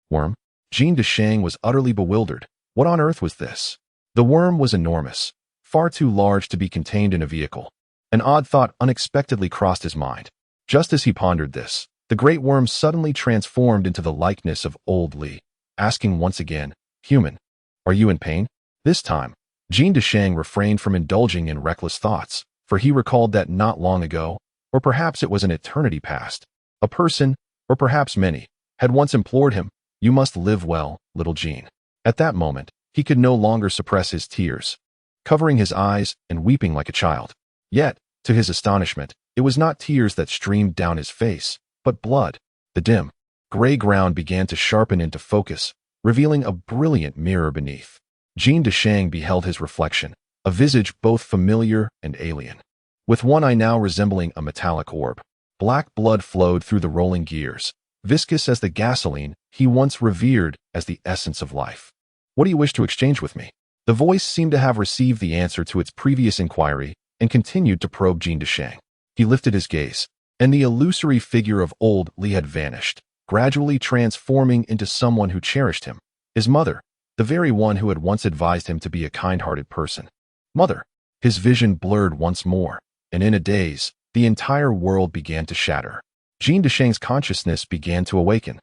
worm. Zheng Tianyun was utterly bewildered. What on earth was this? The worm was enormous, far too large to be contained in a vehicle. An odd thought unexpectedly crossed his mind. Just as he pondered this, the great worm suddenly transformed into the likeness of Old Lee, asking once again, "Human, are you in pain?" This time, Zheng Tianyun refrained from indulging in reckless thoughts, for he recalled that not long ago, or perhaps it was an eternity past, a person, or perhaps many, had once implored him, "You must live well, little Zheng." At that moment, he could no longer suppress his tears, covering his eyes and weeping like a child. Yet, to his astonishment, it was not tears that streamed down his face, but blood. The dim, gray ground began to sharpen into focus, revealing a brilliant mirror beneath. Zheng Tianyun beheld his reflection, a visage both familiar and alien. With one eye now resembling a metallic orb, black blood flowed through the rolling gears, viscous as the gasoline he once revered as the essence of life. "What do you wish to exchange with me?" The voice seemed to have received the answer to its previous inquiry and continued to probe Zheng Tianyun. He lifted his gaze, and the illusory figure of Old Lee had vanished, gradually transforming into someone who cherished him, his mother, the very one who had once advised him to be a kind-hearted person. Mother! His vision blurred once more, and in a daze, the entire world began to shatter. Zheng Tianyun's consciousness began to awaken,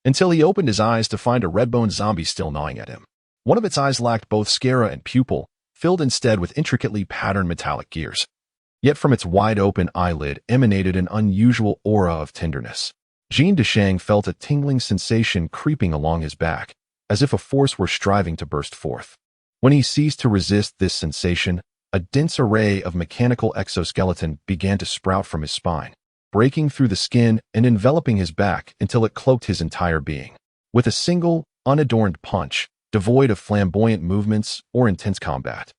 until he opened his eyes to find a red-boned zombie still gnawing at him. One of its eyes lacked both sclera and pupil, filled instead with intricately patterned metallic gears. Yet from its wide-open eyelid emanated an unusual aura of tenderness. Zheng Tianyun felt a tingling sensation creeping along his back, as if a force were striving to burst forth. When he ceased to resist this sensation, a dense array of mechanical exoskeleton began to sprout from his spine, breaking through the skin and enveloping his back until it cloaked his entire being. With a single, unadorned punch, devoid of flamboyant movements or intense combat,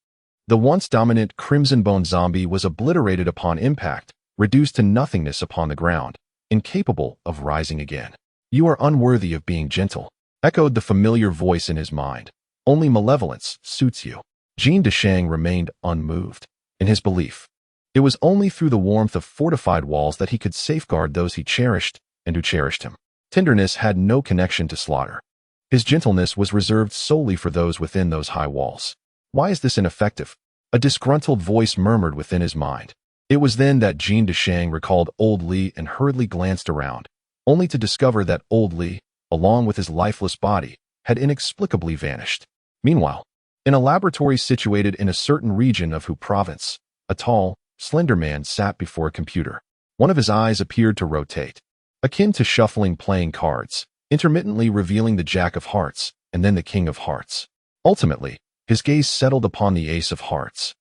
The once dominant crimson bone zombie was obliterated upon impact, reduced to nothingness upon the ground, incapable of rising again. "You are unworthy of being gentle," echoed the familiar voice in his mind. "Only malevolence suits you." Zheng Tianyun remained unmoved. In his belief, it was only through the warmth of fortified walls that he could safeguard those he cherished and who cherished him. Tenderness had no connection to slaughter. His gentleness was reserved solely for those within those high walls. Why is this ineffective? A disgruntled voice murmured within his mind. It was then that Zheng Tianyun recalled old Li and hurriedly glanced around, only to discover that old Li, along with his lifeless body, had inexplicably vanished. Meanwhile, in a laboratory situated in a certain region of Hu province, a tall, slender man sat before a computer. One of his eyes appeared to rotate, akin to shuffling playing cards, intermittently revealing the Jack of Hearts and then the King of Hearts. Ultimately, his gaze settled upon the Ace of Hearts,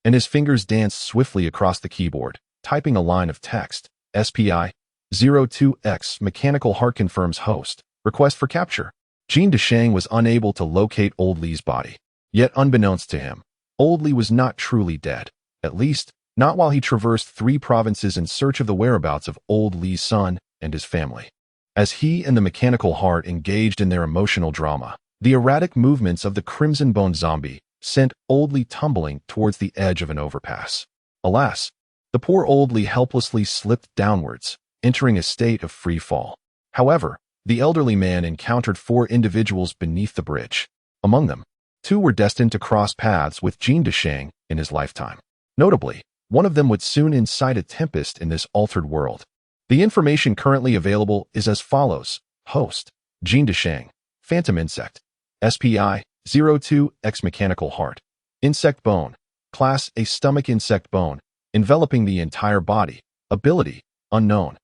and his fingers danced swiftly across the keyboard, typing a line of text. SPI 02X Mechanical Heart confirms host. Request for capture. Zheng Tianyun was unable to locate Old Li's body. Yet unbeknownst to him, Old Li was not truly dead. At least, not while he traversed 3 provinces in search of the whereabouts of Old Li's son and his family. As he and the mechanical heart engaged in their emotional drama, the erratic movements of the crimson bone zombie sent Old Li tumbling towards the edge of an overpass. Alas, the poor Old Li helplessly slipped downwards, entering a state of free fall. However, the elderly man encountered 4 individuals beneath the bridge. Among them, 2 were destined to cross paths with Zheng Tianyun in his lifetime. Notably, one of them would soon incite a tempest in this altered world. The information currently available is as follows. Host, Zheng Tianyun. Phantom insect. SPI 02X Mechanical Heart. Insect bone. Class A stomach insect bone, enveloping the entire body. Ability, unknown.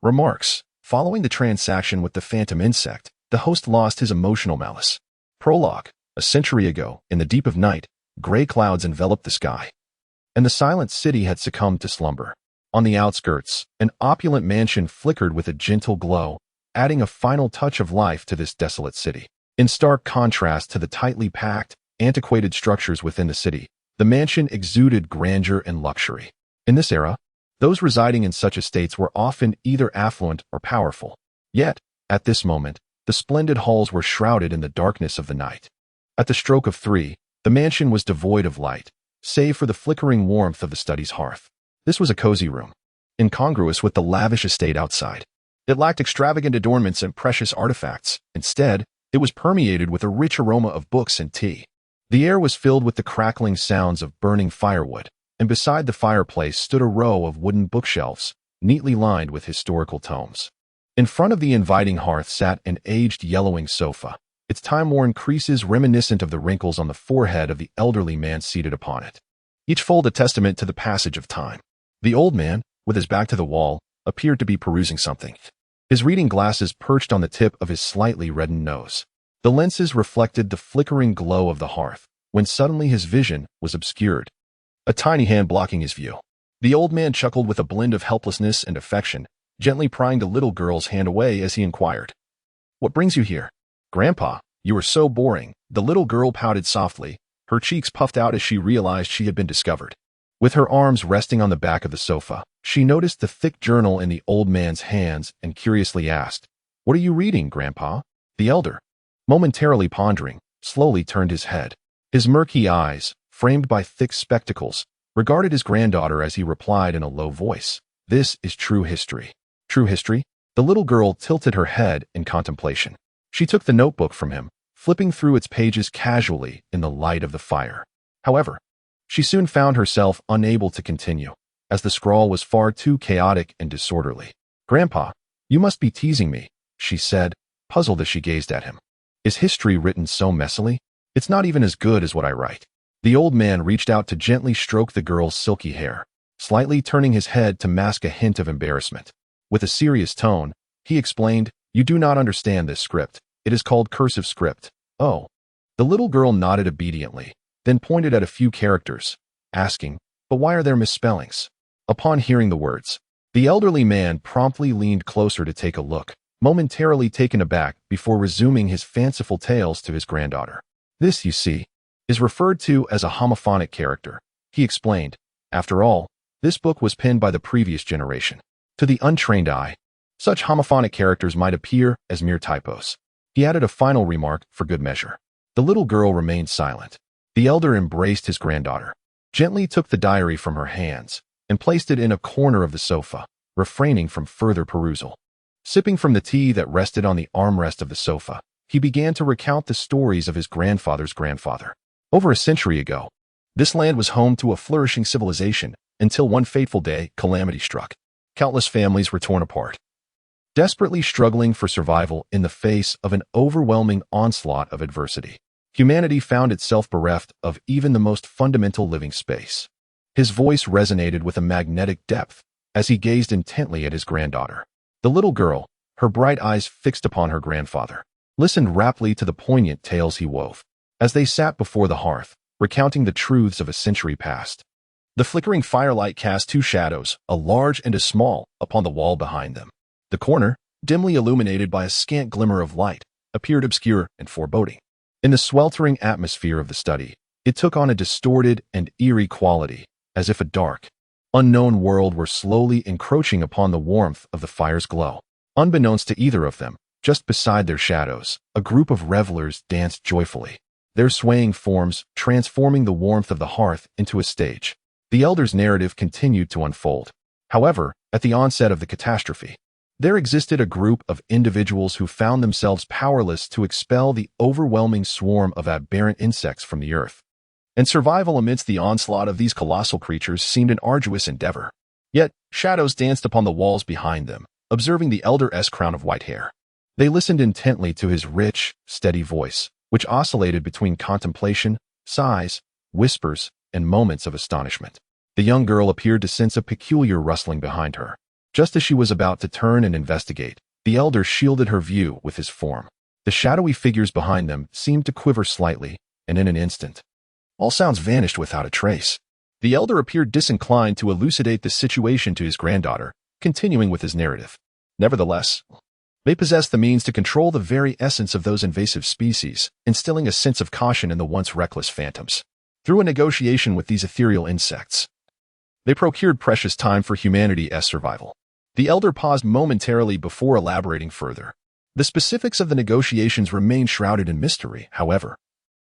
Remarks. Following the transaction with the phantom insect, the host lost his emotional malice. Prologue. A century ago, in the deep of night, gray clouds enveloped the sky, and the silent city had succumbed to slumber. On the outskirts, an opulent mansion flickered with a gentle glow, adding a final touch of life to this desolate city. In stark contrast to the tightly packed, antiquated structures within the city, the mansion exuded grandeur and luxury. In this era, those residing in such estates were often either affluent or powerful. Yet, at this moment, the splendid halls were shrouded in the darkness of the night. At the stroke of 3, the mansion was devoid of light, save for the flickering warmth of the study's hearth. This was a cozy room, incongruous with the lavish estate outside. It lacked extravagant adornments and precious artifacts. Instead, it was permeated with a rich aroma of books and tea. The air was filled with the crackling sounds of burning firewood, and beside the fireplace stood a row of wooden bookshelves, neatly lined with historical tomes. In front of the inviting hearth sat an aged yellowing sofa, its time-worn creases reminiscent of the wrinkles on the forehead of the elderly man seated upon it, each fold a testament to the passage of time. The old man, with his back to the wall, appeared to be perusing something. His reading glasses perched on the tip of his slightly reddened nose. The lenses reflected the flickering glow of the hearth, when suddenly his vision was obscured, a tiny hand blocking his view. The old man chuckled with a blend of helplessness and affection, gently prying the little girl's hand away as he inquired, "What brings you here?" "Grandpa, you are so boring." The little girl pouted softly, her cheeks puffed out as she realized she had been discovered. With her arms resting on the back of the sofa, she noticed the thick journal in the old man's hands and curiously asked, "What are you reading, Grandpa?" The elder, momentarily pondering, slowly turned his head. His murky eyes, framed by thick spectacles, regarded his granddaughter as he replied in a low voice, "This is true history." "True history?" The little girl tilted her head in contemplation. She took the notebook from him, flipping through its pages casually in the light of the fire. However, she soon found herself unable to continue, as the scrawl was far too chaotic and disorderly. "Grandpa, you must be teasing me," she said, puzzled as she gazed at him. "Is history written so messily? It's not even as good as what I write." The old man reached out to gently stroke the girl's silky hair, slightly turning his head to mask a hint of embarrassment. With a serious tone, he explained, "You do not understand this script. It is called cursive script." "Oh." The little girl nodded obediently, then pointed at a few characters, asking, "But why are there misspellings?" Upon hearing the words, the elderly man promptly leaned closer to take a look, momentarily taken aback before resuming his fanciful tales to his granddaughter. "This, you see, is referred to as a homophonic character. He explained, after all, this book was penned by the previous generation. To the untrained eye, such homophonic characters might appear as mere typos. He added a final remark for good measure. The little girl remained silent. The elder embraced his granddaughter, gently took the diary from her hands, and placed it in a corner of the sofa, refraining from further perusal. Sipping from the tea that rested on the armrest of the sofa, he began to recount the stories of his grandfather's grandfather. Over a century ago, this land was home to a flourishing civilization until one fateful day, calamity struck. Countless families were torn apart, desperately struggling for survival in the face of an overwhelming onslaught of adversity. Humanity found itself bereft of even the most fundamental living space. His voice resonated with a magnetic depth as he gazed intently at his granddaughter. The little girl, her bright eyes fixed upon her grandfather, listened raptly to the poignant tales he wove. As they sat before the hearth, recounting the truths of a century past, the flickering firelight cast two shadows, a large and a small, upon the wall behind them. The corner, dimly illuminated by a scant glimmer of light, appeared obscure and foreboding. In the sweltering atmosphere of the study, it took on a distorted and eerie quality, as if a dark, unknown world were slowly encroaching upon the warmth of the fire's glow. Unbeknownst to either of them, just beside their shadows, a group of revelers danced joyfully, their swaying forms transforming the warmth of the hearth into a stage. The elder's narrative continued to unfold. However, at the onset of the catastrophe, there existed a group of individuals who found themselves powerless to expel the overwhelming swarm of aberrant insects from the earth. And survival amidst the onslaught of these colossal creatures seemed an arduous endeavor. Yet, shadows danced upon the walls behind them, observing the elder's crown of white hair. They listened intently to his rich, steady voice, which oscillated between contemplation, sighs, whispers, and moments of astonishment. The young girl appeared to sense a peculiar rustling behind her. Just as she was about to turn and investigate, the elder shielded her view with his form. The shadowy figures behind them seemed to quiver slightly, and in an instant, all sounds vanished without a trace. The elder appeared disinclined to elucidate the situation to his granddaughter, continuing with his narrative. Nevertheless, they possessed the means to control the very essence of those invasive species, instilling a sense of caution in the once reckless phantoms. Through a negotiation with these ethereal insects, they procured precious time for humanity's survival. The elder paused momentarily before elaborating further. The specifics of the negotiations remained shrouded in mystery, however.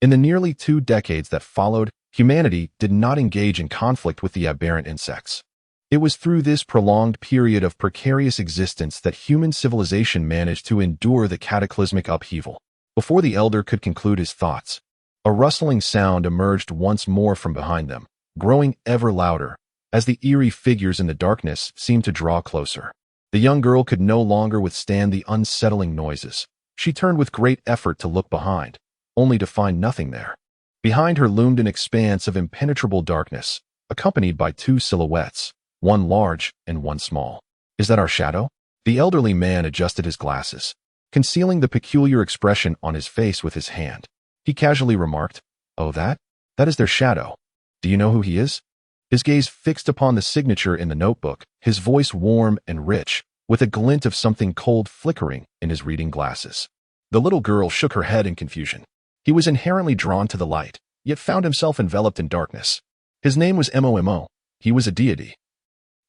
In the nearly 2 decades that followed, humanity did not engage in conflict with the aberrant insects. It was through this prolonged period of precarious existence that human civilization managed to endure the cataclysmic upheaval. Before the elder could conclude his thoughts, a rustling sound emerged once more from behind them, growing ever louder, as the eerie figures in the darkness seemed to draw closer. The young girl could no longer withstand the unsettling noises. She turned with great effort to look behind, only to find nothing there. Behind her loomed an expanse of impenetrable darkness, accompanied by 2 silhouettes, one large and one small. "Is that our shadow?" The elderly man adjusted his glasses, concealing the peculiar expression on his face with his hand. He casually remarked, "Oh, that is their shadow. Do you know who he is?" His gaze fixed upon the signature in the notebook, his voice warm and rich, with a glint of something cold flickering in his reading glasses. The little girl shook her head in confusion. He was inherently drawn to the light, yet found himself enveloped in darkness. His name was Momo. He was a deity,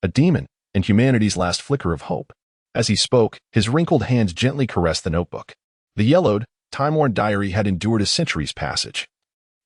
a demon, and humanity's last flicker of hope. As he spoke, his wrinkled hands gently caressed the notebook. The yellowed, time-worn diary had endured a century's passage,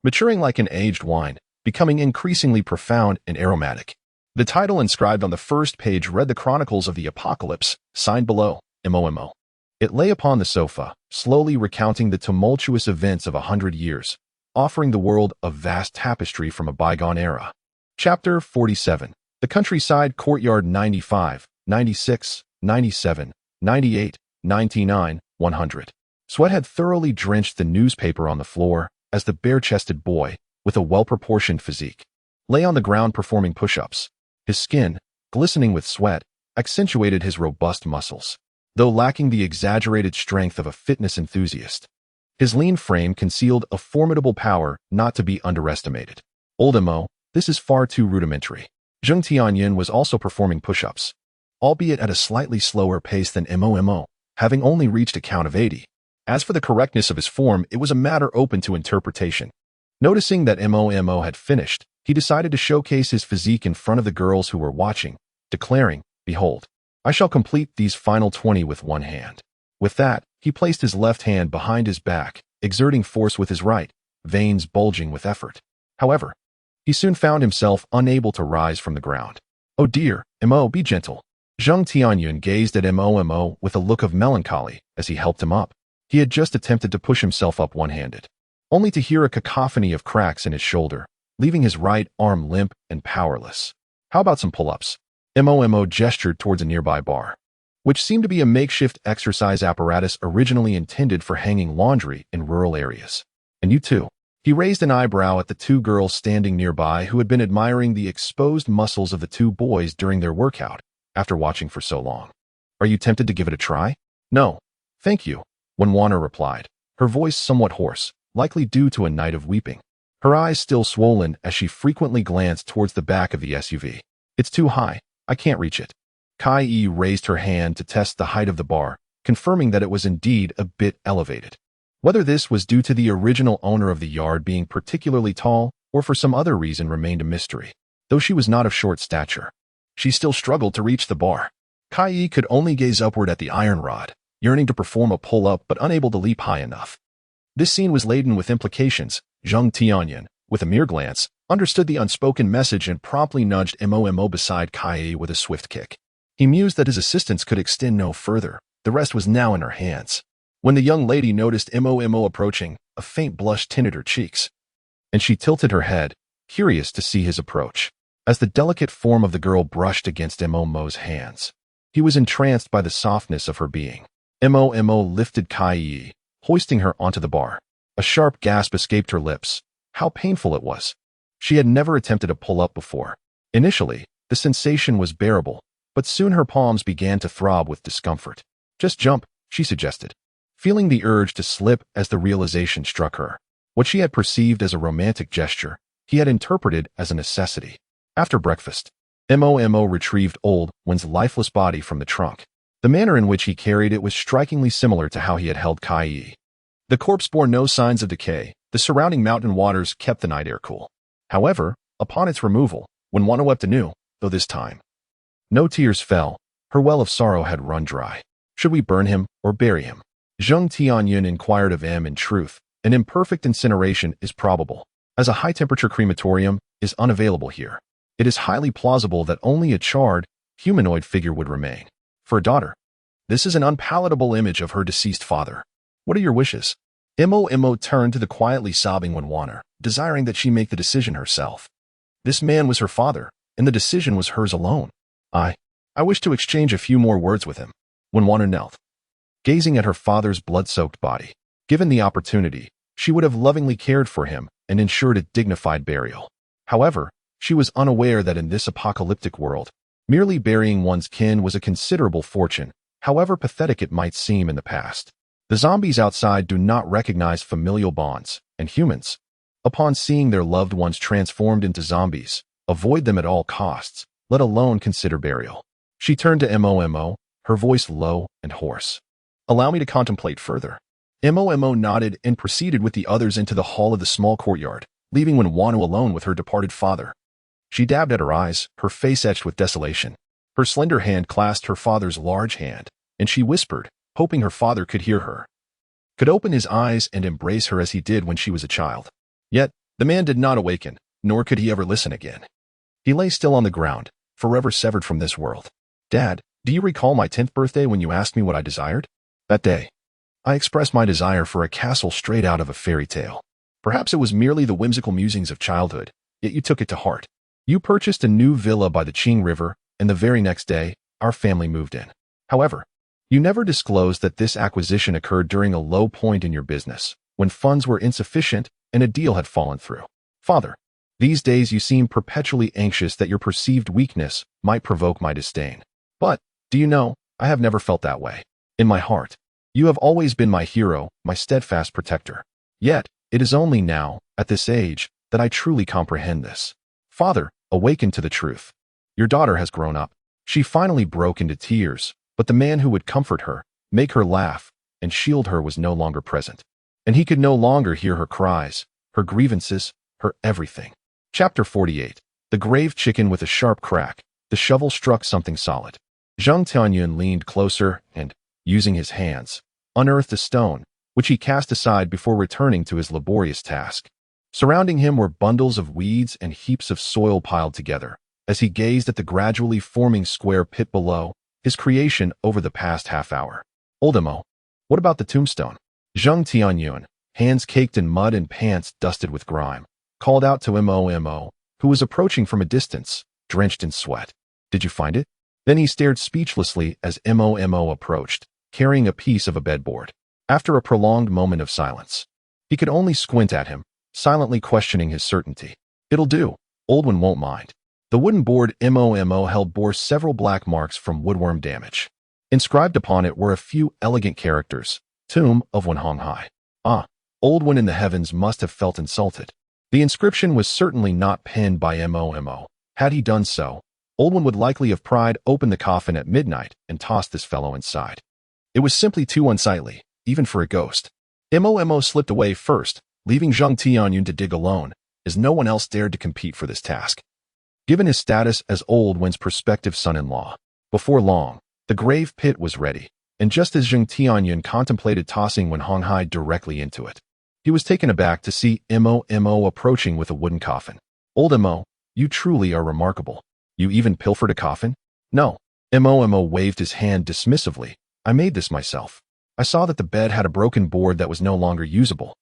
maturing like an aged wine, becoming increasingly profound and aromatic. The title inscribed on the first page read "The Chronicles of the Apocalypse," signed below, Momo. It lay upon the sofa, slowly recounting the tumultuous events of 100 years, offering the world a vast tapestry from a bygone era. Chapter 47. The Countryside Courtyard 95, 96, 97, 98, 99, 100. Sweat had thoroughly drenched the newspaper on the floor as the bare-chested boy, with a well-proportioned physique, lay on the ground performing push-ups. His skin, glistening with sweat, accentuated his robust muscles, though lacking the exaggerated strength of a fitness enthusiast. His lean frame concealed a formidable power not to be underestimated. "Old Mo, this is far too rudimentary." Zheng Tianyun was also performing push-ups, albeit at a slightly slower pace than Mo, having only reached a count of 80. As for the correctness of his form, it was a matter open to interpretation. Noticing that Mo had finished, he decided to showcase his physique in front of the girls who were watching, declaring, "Behold, I shall complete these final 20 with one hand." With that, he placed his left hand behind his back, exerting force with his right, veins bulging with effort. However, he soon found himself unable to rise from the ground. "Oh dear, Mo, be gentle." Zheng Tianyun gazed at Mo with a look of melancholy as he helped him up. He had just attempted to push himself up one-handed, only to hear a cacophony of cracks in his shoulder, leaving his right arm limp and powerless. "How about some pull-ups?" Mo gestured towards a nearby bar, which seemed to be a makeshift exercise apparatus originally intended for hanging laundry in rural areas. "And you too." He raised an eyebrow at the two girls standing nearby who had been admiring the exposed muscles of the two boys during their workout after watching for so long. "Are you tempted to give it a try?" "No, thank you," Wanwana replied, her voice somewhat hoarse, likely due to a night of weeping. Her eyes still swollen as she frequently glanced towards the back of the SUV. "It's too high. I can't reach it." Kai raised her hand to test the height of the bar, confirming that it was indeed a bit elevated. Whether this was due to the original owner of the yard being particularly tall or for some other reason remained a mystery. Though she was not of short stature, she still struggled to reach the bar. Kai could only gaze upward at the iron rod, yearning to perform a pull-up but unable to leap high enough. This scene was laden with implications. Zheng Tianyun, with a mere glance, understood the unspoken message and promptly nudged Mo beside Kai with a swift kick. He mused that his assistance could extend no further. The rest was now in her hands. When the young lady noticed Mo approaching, a faint blush tinted her cheeks, and she tilted her head, curious to see his approach. As the delicate form of the girl brushed against Mo's hands, he was entranced by the softness of her being. Mo lifted Kai, hoisting her onto the bar. A sharp gasp escaped her lips. How painful it was. She had never attempted a pull-up before. Initially, the sensation was bearable, but soon her palms began to throb with discomfort. "Just jump," she suggested, feeling the urge to slip as the realization struck her. What she had perceived as a romantic gesture, he had interpreted as a necessity. After breakfast, Mo retrieved Old One's lifeless body from the trunk. The manner in which he carried it was strikingly similar to how he had held Kai. The corpse bore no signs of decay. The surrounding mountain waters kept the night air cool. However, upon its removal, Wanwana wept anew, though this time no tears fell. Her well of sorrow had run dry. "Should we burn him or bury him?" Zheng Tianyun inquired of In truth, an imperfect incineration is probable, as a high-temperature crematorium is unavailable here. It is highly plausible that only a charred, humanoid figure would remain. For a daughter, this is an unpalatable image of her deceased father. "What are your wishes?" Mo turned to the quietly sobbing Wanwana, desiring that she make the decision herself. This man was her father, and the decision was hers alone. I wish to exchange a few more words with him." Wanwana knelt, gazing at her father's blood-soaked body. Given the opportunity, she would have lovingly cared for him and ensured a dignified burial. However, she was unaware that in this apocalyptic world, merely burying one's kin was a considerable fortune, however pathetic it might seem in the past. The zombies outside do not recognize familial bonds, and humans, upon seeing their loved ones transformed into zombies, avoid them at all costs, let alone consider burial. She turned to Mo, her voice low and hoarse. "Allow me to contemplate further." Mo nodded and proceeded with the others into the hall of the small courtyard, leaving Wanwana alone with her departed father. She dabbed at her eyes, her face etched with desolation. Her slender hand clasped her father's large hand, and she whispered, hoping her father could hear her, could open his eyes and embrace her as he did when she was a child. Yet, the man did not awaken, nor could he ever listen again. He lay still on the ground, forever severed from this world. "Dad, do you recall my 10th birthday when you asked me what I desired?" "That day, I expressed my desire for a castle straight out of a fairy tale. Perhaps it was merely the whimsical musings of childhood, yet you took it to heart. You purchased a new villa by the Qing River, and the very next day, our family moved in. However, you never disclosed that this acquisition occurred during a low point in your business, when funds were insufficient and a deal had fallen through. Father, these days you seem perpetually anxious that your perceived weakness might provoke my disdain. But, do you know, I have never felt that way. In my heart, you have always been my hero, my steadfast protector. Yet, it is only now, at this age, that I truly comprehend this. Father, awaken to the truth. Your daughter has grown up." She finally broke into tears, but the man who would comfort her, make her laugh, and shield her was no longer present. And he could no longer hear her cries, her grievances, her everything. Chapter 48. The grave chicken. With a sharp crack, the shovel struck something solid. Zheng Tianyun leaned closer and, using his hands, unearthed a stone, which he cast aside before returning to his laborious task. Surrounding him were bundles of weeds and heaps of soil piled together. As he gazed at the gradually forming square pit below, his creation over the past half hour. Old Mo, what about the tombstone? Zheng Tianyun, hands caked in mud and pants dusted with grime, called out to Mo, who was approaching from a distance, drenched in sweat. Did you find it? Then he stared speechlessly as Mo approached, carrying a piece of a bedboard. After a prolonged moment of silence, he could only squint at him, silently questioning his certainty. It'll do. Old one won't mind. The wooden board Mo held bore several black marks from woodworm damage. Inscribed upon it were a few elegant characters. Tomb of Wen Honghai. Ah, Old One in the heavens must have felt insulted. The inscription was certainly not penned by Mo. Had he done so, Old One would likely have pried open the coffin at midnight and tossed this fellow inside. It was simply too unsightly, even for a ghost. Mo slipped away first, leaving Zheng Tianyun to dig alone, as no one else dared to compete for this task. Given his status as Old One's prospective son-in-law, before long, the grave pit was ready, and just as Zheng Tianyun contemplated tossing Wen Honghai directly into it, he was taken aback to see Mo approaching with a wooden coffin. Old Mo, you truly are remarkable. You even pilfered a coffin? No. Mo waved his hand dismissively. I made this myself. I saw that the bed had a broken board that was no longer usable.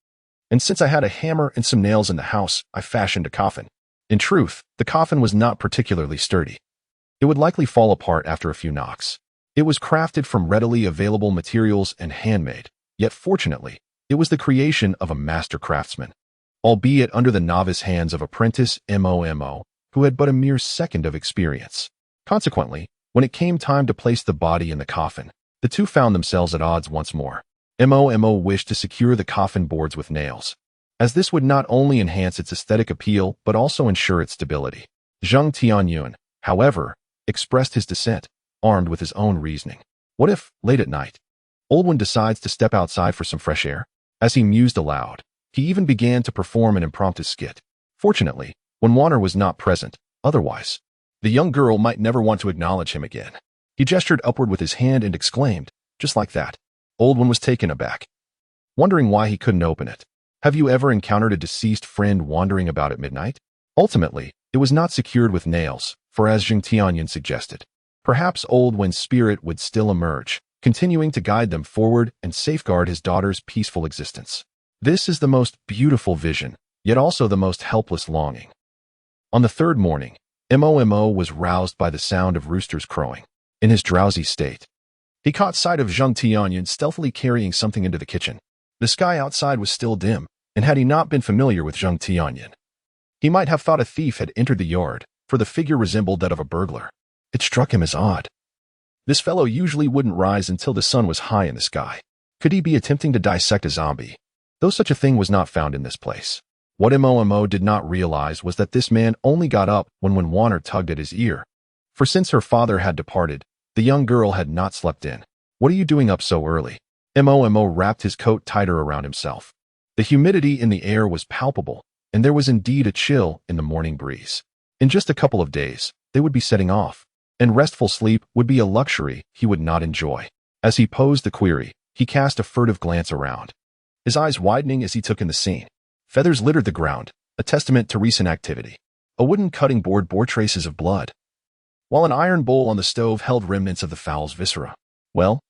And since I had a hammer and some nails in the house, I fashioned a coffin. In truth, the coffin was not particularly sturdy. It would likely fall apart after a few knocks. It was crafted from readily available materials and handmade, yet fortunately, it was the creation of a master craftsman, albeit under the novice hands of apprentice Mo, who had but a mere second of experience. Consequently, when it came time to place the body in the coffin, the two found themselves at odds once more. Mo wished to secure the coffin boards with nails, as this would not only enhance its aesthetic appeal but also ensure its stability. Zheng Tianyun, however, expressed his dissent, armed with his own reasoning. What if, late at night, Old One decides to step outside for some fresh air? As he mused aloud, he even began to perform an impromptu skit. Fortunately, when Warner was not present, otherwise, the young girl might never want to acknowledge him again. He gestured upward with his hand and exclaimed, just like that. Old One was taken aback, wondering why he couldn't open it. Have you ever encountered a deceased friend wandering about at midnight? Ultimately, it was not secured with nails, for as Zheng Tianyun suggested, perhaps Old One's spirit would still emerge, continuing to guide them forward and safeguard his daughter's peaceful existence. This is the most beautiful vision, yet also the most helpless longing. On the third morning, Mo was roused by the sound of roosters crowing. In his drowsy state, he caught sight of Zheng Tianyun stealthily carrying something into the kitchen. The sky outside was still dim, and had he not been familiar with Zheng Tianyun, he might have thought a thief had entered the yard, for the figure resembled that of a burglar. It struck him as odd. This fellow usually wouldn't rise until the sun was high in the sky. Could he be attempting to dissect a zombie? Though such a thing was not found in this place. What Mo did not realize was that this man only got up when Warner tugged at his ear. For since her father had departed, the young girl had not slept in. What are you doing up so early? Mo wrapped his coat tighter around himself. The humidity in the air was palpable, and there was indeed a chill in the morning breeze. In just a couple of days, they would be setting off, and restful sleep would be a luxury he would not enjoy. As he posed the query, he cast a furtive glance around, his eyes widening as he took in the scene. Feathers littered the ground, a testament to recent activity. A wooden cutting board bore traces of blood, while an iron bowl on the stove held remnants of the fowl's viscera. Well,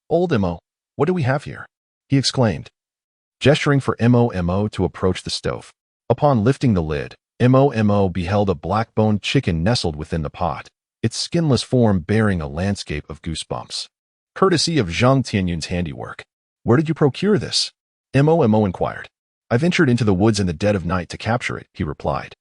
Old Mo, what do we have here? He exclaimed, gesturing for Mo to approach the stove. Upon lifting the lid, Mo beheld a black-boned chicken nestled within the pot, its skinless form bearing a landscape of goosebumps. Courtesy of Zheng Tianyun's handiwork. Where did you procure this? Mo inquired. I ventured into the woods in the dead of night to capture it, he replied.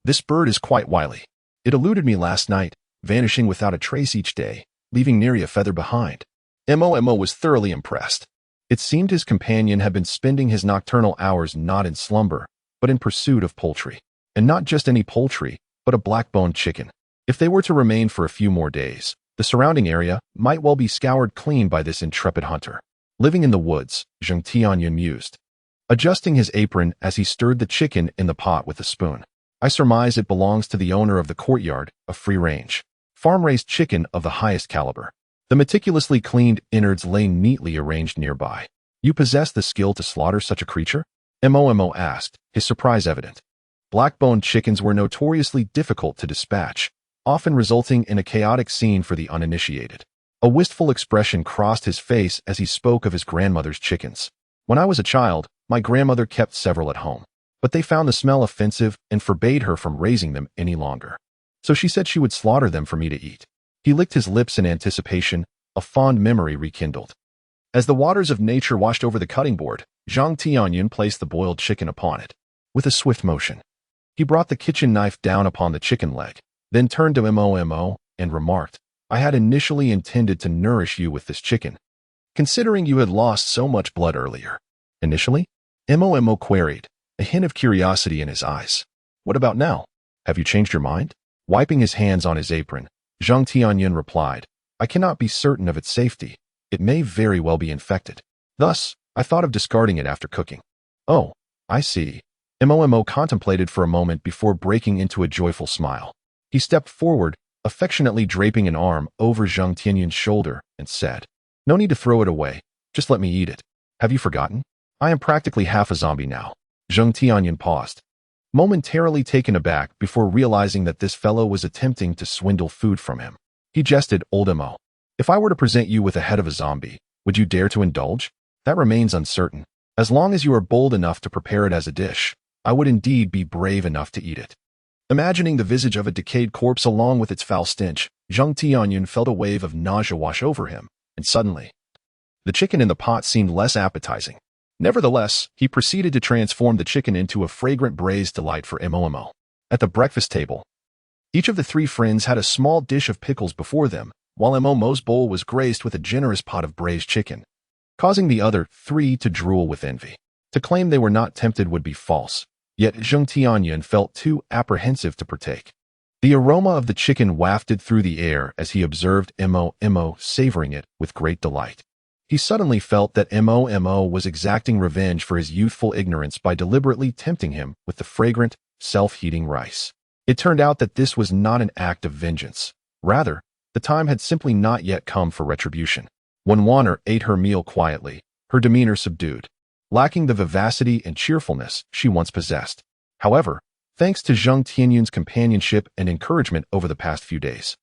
This bird is quite wily. It eluded me last night, vanishing without a trace each day, leaving nary a feather behind. Mo was thoroughly impressed. It seemed his companion had been spending his nocturnal hours not in slumber, but in pursuit of poultry. And not just any poultry, but a black-boned chicken. If they were to remain for a few more days, the surrounding area might well be scoured clean by this intrepid hunter. Living in the woods, Zheng Tianyun mused. adjusting his apron as he stirred the chicken in the pot with a spoon. I surmise it belongs to the owner of the courtyard, a free-range, farm-raised chicken of the highest caliber. The meticulously cleaned innards lay neatly arranged nearby. You possess the skill to slaughter such a creature? Mo asked, his surprise evident. Black-boned chickens were notoriously difficult to dispatch, often resulting in a chaotic scene for the uninitiated. A wistful expression crossed his face as he spoke of his grandmother's chickens. When I was a child, my grandmother kept several at home, but they found the smell offensive and forbade her from raising them any longer. So she said she would slaughter them for me to eat. He licked his lips in anticipation, a fond memory rekindled. As the waters of nature washed over the cutting board, Zheng Tianyun placed the boiled chicken upon it. With a swift motion, he brought the kitchen knife down upon the chicken leg, then turned to Mo and remarked, I had initially intended to nourish you with this chicken, considering you had lost so much blood earlier. Initially? Mo queried, a hint of curiosity in his eyes. What about now? Have you changed your mind? Wiping his hands on his apron, Zheng Tianyun replied, I cannot be certain of its safety. It may very well be infected. Thus, I thought of discarding it after cooking. Oh, I see. Mo contemplated for a moment before breaking into a joyful smile. He stepped forward, affectionately draping an arm over Zheng Tianyun's shoulder, and said, No need to throw it away. Just let me eat it. Have you forgotten? I am practically half a zombie now. Zheng Tianyun paused, momentarily taken aback before realizing that this fellow was attempting to swindle food from him. He jested, Old Mo. If I were to present you with a head of a zombie, would you dare to indulge? That remains uncertain. As long as you are bold enough to prepare it as a dish, I would indeed be brave enough to eat it. Imagining the visage of a decayed corpse along with its foul stench, Zheng Tianyun felt a wave of nausea wash over him, and suddenly, the chicken in the pot seemed less appetizing. Nevertheless, he proceeded to transform the chicken into a fragrant braised delight for Mo. At the breakfast table, each of the three friends had a small dish of pickles before them, while Mo's bowl was graced with a generous pot of braised chicken, causing the other three to drool with envy. To claim they were not tempted would be false, yet Zheng Tianyun felt too apprehensive to partake. The aroma of the chicken wafted through the air as he observed Mo savoring it with great delight. He suddenly felt that Mo was exacting revenge for his youthful ignorance by deliberately tempting him with the fragrant, self-heating rice. It turned out that this was not an act of vengeance. Rather, the time had simply not yet come for retribution. When Wanner ate her meal quietly, her demeanor subdued, lacking the vivacity and cheerfulness she once possessed. However, thanks to Zheng Tianyun's companionship and encouragement over the past few days,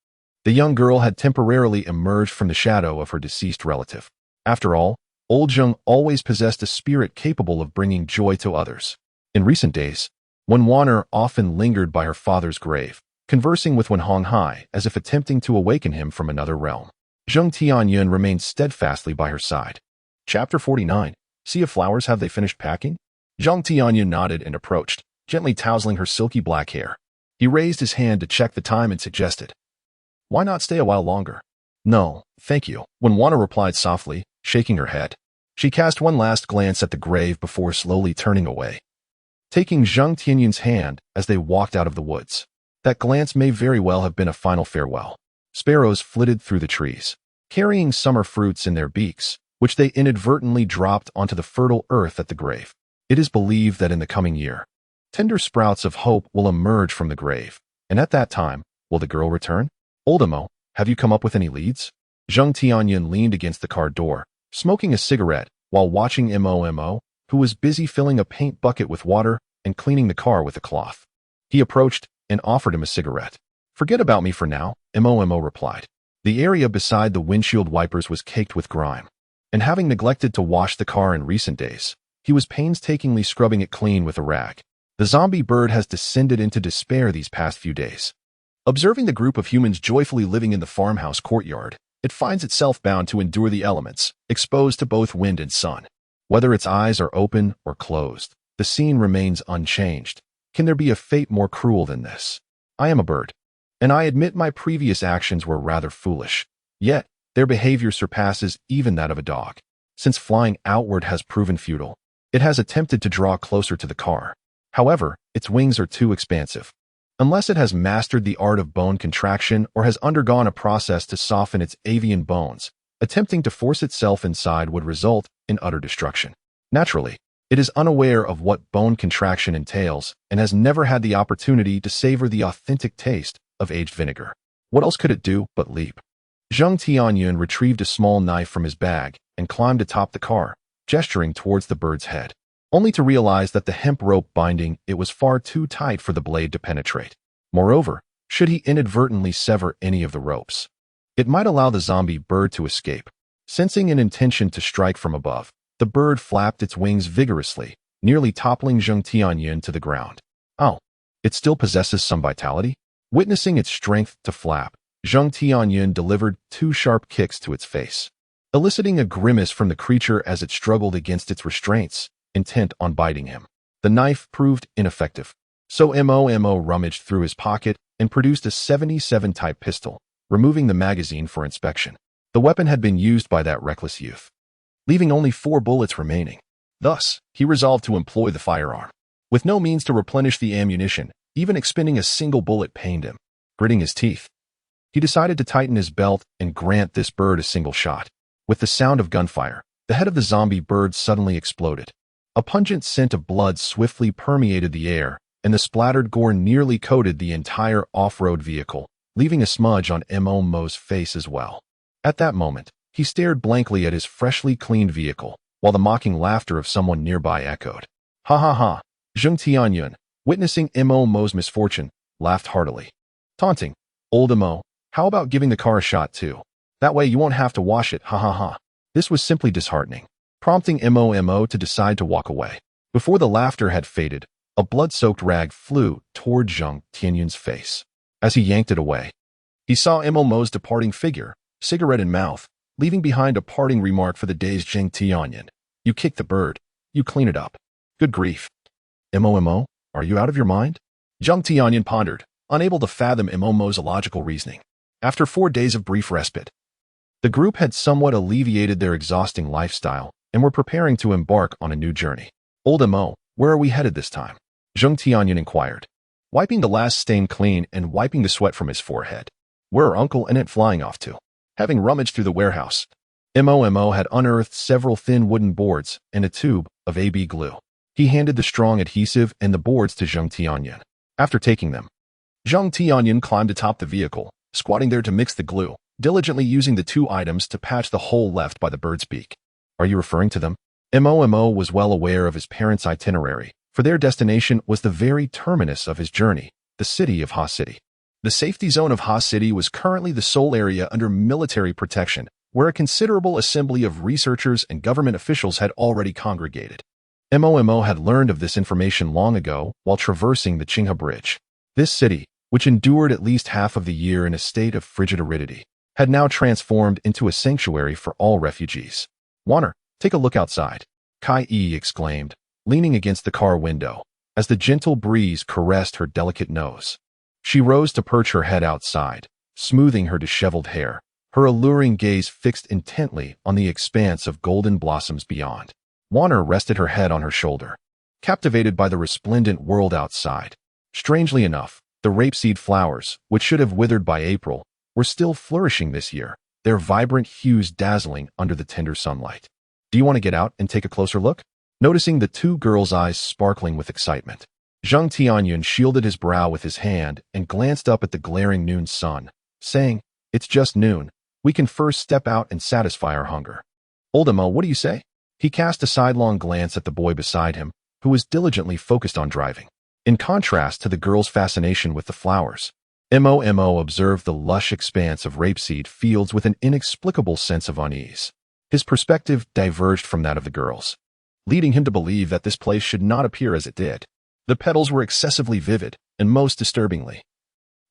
the young girl had temporarily emerged from the shadow of her deceased relative. After all, old Zheng always possessed a spirit capable of bringing joy to others. In recent days, when Wanner often lingered by her father's grave, conversing with Wen Honghai as if attempting to awaken him from another realm, Zheng Tianyun remained steadfastly by her side. Chapter 49. Sea of Flowers, have they finished packing? Zheng Tianyun nodded and approached, gently tousling her silky black hair. He raised his hand to check the time and suggested, Why not stay a while longer? No, thank you, Wen Wanner replied softly, shaking her head. She cast one last glance at the grave before slowly turning away, taking Zheng Tianyun's hand as they walked out of the woods. That glance may very well have been a final farewell. Sparrows flitted through the trees, carrying summer fruits in their beaks, which they inadvertently dropped onto the fertile earth at the grave. It is believed that in the coming year, tender sprouts of hope will emerge from the grave, and at that time, will the girl return? Old Mo, have you come up with any leads? Zheng Tianyun leaned against the car door, smoking a cigarette, while watching Mo, who was busy filling a paint bucket with water and cleaning the car with a cloth. He approached and offered him a cigarette. Forget about me for now, Mo replied. The area beside the windshield wipers was caked with grime, and having neglected to wash the car in recent days, he was painstakingly scrubbing it clean with a rag. The zombie bird has descended into despair these past few days. Observing the group of humans joyfully living in the farmhouse courtyard, it finds itself bound to endure the elements, exposed to both wind and sun. Whether its eyes are open or closed, the scene remains unchanged. Can there be a fate more cruel than this? I am a bird, and I admit my previous actions were rather foolish. Yet, their behavior surpasses even that of a dog. Since flying outward has proven futile, it has attempted to draw closer to the car. However, its wings are too expansive. Unless it has mastered the art of bone contraction or has undergone a process to soften its avian bones, attempting to force itself inside would result in utter destruction. Naturally, It is unaware of what bone contraction entails and has never had the opportunity to savor the authentic taste of aged vinegar. What else could it do but leap? Zheng Tianyun retrieved a small knife from his bag and climbed atop the car, gesturing towards the bird's head, only to realize that the hemp rope binding it was far too tight for the blade to penetrate. Moreover, should he inadvertently sever any of the ropes, it might allow the zombie bird to escape. Sensing an intention to strike from above, the bird flapped its wings vigorously, nearly toppling Zheng Tianyun to the ground. Oh, it still possesses some vitality? Witnessing its strength to flap, Zheng Tianyun delivered 2 sharp kicks to its face, eliciting a grimace from the creature as it struggled against its restraints, intent on biting him. The knife proved ineffective, so Mo rummaged through his pocket and produced a 77 type pistol, removing the magazine for inspection. The weapon had been used by that reckless youth, leaving only 4 bullets remaining. Thus, he resolved to employ the firearm. With no means to replenish the ammunition, even expending a single bullet pained him. Gritting his teeth, he decided to tighten his belt and grant this bird a single shot. With the sound of gunfire, the head of the zombie bird suddenly exploded. A pungent scent of blood swiftly permeated the air, and the splattered gore nearly coated the entire off-road vehicle, leaving a smudge on Mo's face as well. At that moment, he stared blankly at his freshly cleaned vehicle, while the mocking laughter of someone nearby echoed. Ha ha ha! Zheng Tianyun, witnessing Mo's misfortune, laughed heartily. Taunting, "Old Mo, how about giving the car a shot too? That way you won't have to wash it, ha ha ha." This was simply disheartening, prompting Mo to decide to walk away. Before the laughter had faded, a blood-soaked rag flew toward Zheng Tianyun's face. As he yanked it away, he saw Mo's departing figure, cigarette in mouth, leaving behind a parting remark for the day's Zheng Tianyun. "You kicked the bird. You clean it up." Good grief. Mo, are you out of your mind? Zheng Tianyun pondered, unable to fathom Mo's illogical reasoning. After 4 days of brief respite, the group had somewhat alleviated their exhausting lifestyle and were preparing to embark on a new journey. "Old Mo, where are we headed this time?" Zheng Tianyun inquired, wiping the last stain clean and wiping the sweat from his forehead. "Where are Uncle and Aunt flying off to?" Having rummaged through the warehouse, Mo had unearthed several thin wooden boards and a tube of AB glue. He handed the strong adhesive and the boards to Zheng Tianyun. After taking them, Zheng Tianyun climbed atop the vehicle, squatting there to mix the glue, diligently using the 2 items to patch the hole left by the bird's beak. "Are you referring to them?" Mo was well aware of his parents' itinerary, for their destination was the very terminus of his journey, the city of Ha City. The safety zone of Ha City was currently the sole area under military protection, where a considerable assembly of researchers and government officials had already congregated. Mo had learned of this information long ago while traversing the Qinghe Bridge. This city, which endured at least half of the year in a state of frigid aridity, had now transformed into a sanctuary for all refugees. "Warner, take a look outside," Kai-E exclaimed, leaning against the car window, as the gentle breeze caressed her delicate nose. She rose to perch her head outside, smoothing her disheveled hair, her alluring gaze fixed intently on the expanse of golden blossoms beyond. Warner rested her head on her shoulder, captivated by the resplendent world outside. Strangely enough, the rapeseed flowers, which should have withered by April, were still flourishing this year, their vibrant hues dazzling under the tender sunlight. "Do you want to get out and take a closer look?" Noticing the 2 girls' eyes sparkling with excitement, Zheng Tianyun shielded his brow with his hand and glanced up at the glaring noon sun, saying, "It's just noon. We can first step out and satisfy our hunger." "Old Mo, what do you say?" He cast a sidelong glance at the boy beside him, who was diligently focused on driving. In contrast to the girl's fascination with the flowers, Mo observed the lush expanse of rapeseed fields with an inexplicable sense of unease. His perspective diverged from that of the girls, leading him to believe that this place should not appear as it did. The petals were excessively vivid, and most disturbingly,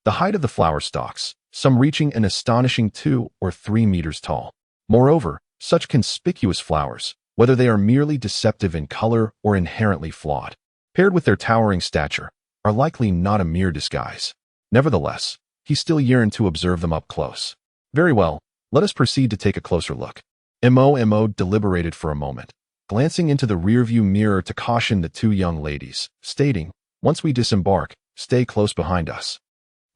the height of the flower stalks, some reaching an astonishing 2 or 3 meters tall. Moreover, such conspicuous flowers, whether they are merely deceptive in color or inherently flawed, paired with their towering stature, are likely not a mere disguise. Nevertheless, he still yearned to observe them up close. "Very well, let us proceed to take a closer look." Mo deliberated for a moment, glancing into the rearview mirror to caution the 2 young ladies, stating, "Once we disembark, stay close behind us.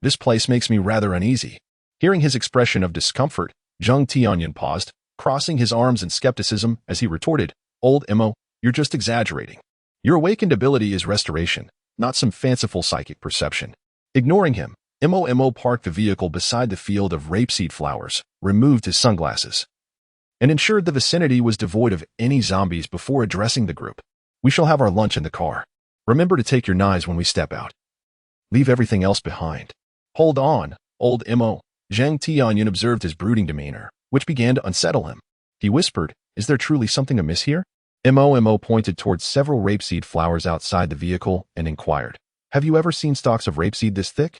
This place makes me rather uneasy." Hearing his expression of discomfort, Zheng Tianyun paused, crossing his arms in skepticism as he retorted, "Old Mo, You're just exaggerating. Your awakened ability is restoration, not some fanciful psychic perception. Ignoring him, Mo parked the vehicle beside the field of rapeseed flowers, removed his sunglasses, and ensured the vicinity was devoid of any zombies before addressing the group. We shall have our lunch in the car. Remember to take your knives when we step out. Leave everything else behind. Hold on, old Mo. Zheng Tianyun observed his brooding demeanor, which began to unsettle him. He whispered, "Is there truly something amiss here?" Mo pointed towards several rapeseed flowers outside the vehicle and inquired, "Have you ever seen stalks of rapeseed this thick?"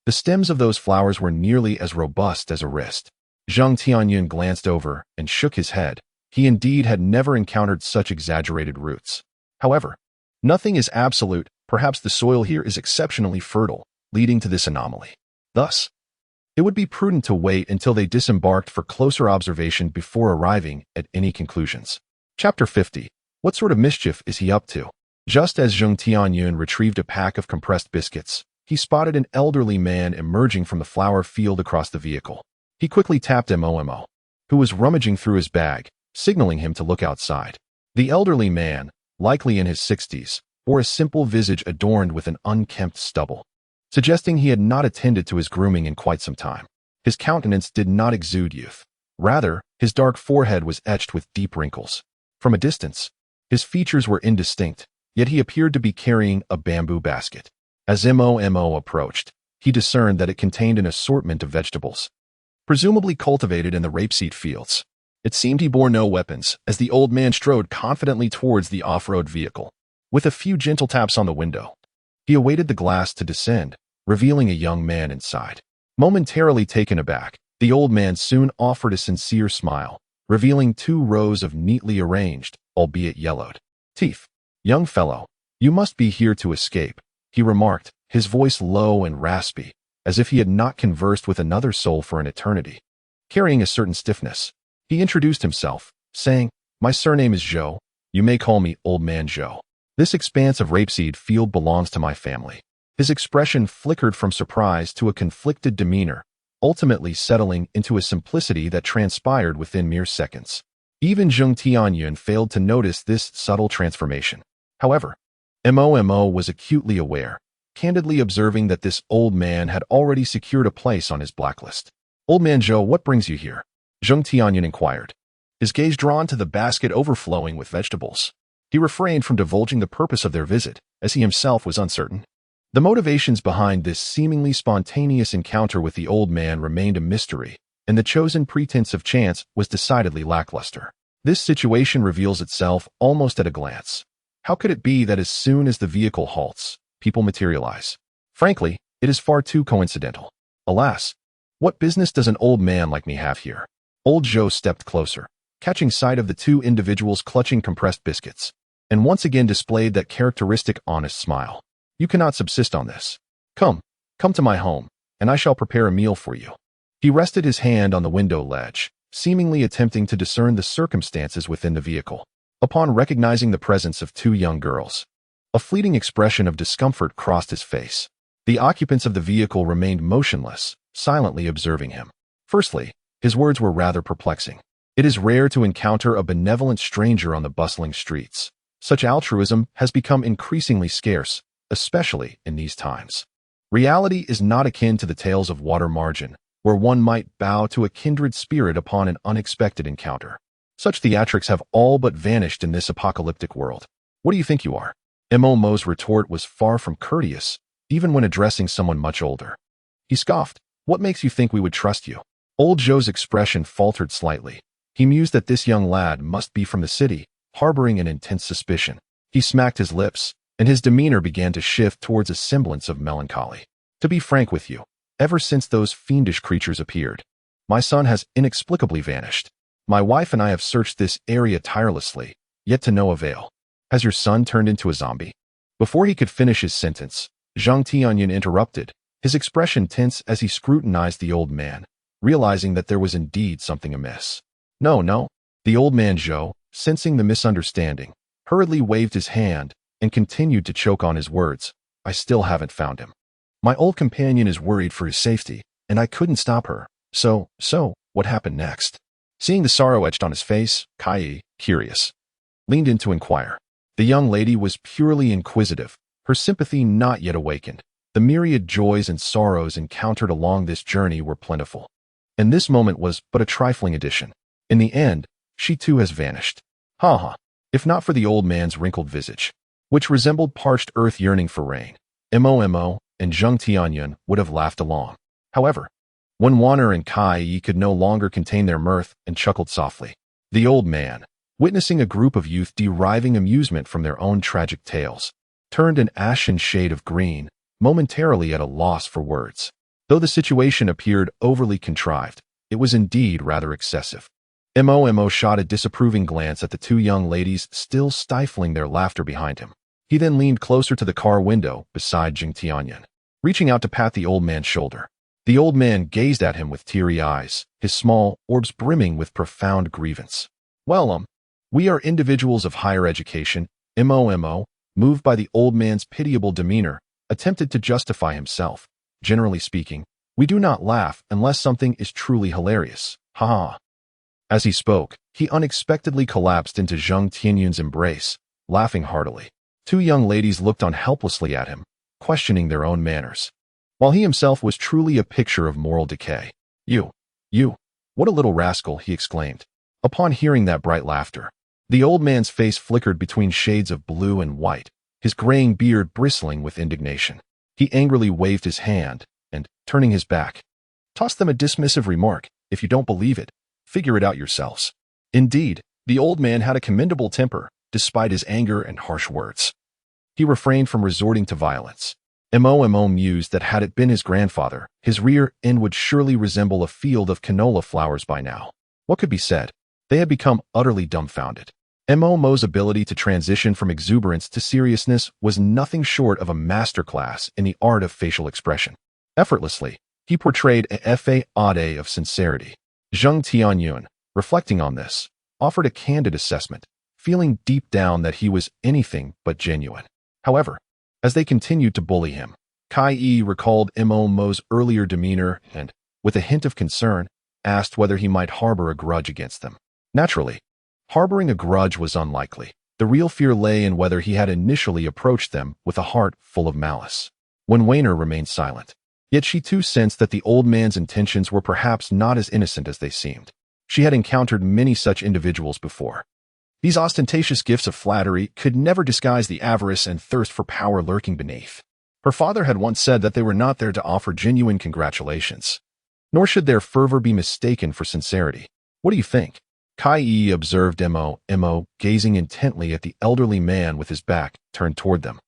The stems of those flowers were nearly as robust as a wrist. Zheng Tianyun glanced over and shook his head. He indeed had never encountered such exaggerated roots. However, nothing is absolute. Perhaps the soil here is exceptionally fertile, leading to this anomaly. Thus, it would be prudent to wait until they disembarked for closer observation before arriving at any conclusions. Chapter 50. What sort of mischief is he up to? Just as Zheng Tianyun retrieved a pack of compressed biscuits, he spotted an elderly man emerging from the flower field across the vehicle. He quickly tapped Mo, who was rummaging through his bag, signaling him to look outside. The elderly man, likely in his 60s, wore a simple visage adorned with an unkempt stubble, suggesting he had not attended to his grooming in quite some time. His countenance did not exude youth. Rather, his dark forehead was etched with deep wrinkles. From a distance, his features were indistinct, yet he appeared to be carrying a bamboo basket. As Mo approached, he discerned that it contained an assortment of vegetables, presumably cultivated in the rapeseed fields. It seemed he bore no weapons, as the old man strode confidently towards the off-road vehicle. With a few gentle taps on the window, he awaited the glass to descend, revealing a young man inside. Momentarily taken aback, the old man soon offered a sincere smile, revealing 2 rows of neatly arranged, albeit yellowed, teeth. "Young fellow, you must be here to escape," he remarked, his voice low and raspy, as if he had not conversed with another soul for an eternity. Carrying a certain stiffness, he introduced himself, saying, "My surname is Zhou. You may call me Old Man Zhou. This expanse of rapeseed field belongs to my family." His expression flickered from surprise to a conflicted demeanor, ultimately settling into a simplicity that transpired within mere seconds. Even Zheng Tianyun failed to notice this subtle transformation. However, Mo was acutely aware, candidly observing that this old man had already secured a place on his blacklist. "Old Man Zhou, what brings you here?" Zheng Tianyun inquired, his gaze drawn to the basket overflowing with vegetables. He refrained from divulging the purpose of their visit, as he himself was uncertain. The motivations behind this seemingly spontaneous encounter with the old man remained a mystery, and the chosen pretense of chance was decidedly lackluster. This situation reveals itself almost at a glance. How could it be that as soon as the vehicle halts, people materialize? Frankly, it is far too coincidental. Alas, what business does an old man like me have here? Old Zhou stepped closer, catching sight of the 2 individuals clutching compressed biscuits, and once again displayed that characteristic honest smile. "You cannot subsist on this. Come to my home, and I shall prepare a meal for you." He rested his hand on the window ledge, seemingly attempting to discern the circumstances within the vehicle. Upon recognizing the presence of 2 young girls, a fleeting expression of discomfort crossed his face. The occupants of the vehicle remained motionless, silently observing him. Firstly, his words were rather perplexing. It is rare to encounter a benevolent stranger on the bustling streets. Such altruism has become increasingly scarce, especially in these times. Reality is not akin to the tales of Water Margin, where one might bow to a kindred spirit upon an unexpected encounter. Such theatrics have all but vanished in this apocalyptic world. "What do you think you are?" Mo's retort was far from courteous, even when addressing someone much older. He scoffed, "What makes you think we would trust you?" Old Zhou's expression faltered slightly. He mused that this young lad must be from the city, harboring an intense suspicion. He smacked his lips, and his demeanor began to shift towards a semblance of melancholy. "To be frank with you, ever since those fiendish creatures appeared, my son has inexplicably vanished. My wife and I have searched this area tirelessly, yet to no avail." "Has your son turned into a zombie?" Before he could finish his sentence, Zheng Tianyun interrupted, his expression tense as he scrutinized the old man, realizing that there was indeed something amiss. No. The old man Zhou, sensing the misunderstanding, hurriedly waved his hand and continued to choke on his words. "I still haven't found him. My old companion is worried for his safety, and I couldn't stop her. So, what happened next?" Seeing the sorrow etched on his face, Kai, curious, leaned in to inquire. The young lady was purely inquisitive, her sympathy not yet awakened. The myriad joys and sorrows encountered along this journey were plentiful, and this moment was but a trifling addition. In the end, she too has vanished. Ha ha. If not for the old man's wrinkled visage, which resembled parched earth yearning for rain, Mo and Zheng Tianyun would have laughed along. However, when Wanner and Kai could no longer contain their mirth and chuckled softly, the old man, witnessing a group of youth deriving amusement from their own tragic tales, turned an ashen shade of green, momentarily at a loss for words. Though the situation appeared overly contrived, it was indeed rather excessive. Mo shot a disapproving glance at the two young ladies still stifling their laughter behind him. He then leaned closer to the car window beside Zheng Tianyun, reaching out to pat the old man's shoulder. The old man gazed at him with teary eyes, his small orbs brimming with profound grievance. Well, we are individuals of higher education. Mo, moved by the old man's pitiable demeanor, attempted to justify himself. Generally speaking, we do not laugh unless something is truly hilarious. Ha ha. As he spoke, he unexpectedly collapsed into Zheng Tianyun's embrace, laughing heartily. Two young ladies looked on helplessly at him, questioning their own manners, while he himself was truly a picture of moral decay. You, what a little rascal, he exclaimed. Upon hearing that bright laughter, the old man's face flickered between shades of blue and white, his graying beard bristling with indignation. He angrily waved his hand, and, turning his back, tossed them a dismissive remark. If you don't believe it, figure it out yourselves. Indeed, the old man had a commendable temper, despite his anger and harsh words. He refrained from resorting to violence. Mo mused that had it been his grandfather, his rear end would surely resemble a field of canola flowers by now. What could be said? They had become utterly dumbfounded. Mo's ability to transition from exuberance to seriousness was nothing short of a masterclass in the art of facial expression. Effortlessly, he portrayed a facade of sincerity. Zheng Tianyun, reflecting on this, offered a candid assessment, feeling deep down that he was anything but genuine. However, as they continued to bully him, Kai recalled Mo's earlier demeanor and, with a hint of concern, asked whether he might harbor a grudge against them. Naturally, harboring a grudge was unlikely. The real fear lay in whether he had initially approached them with a heart full of malice. When Wainer remained silent, yet she too sensed that the old man's intentions were perhaps not as innocent as they seemed. She had encountered many such individuals before. These ostentatious gifts of flattery could never disguise the avarice and thirst for power lurking beneath. Her father had once said that they were not there to offer genuine congratulations, nor should their fervor be mistaken for sincerity. What do you think? Kai observed Mo, gazing intently at the elderly man with his back turned toward them,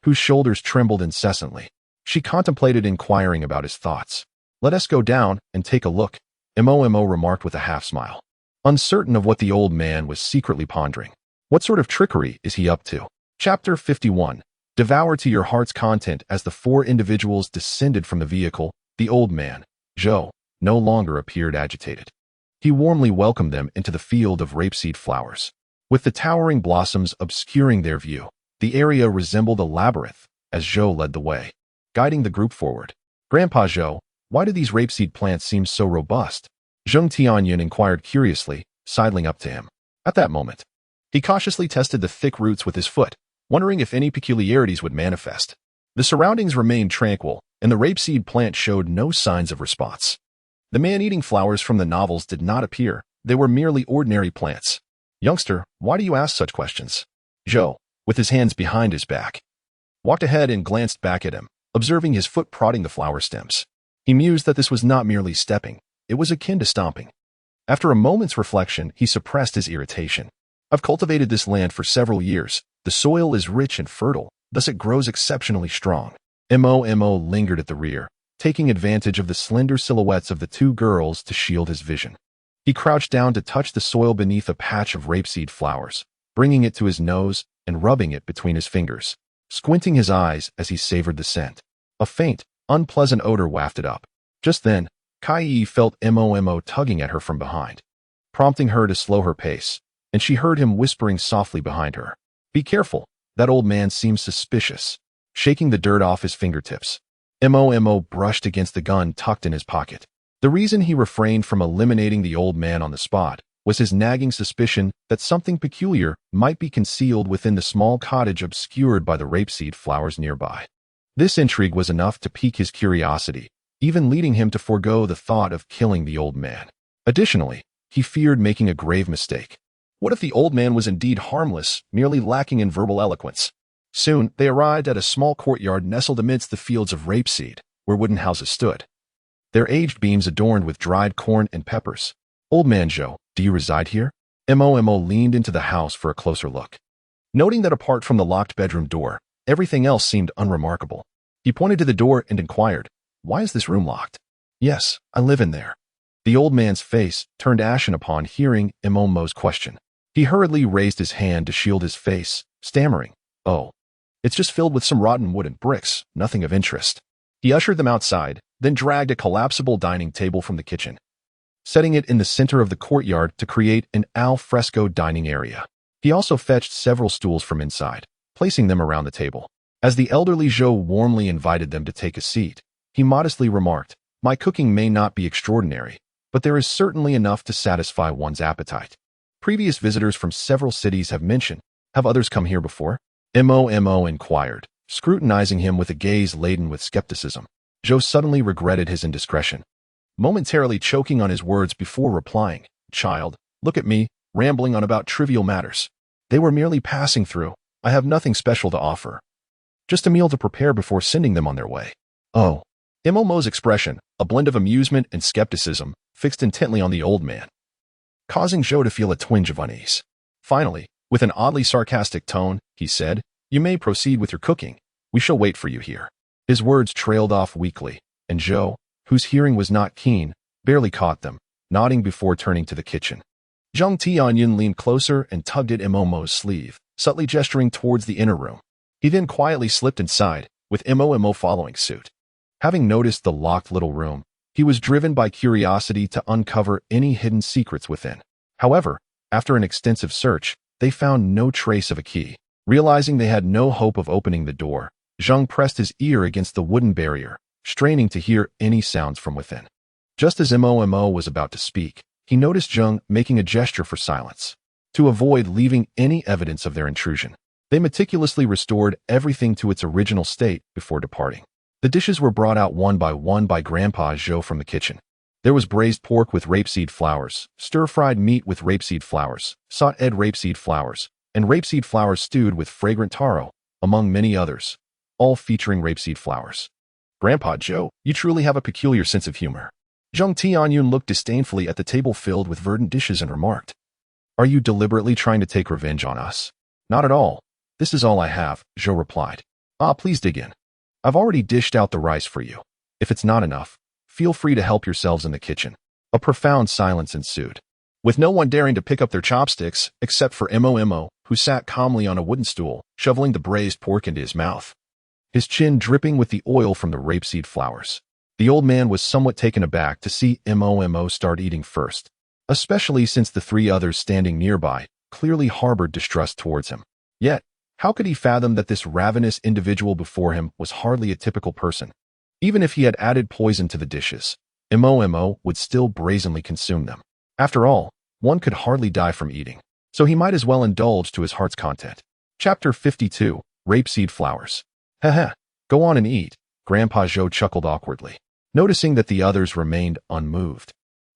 whose shoulders trembled incessantly. She contemplated inquiring about his thoughts. Let us go down and take a look, Mo remarked with a half-smile, uncertain of what the old man was secretly pondering. What sort of trickery is he up to? Chapter 51. Devour to your heart's content. As the four individuals descended from the vehicle, the old man, Zhou, no longer appeared agitated. He warmly welcomed them into the field of rapeseed flowers. With the towering blossoms obscuring their view, the area resembled a labyrinth as Zhou led the way, guiding the group forward. Grandpa Zhou, why do these rapeseed plants seem so robust? Zheng Tianyun inquired curiously, sidling up to him. At that moment, he cautiously tested the thick roots with his foot, wondering if any peculiarities would manifest. The surroundings remained tranquil, and the rapeseed plant showed no signs of response. The man-eating flowers from the novels did not appear. They were merely ordinary plants. Youngster, why do you ask such questions? Zhou, with his hands behind his back, walked ahead and glanced back at him, observing his foot prodding the flower stems. He mused that this was not merely stepping, it was akin to stomping. After a moment's reflection, he suppressed his irritation. I've cultivated this land for several years. The soil is rich and fertile, thus it grows exceptionally strong. Mo lingered at the rear, taking advantage of the slender silhouettes of the two girls to shield his vision. He crouched down to touch the soil beneath a patch of rapeseed flowers, bringing it to his nose and rubbing it between his fingers, squinting his eyes as he savored the scent. A faint, unpleasant odor wafted up. Just then, Kai felt Mo tugging at her from behind, prompting her to slow her pace, and she heard him whispering softly behind her. Be careful, that old man seems suspicious, shaking the dirt off his fingertips. Mo brushed against the gun tucked in his pocket. The reason he refrained from eliminating the old man on the spot was his nagging suspicion that something peculiar might be concealed within the small cottage obscured by the rapeseed flowers nearby. This intrigue was enough to pique his curiosity, even leading him to forego the thought of killing the old man. Additionally, he feared making a grave mistake. What if the old man was indeed harmless, merely lacking in verbal eloquence? Soon, they arrived at a small courtyard nestled amidst the fields of rapeseed, where wooden houses stood, their aged beams adorned with dried corn and peppers. "Old man Zhou, do you reside here?" Mo leaned into the house for a closer look. Noting that apart from the locked bedroom door, everything else seemed unremarkable, he pointed to the door and inquired, "Why is this room locked?" "Yes, I live in there." The old man's face turned ashen upon hearing Mo's question. He hurriedly raised his hand to shield his face, stammering, "Oh, it's just filled with some rotten wood and bricks, nothing of interest." He ushered them outside, then dragged a collapsible dining table from the kitchen, setting it in the center of the courtyard to create an al fresco dining area. He also fetched several stools from inside, placing them around the table. As the elderly Zhou warmly invited them to take a seat, he modestly remarked, "My cooking may not be extraordinary, but there is certainly enough to satisfy one's appetite. Previous visitors from several cities have mentioned, have others come here before?" Mo inquired, scrutinizing him with a gaze laden with skepticism. Zhou suddenly regretted his indiscretion, momentarily choking on his words before replying, "Child, look at me, rambling on about trivial matters. They were merely passing through. I have nothing special to offer. Just a meal to prepare before sending them on their way." "Oh." Mo's expression, a blend of amusement and skepticism, fixed intently on the old man, causing Zhou to feel a twinge of unease. Finally, with an oddly sarcastic tone, he said, "You may proceed with your cooking. We shall wait for you here." His words trailed off weakly, and Zhou, whose hearing was not keen, barely caught them, nodding before turning to the kitchen. Zheng Tianyun leaned closer and tugged at Mo's sleeve, subtly gesturing towards the inner room. He then quietly slipped inside, with Mo following suit. Having noticed the locked little room, he was driven by curiosity to uncover any hidden secrets within. However, after an extensive search, they found no trace of a key. Realizing they had no hope of opening the door, Zheng pressed his ear against the wooden barrier, straining to hear any sounds from within. Just as Mo was about to speak, he noticed Zheng making a gesture for silence. To avoid leaving any evidence of their intrusion, they meticulously restored everything to its original state before departing. The dishes were brought out one by Grandpa Zhou from the kitchen. There was braised pork with rapeseed flowers, stir-fried meat with rapeseed flowers, sautéed rapeseed flowers, and rapeseed flowers stewed with fragrant taro, among many others, all featuring rapeseed flowers. "Grandpa Zhou, you truly have a peculiar sense of humor." Zheng Tianyun looked disdainfully at the table filled with verdant dishes and remarked, "Are you deliberately trying to take revenge on us?" "Not at all. This is all I have," Zhou replied. Please dig in. I've already dished out the rice for you. If it's not enough, feel free to help yourselves in the kitchen." A profound silence ensued, with no one daring to pick up their chopsticks except for Mo, who sat calmly on a wooden stool, shoveling the braised pork into his mouth, his chin dripping with the oil from the rapeseed flowers. The old man was somewhat taken aback to see Mo start eating first, especially since the three others standing nearby clearly harbored distrust towards him. Yet, how could he fathom that this ravenous individual before him was hardly a typical person? Even if he had added poison to the dishes, Mo would still brazenly consume them. After all, one could hardly die from eating, so he might as well indulge to his heart's content. Chapter 52, Rapeseed Flowers. "Heh, go on and eat," Grandpa Zhou chuckled awkwardly. Noticing that the others remained unmoved,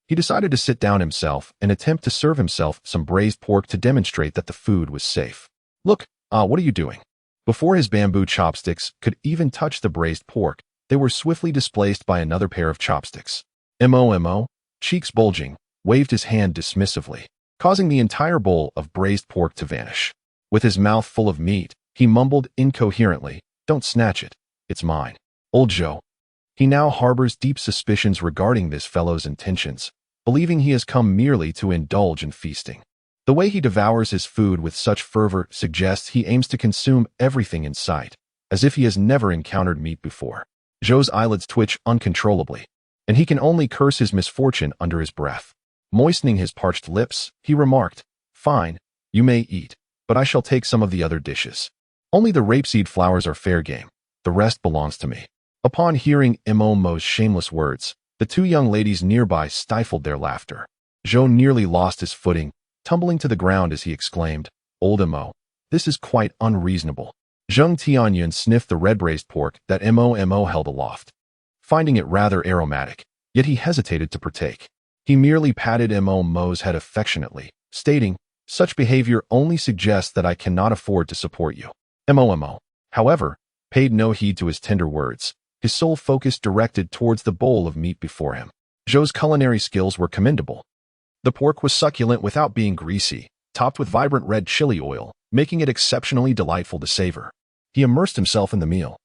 he decided to sit down himself and attempt to serve himself some braised pork to demonstrate that the food was safe. "Look, what are you doing?" Before his bamboo chopsticks could even touch the braised pork, they were swiftly displaced by another pair of chopsticks. Mo, cheeks bulging, waved his hand dismissively, causing the entire bowl of braised pork to vanish. With his mouth full of meat, he mumbled incoherently, "Don't snatch it. It's mine." Old Zhou. He now harbors deep suspicions regarding this fellow's intentions, believing he has come merely to indulge in feasting. The way he devours his food with such fervor suggests he aims to consume everything in sight, as if he has never encountered meat before. Zhou's eyelids twitch uncontrollably, and he can only curse his misfortune under his breath. Moistening his parched lips, he remarked, "Fine, you may eat, but I shall take some of the other dishes. Only the rapeseed flowers are fair game. The rest belongs to me." Upon hearing Mo's shameless words, the two young ladies nearby stifled their laughter. Zhou nearly lost his footing, tumbling to the ground as he exclaimed, "Old Mo, this is quite unreasonable." Zheng Tianyun sniffed the red-braised pork that Mo held aloft, finding it rather aromatic, yet he hesitated to partake. He merely patted Mo's head affectionately, stating, "Such behavior only suggests that I cannot afford to support you." Mo, however, paid no heed to his tender words, his sole focus directed towards the bowl of meat before him. Zhou's culinary skills were commendable. The pork was succulent without being greasy, topped with vibrant red chili oil, making it exceptionally delightful to savor. He immersed himself in the meal,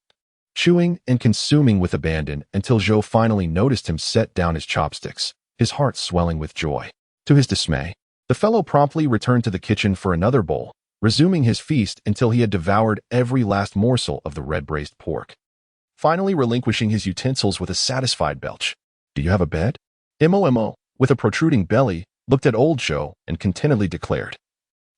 chewing and consuming with abandon until Zhou finally noticed him set down his chopsticks, his heart swelling with joy. To his dismay, the fellow promptly returned to the kitchen for another bowl, resuming his feast until he had devoured every last morsel of the red-braised pork, finally relinquishing his utensils with a satisfied belch. "Do you have a bed?" Mo, with a protruding belly, looked at old Zhou and contentedly declared,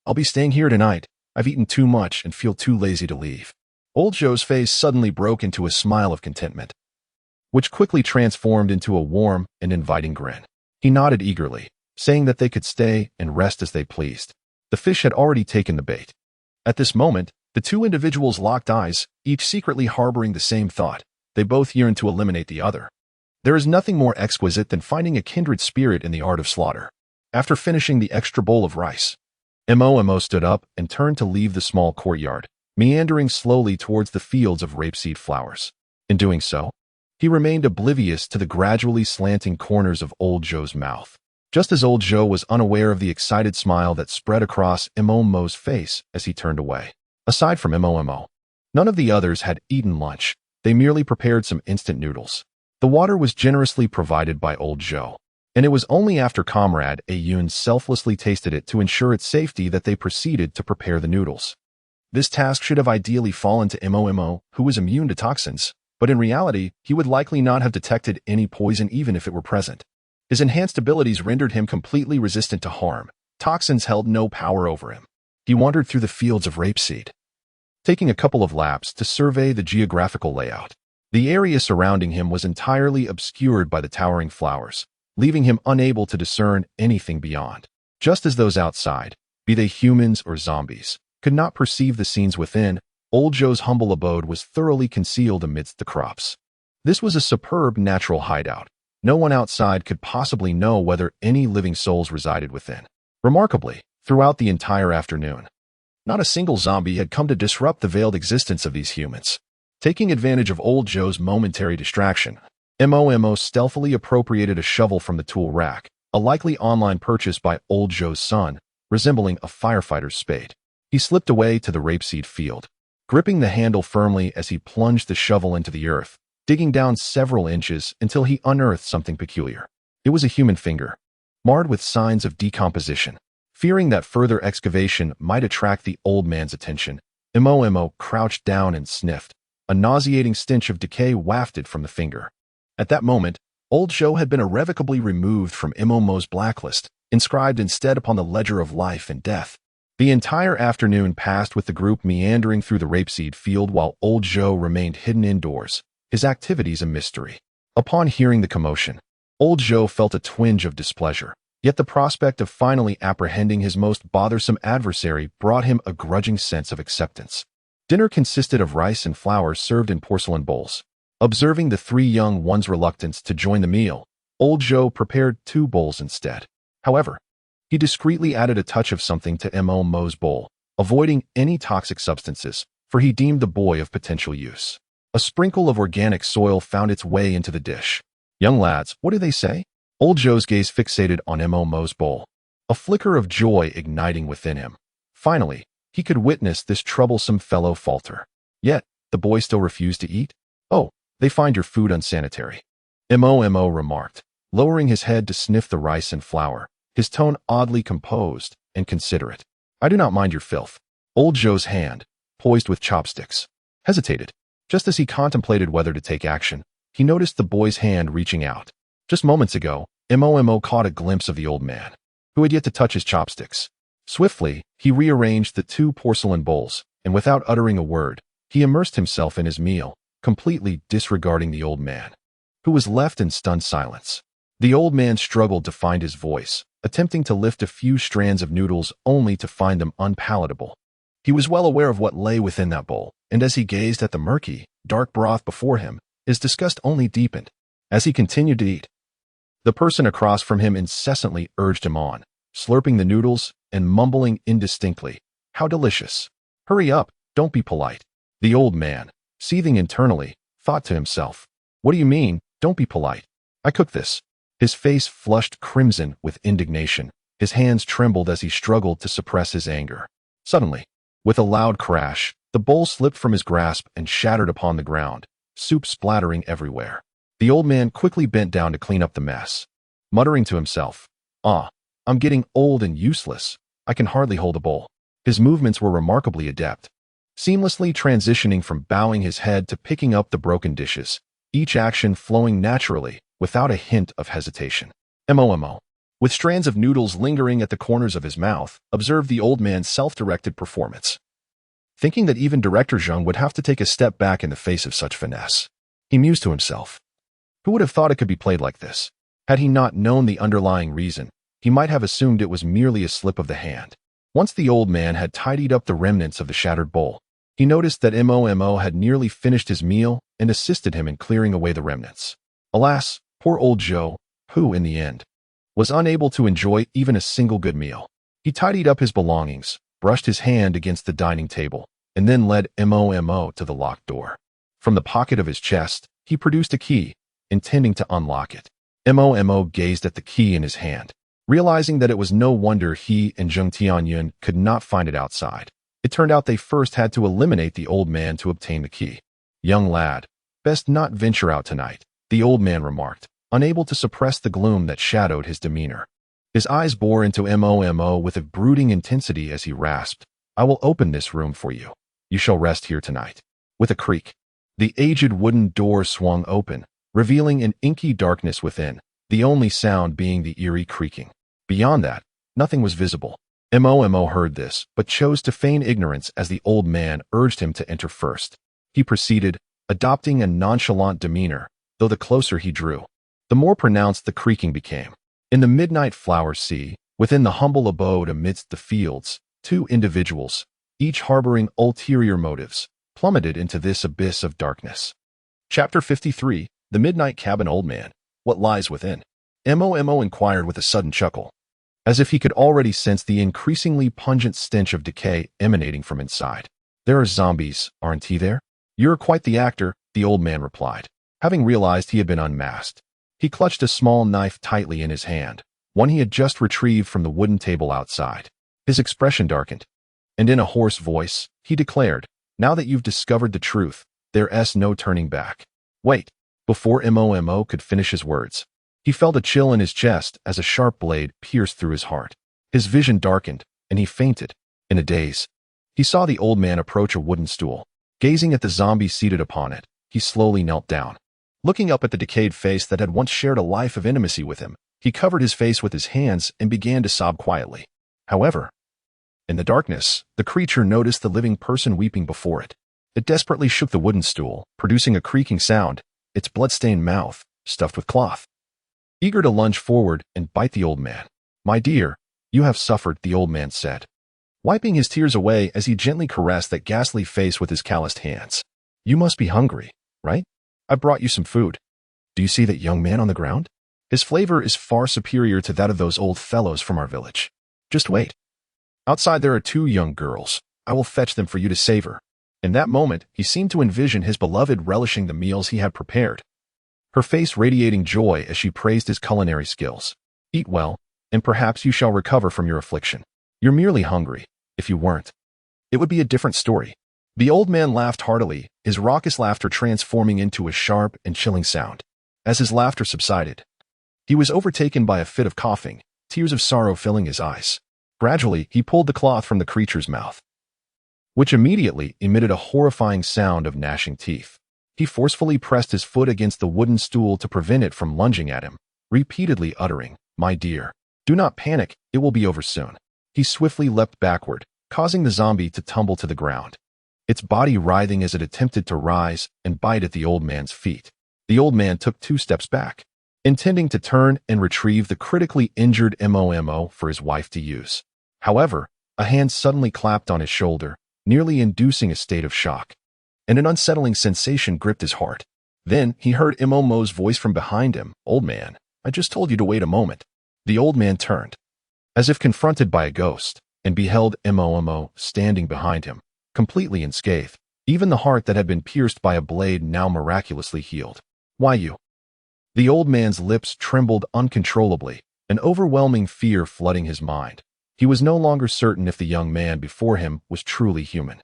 "I'll be staying here tonight. I've eaten too much and feel too lazy to leave." Old Zhou's face suddenly broke into a smile of contentment, which quickly transformed into a warm and inviting grin. He nodded eagerly, saying that they could stay and rest as they pleased. The fish had already taken the bait. At this moment, the two individuals locked eyes, each secretly harboring the same thought. They both yearned to eliminate the other. There is nothing more exquisite than finding a kindred spirit in the art of slaughter. After finishing the extra bowl of rice, Mo stood up and turned to leave the small courtyard, meandering slowly towards the fields of rapeseed flowers. In doing so, he remained oblivious to the gradually slanting corners of old Zhou's mouth, just as old Zhou was unaware of the excited smile that spread across Mo's face as he turned away. Aside from Mo, none of the others had eaten lunch. They merely prepared some instant noodles. The water was generously provided by old Zhou, and it was only after Comrade Ayun selflessly tasted it to ensure its safety that they proceeded to prepare the noodles. This task should have ideally fallen to Mo, who was immune to toxins, but in reality, he would likely not have detected any poison even if it were present. His enhanced abilities rendered him completely resistant to harm. Toxins held no power over him. He wandered through the fields of rapeseed, taking a couple of laps to survey the geographical layout. The area surrounding him was entirely obscured by the towering flowers, leaving him unable to discern anything beyond. Just as those outside, be they humans or zombies, could not perceive the scenes within, old Zhou's humble abode was thoroughly concealed amidst the crops. This was a superb natural hideout. No one outside could possibly know whether any living souls resided within. Remarkably, throughout the entire afternoon, not a single zombie had come to disrupt the veiled existence of these humans. Taking advantage of old Zhou's momentary distraction, Mo stealthily appropriated a shovel from the tool rack, a likely online purchase by old Zhou's son, resembling a firefighter's spade. He slipped away to the rapeseed field, gripping the handle firmly as he plunged the shovel into the earth, digging down several inches until he unearthed something peculiar. It was a human finger, marred with signs of decomposition. Fearing that further excavation might attract the old man's attention, Mo crouched down and sniffed. A nauseating stench of decay wafted from the finger. At that moment, old Zhou had been irrevocably removed from Mo's blacklist, inscribed instead upon the ledger of life and death. The entire afternoon passed with the group meandering through the rapeseed field while old Zhou remained hidden indoors, his activities a mystery. Upon hearing the commotion, old Zhou felt a twinge of displeasure, yet the prospect of finally apprehending his most bothersome adversary brought him a grudging sense of acceptance. Dinner consisted of rice and flour served in porcelain bowls. Observing the three young ones' reluctance to join the meal, old Zhou prepared 2 bowls instead. However, he discreetly added a touch of something to Mo's bowl, avoiding any toxic substances, for he deemed the boy of potential use. A sprinkle of organic soil found its way into the dish. "Young lads, what do they say?" Old Zhou's gaze fixated on Mo's bowl, a flicker of joy igniting within him. Finally, he could witness this troublesome fellow falter. Yet, the boy still refused to eat? "Oh, they find your food unsanitary," Mo remarked, lowering his head to sniff the rice and flour, his tone oddly composed and considerate. "I do not mind your filth." Old Zhou's hand, poised with chopsticks, hesitated. Just as he contemplated whether to take action, he noticed the boy's hand reaching out. Just moments ago, Mo caught a glimpse of the old man, who had yet to touch his chopsticks. Swiftly, he rearranged the 2 porcelain bowls, and without uttering a word, he immersed himself in his meal, completely disregarding the old man, who was left in stunned silence. The old man struggled to find his voice, attempting to lift a few strands of noodles only to find them unpalatable. He was well aware of what lay within that bowl, and as he gazed at the murky, dark broth before him, his disgust only deepened. As he continued to eat, the person across from him incessantly urged him on, slurping the noodles and mumbling indistinctly, "How delicious! Hurry up, don't be polite." The old man, seething internally, thought to himself, "What do you mean, don't be polite? I cooked this." His face flushed crimson with indignation. His hands trembled as he struggled to suppress his anger. Suddenly, with a loud crash, the bowl slipped from his grasp and shattered upon the ground, soup splattering everywhere. The old man quickly bent down to clean up the mess, muttering to himself, I'm getting old and useless. I can hardly hold a bowl." His movements were remarkably adept, seamlessly transitioning from bowing his head to picking up the broken dishes, each action flowing naturally, without a hint of hesitation. Mo. With strands of noodles lingering at the corners of his mouth, observed the old man's self-directed performance. Thinking that even Director Zheng would have to take a step back in the face of such finesse, he mused to himself, who would have thought it could be played like this? Had he not known the underlying reason, he might have assumed it was merely a slip of the hand. Once the old man had tidied up the remnants of the shattered bowl, he noticed that Mo had nearly finished his meal and assisted him in clearing away the remnants. Alas, poor old Joe, who, in the end, was unable to enjoy even a single good meal. He tidied up his belongings, brushed his hand against the dining table, and then led Mo to the locked door. From the pocket of his chest, he produced a key, intending to unlock it. Mo gazed at the key in his hand, realizing that it was no wonder he and Zheng Tianyun could not find it outside. It turned out they first had to eliminate the old man to obtain the key. "Young lad, best not venture out tonight," the old man remarked, unable to suppress the gloom that shadowed his demeanor. His eyes bore into Mo with a brooding intensity as he rasped, "I will open this room for you. You shall rest here tonight." With a creak, the aged wooden door swung open, revealing an inky darkness within, the only sound being the eerie creaking. Beyond that, nothing was visible. Mo heard this, but chose to feign ignorance as the old man urged him to enter first. He proceeded, adopting a nonchalant demeanor, though the closer he drew, the more pronounced the creaking became. In the midnight flower sea, within the humble abode amidst the fields, two individuals, each harboring ulterior motives, plummeted into this abyss of darkness. Chapter 53, The Midnight Cabin Old Man, What Lies Within? Mo inquired with a sudden chuckle, as if he could already sense the increasingly pungent stench of decay emanating from inside. "There are zombies, aren't he there?" "You're quite the actor," the old man replied, having realized he had been unmasked. He clutched a small knife tightly in his hand, one he had just retrieved from the wooden table outside. His expression darkened, and in a hoarse voice, he declared, "Now that you've discovered the truth, there's no turning back." "Wait." Before Mo could finish his words, he felt a chill in his chest as a sharp blade pierced through his heart. His vision darkened, and he fainted. In a daze, he saw the old man approach a wooden stool. Gazing at the zombie seated upon it, he slowly knelt down. Looking up at the decayed face that had once shared a life of intimacy with him, he covered his face with his hands and began to sob quietly. However, in the darkness, the creature noticed the living person weeping before it. It desperately shook the wooden stool, producing a creaking sound, its blood-stained mouth stuffed with cloth. Eager to lunge forward and bite the old man. "My dear, you have suffered," the old man said, wiping his tears away as he gently caressed that ghastly face with his calloused hands. "You must be hungry, right? I brought you some food. Do you see that young man on the ground? His flavor is far superior to that of those old fellows from our village. Just wait. Outside there are two young girls. I will fetch them for you to savor." In that moment, he seemed to envision his beloved relishing the meals he had prepared, her face radiating joy as she praised his culinary skills. "Eat well, and perhaps you shall recover from your affliction. You're merely hungry. If you weren't, it would be a different story." The old man laughed heartily, his raucous laughter transforming into a sharp and chilling sound. As his laughter subsided, he was overtaken by a fit of coughing, tears of sorrow filling his eyes. Gradually, he pulled the cloth from the creature's mouth, which immediately emitted a horrifying sound of gnashing teeth. He forcefully pressed his foot against the wooden stool to prevent it from lunging at him, repeatedly uttering, "My dear, do not panic, it will be over soon." He swiftly leapt backward, causing the zombie to tumble to the ground, its body writhing as it attempted to rise and bite at the old man's feet. The old man took 2 steps back, intending to turn and retrieve the critically injured Mo for his wife to use. However, a hand suddenly clapped on his shoulder, nearly inducing a state of shock, and an unsettling sensation gripped his heart. Then he heard Mo's voice from behind him. "Old man, I just told you to wait a moment." The old man turned, as if confronted by a ghost, and beheld Mo standing behind him, completely unscathed, even the heart that had been pierced by a blade now miraculously healed. "Why you?" The old man's lips trembled uncontrollably, an overwhelming fear flooding his mind. He was no longer certain if the young man before him was truly human.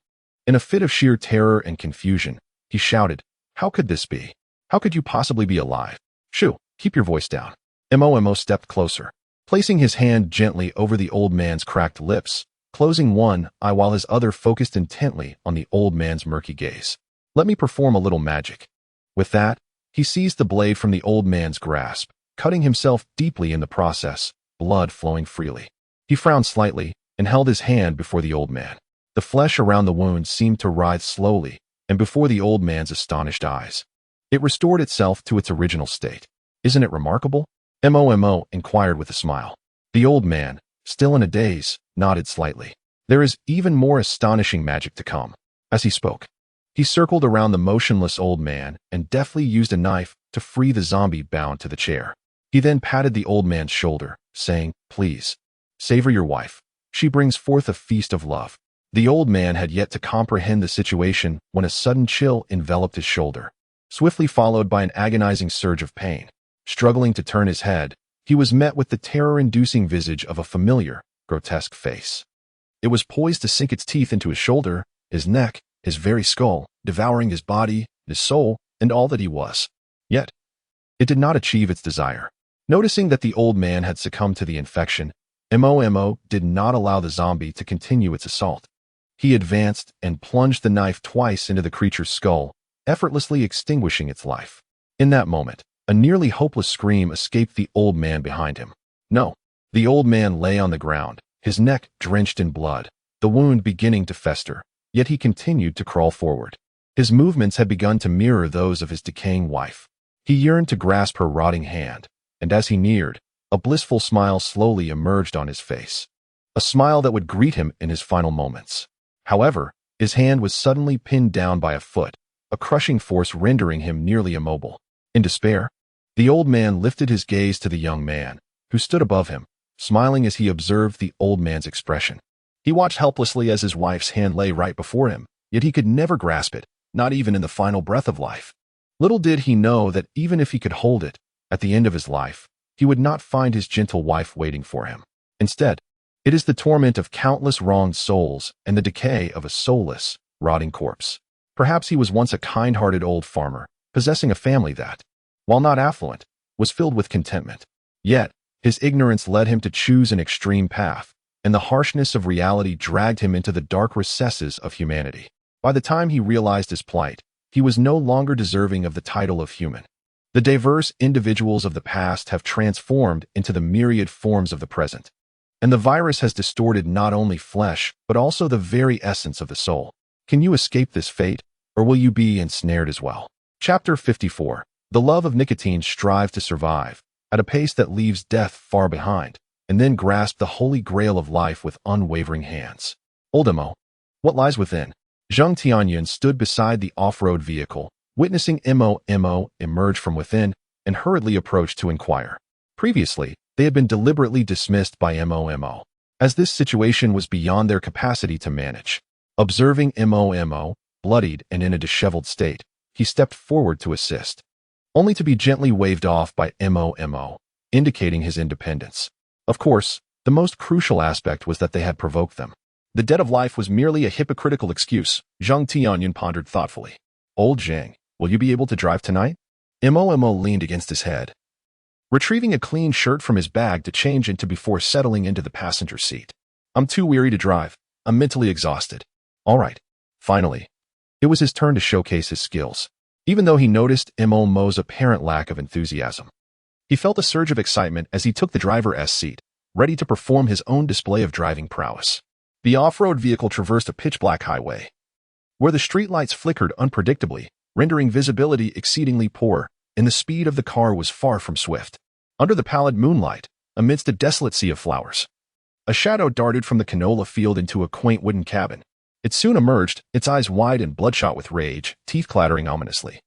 In a fit of sheer terror and confusion, he shouted, "How could this be? How could you possibly be alive?" "Shoo, keep your voice down." Mo stepped closer, placing his hand gently over the old man's cracked lips, closing one eye while his other focused intently on the old man's murky gaze. "Let me perform a little magic." With that, he seized the blade from the old man's grasp, cutting himself deeply in the process, blood flowing freely. He frowned slightly and held his hand before the old man. The flesh around the wound seemed to writhe slowly, and before the old man's astonished eyes, it restored itself to its original state. "Isn't it remarkable?" Mo inquired with a smile. The old man, still in a daze, nodded slightly. "There is even more astonishing magic to come." As he spoke, he circled around the motionless old man and deftly used a knife to free the zombie bound to the chair. He then patted the old man's shoulder, saying, "Please, savor your wife. She brings forth a feast of love." The old man had yet to comprehend the situation when a sudden chill enveloped his shoulder, swiftly followed by an agonizing surge of pain. Struggling to turn his head, he was met with the terror-inducing visage of a familiar, grotesque face. It was poised to sink its teeth into his shoulder, his neck, his very skull, devouring his body, his soul, and all that he was. Yet, it did not achieve its desire. Noticing that the old man had succumbed to the infection, Mo did not allow the zombie to continue its assault. He advanced and plunged the knife twice into the creature's skull, effortlessly extinguishing its life. In that moment, a nearly hopeless scream escaped the old man behind him. No. The old man lay on the ground, his neck drenched in blood, the wound beginning to fester, yet he continued to crawl forward. His movements had begun to mirror those of his decaying wife. He yearned to grasp her rotting hand, and as he neared, a blissful smile slowly emerged on his face. A smile that would greet him in his final moments. However, his hand was suddenly pinned down by a foot, a crushing force rendering him nearly immobile. In despair, the old man lifted his gaze to the young man, who stood above him, smiling as he observed the old man's expression. He watched helplessly as his wife's hand lay right before him, yet he could never grasp it, not even in the final breath of life. Little did he know that even if he could hold it, at the end of his life, he would not find his gentle wife waiting for him. Instead, it is the torment of countless wronged souls and the decay of a soulless, rotting corpse. Perhaps he was once a kind-hearted old farmer, possessing a family that, while not affluent, was filled with contentment. Yet, his ignorance led him to choose an extreme path, and the harshness of reality dragged him into the dark recesses of humanity. By the time he realized his plight, he was no longer deserving of the title of human. The diverse individuals of the past have transformed into the myriad forms of the present, and the virus has distorted not only flesh, but also the very essence of the soul. Can you escape this fate, or will you be ensnared as well? Chapter 54. The love of nicotine strive to survive, at a pace that leaves death far behind, and then grasp the holy grail of life with unwavering hands. Old Mo, what lies within? Zheng Tianyun stood beside the off-road vehicle, witnessing Mo emerge from within, and hurriedly approached to inquire. Previously, they had been deliberately dismissed by Mo, as this situation was beyond their capacity to manage. Observing Mo, bloodied and in a disheveled state, he stepped forward to assist, only to be gently waved off by Mo, indicating his independence. Of course, the most crucial aspect was that they had provoked them. The debt of life was merely a hypocritical excuse, Zheng Tianyun pondered thoughtfully. Old Zheng, will you be able to drive tonight? Mo leaned against his head, retrieving a clean shirt from his bag to change into before settling into the passenger seat. I'm too weary to drive. I'm mentally exhausted. All right. Finally, it was his turn to showcase his skills. Even though he noticed Mo's apparent lack of enthusiasm, he felt a surge of excitement as he took the driver's seat, ready to perform his own display of driving prowess. The off-road vehicle traversed a pitch-black highway, where the streetlights flickered unpredictably, rendering visibility exceedingly poor. and the speed of the car was far from swift. Under the pallid moonlight, amidst a desolate sea of flowers, a shadow darted from the canola field into a quaint wooden cabin. It soon emerged, its eyes wide and bloodshot with rage, teeth clattering ominously,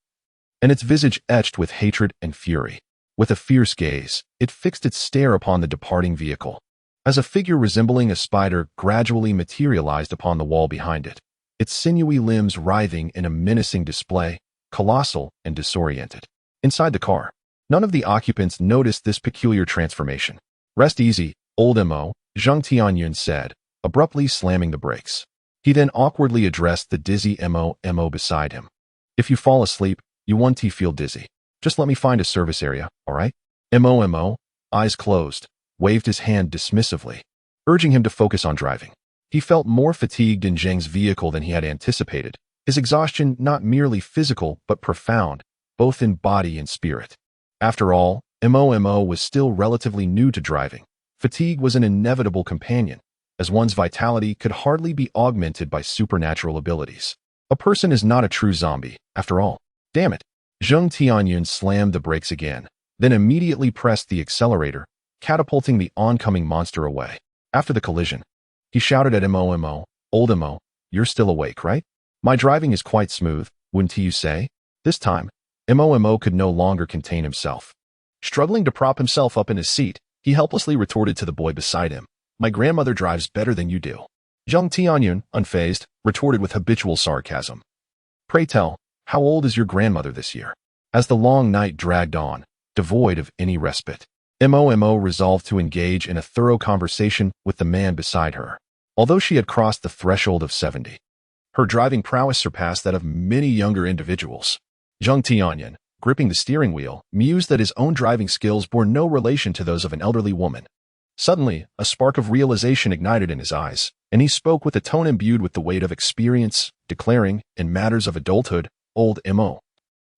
and its visage etched with hatred and fury. With a fierce gaze, it fixed its stare upon the departing vehicle. As a figure resembling a spider gradually materialized upon the wall behind it, its sinewy limbs writhing in a menacing display, colossal and disoriented. Inside the car, none of the occupants noticed this peculiar transformation. "Rest easy, old M.O., Zheng Tianyun said, abruptly slamming the brakes. He then awkwardly addressed the dizzy M.O. beside him. "If you fall asleep, you won't feel dizzy. Just let me find a service area, all right?" M.O., eyes closed, waved his hand dismissively, urging him to focus on driving. He felt more fatigued in Zheng's vehicle than he had anticipated, his exhaustion not merely physical but profound, both in body and spirit. After all, M.O. was still relatively new to driving. Fatigue was an inevitable companion, as one's vitality could hardly be augmented by supernatural abilities. A person is not a true zombie, after all. Damn it. Zheng Tianyun slammed the brakes again, then immediately pressed the accelerator, catapulting the oncoming monster away. After the collision, he shouted at M.O., "Old M.O., you're still awake, right? My driving is quite smooth, wouldn't you say?" This time, M.O. could no longer contain himself. Struggling to prop himself up in his seat, he helplessly retorted to the boy beside him, "My grandmother drives better than you do." Zheng Tianyun, unfazed, retorted with habitual sarcasm. "Pray tell, how old is your grandmother this year?" As the long night dragged on, devoid of any respite, M.O. resolved to engage in a thorough conversation with the man beside her. Although she had crossed the threshold of 70, her driving prowess surpassed that of many younger individuals. Zheng Tianyun, gripping the steering wheel, mused that his own driving skills bore no relation to those of an elderly woman. Suddenly, a spark of realization ignited in his eyes, and he spoke with a tone imbued with the weight of experience, declaring, in matters of adulthood, "Old M.O.,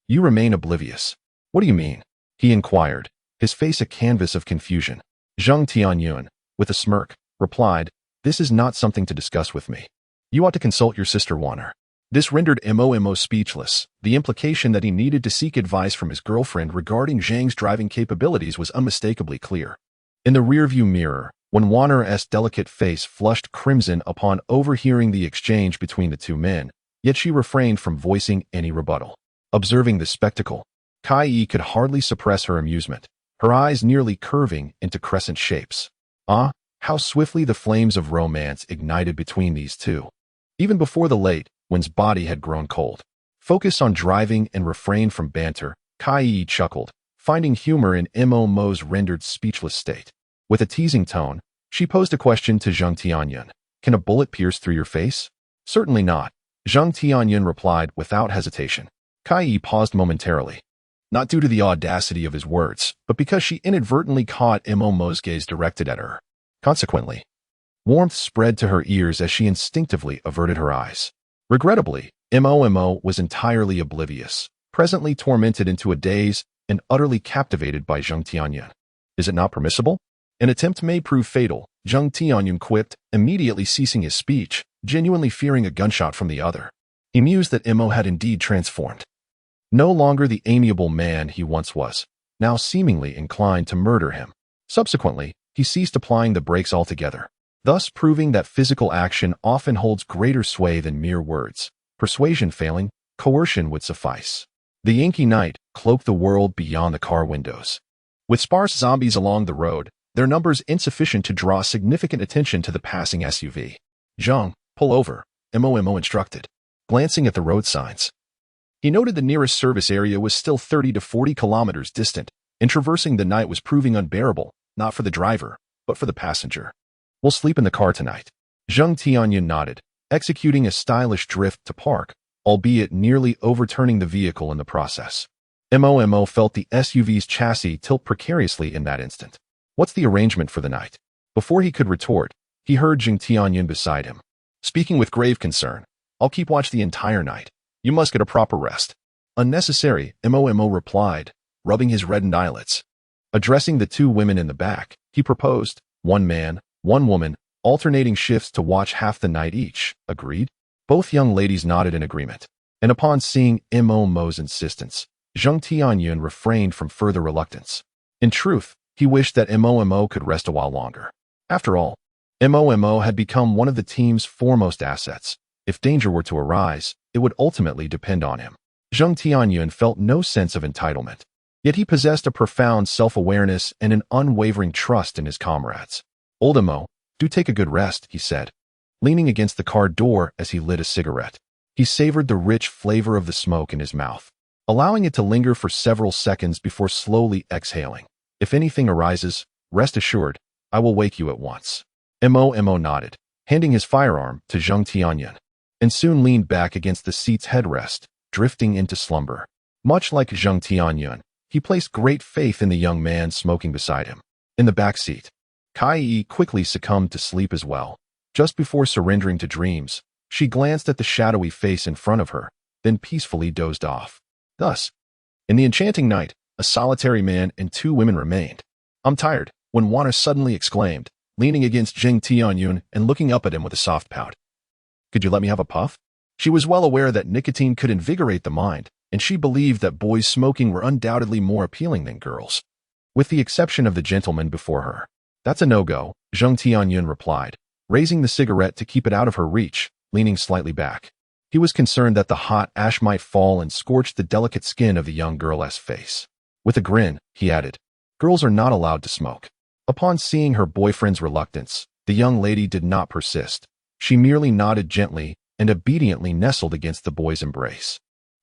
you remain oblivious." "What do you mean?" he inquired, his face a canvas of confusion. Zheng Tianyun, with a smirk, replied, "This is not something to discuss with me. You ought to consult your sister Warner." This rendered M.O. speechless. The implication that he needed to seek advice from his girlfriend regarding Zhang's driving capabilities was unmistakably clear. In the rearview mirror, when Warner's delicate face flushed crimson upon overhearing the exchange between the two men, yet she refrained from voicing any rebuttal. Observing the spectacle, Kai could hardly suppress her amusement, her eyes nearly curving into crescent shapes. Ah, how swiftly the flames of romance ignited between these two. Even before the late, when's body had grown cold. Focus on driving and refrain from banter, Kai chuckled, finding humor in M.O.'s rendered speechless state. With a teasing tone, she posed a question to Zheng Tianyun. "Can a bullet pierce through your face?" "Certainly not," Zheng Tianyun replied without hesitation. Kai paused momentarily, not due to the audacity of his words, but because she inadvertently caught M.O.'s gaze directed at her. Consequently, warmth spread to her ears as she instinctively averted her eyes. Regrettably, M.O. was entirely oblivious, presently tormented into a daze and utterly captivated by Zheng Tianyun. "Is it not permissible? An attempt may prove fatal," Zheng Tianyun quipped, immediately ceasing his speech, genuinely fearing a gunshot from the other. He mused that M.O. had indeed transformed. No longer the amiable man he once was, now seemingly inclined to murder him. Subsequently, he ceased applying the brakes altogether, thus proving that physical action often holds greater sway than mere words. Persuasion failing, coercion would suffice. The inky night cloaked the world beyond the car windows. With sparse zombies along the road, their numbers insufficient to draw significant attention to the passing SUV. "Zheng, pull over," M.O. instructed, glancing at the road signs. He noted the nearest service area was still 30 to 40 kilometers distant, and traversing the night was proving unbearable, not for the driver, but for the passenger. "We'll sleep in the car tonight." Zheng Tianyun nodded, executing a stylish drift to park, albeit nearly overturning the vehicle in the process. M.O. felt the SUV's chassis tilt precariously in that instant. "What's the arrangement for the night?" Before he could retort, he heard Zheng Tianyun beside him, speaking with grave concern. "I'll keep watch the entire night. You must get a proper rest." "Unnecessary," M.O. replied, rubbing his reddened eyelids. Addressing the two women in the back, he proposed, "One man, one woman, alternating shifts to watch half the night each." Agreed? Both young ladies nodded in agreement, and upon seeing M.O.'s insistence, Zheng Tianyun refrained from further reluctance. In truth, he wished that Mo could rest a while longer. After all, Mo had become one of the team's foremost assets. If danger were to arise, it would ultimately depend on him. Zheng Tianyun felt no sense of entitlement. Yet he possessed a profound self-awareness and an unwavering trust in his comrades. "Old Mo, do take a good rest," he said, leaning against the car door as he lit a cigarette. He savored the rich flavor of the smoke in his mouth, allowing it to linger for several seconds before slowly exhaling. "If anything arises, rest assured, I will wake you at once." Mo nodded, handing his firearm to Zheng Tianyun, and soon leaned back against the seat's headrest, drifting into slumber. Much like Zheng Tianyun, he placed great faith in the young man smoking beside him. In the back seat, Kai quickly succumbed to sleep as well. Just before surrendering to dreams, she glanced at the shadowy face in front of her, then peacefully dozed off. Thus, in the enchanting night, a solitary man and two women remained. "I'm tired," when Wana suddenly exclaimed, leaning against Zheng Tianyun and looking up at him with a soft pout. "Could you let me have a puff?" She was well aware that nicotine could invigorate the mind, and she believed that boys smoking were undoubtedly more appealing than girls. With the exception of the gentleman before her. "That's a no-go," Zheng Tianyun replied, raising the cigarette to keep it out of her reach, leaning slightly back. He was concerned that the hot ash might fall and scorch the delicate skin of the young girl's face. With a grin, he added, "Girls are not allowed to smoke." Upon seeing her boyfriend's reluctance, the young lady did not persist. She merely nodded gently and obediently nestled against the boy's embrace.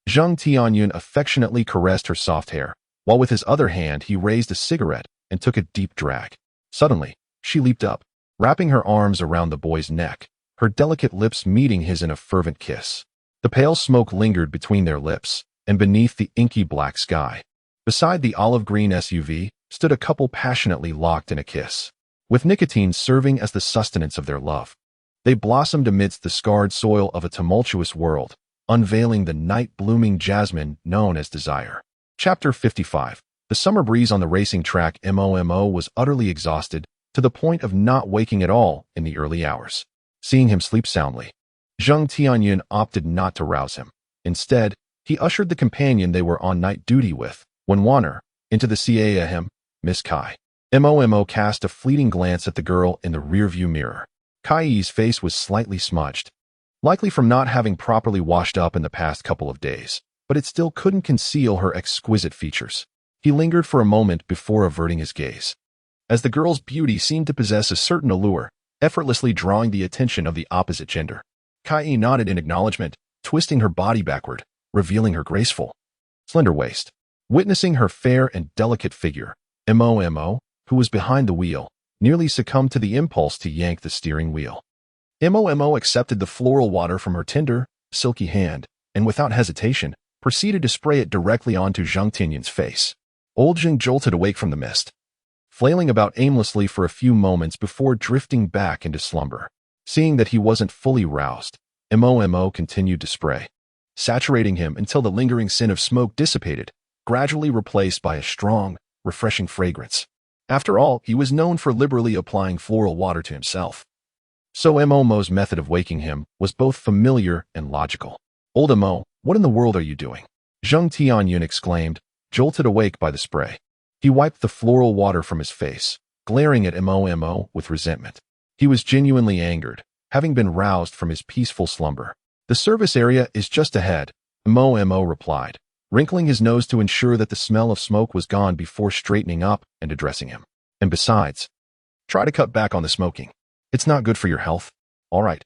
Zheng Tianyun affectionately caressed her soft hair, while with his other hand he raised a cigarette and took a deep drag. Suddenly, she leaped up, wrapping her arms around the boy's neck, her delicate lips meeting his in a fervent kiss. The pale smoke lingered between their lips, and beneath the inky black sky, beside the olive-green SUV, stood a couple passionately locked in a kiss. With nicotine serving as the sustenance of their love, they blossomed amidst the scarred soil of a tumultuous world, unveiling the night-blooming jasmine known as desire. Chapter 55. The summer breeze on the racing track. Mo was utterly exhausted, to the point of not waking at all in the early hours. Seeing him sleep soundly, Zheng Tianyun opted not to rouse him. Instead, he ushered the companion they were on night duty with, when Warner, into the CAA. "Miss Kai." Mo cast a fleeting glance at the girl in the rearview mirror. Kai's face was slightly smudged, likely from not having properly washed up in the past couple of days, but it still couldn't conceal her exquisite features. He lingered for a moment before averting his gaze, as the girl's beauty seemed to possess a certain allure, effortlessly drawing the attention of the opposite gender. Kai nodded in acknowledgement, twisting her body backward, revealing her graceful, slender waist. Witnessing her fair and delicate figure, Mo, who was behind the wheel, nearly succumbed to the impulse to yank the steering wheel. Mo accepted the floral water from her tender, silky hand, and without hesitation, proceeded to spray it directly onto Zheng Tianyun's face. Old Zheng jolted awake from the mist, flailing about aimlessly for a few moments before drifting back into slumber. Seeing that he wasn't fully roused, Mo continued to spray, saturating him until the lingering scent of smoke dissipated, gradually replaced by a strong, refreshing fragrance. After all, he was known for liberally applying floral water to himself. So Mo's method of waking him was both familiar and logical. "Old Mo, what in the world are you doing?" Zheng Tianyun exclaimed, jolted awake by the spray. He wiped the floral water from his face, glaring at Mo with resentment. He was genuinely angered, having been roused from his peaceful slumber. "The service area is just ahead," Mo replied, wrinkling his nose to ensure that the smell of smoke was gone before straightening up and addressing him. "And besides, try to cut back on the smoking. It's not good for your health." All right,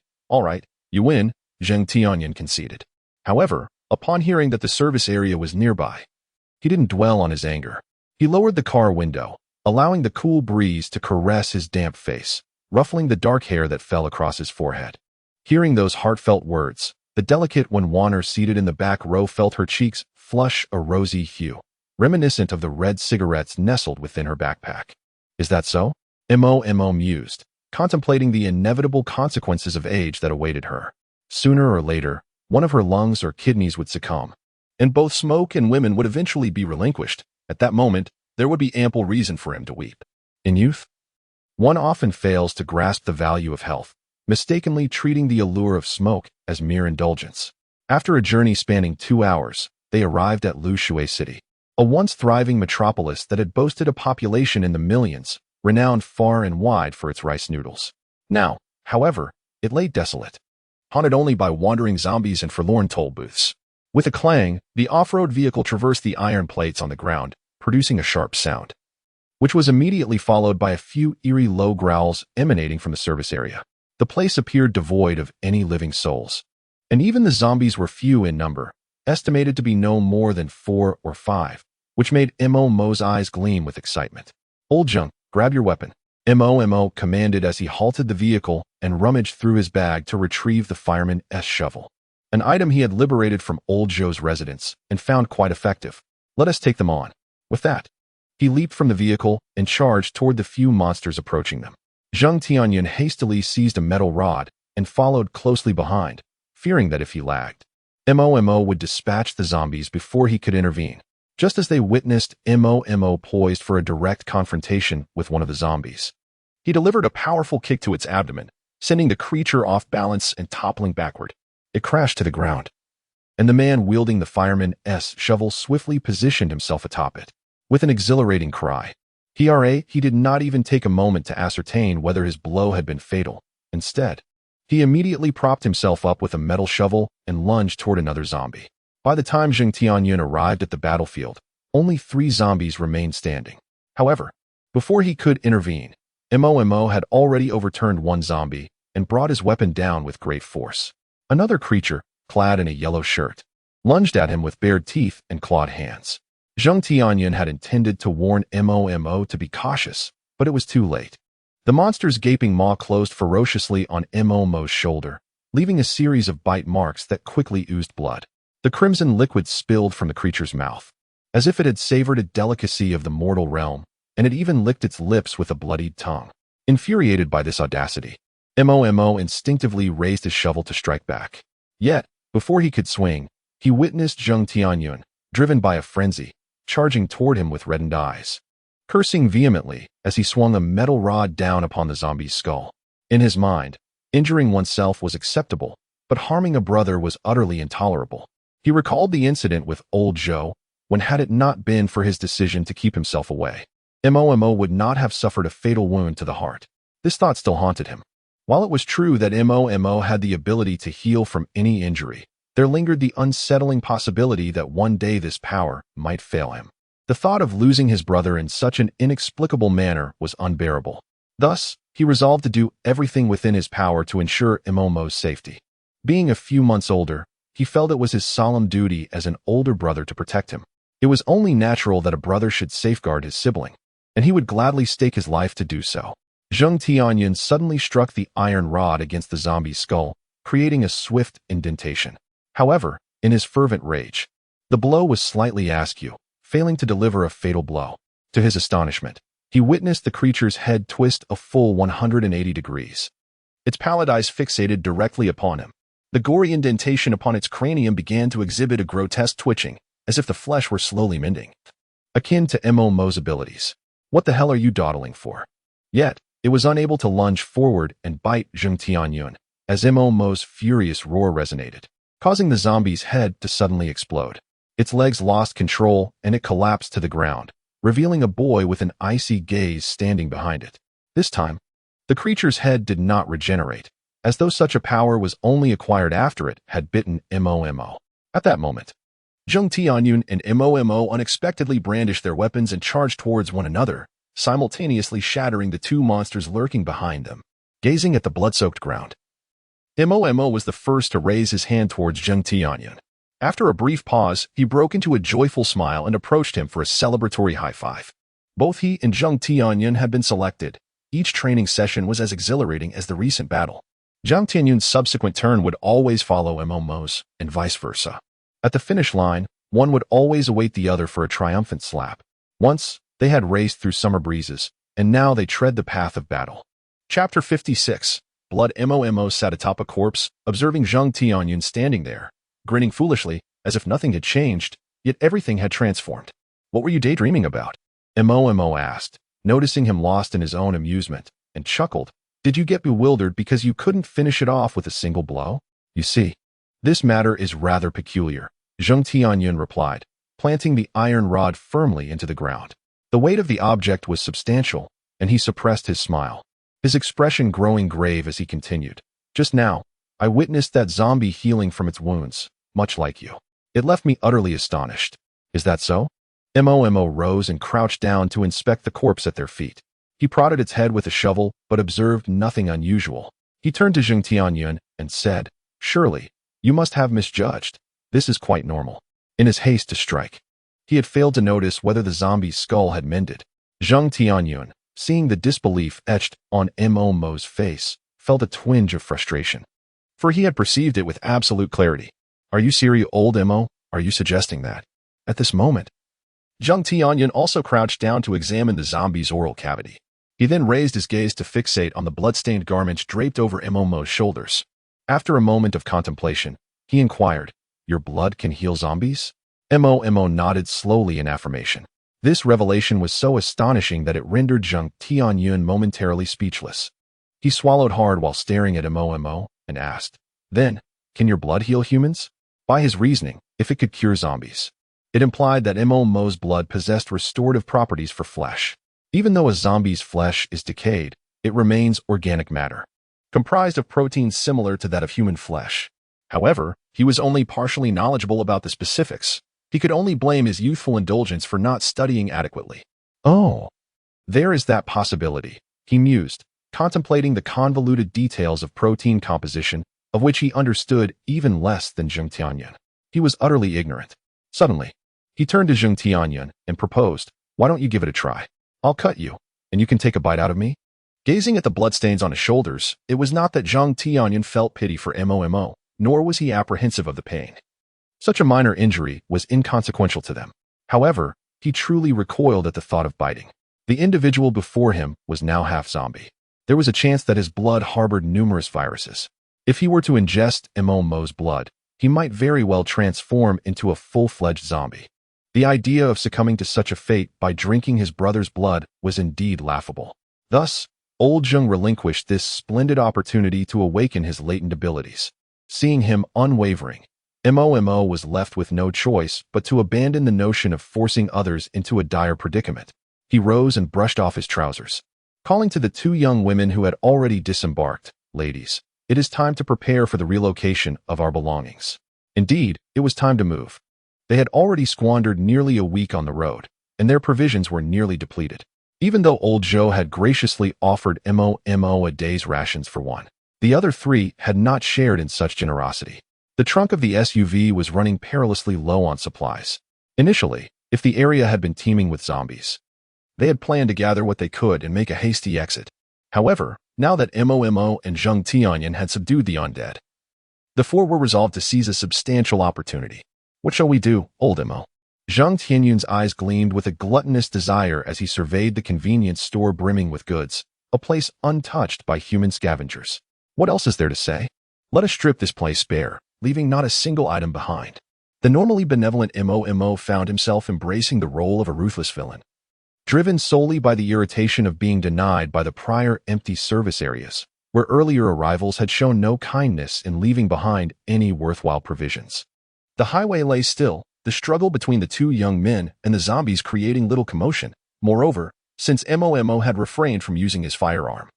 you win," Zheng Tianyun conceded. However, upon hearing that the service area was nearby, he didn't dwell on his anger. He lowered the car window, allowing the cool breeze to caress his damp face, ruffling the dark hair that fell across his forehead. Hearing those heartfelt words, the delicate Warner seated in the back row felt her cheeks flush a rosy hue, reminiscent of the red cigarettes nestled within her backpack. "Is that so?" Mo mused, contemplating the inevitable consequences of age that awaited her. Sooner or later, one of her lungs or kidneys would succumb, and both smoke and women would eventually be relinquished. At that moment, there would be ample reason for him to weep. In youth, one often fails to grasp the value of health, mistakenly treating the allure of smoke as mere indulgence. After a journey spanning 2 hours, they arrived at Lushui City, a once thriving metropolis that had boasted a population in the millions, renowned far and wide for its rice noodles. Now, however, it lay desolate, haunted only by wandering zombies and forlorn toll booths. With a clang, the off-road vehicle traversed the iron plates on the ground, producing a sharp sound, which was immediately followed by a few eerie low growls emanating from the service area. The place appeared devoid of any living souls, and even the zombies were few in number, estimated to be no more than 4 or 5, which made Mo's eyes gleam with excitement. "Old Zheng, grab your weapon," Mo commanded as he halted the vehicle and rummaged through his bag to retrieve the fireman's shovel, an item he had liberated from Old Zhou's residence and found quite effective. "Let us take them on." With that, he leaped from the vehicle and charged toward the few monsters approaching them. Zheng Tianyun hastily seized a metal rod and followed closely behind, fearing that if he lagged, Mo would dispatch the zombies before he could intervene. Just as they witnessed Mo poised for a direct confrontation with one of the zombies, he delivered a powerful kick to its abdomen, sending the creature off balance and toppling backward. It crashed to the ground, and the man wielding the fireman's shovel swiftly positioned himself atop it. With an exhilarating cry, he did not even take a moment to ascertain whether his blow had been fatal. Instead, he immediately propped himself up with a metal shovel and lunged toward another zombie. By the time Zheng Tianyun arrived at the battlefield, only 3 zombies remained standing. However, before he could intervene, Mo had already overturned one zombie and brought his weapon down with great force. Another creature, clad in a yellow shirt, lunged at him with bared teeth and clawed hands. Zheng Tianyun had intended to warn Mo to be cautious, but it was too late. The monster's gaping maw closed ferociously on Mo's shoulder, leaving a series of bite marks that quickly oozed blood. The crimson liquid spilled from the creature's mouth, as if it had savored a delicacy of the mortal realm, and it even licked its lips with a bloodied tongue. Infuriated by this audacity, Mo instinctively raised his shovel to strike back. Yet, before he could swing, he witnessed Zheng Tianyun, driven by a frenzy, charging toward him with reddened eyes, cursing vehemently as he swung a metal rod down upon the zombie's skull. In his mind, injuring oneself was acceptable, but harming a brother was utterly intolerable. He recalled the incident with Old Zhou, when had it not been for his decision to keep himself away, Mo would not have suffered a fatal wound to the heart. This thought still haunted him. While it was true that Mo had the ability to heal from any injury, there lingered the unsettling possibility that one day this power might fail him. The thought of losing his brother in such an inexplicable manner was unbearable. Thus, he resolved to do everything within his power to ensure Mo's safety. Being a few months older, he felt it was his solemn duty as an older brother to protect him. It was only natural that a brother should safeguard his sibling, and he would gladly stake his life to do so. Zheng Tianyun suddenly struck the iron rod against the zombie's skull, creating a swift indentation. However, in his fervent rage, the blow was slightly askew, failing to deliver a fatal blow. To his astonishment, he witnessed the creature's head twist a full 180 degrees. Its pallid eyes fixated directly upon him. The gory indentation upon its cranium began to exhibit a grotesque twitching, as if the flesh were slowly mending, akin to Mo's abilities. "What the hell are you dawdling for?" Yet, it was unable to lunge forward and bite Zheng Tianyun, as Mo's furious roar resonated, causing the zombie's head to suddenly explode. Its legs lost control and it collapsed to the ground, revealing a boy with an icy gaze standing behind it. This time, the creature's head did not regenerate, as though such a power was only acquired after it had bitten Mo. At that moment, Zheng Tianyun and Mo unexpectedly brandished their weapons and charged towards one another, simultaneously shattering the 2 monsters lurking behind them. Gazing at the blood-soaked ground, Mo was the first to raise his hand towards Zheng Tianyun. After a brief pause, he broke into a joyful smile and approached him for a celebratory high-five. Both he and Zheng Tianyun had been selected. Each training session was as exhilarating as the recent battle. Zheng Tianyun's subsequent turn would always follow Mo's, and vice versa. At the finish line, one would always await the other for a triumphant slap. Once, they had raced through summer breezes, and now they tread the path of battle. Chapter 56. Blood. Mo sat atop a corpse, observing Zheng Tianyun standing there, grinning foolishly, as if nothing had changed, yet everything had transformed. "What were you daydreaming about?" Mo asked, noticing him lost in his own amusement, and chuckled. "Did you get bewildered because you couldn't finish it off with a single blow? You see, this matter is rather peculiar. Zheng Tianyun replied, planting the iron rod firmly into the ground. The weight of the object was substantial, and he suppressed his smile, his expression growing grave as he continued. Just now, I witnessed that zombie healing from its wounds, much like you. It left me utterly astonished. Is that so? Mo rose and crouched down to inspect the corpse at their feet. He prodded its head with a shovel, but observed nothing unusual. He turned to Zheng Tianyun and said, Surely, you must have misjudged. This is quite normal. In his haste to strike, he had failed to notice whether the zombie's skull had mended. Zheng Tianyun, seeing the disbelief etched on Mo's face, felt a twinge of frustration. For he had perceived it with absolute clarity. Are you serious, old Mo? Are you suggesting that? At this moment, Zheng Tianyun also crouched down to examine the zombie's oral cavity. He then raised his gaze to fixate on the blood-stained garments draped over Mo's shoulders. After a moment of contemplation, he inquired, Your blood can heal zombies? Mo nodded slowly in affirmation. This revelation was so astonishing that it rendered Zheng Tianyun momentarily speechless. He swallowed hard while staring at Mo and asked, Then, can your blood heal humans? By his reasoning, if it could cure zombies, it implied that Mo's blood possessed restorative properties for flesh. Even though a zombie's flesh is decayed, it remains organic matter, comprised of proteins similar to that of human flesh. However, he was only partially knowledgeable about the specifics. He could only blame his youthful indulgence for not studying adequately. Oh, there is that possibility, he mused, contemplating the convoluted details of protein composition, of which he understood even less than Zheng Tianyun. He was utterly ignorant. Suddenly, he turned to Zheng Tianyun and proposed, Why don't you give it a try? I'll cut you, and you can take a bite out of me? Gazing at the bloodstains on his shoulders, it was not that Zheng Tianyun felt pity for Mo, nor was he apprehensive of the pain. Such a minor injury was inconsequential to them. However, he truly recoiled at the thought of biting. The individual before him was now half zombie. There was a chance that his blood harbored numerous viruses. If he were to ingest Mo's blood, he might very well transform into a full-fledged zombie. The idea of succumbing to such a fate by drinking his brother's blood was indeed laughable. Thus, old Zheng relinquished this splendid opportunity to awaken his latent abilities. Seeing him unwavering, Mo was left with no choice but to abandon the notion of forcing others into a dire predicament. He rose and brushed off his trousers. Calling to the two young women who had already disembarked, Ladies, it is time to prepare for the relocation of our belongings. Indeed, it was time to move. They had already squandered nearly a week on the road, and their provisions were nearly depleted. Even though old Zhou had graciously offered Mo a day's rations for one, the other three had not shared in such generosity. The trunk of the SUV was running perilously low on supplies. Initially, if the area had been teeming with zombies, they had planned to gather what they could and make a hasty exit. However, now that Mo and Zheng Tianyun had subdued the undead, the four were resolved to seize a substantial opportunity. What shall we do, old Mo? Zheng Tianyun's eyes gleamed with a gluttonous desire as he surveyed the convenience store brimming with goods, a place untouched by human scavengers. What else is there to say? Let us strip this place bare, leaving not a single item behind. The normally benevolent Mo found himself embracing the role of a ruthless villain, driven solely by the irritation of being denied by the prior empty service areas, where earlier arrivals had shown no kindness in leaving behind any worthwhile provisions. The highway lay still, the struggle between the two young men and the zombies creating little commotion. Moreover, since Mo had refrained from using his firearm,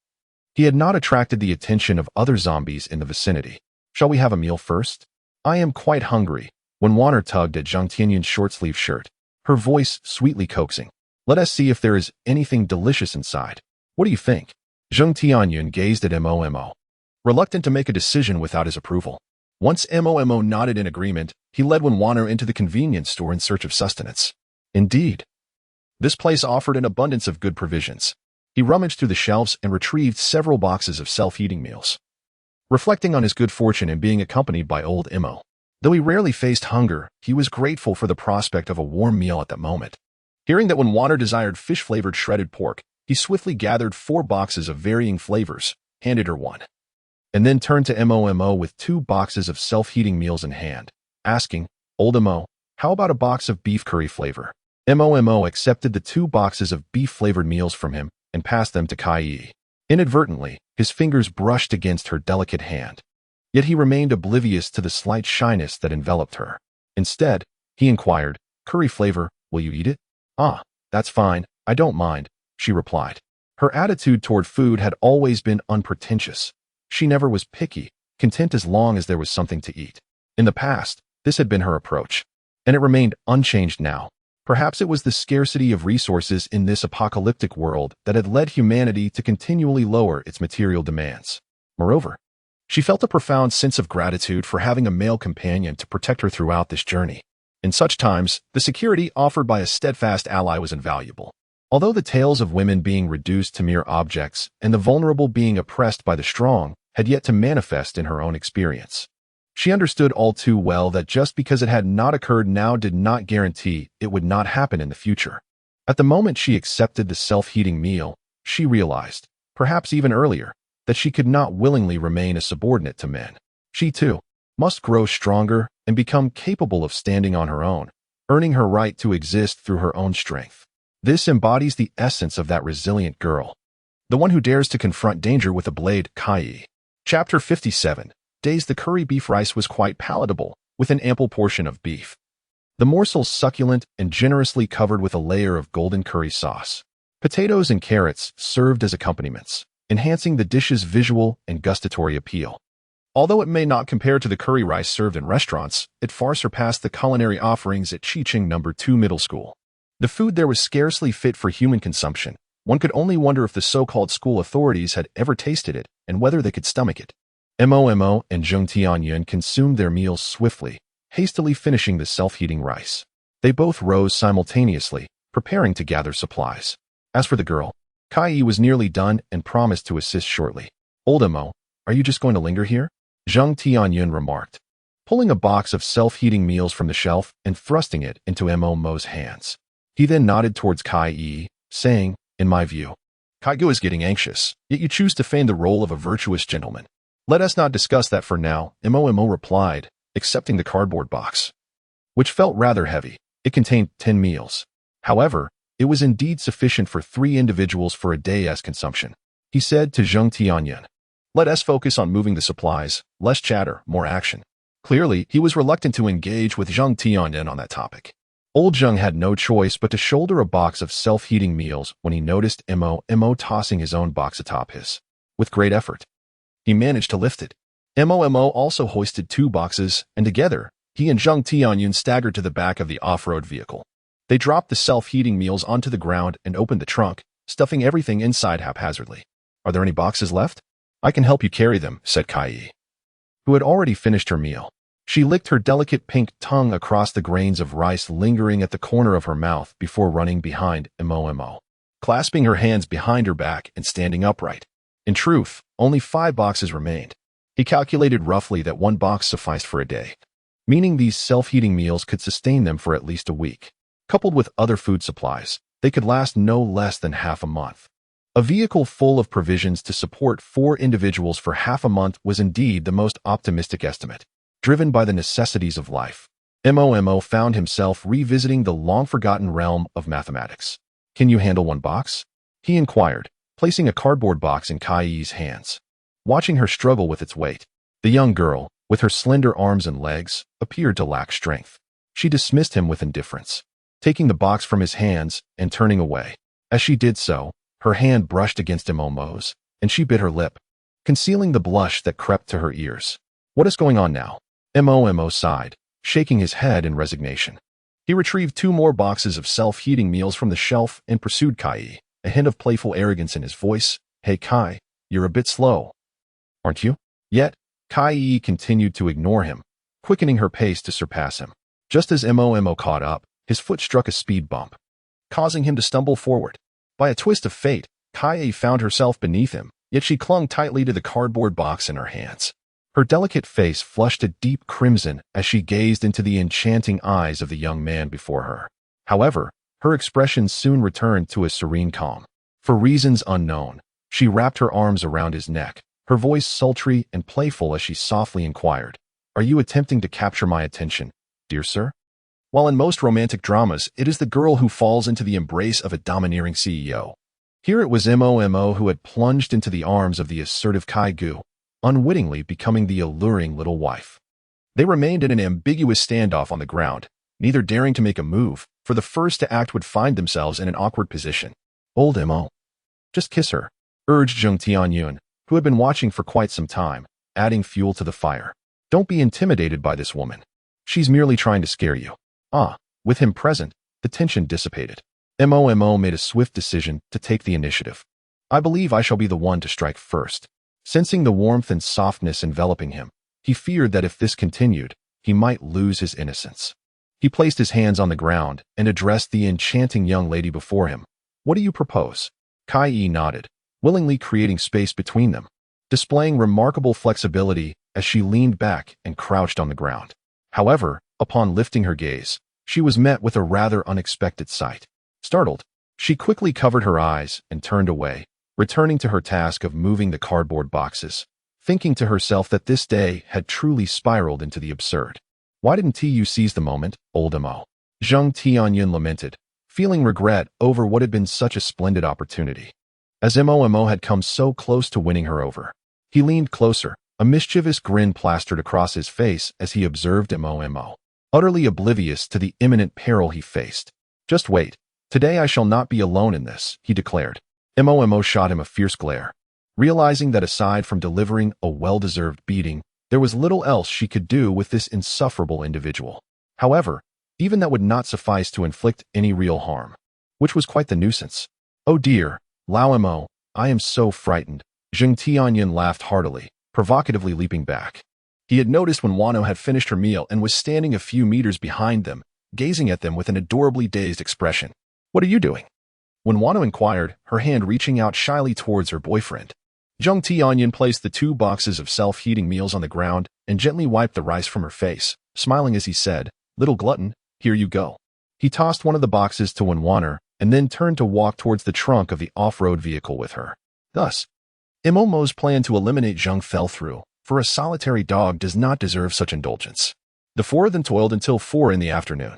he had not attracted the attention of other zombies in the vicinity. Shall we have a meal first? I am quite hungry. When Wanner tugged at Zheng Tianyun's short-sleeved shirt, her voice sweetly coaxing. Let us see if there is anything delicious inside. What do you think? Zheng Tianyun gazed at Mo, reluctant to make a decision without his approval. Once Mo nodded in agreement, he led Wanner into the convenience store in search of sustenance. Indeed, this place offered an abundance of good provisions. He rummaged through the shelves and retrieved several boxes of self-heating meals. Reflecting on his good fortune in being accompanied by old Mo, though he rarely faced hunger, he was grateful for the prospect of a warm meal at that moment. Hearing that Wanner desired fish-flavored shredded pork, he swiftly gathered 4 boxes of varying flavors, handed her one, and then turned to Mo with 2 boxes of self-heating meals in hand, asking, Old Mo, how about a box of beef curry flavor? Mo accepted the 2 boxes of beef-flavored meals from him and passed them to Kai. Inadvertently, his fingers brushed against her delicate hand, yet he remained oblivious to the slight shyness that enveloped her. Instead, he inquired, "Curry flavor, will you eat it?" "Ah, that's fine, I don't mind," she replied. Her attitude toward food had always been unpretentious. She never was picky, content as long as there was something to eat. In the past, this had been her approach, and it remained unchanged now. Perhaps it was the scarcity of resources in this apocalyptic world that had led humanity to continually lower its material demands. Moreover, she felt a profound sense of gratitude for having a male companion to protect her throughout this journey. In such times, the security offered by a steadfast ally was invaluable. Although the tales of women being reduced to mere objects and the vulnerable being oppressed by the strong had yet to manifest in her own experience, she understood all too well that just because it had not occurred now did not guarantee it would not happen in the future. At the moment she accepted the self-heating meal, she realized, perhaps even earlier, that she could not willingly remain a subordinate to men. She, too, must grow stronger and become capable of standing on her own, earning her right to exist through her own strength. This embodies the essence of that resilient girl, the one who dares to confront danger with a blade. Kai. Chapter 57. Days. The curry beef rice was quite palatable, with an ample portion of beef. The morsel succulent and generously covered with a layer of golden curry sauce. Potatoes and carrots served as accompaniments, enhancing the dish's visual and gustatory appeal. Although it may not compare to the curry rice served in restaurants, it far surpassed the culinary offerings at Chicheng No. 2 Middle School. The food there was scarcely fit for human consumption. One could only wonder if the so-called school authorities had ever tasted it and whether they could stomach it. Mo and Zheng Tianyun consumed their meals swiftly, hastily finishing the self-heating rice. They both rose simultaneously, preparing to gather supplies. As for the girl, Kai was nearly done and promised to assist shortly. "Old Mo, are you just going to linger here?" Zheng Tianyun remarked, pulling a box of self-heating meals from the shelf and thrusting it into Mo's hands. He then nodded towards Kai, saying, "In my view, Kaigu is getting anxious, yet you choose to feign the role of a virtuous gentleman." "Let us not discuss that for now," Mo replied, accepting the cardboard box, which felt rather heavy. It contained 10 meals. However, it was indeed sufficient for 3 individuals for a day as consumption. He said to Zheng Tianyun, "Let us focus on moving the supplies, less chatter, more action." Clearly, he was reluctant to engage with Zheng Tianyun on that topic. Old Zheng had no choice but to shoulder a box of self-heating meals when he noticed Mo tossing his own box atop his. With great effort, he managed to lift it. Mo also hoisted 2 boxes, and together, he and Zheng Tianyun staggered to the back of the off-road vehicle. They dropped the self-heating meals onto the ground and opened the trunk, stuffing everything inside haphazardly. "Are there any boxes left?" "I can help you carry them," said Kai, who had already finished her meal. She licked her delicate pink tongue across the grains of rice lingering at the corner of her mouth before running behind Mo, clasping her hands behind her back and standing upright. In truth, only 5 boxes remained. He calculated roughly that 1 box sufficed for a day, meaning these self-heating meals could sustain them for at least a week. Coupled with other food supplies, they could last no less than half a month. A vehicle full of provisions to support 4 individuals for half a month was indeed the most optimistic estimate. Driven by the necessities of life, Mo found himself revisiting the long-forgotten realm of mathematics. "Can you handle 1 box?" he inquired, placing a cardboard box in Kai's hands. Watching her struggle with its weight, the young girl, with her slender arms and legs, appeared to lack strength. She dismissed him with indifference, taking the box from his hands and turning away. As she did so, her hand brushed against Mo's, and she bit her lip, concealing the blush that crept to her ears. "What is going on now?" Mo sighed, shaking his head in resignation. He retrieved 2 more boxes of self-heating meals from the shelf and pursued Kai, a hint of playful arrogance in his voice. "Hey Kai, you're a bit slow, aren't you?" Yet, Kai continued to ignore him, quickening her pace to surpass him. Just as Mo caught up, his foot struck a speed bump, causing him to stumble forward. By a twist of fate, Kai found herself beneath him, yet she clung tightly to the cardboard box in her hands. Her delicate face flushed a deep crimson as she gazed into the enchanting eyes of the young man before her. However, her expression soon returned to a serene calm. For reasons unknown, she wrapped her arms around his neck, her voice sultry and playful as she softly inquired, "Are you attempting to capture my attention, dear sir?" While in most romantic dramas, it is the girl who falls into the embrace of a domineering CEO. Here it was Mo who had plunged into the arms of the assertive Kai-gu, unwittingly becoming the alluring little wife. They remained in an ambiguous standoff on the ground, neither daring to make a move, for the first to act would find themselves in an awkward position. Old Mo. Just kiss her, urged Zheng Tianyun, who had been watching for quite some time, adding fuel to the fire. Don't be intimidated by this woman. She's merely trying to scare you. With him present, the tension dissipated. Mo made a swift decision to take the initiative. I believe I shall be the one to strike first. Sensing the warmth and softness enveloping him, he feared that if this continued, he might lose his innocence. He placed his hands on the ground and addressed the enchanting young lady before him. What do you propose? Kai nodded, willingly creating space between them, displaying remarkable flexibility as she leaned back and crouched on the ground. However, upon lifting her gaze, she was met with a rather unexpected sight. Startled, she quickly covered her eyes and turned away, returning to her task of moving the cardboard boxes, thinking to herself that this day had truly spiraled into the absurd. Why didn't you seize the moment, old Mo? Zheng Tianyun lamented, feeling regret over what had been such a splendid opportunity. As Mo had come so close to winning her over, he leaned closer, a mischievous grin plastered across his face as he observed Mo, utterly oblivious to the imminent peril he faced. Just wait. Today I shall not be alone in this, he declared. Mo shot him a fierce glare. Realizing that aside from delivering a well-deserved beating, there was little else she could do with this insufferable individual. However, even that would not suffice to inflict any real harm, which was quite the nuisance. Oh dear, Lao Mo, I am so frightened. Zheng Tianyun laughed heartily, provocatively leaping back. He had noticed when Wano had finished her meal and was standing a few meters behind them, gazing at them with an adorably dazed expression. What are you doing? When Wano inquired, her hand reaching out shyly towards her boyfriend. Zheng Tianyun placed the 2 boxes of self-heating meals on the ground and gently wiped the rice from her face, smiling as he said, Little glutton, here you go. He tossed one of the boxes to Wenwaner and then turned to walk towards the trunk of the off-road vehicle with her. Thus, Mo's plan to eliminate Zheng fell through, for a solitary dog does not deserve such indulgence. The 4 of them toiled until 4 in the afternoon,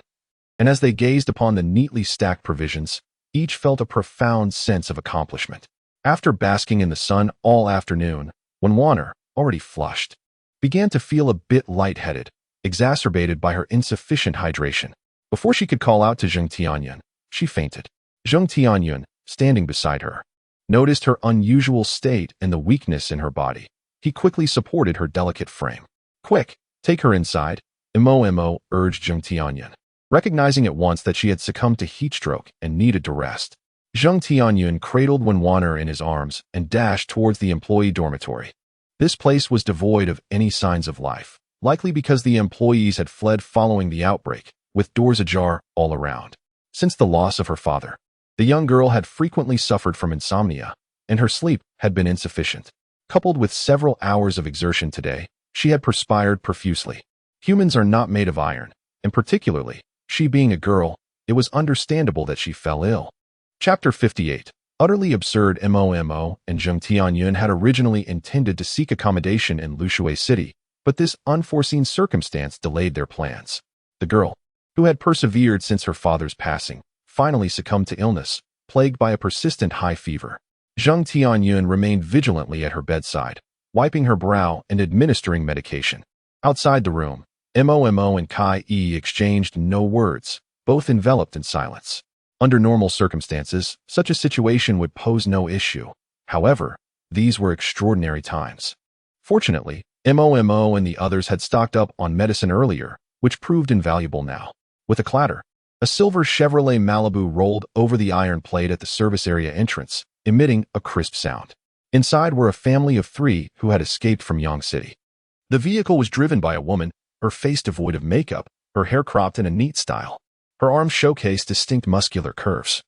and as they gazed upon the neatly stacked provisions, each felt a profound sense of accomplishment. After basking in the sun all afternoon, Wenwaner, already flushed, began to feel a bit lightheaded, exacerbated by her insufficient hydration. Before she could call out to Zheng Tianyun, she fainted. Zheng Tianyun, standing beside her, noticed her unusual state and the weakness in her body. He quickly supported her delicate frame. Quick, take her inside, Mo urged Zheng Tianyun, recognizing at once that she had succumbed to heatstroke and needed to rest. Zheng Tianyun cradled Wenwaner in his arms and dashed towards the employee dormitory. This place was devoid of any signs of life, likely because the employees had fled following the outbreak, with doors ajar all around. Since the loss of her father, the young girl had frequently suffered from insomnia, and her sleep had been insufficient. Coupled with several hours of exertion today, she had perspired profusely. Humans are not made of iron, and particularly, she being a girl, it was understandable that she fell ill. Chapter 58. Utterly absurd. Mo and Zheng Tianyun had originally intended to seek accommodation in Lushui City, but this unforeseen circumstance delayed their plans. The girl, who had persevered since her father's passing, finally succumbed to illness, plagued by a persistent high fever. Zheng Tianyun remained vigilantly at her bedside, wiping her brow and administering medication. Outside the room, Mo and Kai exchanged no words, both enveloped in silence. Under normal circumstances, such a situation would pose no issue. However, these were extraordinary times. Fortunately, Mo and the others had stocked up on medicine earlier, which proved invaluable now. With a clatter, a silver Chevrolet Malibu rolled over the iron plate at the service area entrance, emitting a crisp sound. Inside were a family of 3 who had escaped from Yang City. The vehicle was driven by a woman, her face devoid of makeup, her hair cropped in a neat style. Her arms showcased distinct muscular curves.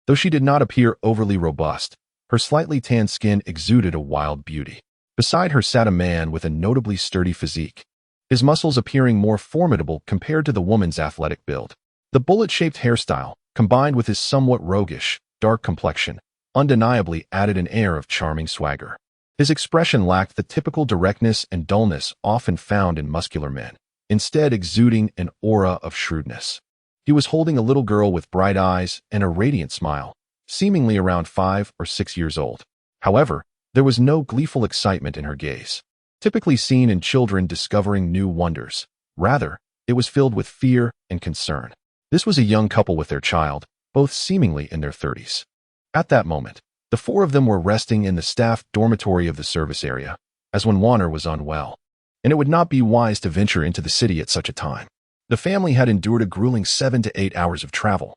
Though she did not appear overly robust, her slightly tanned skin exuded a wild beauty. Beside her sat a man with a notably sturdy physique, his muscles appearing more formidable compared to the woman's athletic build. The bullet-shaped hairstyle, combined with his somewhat roguish, dark complexion, undeniably added an air of charming swagger. His expression lacked the typical directness and dullness often found in muscular men, instead exuding an aura of shrewdness. He was holding a little girl with bright eyes and a radiant smile, seemingly around 5 or 6 years old. However, there was no gleeful excitement in her gaze. typically seen in children discovering new wonders. Rather, it was filled with fear and concern. This was a young couple with their child, both seemingly in their 30s. At that moment, the four of them were resting in the staff dormitory of the service area, as when Warner was unwell, and it would not be wise to venture into the city at such a time. The family had endured a grueling 7 to 8 hours of travel,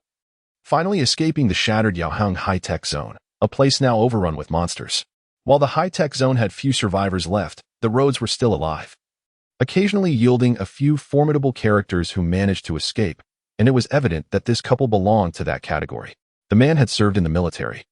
finally escaping the shattered Yaohang high-tech zone, a place now overrun with monsters. While the high-tech zone had few survivors left, the roads were still alive, occasionally yielding a few formidable characters who managed to escape, and it was evident that this couple belonged to that category. The man had served in the military,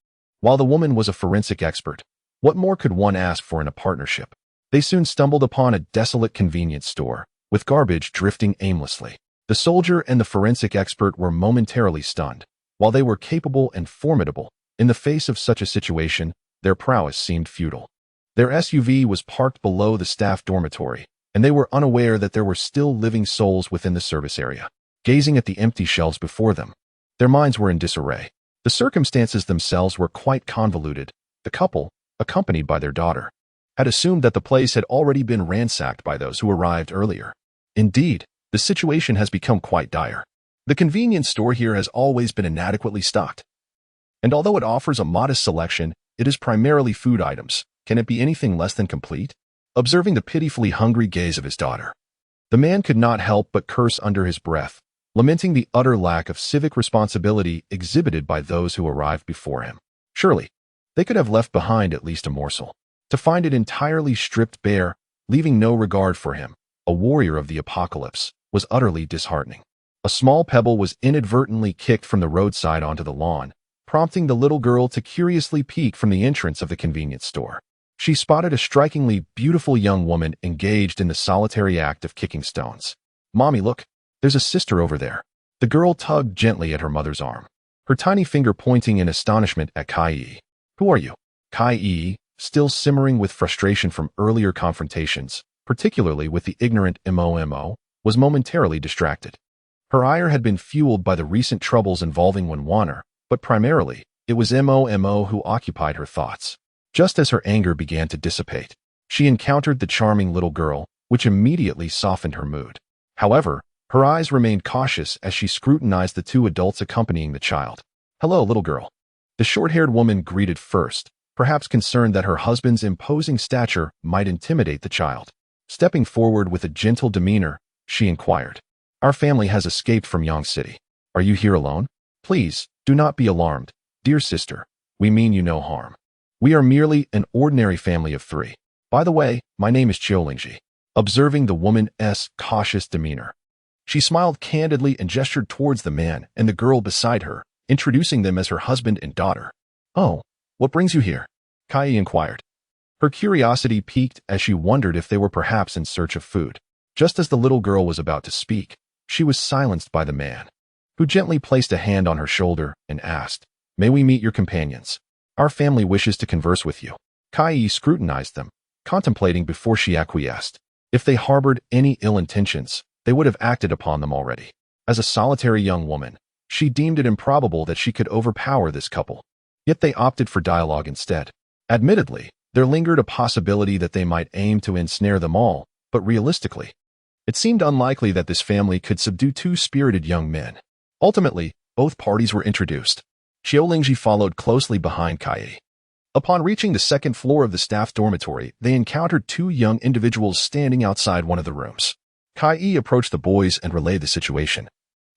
while the woman was a forensic expert. What more could one ask for in a partnership? They soon stumbled upon a desolate convenience store, with garbage drifting aimlessly. The soldier and the forensic expert were momentarily stunned. While they were capable and formidable, in the face of such a situation, their prowess seemed futile. Their SUV was parked below the staff dormitory, and they were unaware that there were still living souls within the service area. Gazing at the empty shelves before them, their minds were in disarray. The circumstances themselves were quite convoluted. The couple, accompanied by their daughter, had assumed that the place had already been ransacked by those who arrived earlier. Indeed, the situation has become quite dire. The convenience store here has always been inadequately stocked, and although it offers a modest selection, it is primarily food items. Can it be anything less than complete? Observing the pitifully hungry gaze of his daughter, the man could not help but curse under his breath, lamenting the utter lack of civic responsibility exhibited by those who arrived before him. Surely, they could have left behind at least a morsel. To find it entirely stripped bare, leaving no regard for him, a warrior of the apocalypse, was utterly disheartening. A small pebble was inadvertently kicked from the roadside onto the lawn, prompting the little girl to curiously peek from the entrance of the convenience store. She spotted a strikingly beautiful young woman engaged in the solitary act of kicking stones. "Mommy, look, there's a sister over there." The girl tugged gently at her mother's arm, her tiny finger pointing in astonishment at Kai. "Who are you?" Kai, still simmering with frustration from earlier confrontations, particularly with the ignorant Mo, was momentarily distracted. Her ire had been fueled by the recent troubles involving Wenwaner, but primarily, it was Mo who occupied her thoughts. Just as her anger began to dissipate, she encountered the charming little girl, which immediately softened her mood. However, her eyes remained cautious as she scrutinized the two adults accompanying the child. "Hello, little girl." The short-haired woman greeted first, perhaps concerned that her husband's imposing stature might intimidate the child. Stepping forward with a gentle demeanor, she inquired, "Our family has escaped from Yang City. Are you here alone? Please, do not be alarmed, dear sister. We mean you no harm. We are merely an ordinary family of 3. By the way, my name is Qiulingji." Observing the woman's cautious demeanor, she smiled candidly and gestured towards the man and the girl beside her, introducing them as her husband and daughter. "Oh, what brings you here?" Kai inquired. Her curiosity piqued as she wondered if they were perhaps in search of food. Just as the little girl was about to speak, she was silenced by the man, who gently placed a hand on her shoulder and asked, "May we meet your companions? Our family wishes to converse with you." Kai scrutinized them, contemplating before she acquiesced. If they harbored any ill intentions, they would have acted upon them already. As a solitary young woman, she deemed it improbable that she could overpower this couple. Yet they opted for dialogue instead. Admittedly, there lingered a possibility that they might aim to ensnare them all, but realistically, it seemed unlikely that this family could subdue 2 spirited young men. Ultimately, both parties were introduced. Qiulingji followed closely behind Kai. Upon reaching the 2nd floor of the staff dormitory, they encountered 2 young individuals standing outside one of the rooms. Kai approached the boys and relayed the situation,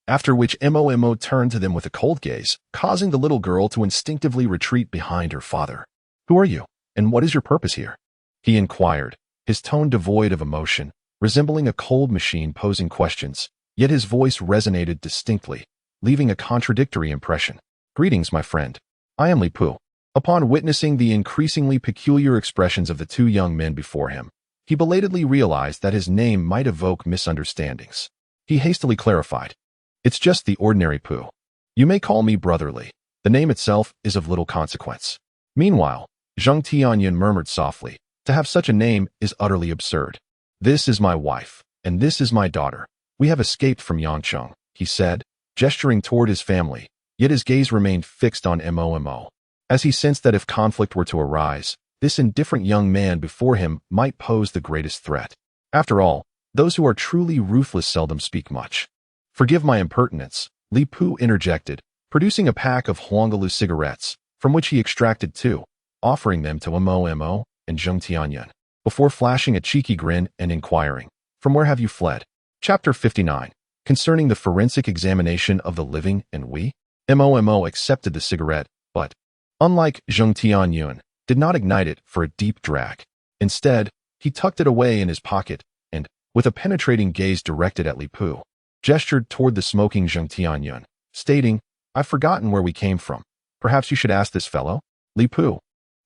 after which Mo turned to them with a cold gaze, causing the little girl to instinctively retreat behind her father. "Who are you, and what is your purpose here?" he inquired, his tone devoid of emotion, resembling a cold machine posing questions, yet his voice resonated distinctly, leaving a contradictory impression. "Greetings, my friend. I am Li Pu." Upon witnessing the increasingly peculiar expressions of the 2 young men before him, he belatedly realized that his name might evoke misunderstandings. He hastily clarified, "It's just the ordinary Pu. You may call me brotherly. The name itself is of little consequence." Meanwhile, Zheng Tianyun murmured softly, "To have such a name is utterly absurd. This is my wife, and this is my daughter. We have escaped from Yangcheng," he said, gesturing toward his family, yet his gaze remained fixed on Mo, as he sensed that if conflict were to arise, this indifferent young man before him might pose the greatest threat. After all, those who are truly ruthless seldom speak much. "Forgive my impertinence," Li Pu interjected, producing a pack of Huangalu cigarettes, from which he extracted two, offering them to Mo and Zheng Tianyun, before flashing a cheeky grin and inquiring, "From where have you fled?" Chapter 59. Concerning the forensic examination of the living and we? Mo accepted the cigarette, but, unlike Zheng Tianyun, did not ignite it for a deep drag. Instead, he tucked it away in his pocket and, with a penetrating gaze directed at Li Pu, gestured toward the smoking Zheng Tianyun, stating, "I've forgotten where we came from. Perhaps you should ask this fellow?" Li Pu.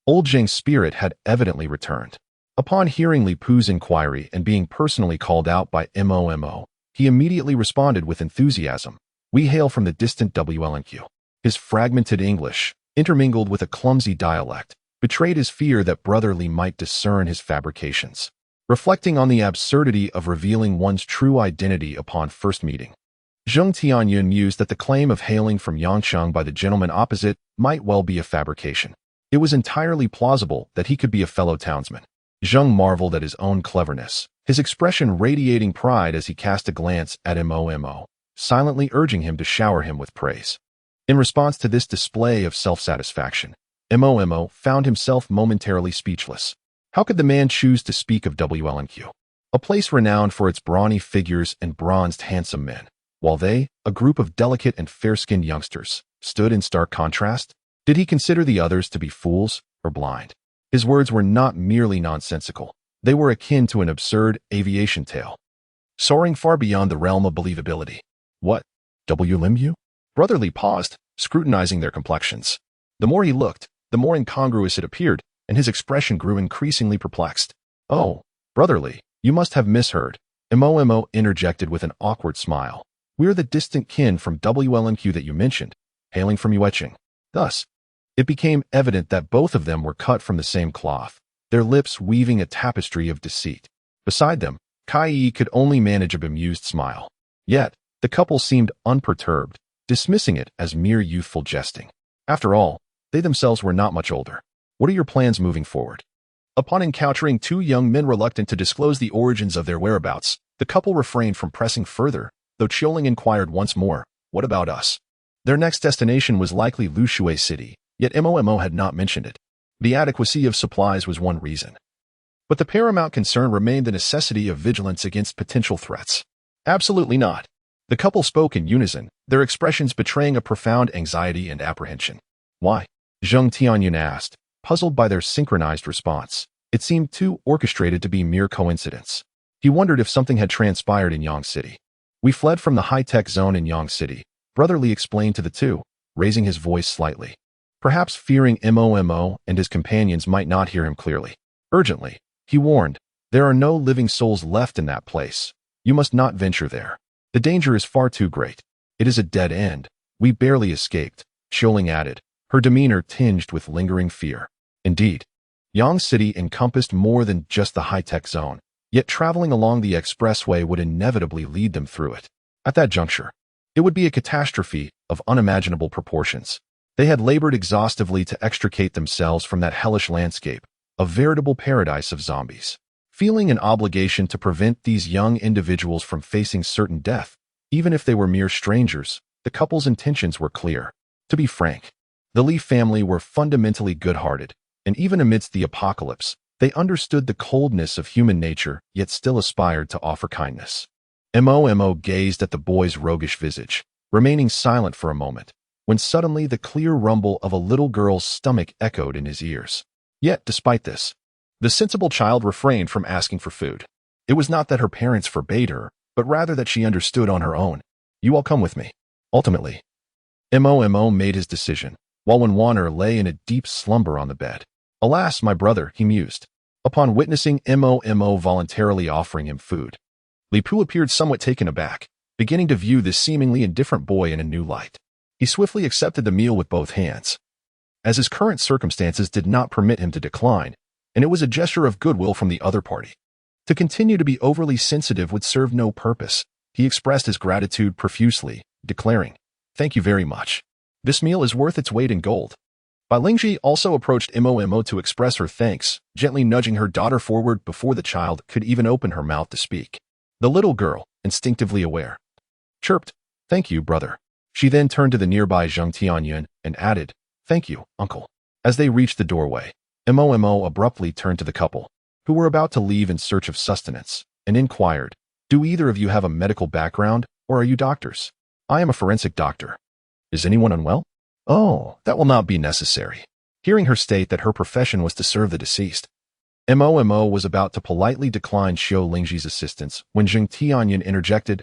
Old Zheng's spirit had evidently returned. Upon hearing Li Pu's inquiry and being personally called out by Mo, he immediately responded with enthusiasm. "We hail from the distant WLNQ." His fragmented English, intermingled with a clumsy dialect, betrayed his fear that Brother Li might discern his fabrications. Reflecting on the absurdity of revealing one's true identity upon first meeting, Zheng Tianyun mused that the claim of hailing from Yangcheng by the gentleman opposite might well be a fabrication. It was entirely plausible that he could be a fellow townsman. Zheng marveled at his own cleverness, his expression radiating pride as he cast a glance at Mo, silently urging him to shower him with praise. In response to this display of self-satisfaction, Mo found himself momentarily speechless. How could the man choose to speak of WLNQ, a place renowned for its brawny figures and bronzed handsome men, while they, a group of delicate and fair-skinned youngsters, stood in stark contrast? Did he consider the others to be fools or blind? His words were not merely nonsensical. They were akin to an absurd aviation tale, soaring far beyond the realm of believability. "What? WLMU?" Brother Li paused, scrutinizing their complexions. The more he looked, the more incongruous it appeared, and his expression grew increasingly perplexed. "Oh, Brother Li, you must have misheard," Mo interjected with an awkward smile. "We're the distant kin from WLNQ that you mentioned, hailing from Yueching." Thus, it became evident that both of them were cut from the same cloth, their lips weaving a tapestry of deceit. Beside them, Kai Yi could only manage a bemused smile. Yet, the couple seemed unperturbed, dismissing it as mere youthful jesting. After all, they themselves were not much older. "What are your plans moving forward?" Upon encountering two young men reluctant to disclose the origins of their whereabouts, the couple refrained from pressing further, though Chioling inquired once more, "What about us?" Their next destination was likely Lushui City, yet Mo had not mentioned it. The adequacy of supplies was one reason, but the paramount concern remained the necessity of vigilance against potential threats. "Absolutely not." The couple spoke in unison, their expressions betraying a profound anxiety and apprehension. "Why?" Zheng Tianyun asked, puzzled by their synchronized response. It seemed too orchestrated to be mere coincidence. He wondered if something had transpired in Yang City. "We fled from the high-tech zone in Yang City," Brother Li explained to the two, raising his voice slightly. Perhaps fearing Mo and his companions might not hear him clearly. Urgently, he warned, "There are no living souls left in that place. You must not venture there. The danger is far too great. It is a dead end. We barely escaped," Chioling added, her demeanor tinged with lingering fear. Indeed, Yang City encompassed more than just the high-tech zone, yet traveling along the expressway would inevitably lead them through it. At that juncture, it would be a catastrophe of unimaginable proportions. They had labored exhaustively to extricate themselves from that hellish landscape, a veritable paradise of zombies. Feeling an obligation to prevent these young individuals from facing certain death, even if they were mere strangers, the couple's intentions were clear. To be frank, the Li family were fundamentally good-hearted, and even amidst the apocalypse, they understood the coldness of human nature, yet still aspired to offer kindness. Mo gazed at the boy's roguish visage, remaining silent for a moment, when suddenly the clear rumble of a little girl's stomach echoed in his ears. Yet, despite this, the sensible child refrained from asking for food. It was not that her parents forbade her, but rather that she understood on her own. "You all come with me." Ultimately, Mo made his decision, while Wenwaner lay in a deep slumber on the bed. "Alas, my brother," he mused, upon witnessing Mo voluntarily offering him food. Li Pu appeared somewhat taken aback, beginning to view this seemingly indifferent boy in a new light. He swiftly accepted the meal with both hands, as his current circumstances did not permit him to decline, and it was a gesture of goodwill from the other party. To continue to be overly sensitive would serve no purpose. He expressed his gratitude profusely, declaring, "Thank you very much. This meal is worth its weight in gold." Bai Lingji also approached Momo to express her thanks, gently nudging her daughter forward before the child could even open her mouth to speak. The little girl, instinctively aware, chirped, "Thank you, brother." She then turned to the nearby Zheng Tianyun and added, "Thank you, uncle." As they reached the doorway, Momo abruptly turned to the couple, who were about to leave in search of sustenance, and inquired, "Do either of you have a medical background, or are you doctors?" "I am a forensic doctor." "Is anyone unwell?" "Oh, that will not be necessary." Hearing her state that her profession was to serve the deceased, Momo was about to politely decline Xiao Lingji's assistance when Zheng Tianyun interjected,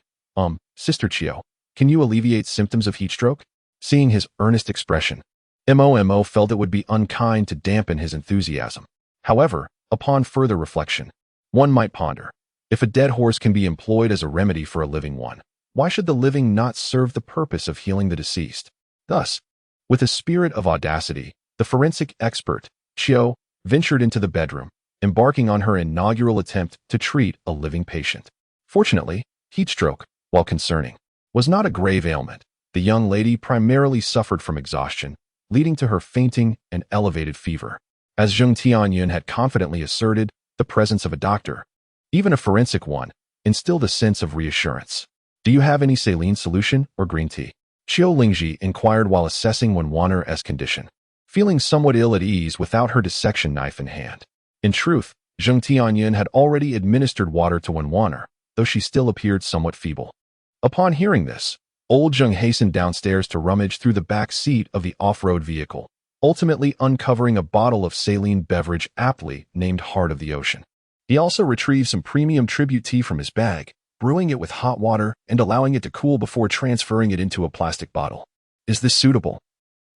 Sister Qiao, can you alleviate symptoms of heat stroke?" Seeing his earnest expression, Momo felt it would be unkind to dampen his enthusiasm. However, upon further reflection, one might ponder, if a dead horse can be employed as a remedy for a living one, why should the living not serve the purpose of healing the deceased? Thus, with a spirit of audacity, the forensic expert, Qiao, ventured into the bedroom, embarking on her inaugural attempt to treat a living patient. Fortunately, heat stroke, while concerning, was not a grave ailment. The young lady primarily suffered from exhaustion, leading to her fainting and elevated fever. As Zheng Tianyun had confidently asserted, the presence of a doctor, even a forensic one, instilled a sense of reassurance. "Do you have any saline solution or green tea?" Xiao Lingji inquired while assessing Wenwanner's condition, feeling somewhat ill at ease without her dissection knife in hand. In truth, Zheng Tianyun had already administered water to Wenwanner, though she still appeared somewhat feeble. Upon hearing this, old Zheng hastened downstairs to rummage through the back seat of the off-road vehicle, ultimately uncovering a bottle of saline beverage aptly named Heart of the Ocean. He also retrieved some premium tribute tea from his bag, brewing it with hot water and allowing it to cool before transferring it into a plastic bottle. "Is this suitable,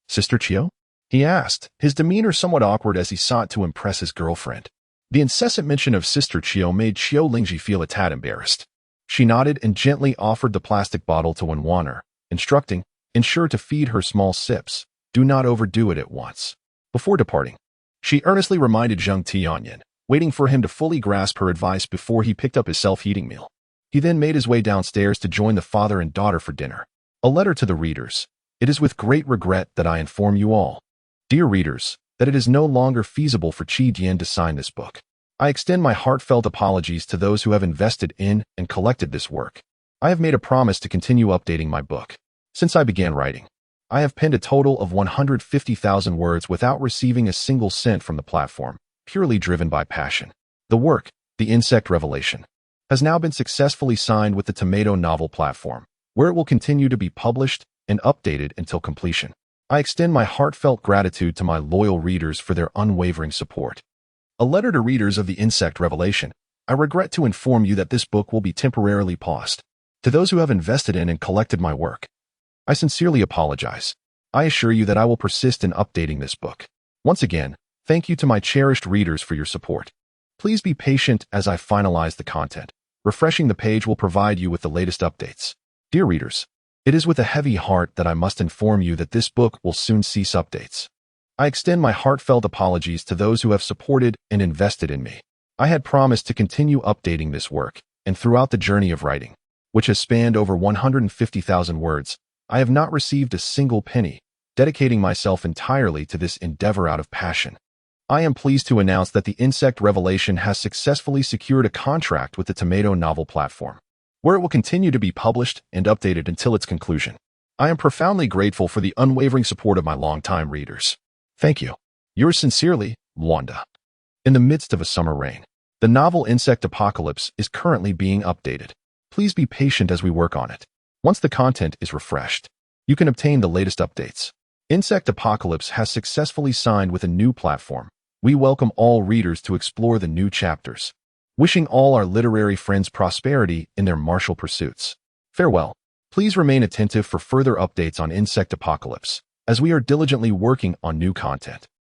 Sister Qiao?" he asked, his demeanor somewhat awkward as he sought to impress his girlfriend. The incessant mention of Sister Qiao made Xiao Lingji feel a tad embarrassed. She nodded and gently offered the plastic bottle to Wenwanner, instructing, "Ensure to feed her small sips. Do not overdo it at once." Before departing, she earnestly reminded Zheng Tianyun, waiting for him to fully grasp her advice before he picked up his self-heating meal. He then made his way downstairs to join the father and daughter for dinner. A letter to the readers. It is with great regret that I inform you all, dear readers, that it is no longer feasible for Qi Dian to sign this book. I extend my heartfelt apologies to those who have invested in and collected this work. I have made a promise to continue updating my book. Since I began writing, I have penned a total of 150,000 words without receiving a single cent from the platform, purely driven by passion. The work, The Insect Revelation, has now been successfully signed with the Tomato Novel platform, where it will continue to be published and updated until completion. I extend my heartfelt gratitude to my loyal readers for their unwavering support. A letter to readers of The Insect Revelation. I regret to inform you that this book will be temporarily paused. To those who have invested in and collected my work, I sincerely apologize. I assure you that I will persist in updating this book. Once again, thank you to my cherished readers for your support. Please be patient as I finalize the content. Refreshing the page will provide you with the latest updates. Dear readers, it is with a heavy heart that I must inform you that this book will soon cease updates. I extend my heartfelt apologies to those who have supported and invested in me. I had promised to continue updating this work, and throughout the journey of writing, which has spanned over 150,000 words, I have not received a single penny, dedicating myself entirely to this endeavor out of passion. I am pleased to announce that The Insect Revelation has successfully secured a contract with the Tomato Novel platform, where it will continue to be published and updated until its conclusion. I am profoundly grateful for the unwavering support of my longtime readers. Thank you. Yours sincerely, Wanda. In the midst of a summer rain, the novel Insect Apocalypse is currently being updated. Please be patient as we work on it. Once the content is refreshed, you can obtain the latest updates. Insect Apocalypse has successfully signed with a new platform. We welcome all readers to explore the new chapters. Wishing all our literary friends prosperity in their martial pursuits. Farewell. Please remain attentive for further updates on Insect Apocalypse, as we are diligently working on new content.